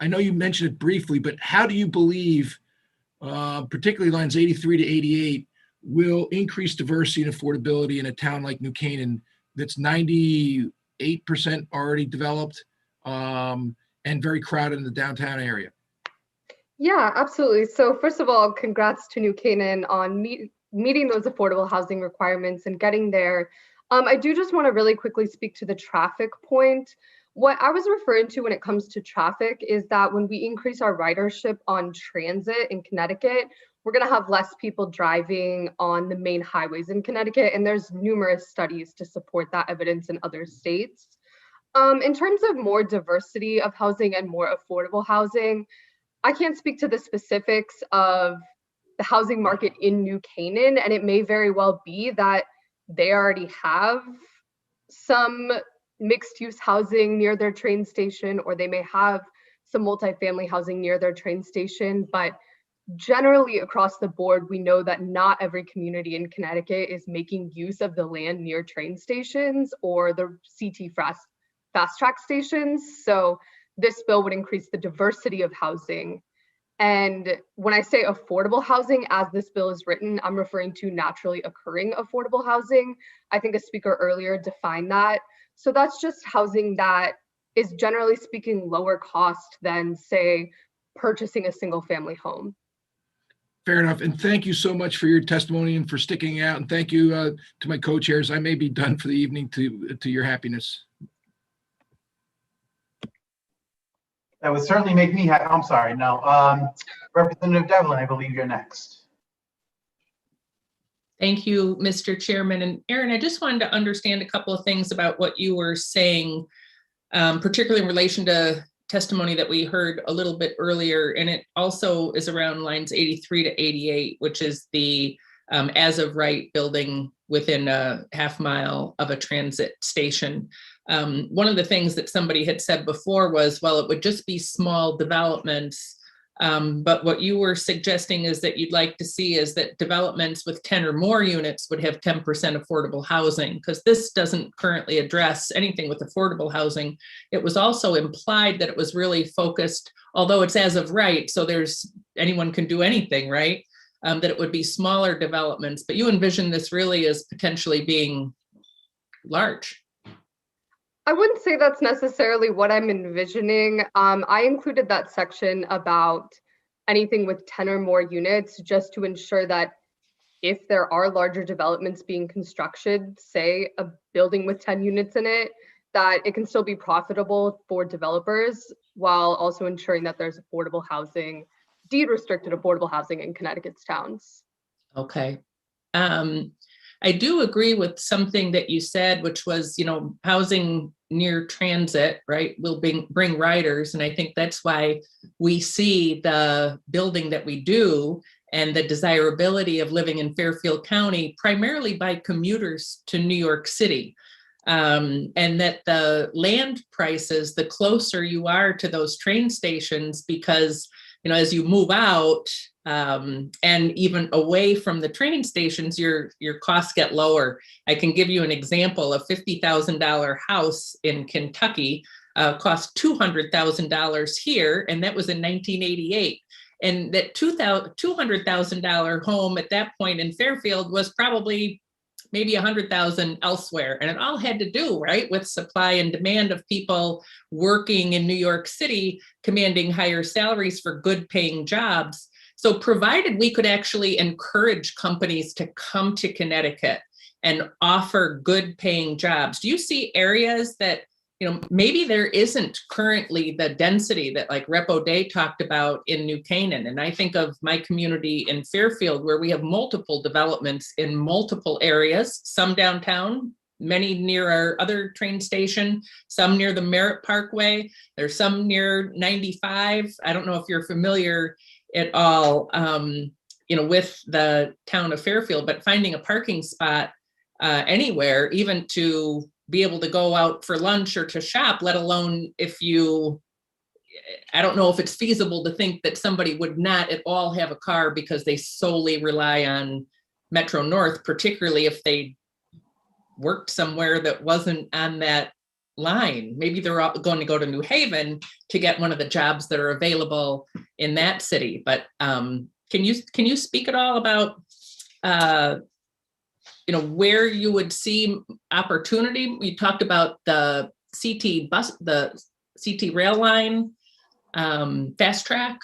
K: know you mentioned it briefly, but how do you believe, particularly lines 83 to 88, will increase diversity and affordability in a town like New Canaan that's 98% already developed and very crowded in the downtown area?
I: Yeah, absolutely. So first of all, congrats to New Canaan on meeting those affordable housing requirements and getting there. I do just want to really quickly speak to the traffic point. What I was referring to when it comes to traffic is that when we increase our ridership on transit in Connecticut, we're going to have less people driving on the main highways in Connecticut. And there's numerous studies to support that evidence in other states. In terms of more diversity of housing and more affordable housing, I can't speak to the specifics of the housing market in New Canaan, and it may very well be that they already have some mixed use housing near their train station, or they may have some multifamily housing near their train station. But generally across the board, we know that not every community in Connecticut is making use of the land near train stations or the CT fast track stations. So this bill would increase the diversity of housing. And when I say affordable housing, as this bill is written, I'm referring to naturally occurring affordable housing. I think a speaker earlier defined that. So that's just housing that is generally speaking lower cost than, say, purchasing a single family home.
K: Fair enough. And thank you so much for your testimony and for sticking out. And thank you to my co-chairs. I may be done for the evening to your happiness.
R: That would certainly make me happy. I'm sorry, no. Representative Devlin, I believe you're next.
O: Thank you, Mr. Chairman. And Aaron, I just wanted to understand a couple of things about what you were saying, particularly in relation to testimony that we heard a little bit earlier. And it also is around lines 83 to 88, which is the as of right building within a half mile of a transit station. One of the things that somebody had said before was, well, it would just be small developments. But what you were suggesting is that you'd like to see is that developments with 10 or more units would have 10% affordable housing, because this doesn't currently address anything with affordable housing. It was also implied that it was really focused, although it's as of right, so anyone can do anything, right? That it would be smaller developments, but you envision this really as potentially being large.
I: I wouldn't say that's necessarily what I'm envisioning. I included that section about anything with 10 or more units just to ensure that if there are larger developments being constructed, say a building with 10 units in it, that it can still be profitable for developers while also ensuring that there's affordable housing, deed restricted affordable housing in Connecticut's towns.
O: Okay. I do agree with something that you said, which was, housing near transit, right, will bring riders. And I think that's why we see the building that we do and the desirability of living in Fairfield County, primarily by commuters to New York City. And that the land prices, the closer you are to those train stations, because, as you move out and even away from the train stations, your costs get lower. I can give you an example. A $50,000 house in Kentucky cost $200,000 here, and that was in 1988. And that $200,000 home at that point in Fairfield was probably maybe 100,000 elsewhere. And it all had to do, right, with supply and demand of people working in New York City, commanding higher salaries for good paying jobs. So provided we could actually encourage companies to come to Connecticut and offer good paying jobs, do you see areas that, maybe there isn't currently the density that like Rep. O'Day talked about in New Canaan? And I think of my community in Fairfield, where we have multiple developments in multiple areas, some downtown, many near our other train station, some near the Merritt Parkway. There's some near 95. I don't know if you're familiar at all, with the town of Fairfield, but finding a parking spot anywhere, even to be able to go out for lunch or to shop, let alone I don't know if it's feasible to think that somebody would not at all have a car because they solely rely on Metro North, particularly if they worked somewhere that wasn't on that line. Maybe they're going to go to New Haven to get one of the jobs that are available in that city. But can you speak at all about where you would see opportunity? We talked about the CT rail line, fast track.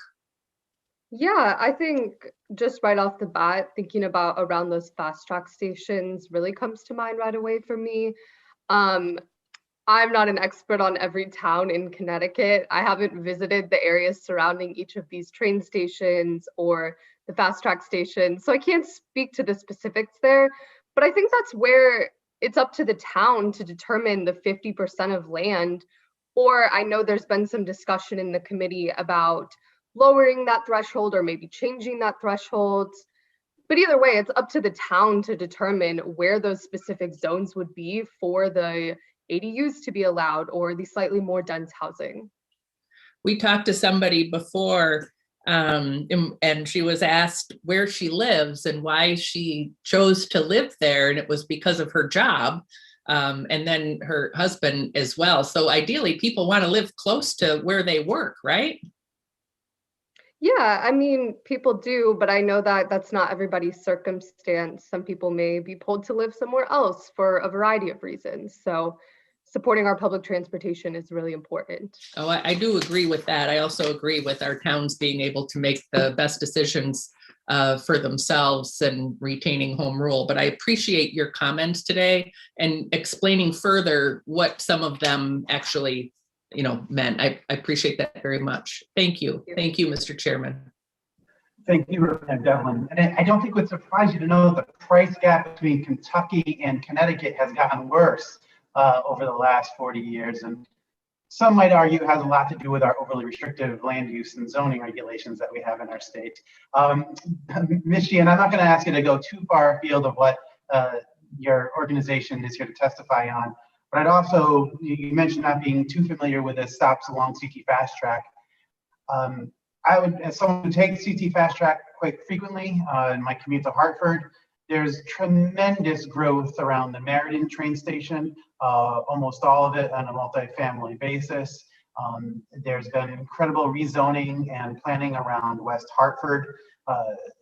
I: Yeah, I think just right off the bat, thinking about around those fast track stations really comes to mind right away for me. I'm not an expert on every town in Connecticut. I haven't visited the areas surrounding each of these train stations or the fast track stations, so I can't speak to the specifics there. But I think that's where it's up to the town to determine the 50% of land. Or I know there's been some discussion in the committee about lowering that threshold or maybe changing that threshold. But either way, it's up to the town to determine where those specific zones would be for the ADUs to be allowed or the slightly more dense housing.
O: We talked to somebody before and she was asked where she lives and why she chose to live there. And it was because of her job and then her husband as well. So ideally, people want to live close to where they work, right?
I: Yeah, I mean, people do, but I know that that's not everybody's circumstance. Some people may be pulled to live somewhere else for a variety of reasons. So supporting our public transportation is really important.
O: Oh, I do agree with that. I also agree with our towns being able to make the best decisions for themselves and retaining home rule. But I appreciate your comments today and explaining further what some of them actually meant. I appreciate that very much. Thank you. Thank you, Mr. Chairman.
R: Thank you, Representative Devlin. And I don't think it would surprise you to know that the price gap between Kentucky and Connecticut has gotten worse over the last 40 years. And some might argue it has a lot to do with our overly restrictive land use and zoning regulations that we have in our state. Ms. Sheehan, I'm not going to ask you to go too far afield of what your organization is here to testify on. But I'd also, you mentioned not being too familiar with the stops along CT Fast Track. I would, as someone who takes CT Fast Track quite frequently in my commute to Hartford, there's tremendous growth around the Meriden train station, almost all of it on a multi-family basis. There's been incredible rezoning and planning around West Hartford.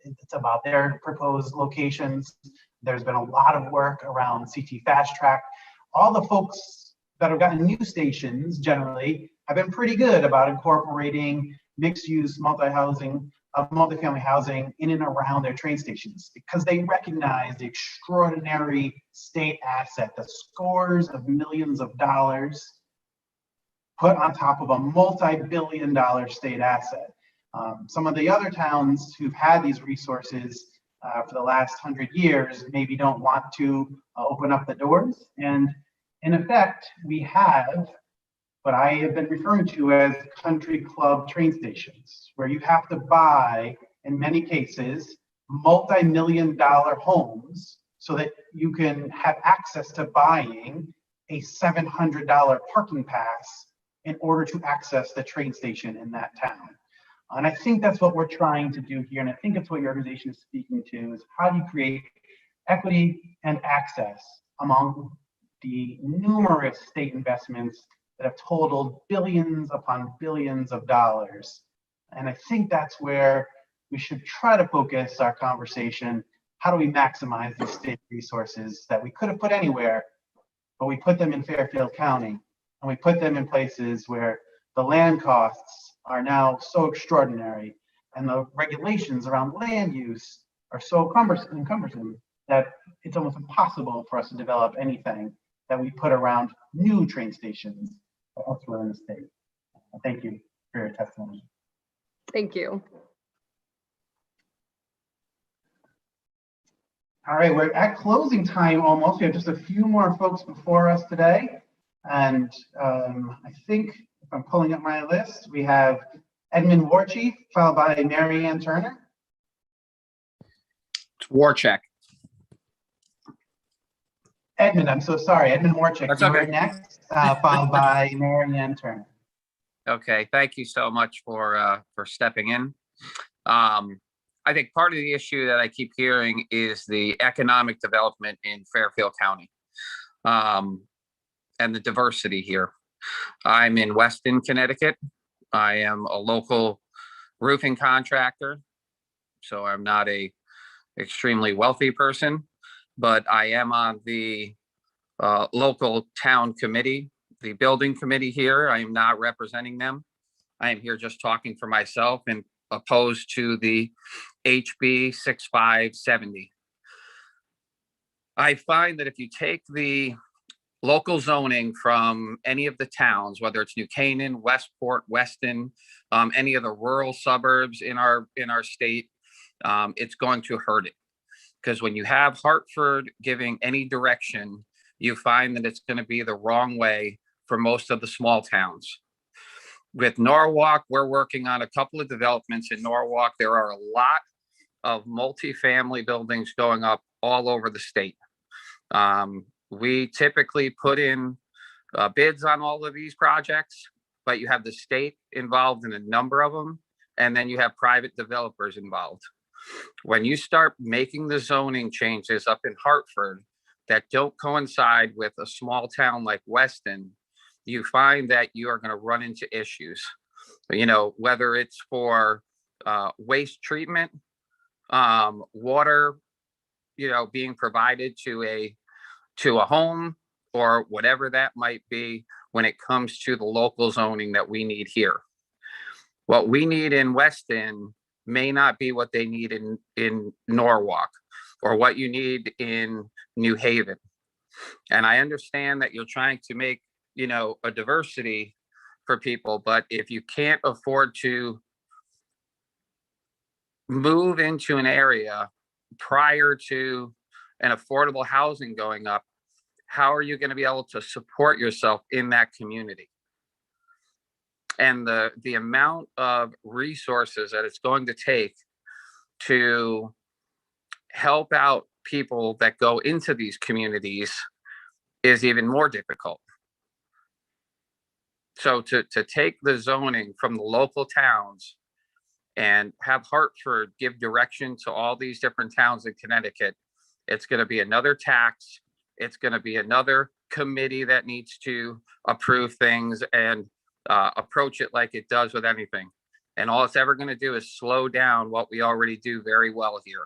R: It's about their proposed locations. There's been a lot of work around CT Fast Track. All the folks that have gotten new stations generally have been pretty good about incorporating mixed-use multifamily housing in and around their train stations because they recognize the extraordinary state asset, the scores of millions of dollars put on top of a multi-billion-dollar state asset. Some of the other towns who've had these resources for the last 100 years maybe don't want to open up the doors. And in effect, we have what I have been referring to as country club train stations, where you have to buy, in many cases, multi-million-dollar homes so that you can have access to buying a $700 parking pass in order to access the train station in that town. And I think that's what we're trying to do here. And I think it's what your organization is speaking to, is how do you create equity and access among the numerous state investments that have totaled billions upon billions of dollars. And I think that's where we should try to focus our conversation. How do we maximize these state resources that we could have put anywhere, but we put them in Fairfield County, and we put them in places where the land costs are now so extraordinary and the regulations around land use are so cumbersome that it's almost impossible for us to develop anything that we put around new train stations elsewhere in the state. Thank you for your testimony.
I: Thank you.
R: All right, we're at closing time almost. We have just a few more folks before us today. And I think if I'm pulling up my list, we have Edmund Warchief, followed by Mary Ann Turner.
N: It's Warcheck.
R: Edmund, I'm so sorry. Edmund Warchick,
N: That's
R: you're
N: okay.
R: next, followed by Mary Ann Turner.
N: Okay, thank you so much for stepping in. I think part of the issue that I keep hearing is the economic development in Fairfield County, and the diversity here. I'm in Weston, Connecticut. I am a local roofing contractor, so I'm not a extremely wealthy person, but I am on the local town committee, the building committee here. I am not representing them. I am here just talking for myself and opposed to the HB 6570. I find that if you take the local zoning from any of the towns, whether it's New Canaan, Westport, Weston, any of the rural suburbs in our state, it's going to hurt it. Because when you have Hartford giving any direction, you find that it's going to be the wrong way for most of the small towns. With Norwalk, we're working on a couple of developments in Norwalk. There are a lot of multifamily buildings going up all over the state. We typically put in bids on all of these projects, but you have the state involved in a number of them, and then you have private developers involved. When you start making the zoning changes up in Hartford that don't coincide with a small town like Weston, you find that you are going to run into issues, whether it's for waste treatment, water, being provided to a home, or whatever that might be when it comes to the local zoning that we need here. What we need in Weston may not be what they need in Norwalk, or what you need in New Haven. And I understand that you're trying to make a diversity for people, but if you can't afford to move into an area prior to an affordable housing going up, how are you going to be able to support yourself in that community? And the amount of resources that it's going to take to help out people that go into these communities is even more difficult. So to take the zoning from the local towns and have Hartford give direction to all these different towns in Connecticut, it's going to be another tax. It's going to be another committee that needs to approve things and approach it like it does with anything. And all it's ever going to do is slow down what we already do very well here.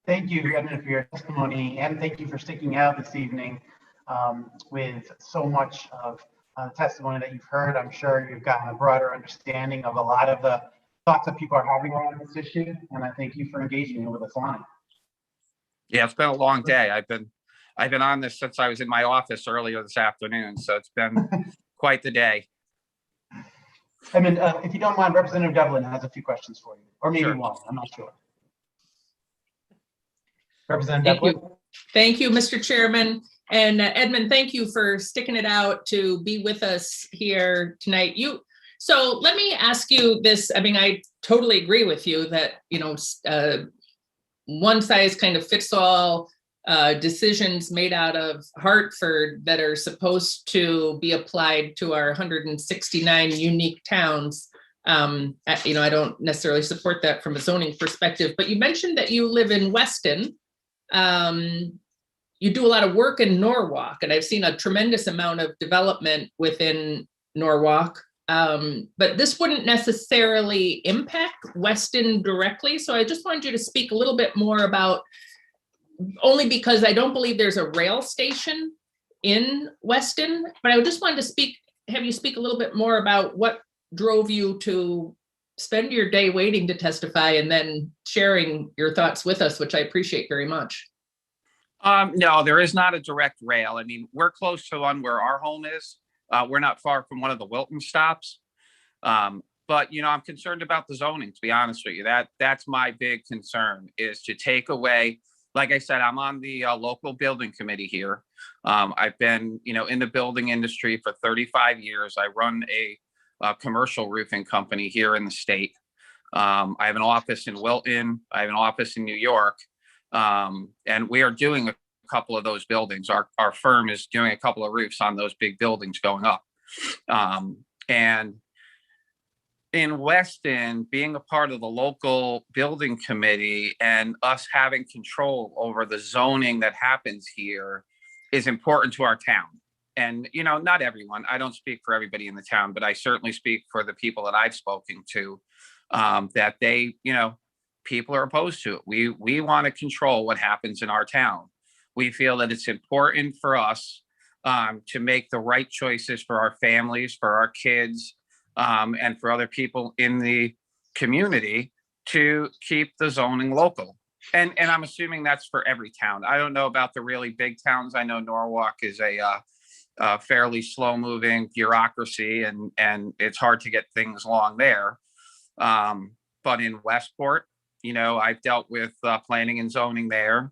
R: Thank you, Edmund, for your testimony, and thank you for sticking out this evening with so much of the testimony that you've heard. I'm sure you've gotten a broader understanding of a lot of the thoughts that people are having around this issue, and I thank you for engaging with us on it.
N: Yeah, it's been a long day. I've been on this since I was in my office earlier this afternoon, so it's been quite the day.
R: I mean, if you don't mind, Representative Devlin has a few questions for you, or maybe
N: Sure.
R: one, I'm not sure. Representative
O: Thank
R: Devlin?
O: you. Thank you, Mr. Chairman. And Edmund, thank you for sticking it out to be with us here tonight. So let me ask you this. I mean, I totally agree with you that, one size kind of fits all decisions made out of Hartford that are supposed to be applied to our 169 unique towns. I don't necessarily support that from a zoning perspective, but you mentioned that you live in Weston. You do a lot of work in Norwalk, and I've seen a tremendous amount of development within Norwalk. But this wouldn't necessarily impact Weston directly. So I just wanted you to speak a little bit more about, only because I don't believe there's a rail station in Weston, but I just wanted to have you speak a little bit more about what drove you to spend your day waiting to testify and then sharing your thoughts with us, which I appreciate very much.
N: No, there is not a direct rail. I mean, we're close to one where our home is. We're not far from one of the Wilton stops. But, I'm concerned about the zoning, to be honest with you. That's my big concern, is to take away, like I said, I'm on the local building committee here. I've been, in the building industry for 35 years. I run a commercial roofing company here in the state. I have an office in Wilton. I have an office in New York. And we are doing a couple of those buildings. Our firm is doing a couple of roofs on those big buildings going up. And in Weston, being a part of the local building committee and us having control over the zoning that happens here is important to our town. And, not everyone, I don't speak for everybody in the town, but I certainly speak for the people that I've spoken to, that they, people are opposed to it. We want to control what happens in our town. We feel that it's important for us to make the right choices for our families, for our kids, and for other people in the community to keep the zoning local. And I'm assuming that's for every town. I don't know about the really big towns. I know Norwalk is a fairly slow-moving bureaucracy, and it's hard to get things along there. But in Westport, I've dealt with planning and zoning there,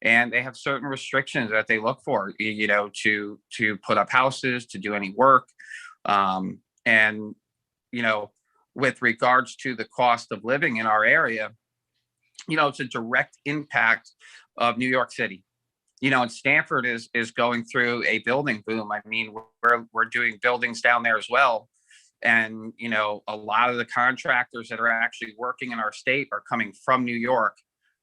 N: and they have certain restrictions that they look for, to put up houses, to do any work. And, with regards to the cost of living in our area, it's a direct impact of New York City. And Stanford is going through a building boom. I mean, we're doing buildings down there as well. And, a lot of the contractors that are actually working in our state are coming from New York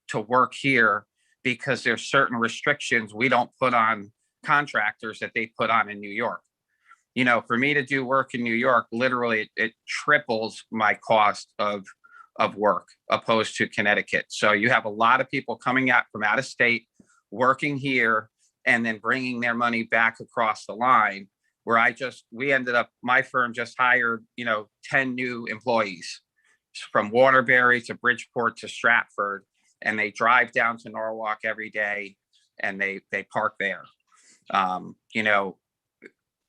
N: to work here because there's certain restrictions we don't put on contractors that they put on in New York. For me to do work in New York, literally it triples my cost of work opposed to Connecticut. So you have a lot of people coming out from out of state, working here, and then bringing their money back across the line, where my firm just hired, 10 new employees from Waterbury to Bridgeport to Stratford, and they drive down to Norwalk every day and they park there.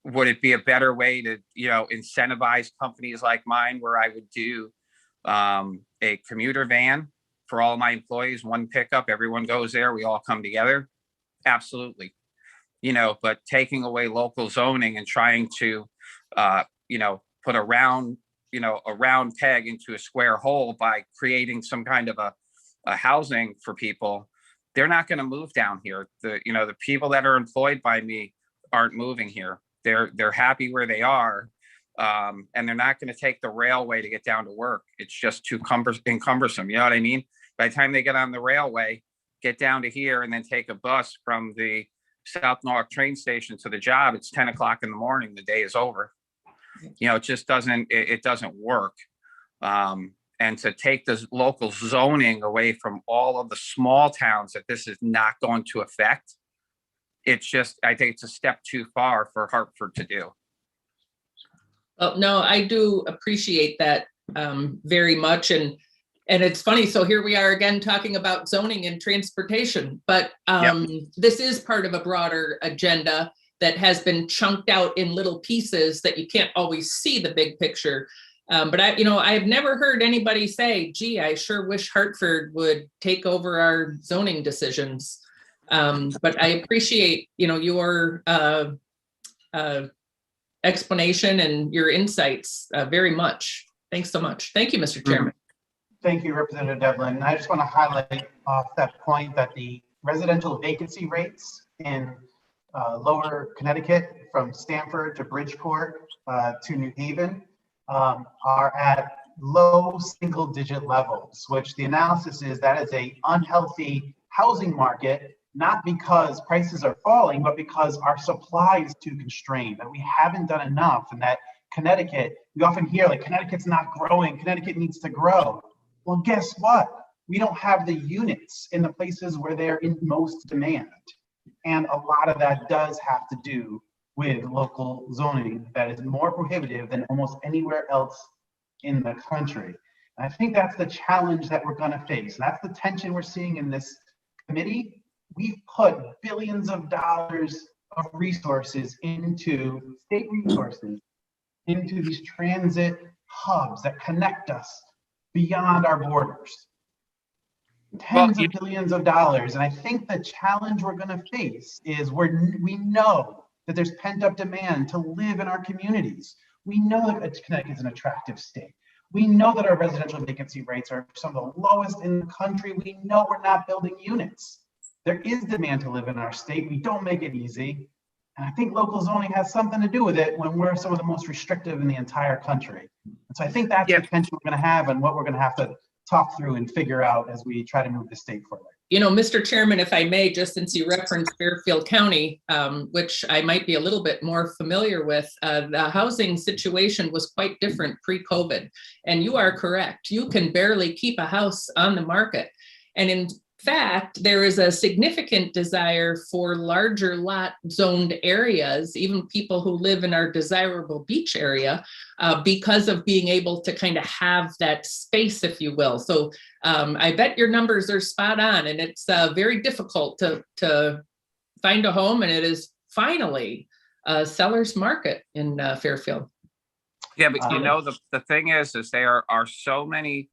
N: Would it be a better way to, incentivize companies like mine, where I would do a commuter van for all my employees, one pickup, everyone goes there, we all come together? Absolutely. But taking away local zoning and trying to, put a round peg into a square hole by creating some kind of a housing for people, they're not going to move down here. The people that are employed by me aren't moving here. They're happy where they are. And they're not going to take the railway to get down to work. It's just too cumbersome. You know what I mean? By the time they get on the railway, get down to here, and then take a bus from the South Norwalk train station to the job, it's 10 o'clock in the morning. The day is over. It just doesn't work. And to take this local zoning away from all of the small towns that this is not going to affect, I think it's a step too far for Hartford to do.
O: Well, no, I do appreciate that very much. And it's funny. So here we are again talking about zoning and transportation, but This is part of a broader agenda that has been chunked out in little pieces that you can't always see the big picture. But I've never heard anybody say, gee, I sure wish Hartford would take over our zoning decisions. But I appreciate, your explanation and your insights very much. Thanks so much. Thank you, Mr. Chairman.
R: Thank you, Representative Devlin. I just want to highlight off that point that the residential vacancy rates in lower Connecticut, from Stamford to Bridgeport to New Haven, are at low single-digit levels, which the analysis is that is a unhealthy housing market, not because prices are falling, but because our supply is too constrained, that we haven't done enough, and that Connecticut, we often hear like Connecticut's not growing, Connecticut needs to grow. Well, guess what? We don't have the units in the places where they're in most demand. And a lot of that does have to do with local zoning that is more prohibitive than almost anywhere else in the country. And I think that's the challenge that we're going to face. That's the tension we're seeing in this committee. We've put billions of dollars of resources into state resources, into these transit hubs that connect us beyond our borders. Tens of billions of dollars. And I think the challenge we're going to face is we know that there's pent-up demand to live in our communities. We know that Connecticut is an attractive state. We know that our residential vacancy rates are some of the lowest in the country. We know we're not building units. There is demand to live in our state. We don't make it easy. And I think local zoning has something to do with it when we're some of the most restrictive in the entire country. And so I think that's the tension we're going to have and what we're going to have to talk through and figure out as we try to move the state forward.
O: Mr. Chairman, if I may, just since you referenced Fairfield County, which I might be a little bit more familiar with, the housing situation was quite different pre-COVID. And you are correct. You can barely keep a house on the market. And in fact, there is a significant desire for larger lot zoned areas, even people who live in our desirable beach area, because of being able to kind of have that space, if you will. So I bet your numbers are spot on, and it's very difficult to find a home, and it is finally a seller's market in Fairfield.
N: Yeah, but the thing is there are so many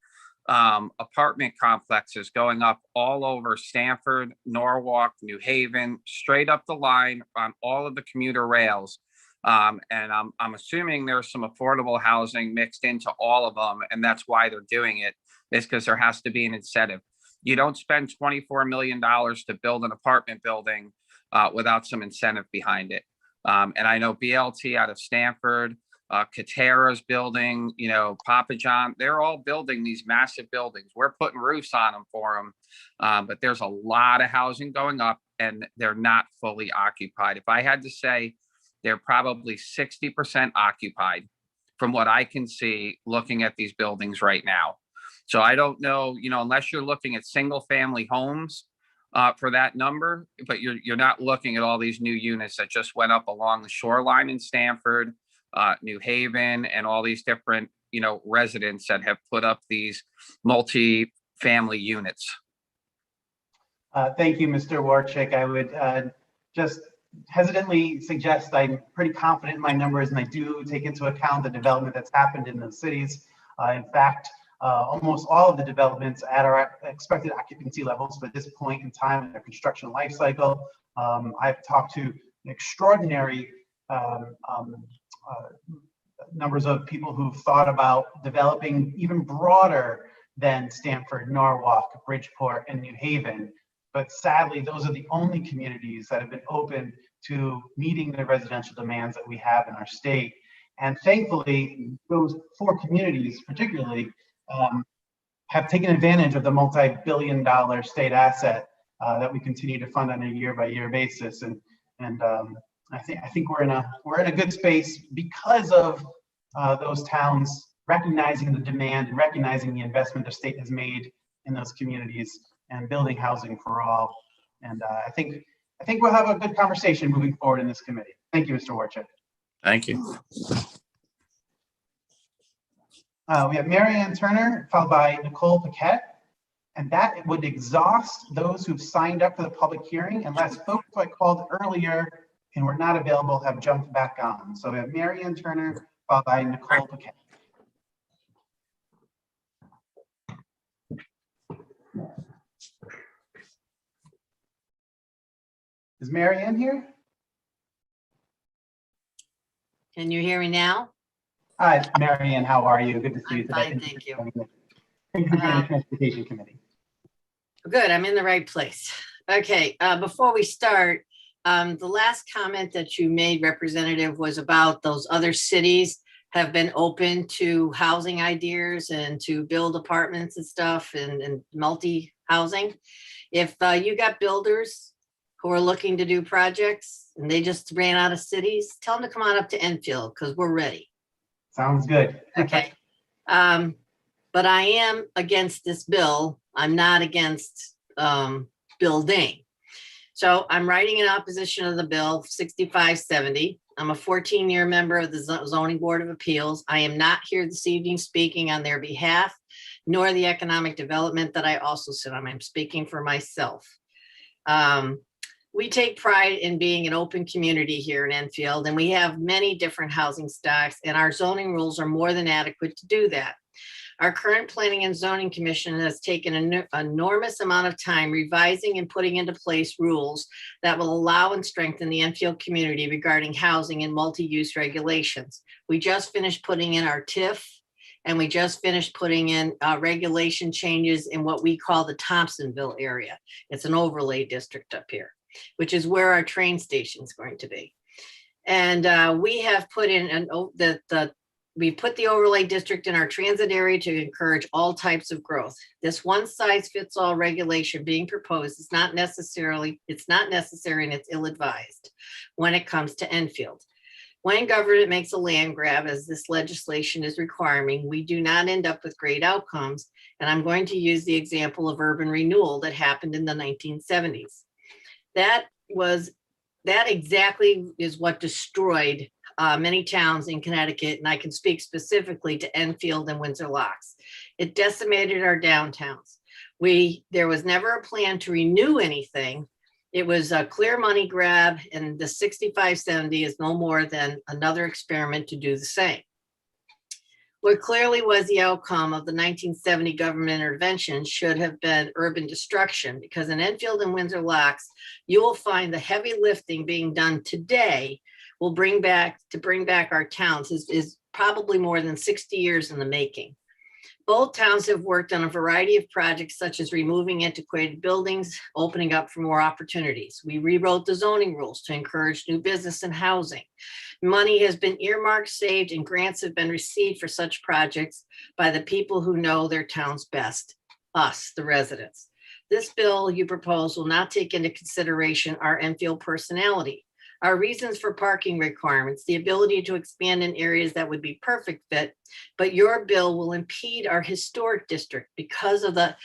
N: apartment complexes going up all over Stamford, Norwalk, New Haven, straight up the line on all of the commuter rails. And I'm assuming there's some affordable housing mixed into all of them. And that's why they're doing it, is because there has to be an incentive. You don't spend $24 million to build an apartment building without some incentive behind it. And I know BLT out of Stamford, Katera's building, Papa John, they're all building these massive buildings. We're putting roofs on them for them. But there's a lot of housing going up and they're not fully occupied. If I had to say, they're probably 60% occupied from what I can see looking at these buildings right now. So I don't know, unless you're looking at single family homes for that number, but you're not looking at all these new units that just went up along the shoreline in Stamford, New Haven, and all these different, residents that have put up these multi-family units.
R: Thank you, Mr. Warchick. I would just hesitantly suggest I'm pretty confident in my numbers, and I do take into account the development that's happened in those cities. In fact, almost all of the developments at our expected occupancy levels at this point in time in their construction life cycle. I've talked to extraordinary numbers of people who've thought about developing even broader than Stamford, Norwalk, Bridgeport, and New Haven. But sadly, those are the only communities that have been open to meeting the residential demands that we have in our state. And thankfully, those 4 communities particularly have taken advantage of the multi-billion-dollar state asset that we continue to fund on a year-by-year basis. And I think we're in a good space because of those towns recognizing the demand and recognizing the investment the state has made in those communities and building housing for all. And I think we'll have a good conversation moving forward in this committee. Thank you, Mr. Warchick.
N: Thank you.
R: We have Mary Ann Turner, followed by Nicole Paquette. And that would exhaust those who've signed up for the public hearing, unless folks who I called earlier and were not available have jumped back on. So we have Mary Ann Turner, followed by Nicole Paquette. Is Mary Ann here?
P: Can you hear me now?
R: Hi, Mary Ann, how are you? Good to see you
P: I'm
R: today.
P: fine, thank you.
R: Thank you for joining the Transportation Committee.
P: Good, I'm in the right place. Okay, before we start, the last comment that you made, Representative, was about those other cities have been open to housing ideas and to build apartments and stuff and multi-housing. If you got builders who are looking to do projects and they just ran out of cities, tell them to come on up to Enfield because we're ready.
R: Sounds good.
P: Okay. But I am against this bill. I'm not against building. So I'm writing in opposition of the bill 6570. I'm a 14-year member of the Zoning Board of Appeals. I am not here this evening speaking on their behalf, nor the economic development that I also sit on. I'm speaking for myself. We take pride in being an open community here in Enfield, and we have many different housing stocks, and our zoning rules are more than adequate to do that. Our current Planning and Zoning Commission has taken an enormous amount of time revising and putting into place rules that will allow and strengthen the Enfield community regarding housing and multi-use regulations. We just finished putting in our TIF, and we just finished putting in regulation changes in what we call the Thompsonville area. It's an overlay district up here, which is where our train station is going to be. And we have put in we put the overlay district in our transit area to encourage all types of growth. This one size fits all regulation being proposed is not necessary and it's ill-advised when it comes to Enfield. When government makes a land grab, as this legislation is requiring, we do not end up with great outcomes. And I'm going to use the example of urban renewal that happened in the 1970s. That exactly is what destroyed many towns in Connecticut, and I can speak specifically to Enfield and Windsor Locks. It decimated our downtowns. There was never a plan to renew anything. It was a clear money grab, and the 6570 is no more than another experiment to do the same. What clearly was the outcome of the 1970 government intervention should have been urban destruction, because in Enfield and Windsor Locks, you will find the heavy lifting being done today will bring back our towns is probably more than 60 years in the making. Both towns have worked on a variety of projects, such as removing antiquated buildings, opening up for more opportunities. We rewrote the zoning rules to encourage new business and housing. Money has been earmarked, saved, and grants have been received for such projects by the people who know their towns best, us, the residents. This bill you propose will not take into consideration our Enfield personality, our reasons for parking requirements, the ability to expand in areas that would be perfect fit, but your bill will impede our historic district because of the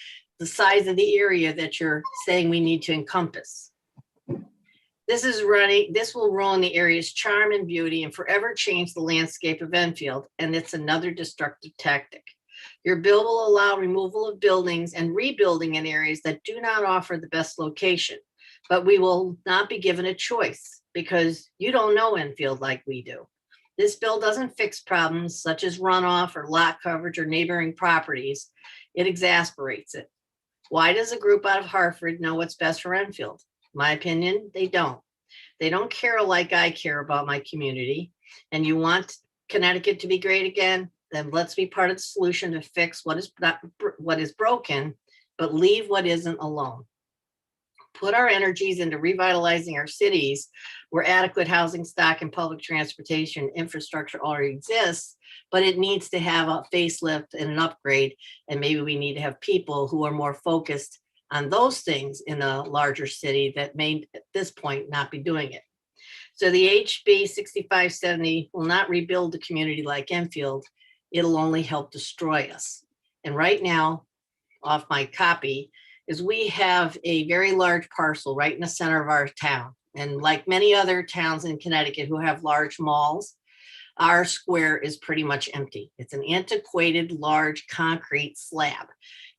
P: size of the area that you're saying we need to encompass. This will ruin the area's charm and beauty and forever change the landscape of Enfield, and it's another destructive tactic. Your bill will allow removal of buildings and rebuilding in areas that do not offer the best location, but we will not be given a choice, because you don't know Enfield like we do. This bill doesn't fix problems such as runoff or lot coverage or neighboring properties. It exasperates it. Why does a group out of Hartford know what's best for Enfield? My opinion, they don't. They don't care like I care about my community. And you want Connecticut to be great again? Then let's be part of the solution to fix what is broken, but leave what isn't alone. Put our energies into revitalizing our cities where adequate housing stock and public transportation infrastructure already exists, but it needs to have a facelift and an upgrade. And maybe we need to have people who are more focused on those things in a larger city that may at this point not be doing it. So the HB 6570 will not rebuild the community like Enfield. It'll only help destroy us. And right now, off my copy, is we have a very large parcel right in the center of our town. And like many other towns in Connecticut who have large malls, our square is pretty much empty. It's an antiquated, large concrete slab.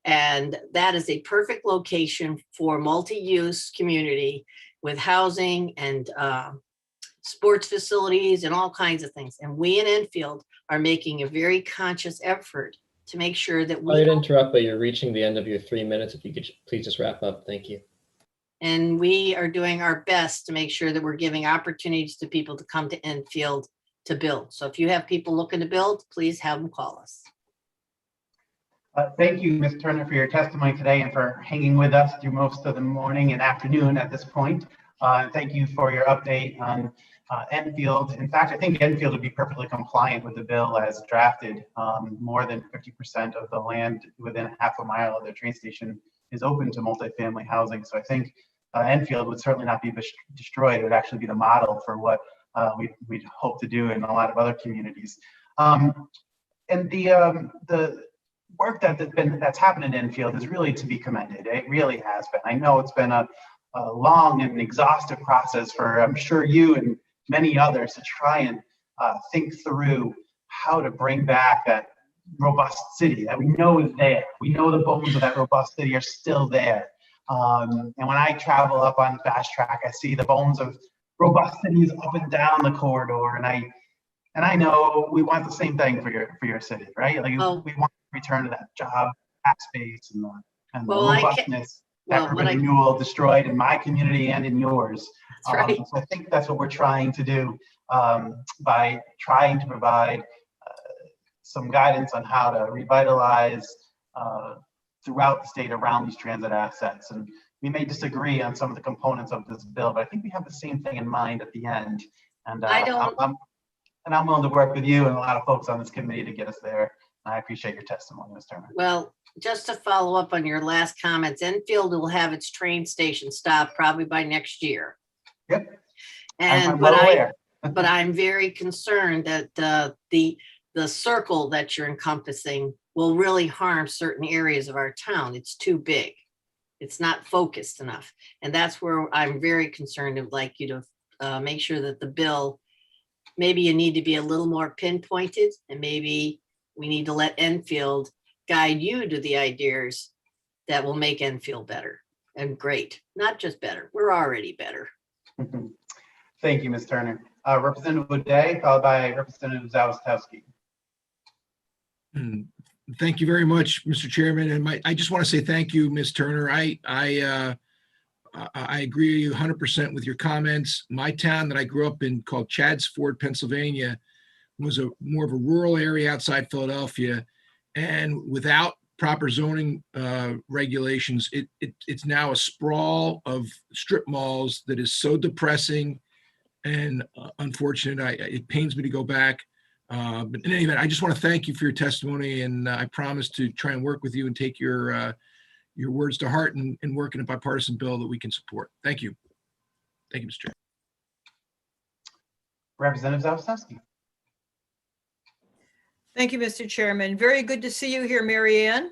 P: And that is a perfect location for multi-use community with housing and sports facilities and all kinds of things. And we in Enfield are making a very conscious effort to make sure that we—
U: Sorry to interrupt, but you're reaching the end of your 3 minutes. If you could please just wrap up. Thank you.
P: And we are doing our best to make sure that we're giving opportunities to people to come to Enfield to build. So if you have people looking to build, please have them call us.
R: Thank you, Ms. Turner, for your testimony today and for hanging with us through most of the morning and afternoon at this point. Thank you for your update on Enfield. In fact, I think Enfield would be perfectly compliant with the bill as drafted. More than 50% of the land within half a mile of the train station is open to multifamily housing. So I think Enfield would certainly not be destroyed. It would actually be the model for what we'd hope to do in a lot of other communities. And the work that's happened in Enfield is really to be commended. It really has been. I know it's been a long and exhaustive process for, I'm sure, you and many others to try and think through how to bring back that robust city that we know is there. We know the bones of that robust city are still there. And when I travel up on Fast Track, I see the bones of robust cities up and down the corridor, and I know we want the same thing for your city, right? Like we want to return to that job, tax base, and the robustness that urban renewal destroyed in my community and in yours.
P: That's right.
R: So I think that's what we're trying to do by trying to provide some guidance on how to revitalize throughout the state around these transit assets. And we may disagree on some of the components of this bill, but I think we have the same thing in mind at the end. And I'm willing to work with you and a lot of folks on this committee to get us there. I appreciate your testimony, Ms. Turner.
P: Well, just to follow up on your last comments, Enfield will have its train station stopped probably by next year.
R: Yep.
P: And but I'm very concerned that the circle that you're encompassing will really harm certain areas of our town. It's too big. It's not focused enough. And that's where I'm very concerned. I'd like you to make sure that the bill, maybe you need to be a little more pinpointed, and maybe we need to let Enfield guide you to the ideas that will make Enfield better and great, not just better. We're already better.
R: Thank you, Ms. Turner. Representative O'Day, followed by Representative Zawistowski.
K: Thank you very much, Mr. Chairman. And I just want to say thank you, Ms. Turner. I agree 100% with your comments. My town that I grew up in, called Chadds Ford, Pennsylvania, was more of a rural area outside Philadelphia, and without proper zoning regulations, it's now a sprawl of strip malls that is so depressing and unfortunate. It pains me to go back, but in any event, I just want to thank you for your testimony, and I promise to try and work with you and take your words to heart and work in a bipartisan bill that we can support. Thank you. Thank you, Mr. Chair.
R: Representative Zawistowski.
S: Thank you, Mr. Chairman. Very good to see you here, Mary Ann.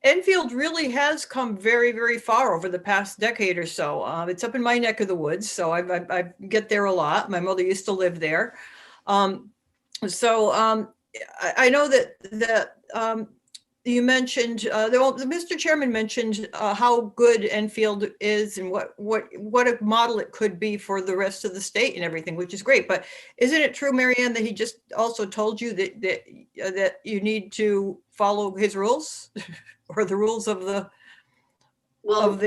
S: Enfield really has come very, very far over the past decade or so. It's up in my neck of the woods, so I get there a lot. My mother used to live there. I know that you mentioned, Mr. Chairman mentioned how good Enfield is and what a model it could be for the rest of the state and everything, which is great. But isn't it true, Mary Ann, that he just also told you that you need to follow his rules or the rules of the bill?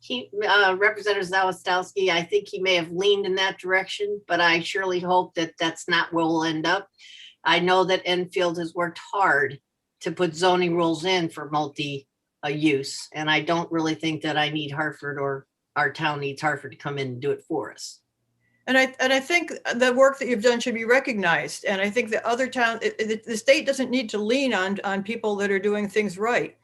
P: He may have, Representative Zawistowski, I think he may have leaned in that direction, but I surely hope that that's not where we'll end up. I know that Enfield has worked hard to put zoning rules in for multi-use. And I don't really think that I need Hartford, or our town needs Hartford to come in and do it for us.
S: And I think the work that you've done should be recognized. And I think that other towns, the state doesn't need to lean on people that are doing things right.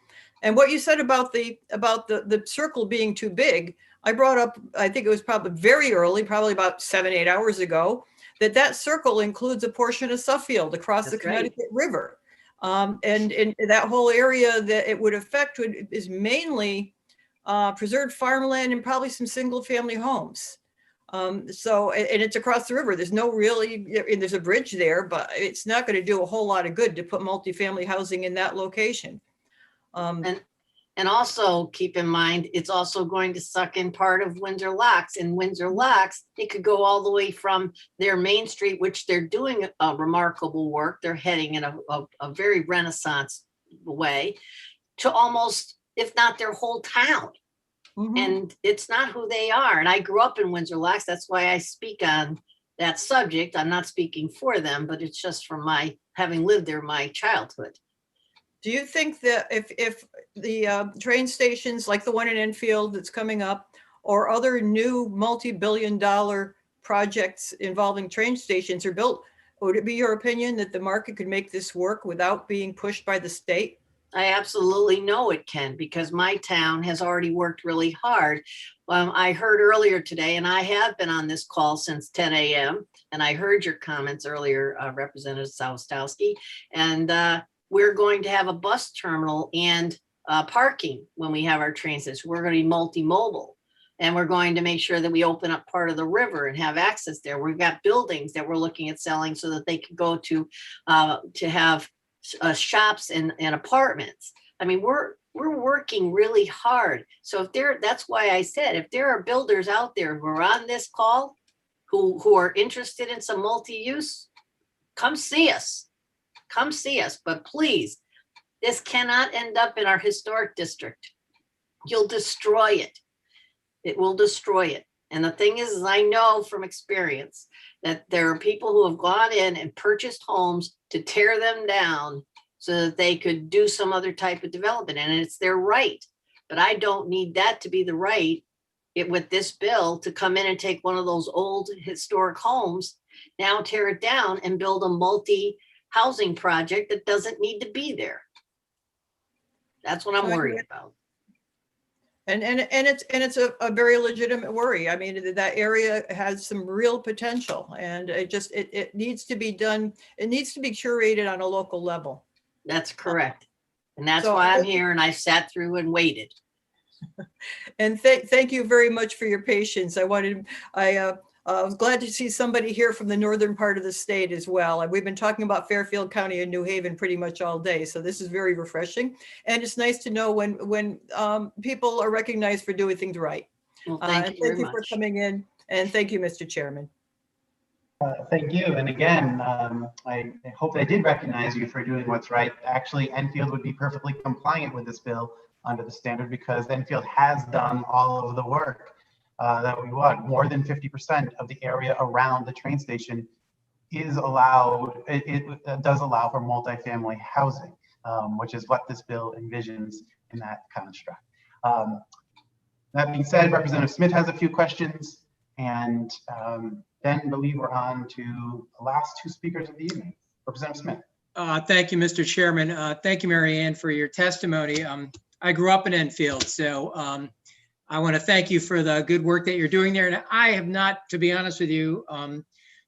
S: And what you said about the circle being too big, I brought up, I think it was probably very early, probably about 7-8 hours ago, that circle includes a portion of Suffield across the Connecticut River. And that whole area that it would affect is mainly preserved farmland and probably some single family homes. And it's across the river. There's there's a bridge there, but it's not going to do a whole lot of good to put multifamily housing in that location.
P: And also keep in mind, it's also going to suck in part of Windsor Locks. And Windsor Locks, it could go all the way from their main street, which they're doing a remarkable work. They're heading in a very Renaissance way, to almost, if not their whole town. And it's not who they are. And I grew up in Windsor Locks. That's why I speak on that subject. I'm not speaking for them, but it's just from my having lived there my childhood.
S: Do you think that if the train stations like the one in Enfield that's coming up, or other new multi-billion-dollar projects involving train stations are built, would it be your opinion that the market could make this work without being pushed by the state?
P: I absolutely know it can, because my town has already worked really hard. I heard earlier today, and I have been on this call since 10 a.m., and I heard your comments earlier, Representative Sawastowski, and we're going to have a bus terminal and parking when we have our train station. We're going to be multimodal, and we're going to make sure that we open up part of the river and have access there. We've got buildings that we're looking at selling so that they can go to have shops and apartments. I mean, we're working really hard. So that's why I said, if there are builders out there who are on this call, who are interested in some multi-use, come see us. Come see us. But please, this cannot end up in our historic district. You'll destroy it. It will destroy it. And the thing is I know from experience that there are people who have gone in and purchased homes to tear them down so that they could do some other type of development, and it's their right. But I don't need that to be the right with this bill to come in and take one of those old historic homes, now tear it down and build a multi-housing project that doesn't need to be there. That's what I'm worried about.
S: And it's a very legitimate worry. I mean, that area has some real potential, and it needs to be done. It needs to be curated on a local level.
P: That's correct. And that's why I'm here, and I sat through and waited.
S: And thank you very much for your patience. I was glad to see somebody here from the northern part of the state as well. And we've been talking about Fairfield County and New Haven pretty much all day. So this is very refreshing. And it's nice to know when people are recognized for doing things right.
P: Well, thank you
S: for coming in. And thank you, Mr. Chairman.
R: Thank you. And again, I hope I did recognize you for doing what's right. Actually, Enfield would be perfectly compliant with this bill under the standard, because Enfield has done all of the work that we want. More than 50% of the area around the train station is allowed, it does allow for multifamily housing, which is what this bill envisions in that construct. That being said, Representative Smith has a few questions, and then I believe we're on to the last two speakers of the evening. Representative Smith.
G: Thank you, Mr. Chairman. Thank you, Mary Ann, for your testimony. I grew up in Enfield, so I want to thank you for the good work that you're doing there. And I have not, to be honest with you,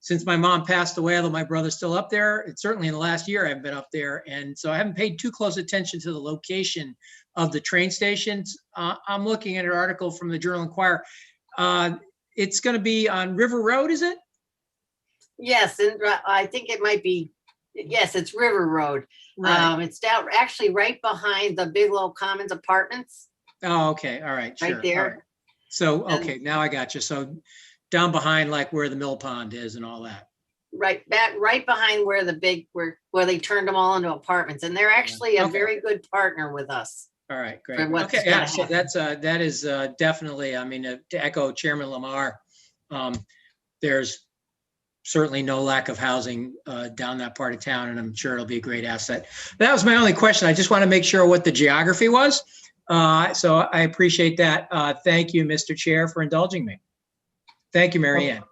G: since my mom passed away, although my brother's still up there, it's certainly in the last year I've been up there. And so I haven't paid too close attention to the location of the train stations. I'm looking at an article from the Journal Enquirer. It's going to be on River Road, is it?
P: Yes, and I think it might be, yes, it's River Road.
G: Right.
P: It's down actually right behind the Bigelow Commons apartments.
G: Oh, okay. All right. Sure.
P: Right there.
G: All right. So, okay, now I got you. So down behind like where the mill pond is and all that.
P: Right behind where where they turned them all into apartments. And they're actually a very good partner with us.
G: All right, great. Okay, yeah, so that is definitely, I mean, to echo Chairman Lamar, there's certainly no lack of housing down that part of town, and I'm sure it'll be a great asset. That was my only question. I just want to make sure what the geography was. So I appreciate that. Thank you, Mr. Chair, for indulging me. Thank you, Mary Ann.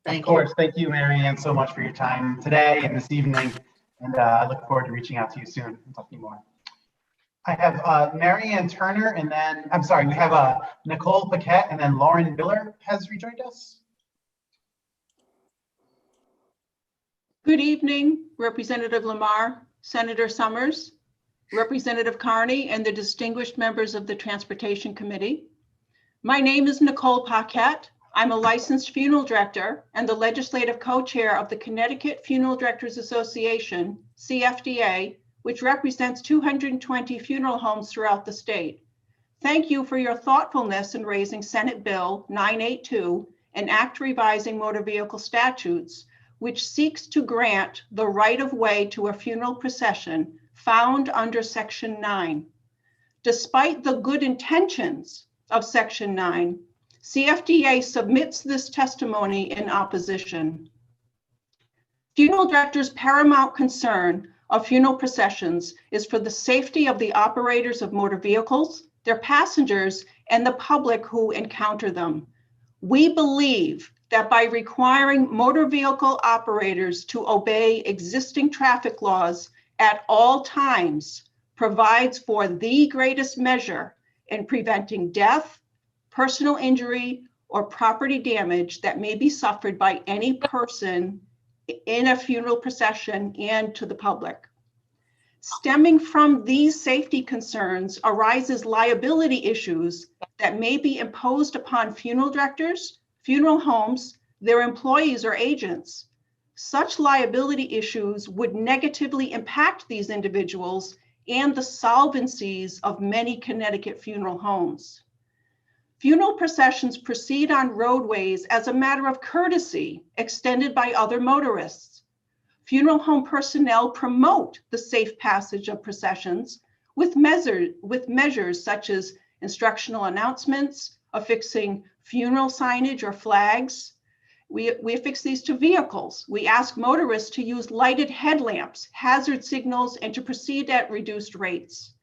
R: Of course, thank you, Mary Ann, so much for your time today and this evening. And I look forward to reaching out to you soon and talking more. I have Mary Ann Turner, and then, I'm sorry, we have Nicole Paquette, and then Lauren Biller has rejoined us.
U: Good evening, Representative Lamar, Senator Summers, Representative Carney, and the distinguished members of the Transportation Committee. My name is Nicole Paquette. I'm a licensed funeral director and the legislative co-chair of the Connecticut Funeral Directors Association, CFDA, which represents 220 funeral homes throughout the state. Thank you for your thoughtfulness in raising Senate Bill 982, an act revising motor vehicle statutes, which seeks to grant the right of way to a funeral procession found under Section 9. Despite the good intentions of Section 9. CFDA submits this testimony in opposition. Funeral directors' paramount concern of funeral processions is for the safety of the operators of motor vehicles, their passengers, and the public who encounter them. We believe that by requiring motor vehicle operators to obey existing traffic laws at all times provides for the greatest measure in preventing death, personal injury, or property damage that may be suffered by any person in a funeral procession and to the public. Stemming from these safety concerns arises liability issues that may be imposed upon funeral directors, funeral homes, their employees or agents. Such liability issues would negatively impact these individuals and the solvencies of many Connecticut funeral homes. Funeral processions proceed on roadways as a matter of courtesy extended by other motorists. Funeral home personnel promote the safe passage of processions with measures such as instructional announcements, affixing funeral signage or flags. We affix these to vehicles. We ask motorists to use lighted headlamps, hazard signals, and to proceed at reduced rates.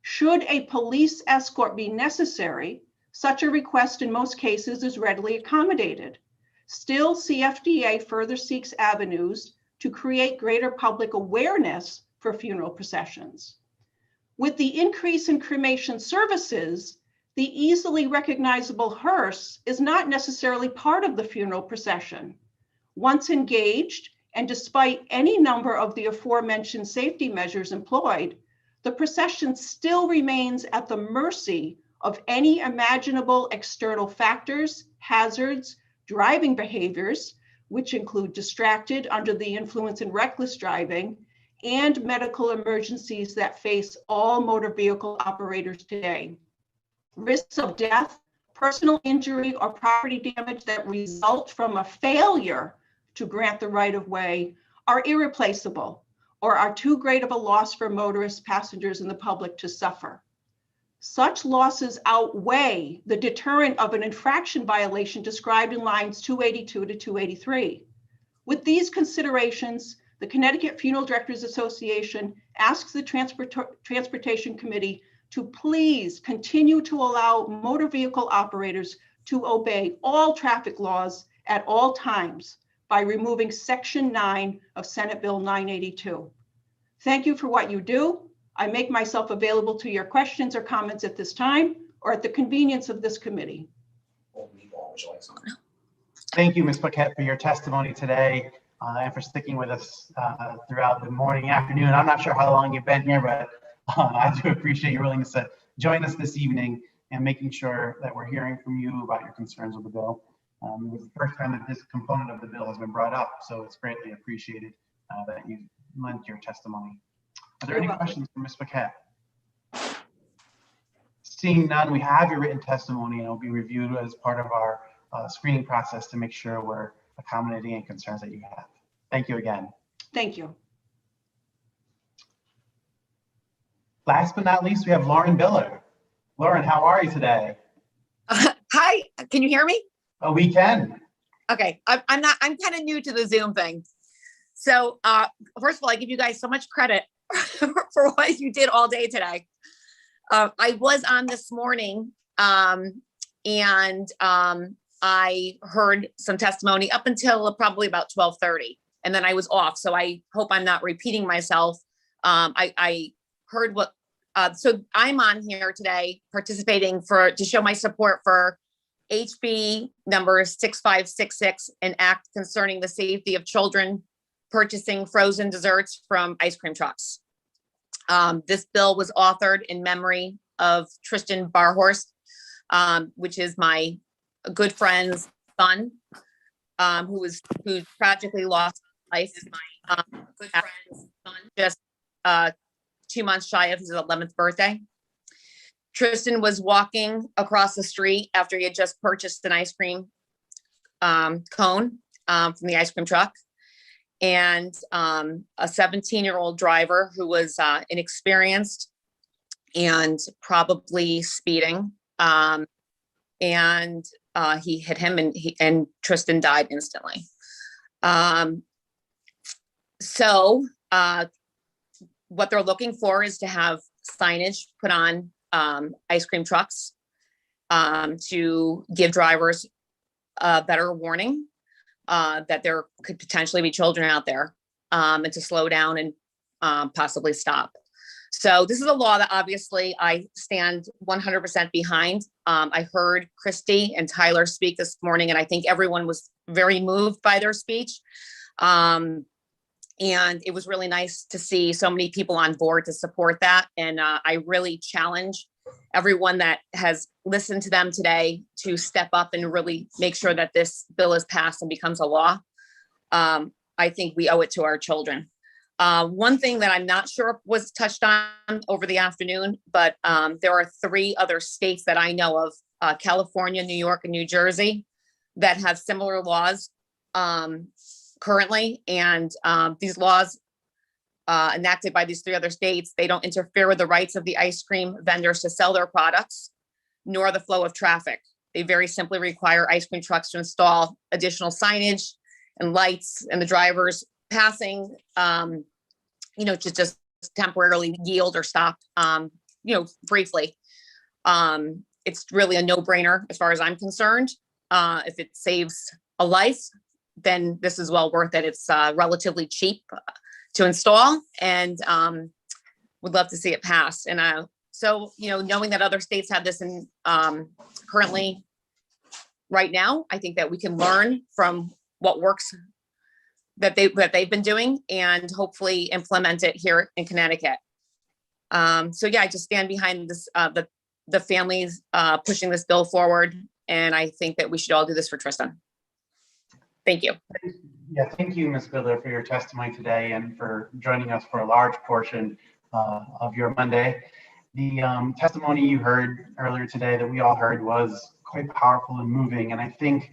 U: Should a police escort be necessary, such a request in most cases is readily accommodated. Still, CFDA further seeks avenues to create greater public awareness for funeral processions. With the increase in cremation services, the easily recognizable hearse is not necessarily part of the funeral procession. Once engaged, and despite any number of the aforementioned safety measures employed, the procession still remains at the mercy of any imaginable external factors, hazards, driving behaviors, which include distracted, under the influence, and reckless driving, and medical emergencies that face all motor vehicle operators today. Risks of death, personal injury, or property damage that result from a failure to grant the right-of-way are irreplaceable or are too great of a loss for motorists, passengers, and the public to suffer. Such losses outweigh the deterrent of an infraction violation described in lines 282 to 283. With these considerations, the Connecticut Funeral Directors Association asks the Transportation Committee to please continue to allow motor vehicle operators to obey all traffic laws at all times by removing Section 9 of Senate Bill 982. Thank you for what you do. I make myself available to your questions or comments at this time or at the convenience of this committee.
R: Thank you, Ms. Paquette, for your testimony today and for sticking with us throughout the morning, afternoon. I'm not sure how long you've been here, but I do appreciate your willingness to join us this evening and making sure that we're hearing from you about your concerns with the bill. It was the first time that this component of the bill has been brought up, so it's greatly appreciated that you lent your testimony. Are there any questions for Ms. Paquette? Seeing none, we have your written testimony and it will be reviewed as part of our screening process to make sure we're accommodating any concerns that you have. Thank you again.
U: Thank you.
R: Last but not least, we have Lauren Biller. Lauren, how are you today?
Q: Hi, can you hear me?
R: Oh, we can.
Q: Okay, I'm kind of new to the Zoom thing. So first of all, I give you guys so much credit for what you did all day today. I was on this morning and I heard some testimony up until probably about 12:30, and then I was off. So I hope I'm not repeating myself. I heard what, so I'm on here today participating to show my support for HB number 6566, an act concerning the safety of children purchasing frozen desserts from ice cream trucks. This bill was authored in memory of Tristan Barhorst, which is my good friend's son, who tragically lost life. Good friend's son, just 2 months shy of his 11th birthday. Tristan was walking across the street after he had just purchased an ice cream cone from the ice cream truck. And a 17-year-old driver who was inexperienced and probably speeding and he hit him, and Tristan died instantly. So what they're looking for is to have signage put on ice cream trucks to give drivers a better warning that there could potentially be children out there, and to slow down and possibly stop. So this is a law that obviously I stand 100% behind. I heard Christy and Tyler speak this morning, and I think everyone was very moved by their speech. And it was really nice to see so many people on board to support that. And I really challenge everyone that has listened to them today to step up and really make sure that this bill is passed and becomes a law. I think we owe it to our children. One thing that I'm not sure was touched on over the afternoon, but there are 3 other states that I know of, California, New York, and New Jersey, that have similar laws currently. And these laws enacted by these 3 other states, they don't interfere with the rights of the ice cream vendors to sell their products, nor the flow of traffic. They very simply require ice cream trucks to install additional signage and lights, and the drivers passing, to just temporarily yield or stop, briefly. It's really a no-brainer as far as I'm concerned. If it saves a life, then this is well worth it. It's relatively cheap to install, and would love to see it pass. And so, knowing that other states have this in currently right now, I think that we can learn from what works that they've been doing, and hopefully implement it here in Connecticut. So yeah, I just stand behind this, the families pushing this bill forward, and I think that we should all do this for Tristan. Thank you.
R: Yeah, thank you, Ms. Biller, for your testimony today and for joining us for a large portion of your Monday. The testimony you heard earlier today that we all heard was quite powerful and moving, and I think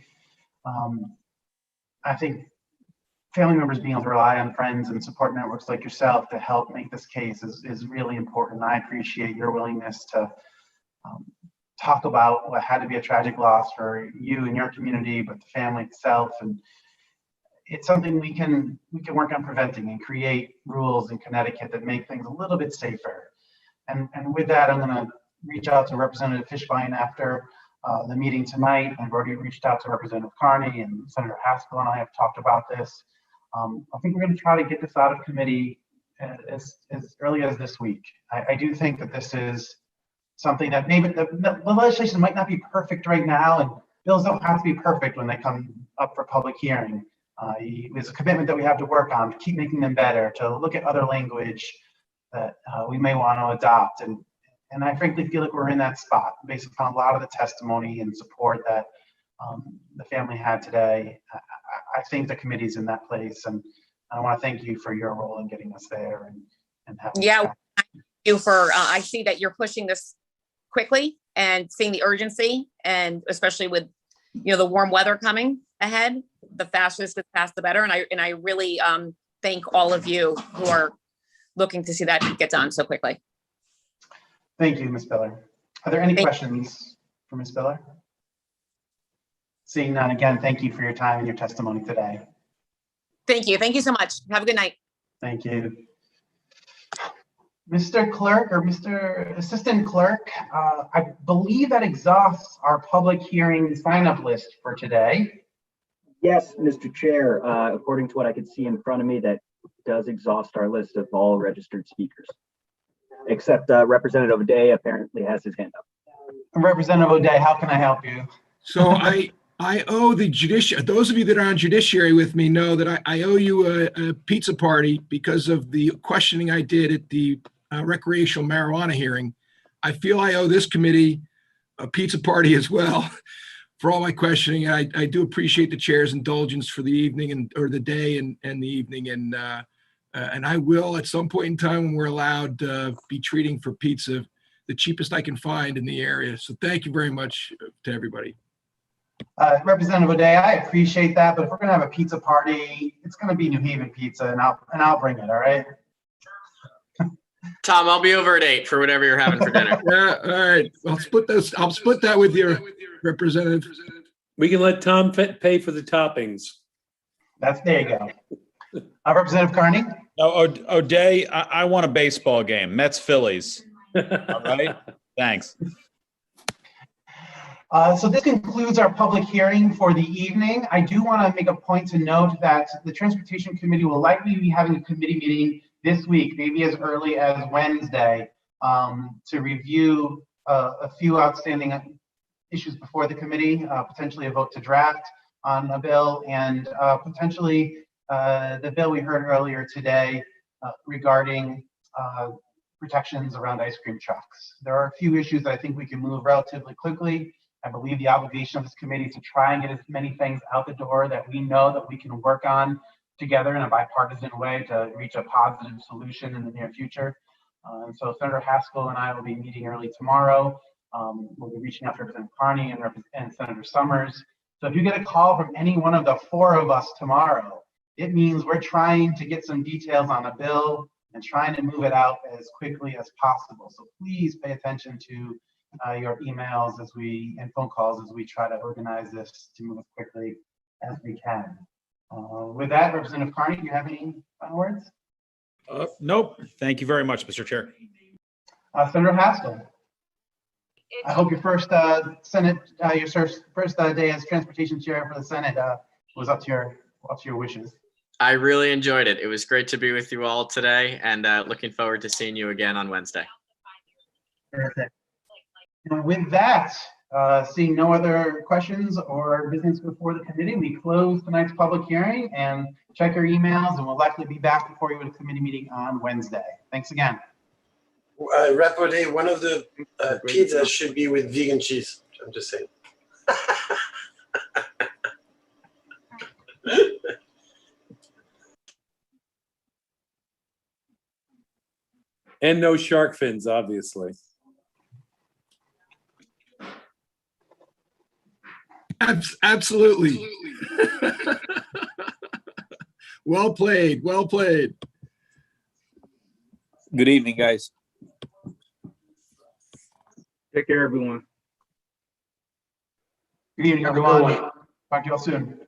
R: family members being able to rely on friends and support networks like yourself to help make this case is really important. I appreciate your willingness to talk about what had to be a tragic loss for you and your community, but the family itself. And it's something we can work on preventing and create rules in Connecticut that make things a little bit safer. And with that, I'm going to reach out to Representative Fishbein after the meeting tonight. I've already reached out to Representative Carney, and Senator Haskell and I have talked about this. I think we're going to try to get this out of committee as early as this week. I do think that this is something that maybe the legislation might not be perfect right now, and bills don't have to be perfect when they come up for public hearing. There's a commitment that we have to work on to keep making them better, to look at other language that we may want to adopt. And I frankly feel like we're in that spot based upon a lot of the testimony and support that the family had today. I think the committee's in that place, and I want to thank you for your role in getting us there and having.
Q: Yeah, thank you for. I see that you're pushing this quickly and seeing the urgency, and especially with the warm weather coming ahead, the faster this gets passed, the better. And I really thank all of you who are looking to see that get done so quickly.
R: Thank you, Ms. Biller. Are there any questions for Ms. Biller? Seeing none, again, thank you for your time and your testimony today.
Q: Thank you. Thank you so much. Have a good night.
R: Thank you. Mr. Clerk or Mr. Assistant Clerk, I believe that exhausts our public hearing sign-up list for today.
L: Yes, Mr. Chair, according to what I could see in front of me, that does exhaust our list of all registered speakers, except Representative O'Day apparently has his hand up.
R: Representative O'Day, how can I help you?
K: So I owe the those of you that are on judiciary with me know that I owe you a pizza party because of the questioning I did at the recreational marijuana hearing. I feel I owe this committee a pizza party as well for all my questioning. I do appreciate the chair's indulgence for the evening or the day and the evening. And I will at some point in time when we're allowed be treating for pizza the cheapest I can find in the area. So thank you very much to everybody.
R: Representative O'Day, I appreciate that, but if we're going to have a pizza party, it's going to be New Haven pizza, and I'll bring it. All right.
C: Tom, I'll be over at 8 for whatever you're having for dinner.
K: Yeah, all right. I'll split that with your representative.
V: We can let Tom pay for the toppings.
R: There you go. Representative Carney?
F: O'Day, I want a baseball game. Mets, Phillies. All right, thanks.
R: So this concludes our public hearing for the evening. I do want to make a point to note that the Transportation Committee will likely be having a committee meeting this week, maybe as early as Wednesday, to review a few outstanding issues before the committee, potentially a vote to draft on a bill, and potentially the bill we heard earlier today regarding protections around ice cream trucks. There are a few issues that I think we can move relatively quickly. I believe the obligation of this committee is to try and get as many things out the door that we know that we can work on together in a bipartisan way to reach a positive solution in the near future. And so Senator Haskell and I will be meeting early tomorrow. We'll be reaching out to Representative Carney and Senator Summers. So if you get a call from any one of the four of us tomorrow, it means we're trying to get some details on a bill and trying to move it out as quickly as possible. So please pay attention to your emails and phone calls as we try to organize this to move as quickly as we can. With that, Representative Carney, do you have any final words?
F: Nope. Thank you very much, Mr. Chair.
R: Senator Haskell, I hope your first Senate, your first day as Transportation Chair for the Senate was up to your wishes.
C: I really enjoyed it. It was great to be with you all today, and looking forward to seeing you again on Wednesday.
R: Perfect. And with that, seeing no other questions or business before the committee, we close tonight's public hearing and check your emails, and we'll likely be back before you at a committee meeting on Wednesday. Thanks again.
W: Rep. O'Day, one of the pizzas should be with vegan cheese. I'm just saying.
V: And no shark fins, obviously.
K: Absolutely. Well played. Well played.
X: Good evening, guys.
C: Take care, everyone.
R: Good evening, everyone. Talk to you all soon.